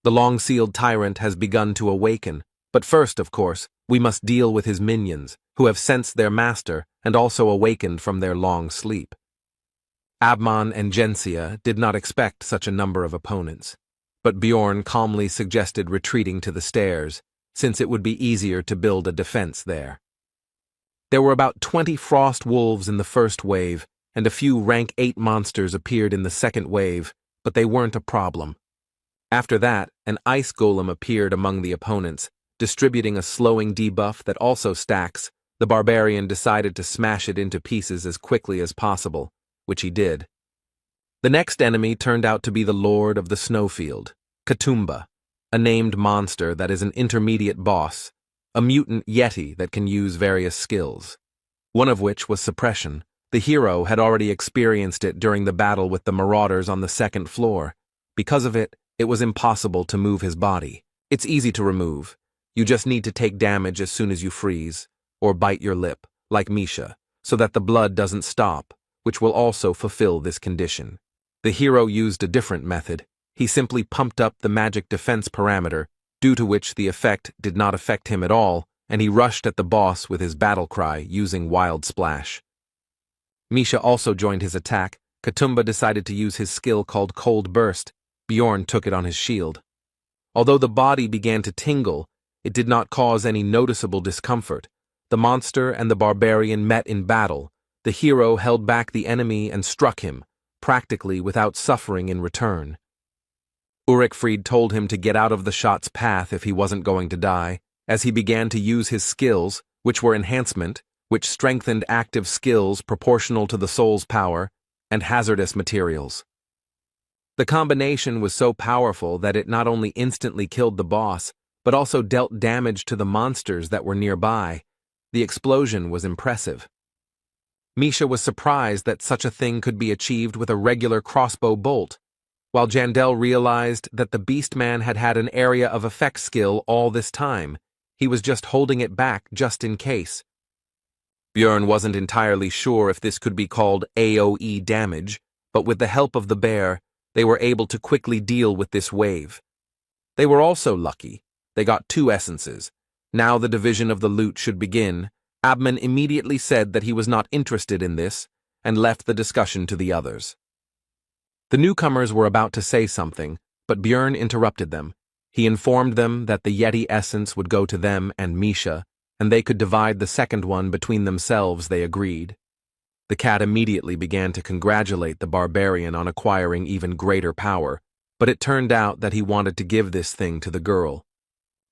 The long-sealed tyrant has begun to awaken, but first, of course, we must deal with his minions, who have sensed their master and also awakened from their long sleep. Abman and Jensia did not expect such a number of opponents, but Bjorn calmly suggested retreating to the stairs, since it would be easier to build a defense there. There were about 20 frost wolves in the first wave, and a few rank 8 monsters appeared in the second wave, but they weren't a problem. After that, an ice golem appeared among the opponents, distributing a slowing debuff that also stacks. The barbarian decided to smash it into pieces as quickly as possible, which he did. The next enemy turned out to be the Lord of the Snowfield, Katumba, a named monster that is an intermediate boss, a mutant yeti that can use various skills. One of which was suppression. The hero had already experienced it during the battle with the marauders on the second floor. Because of it, it was impossible to move his body. It's easy to remove. You just need to take damage as soon as you freeze, or bite your lip, like Misha, so that the blood doesn't stop, which will also fulfill this condition. The hero used a different method. He simply pumped up the magic defense parameter, due to which the effect did not affect him at all, and he rushed at the boss with his battle cry using Wild Splash. Misha also joined his attack. Katumba decided to use his skill called Cold Burst. Bjorn took it on his shield. Although the body began to tingle, it did not cause any noticeable discomfort. The monster and the barbarian met in battle. The hero held back the enemy and struck him, practically without suffering in return. Ulrichfried told him to get out of the shot's path if he wasn't going to die, as he began to use his skills, which were enhancement, which strengthened active skills proportional to the soul's power, and hazardous materials. The combination was so powerful that it not only instantly killed the boss, but also dealt damage to the monsters that were nearby. The explosion was impressive. Misha was surprised that such a thing could be achieved with a regular crossbow bolt, while Jandel realized that the Beastman had had an area of effect skill all this time. He was just holding it back just in case. Björn wasn't entirely sure if this could be called AoE damage, but with the help of the bear, they were able to quickly deal with this wave. They were also lucky. They got 2 essences. Now the division of the loot should begin. Abman immediately said that he was not interested in this, and left the discussion to the others. The newcomers were about to say something, but Björn interrupted them. He informed them that the Yeti essence would go to them and Misha, and they could divide the second one between themselves. They agreed. The cat immediately began to congratulate the barbarian on acquiring even greater power, but it turned out that he wanted to give this thing to the girl.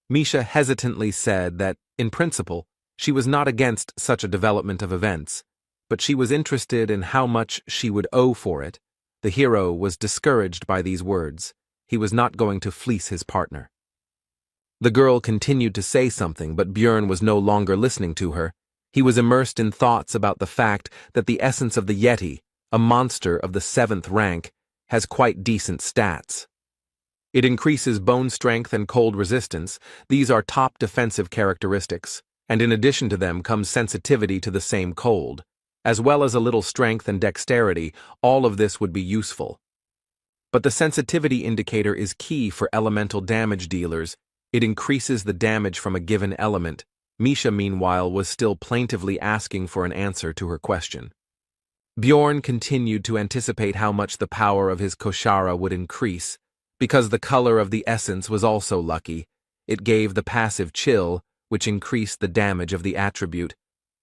Misha hesitantly said that, in principle, she was not against such a development of events, but she was interested in how much she would owe for it. The hero was discouraged by these words. He was not going to fleece his partner. The girl continued to say something, but Björn was no longer listening to her. He was immersed in thoughts about the fact that the essence of the Yeti, a monster of the 7th rank, has quite decent stats. It increases bone strength and cold resistance. These are top defensive characteristics, and in addition to them comes sensitivity to the same cold. As well as a little strength and dexterity, all of this would be useful. But the sensitivity indicator is key for elemental damage dealers. It increases the damage from a given element. Misha, meanwhile, was still plaintively asking for an answer to her question. Bjorn continued to anticipate how much the power of his Koshara would increase. Because the color of the essence was also lucky, it gave the passive chill, which increased the damage of the attribute.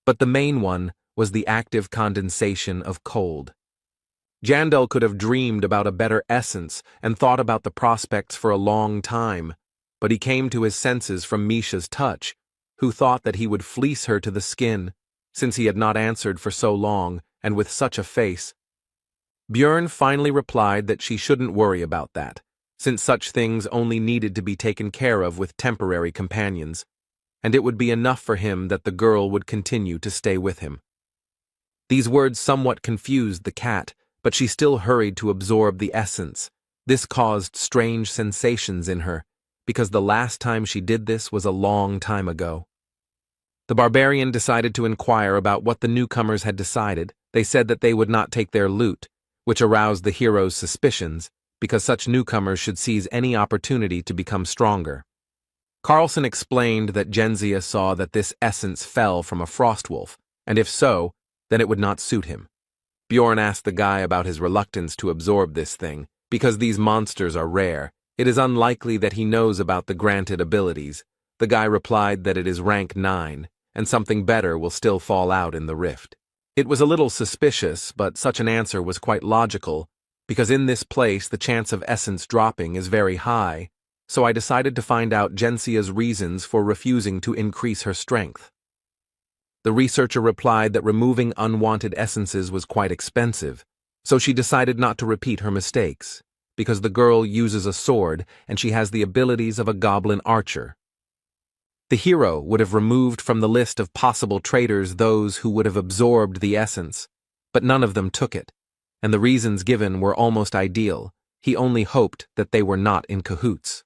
But the main one was the active condensation of cold. Jandel could have dreamed about a better essence and thought about the prospects for a long time, but he came to his senses from Misha's touch, who thought that he would fleece her to the skin, since he had not answered for so long and with such a face. Björn finally replied that she shouldn't worry about that, since such things only needed to be taken care of with temporary companions, and it would be enough for him that the girl would continue to stay with him. These words somewhat confused the cat, but she still hurried to absorb the essence. This caused strange sensations in her, because the last time she did this was a long time ago. The barbarian decided to inquire about what the newcomers had decided. They said that they would not take their loot, which aroused the hero's suspicions, because such newcomers should seize any opportunity to become stronger. Carlson explained that Genzia saw that this essence fell from a frostwolf, and if so, then it would not suit him. Bjorn asked the guy about his reluctance to absorb this thing. Because these monsters are rare, it is unlikely that he knows about the granted abilities. The guy replied that it is rank 9, and something better will still fall out in the rift. It was a little suspicious, but such an answer was quite logical, because in this place the chance of essence dropping is very high, so I decided to find out Gensia's reasons for refusing to increase her strength. The researcher replied that removing unwanted essences was quite expensive, so she decided not to repeat her mistakes, because the girl uses a sword and she has the abilities of a goblin archer. The hero would have removed from the list of possible traitors those who would have absorbed the essence, but none of them took it, and the reasons given were almost ideal. He only hoped that they were not in cahoots.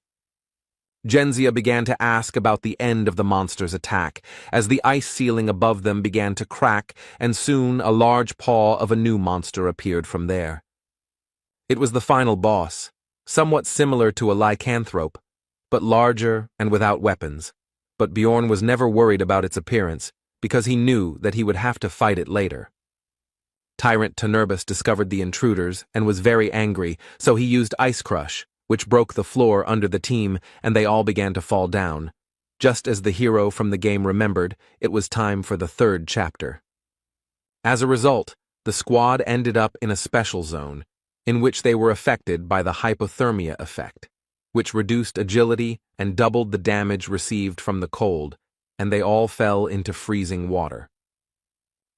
Genzia began to ask about the end of the monster's attack, as the ice ceiling above them began to crack, and soon a large paw of a new monster appeared from there. It was the final boss, somewhat similar to a lycanthrope, but larger and without weapons. But Bjorn was never worried about its appearance, because he knew that he would have to fight it later. Tyrant Tenerbus discovered the intruders and was very angry, so he used Ice Crush, which broke the floor under the team, and they all began to fall down. Just as the hero from the game remembered, it was time for the 3rd chapter. As a result, the squad ended up in a special zone, in which they were affected by the hypothermia effect, which reduced agility and doubled the damage received from the cold, and they all fell into freezing water.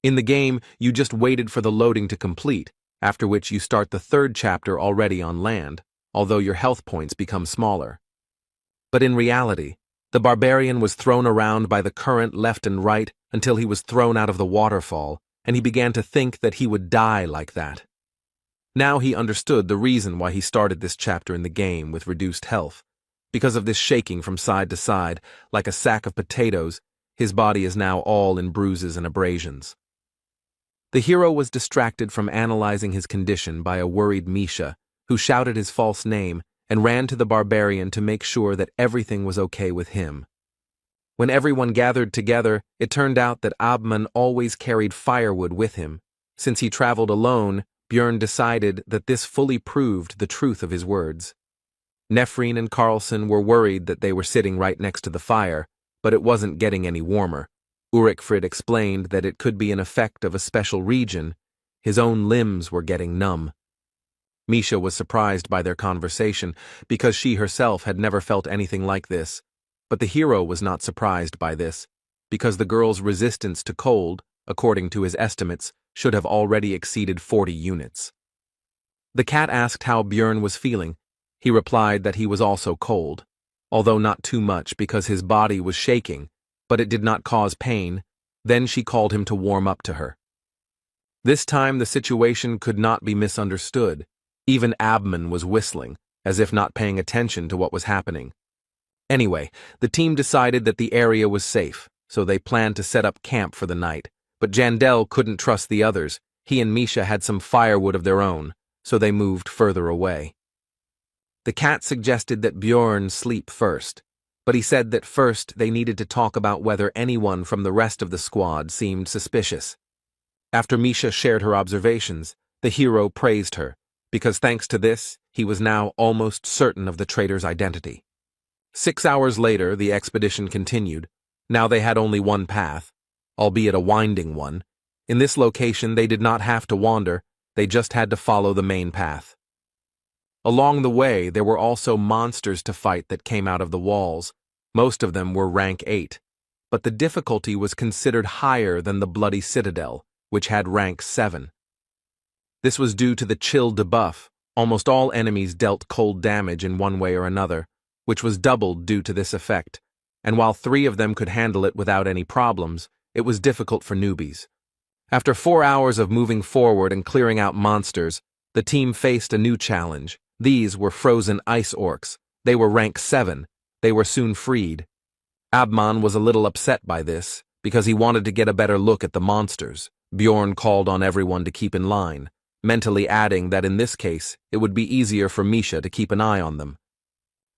In the game, you just waited for the loading to complete, after which you start the 3rd chapter already on land, although your health points become smaller. But in reality, the barbarian was thrown around by the current left and right until he was thrown out of the waterfall, and he began to think that he would die like that. Now he understood the reason why he started this chapter in the game with reduced health. Because of this shaking from side to side, like a sack of potatoes, his body is now all in bruises and abrasions. The hero was distracted from analyzing his condition by a worried Misha, who shouted his false name and ran to the barbarian to make sure that everything was okay with him. When everyone gathered together, it turned out that Abman always carried firewood with him. Since he traveled alone, Björn decided that this fully proved the truth of his words. Nefrine and Carlson were worried that they were sitting right next to the fire, but it wasn't getting any warmer. Ulrichfrid explained that it could be an effect of a special region. His own limbs were getting numb. Misha was surprised by their conversation because she herself had never felt anything like this, but the hero was not surprised by this, because the girl's resistance to cold, according to his estimates, should have already exceeded 40 units. The cat asked how Björn was feeling. He replied that he was also cold, although not too much because his body was shaking, but it did not cause pain. Then she called him to warm up to her. This time the situation could not be misunderstood. Even Abman was whistling, as if not paying attention to what was happening. Anyway, the team decided that the area was safe, so they planned to set up camp for the night. But Jandel couldn't trust the others. He and Misha had some firewood of their own, so they moved further away. The cat suggested that Björn sleep first, but he said that first they needed to talk about whether anyone from the rest of the squad seemed suspicious. After Misha shared her observations, the hero praised her, because thanks to this, he was now almost certain of the traitor's identity. 6 hours later, the expedition continued. Now they had only one path, albeit a winding one. In this location, they did not have to wander, they just had to follow the main path. Along the way, there were also monsters to fight that came out of the walls. Most of them were rank 8, but the difficulty was considered higher than the Bloody Citadel, which had rank 7. This was due to the chill debuff. Almost all enemies dealt cold damage in one way or another, which was doubled due to this effect, and while 3 of them could handle it without any problems, it was difficult for newbies. After 4 hours of moving forward and clearing out monsters, the team faced a new challenge. These were frozen ice orcs. They were rank 7. They were soon freed. Abman was a little upset by this, because he wanted to get a better look at the monsters. Björn called on everyone to keep in line, mentally adding that in this case, it would be easier for Misha to keep an eye on them.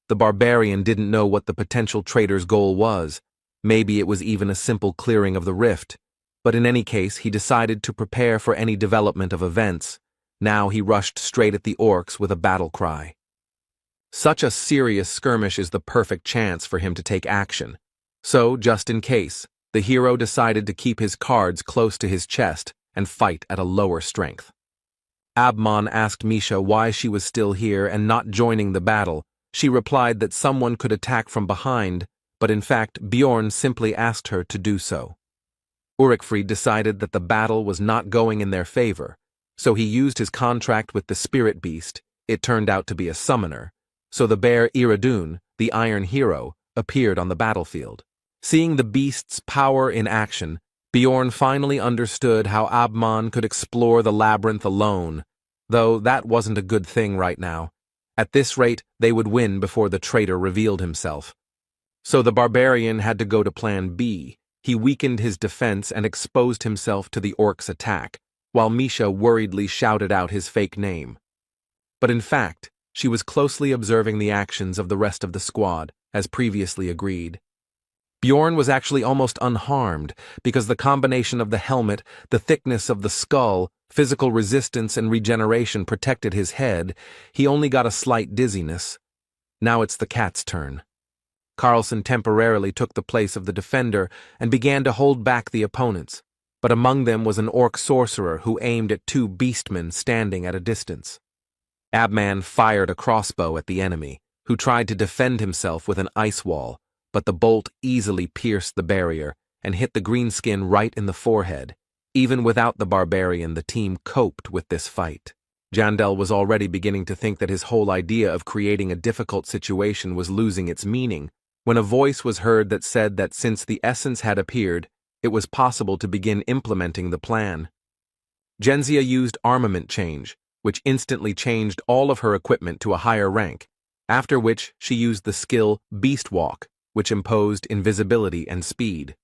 The barbarian didn't know what the potential traitor's goal was. Maybe it was even a simple clearing of the rift. But in any case, he decided to prepare for any development of events. Now he rushed straight at the orcs with a battle cry. Such a serious skirmish is the perfect chance for him to take action. So, just in case, the hero decided to keep his cards close to his chest and fight at a lower strength. Abman asked Misha why she was still here and not joining the battle. She replied that someone could attack from behind, but in fact Björn simply asked her to do so. Ulrichfrid decided that the battle was not going in their favor, so he used his contract with the spirit beast. It turned out to be a summoner, so the bear Iradun, the Iron Hero, appeared on the battlefield. Seeing the beast's power in action, Björn finally understood how Abman could explore the labyrinth alone, though that wasn't a good thing right now. At this rate, they would win before the traitor revealed himself. So the barbarian had to go to plan B. He weakened his defense and exposed himself to the orc's attack, while Misha worriedly shouted out his fake name. But in fact, she was closely observing the actions of the rest of the squad, as previously agreed. Björn was actually almost unharmed, because the combination of the helmet, the thickness of the skull, physical resistance and regeneration protected his head. He only got a slight dizziness. Now it's the cat's turn. Carlson temporarily took the place of the defender and began to hold back the opponents, but among them was an orc sorcerer who aimed at 2 beastmen standing at a distance. Abman fired a crossbow at the enemy, who tried to defend himself with an ice wall, but the bolt easily pierced the barrier and hit the greenskin right in the forehead. Even without the barbarian, the team coped with this fight. Jandel was already beginning to think that his whole idea of creating a difficult situation was losing its meaning, when a voice was heard that said that since the essence had appeared, it was possible to begin implementing the plan. Genzia used armament change, which instantly changed all of her equipment to a higher rank, after which she used the skill Beast Walk, which imposed invisibility and speed.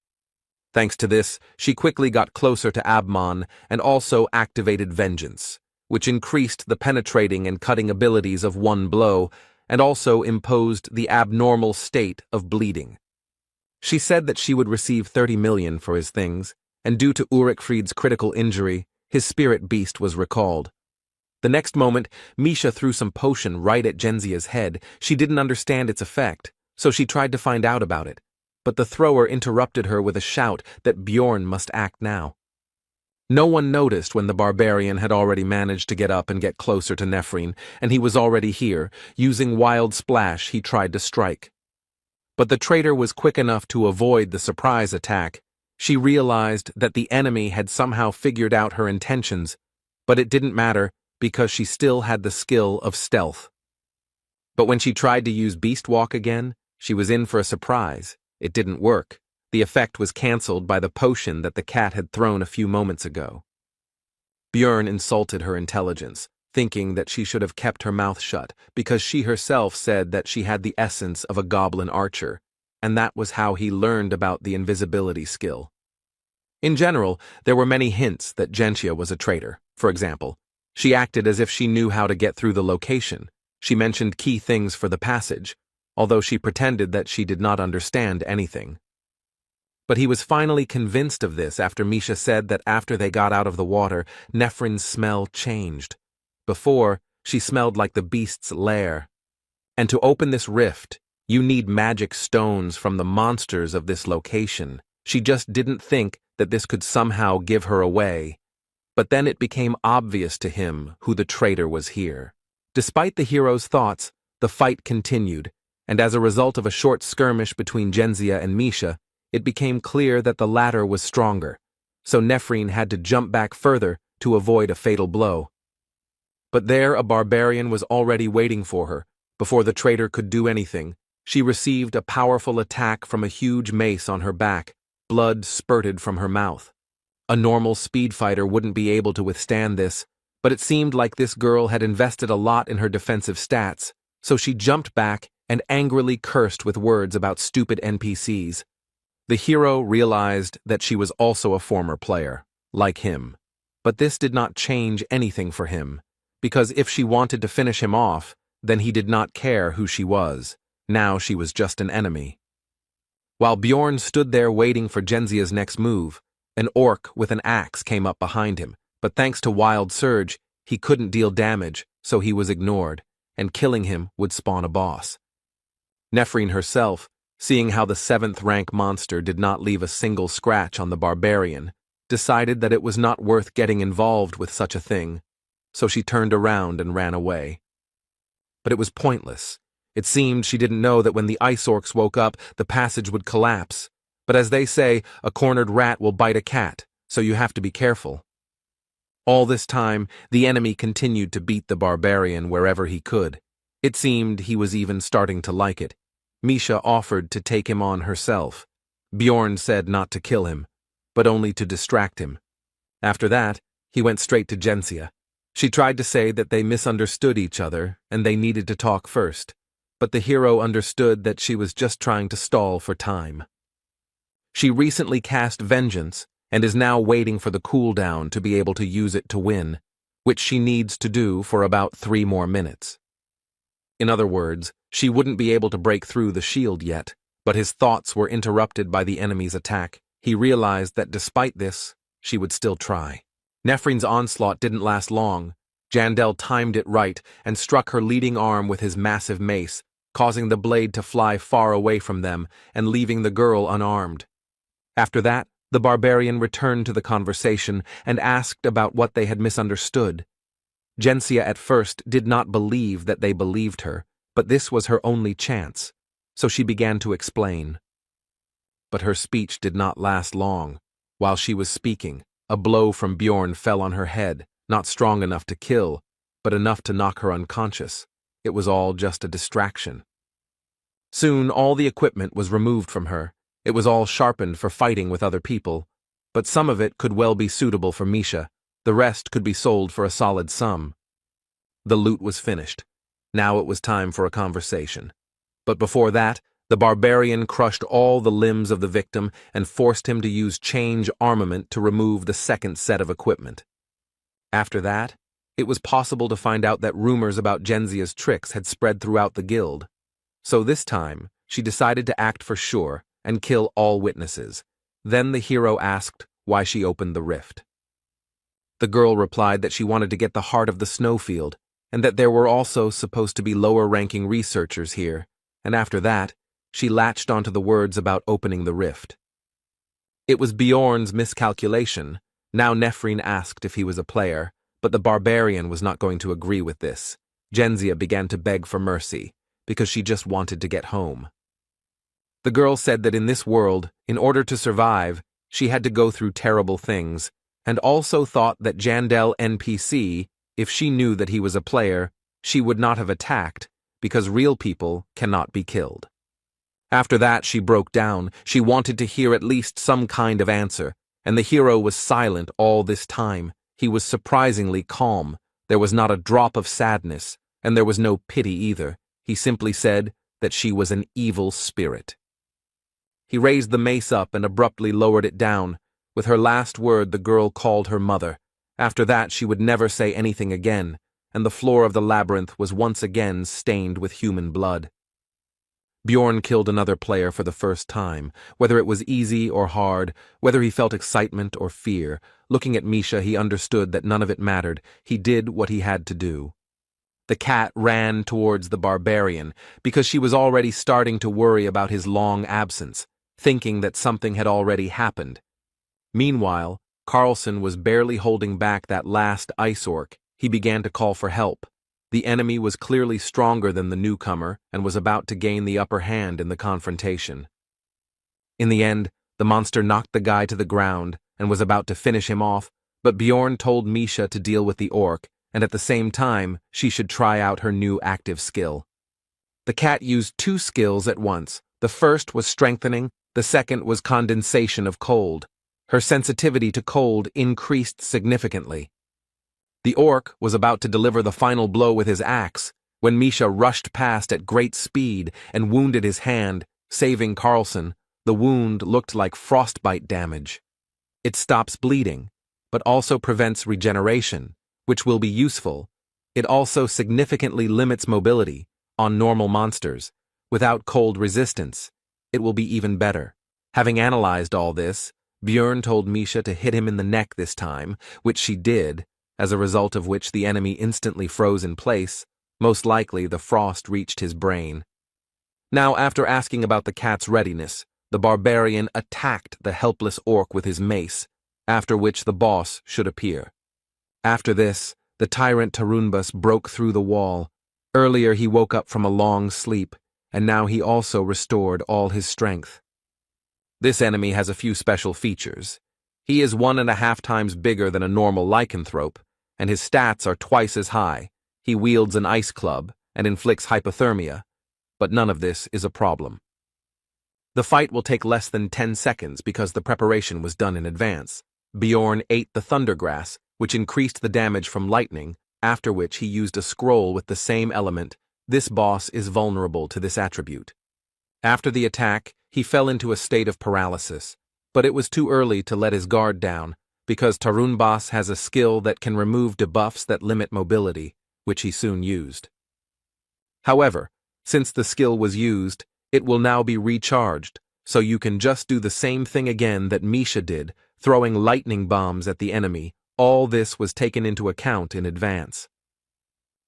Thanks to this, she quickly got closer to Abman and also activated Vengeance, which increased the penetrating and cutting abilities of one blow and also imposed the abnormal state of bleeding. She said that she would receive 30 million for his things, and due to Ulrichfried's critical injury, his spirit beast was recalled. The next moment, Misha threw some potion right at Genzia's head. She didn't understand its effect, so she tried to find out about it. But the thrower interrupted her with a shout that Bjorn must act now. No one noticed when the barbarian had already managed to get up and get closer to Nephrine, and he was already here. Using Wild Splash, he tried to strike. But the traitor was quick enough to avoid the surprise attack. She realized that the enemy had somehow figured out her intentions, but it didn't matter because she still had the skill of stealth. But when she tried to use Beast Walk again, she was in for a surprise. It didn't work. The effect was cancelled by the potion that the cat had thrown a few moments ago. Bjorn insulted her intelligence, thinking that she should have kept her mouth shut because she herself said that she had the essence of a goblin archer, and that was how he learned about the invisibility skill. In general, there were many hints that Gentia was a traitor. For example, she acted as if she knew how to get through the location. She mentioned key things for the passage, although she pretended that she did not understand anything. But he was finally convinced of this after Misha said that after they got out of the water, Nephrine's smell changed. Before, she smelled like the beast's lair. And to open this rift, you need magic stones from the monsters of this location. She just didn't think that this could somehow give her away. But then it became obvious to him who the traitor was here. Despite the hero's thoughts, the fight continued, and as a result of a short skirmish between Genzia and Misha, it became clear that the latter was stronger, so Nephrine had to jump back further to avoid a fatal blow. But there a barbarian was already waiting for her. Before the traitor could do anything, she received a powerful attack from a huge mace on her back. Blood spurted from her mouth. A normal speed fighter wouldn't be able to withstand this, but it seemed like this girl had invested a lot in her defensive stats, so she jumped back and angrily cursed with words about stupid NPCs. The hero realized that she was also a former player, like him. But this did not change anything for him, because if she wanted to finish him off, then he did not care who she was. Now she was just an enemy. While Bjorn stood there waiting for Genzia's next move, an orc with an axe came up behind him, but thanks to Wild Surge, he couldn't deal damage, so he was ignored, and killing him would spawn a boss. Nephrine herself, seeing how the 7th rank monster did not leave a single scratch on the barbarian, decided that it was not worth getting involved with such a thing, so she turned around and ran away. But it was pointless. It seemed she didn't know that when the ice orcs woke up, the passage would collapse. But as they say, a cornered rat will bite a cat, so you have to be careful. All this time, the enemy continued to beat the barbarian wherever he could. It seemed he was even starting to like it. Misha offered to take him on herself. Bjorn said not to kill him, but only to distract him. After that, he went straight to Genzia. She tried to say that they misunderstood each other and they needed to talk first, but the hero understood that she was just trying to stall for time. She recently cast Vengeance and is now waiting for the cooldown to be able to use it to win, which she needs to do for about 3 more minutes. In other words, she wouldn't be able to break through the shield yet, but his thoughts were interrupted by the enemy's attack. He realized that despite this, she would still try. Nephrine's onslaught didn't last long. Jandel timed it right and struck her leading arm with his massive mace, causing the blade to fly far away from them and leaving the girl unarmed. After that, the barbarian returned to the conversation and asked about what they had misunderstood. Genzia at first did not believe that they believed her, but this was her only chance, so she began to explain. But her speech did not last long. While she was speaking, a blow from Bjorn fell on her head, not strong enough to kill, but enough to knock her unconscious. It was all just a distraction. Soon all the equipment was removed from her. It was all sharpened for fighting with other people, but some of it could well be suitable for Misha. The rest could be sold for a solid sum. The loot was finished. Now it was time for a conversation. But before that, the barbarian crushed all the limbs of the victim and forced him to use change armament to remove the second set of equipment. After that, it was possible to find out that rumors about Genzia's tricks had spread throughout the guild. So this time, she decided to act for sure and kill all witnesses. Then the hero asked why she opened the rift. The The girl replied that she wanted to get the heart of the snowfield, and that there were also supposed to be lower-ranking researchers here, and after that, she latched onto the words about opening the rift. It was Bjorn's miscalculation. Now Nephrine asked if he was a player, but the barbarian was not going to agree with this. Genzia began to beg for mercy, because she just wanted to get home. The girl said that in this world, in order to survive, she had to go through terrible things, and also thought that Jandel NPC, if she knew that he was a player, she would not have attacked, because real people cannot be killed. After that, she broke down. She wanted to hear at least some kind of answer, and the hero was silent all this time. He was surprisingly calm. There was not a drop of sadness, and there was no pity either. He simply said that she was an evil spirit. He raised the mace up and abruptly lowered it down. With her last word, the girl called her mother. After that, she would never say anything again, and the floor of the labyrinth was once again stained with human blood. Bjorn killed another player for the first time, whether it was easy or hard, whether he felt excitement or fear. Looking at Misha, he understood that none of it mattered. He did what he had to do. The cat ran towards the barbarian, because she was already starting to worry about his long absence, thinking that something had already happened. Meanwhile, Carlson was barely holding back that last ice orc. He began to call for help. The enemy was clearly stronger than the newcomer and was about to gain the upper hand in the confrontation. In the end, the monster knocked the guy to the ground and was about to finish him off, but Bjorn told Misha to deal with the orc, and at the same time, she should try out her new active skill. The cat used 2 skills at once. The first was strengthening, the second was condensation of cold. Her sensitivity to cold increased significantly. The orc was about to deliver the final blow with his axe when Misha rushed past at great speed and wounded his hand, saving Carlson. The wound looked like frostbite damage. It stops bleeding, but also prevents regeneration, which will be useful. It also significantly limits mobility on normal monsters. Without cold resistance, it will be even better. Having analyzed all this, Bjorn told Misha to hit him in the neck this time, which she did, as a result of which the enemy instantly froze in place. Most likely the frost reached his brain. Now, after asking about the cat's readiness, the barbarian attacked the helpless orc with his mace, after which the boss should appear. After this, the tyrant Tarunbas broke through the wall. Earlier he woke up from a long sleep, and now he also restored all his strength. This enemy has a few special features. He is 1.5 times bigger than a normal lycanthrope, and his stats are twice as high. He wields an ice club and inflicts hypothermia, but none of this is a problem. The fight will take less than 10 seconds because the preparation was done in advance. Bjorn ate the thundergrass, which increased the damage from lightning, after which he used a scroll with the same element. This boss is vulnerable to this attribute. After the attack, he fell into a state of paralysis, but it was too early to let his guard down, because Tarunbas has a skill that can remove debuffs that limit mobility, which he soon used. However, since the skill was used, it will now be recharged, so you can just do the same thing again that Misha did, throwing lightning bombs at the enemy. All this was taken into account in advance.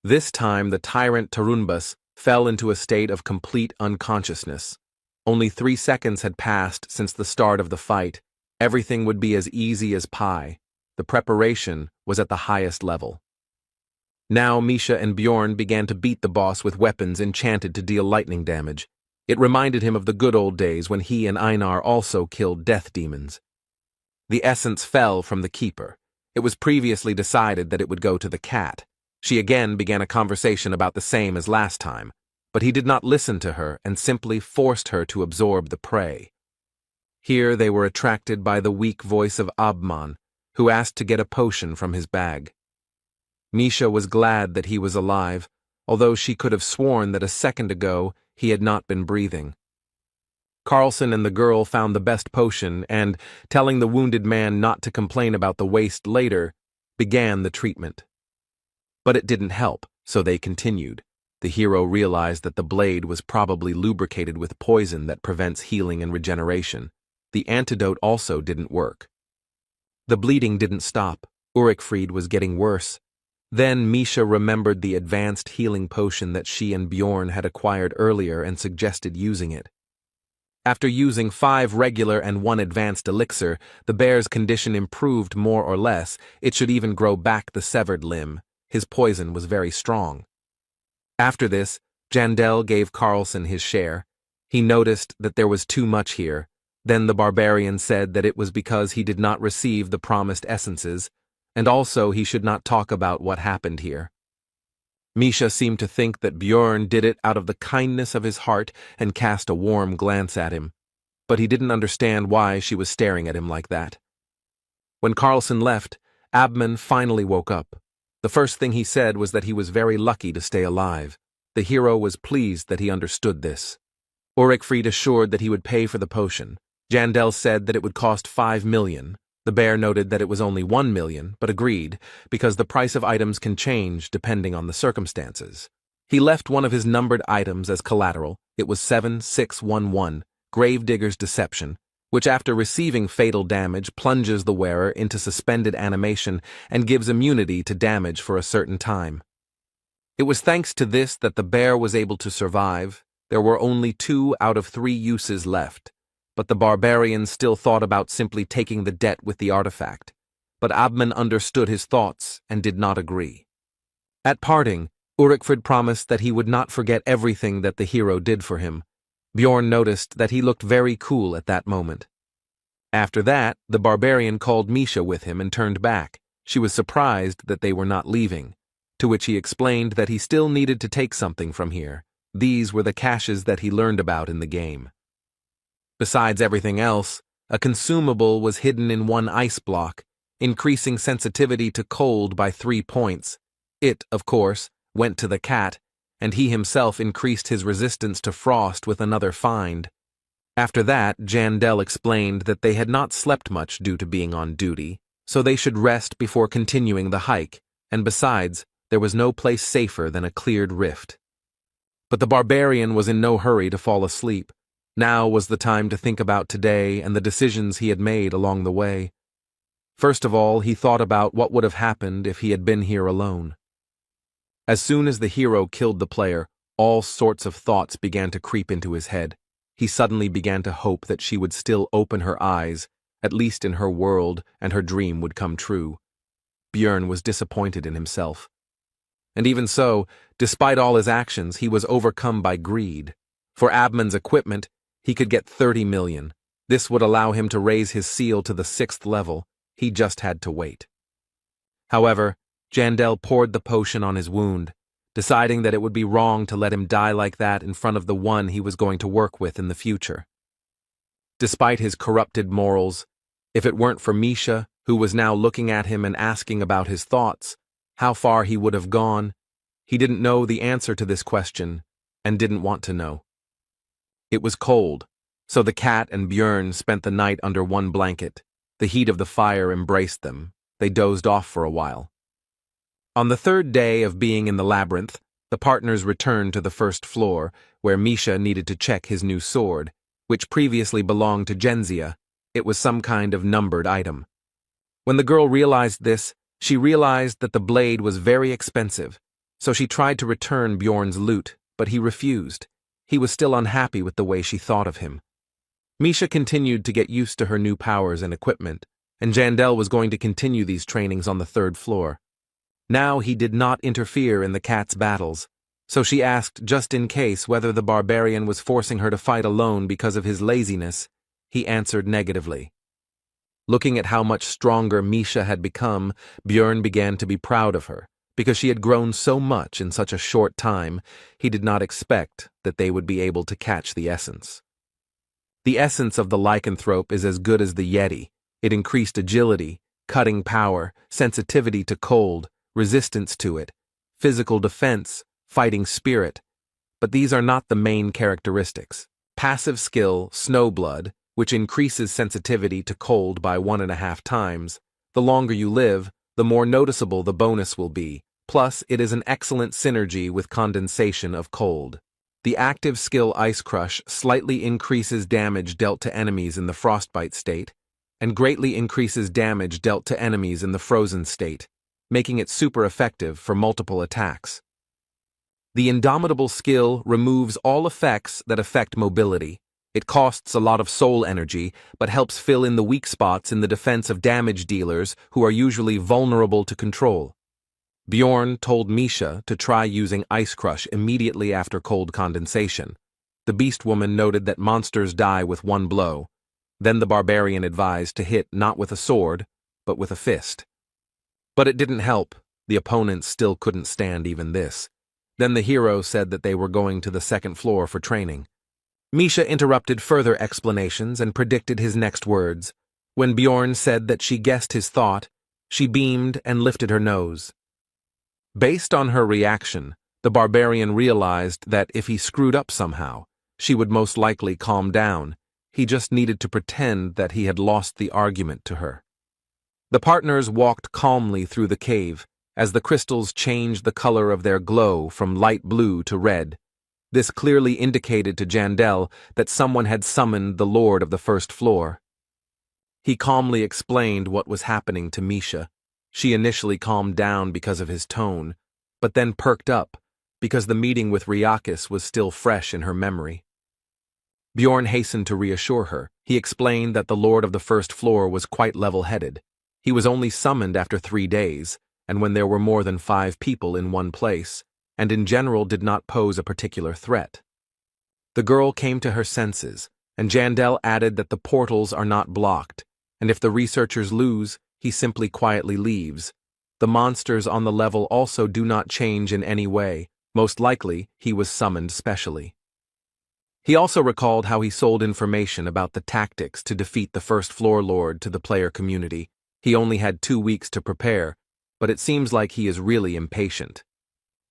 This time the tyrant Tarunbas fell into a state of complete unconsciousness. Only 3 seconds had passed since the start of the fight. Everything would be as easy as pie. The preparation was at the highest level. Now Misha and Bjorn began to beat the boss with weapons enchanted to deal lightning damage. It reminded him of the good old days when he and Einar also killed death demons. The essence fell from the keeper. It was previously decided that it would go to the cat. She again began a conversation about the same as last time, but he did not listen to her and simply forced her to absorb the prey. Here they were attracted by the weak voice of Abman, who asked to get a potion from his bag. Misha was glad that he was alive, although she could have sworn that a second ago he had not been breathing. Carlson and the girl found the best potion and, telling the wounded man not to complain about the waste later, began the treatment. But it didn't help, so they continued. The hero realized that the blade was probably lubricated with poison that prevents healing and regeneration. The antidote also didn't work. The bleeding didn't stop. Urikfried was getting worse. Then Misha remembered the advanced healing potion that she and Bjorn had acquired earlier and suggested using it. After using 5 regular and 1 advanced elixir, the bear's condition improved more or less. It should even grow back the severed limb. His poison was very strong. After this, Jandel gave Carlson his share. He noticed that there was too much here. Then the barbarian said that it was because he did not receive the promised essences, and also he should not talk about what happened here. Misha seemed to think that Bjorn did it out of the kindness of his heart and cast a warm glance at him, but he didn't understand why she was staring at him like that. When Carlson left, Abman finally woke up. The first thing he said was that he was very lucky to stay alive. The hero was pleased that he understood this. Urikfried assured that he would pay for the potion. Jandel said that it would cost 5 million. The bear noted that it was only 1 million, but agreed, because the price of items can change depending on the circumstances. He left one of his numbered items as collateral. It was 7611, Gravedigger's Deception, which after receiving fatal damage plunges the wearer into suspended animation and gives immunity to damage for a certain time. It was thanks to this that the bear was able to survive. There were only 2 out of 3 uses left, but the barbarian still thought about simply taking the debt with the artifact. But Abman understood his thoughts and did not agree. At parting, Urikfried promised that he would not forget everything that the hero did for him. Bjorn noticed that he looked very cool at that moment. After that, the barbarian called Misha with him and turned back. She was surprised that they were not leaving, to which he explained that he still needed to take something from here. These were the caches that he learned about in the game. Besides everything else, a consumable was hidden in one ice block, increasing sensitivity to cold by 3 points. It, of course, went to the cat, and he himself increased his resistance to frost with another find. After that, Jandel explained that they had not slept much due to being on duty, so they should rest before continuing the hike, and besides, there was no place safer than a cleared rift. But the barbarian was in no hurry to fall asleep. Now was the time to think about today and the decisions he had made along the way. First of all, he thought about what would have happened if he had been here alone. As soon as the hero killed the player, all sorts of thoughts began to creep into his head. He suddenly began to hope that she would still open her eyes, at least in her world, and her dream would come true. Bjorn was disappointed in himself. And even so, despite all his actions, he was overcome by greed. For Abman's equipment, he could get 30 million. This would allow him to raise his seal to the 6th level. He just had to wait. However, Jandel poured the potion on his wound, deciding that it would be wrong to let him die like that in front of the one he was going to work with in the future. Despite his corrupted morals, if it weren't for Misha, who was now looking at him and asking about his thoughts, how far he would have gone, he didn't know the answer to this question and didn't want to know. It was cold, so the cat and Bjorn spent the night under one blanket. The heat of the fire embraced them. They dozed off for a while. On the 3rd day of being in the labyrinth, the partners returned to the 1st floor, where Misha needed to check his new sword, which previously belonged to Genzia. It was some kind of numbered item. When the girl realized this, she realized that the blade was very expensive, so she tried to return Bjorn's loot, but he refused. He was still unhappy with the way she thought of him. Misha continued to get used to her new powers and equipment, and Jandel was going to continue these trainings on the 3rd floor. Now he did not interfere in the cat's battles, so she asked just in case whether the barbarian was forcing her to fight alone because of his laziness. He answered negatively. Looking at how much stronger Misha had become, Bjorn began to be proud of her. Because she had grown so much in such a short time, he did not expect that they would be able to catch the essence. The essence of the lycanthrope is as good as the Yeti. It increased agility, cutting power, sensitivity to cold, resistance to it, physical defense, fighting spirit. But these are not the main characteristics. Passive skill, Snowblood, which increases sensitivity to cold by 1.5 times. The longer you live, the more noticeable the bonus will be. Plus, it is an excellent synergy with condensation of cold. The active skill Ice Crush slightly increases damage dealt to enemies in the frostbite state. and greatly increases damage dealt to enemies in the frozen state, making it super effective for multiple attacks. The Indomitable skill removes all effects that affect mobility. It costs a lot of soul energy, but helps fill in the weak spots in the defense of damage dealers who are usually vulnerable to control. Bjorn told Misha to try using Ice Crush immediately after cold condensation. The beast woman noted that monsters die with one blow. Then the barbarian advised to hit not with a sword, but with a fist. But it didn't help. The opponents still couldn't stand even this. Then the hero said that they were going to the second floor for training. Misha interrupted further explanations and predicted his next words. When Bjorn said that she guessed his thought, she beamed and lifted her nose. Based on her reaction, the barbarian realized that if he screwed up somehow, she would most likely calm down. He just needed to pretend that he had lost the argument to her. The partners walked calmly through the cave, as the crystals changed the color of their glow from light blue to red. This clearly indicated to Jandel that someone had summoned the Lord of the First Floor. He calmly explained what was happening to Misha. She initially calmed down because of his tone, but then perked up because the meeting with Ryakis was still fresh in her memory. Bjorn hastened to reassure her. He explained that the Lord of the First Floor was quite level-headed. He was only summoned after 3 days, and when there were more than 5 people in one place, and in general did not pose a particular threat. The girl came to her senses, and Jandel added that the portals are not blocked, and if the researchers lose, he simply quietly leaves. The monsters on the level also do not change in any way. Most likely, he was summoned specially. He also recalled how he sold information about the tactics to defeat the First Floor Lord to the player community. He only had 2 weeks to prepare, but it seems like he is really impatient.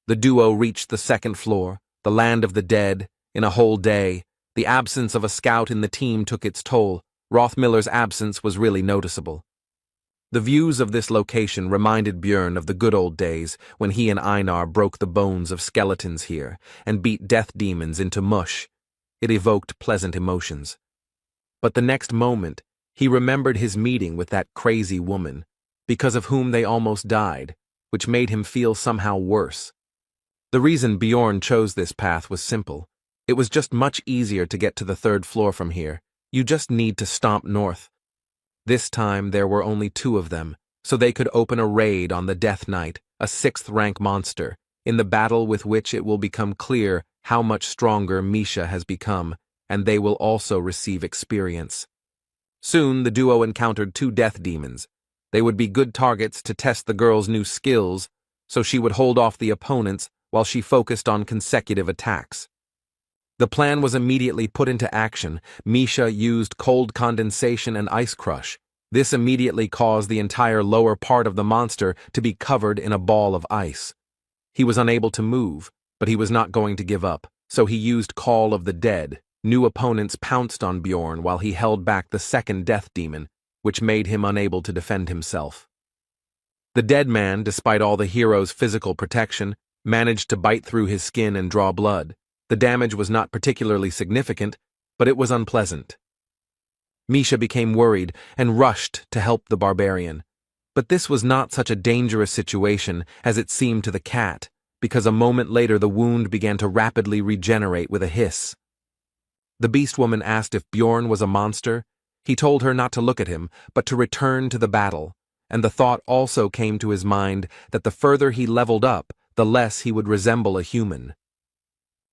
The duo reached the second floor, the land of the dead, in a whole day. The absence of a scout in the team took its toll. Rothmiller's absence was really noticeable. The views of this location reminded Bjorn of the good old days when he and Einar broke the bones of skeletons here and beat death demons into mush. It evoked pleasant emotions. But the next moment, he remembered his meeting with that crazy woman, because of whom they almost died, which made him feel somehow worse. The reason Bjorn chose this path was simple. It was just much easier to get to the 3rd floor from here. You just need to stomp north. This time there were only 2 of them, so they could open a raid on the Death Knight, a 6th-rank monster, in the battle with which it will become clear how much stronger Misha has become, and they will also receive experience. Soon the duo encountered 2 death demons. They would be good targets to test the girl's new skills, so she would hold off the opponents while she focused on consecutive attacks. The plan was immediately put into action. Misha used cold condensation and ice crush. This immediately caused the entire lower part of the monster to be covered in a ball of ice. He was unable to move, but he was not going to give up, so he used Call of the Dead. New opponents pounced on Bjorn while he held back the 2nd death demon, which made him unable to defend himself. The dead man, despite all the hero's physical protection, managed to bite through his skin and draw blood. The damage was not particularly significant, but it was unpleasant. Misha became worried and rushed to help the barbarian. But this was not such a dangerous situation as it seemed to the cat, because a moment later the wound began to rapidly regenerate with a hiss. The beast woman asked if Bjorn was a monster. He told her not to look at him, but to return to the battle, and the thought also came to his mind that the further he leveled up, the less he would resemble a human.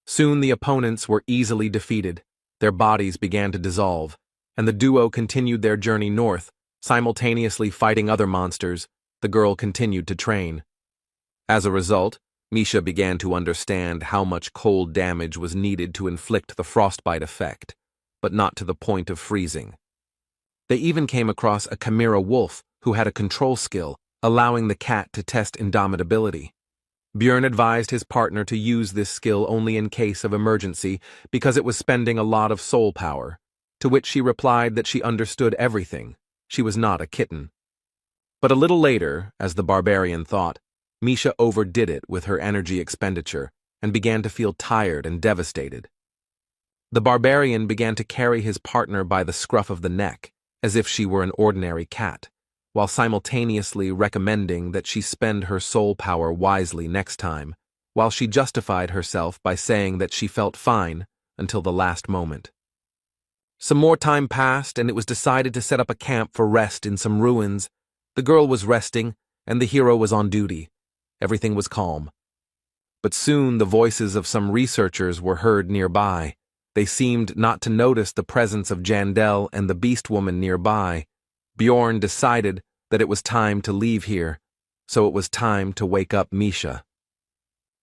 Soon the opponents were easily defeated. Their bodies began to dissolve, and the duo continued their journey north, simultaneously fighting other monsters. The girl continued to train. As a result, Misha began to understand how much cold damage was needed to inflict the frostbite effect, but not to the point of freezing. They even came across a chimera wolf who had a control skill, allowing the cat to test indomitability. Bjorn advised his partner to use this skill only in case of emergency because it was spending a lot of soul power, to which she replied that she understood everything. She was not a kitten. But a little later, as the barbarian thought, Misha overdid it with her energy expenditure and began to feel tired and devastated. The barbarian began to carry his partner by the scruff of the neck as if she were an ordinary cat, while simultaneously recommending that she spend her soul power wisely next time, while she justified herself by saying that she felt fine until the last moment. Some more time passed, and it was decided to set up a camp for rest in some ruins. The girl was resting, and the hero was on duty. Everything was calm. But soon the voices of some researchers were heard nearby. They seemed not to notice the presence of Jandel and the beast woman nearby. Bjorn decided that it was time to leave here, so it was time to wake up Misha.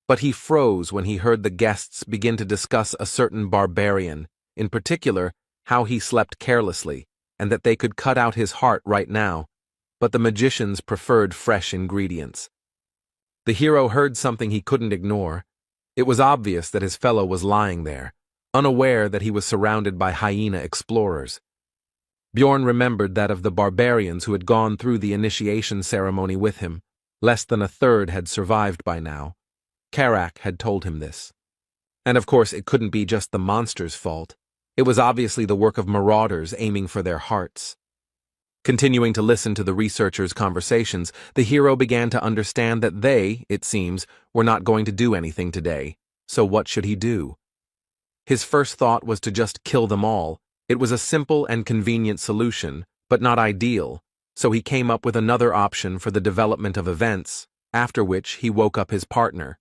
But he froze when he heard the guests begin to discuss a certain barbarian, in particular, how he slept carelessly, and that they could cut out his heart right now, but the magicians preferred fresh ingredients. The hero heard something he couldn't ignore. It was obvious that his fellow was lying there, unaware that he was surrounded by hyena explorers. Bjorn remembered that of the barbarians who had gone through the initiation ceremony with him, less than a third had survived by now. Karak had told him this. And of course it couldn't be just the monster's fault. It was obviously the work of marauders aiming for their hearts. Continuing to listen to the researchers' conversations, the hero began to understand that they, it seems, were not going to do anything today. So what should he do? His first thought was to just kill them all. It was a simple and convenient solution, but not ideal, so he came up with another option for the development of events, after which he woke up his partner.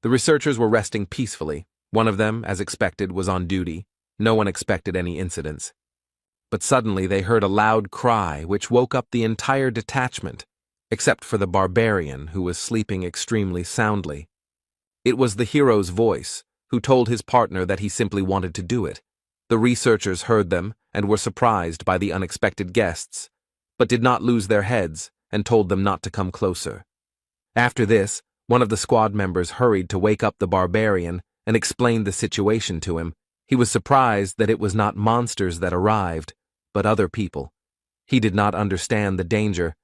The researchers were resting peacefully. One of them, as expected, was on duty. No one expected any incidents. But suddenly they heard a loud cry which woke up the entire detachment, except for the barbarian who was sleeping extremely soundly. It was the hero's voice, who told his partner that he simply wanted to do it. The researchers heard them and were surprised by the unexpected guests, but did not lose their heads and told them not to come closer. After this, one of the squad members hurried to wake up the barbarian and explained the situation to him. He was surprised that it was not monsters that arrived, but other people. He did not understand the danger.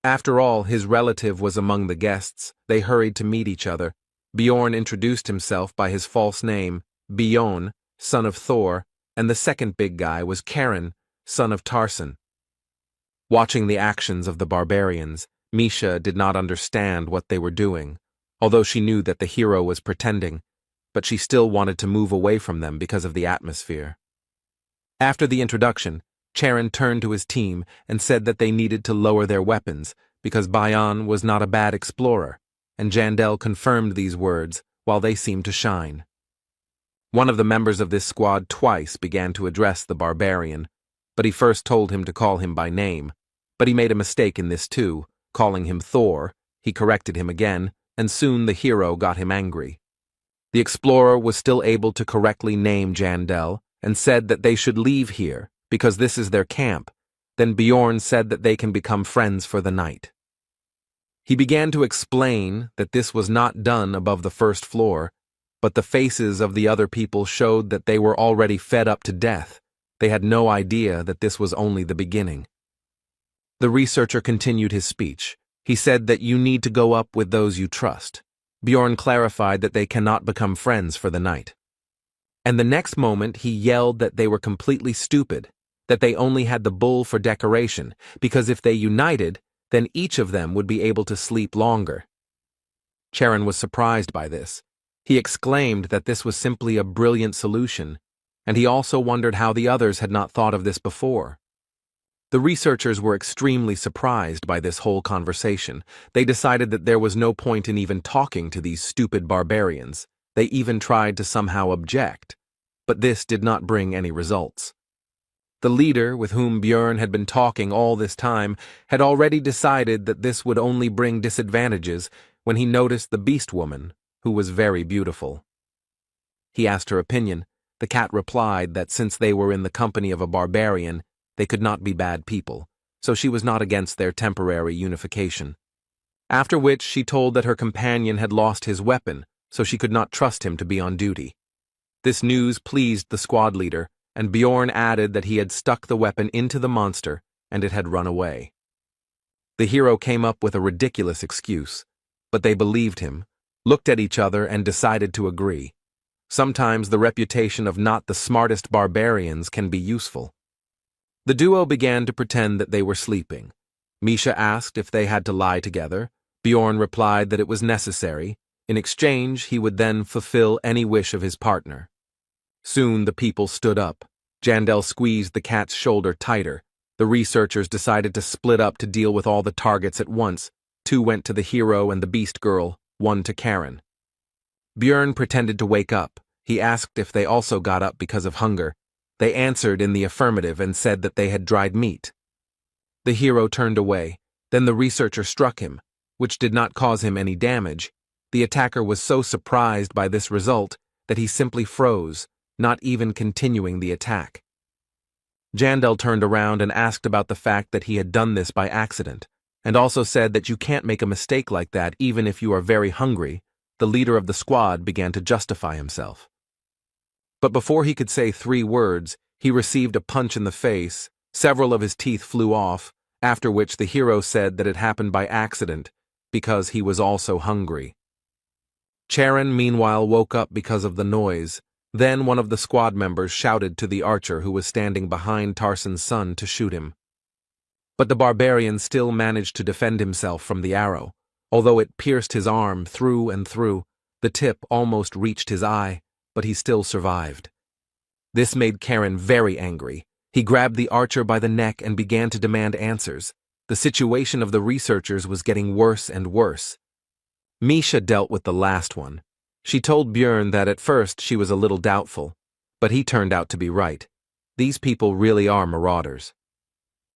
After all, his relative was among the guests. They hurried to meet each other. Bjorn introduced himself by his false name, Bjorn, son of Thor, and the second big guy was Karen, son of Tarson. Watching the actions of the barbarians, Misha did not understand what they were doing, although she knew that the hero was pretending, but she still wanted to move away from them because of the atmosphere. After the introduction, Charon turned to his team and said that they needed to lower their weapons because Bayan was not a bad explorer, and Jandel confirmed these words while they seemed to shine. One of the members of this squad twice began to address the barbarian, but he first told him to call him by name. But he made a mistake in this too, calling him Thor. He corrected him again, and soon the hero got him angry. The explorer was still able to correctly name Jandel and said that they should leave here because this is their camp. Then Bjorn said that they can become friends for the night. He began to explain that this was not done above the first floor, but the faces of the other people showed that they were already fed up to death. They had no idea that this was only the beginning. The researcher continued his speech. He said that you need to go up with those you trust. Bjorn clarified that they cannot become friends for the night. And the next moment he yelled that they were completely stupid, that they only had the bull for decoration, because if they united, then each of them would be able to sleep longer. Charon was surprised by this. He exclaimed that this was simply a brilliant solution, and he also wondered how the others had not thought of this before. The researchers were extremely surprised by this whole conversation. They decided that there was no point in even talking to these stupid barbarians. They even tried to somehow object, but this did not bring any results. The leader, with whom Bjorn had been talking all this time, had already decided that this would only bring disadvantages when he noticed the beast woman, who was very beautiful. He asked her opinion. The cat replied that since they were in the company of a barbarian, they could not be bad people, so she was not against their temporary unification. After which she told that her companion had lost his weapon, so she could not trust him to be on duty. This news pleased the squad leader, and Bjorn added that he had stuck the weapon into the monster and it had run away. The hero came up with a ridiculous excuse, but they believed him, looked at each other and decided to agree. Sometimes the reputation of not the smartest barbarians can be useful. The duo began to pretend that they were sleeping. Misha asked if they had to lie together. Bjorn replied that it was necessary. In exchange, he would then fulfill any wish of his partner. Soon the people stood up. Jandel squeezed the cat's shoulder tighter. The researchers decided to split up to deal with all the targets at once. 2 went to the hero and the beast girl, 1 to Karen. Bjorn pretended to wake up. He asked if they also got up because of hunger. They answered in the affirmative and said that they had dried meat. The hero turned away. Then the researcher struck him, which did not cause him any damage. The attacker was so surprised by this result that he simply froze, not even continuing the attack. Jandel turned around and asked about the fact that he had done this by accident, and also said that you can't make a mistake like that even if you are very hungry. The leader of the squad began to justify himself. But before he could say 3 words, he received a punch in the face. Several of his teeth flew off, after which the hero said that it happened by accident, because he was also hungry. Charon meanwhile woke up because of the noise. Then one of the squad members shouted to the archer who was standing behind Tarson's son to shoot him. But the barbarian still managed to defend himself from the arrow. Although it pierced his arm through and through, the tip almost reached his eye, but he still survived. This made Karen very angry. He grabbed the archer by the neck and began to demand answers. The situation of the researchers was getting worse and worse. Misha dealt with the last one. She told Bjorn that at first she was a little doubtful, but he turned out to be right. These people really are marauders.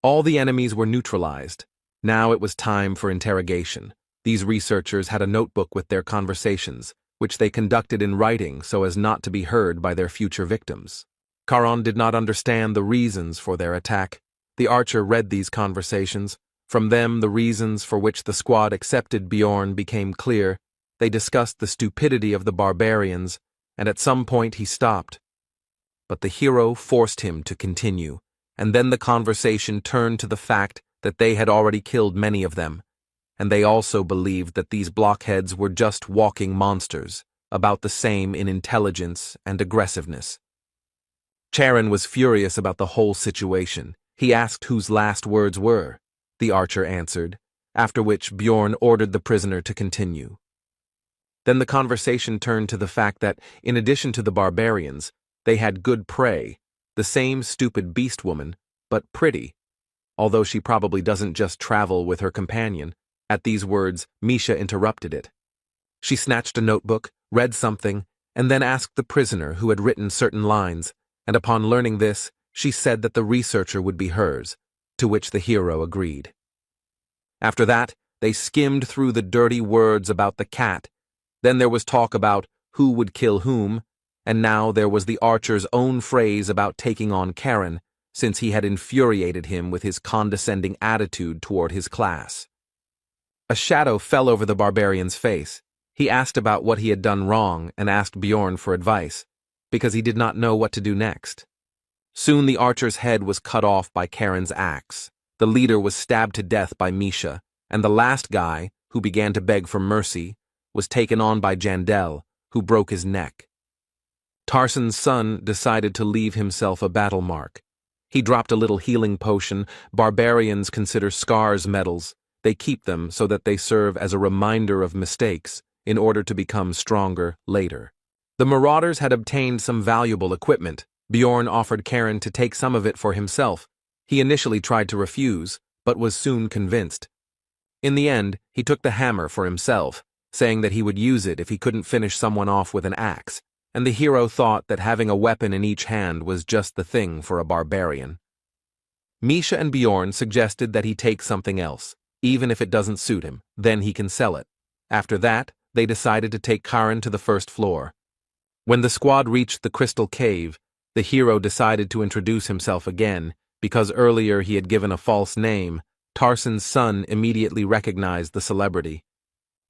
All the enemies were neutralized. Now it was time for interrogation. These researchers had a notebook with their conversations, which they conducted in writing so as not to be heard by their future victims. Charon did not understand the reasons for their attack. The archer read these conversations. From them, the reasons for which the squad accepted Bjorn became clear. They discussed the stupidity of the barbarians, and at some point he stopped. But the hero forced him to continue, and then the conversation turned to the fact that they had already killed many of them, and they also believed that these blockheads were just walking monsters, about the same in intelligence and aggressiveness. Charon was furious about the whole situation. He asked whose last words were. The archer answered, after which Bjorn ordered the prisoner to continue. Then the conversation turned to the fact that, in addition to the barbarians, they had good prey, the same stupid beast woman, but pretty, although she probably doesn't just travel with her companion. At these words, Misha interrupted it. She snatched a notebook, read something, and then asked the prisoner who had written certain lines, and upon learning this, she said that the researcher would be hers, to which the hero agreed. After that, they skimmed through the dirty words about the cat. Then there was talk about who would kill whom, and now there was the archer's own phrase about taking on Karen, since he had infuriated him with his condescending attitude toward his class. A shadow fell over the barbarian's face. He asked about what he had done wrong and asked Bjorn for advice, because he did not know what to do next. Soon the archer's head was cut off by Karen's axe. The leader was stabbed to death by Misha, and the last guy, who began to beg for mercy, was taken on by Jandel, who broke his neck. Tarson's son decided to leave himself a battle mark. He dropped a little healing potion. Barbarians consider scars medals. They keep them so that they serve as a reminder of mistakes in order to become stronger later. The marauders had obtained some valuable equipment. Bjorn offered Karen to take some of it for himself. He initially tried to refuse, but was soon convinced. In the end, he took the hammer for himself, saying that he would use it if he couldn't finish someone off with an axe, and the hero thought that having a weapon in each hand was just the thing for a barbarian. Misha and Bjorn suggested that he take something else, even if it doesn't suit him, then he can sell it. After that, they decided to take Karen to the first floor. When the squad reached the crystal cave, the hero decided to introduce himself again, because earlier he had given a false name. Tarson's son immediately recognized the celebrity.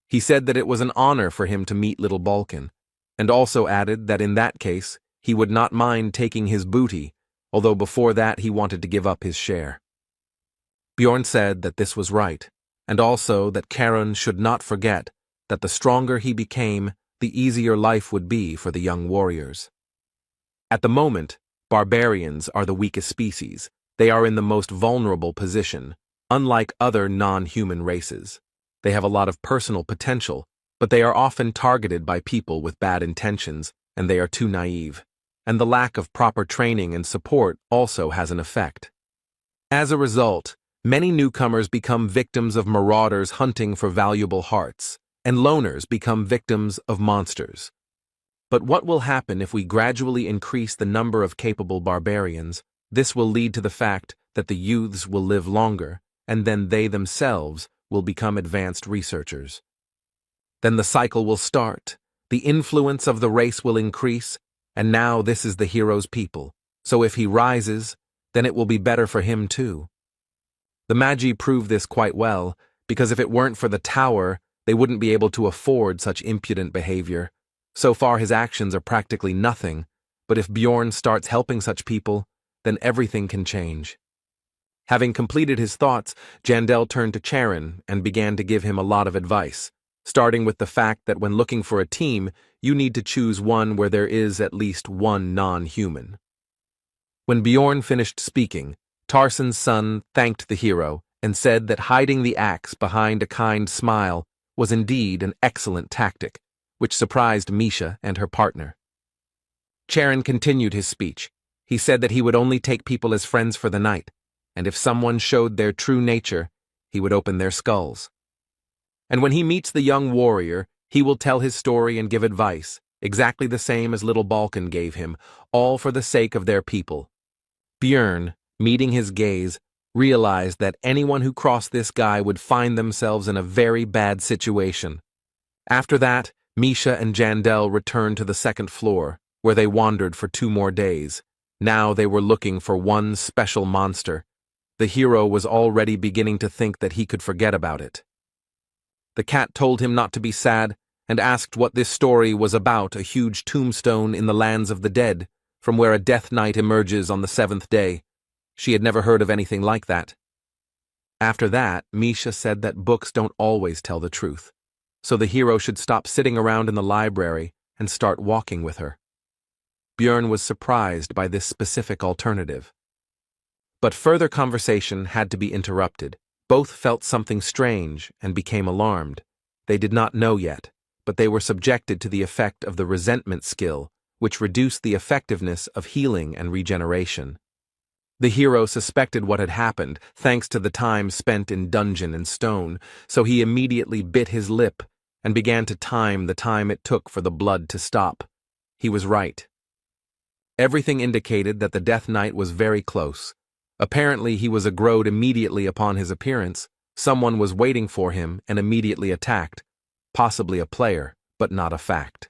He said that it was an honor for him to meet little Balkan, and also added that in that case, he would not mind taking his booty, although before that he wanted to give up his share. Bjorn said that this was right, and also that Karen should not forget that the stronger he became, the easier life would be for the young warriors. At the moment, barbarians are the weakest species. They are in the most vulnerable position, unlike other non-human races. They have a lot of personal potential, but they are often targeted by people with bad intentions, and they are too naive. And the lack of proper training and support also has an effect. As a result, many newcomers become victims of marauders hunting for valuable hearts, and loners become victims of monsters. But what will happen if we gradually increase the number of capable barbarians? This will lead to the fact that the youths will live longer, and then they themselves will become advanced researchers. Then the cycle will start, the influence of the race will increase, and now this is the hero's people, so if he rises, then it will be better for him too. The Magi prove this quite well, because if it weren't for the tower, they wouldn't be able to afford such impudent behavior. So far his actions are practically nothing, but if Bjorn starts helping such people, then everything can change. Having completed his thoughts, Jandel turned to Charon and began to give him a lot of advice, starting with the fact that when looking for a team, you need to choose one where there is at least one non-human. When Bjorn finished speaking, Tarson's son thanked the hero and said that hiding the axe behind a kind smile was indeed an excellent tactic, which surprised Misha and her partner. Charon continued his speech. He said that he would only take people as friends for the night, and if someone showed their true nature, he would open their skulls. And when he meets the young warrior, he will tell his story and give advice, exactly the same as little Balkan gave him, all for the sake of their people. Björn, meeting his gaze, realized that anyone who crossed this guy would find themselves in a very bad situation. After that, Misha and Jandel returned to the second floor, where they wandered for 2 more days. Now they were looking for one special monster. The hero was already beginning to think that he could forget about it. The cat told him not to be sad and asked what this story was about, a huge tombstone in the lands of the dead, from where a death knight emerges on the 7th day. She had never heard of anything like that. After that, Misha said that books don't always tell the truth, so the hero should stop sitting around in the library and start walking with her. Björn was surprised by this specific alternative. But further conversation had to be interrupted. Both felt something strange and became alarmed. They did not know yet, but they were subjected to the effect of the resentment skill, which reduced the effectiveness of healing and regeneration. The hero suspected what had happened, thanks to the time spent in dungeon and stone, so he immediately bit his lip and began to time the time it took for the blood to stop. He was right. Everything indicated that the Death Knight was very close. Apparently he was aggroed immediately upon his appearance. Someone was waiting for him and immediately attacked. Possibly a player, but not a fact.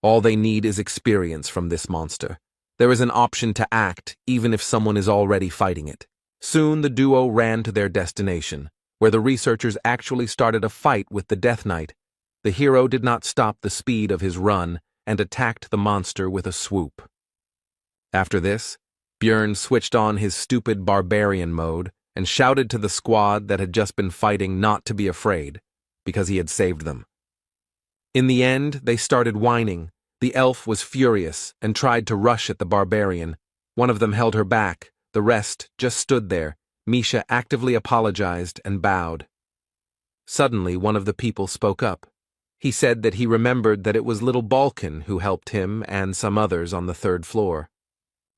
All they need is experience from this monster. There is an option to act even if someone is already fighting it. Soon the duo ran to their destination, where the researchers actually started a fight with the Death Knight. The hero did not stop the speed of his run and attacked the monster with a swoop. After this, Björn switched on his stupid barbarian mode and shouted to the squad that had just been fighting not to be afraid, because he had saved them. In the end, they started whining. The elf was furious and tried to rush at the barbarian. One of them held her back, the rest just stood there. Misha actively apologized and bowed. Suddenly, one of the people spoke up. He said that he remembered that it was little Balkan who helped him and some others on the 3rd floor.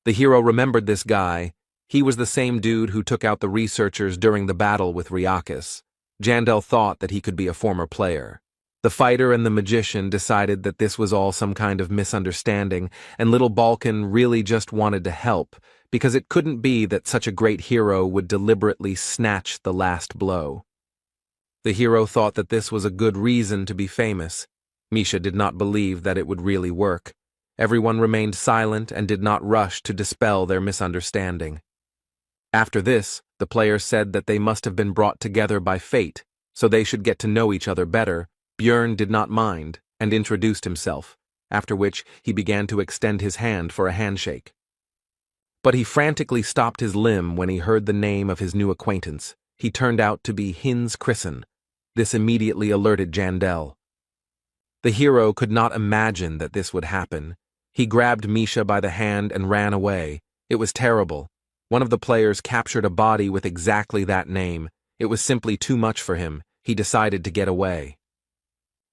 The hero remembered this guy. He was the same dude who took out the researchers during the battle with Riakis. Jandel thought that he could be a former player. The fighter and the magician decided that this was all some kind of misunderstanding, and little Balkan really just wanted to help, because it couldn't be that such a great hero would deliberately snatch the last blow. The hero thought that this was a good reason to be famous. Misha did not believe that it would really work. Everyone remained silent and did not rush to dispel their misunderstanding. After this, the players said that they must have been brought together by fate, so they should get to know each other better. Björn did not mind and introduced himself, after which he began to extend his hand for a handshake. But he frantically stopped his limb when he heard the name of his new acquaintance. He turned out to be Hins Chrisen. This immediately alerted Jandel. The hero could not imagine that this would happen. He grabbed Misha by the hand and ran away. It was terrible. One of the players captured a body with exactly that name. It was simply too much for him. He decided to get away.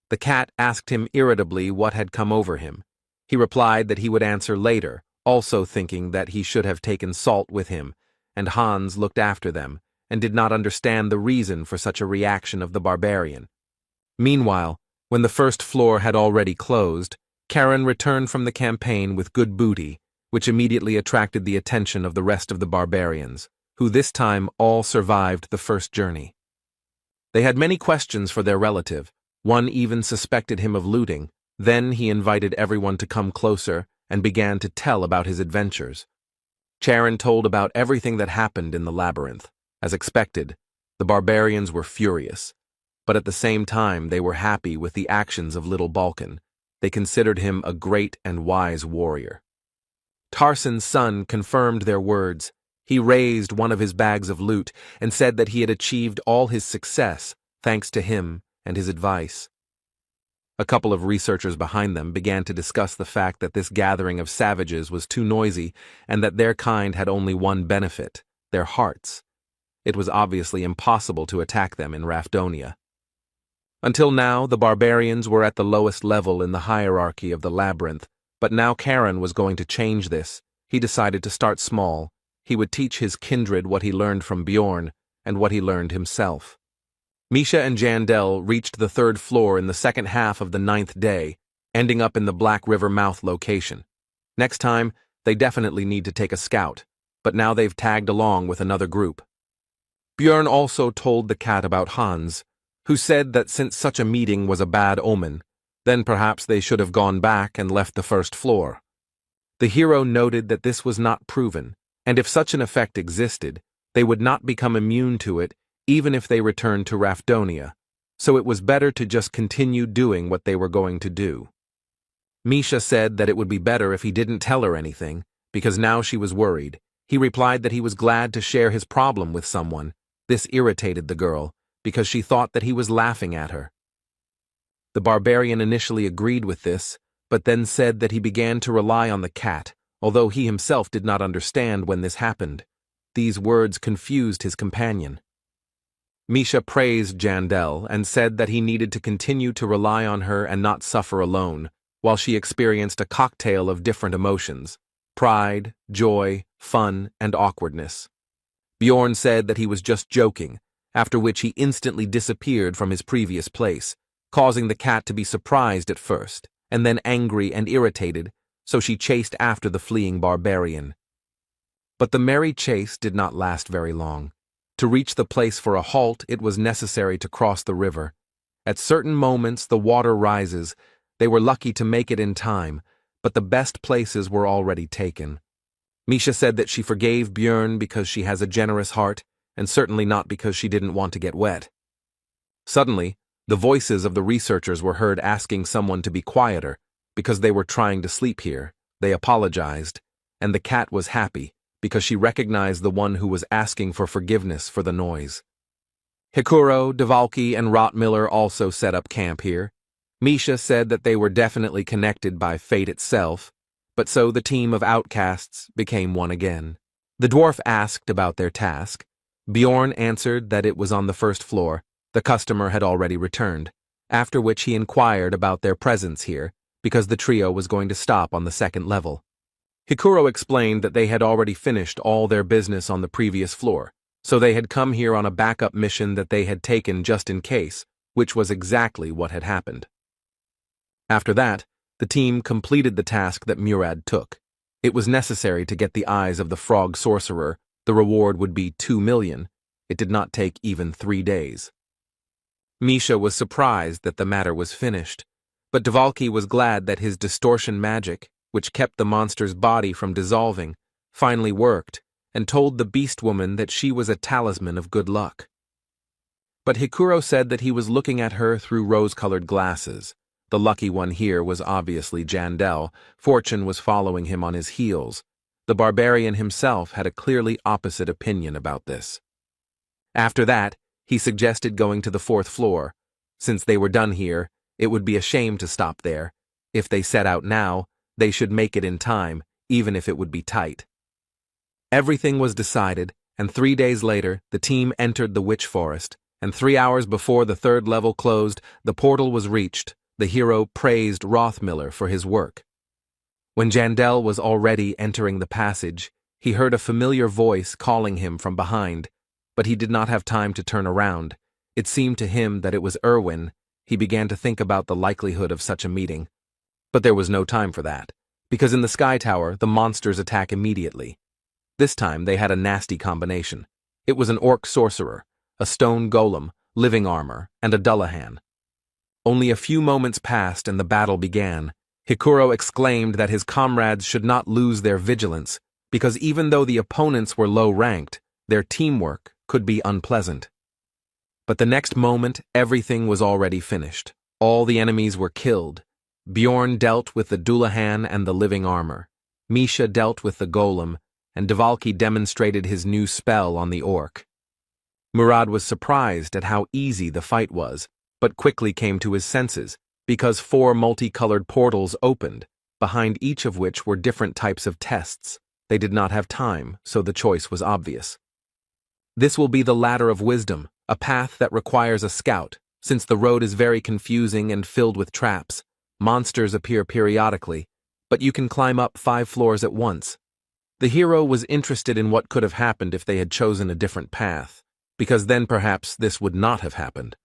The cat asked him irritably what had come over him. He replied that he would answer later, also thinking that he should have taken salt with him, and Hans looked after them, and did not understand the reason for such a reaction of the barbarian. Meanwhile, when the first floor had already closed, Karen returned from the campaign with good booty, which immediately attracted the attention of the rest of the barbarians, who this time all survived the first journey. They had many questions for their relative. One even suspected him of looting. Then he invited everyone to come closer and began to tell about his adventures. Charon told about everything that happened in the labyrinth. As expected, the barbarians were furious, but at the same time they were happy with the actions of little Balkan. They considered him a great and wise warrior. Tarsen's son confirmed their words. He raised one of his bags of loot and said that he had achieved all his success thanks to him and his advice. A couple of researchers behind them began to discuss the fact that this gathering of savages was too noisy and that their kind had only one benefit, their hearts. It was obviously impossible to attack them in Rafdonia. Until now, the barbarians were at the lowest level in the hierarchy of the labyrinth, but now Karen was going to change this. He decided to start small. He would teach his kindred what he learned from Bjorn and what he learned himself. Misha and Jandel reached the 3rd floor in the second half of the 9th day, ending up in the Black River mouth location. Next time, they definitely need to take a scout, but now they've tagged along with another group. Bjorn also told the cat about Hans, who said that since such a meeting was a bad omen, then perhaps they should have gone back and left the 1st floor. The hero noted that this was not proven, and if such an effect existed, they would not become immune to it even if they returned to Rafdonia, so it was better to just continue doing what they were going to do. Misha said that it would be better if he didn't tell her anything, because now she was worried. He replied that he was glad to share his problem with someone. This irritated the girl, because she thought that he was laughing at her. The barbarian initially agreed with this, but then said that he began to rely on the cat, although he himself did not understand when this happened. These words confused his companion. Misha praised Jandel and said that he needed to continue to rely on her and not suffer alone, while she experienced a cocktail of different emotions: pride, joy, fun, and awkwardness. Bjorn said that he was just joking, after which he instantly disappeared from his previous place, causing the cat to be surprised at first, and then angry and irritated, so she chased after the fleeing barbarian. But the merry chase did not last very long. To reach the place for a halt, it was necessary to cross the river. At certain moments, the water rises. They were lucky to make it in time, but the best places were already taken. Misha said that she forgave Bjorn because she has a generous heart, and certainly not because she didn't want to get wet. Suddenly, the voices of the researchers were heard asking someone to be quieter, because they were trying to sleep here. They apologized, and the cat was happy, because she recognized the one who was asking for forgiveness for the noise. Hikuro, Devalki, and Rottmiller also set up camp here. Misha said that they were definitely connected by fate itself, but so the team of outcasts became one again. The dwarf asked about their task. Bjorn answered that it was on the 1st floor. The customer had already returned, after which he inquired about their presence here, because the trio was going to stop on the 2nd level. Hikuro explained that they had already finished all their business on the previous floor, so they had come here on a backup mission that they had taken just in case, which was exactly what had happened. After that, the team completed the task that Murad took. It was necessary to get the eyes of the frog sorcerer. The reward would be 2 million. It did not take even 3 days. Misha was surprised that the matter was finished, but Devalki was glad that his distortion magic, which kept the monster's body from dissolving, finally worked, and told the beast woman that she was a talisman of good luck. But Hikuro said that he was looking at her through rose-colored glasses. The lucky one here was obviously Jandel. Fortune was following him on his heels. The barbarian himself had a clearly opposite opinion about this. After that, he suggested going to the 4th floor. Since they were done here, it would be a shame to stop there. If they set out now, they should make it in time, even if it would be tight. Everything was decided, and 3 days later, the team entered the witch forest, and 3 hours before the third level closed, the portal was reached. The hero praised Rothmiller for his work. When Jandel was already entering the passage, he heard a familiar voice calling him from behind, but he did not have time to turn around. It seemed to him that it was Erwin. He began to think about the likelihood of such a meeting. But there was no time for that, because in the Sky Tower, the monsters attack immediately. This time they had a nasty combination. It was an orc sorcerer, a stone golem, living armor, and a Dullahan. Only a few moments passed and the battle began. Hikuro exclaimed that his comrades should not lose their vigilance, because even though the opponents were low-ranked, their teamwork could be unpleasant. But the next moment, everything was already finished. All the enemies were killed. Bjorn dealt with the Dullahan and the living armor. Misha dealt with the golem, and Devalki demonstrated his new spell on the orc. Murad was surprised at how easy the fight was, but quickly came to his senses, because 4 multicolored portals opened, behind each of which were different types of tests. They did not have time, so the choice was obvious. This will be the Ladder of Wisdom, a path that requires a scout, since the road is very confusing and filled with traps. Monsters appear periodically, but you can climb up 5 floors at once. The hero was interested in what could have happened if they had chosen a different path, because then perhaps this would not have happened.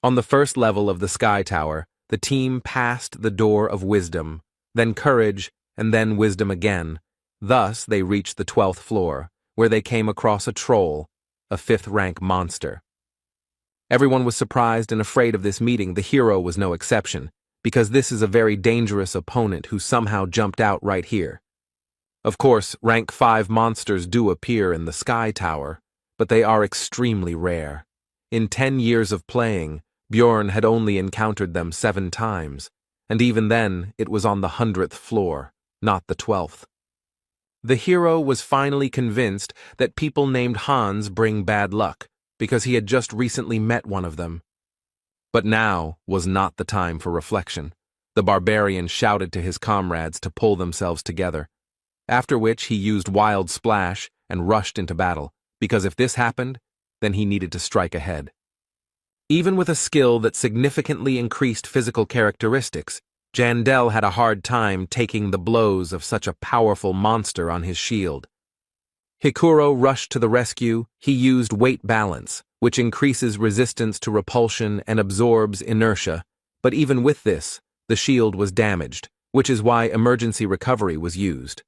On the first level of the Sky Tower, the team passed the Door of Wisdom, then Courage, and then Wisdom again. Thus they reached the 12th floor, where they came across a troll, a 5th-rank monster. Everyone was surprised and afraid of this meeting. The hero was no exception, because this is a very dangerous opponent who somehow jumped out right here. Of course, rank 5 monsters do appear in the Sky Tower, but they are extremely rare. In 10 years of playing, Bjorn had only encountered them 7 times, and even then it was on the 100th floor, not the 12th. The hero was finally convinced that people named Hans bring bad luck, because he had just recently met one of them. But now was not the time for reflection. The barbarian shouted to his comrades to pull themselves together, after which he used Wild Splash and rushed into battle, because if this happened, then he needed to strike ahead. Even with a skill that significantly increased physical characteristics, Jandel had a hard time taking the blows of such a powerful monster on his shield. Hikuro rushed to the rescue. He used weight balance, which increases resistance to repulsion and absorbs inertia, but even with this, the shield was damaged, which is why emergency recovery was used.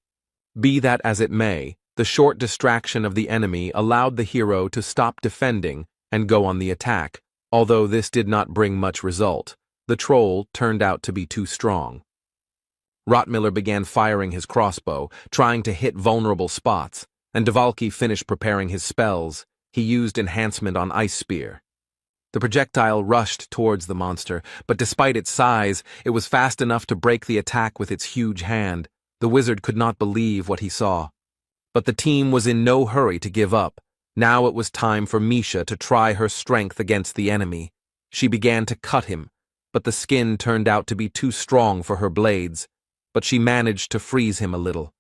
Be that as it may, the short distraction of the enemy allowed the hero to stop defending and go on the attack. Although this did not bring much result, the troll turned out to be too strong. Rothmiller began firing his crossbow, trying to hit vulnerable spots, and Devalki finished preparing his spells. He used enhancement on Ice Spear. The projectile rushed towards the monster, but despite its size, it was fast enough to break the attack with its huge hand. The wizard could not believe what he saw. But the team was in no hurry to give up. Now it was time for Misha to try her strength against the enemy. She began to cut him, but the skin turned out to be too strong for her blades, but she managed to freeze him a little.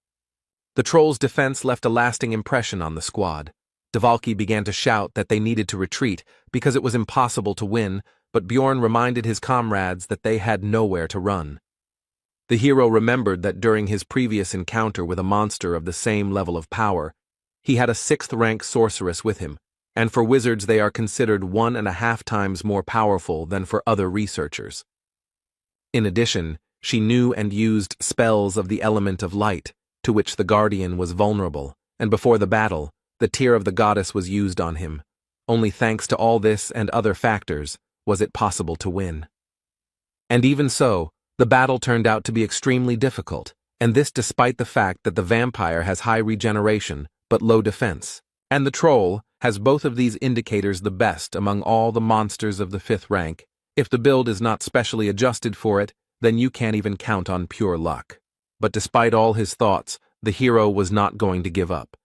The troll's defense left a lasting impression on the squad. Devalki began to shout that they needed to retreat because it was impossible to win, but Bjorn reminded his comrades that they had nowhere to run. The hero remembered that during his previous encounter with a monster of the same level of power, he had a 6th-rank sorceress with him, and for wizards they are considered 1.5 times more powerful than for other researchers. In addition, she knew and used spells of the element of light, to which the guardian was vulnerable, and before the battle, the tear of the goddess was used on him. Only thanks to all this and other factors was it possible to win. And even so, the battle turned out to be extremely difficult, and this despite the fact that the vampire has high regeneration, but low defense, and the troll has both of these indicators the best among all the monsters of the 5th rank. If the build is not specially adjusted for it, then you can't even count on pure luck. But despite all his thoughts, the hero was not going to give up.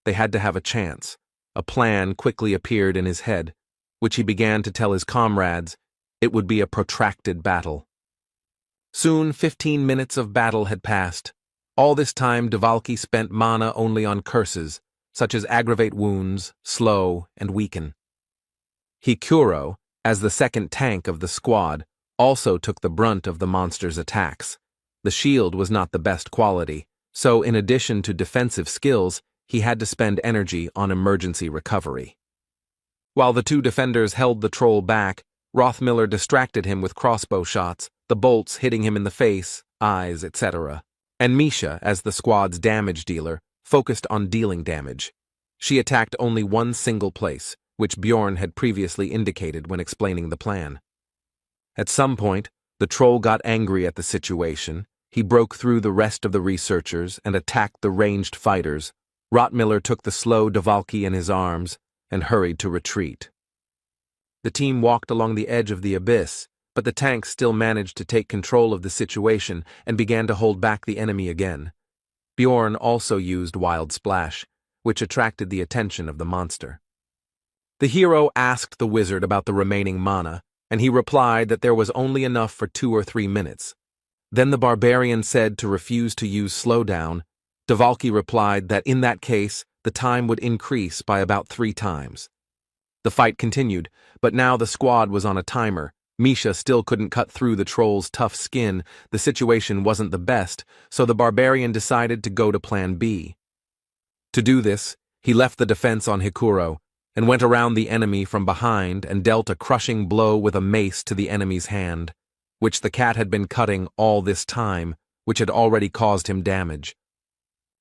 They had to have a chance. A plan quickly appeared in his head, which he began to tell his comrades. It would be a protracted battle. Soon 15 minutes of battle had passed. All this time, Dvalki spent mana only on curses, such as aggravate wounds, slow, and weaken. Hikuro, as the second tank of the squad, also took the brunt of the monster's attacks. The shield was not the best quality, so in addition to defensive skills, he had to spend energy on emergency recovery. While the two defenders held the troll back, Rothmiller distracted him with crossbow shots, the bolts hitting him in the face, eyes, etc. And Misha, as the squad's damage dealer, focused on dealing damage. She attacked only one single place, which Bjorn had previously indicated when explaining the plan. At some point, the troll got angry at the situation. He broke through the rest of the researchers and attacked the ranged fighters. Rothmiller took the slow Dvalki in his arms and hurried to retreat. The team walked along the edge of the abyss, but the tanks still managed to take control of the situation and began to hold back the enemy again. Bjorn also used Wild Splash, which attracted the attention of the monster. The hero asked the wizard about the remaining mana, and he replied that there was only enough for 2 or 3 minutes. Then the barbarian said to refuse to use slowdown. Dvalki replied that in that case, the time would increase by about 3 times. The fight continued, but now the squad was on a timer. Misha still couldn't cut through the troll's tough skin. The situation wasn't the best, so the barbarian decided to go to Plan B. To do this, he left the defense on Hikuro and went around the enemy from behind and dealt a crushing blow with a mace to the enemy's hand, which the cat had been cutting all this time, which had already caused him damage.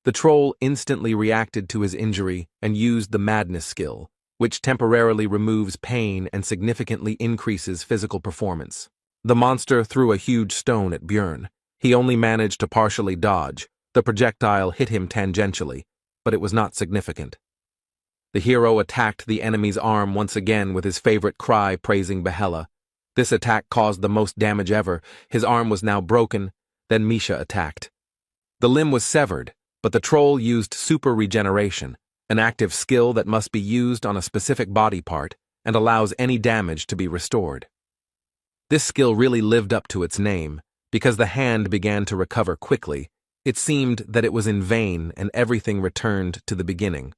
The troll instantly reacted to his injury and used the madness skill, which temporarily removes pain and significantly increases physical performance. The monster threw a huge stone at Bjorn. He only managed to partially dodge. The projectile hit him tangentially, but it was not significant. The hero attacked the enemy's arm once again with his favorite cry praising Yahello. This attack caused the most damage ever. His arm was now broken. Then Misha attacked. The limb was severed, but the troll used super regeneration, an active skill that must be used on a specific body part and allows any damage to be restored. This skill really lived up to its name, because the hand began to recover quickly. It seemed that it was in vain and everything returned to the beginning.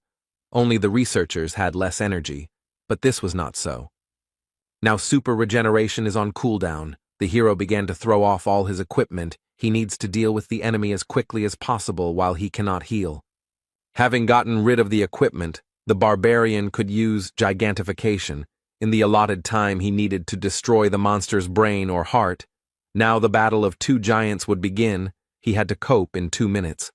Only the researchers had less energy, but this was not so. Now super regeneration is on cooldown. The hero began to throw off all his equipment. He needs to deal with the enemy as quickly as possible while he cannot heal. Having gotten rid of the equipment, the barbarian could use gigantification. In the allotted time he needed to destroy the monster's brain or heart. Now the battle of 2 giants would begin. He had to cope in 2 minutes.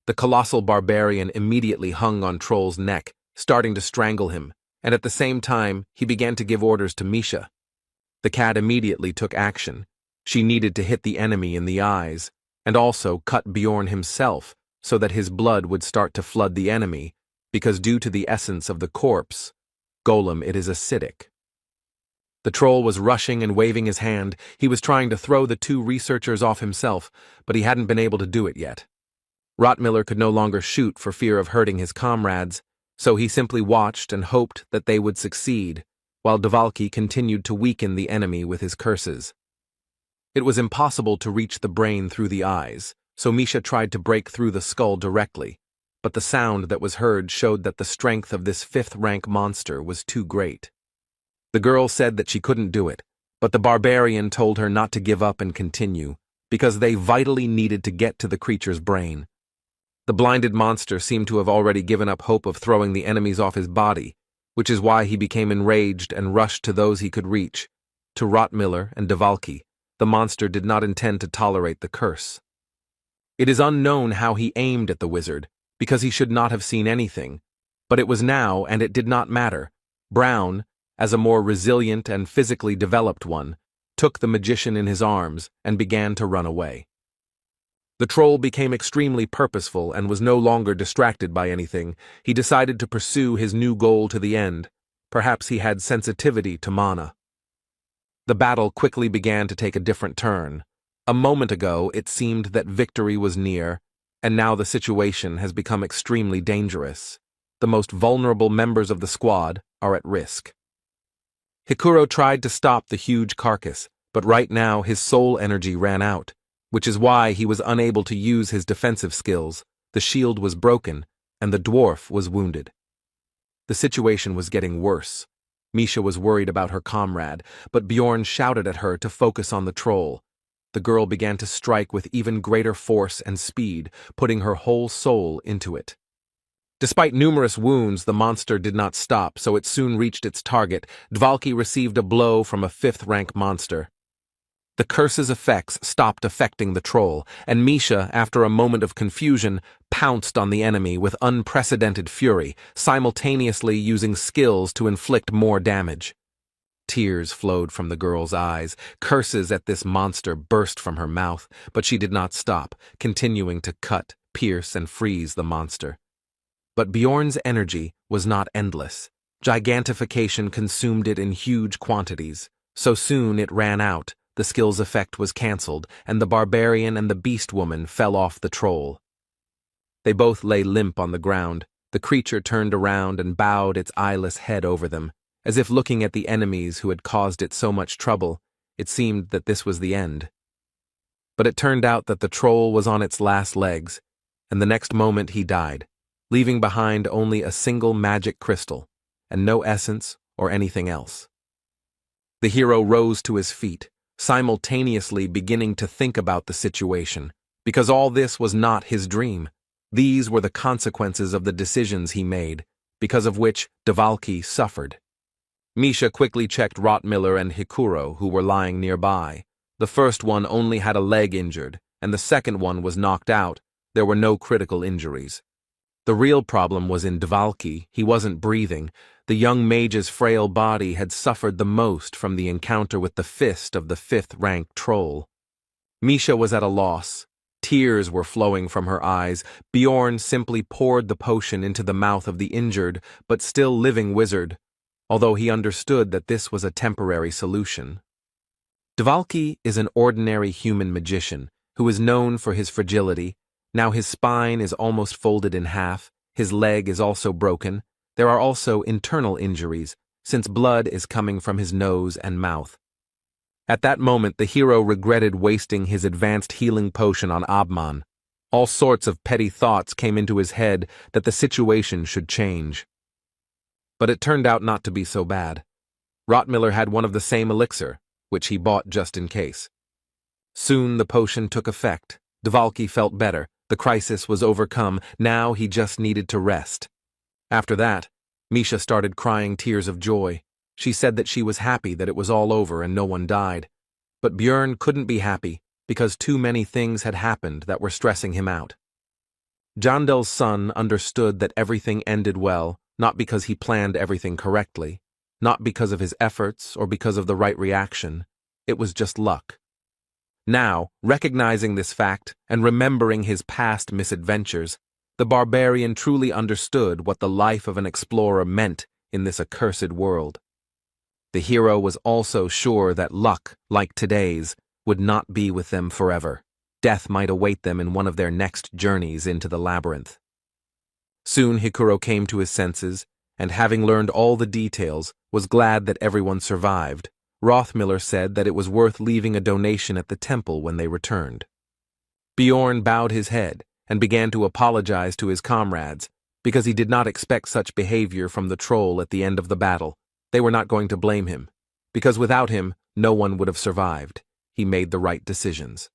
The colossal barbarian immediately hung on Troll's neck, starting to strangle him, and at the same time he began to give orders to Misha. The cat immediately took action. She needed to hit the enemy in the eyes, and also cut Bjorn himself so that his blood would start to flood the enemy, because due to the essence of the corpse, golem, it is acidic. The troll was rushing and waving his hand. He was trying to throw the 2 researchers off himself, but he hadn't been able to do it yet. Rothmiller could no longer shoot for fear of hurting his comrades, so he simply watched and hoped that they would succeed, while Dvalki continued to weaken the enemy with his curses. It was impossible to reach the brain through the eyes, so Misha tried to break through the skull directly, but the sound that was heard showed that the strength of this 5th-rank monster was too great. The girl said that she couldn't do it, but the barbarian told her not to give up and continue, because they vitally needed to get to the creature's brain. The blinded monster seemed to have already given up hope of throwing the enemies off his body, which is why he became enraged and rushed to those he could reach. To Rothmiller and Dvalki, the monster did not intend to tolerate the curse. It is unknown how he aimed at the wizard, because he should not have seen anything, but it was now and it did not matter. Brown, as a more resilient and physically developed one, took the magician in his arms and began to run away. The troll became extremely purposeful and was no longer distracted by anything. He decided to pursue his new goal to the end. Perhaps he had sensitivity to mana. The battle quickly began to take a different turn. A moment ago, it seemed that victory was near, and now the situation has become extremely dangerous. The most vulnerable members of the squad are at risk. Hikuro tried to stop the huge carcass, but right now his soul energy ran out. which is why he was unable to use his defensive skills. The shield was broken, and the dwarf was wounded. The situation was getting worse. Misha was worried about her comrade, but Bjorn shouted at her to focus on the troll. The girl began to strike with even greater force and speed, putting her whole soul into it. Despite numerous wounds, the monster did not stop, so it soon reached its target. Dvalki received a blow from a 5th-rank monster. The curse's effects stopped affecting the troll, and Misha, after a moment of confusion, pounced on the enemy with unprecedented fury, simultaneously using skills to inflict more damage. Tears flowed from the girl's eyes. Curses at this monster burst from her mouth, but she did not stop, continuing to cut, pierce, and freeze the monster. But Bjorn's energy was not endless. Gigantification consumed it in huge quantities. So soon it ran out, the skill's effect was cancelled, and the barbarian and the beast woman fell off the troll. They both lay limp on the ground. The creature turned around and bowed its eyeless head over them, as if looking at the enemies who had caused it so much trouble. It seemed that this was the end. But it turned out that the troll was on its last legs, and the next moment he died, leaving behind only a single magic crystal, and no essence or anything else. The hero rose to his feet, simultaneously beginning to think about the situation, because all this was not his dream. These were the consequences of the decisions he made, because of which Dvalki suffered. Misha quickly checked Rottmiller and Hikuro, who were lying nearby. The first one only had a leg injured, and the second one was knocked out. There were no critical injuries. The real problem was in Dvalki. He wasn't breathing. The young mage's frail body had suffered the most from the encounter with the fist of the 5th-rank troll. Misha was at a loss. Tears were flowing from her eyes. Bjorn simply poured the potion into the mouth of the injured but still living wizard, although he understood that this was a temporary solution. Dvalki is an ordinary human magician who is known for his fragility. Now his spine is almost folded in half, his leg is also broken. There are also internal injuries, since blood is coming from his nose and mouth. At that moment, the hero regretted wasting his advanced healing potion on Abman. All sorts of petty thoughts came into his head that the situation should change. But it turned out not to be so bad. Rottmiller had one of the same elixir, which he bought just in case. Soon the potion took effect. Dvalki felt better. The crisis was overcome. Now he just needed to rest. After that, Misha started crying tears of joy. She said that she was happy that it was all over and no one died. But Bjorn couldn't be happy because too many things had happened that were stressing him out. Jandel's son understood that everything ended well, not because he planned everything correctly, not because of his efforts or because of the right reaction. It was just luck. Now, recognizing this fact and remembering his past misadventures, the barbarian truly understood what the life of an explorer meant in this accursed world. The hero was also sure that luck, like today's, would not be with them forever. Death might await them in one of their next journeys into the labyrinth. Soon Hikuro came to his senses, and having learned all the details, was glad that everyone survived. Rothmiller said that it was worth leaving a donation at the temple when they returned. Bjorn bowed his head and began to apologize to his comrades, because he did not expect such behavior from the troll at the end of the battle. They were not going to blame him, because without him, no one would have survived. He made the right decisions.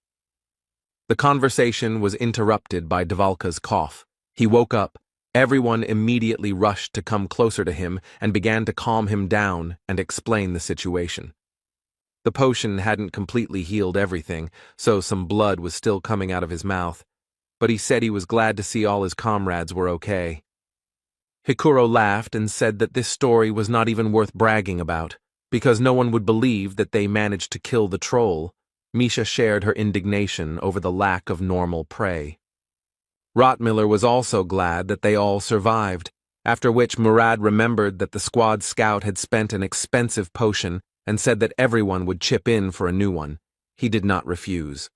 The conversation was interrupted by Dvalka's cough. He woke up. Everyone immediately rushed to come closer to him and began to calm him down and explain the situation. The potion hadn't completely healed everything, so some blood was still coming out of his mouth, but he said he was glad to see all his comrades were okay. Hikuro laughed and said that this story was not even worth bragging about, because no one would believe that they managed to kill the troll. Misha shared her indignation over the lack of normal prey. Rottmiller was also glad that they all survived, after which Murad remembered that the squad scout had spent an expensive potion and said that everyone would chip in for a new one. He did not refuse.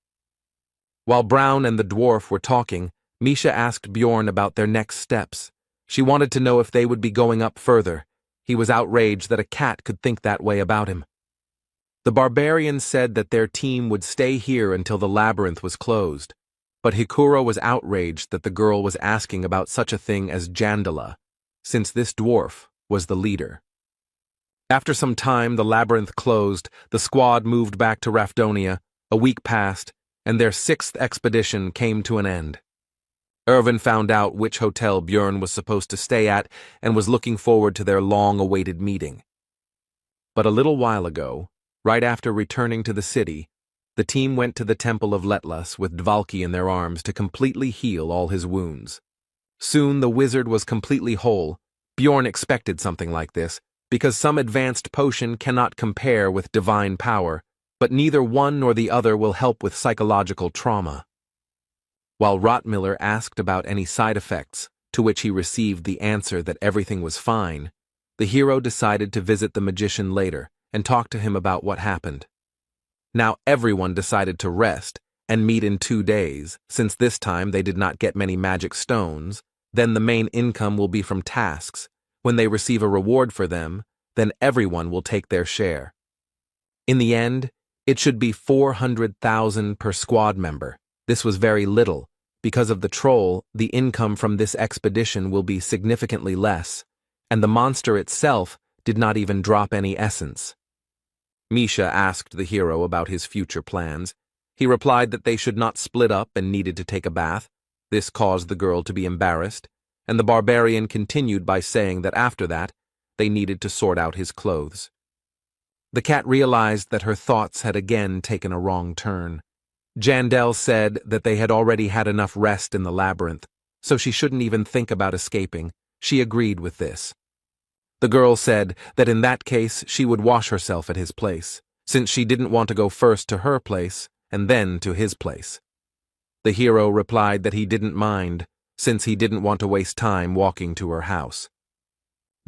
While Brown and the dwarf were talking, Misha asked Bjorn about their next steps. She wanted to know if they would be going up further. He was outraged that a cat could think that way about him. The barbarians said that their team would stay here until the labyrinth was closed, but Hikuro was outraged that the girl was asking about such a thing as Jandala, since this dwarf was the leader. After some time, the labyrinth closed, the squad moved back to Rafdonia, a week passed, and their 6th expedition came to an end. Irvin found out which hotel Björn was supposed to stay at and was looking forward to their long-awaited meeting. But a little while ago, right after returning to the city, the team went to the Temple of Letlas with Dvalki in their arms to completely heal all his wounds. Soon the wizard was completely whole. Bjorn expected something like this, because some advanced potion cannot compare with divine power, but neither one nor the other will help with psychological trauma. While Rottmiller asked about any side effects, to which he received the answer that everything was fine, the hero decided to visit the magician later and talk to him about what happened. Now everyone decided to rest and meet in 2 days, since this time they did not get many magic stones. Then the main income will be from tasks. When they receive a reward for them, then everyone will take their share. In the end, it should be 400,000 per squad member. This was very little. Because of the troll, the income from this expedition will be significantly less, and the monster itself did not even drop any essence. Misha asked the hero about his future plans. He replied that they should not split up and needed to take a bath. This caused the girl to be embarrassed, and the barbarian continued by saying that after that, they needed to sort out his clothes. The cat realized that her thoughts had again taken a wrong turn. Jandel said that they had already had enough rest in the labyrinth, so she shouldn't even think about escaping. She agreed with this. The girl said that in that case she would wash herself at his place, since she didn't want to go first to her place and then to his place. The hero replied that he didn't mind, since he didn't want to waste time walking to her house.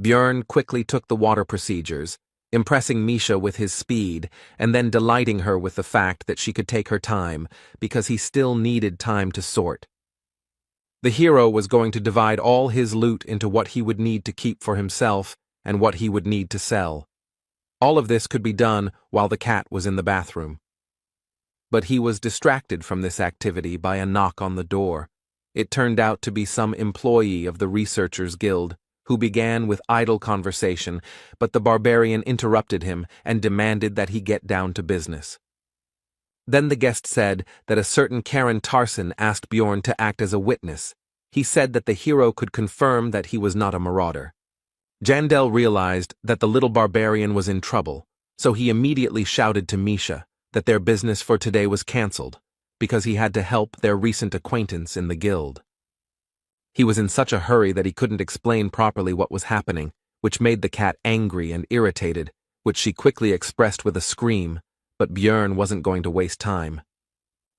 Björn quickly took the water procedures, impressing Misha with his speed and then delighting her with the fact that she could take her time because he still needed time to sort. The hero was going to divide all his loot into what he would need to keep for himself and what he would need to sell. All of this could be done while the cat was in the bathroom. But he was distracted from this activity by a knock on the door. It turned out to be some employee of the Researchers Guild, who began with idle conversation, but the barbarian interrupted him and demanded that he get down to business. Then the guest said that a certain Karen Tarson asked Bjorn to act as a witness. He said that the hero could confirm that he was not a marauder. Jandel realized that the little barbarian was in trouble, so he immediately shouted to Misha that their business for today was cancelled, because he had to help their recent acquaintance in the guild. He was in such a hurry that he couldn't explain properly what was happening, which made the cat angry and irritated, which she quickly expressed with a scream, but Björn wasn't going to waste time.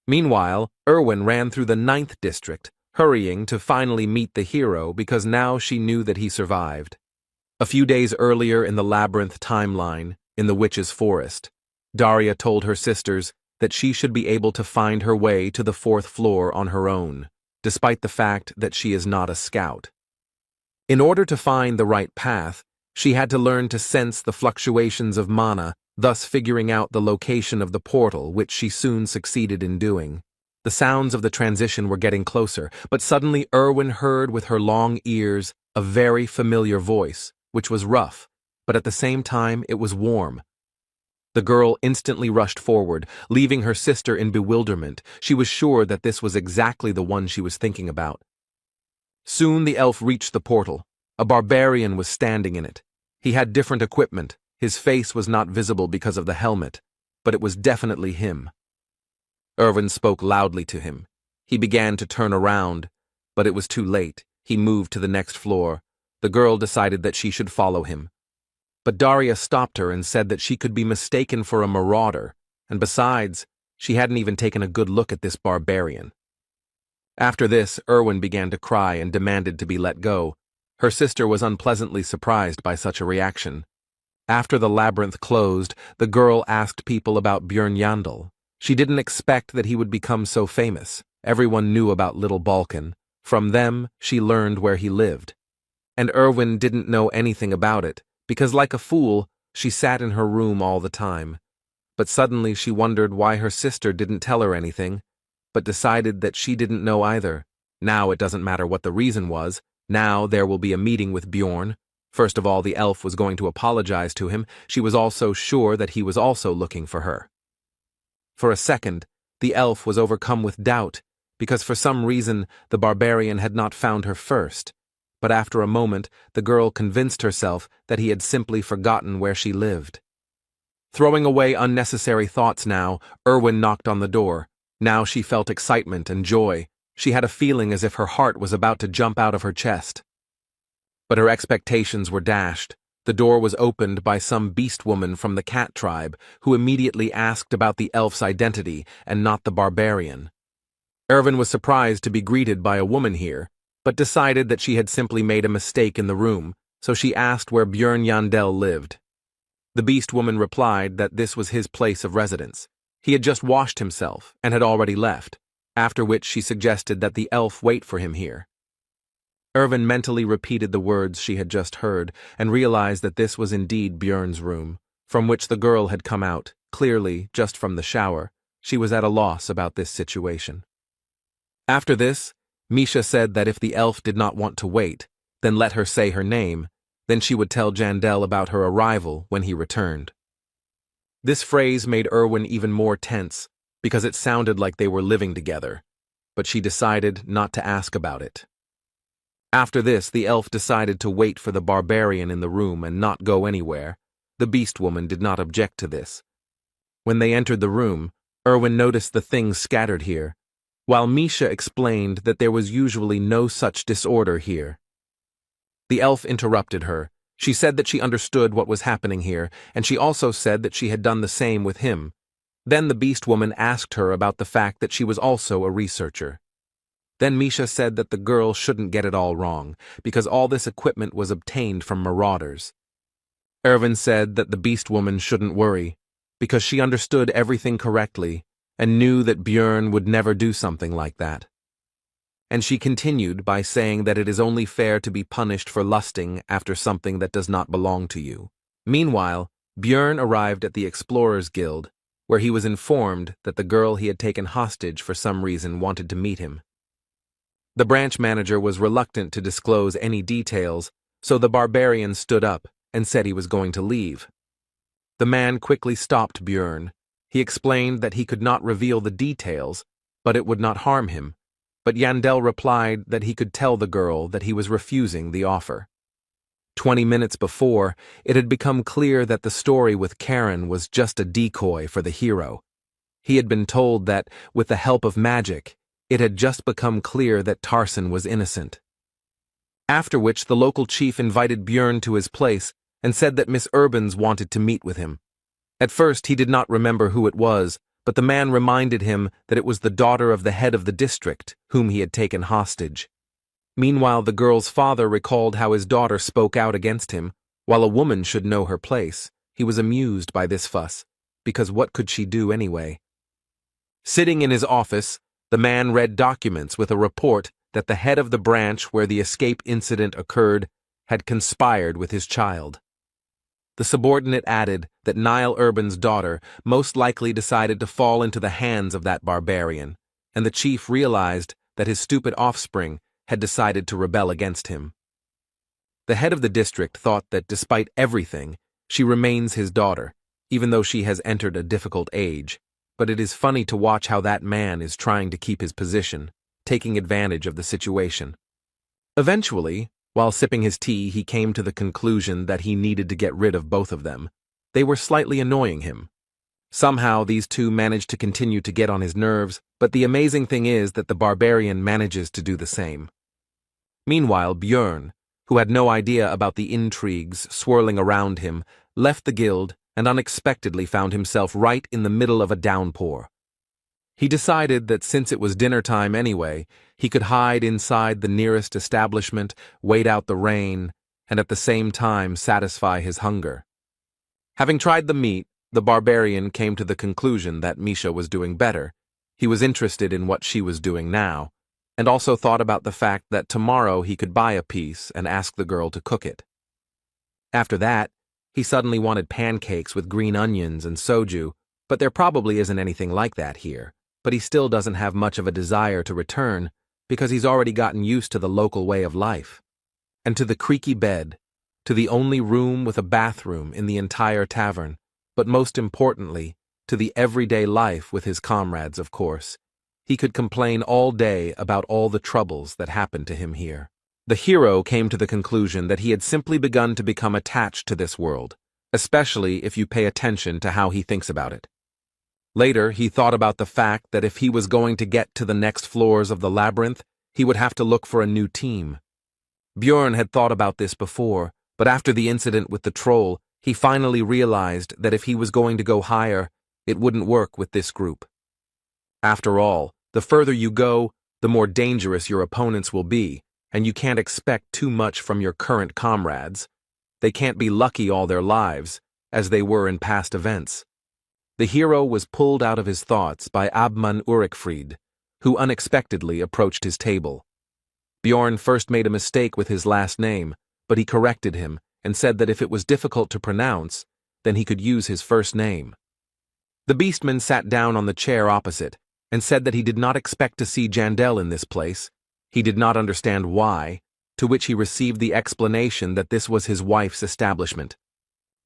Meanwhile, Erwin ran through the 9th district, hurrying to finally meet the hero because now she knew that he survived. A few days earlier in the labyrinth timeline, in the witch's forest, Daria told her sisters that she should be able to find her way to the 4th floor on her own, despite the fact that she is not a scout. In order to find the right path, she had to learn to sense the fluctuations of mana, thus figuring out the location of the portal, which she soon succeeded in doing. The sounds of the transition were getting closer, but suddenly Erwin heard with her long ears a very familiar voice, which was rough, but at the same time it was warm. The girl instantly rushed forward, leaving her sister in bewilderment. She was sure that this was exactly the one she was thinking about. Soon the elf reached the portal. A barbarian was standing in it. He had different equipment. His face was not visible because of the helmet, but it was definitely him. Irvin spoke loudly to him. He began to turn around, but it was too late. He moved to the next floor. The girl decided that she should follow him. But Daria stopped her and said that she could be mistaken for a marauder, and besides, she hadn't even taken a good look at this barbarian. After this, Erwin began to cry and demanded to be let go. Her sister was unpleasantly surprised by such a reaction. After the labyrinth closed, the girl asked people about Björn Yandel. She didn't expect that he would become so famous. Everyone knew about Little Balkan. From them, she learned where he lived. And Erwin didn't know anything about it, because like a fool, she sat in her room all the time. but suddenly she wondered why her sister didn't tell her anything, but decided that she didn't know either. Now it doesn't matter what the reason was. Now there will be a meeting with Bjorn. First of all, the elf was going to apologize to him. She was also sure that he was also looking for her. For a second, the elf was overcome with doubt, because for some reason the barbarian had not found her first. But after a moment, the girl convinced herself that he had simply forgotten where she lived. Throwing away unnecessary thoughts now, Erwin knocked on the door. Now she felt excitement and joy. She had a feeling as if her heart was about to jump out of her chest. But her expectations were dashed. The door was opened by some beast woman from the cat tribe, who immediately asked about the elf's identity and not the barbarian. Erwin was surprised to be greeted by a woman here, but decided that she had simply made a mistake in the room, so she asked where Bjorn Yandel lived. The beast woman replied that this was his place of residence. He had just washed himself and had already left, after which she suggested that the elf wait for him here. Erwin mentally repeated the words she had just heard and realized that this was indeed Bjorn's room, from which the girl had come out, clearly just from the shower. She was at a loss about this situation. After this, Misha said that if the elf did not want to wait, then let her say her name, then she would tell Jandel about her arrival when he returned. This phrase made Erwin even more tense, because it sounded like they were living together, but she decided not to ask about it. After this, the elf decided to wait for the barbarian in the room and not go anywhere. The beast woman did not object to this. When they entered the room, Erwin noticed the things scattered here, while Misha explained that there was usually no such disorder here. The elf interrupted her. She said that she understood what was happening here, and she also said that she had done the same with him. Then the beast woman asked her about the fact that she was also a researcher. Then Misha said that the girl shouldn't get it all wrong, because all this equipment was obtained from marauders. Erwin said that the beast woman shouldn't worry, because she understood everything correctly and knew that Bjorn would never do something like that. And she continued by saying that it is only fair to be punished for lusting after something that does not belong to you. Meanwhile, Bjorn arrived at the Explorers Guild, where he was informed that the girl he had taken hostage for some reason wanted to meet him. The branch manager was reluctant to disclose any details, so the barbarian stood up and said he was going to leave. The man quickly stopped Bjorn. He explained that he could not reveal the details, but it would not harm him. But Yandel replied that he could tell the girl that he was refusing the offer. 20 minutes before, it had become clear that the story with Karen was just a decoy for the hero. He had been told that, with the help of magic, it had just become clear that Tarson was innocent. After which the local chief invited Bjorn to his place and said that Miss Urbans wanted to meet with him. At first he did not remember who it was, but the man reminded him that it was the daughter of the head of the district, whom he had taken hostage. Meanwhile, the girl's father recalled how his daughter spoke out against him, while a woman should know her place. He was amused by this fuss, because what could she do anyway? Sitting in his office, the man read documents with a report that the head of the branch where the escape incident occurred had conspired with his child. The subordinate added that Niall Urban's daughter most likely decided to fall into the hands of that barbarian, and the chief realized that his stupid offspring had decided to rebel against him. The head of the district thought that despite everything, she remains his daughter, even though she has entered a difficult age. But it is funny to watch how that man is trying to keep his position, taking advantage of the situation. Eventually, while sipping his tea, he came to the conclusion that he needed to get rid of both of them. They were slightly annoying him. Somehow these two managed to continue to get on his nerves, but the amazing thing is that the barbarian manages to do the same. Meanwhile, Bjorn, who had no idea about the intrigues swirling around him, left the guild and unexpectedly found himself right in the middle of a downpour. He decided that since it was dinner time anyway, he could hide inside the nearest establishment, wait out the rain, and at the same time satisfy his hunger. Having tried the meat, the barbarian came to the conclusion that Misha was doing better. He was interested in what she was doing now, and also thought about the fact that tomorrow he could buy a piece and ask the girl to cook it. After that, he suddenly wanted pancakes with green onions and soju, But there probably isn't anything like that here, but he still doesn't have much of a desire to return because he's already gotten used to the local way of life. And to the creaky bed, to the only room with a bathroom in the entire tavern, but most importantly, to the everyday life with his comrades, of course. He could complain all day about all the troubles that happened to him here. The hero came to the conclusion that he had simply begun to become attached to this world, especially if you pay attention to how he thinks about it. Later, he thought about the fact that if he was going to get to the next floors of the labyrinth, he would have to look for a new team. Bjorn had thought about this before, but after the incident with the troll, he finally realized that if he was going to go higher, it wouldn't work with this group. After all, the further you go, the more dangerous your opponents will be, and you can't expect too much from your current comrades. They can't be lucky all their lives, as they were in past events. The hero was pulled out of his thoughts by Abman Urikfried, who unexpectedly approached his table. Bjorn first made a mistake with his last name, but he corrected him and said that if it was difficult to pronounce, then he could use his first name. The beastman sat down on the chair opposite and said that he did not expect to see Jandel in this place. He did not understand why, to which he received the explanation that this was his wife's establishment.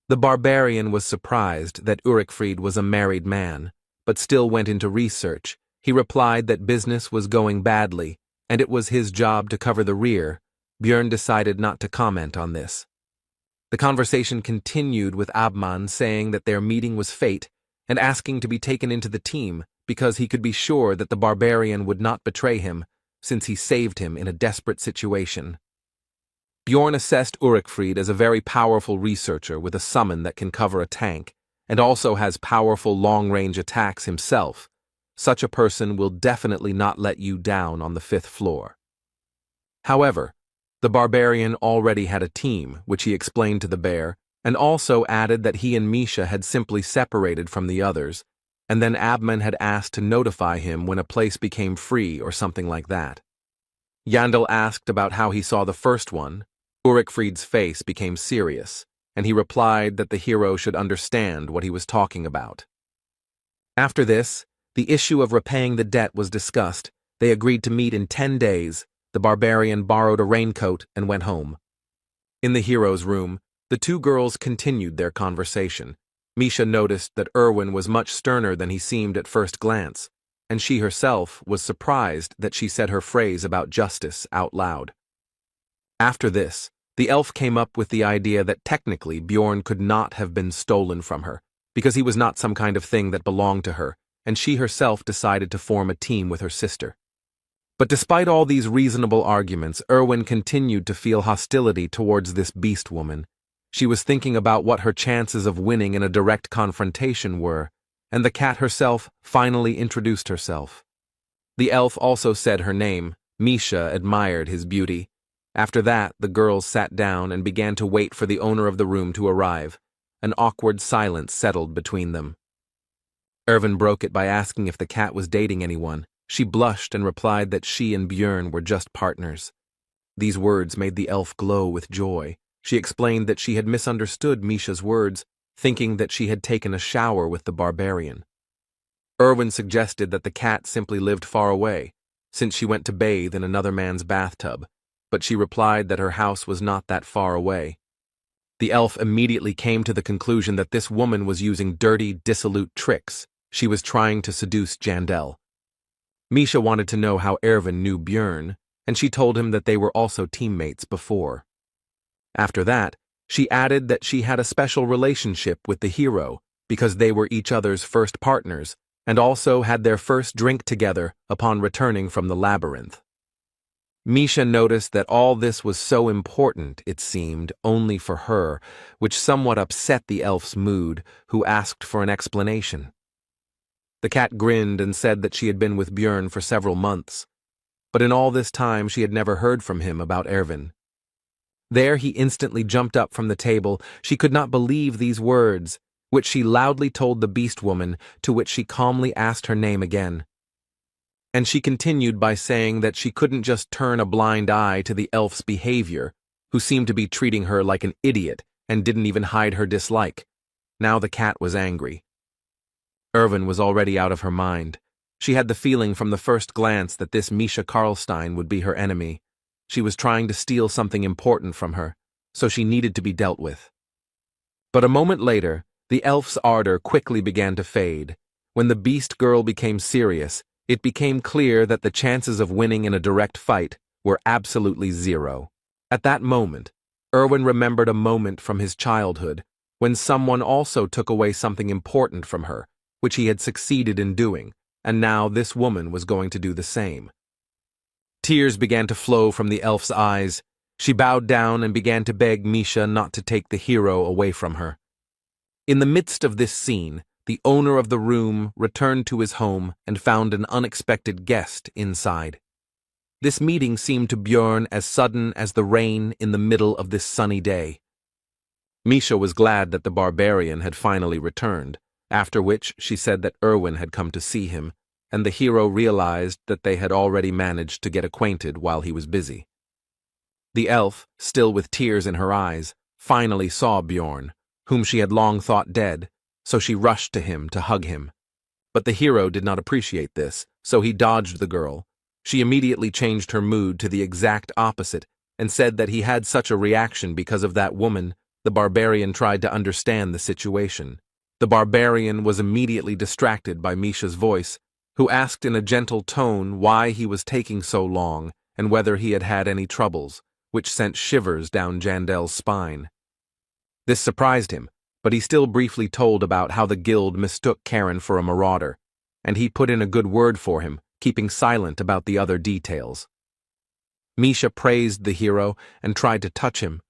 The barbarian was surprised that Urikfried was a married man, but still went into research. He replied that business was going badly, and it was his job to cover the rear. Bjorn decided not to comment on this. The conversation continued with Abman saying that their meeting was fate and asking to be taken into the team because he could be sure that the barbarian would not betray him since he saved him in a desperate situation. Bjorn assessed Urikfried as a very powerful researcher with a summon that can cover a tank, and also has powerful long-range attacks himself. Such a person will definitely not let you down on the 5th floor. However, the barbarian already had a team, which he explained to the bear, and also added that he and Misha had simply separated from the others, and then Abman had asked to notify him when a place became free or something like that. Yandel asked about how he saw the first one. Urikfried's face became serious, and he replied that the hero should understand what he was talking about. After this, the issue of repaying the debt was discussed. They agreed to meet in 10 days. The barbarian borrowed a raincoat and went home. In the hero's room, the two girls continued their conversation. Misha noticed that Erwin was much sterner than he seemed at first glance, and she herself was surprised that she said her phrase about justice out loud. After this, the elf came up with the idea that technically Bjorn could not have been stolen from her, because he was not some kind of thing that belonged to her, and she herself decided to form a team with her sister. But despite all these reasonable arguments, Erwin continued to feel hostility towards this beast woman. She was thinking about what her chances of winning in a direct confrontation were, and the cat herself finally introduced herself. The elf also said her name. Misha admired his beauty. After that, the girls sat down and began to wait for the owner of the room to arrive. An awkward silence settled between them. Erwin broke it by asking if the cat was dating anyone. She blushed and replied that she and Bjorn were just partners. These words made the elf glow with joy. She explained that she had misunderstood Misha's words, thinking that she had taken a shower with the barbarian. Erwin suggested that the cat simply lived far away, since she went to bathe in another man's bathtub, but she replied that her house was not that far away. The elf immediately came to the conclusion that this woman was using dirty, dissolute tricks. She was trying to seduce Jandel. Misha wanted to know how Erwin knew Bjorn, and she told him that they were also teammates before. After that, she added that she had a special relationship with the hero because they were each other's first partners and also had their first drink together upon returning from the labyrinth. Misha noticed that all this was so important, it seemed, only for her, which somewhat upset the elf's mood, who asked for an explanation. The cat grinned and said that she had been with Bjorn for several months, but in all this time she had never heard from him about Erwin. There he instantly jumped up from the table. She could not believe these words, which she loudly told the beast woman, to which she calmly asked her name again. And she continued by saying that she couldn't just turn a blind eye to the elf's behavior, who seemed to be treating her like an idiot and didn't even hide her dislike. Now the cat was angry. Irwin was already out of her mind. She had the feeling from the first glance that this Misha Karlstein would be her enemy. She was trying to steal something important from her, so she needed to be dealt with. But a moment later, the elf's ardor quickly began to fade. When the beast girl became serious, it became clear that the chances of winning in a direct fight were absolutely zero. At that moment, Irwin remembered a moment from his childhood when someone also took away something important from her, which he had succeeded in doing, and now this woman was going to do the same. Tears began to flow from the elf's eyes. She bowed down and began to beg Misha not to take the hero away from her. In the midst of this scene, the owner of the room returned to his home and found an unexpected guest inside. This meeting seemed to Björn as sudden as the rain in the middle of this sunny day. Misha was glad that the barbarian had finally returned, after which she said that Irwin had come to see him, and the hero realized that they had already managed to get acquainted while he was busy. The elf, still with tears in her eyes, finally saw Björn, whom she had long thought dead, so she rushed to him to hug him. But the hero did not appreciate this, so he dodged the girl. She immediately changed her mood to the exact opposite and said that he had such a reaction because of that woman. The barbarian tried to understand the situation. The barbarian was immediately distracted by Misha's voice, who asked in a gentle tone why he was taking so long and whether he had had any troubles, which sent shivers down Jandel's spine. This surprised him, but he still briefly told about how the guild mistook Karen for a marauder, and he put in a good word for him, keeping silent about the other details. Misha praised the hero and tried to touch him.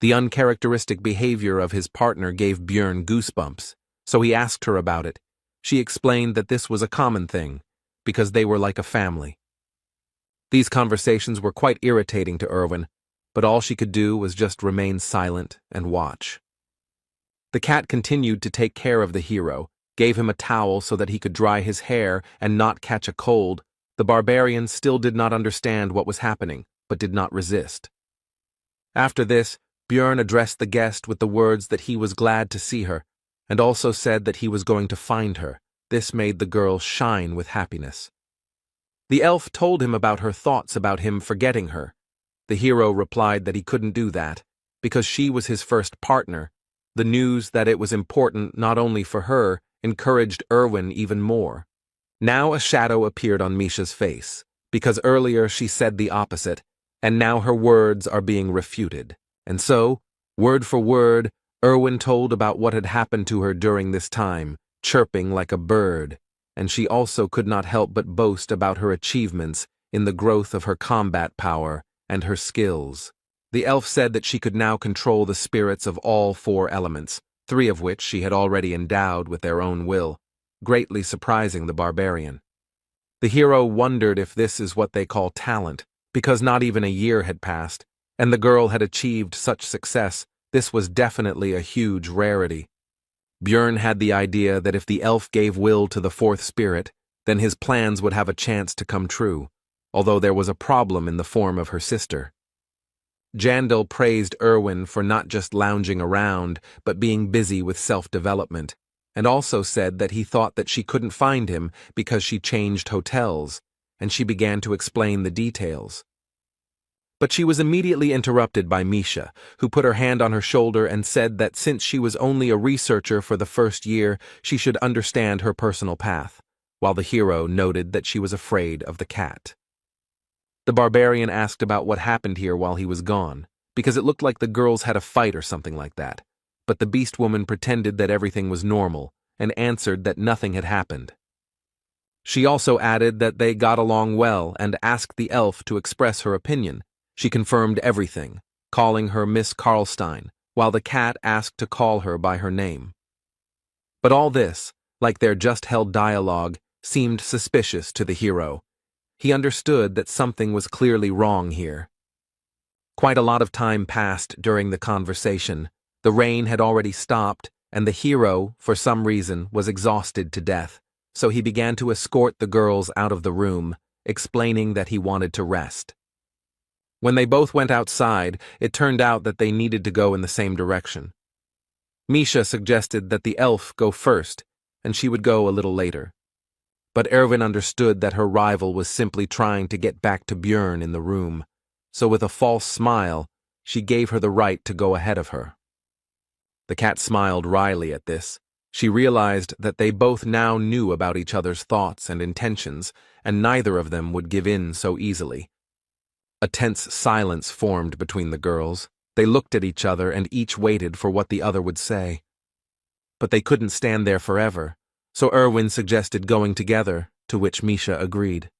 The uncharacteristic behavior of his partner gave Björn goosebumps, so he asked her about it. She explained that this was a common thing, because they were like a family. These conversations were quite irritating to Irwin, but all she could do was just remain silent and watch. The cat continued to take care of the hero, gave him a towel so that he could dry his hair and not catch a cold. The barbarian still did not understand what was happening, but did not resist. After this, Björn addressed the guest with the words that he was glad to see her, and also said that he was going to find her. This made the girl shine with happiness. The elf told him about her thoughts about him forgetting her. The hero replied that he couldn't do that, because she was his first partner. The news that it was important not only for her encouraged Irwin even more. Now a shadow appeared on Misha's face, because earlier she said the opposite, and now her words are being refuted. And so, word for word, Irwin told about what had happened to her during this time, chirping like a bird, and she also could not help but boast about her achievements in the growth of her combat power and her skills. The elf said that she could now control the spirits of all 4 elements, 3 of which she had already endowed with their own will, greatly surprising the barbarian. The hero wondered if this is what they call talent, because not even a year had passed, and the girl had achieved such success. This was definitely a huge rarity. Björn had the idea that if the elf gave will to the 4th spirit, then his plans would have a chance to come true, although there was a problem in the form of her sister. Jandel praised Irwin for not just lounging around, but being busy with self-development, and also said that he thought that she couldn't find him because she changed hotels, and she began to explain the details. But she was immediately interrupted by Misha, who put her hand on her shoulder and said that since she was only a researcher for the first year, she should understand her personal path, while the hero noted that she was afraid of the cat. The barbarian asked about what happened here while he was gone, because it looked like the girls had a fight or something like that, but the beast woman pretended that everything was normal and answered that nothing had happened. She also added that they got along well and asked the elf to express her opinion. She confirmed everything, calling her Miss Karlstein, while the cat asked to call her by her name. But all this, like their just-held dialogue, seemed suspicious to the hero. He understood that something was clearly wrong here. Quite a lot of time passed during the conversation. The rain had already stopped, and the hero, for some reason, was exhausted to death, so he began to escort the girls out of the room, explaining that he wanted to rest. When they both went outside, it turned out that they needed to go in the same direction. Misha suggested that the elf go first, and she would go a little later. But Erwin understood that her rival was simply trying to get back to Björn in the room, so with a false smile, she gave her the right to go ahead of her. The cat smiled wryly at this. She realized that they both now knew about each other's thoughts and intentions, and neither of them would give in so easily. A tense silence formed between the girls. They looked at each other and each waited for what the other would say. But they couldn't stand there forever, so Erwin suggested going together, to which Misha agreed.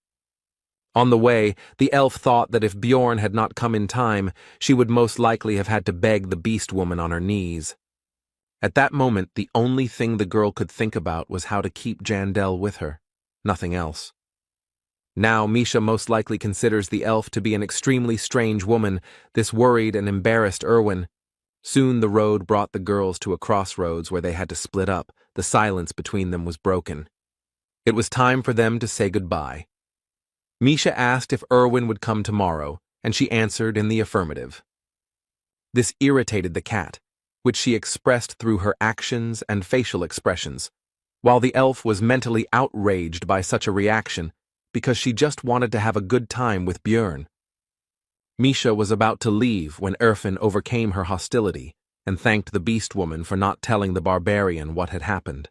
On the way, the elf thought that if Bjorn had not come in time, she would most likely have had to beg the beast woman on her knees. At that moment, the only thing the girl could think about was how to keep Jandel with her, nothing else. Now Misha most likely considers the elf to be an extremely strange woman. This worried and embarrassed Erwin. Soon the road brought the girls to a crossroads where they had to split up. The silence between them was broken. It was time for them to say goodbye. Misha asked if Erwin would come tomorrow, and she answered in the affirmative. This irritated the cat, which she expressed through her actions and facial expressions, while the elf was mentally outraged by such a reaction because she just wanted to have a good time with Björn. Misha was about to leave when Erwin overcame her hostility and thanked the beast woman for not telling the barbarian what had happened.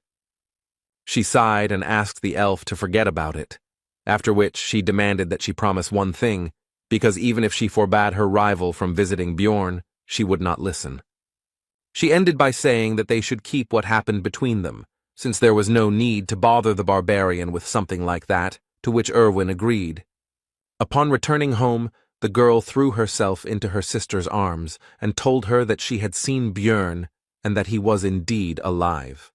She sighed and asked the elf to forget about it, after which she demanded that she promise one thing, because even if she forbade her rival from visiting Bjorn, she would not listen. She ended by saying that they should keep what happened between them, since there was no need to bother the barbarian with something like that, to which Erwin agreed. Upon returning home, the girl threw herself into her sister's arms and told her that she had seen Björn and that he was indeed alive.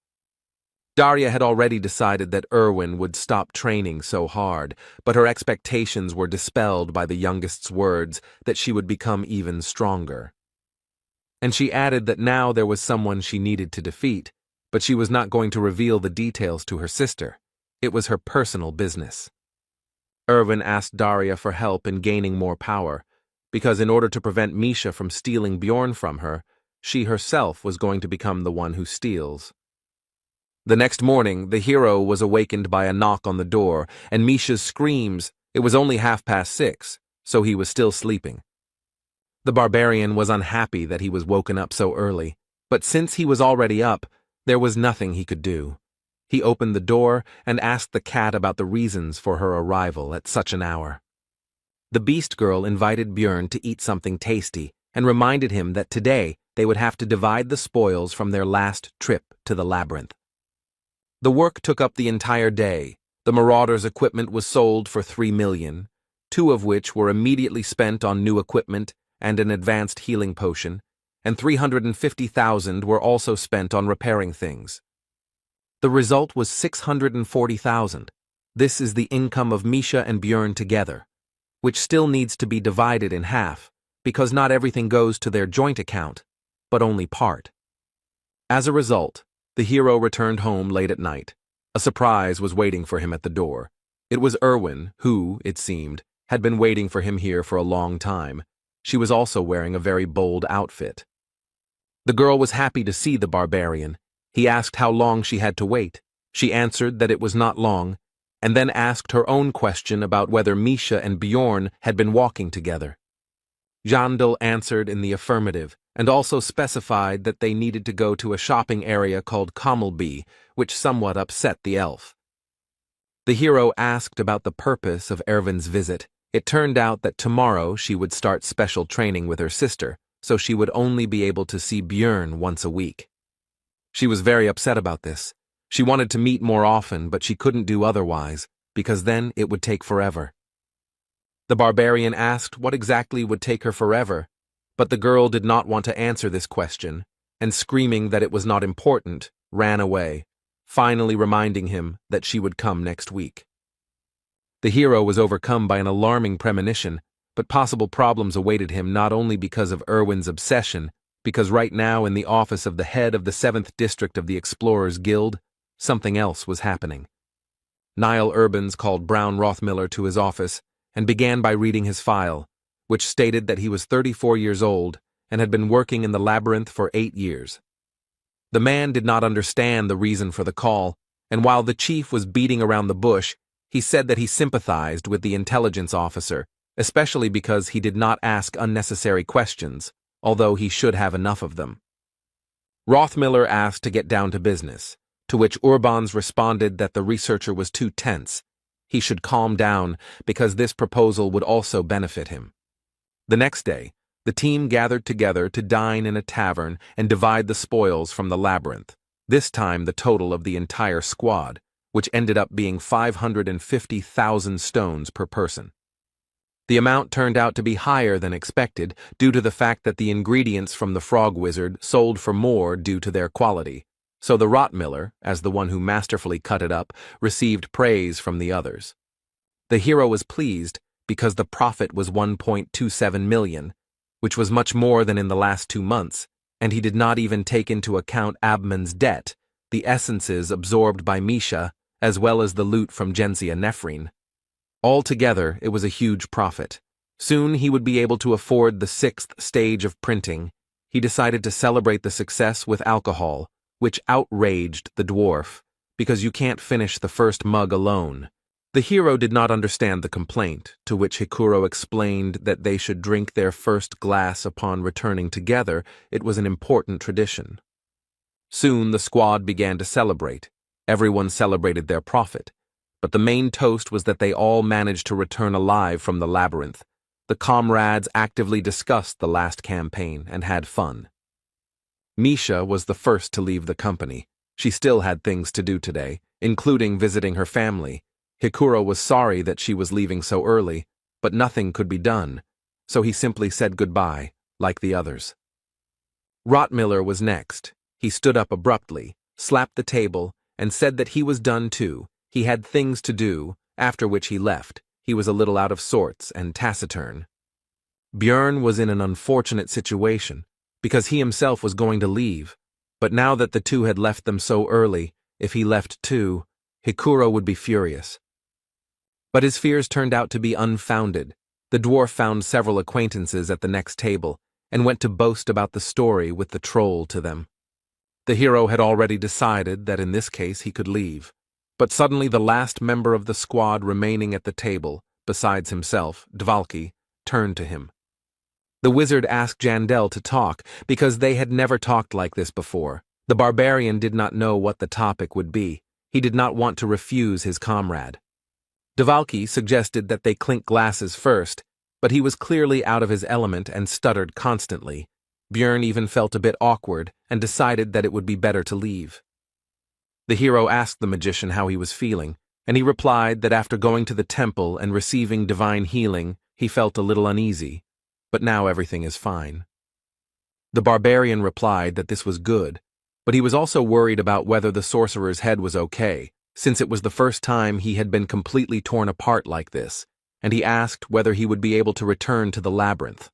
Darja had already decided that Erwin would stop training so hard, but her expectations were dispelled by the youngest's words that she would become even stronger. And she added that now there was someone she needed to defeat, but she was not going to reveal the details to her sister. It was her personal business. Erwin asked Darja for help in gaining more power, because in order to prevent Misha from stealing Bjorn from her, she herself was going to become the one who steals. The next morning, the hero was awakened by a knock on the door and Misha's screams. It was only 6:30, so he was still sleeping. The barbarian was unhappy that he was woken up so early, but since he was already up, there was nothing he could do. He opened the door and asked the cat about the reasons for her arrival at such an hour. The beast girl invited Björn to eat something tasty and reminded him that today they would have to divide the spoils from their last trip to the labyrinth. The work took up the entire day. The Marauder's equipment was sold for 3 million, 2 of which were immediately spent on new equipment and an advanced healing potion, and 350,000 were also spent on repairing things. The result was 640,000. This is the income of Misha and Björn together, which still needs to be divided in half, because not everything goes to their joint account, but only part. As a result, the hero returned home late at night. A surprise was waiting for him at the door. It was Erwin, who, it seemed, had been waiting for him here for a long time. She was also wearing a very bold outfit. The girl was happy to see the barbarian. He asked how long she had to wait. She answered that it was not long, and then asked her own question about whether Misha and Bjorn had been walking together. Jandel answered in the affirmative, and also specified that they needed to go to a shopping area called Kommelby, which somewhat upset the elf. The hero asked about the purpose of Erwin's visit. It turned out that tomorrow she would start special training with her sister, so she would only be able to see Björn once a week. She was very upset about this. She wanted to meet more often, but she couldn't do otherwise, because then it would take forever. The barbarian asked what exactly would take her forever, but the girl did not want to answer this question, and screaming that it was not important, ran away, finally reminding him that she would come next week. The hero was overcome by an alarming premonition, but possible problems awaited him not only because of Erwin's obsession, because right now in the office of the head of the 7th District of the Explorers Guild, something else was happening. Niall Urbans called Brown Rothmiller to his office and began by reading his file, which stated that he was 34 years old and had been working in the labyrinth for 8 years. The man did not understand the reason for the call, and while the chief was beating around the bush, he said that he sympathized with the intelligence officer, especially because he did not ask unnecessary questions, although he should have enough of them. Rothmiller asked to get down to business, to which Urbans responded that the researcher was too tense. He should calm down because this proposal would also benefit him. The next day, the team gathered together to dine in a tavern and divide the spoils from the labyrinth, this time the total of the entire squad, which ended up being 550,000 stones per person. The amount turned out to be higher than expected due to the fact that the ingredients from the Frog Wizard sold for more due to their quality, so the Rottmiller, as the one who masterfully cut it up, received praise from the others. The hero was pleased because the profit was 1.27 million, which was much more than in the last 2 months, and he did not even take into account Abman's debt, the essences absorbed by Misha, as well as the loot from Genzia Nephrine. Altogether, it was a huge profit. Soon he would be able to afford the 6th stage of printing. He decided to celebrate the success with alcohol, which outraged the dwarf, because you can't finish the first mug alone. The hero did not understand the complaint, to which Hikuro explained that they should drink their first glass upon returning together. It was an important tradition. Soon the squad began to celebrate. Everyone celebrated their profit. But the main toast was that they all managed to return alive from the labyrinth. The comrades actively discussed the last campaign and had fun. Misha was the first to leave the company. She still had things to do today, including visiting her family. Hikuro was sorry that she was leaving so early, but nothing could be done, so he simply said goodbye, like the others. Rottmiller was next. He stood up abruptly, slapped the table, and said that he was done too. He had things to do, after which he left. He was a little out of sorts and taciturn. Björn was in an unfortunate situation, because he himself was going to leave, but now that the two had left them so early, if he left too, Hikuro would be furious. But his fears turned out to be unfounded. The dwarf found several acquaintances at the next table, and went to boast about the story with the troll to them. The hero had already decided that in this case he could leave. But suddenly the last member of the squad remaining at the table, besides himself, Dvalki, turned to him. The wizard asked Jandel to talk, because they had never talked like this before. The barbarian did not know what the topic would be. He did not want to refuse his comrade. Dvalki suggested that they clink glasses first, but he was clearly out of his element and stuttered constantly. Björn even felt a bit awkward and decided that it would be better to leave. The hero asked the magician how he was feeling, and he replied that after going to the temple and receiving divine healing, he felt a little uneasy, but now everything is fine. The barbarian replied that this was good, but he was also worried about whether the sorcerer's head was okay, since it was the first time he had been completely torn apart like this, and he asked whether he would be able to return to the labyrinth.